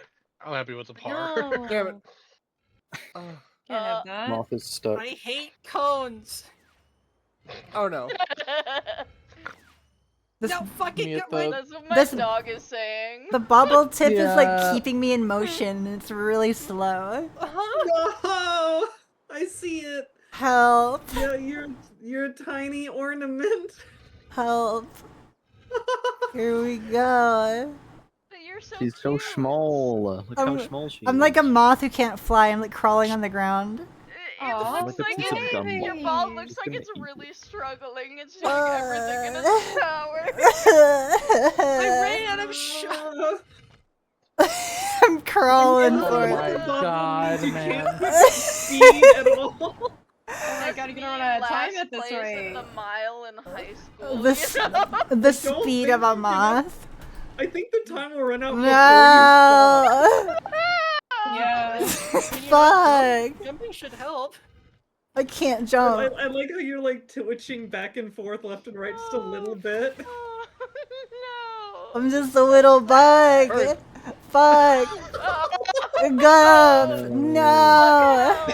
I'm happy with the par. No. Damn it. Can't have that. Moth is stuck. I hate cones! Oh no. This, No, fucking Mute get my... the- That's what my This- dog is saying. the bobble tip is Yeah. like keeping me in motion. It's really slow. No, I see it. Help. Yeah, you're a tiny ornament. Help. Here we go. But you're so She's so cute. small. Look how I'm- small she is. I'm like a moth who can't fly. I'm like crawling on the ground. It Aw, looks like a like piece of gum. your ball looks It's like gonna it's eat really struggling. It's doing everything in its power. I ran out of shot! I'm crawling Oh for my it. god, You man. can't put speed at all. Oh my god, you Me don't run out of time last at this place in rate. the mile in high school. The, you s- know? the Don't speed think of a you can- moth. I think the time will run out. No. Yeah. Fuck. Jumping should help. I can't I, jump. I like how you're like twitching back and forth, left and right, just a little bit. Oh, no. I'm just a little bug. Fuck. Go. No.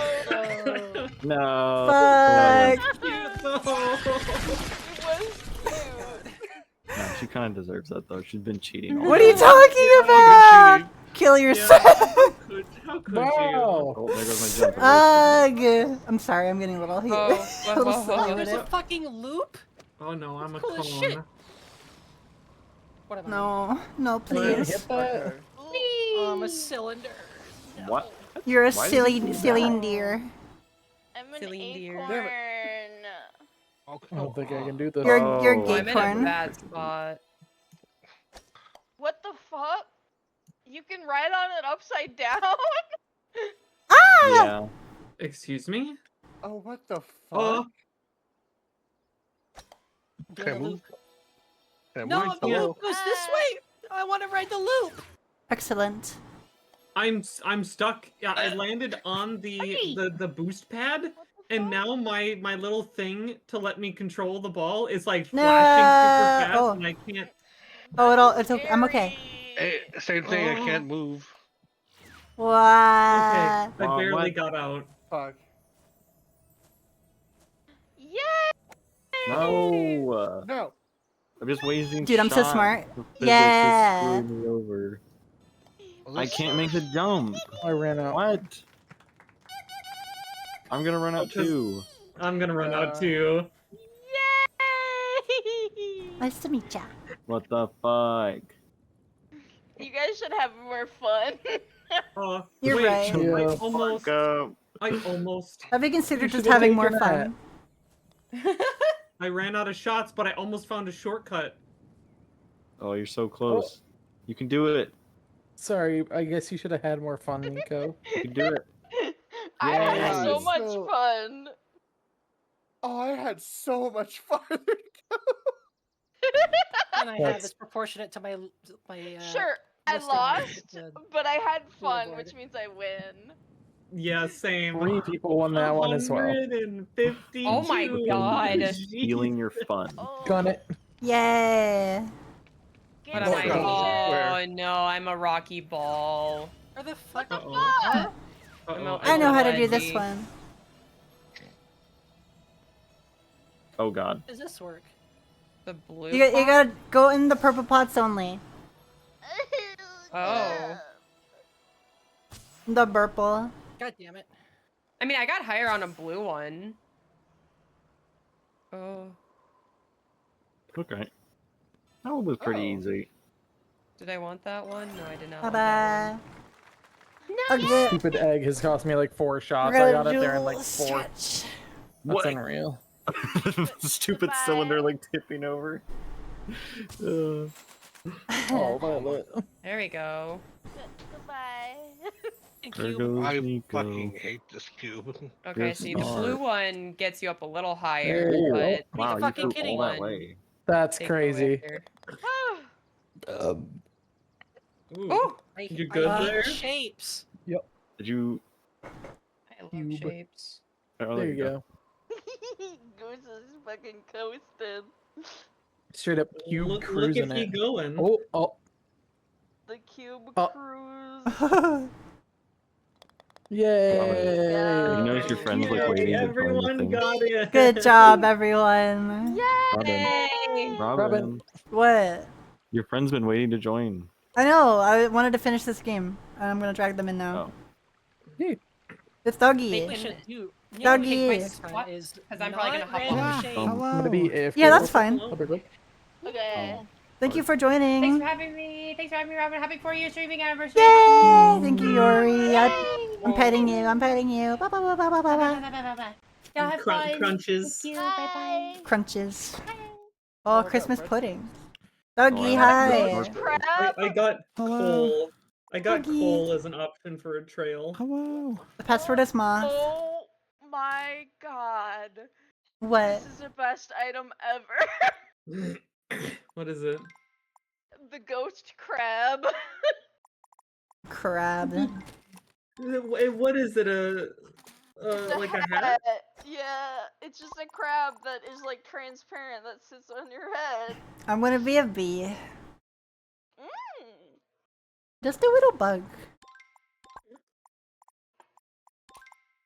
No. Fuck. It was cute. No, she kind of deserves that though. She's been cheating. All What are you day. talking about? Kill yourself. How could Wow. Oh, there goes my jump. Ugh. I'm sorry. I'm getting a little heat. Oh, a little silly with There's a it. fucking loop? Oh no, I'm a Cool as clone. shit. What am I? No. No, Did you please. hit that? Oh, I'm a cylinder. What? You're a Why did silly, you do silly that? deer. I'm an Silly deer. acorn. Oh, I don't think I can do this. You're Oh. gay I'm in a porn. bad spot. What the fuck? You can ride on it upside down? Ah! Yeah. Excuse me? Oh, what the fuck? Oh, Can I move? Can I No, move? the Hello? loop goes this way! I want to ride the loop! Excellent. I'm stuck. Yeah, I landed on the boost pad, and now my little thing to let me control the ball is like flashing super fast, No. and I can't. Oh, it's okay. I'm okay. Hey, same thing. I Oh. can't move. Okay, What? I Oh, barely what? got out. Fuck. Yay! No. No. I'm just wasting. Dude, I'm so shots. smart. The physics is Yeah. screwing me over. Well, I this can't make the jump. I ran out. What? I'm gonna run out Because- too. I'm gonna run out too. Yay! Nice to meet ya. What the fuck? You guys should have more fun. Oh, You're wait, right. Yeah. I almost. Fuck up. I almost. Have you considered You just should've having more taken fun? I ran out of shots, but I almost found a shortcut. Oh, you're so close. You can do it. Sorry, I guess you should have had more fun, Nico. You can do it. I had Yeah. so much So- fun. Oh, I had so much fun. And I had That's- this proportionate to my Sure, I listing. lost, Good. but I had Full fun, board. which means I win. Yeah, same. 3 people won that one as well. 152. Oh my god. Stealing your fun. Gun it. Yay! What am I? Oh no, I'm a rocky ball. Where the fuck? I know how to do this one. Oh god. Does this work? The blue. You gotta go in the purple pots only. Oh. The purple. God damn it. I mean, I got higher on a blue one. Oh. Okay. That one was pretty easy. Did I want that one? No, I did not. Ta-da! This stupid egg has cost me like 4 shots. I got it there in like 4. That's unreal. The stupid cylinder like tipping over. Oh, Violet. There we go. Goodbye. There goes I Nico. fucking hate this cube. Okay, Good see, the start. blue one gets you up a little higher, There you but Wow, you fucking flew kidding all that one. way. That's takes crazy. away. Ooh, I you good hate there? shapes. Did you? I love Cube. shapes. Oh, There you go. Goose is fucking coasted. Straight up cube Look cruising at he it. going. Oh. The cube Oh. cruise. Yay! You notice your friends like waiting to join the Everyone thing. got it. Good job, everyone. Yay! Robin, What? your friend's been waiting to join. I know. I wanted to finish this game. I'm gonna drag them in now. Oh. It's Doggy. They should do. Doggy. Is Because I'm probably gonna hop random on. shape. I'm gonna be AFK. Yeah, that's fine. I'll be quick. Okay. Thank you for Thanks joining. for having me. Thanks for having me, Robin. Happy 4-year streaming anniversary. Yay! Thank you, Yori. I'm petting you. I'm petting you. Bye bye bye bye bye bye. Bye. Y'all have fun. Crunches. Thank you. Bye. Crunches. Oh, Christmas pudding. Doggy, hi. I got coal. I got Doggy. coal as an option for a trail. Hello. The password is moth. Oh my god. What? This is the best item ever. What is it? The ghost crab. Crab. What is it? It's Like a hat? Yeah, it's just a crab that is like transparent that sits on your head. I'm gonna be a bee. Mm. Just a little bug.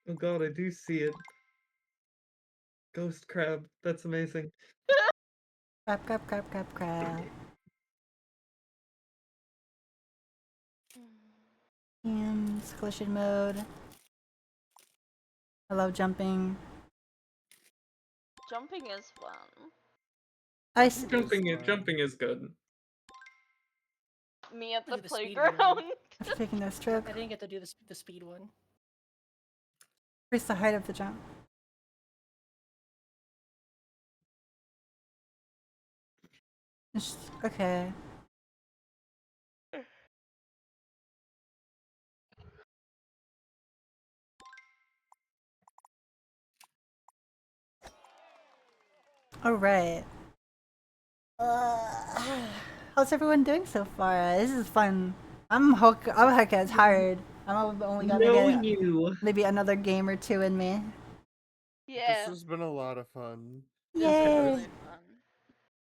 Oh god, I do see it. Ghost crab. That's amazing. Crab, crab, crab, crab, crab. Hands, collision mode. I love jumping. Jumping is fun. Jumping is good. Me at the Do the speed one. playground. After taking this trip, I didn't get to do the speed one. increase the height of the jump. Okay. Alright. How's everyone doing so far? This is fun. I'm hecka tired. I'm only gonna get maybe another game or two in me. Yeah. This has been a lot of fun. Yay!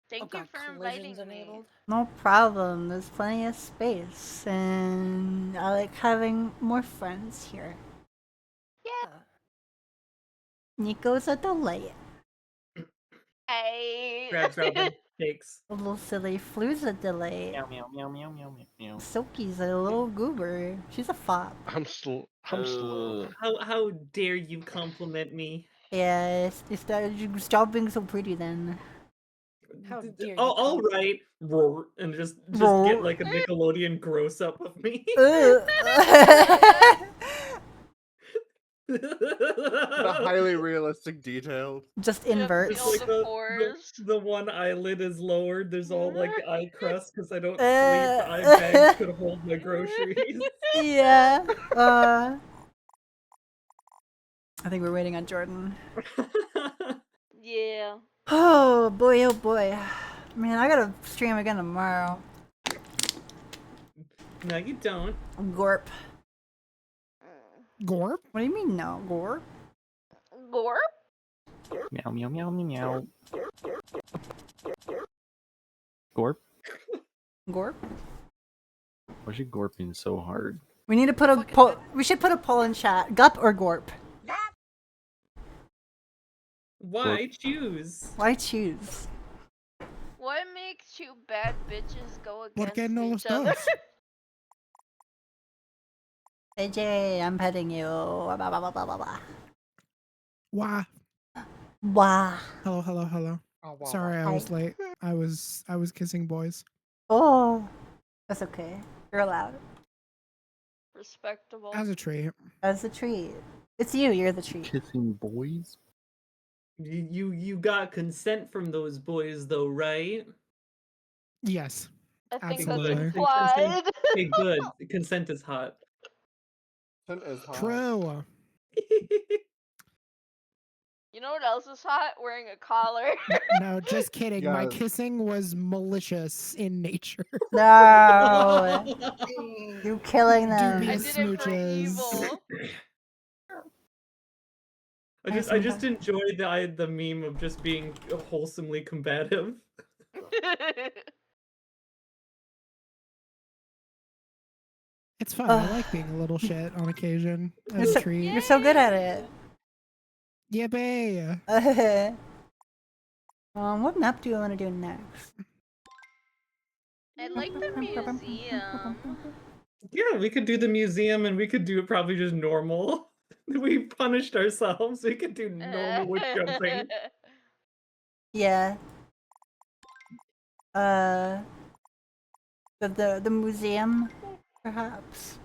Thank you for inviting me. No problem. There's plenty of space, and I like having more friends here. Yeah. Nico's a delight. Hey. Crabs, Robin. Cakes. A little silly Flu's a delight. Meow meow meow meow meow meow. Silky's a little goober. She's a fop. I'm slow. How dare you compliment me? Yeah, stop being so pretty then. How dare you? Oh, all right. Roar, and just Roar. get like a Nickelodeon gross up of me. The highly realistic detail. Just invert. It's like the one eyelid is lowered. There's all like eye crust because I don't sleep. The eye bags could hold my groceries. Yeah. I think we're waiting on Jordan. Yeah. Oh boy. Man, I gotta stream again tomorrow. No, you don't. Gorp. Gorp? What do you mean no? Gorp? Gorp? Meow meow meow meow meow. Gorp? Gorp? Why is she gorping so hard? We need to put a poll. We should put a poll in chat. Gup or Gorp? Why choose? Why choose? What makes two bad bitches go ¿Por qué against no each los other? dos? AJ, I'm petting you. Blah, blah, blah, blah, blah, blah. Wah. Wah. Hello, hello, hello. Sorry, I was late. I was kissing boys. Oh, that's okay. You're allowed. Respectable. As a treat. As a treat. It's you. You're the treat. Kissing boys? You got consent from those boys though, right? Yes. I think Absolutely. that's implied. Okay, good. Consent is hot. Consent is hot. True. You know what else is hot? Wearing a collar. No, just kidding. My Yes. kissing was malicious in nature. No. You killing them. Dubious smooches. I just enjoyed the meme of just being wholesomely combative. It's fun. I like being a little shit on occasion. You're As so, a treat. you're so good at it. Yeah, bae. What map do you want to do next? I like the museum. Yeah, we could do the museum and we could do it probably just normal. We punished ourselves. We could do normal wood jumping. Yeah. The museum, perhaps.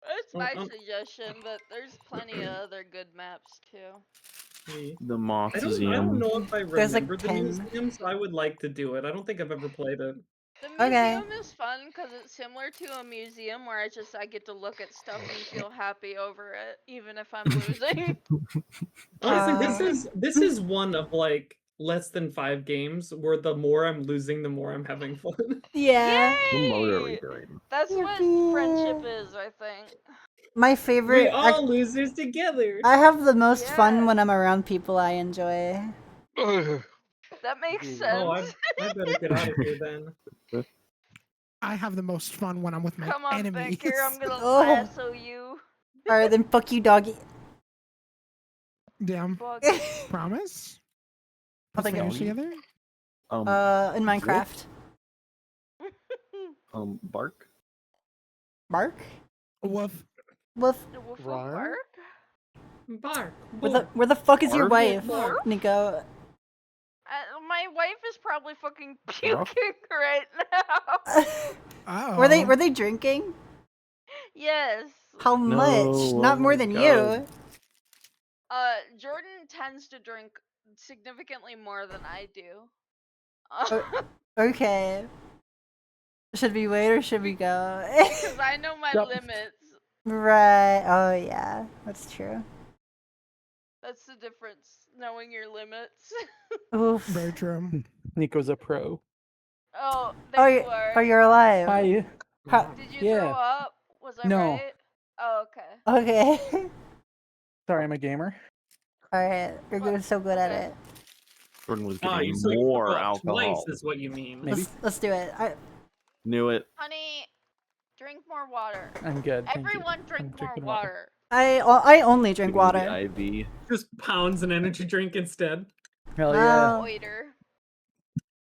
That's my suggestion, but there's plenty of other good maps too. The Moth I don't Museum. know if I There's like remember the 10. museum, so I would like to do it. I don't think I've ever played it. The Okay. museum is fun because it's similar to a museum where I get to look at stuff and feel happy over it, even if I'm losing. Honestly, this is one of like less than 5 games where the more I'm losing, the more I'm having fun. Yeah. What mode are we doing? That's what friendship is, I think. My favorite. We all losers together. I have the most fun when I'm around people I enjoy. That makes sense. Oh, I better get out of here then. I have the most fun when I'm with my Come on, enemies. Becker, I'm gonna Oh. lasso you. Alright, then fuck you, doggy. Damn. Fuck. Promise? I'll Let's take it. finish together? In Minecraft. Bark? Bark? Woof. Woof. Bark? Bark. Where the fuck is your Bark? wife, Bark? Nico? My wife is probably fucking puking right now. Oh. Were they drinking? Yes. How much? Not more than you. Jordan tends to drink significantly more than I do. Okay. Should we wait or should we go? Because I know my limits. Right. Oh yeah, that's true. That's the difference, knowing your limits. Oof. Very true. Nico's a pro. Oh, Oh, there you you- are. oh, you're alive. Hi. How- Did you throw up? Was I No. right? Oh, okay. Okay. Sorry, I'm a gamer. Alright, you're good, so good at it. Jordan was Ah, getting so you more threw up alcohol. Twice is what you mean. Maybe. Let's do it. Knew it. Honey, drink more water. I'm good. thank you. Everyone drink more drinking water. I only drink Give me water. the IV. Just pounds an energy drink instead. Hell yeah. Waiter.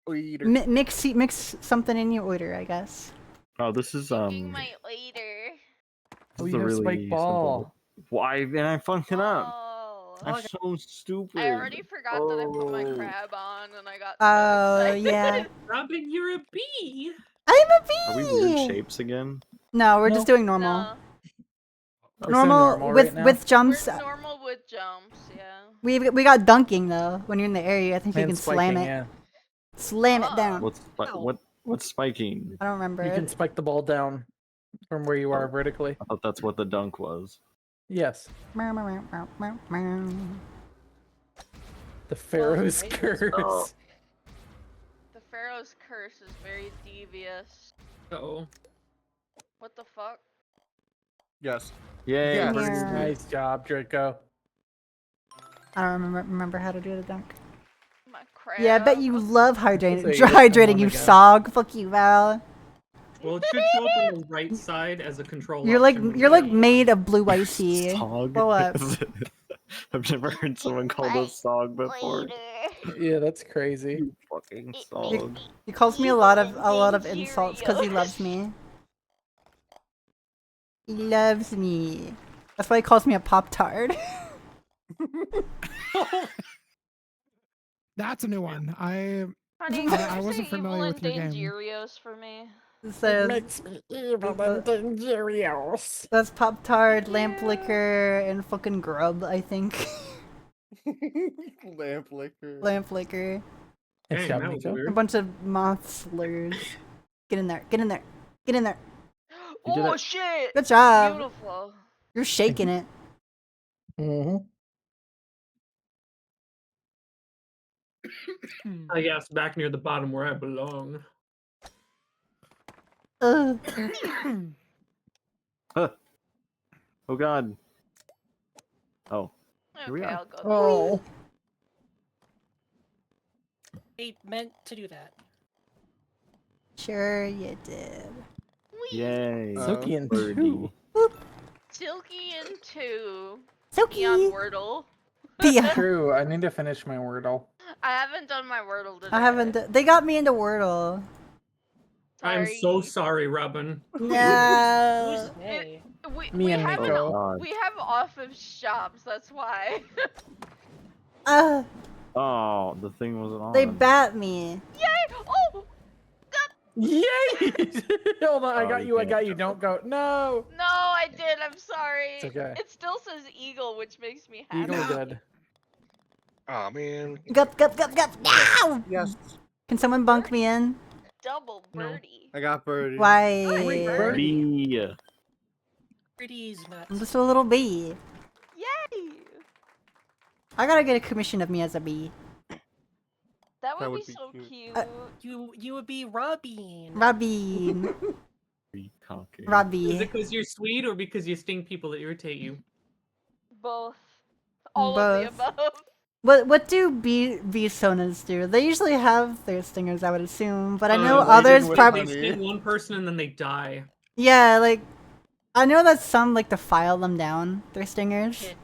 Mix something in your order, I guess. Oh, this is Drinking my waiter. This Oh, is you a have really spike simple. ball. Why? And I fucking up. Oh. I'm so stupid. I already forgot that I put my Oh. crab on and I got Oh, so excited. yeah. Robin, you're a bee. I'm a bee! Are we weird shapes again? No, we're just doing normal. No. We're so Normal normal with right now. with jumps. We're normal with jumps, yeah. We got dunking though. When you're in the area, I think you And can slam spiking, it. yeah. Slam it down. What's spiking? I don't remember You it. can spike the ball down from where you are vertically. I thought that's what the dunk was. Yes. Meow, meow, meow, meow, meow, meow. The Pharaoh's Oh. curse. The Pharaoh's curse is very devious. Uh-oh. What the fuck? Yes. Yay! Yes. Yeah. Nice job, Draco. I don't remember how to do the dunk. My crap. Yeah, I bet you love So you hydrating, hit someone hydrating, you again. sog. Fuck you, Val. Well, it should show up on the right side as a control You're like option when you're you like get made of blue icy. Sog. Blow up. I've never heard someone called a sog before. Yeah, that's crazy. You fucking sog. He calls me a lot of insults because he loves me. He loves me. That's why he calls me a Pop-Tart. That's a new one. I Honey, I wasn't familiar with your game. Dangerios for me. Says, me evil and dangerous. that's Pop-Tart, Lamp Liquor, and fucking Grub, I think. Lamp liquor. Lamp Liquor. It's Dang, that was Shabniko. A weird. bunch of moth slurs. Get in there, get in there, get in there. You did Oh it. shit! Good job. Beautiful. You're shaking it. Mm-hmm. I guess back near the bottom where I belong. Ugh. Huh. Oh god. Oh. Here we Okay, are. I'll go. Oh. I meant to do that. Sure you did. Yay. Silky and birdie. two. Silky and 2. Silky. Beyond Wordle. Yeah. True. I need to finish my Wordle. I haven't done my Wordle today. I haven't. They got me into Wordle. I'm so sorry, Robin. No. Hey. Me and have Nico. an, God. we have office shops, that's why. Oh, the thing wasn't on. They bat me. Yay! Oh! Yay! Hold on, I Oh, got you you. I can't got you. go. Don't go. No. No, I did. I'm sorry. It's okay. It still says eagle, which makes me happy. Eagle good. Oh man. Gup. No! Yes. Can someone bunk me in? Double birdie. I got birdie. Why? Birdie. Pretty's nuts. I'm just a little bee. Yay! I gotta get a commission of me as a bee. That would, That would be be so cute. cute. You would be Robin. Robin. Cocky. Is Robbie. it because you're sweet or because you sting people that irritate you? Both. All of the Both. above. What do bee sonas do? They usually have their stingers, I would assume, but I know laden others with probably. They sting one person and then they die. Yeah, like I know that some like to file them down, their stingers.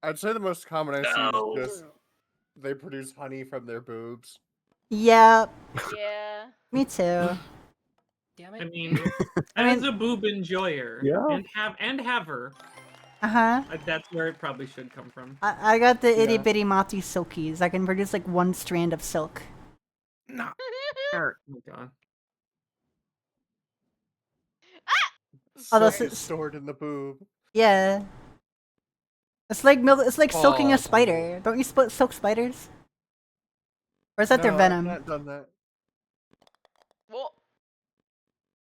I'd say the most common I see is just they produce honey from their boobs. Yeah, Yeah. me too. Damn I it. mean, as a boob enjoyer Yeah. and haver, Uh-huh. that's where it probably should come from. I got the itty bitty mati silkies. I can produce like one strand of silk. No. Oh my god. Although Silk s- is stored in the boob. Yeah. It's like it's like silking Oh. a spider. Don't you silk spiders? Or is that their No, venom? I've not done that. Well,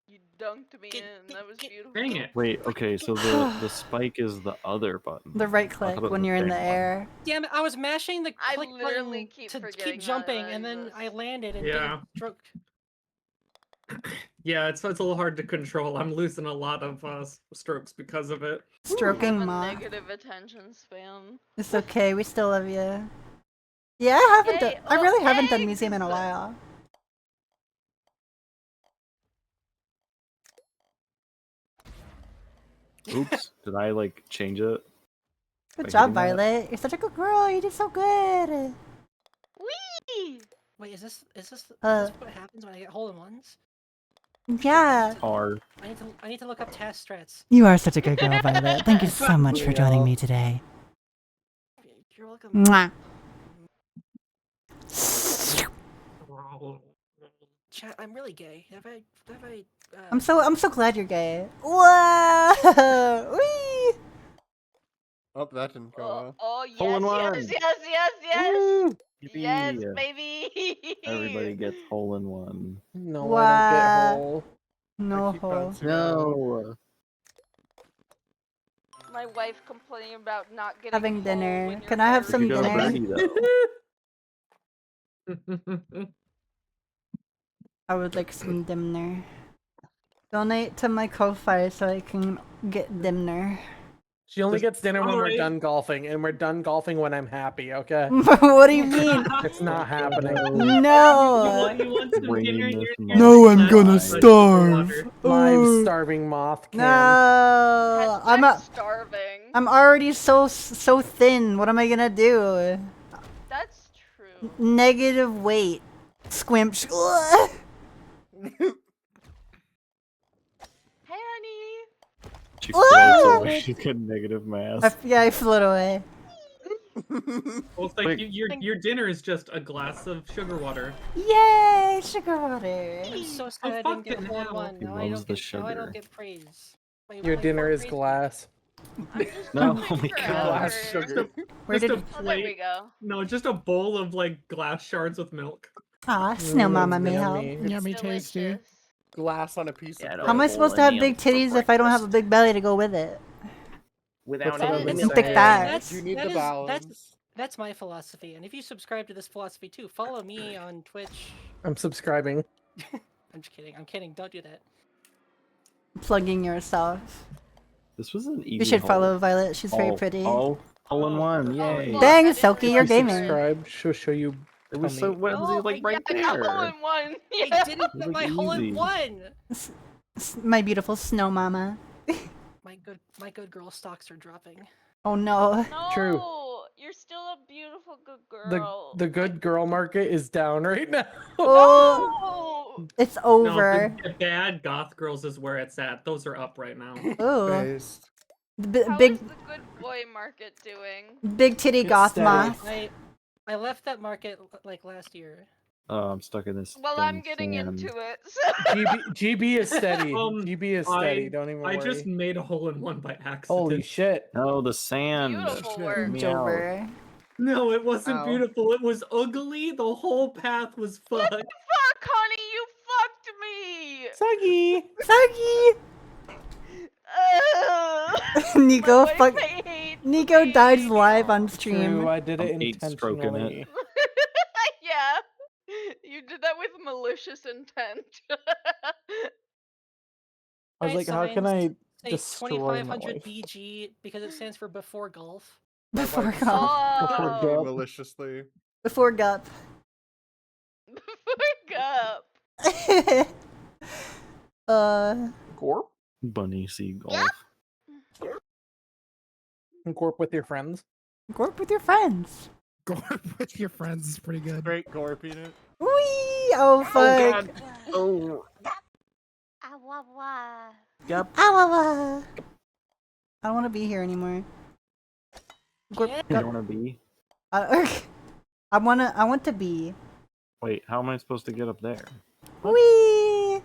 you dunked me in. That was beautiful. Dang it. Wait, okay, so the spike is the other button. The right I click thought it when was you're in the same button. air. Damn it! I was mashing the I click literally button keep to forgetting keep how jumping, that and then exists. I landed and Yeah. didn't stroke. Yeah, it's a little hard to control. I'm losing a lot of strokes because of it. Stroking Have a moth. negative attention span. It's okay, we still love you. Yeah, I haven't Yay, done. I really haven't done eggs! museum in a while. Oops, did I like change it? Good By job, hitting that? Violet. You're such a good girl. You did so good. Whee! Wait, is this Uh. what happens when I get hole in ones? Yeah. R. I need to look up test strats. You are such a good girl, Violet. Thank you so much for joining me today. You're welcome. Mwah. Chat, I'm really gay. Have I I'm so glad you're gay. Whoa! Whee! Oh, that didn't go well. Oh yes, Hole in one. yes. Yippee. Yes, baby. Everybody gets hole in one. No, I Wow. don't get hole. No I keep hole. bouncing out. No. My wife complaining about not getting Having home dinner. when you're Can I have Where'd some you go, dinner? Birdie, though? I would like some dinner. Donate to my Ko-Fi so I can get dinner. She only Just gets dinner when we're alright. done golfing, and we're done golfing when I'm happy. Okay. What do you mean? It's not happening. No. You want some dinner? No, I'm gonna starve. Live starving moth. Cam. No. I'm not starving. I'm already so thin. What am I gonna do? That's true. Negative weight. Squimps. Hey, honey. She Whoa! floats away. She's got negative mass. Yeah, I float away. Well, it's like your dinner is just a glass of sugar water. Yay, sugar water. I'm so sad I didn't get fucking hell. 1-1. He Now I loves don't the get, now I don't sugar. get praise. Your dinner is glass. No, oh my god. Glass sugar. Where Just did? a Oh, there we plate. go. No, just a bowl of like glass shards with milk. Aw, Snow Mama may help. Yummy. Yummy tasty. Glass on a piece of Yeah, I bread. How am I bowl supposed of to have meal big for titties if I don't have a breakfast. big belly to go with it? Without That's what I've any been And thick saying. thighs. You need that the is- balance. That's my philosophy, and if you subscribe to this philosophy too, follow me on Twitch. I'm subscribing. I'm just kidding. I'm kidding. Don't do that. Plugging yourself. This was an easy. You should hole. follow Violet. She's very pretty. Oh, hole in one! Yay! Dang, Selkie, you're If you gaming. subscribe, she'll show you. It was so. What was he like right I got hole there? in one. I Yeah. didn't get my hole in easy. one. My beautiful Snow Mama. My good girl stocks are dropping. Oh no. No, True. you're still a beautiful good The girl. the good girl market is down right now. Oh, No. it's No, over. the bad goth girls is where it's at. Those are up right now. Oh, Based. How big is the good boy market doing? big titty It's goth steady. moth. I left that market like last year. Oh, I'm stuck in this. Well, dumb I'm getting sand. into it. So. GB is steady. Um, GB is steady. Don't even worry. I just made a hole in one by accident. Holy shit! Oh, the sand. Beautiful work. Get me It's out. over. No, it wasn't Ow. beautiful. It was ugly. The whole path was fucked. Fuck, honey, you fucked me. Suggy. Suggy. Nico, My fuck. wife hates Nico me. dies live on stream. True, I did it I'm eight stroking it. intentionally. Yeah, you did that with malicious intent. I was like, how can I Say destroy my 2500 life? BG because it stands for before golf. Before golf. Oh, Gup. Maliciously. Before Gup. fuck up. Gorp? Bunny sea golf. Gorp with your friends. Gorp with your friends. Gorp with your friends is pretty good. Great gorping it. Wee! Oh fuck. Oh. Yep. I don't want to be here anymore. Gorp, You Gup. don't want to be? I want to be. Wait, how am I supposed to get up there? Wee!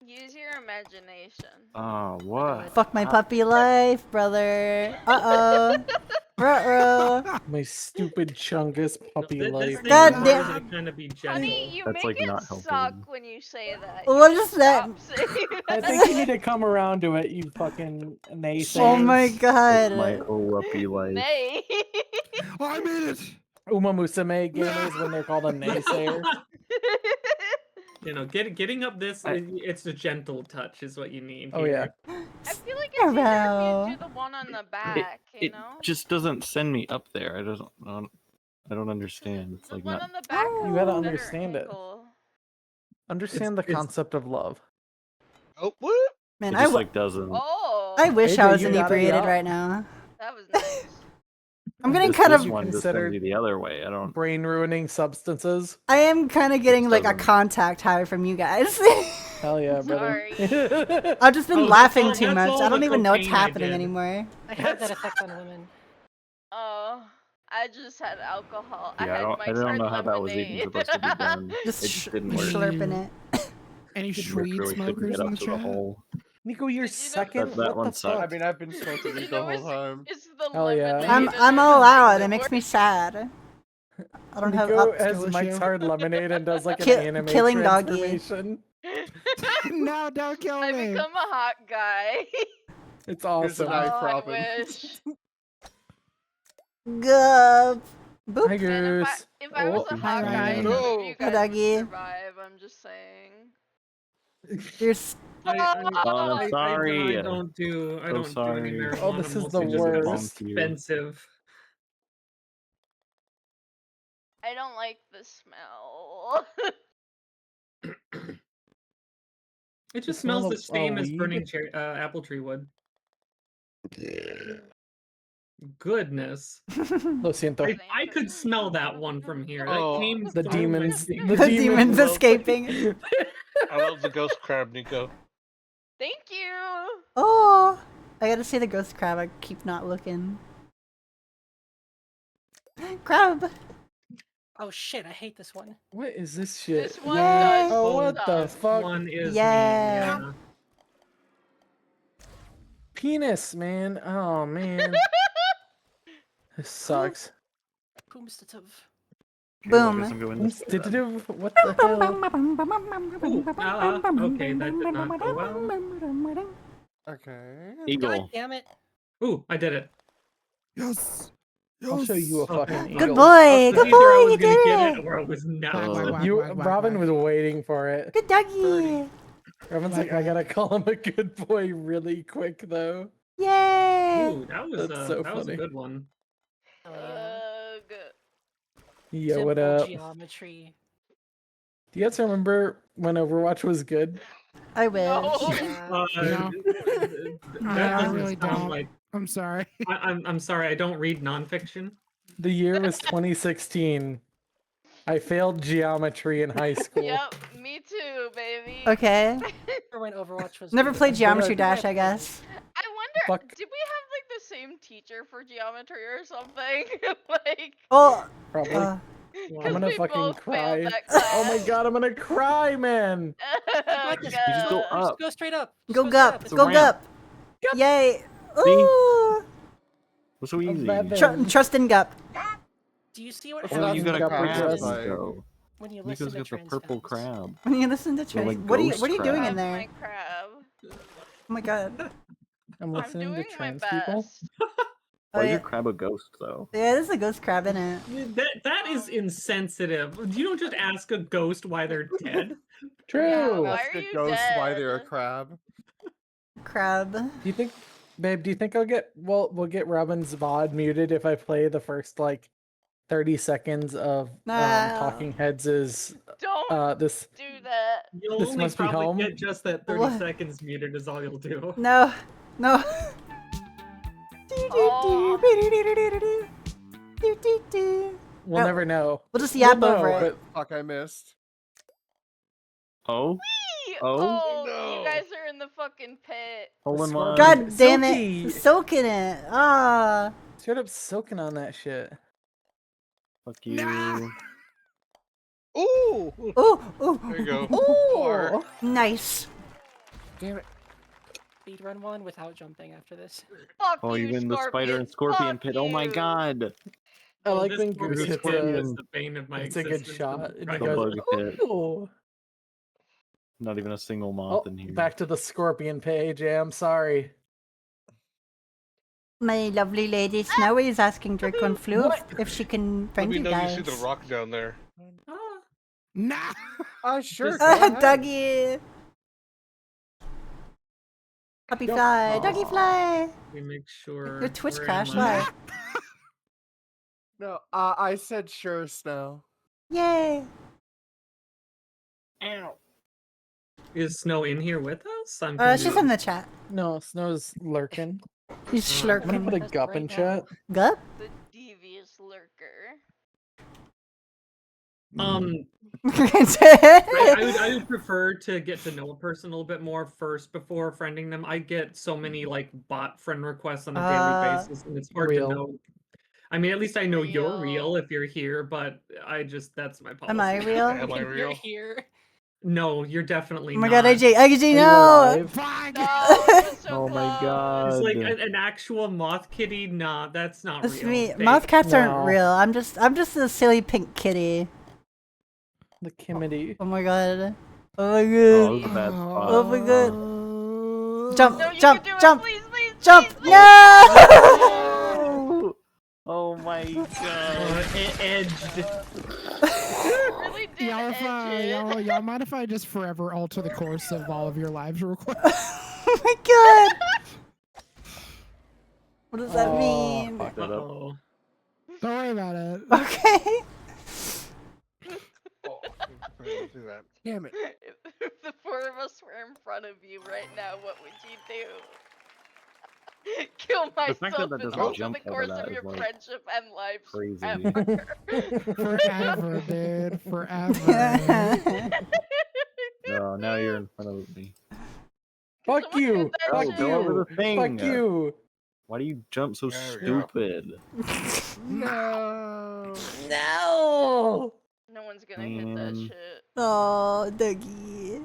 Use your imagination. Oh, what? Fuck my puppy life, brother. Uh-oh. Ruh-roh. My stupid chungus puppy life. God damn. Kind of be Honey, you That's, make like, it not helping. suck when you say that. What You is that? stop saying I that. think you need to come around to it, you fucking naysayers. Oh my god. My OUP life. Nay. I made it. Uma Musume gamers when they're called a naysayer. You know, getting up this, it's a gentle touch is what you need. Oh here. yeah. I feel like it's easier if Hello. you do the one on the back, you It know? just doesn't send me up there. I don't understand. It's The like one not. on the back. You has gotta a better understand it. angle. Understand the It's- concept of love. Oh, what? Man, It I just w- like doesn't. Oh, I wish AJ, I was you got it, inebriated yeah. right now. that was nice. I'm getting This kind of. one just Considered- sends you the other way. I don't. Brain ruining substances. I am kind of getting like a doesn't- contact high from you guys. Hell yeah, brother. I've just been Oh, laughing that's too all- much. that's I all don't the even know what's cocaine I happening did. anymore. I have that effect on women. Oh, I just had alcohol. I Yeah, had my I don't know how that was even lemonade. supposed to be done. Just It just didn't work. slurping it. Any Didn't work, sweet really couldn't smokers get in up the to the chat? hole. Nico, you're Did you know- second. That What one the sucked. fuck? I mean, I've been smoking weed the whole time. It's the Hell yeah. lemonade. I'm that all out. It doesn't makes me work. sad. I don't have Nico up has skills Mike's issue. Hard Lemonade and does like an Ki- anime killing doggy. transformation. No, don't kill I me. become a hot guy. It's Here's a awesome. knife, Oh, I Robin. wish. Gup. Boop. Hi, Man, Goose. if I was a Oh, hot hi, guy, Ryan. none No. of you Hi, guys doggy. would survive. I'm just saying. You're I'm sorry. I don't do any sorry. marijuana. Oh, this is the mostly just worst. expensive. I don't like the smell. It just smell smells the of, same as weed? burning apple tree wood. Goodness. Lo siento. I could smell that one from here. Oh. That came The through my demons. fingers. The demons escaping. I love the ghost crab, Nico. Thank you. Oh, I gotta see the ghost crab. I keep not looking. Crab. Oh shit! I hate this one. What is this shit? This one Yay. does Oh, what the stuff. fuck? One is Yeah. me, yeah. Penis, man. Oh, man. This sucks. Boomstative. Boom. What the hell? Okay, that did not go well. Okay. Eagle. God damn it! Ooh, I did it. Yes. I'll show you a Okay. fucking Good eagle. boy. Either Good I boy. was You gonna did get it. it, or I was not. Robin was waiting for it. Good doggy. Robin's like, I gotta call him a good boy really quick though. Yay. Ooh, that was That's so that was a funny. good one. Yo, what Simple up? geometry. Do you guys remember when Overwatch was good? I wish. No. That I doesn't really sound don't. like. I'm sorry. I'm sorry. I don't read nonfiction. The year was 2016. I failed geometry in high school. Yep, me too, baby. Okay. When Overwatch was Never good. played Geometry Dash, I guess. I wonder, Fuck. did we have like the same teacher for geometry or something? Like, Oh. Probably. Uh, I'm gonna we fucking both cry. failed that Oh my class. god, I'm gonna cry, man. Oh, Just Just go God. up. go straight up. Just go straight gup. up. It's Go fine. gup. Yay. Ooh. What's so easy? Trust in gup. Do you see what Oh, Oh, you got a Got crab, progress. Nico. when you listen Nico's to got the purple trans fans? crab. When you listen to They're Trans, like what are you ghost doing in crabs. there? My crab. Oh my god. I'm I'm listening to doing my trans people. best. Oh, Why is yeah. your crab a ghost though? Yeah, there's a ghost crab in it. That is insensitive. You don't just ask a ghost why they're dead. True. Why Ask are a you ghost why they're a dead? crab. Crab. Do you think, babe? Do you think we'll get Robin's VOD muted if I play the first like 30 seconds of No. Talking Heads' Don't this? do that. You'll This only must be probably home. get just that 30 What? seconds muted is all you'll do. No. No. We'll No. never know. We'll just yap We'll over know, it. Fuck, I missed. Oh, Whee! Oh? Oh, you guys are in the fucking pit. hole in one. God damn Silky. it. Soaking it. Ah. Straight up soaking on that shit. Fuck you. Ooh! Ooh, ooh. There you go. Ooh. Nice. Damn it. Speed run one without jumping after this. Fuck Oh, you, you're in the spider and scorpion Fuck pit. Oh my you. god. I like this when poor Goose hits scorpion a, is the bane of my it's a good existence. shot. And he Right. The goes, bug hit. "Ooh." Not even a single Oh, moth in here. back to the scorpion page. Yeah, I'm sorry. My lovely lady Snowy is asking Draco and Flu if she can Let friend me you know guys. you see the rock down there. Nah. Sure. Just- go ahead. Doggy. Puppy fly. Doggy fly. We make sure. Your Twitch where crashed. am I? Why? No, I said sure, Snow. Yay. Ow. Is Snow in here with us? I'm She's confused. in the chat. No, Snow's lurking. She's I'm gonna put a slurping. gup in chat. Gup? The devious lurker. I would prefer to get to know a person a little bit more first before friending them. I get so many like bot friend requests on a daily basis, and it's hard real. to know. I mean, at least I know you're real if you're here, but that's my policy. Am I real? Am I You're real? here. No, you're definitely Oh my not. god, IJ, no! Alive. Oh my god. It's like an actual moth kitty. Nah, that's not That's real. me. Fake. Moth cats No. aren't real. I'm just a silly pink kitty. The Kimity. Oh my god. Oh my Oh, god. this is a bad spot. Oh my god. Jump, No, you jump, can do jump, it. Please, please, jump! please, No! Oh my god. Edged. please. Really did y'all mind if I just forever alter the course of all of your lives real quick? Oh my god! What does that mean? Fuck that up. Uh-oh. Don't worry about it. Okay. Do that. Damn it. If the four of us were in front of you right now, what would you do? Kill The fact myself that in doesn't over jump the over course that of is, your like, friendship and life. Crazy. Forever, dude. Forever. No, now you're in front of me. Fuck you! Oh, Fuck go over you! the thing. Fuck you! Why do you jump so There we go. stupid? No. No! No one's gonna hit that Man. shit. Oh, Dougie.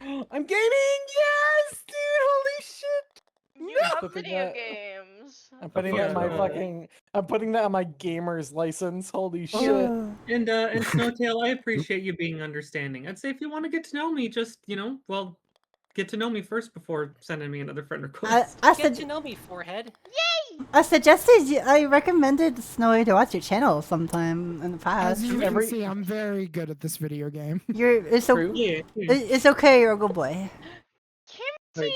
I'm gaming! Yes, dude! Holy shit! You No! have Putting video that- games. I'm putting that on my fucking. I'm putting that on my gamer's license. Holy shit! And Snowtail, I appreciate you being understanding. I'd say if you want to get to know me, just get to know me first before sending me another friend request. Get to know me, forehead. I recommended Snowy to watch your channel sometime in the past. As you can see, I'm very good at this video game. It's okay. It's okay, you're a good boy. Kimchi!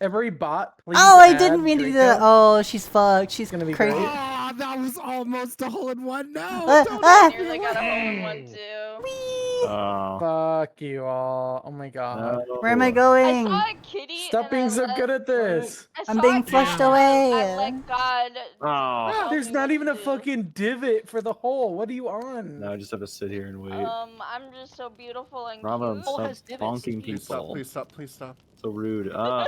Every bot, please. Oh, I add didn't mean to do Draco. that. Oh, she's fucked. She's gonna be crazy. great. Oh, that was almost a hole in one. No. I nearly got a hole in one too. Oh. Fuck you all. Oh my god. Where am I I going? saw a kitty. Stop and being I so let- good at this. I I'm saw being a kitty flushed and I away. let God. Oh. There's not even a fucking divot for the hole. What are you on? Now I just have to sit here and wait. I'm just so beautiful and Bravo, cute. stop has divots. bonking Please stop, people. please stop, please stop. So rude. Ah.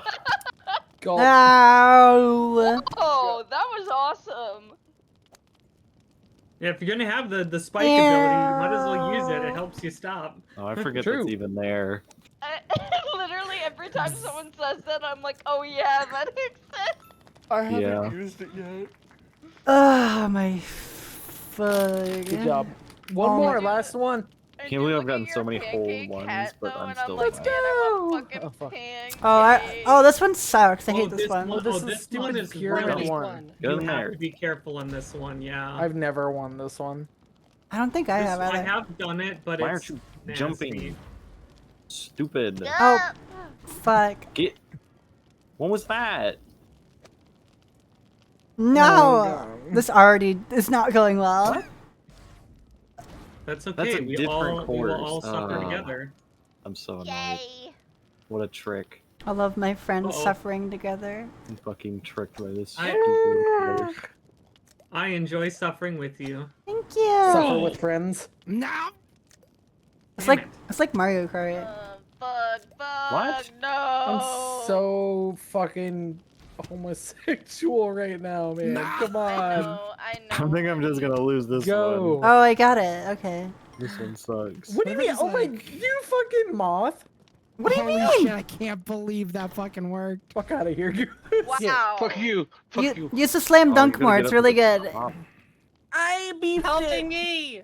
Gulp. Ow. Oh, that was awesome. Yeah, if you're gonna have the spike ability, you might as well use it. It helps you stop. Oh, I forget True. that's even there. Literally every time someone says that, I'm like, oh yeah, that exists. I haven't Yeah. used it yet. Oh my fuck. Good job. One Oh more, my- last one. And Can't you believe look I've gotten at so your many whole pancake ones, hat, but though, I'm and still like, fine. man, I'm a fucking Oh, fuck. pancake. Oh, this one sucks. I Oh, hate this one. Oh, this this is one stupid is pure really one. Get You in have there. to be careful in this one, yeah. I've never won this one. I don't think I This- have I either. have done it, but Why it's aren't you nasty. jumping? Stupid. Oh, fuck. Get. What was that? No. This already is not going well. That's okay. That's a we different will all course. suffer Ah. together. I'm so annoyed. Yay. What a trick. I love my friends Uh-oh. suffering together. I'm fucking tricked by this I- stupid course. I enjoy suffering with you. Thank you. Suffer with friends. No. It's Damn like it. it's like Mario Kart. Fuck, What? no. I'm so fucking homosexual right now, man. Come I on. know, I know. I think I'm just gonna lose this Go. one. Oh, I got it. Okay. This one sucks. What do you mean? Oh my, you fucking moth. What do you Holy mean? shit, I can't believe that fucking worked. Fuck out of here. Wow. Fuck you. Fuck you. Use the slam Oh, dunk you gotta more. get It's up really to the good. top. I beat Helping me.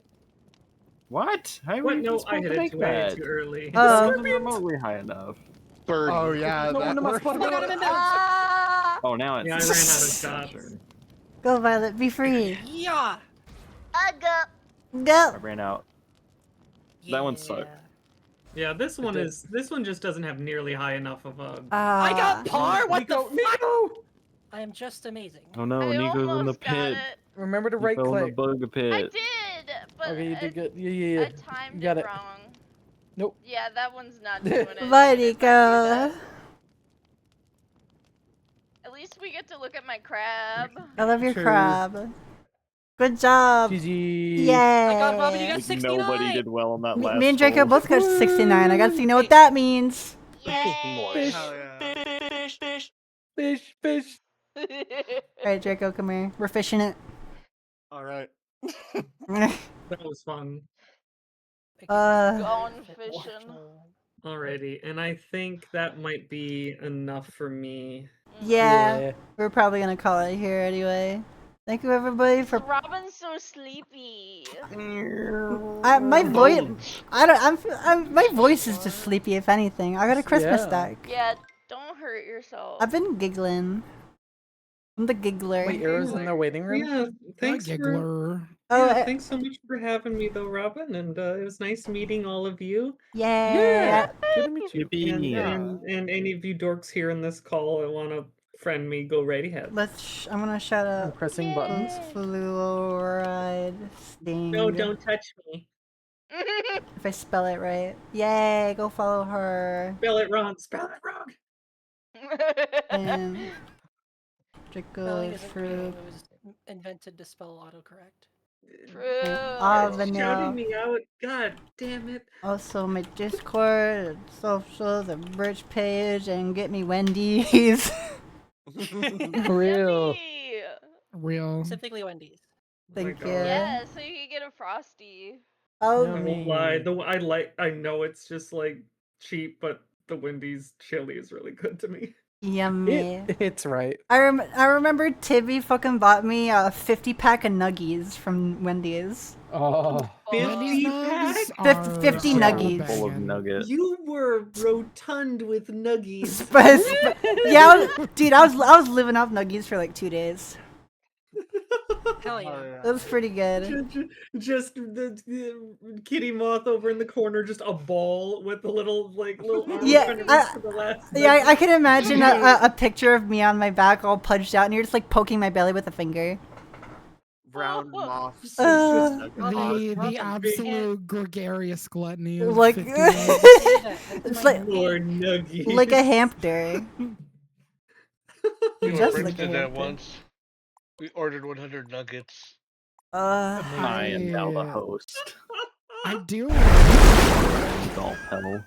What? How What? are you No, I supposed hit to it make way that? too early. Oh. It's not even remotely high enough. Bird. Oh yeah, No, that no, worked. Ah, Oh, now it's. Yeah, I ran out of shots. Sure. Go, Violet. Be free. Yeah. I got. I Go. ran out. That one sucked. Yeah, this one just doesn't have nearly high enough of a. I got par. What the Nico, fuck? Nico! I am just amazing. Oh no, I Nico's in the almost got pit. it. Remember to He right fell in the click. bug I pit. did, but Okay, you did good. Yeah, I yeah, yeah. timed You got it it. wrong. Nope. Yeah, that one's not doing it. Bye, It did not do Nico. that. At least we get to look at my crab. I love your True. crab. Good job. GG. Yay. My God, Robin, you got Like 69. nobody did well on that last Me and Draco hole. both got 69. I gotta see know what that means. Yay! Fish, Hell yeah. Fish, fish. fish, fish. Alright, Draco, come here. We're fishing it. All right. That was fun. Gone fishing. Alrighty, and I think that might be enough for me. Yeah, we're probably gonna call it here anyway. Thank you everybody for. Robin's so sleepy. My voice, my voice is just sleepy. If anything, I got a Christmas Yeah. Oh. deck. Yeah, don't hurt yourself. I've been giggling. I'm the giggler. Wait, Arrow's in the waiting room? Yeah, Thanks thanks for giggler. Oh, Yeah, thanks so much for having me, though, Robin. And it was nice meeting all of you. yeah. Good to meet you. And any of you dorks here in this call that want to friend me, go right ahead. I'm gonna shout out. Pressing buttons. Fluoride Sting. No, don't touch me. If I spell it right. Yay, go follow her. Spell it wrong. Spell it wrong. And Spelling Draco isn't fruit. real, it was invented to spell autocorrect. Shouting me out. God damn it. Also my Discord, social, the merch page, and get me Wendy's. Real. Real. Specifically Wendy's. Thank you. Yeah, so you can get a Frosty. Oh, I won't lie. I know it's just like cheap, but the Wendy's chili is really good to me. yummy. It's right. I remember Tibby fucking bought me a 50-pack of nuggies from Wendy's. Oh. 50 packs? 50 nuggies. Full of nuggets. You were rotund with nuggies. Yeah, dude, I was living off nuggies for like 2 days. Hell yeah. That was pretty good. Just the kitty moth over in the corner, just a ball with the little arm Yeah, trying to reach for the last Yeah, I nugget. can imagine a picture of me on my back all pudged out, and you're just like poking my belly with a finger. Brown moths. The absolute gregarious gluttony of Like 50 it's like More nuggies. like a hamster. We Just were like a did that hamster. once. We ordered 100 nuggets. I am now the host. I do. Golf hell.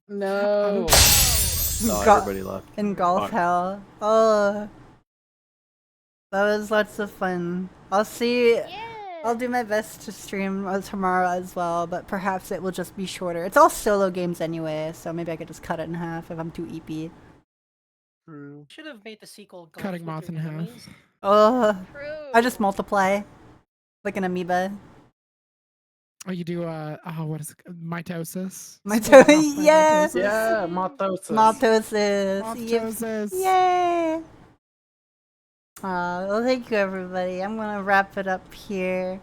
No. No, Go- everybody left. In golf Fuck. hell. Oh, that was lots of fun. I'll see. I'll do my best to stream tomorrow as well, but perhaps it will just be shorter. It's all solo games anyway, so maybe I could just cut it in half if I'm too EP. Should have made the sequel Golf Cutting with moth your in half. enemies. Oh, I just multiply like an amoeba. Oh, you do what is it? Mitosis. Yeah. Yeah, mitosis. Mitosis. Yep. Mitosis. Yay. Well, thank you, everybody. I'm gonna wrap it up here.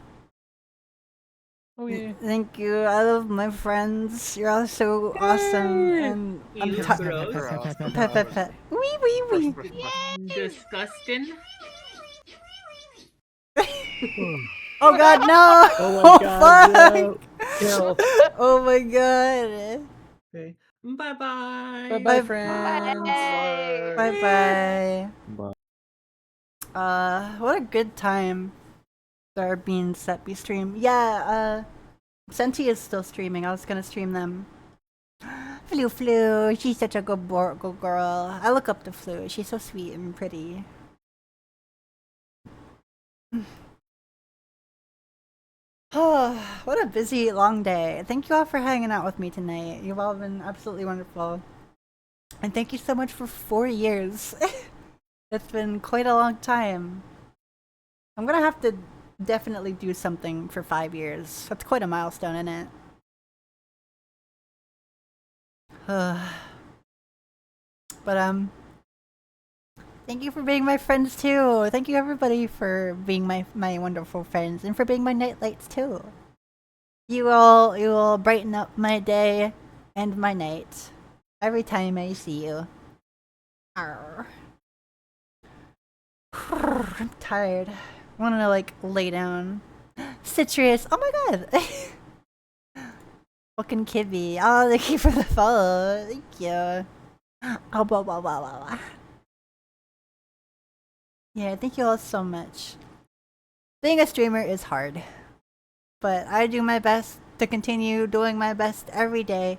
Oh yeah. Thank you. I love my friends. You're all so awesome, and I'm You tired. gross. Pet, pet, pet. Wee, wee, wee. Disgusting. Oh God, no! Oh my God, fuck! no. Kill. Oh my God. Okay. Bye bye. Bye bye, friends. Bye bye. What a good time. Our Bean Seppi stream. Yeah, Senti is still streaming. I was gonna stream them. Flu, she's such a good girl. I look up to Flu. She's so sweet and pretty. Oh, what a busy, long day. Thank you all for hanging out with me tonight. You've all been absolutely wonderful. And thank you so much for 4 years. It's been quite a long time. I'm gonna have to definitely do something for 5 years. That's quite a milestone, isn't it? But thank you for being my friends too. Thank you everybody for being my wonderful friends and for being my nightlights too. You all brighten up my day and my night every time I see you. Arr. I'm tired. I want to like lay down. Citrus. Oh my God. Fucking Kibby. Oh, thank you for the follow. Thank you. Oh, blah, blah, blah, blah, blah. Yeah, thank you all so much. Being a streamer is hard, but I do my best to continue doing my best every day.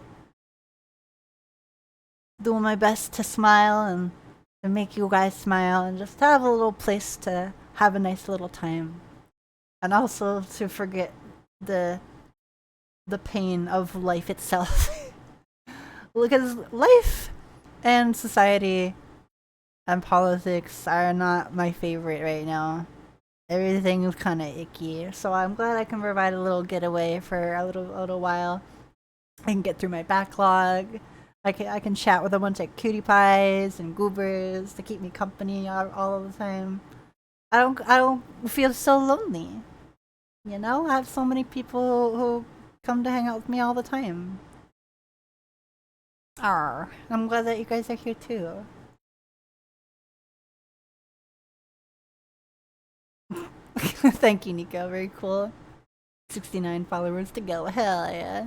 Doing my best to smile and to make you guys smile and just have a little place to have a nice little time. And also to forget the pain of life itself. Because life and society and politics are not my favorite right now. Everything is kind of icky. So I'm glad I can provide a little getaway for a little while. I can get through my backlog. I can chat with a bunch of cutie pies and goobers to keep me company all the time. I don't feel so lonely. You know, I have so many people who come to hang out with me all the time. Arr, I'm glad that you guys are here too. Thank you, Nico. Very cool. 69 followers to go. Hell yeah.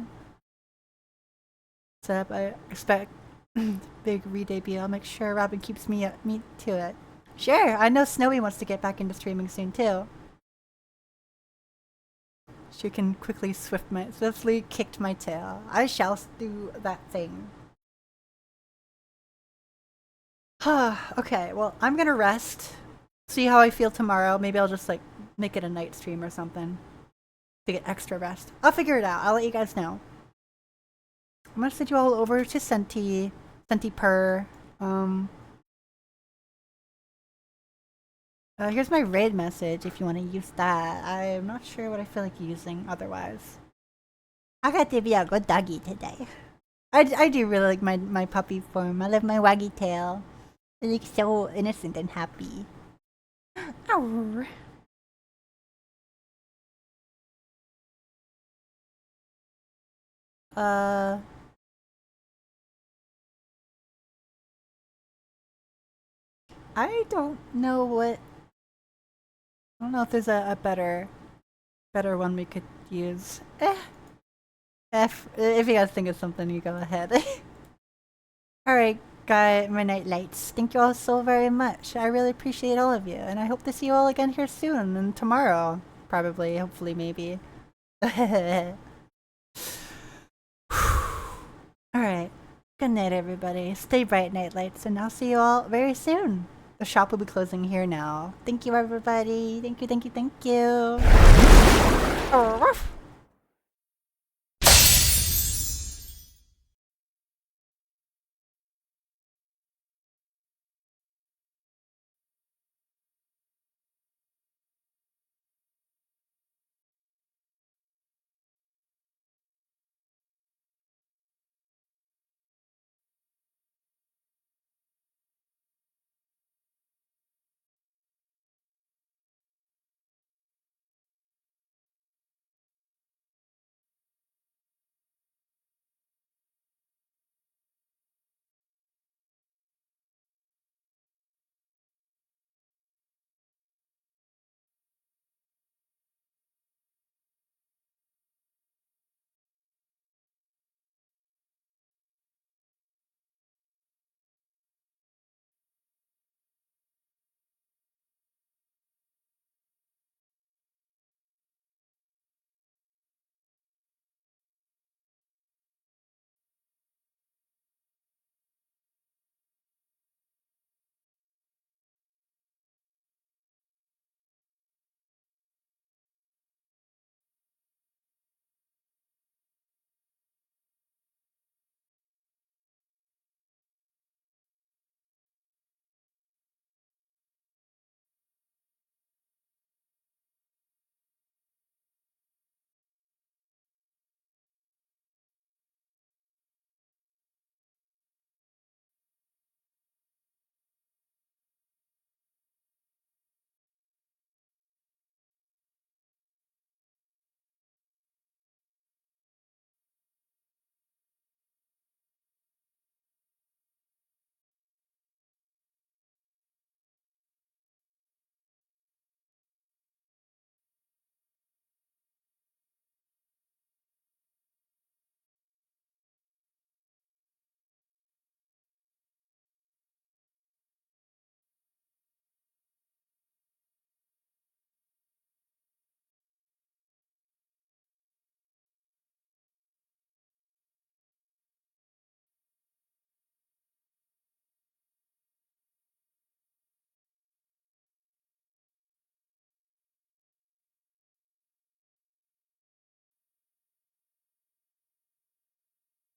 So I expect big re-debut. I'll make sure Robin keeps me to it. Sure, I know Snowy wants to get back into streaming soon too. She can swiftly kick my tail. I shall do that thing. Okay, well, I'm gonna rest. See how I feel tomorrow. Maybe I'll just like make it a night stream or something to get extra rest. I'll figure it out. I'll let you guys know. I'm gonna send you all over to Senti Per. Here's my raid message if you want to use that. I'm not sure what I feel like using otherwise. I got to be a good doggy today. I do really like my puppy form. I love my waggy tail. It looks so innocent and happy. Ow. I don't know what. I don't know if there's a better one we could use. If you guys think of something, you go ahead. Alright, my night lights. Thank you all so very much. I really appreciate all of you, and I hope to see you all again here soon, and tomorrow. Probably, hopefully, maybe. Alright. Good night, everybody. Stay bright, night lights, and I'll see you all very soon. The shop will be closing here now. Thank you, everybody. Thank you, thank you, thank you.